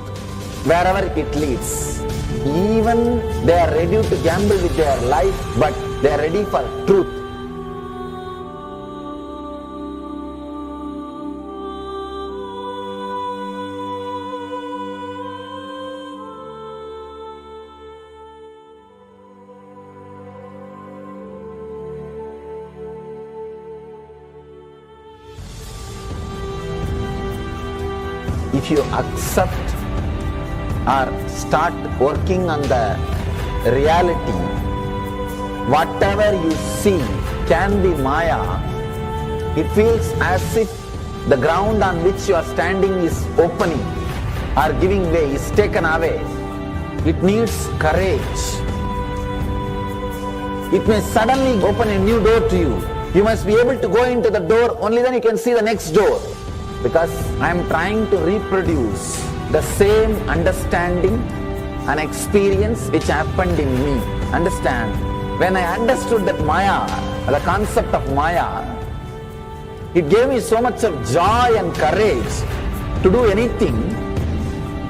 wherever it leads. Even they are ready to gamble with their life, but they are ready for truth. If you accept or start working on the reality, whatever you see can be Maya. It feels as if the ground on which you are standing is opening or giving way, is taken away. It needs courage. It may suddenly open a new door to you. You must be able to go into the door, only then you can see the next door. Because I am trying to reproduce the same understanding and experience which happened in me. Understand? When I understood that Maya, the concept of Maya, it gave me so much of joy and courage to do anything.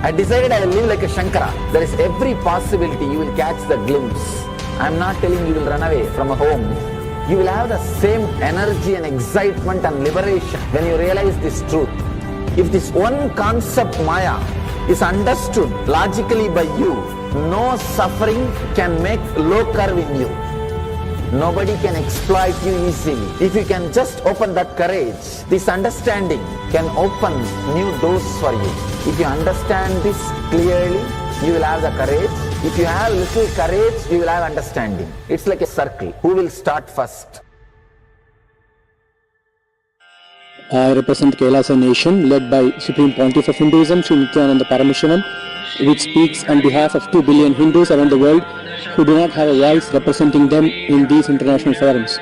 I decided I will live like a Shankara. There is every possibility you will catch the glimpse. I am not telling you will run away from a home. You will have the same energy and excitement and liberation when you realize this truth. If this one concept Maya is understood logically by you, no suffering can make low curve in you. Nobody can exploit you easily. If you can just open that courage, this understanding can open new doors for you. If you understand this clearly, you will have the courage. If you have little courage, you will have understanding. It's like a circle. Who will start first? I represent KAILASA nation led by Supreme Pontiff of Hinduism, Sri Nithyananda Rudras, which speaks on behalf of 2 billion Hindus around the world who do not have a voice representing them in these international forums.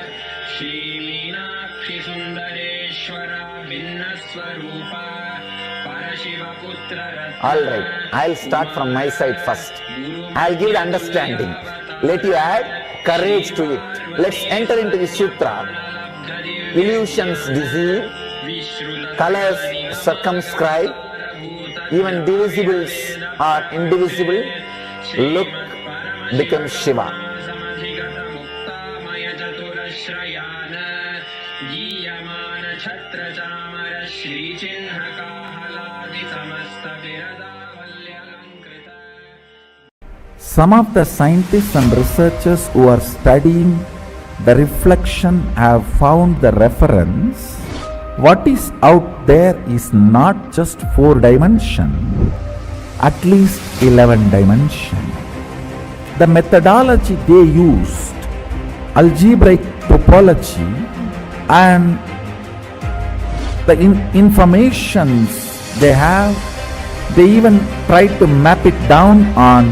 Alright, I'll start from my side first. I'll give the understanding. Let you add courage to it. Let's enter into the sutra. Illusions deceive, colors circumscribe, even divisibles are indivisible. Look becomes Shiva. Some of the scientists and researchers who are studying the reflection have found the reference. What is out there is not just 4 dimensions, at least 11 dimensions. The methodology they used, algebraic topology, and the informations they have, they even tried to map it down on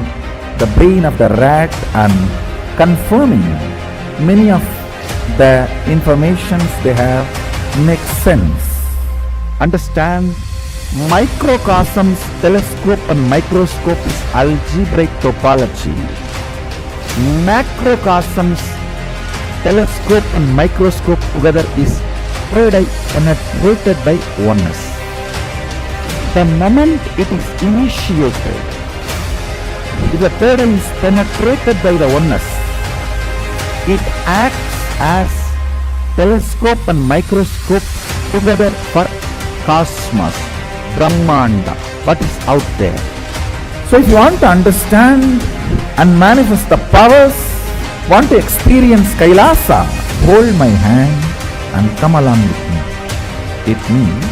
the brain of the rat and confirming many of the informations they have make sense. Understand, microcosms, telescope and microscope is algebraic topology. Macrocosms, telescope and microscope together is penetrated by oneness. The moment it is initiated, if the paradigm is penetrated by the oneness, it acts as telescope and microscope together for cosmos, Brahmanda, what is out there. So if you want to understand and manifest the powers, want to experience KAILASA, hold my hand and come along with me. It means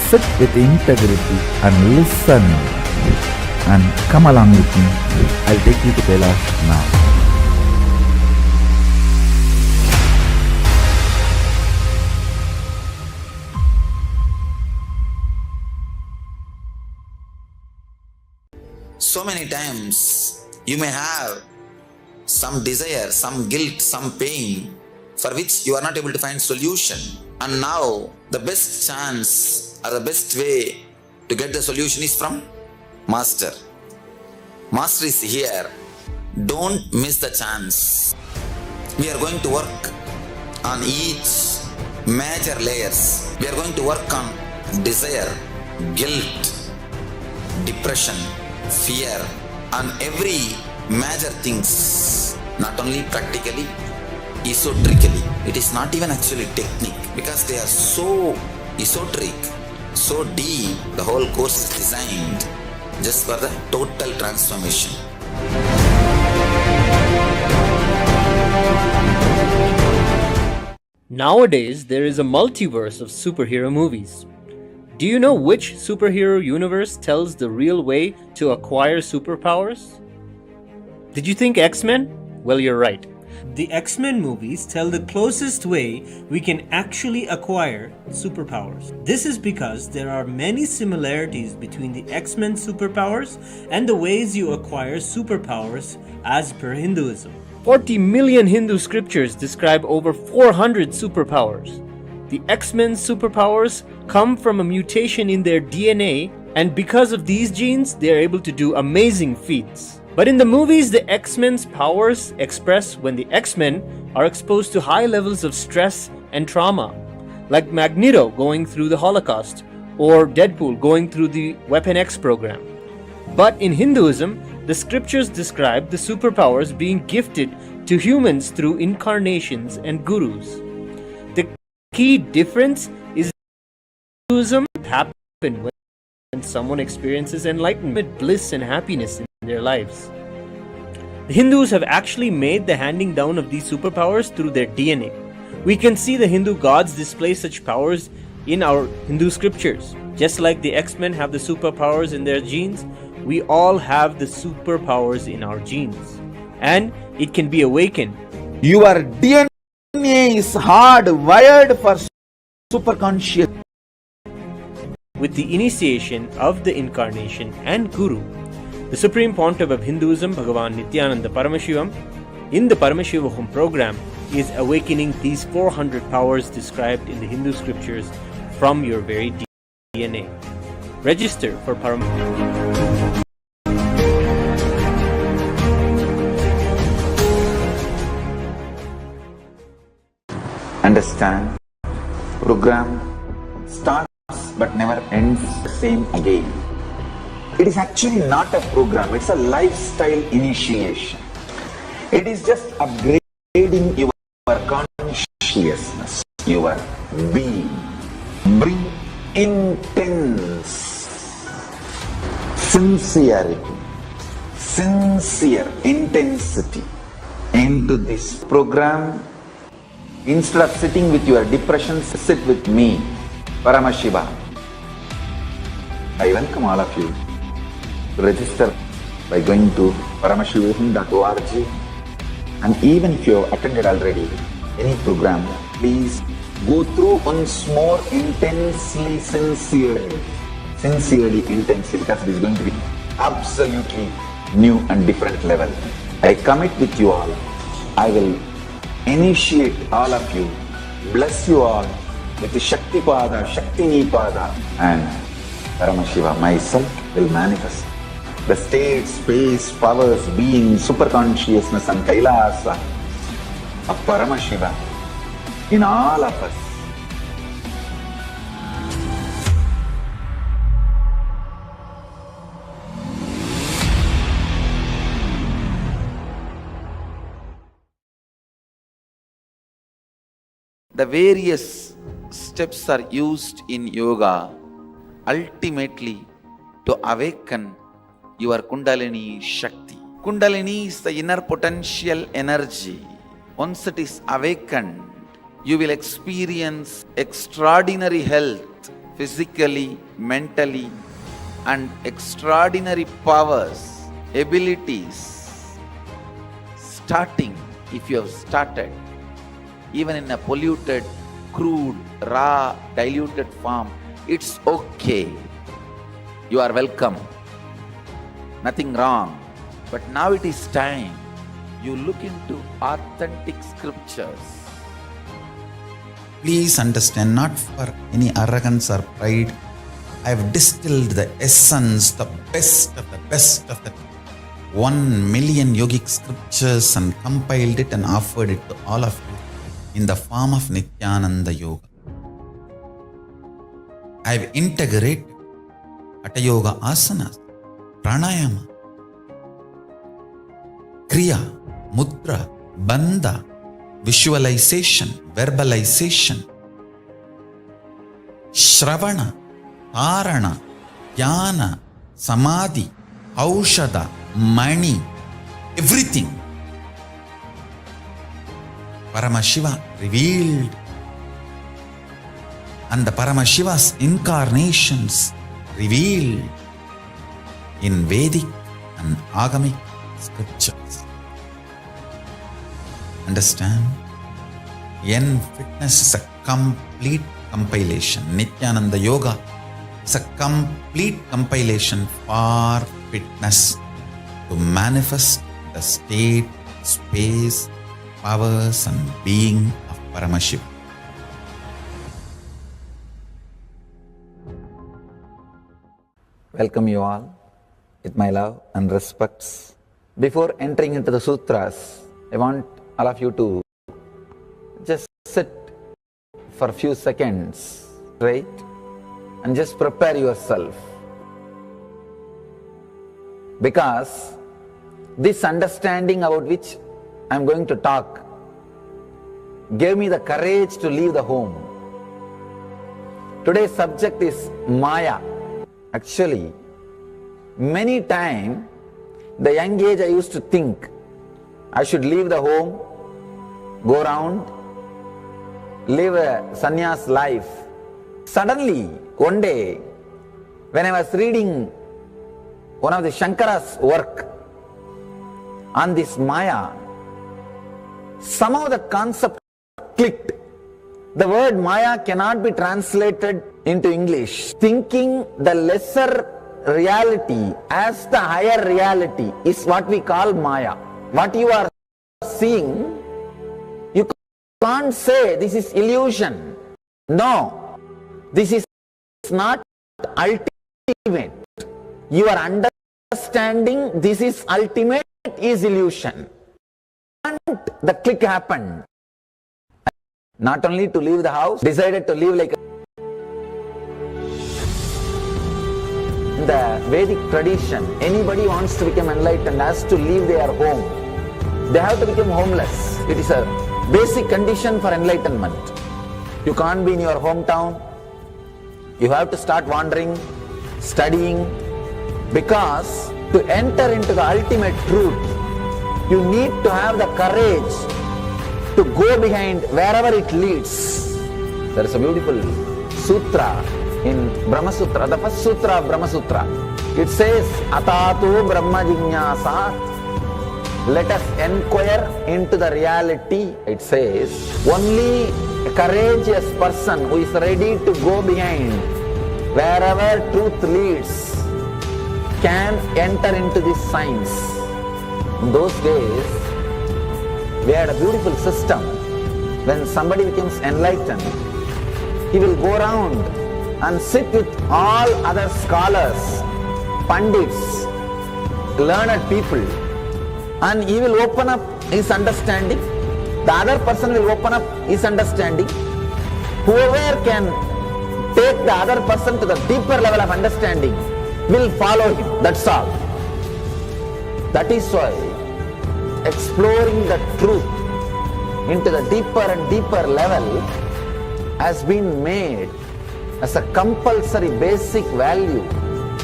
sit with integrity and listen and come along with me. I'll take you to Kailasa now. So many times you may have some desire, some guilt, some pain for which you are not able to find solution. And now the best chance or the best way to get the solution is from Master. Master is here. Don't miss the chance. We are going to work on each major layers. We are going to work on desire, guilt, depression, fear, and every major things, not only practically, esoterically. It is not even actually technique, because they are so esoteric, so deep. The whole course is designed just for the total transformation. Nowadays, there is a multiverse of superhero movies. Do you know which superhero universe tells the real way to acquire superpowers? Did you think X-Men? Well, you're right. The X-Men movies tell the closest way we can actually acquire superpowers. This is because there are many similarities between the X-Men superpowers and the ways you acquire superpowers as per Hinduism. 40 million Hindu scriptures describe over 400 superpowers. The X-Men's superpowers come from a mutation in their DNA, and because of these genes, they are able to do amazing feats. But in the movies, the X-Men's powers express when the X-Men are exposed to high levels of stress and trauma, like Magneto going through the Holocaust or Deadpool going through the Weapon X program. But in Hinduism, the scriptures describe the superpowers being gifted to humans through incarnations and gurus. The key difference is Hinduism happens when someone experiences enlightenment, bliss, and happiness in their lives. The Hindus have actually made the handing down of these superpowers through their DNA. We can see the Hindu gods display such powers in our Hindu scriptures. Just like the X-Men have the superpowers in their genes, we all have the superpowers in our genes. And it can be awakened. Your DNA is hardwired for superconscious. With the initiation of the incarnation and Guru, the Supreme Pontiff of Hinduism, Bhagavan Nithyananda Paramashivoham, in the Paramashivoham program, is awakening these 400 powers described in the Hindu scriptures from your very DNA. Register for Paramashivoham. Understand? Program starts but never ends the same again. It is actually not a program, it's a lifestyle initiation. It is just upgrading your consciousness, your being. Bring intense sincerity, sincere intensity into this program. Instead of sitting with your depression, sit with me, Paramashiva. I welcome all of you to register by going to paramashivoham.org, and even if you have attended already any program, please go through once more intensely, sincerely, intensely, because it is going to be absolutely new and different level. I commit with you all. I will initiate all of you, bless you all with the Shakti Pada, Shakti Nipada, and Paramashiva myself will manifest the state, space, powers, being, super consciousness and Kailasa of Paramashiva in all of us. The various steps are used in yoga ultimately to awaken your Kundalini Shakti. Kundalini is the inner potential energy. Once it is awakened, you will experience extraordinary health, physically, mentally, and extraordinary powers, abilities, starting, if you have started, even in a polluted, crude, raw, diluted form, it's okay. You are welcome. Nothing wrong. But now it is time you look into authentic scriptures. Please understand, not for any arrogance or pride, I have distilled the essence, the best of the best of the 1 million yogic scriptures and compiled it and offered it to all of you in the form of Nithyananda Yoga. I have integrated Hatha Yoga asanas, pranayama, kriya, mudra, bandha, visualization, verbalization, shravana, dharana, dhyana, samadhi, aushadha, mani, everything. Paramashiva revealed, and the Paramashiva's incarnations revealed in Vedic and Agamic scriptures. Understand? Fitness is a complete compilation. Nithyananda Yoga is a complete compilation for fitness to manifest the state, space, powers and being of Paramashiva. Welcome you all with my love and respects. Before entering into the sutras, I want all of you to just sit for a few seconds, right? And just prepare yourself. Because this understanding about which I am going to talk gave me the courage to leave the home. Today's subject is Maya. Actually, many times, the young age I used to think I should leave the home, go around, live a sannyas life. Suddenly, one day, when I was reading one of the Shankara's work on this Maya, somehow the concept clicked. The word Maya cannot be translated into English. Thinking the lesser reality as the higher reality is what we call Maya. What you are seeing, you can't say this is illusion. No, this is not ultimate. Your understanding this is ultimate is illusion. And the click happened. Not only to leave the house, decided to live like in the Vedic tradition. Anybody wants to become enlightened has to leave their home. They have to become homeless. It is a basic condition for enlightenment. You can't be in your hometown. You have to start wandering, studying, because to enter into the ultimate truth, you need to have the courage to go behind wherever it leads. There is a beautiful sutra in Brahma Sutra, the first sutra of Brahma Sutra. It says, Atatu Brahma Jignasat. Let us inquire into the reality. It says, only a courageous person who is ready to go behind wherever truth leads can enter into this science. In those days, we had a beautiful system. When somebody becomes enlightened, he will go around and sit with all other scholars, pandits, learned people, and he will open up his understanding. The other person will open up his understanding. Whoever can take the other person to the deeper level of understanding will follow him. That's all. That is why exploring the truth into the deeper and deeper level has been made as a compulsory basic value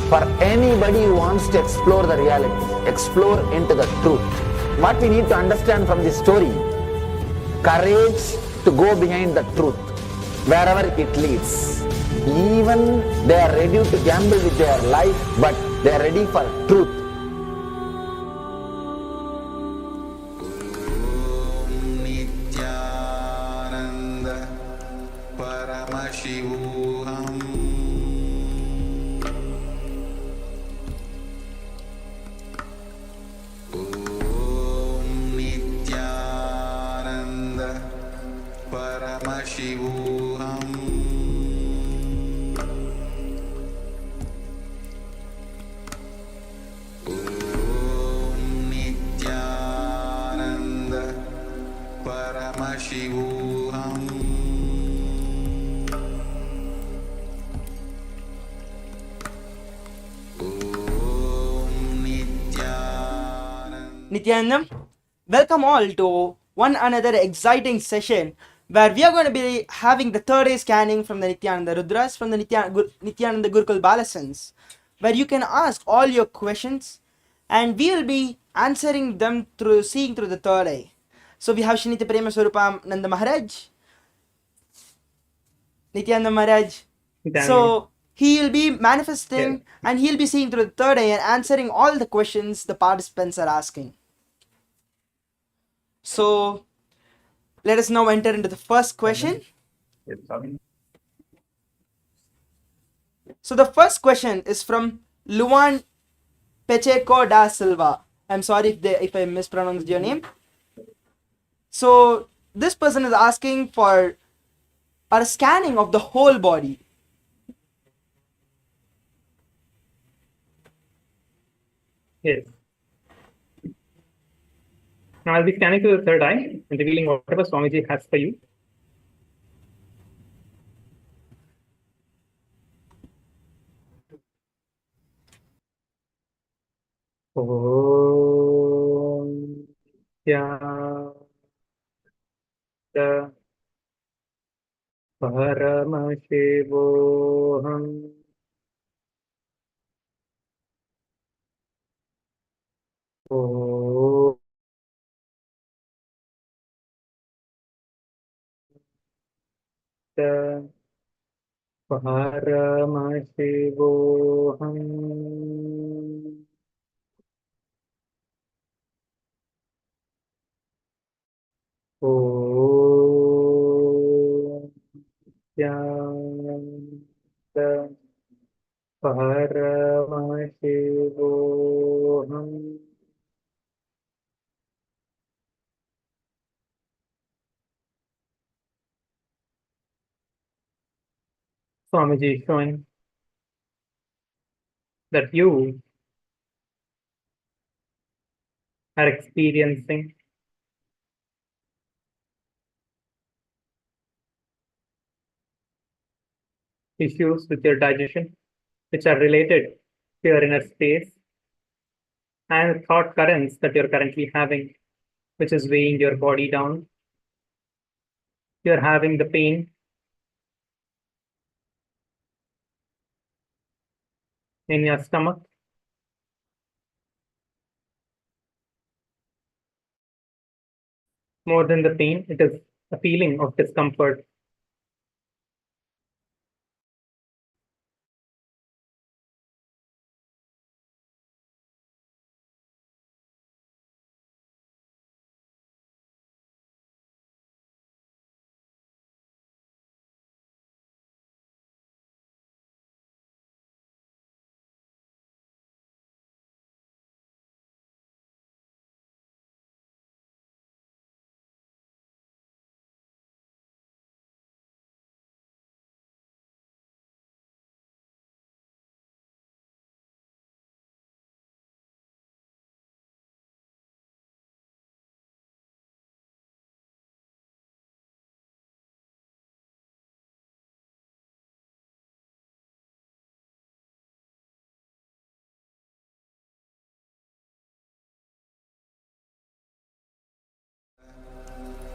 for anybody who wants to explore the reality, explore into the truth. What we need to understand from this story, courage to go behind the truth, wherever it leads. Even they are ready to gamble with their life, but they are ready for truth. Nithyananda Paramashivoham. Om Nithyananda Paramashivoham. Om Nithyananda Paramashivoham. Nithyanandam, welcome all to one another exciting session where we are going to be having the third eye scanning from the Nithyananda Rudras from the Nithyananda Gurukul Balasans, where you can ask all your questions and we will be answering them through seeing through the third eye. So we have Shinita Prema Swarupam Nanda Maharaj, Nithyananda Maharaj. So he will be manifesting and he'll be seeing through the third eye and answering all the questions the participants are asking. So let us now enter into the first question. So the first question is from Luan Pacheco da Silva. I'm sorry if I mispronounced your name. So this person is asking for a scanning of the whole body. Yes. Now I'll be scanning to the third eye and revealing whatever Swamiji has for you. Om Nithyananda Paramashivoham. Om Paramashivoham. Om Nithyananda Paramashivoham. Swamiji is showing that you are experiencing issues with your digestion, which are related to your inner space and thought currents that you're currently having, which is weighing your body down. You're having the pain in your stomach. More than the pain, it is a feeling of discomfort.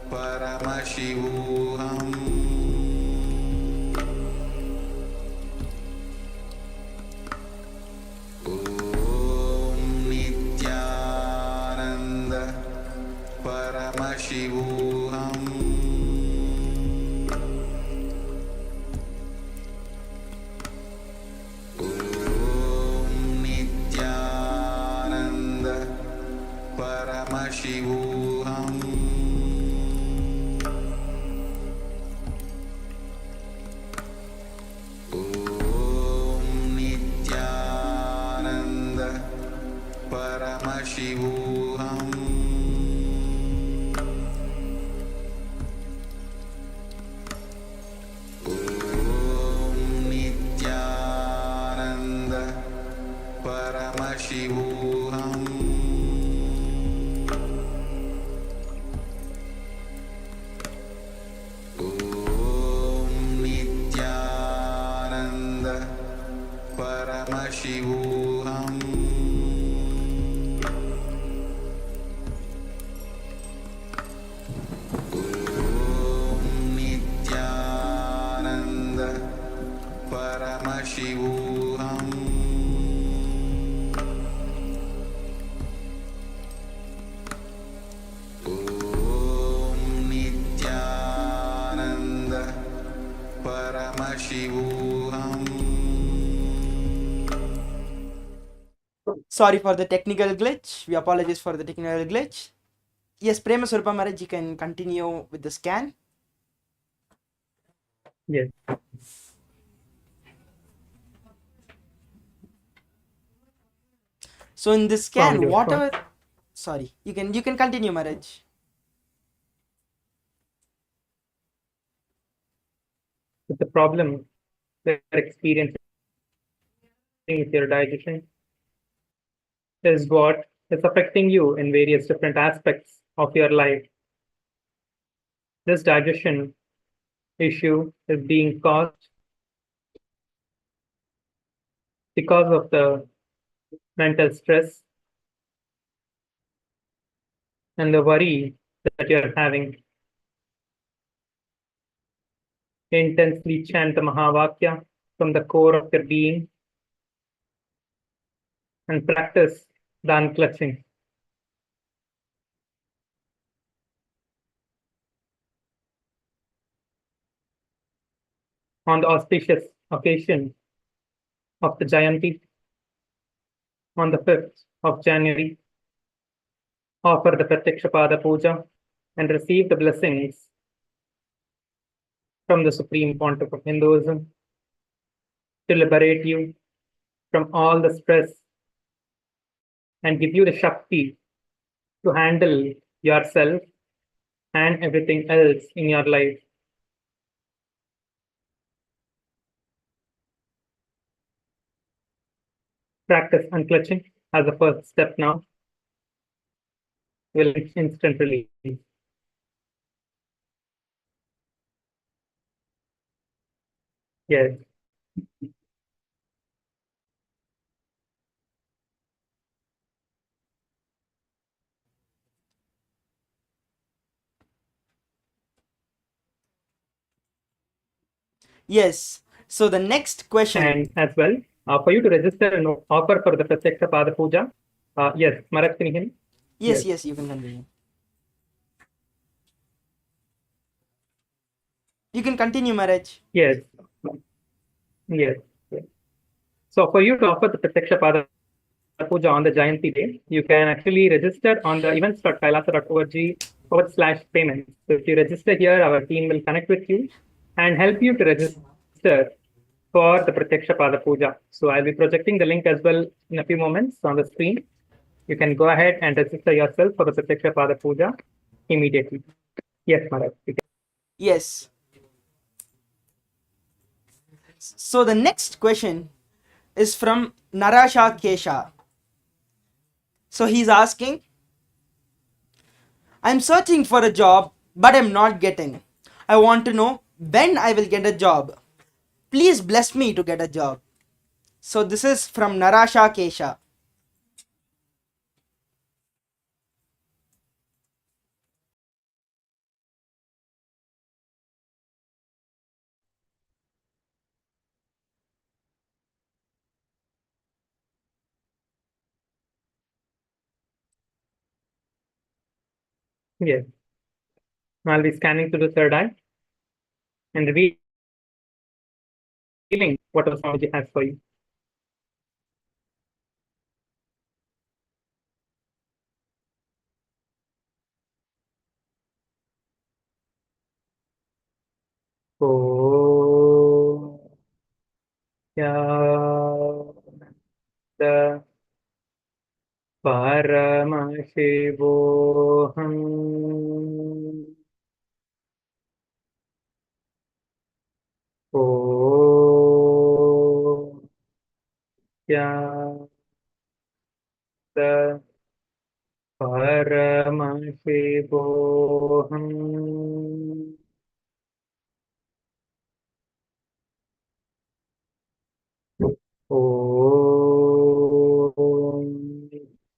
Paramashivoham. Om Nithyananda Paramashivoham. Paramashivoham. Om Nithyananda Paramashivoham. Om Nithyananda Paramashivoham. Om Nithyananda Paramashivoham. Om Nithyananda Paramashivoham. Sorry for the technical glitch. We apologize for the technical glitch. Yes, Prema Surpa Maharaj, you can continue with the scan. Yes. So in this Found scan, your whatever. Sorry, you can continue, Maharaj. But the problem they're experiencing with your digestion is what is affecting you in various different aspects of your life. This digestion issue is being caused because of the mental stress and the worry that you're having. Intensely chant the Mahavakya from the core of your being and practice the unclutching. On the auspicious occasion of the Jayanti, on the 5th of January, offer the Pratyakshapada Puja and receive the blessings from the Supreme Pontiff of Hinduism to liberate you from all the stress and give you the Shakti to handle yourself and everything else in your life. Practice unclutching as the first step now. Will reach instant release. Yes. Yes. So the next question. And as well, for you to register and offer for the Pratyaksha Pada Puja, yes, Maharaj, can you hear me? Yes, you can continue. You can continue, Maharaj. Yes. Yes. Yes. So for you to offer the Pratyaksha Pada Puja on the Jayanti day, you can actually register on the events.kailasa.org/payments. So if you register here, our team will connect with you and help you to register for the Pratyaksha Pada Puja. So I'll be projecting the link as well in a few moments on the screen. You can go ahead and register yourself for the Pratyaksha Pada Puja immediately. Yes, Maharaj. Yes. So the next question is from Narasha Kesha. So he's asking, I'm searching for a job, but I'm not getting. I want to know when I will get a job. Please bless me to get a job. So this is from Narasha Kesha. Yes. I'll be scanning to the third eye and revealing whatever Swamiji has for you. Oh, yeah, the Paramashivoham. Om Shanti Paramashivoham. Om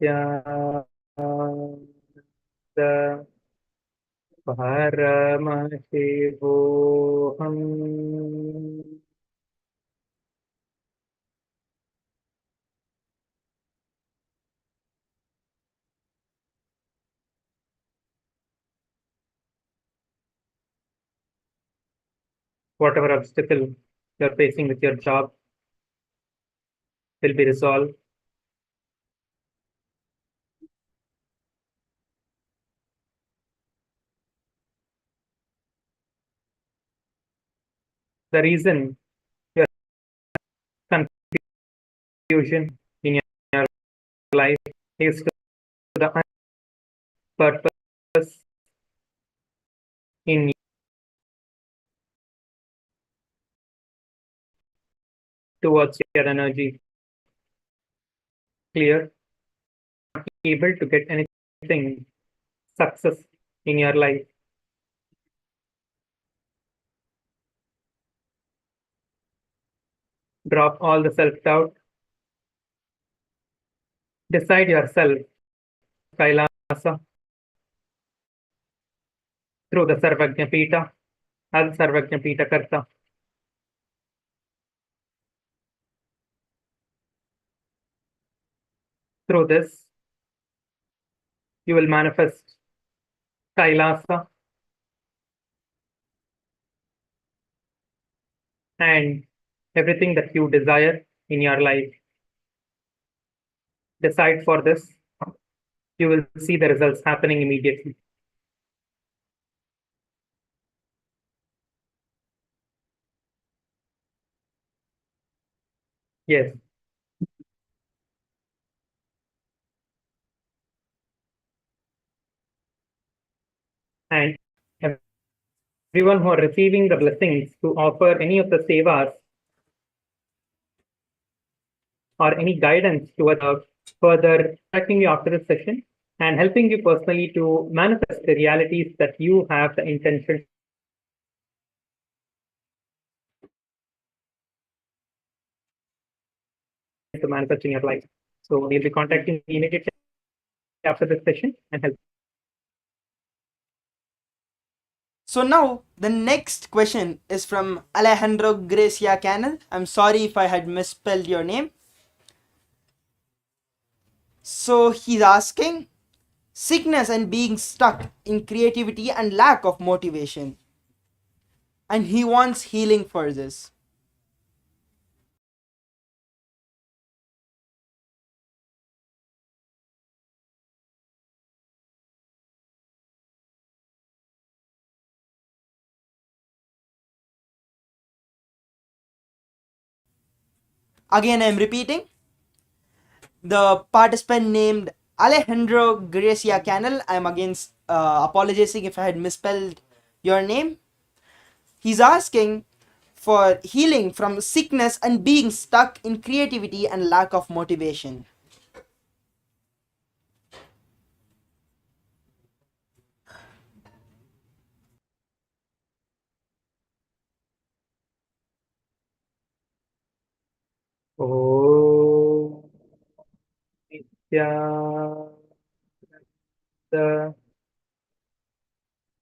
Nithyananda Paramashivoham. Whatever obstacle you're facing with your job will be resolved. The reason you're confusion in your life is to the purpose in towards your energy clear, able to get anything success in your life. Drop all the self-doubt. Decide yourself, Kailasa, through the Sarvajna Pita, as Sarvajna Pita Karta. Through this, you will manifest Kailasa and everything that you desire in your life. Decide for this, you will see the results happening immediately. Yes. And everyone who are receiving the blessings to offer any of the sevas or any guidance towards further tracking you after this session and helping you personally to manifest the realities that you have the intention to manifest in your life. So we'll be contacting you immediately after this session and help. So now the next question is from Alejandro Gracia Canal. I'm sorry if I had misspelled your name. So he's asking, sickness and being stuck in creativity and lack of motivation. And he wants healing for this. Again, I'm repeating. The participant named Alejandro Gracia Canal. I'm again apologizing if I had misspelled your name. He's asking for healing from sickness and being stuck in creativity and lack of motivation. Om Nithyananda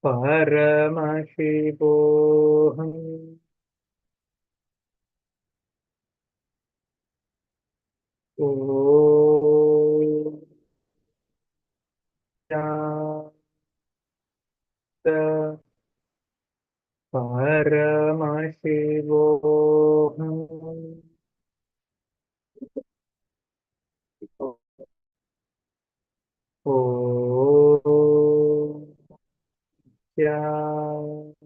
Paramashivoham. Om Shanti Paramashivoham. Om Shanti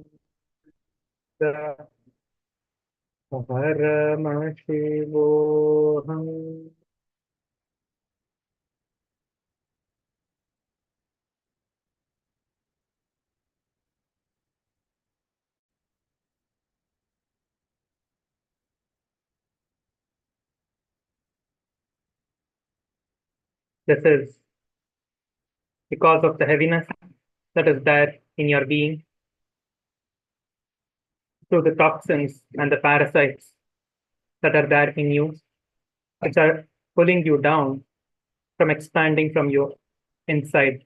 Paramashivoham. This is because of the heaviness that is there in your being through the toxins and the parasites that are there in you, which are pulling you down from expanding from your inside.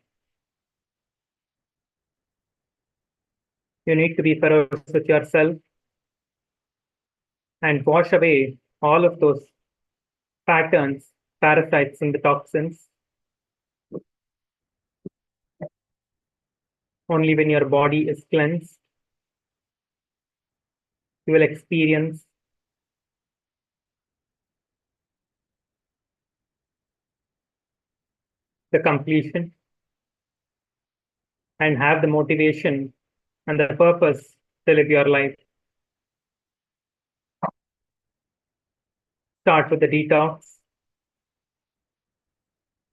You need to be ferocious with yourself and wash away all of those patterns, parasites, and the toxins. Only when your body is cleansed, you will experience the completion and have the motivation and the purpose to live your life. Start with the detox,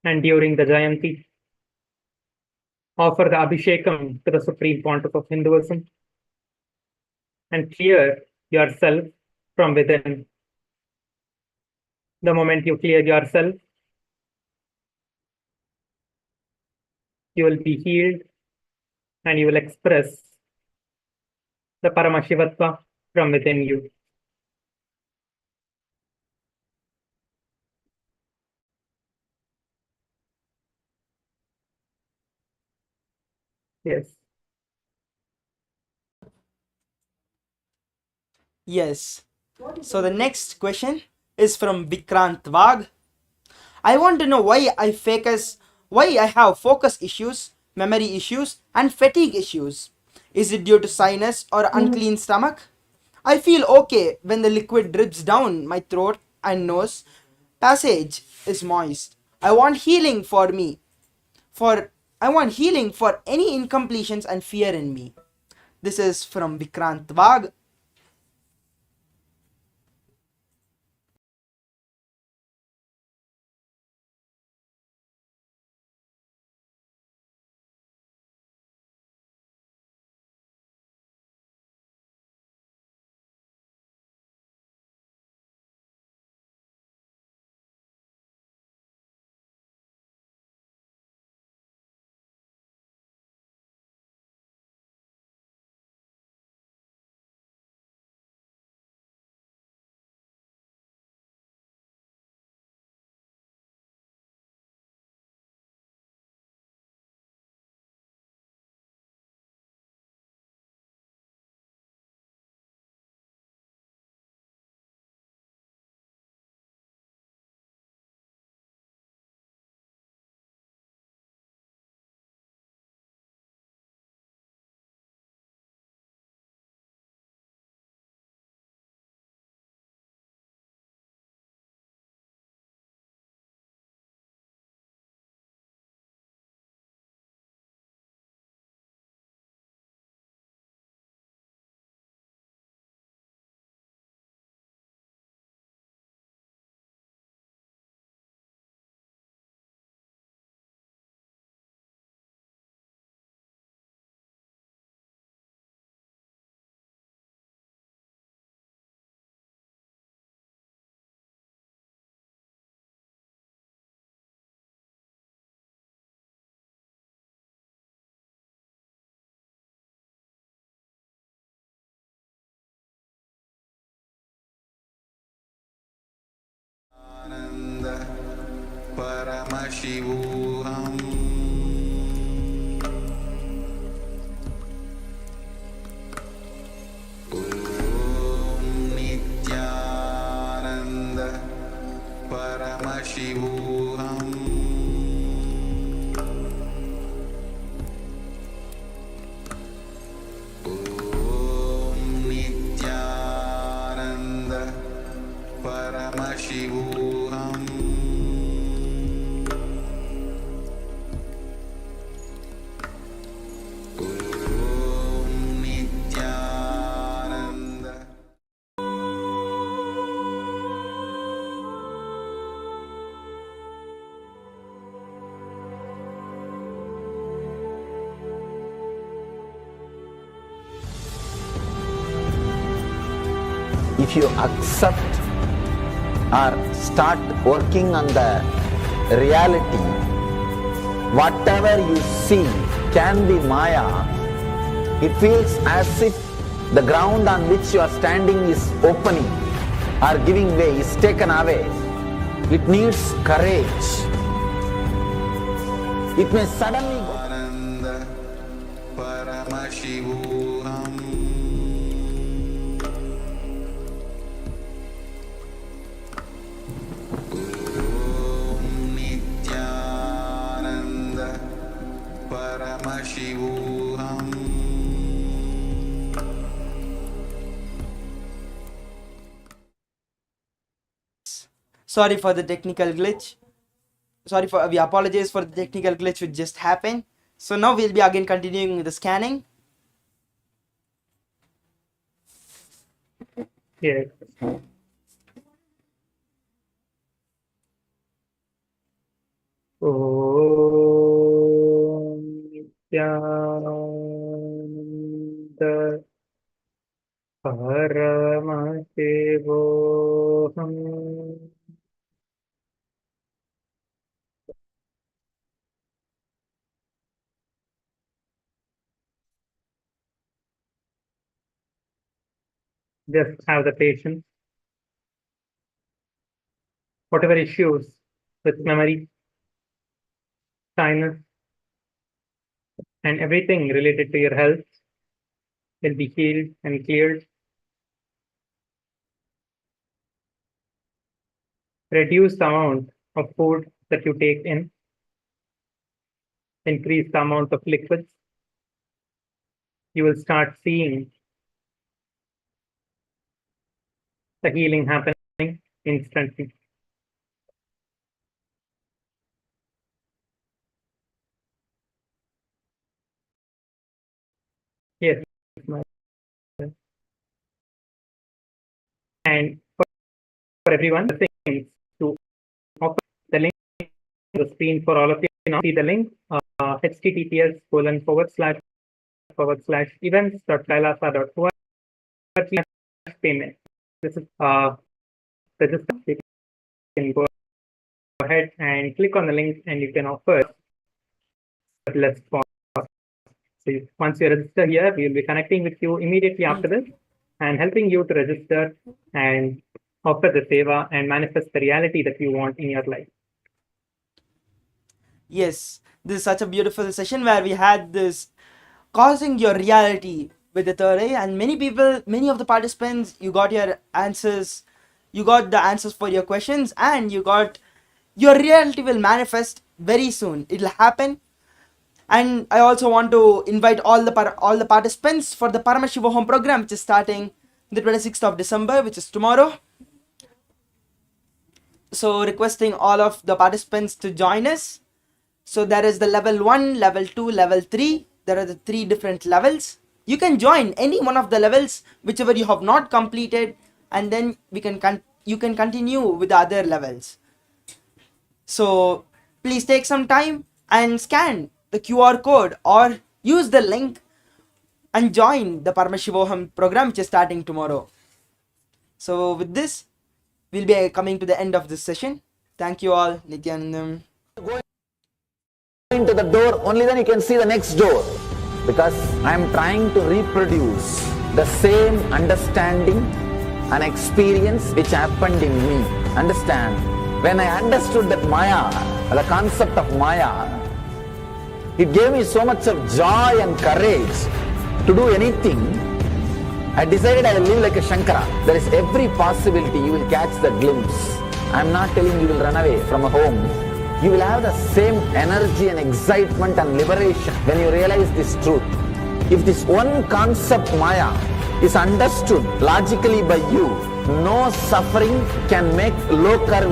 and during the Jayanti, offer the Abhishekam to the Supreme Pontiff of Hinduism and clear yourself from within. The moment you clear yourself, you will be healed and you will express the Paramashivatva from within you. Yes. Yes. So the next question is from Vikrant Vag. I want to know why I have focus issues, memory issues, and fatigue issues. Is it due to sinus or unclean stomach? I feel okay when the liquid drips down my throat and nose passage is moist. I want healing for any incompletions and fear in me. This is from Vikrant Vag. Paramashivoham. Om Nithyananda Paramashivoham. Om Nithyananda Paramashivoham. If you accept or start working on the reality, whatever you see can be Maya, it feels as if the ground on which you are standing is opening or giving way, is taken away. It needs courage. It may suddenly go. Paramashivoham. Om Nithyananda Paramashivoham. Sorry for the technical glitch. We apologize for the technical glitch which just happened. So now we'll be again continuing with the scanning. Yes. Om Nithyananda Paramashivoham. Just have the patience. Whatever issues with memory, sinus, and everything related to your health will be healed and cleared. Reduce the amount of food that you take in. Increase the amount of liquids. You will start seeing the healing happening instantly. Yes. And for everyone, the things to offer the link on the screen for all of you now. See the link https://events.kailasa.org/payment. This is register. You can go ahead and click on the link and you can offer less cost. So once you register here, we will be connecting with you immediately after this and helping you to register and offer the seva and manifest the reality that you want in your life. Yes, this is such a beautiful session where we had this causing your reality with the third eye, and many of the participants, you got your answers, you got the answers for your questions, and you got your reality will manifest very soon. It'll happen. And I also want to invite all the participants for the Paramashivoham program, which is starting the 26th of December, which is tomorrow. So requesting all of the participants to join us. So there is the level 1, level 2, level 3. There are the 3 different levels. You can join any one of the levels, whichever you have not completed, and then you can continue with the other levels. So please take some time and scan the QR code or use the link and join the Paramashivoham program, which is starting tomorrow. So with this, we'll be coming to the end of this session. Thank you all. Nithyanandam. Into the door, only then you can see the next door. Because I am trying to reproduce the same understanding and experience which happened in me. Understand? When I understood that Maya, the concept of Maya, it gave me so much of joy and courage to do anything. I decided I will live like a Shankara. There is every possibility you will catch the glimpse. I am not telling you will run away from a home. You will have the same energy and excitement and liberation when you realize this truth. If this one concept Maya is understood logically by you, no suffering can make low curve in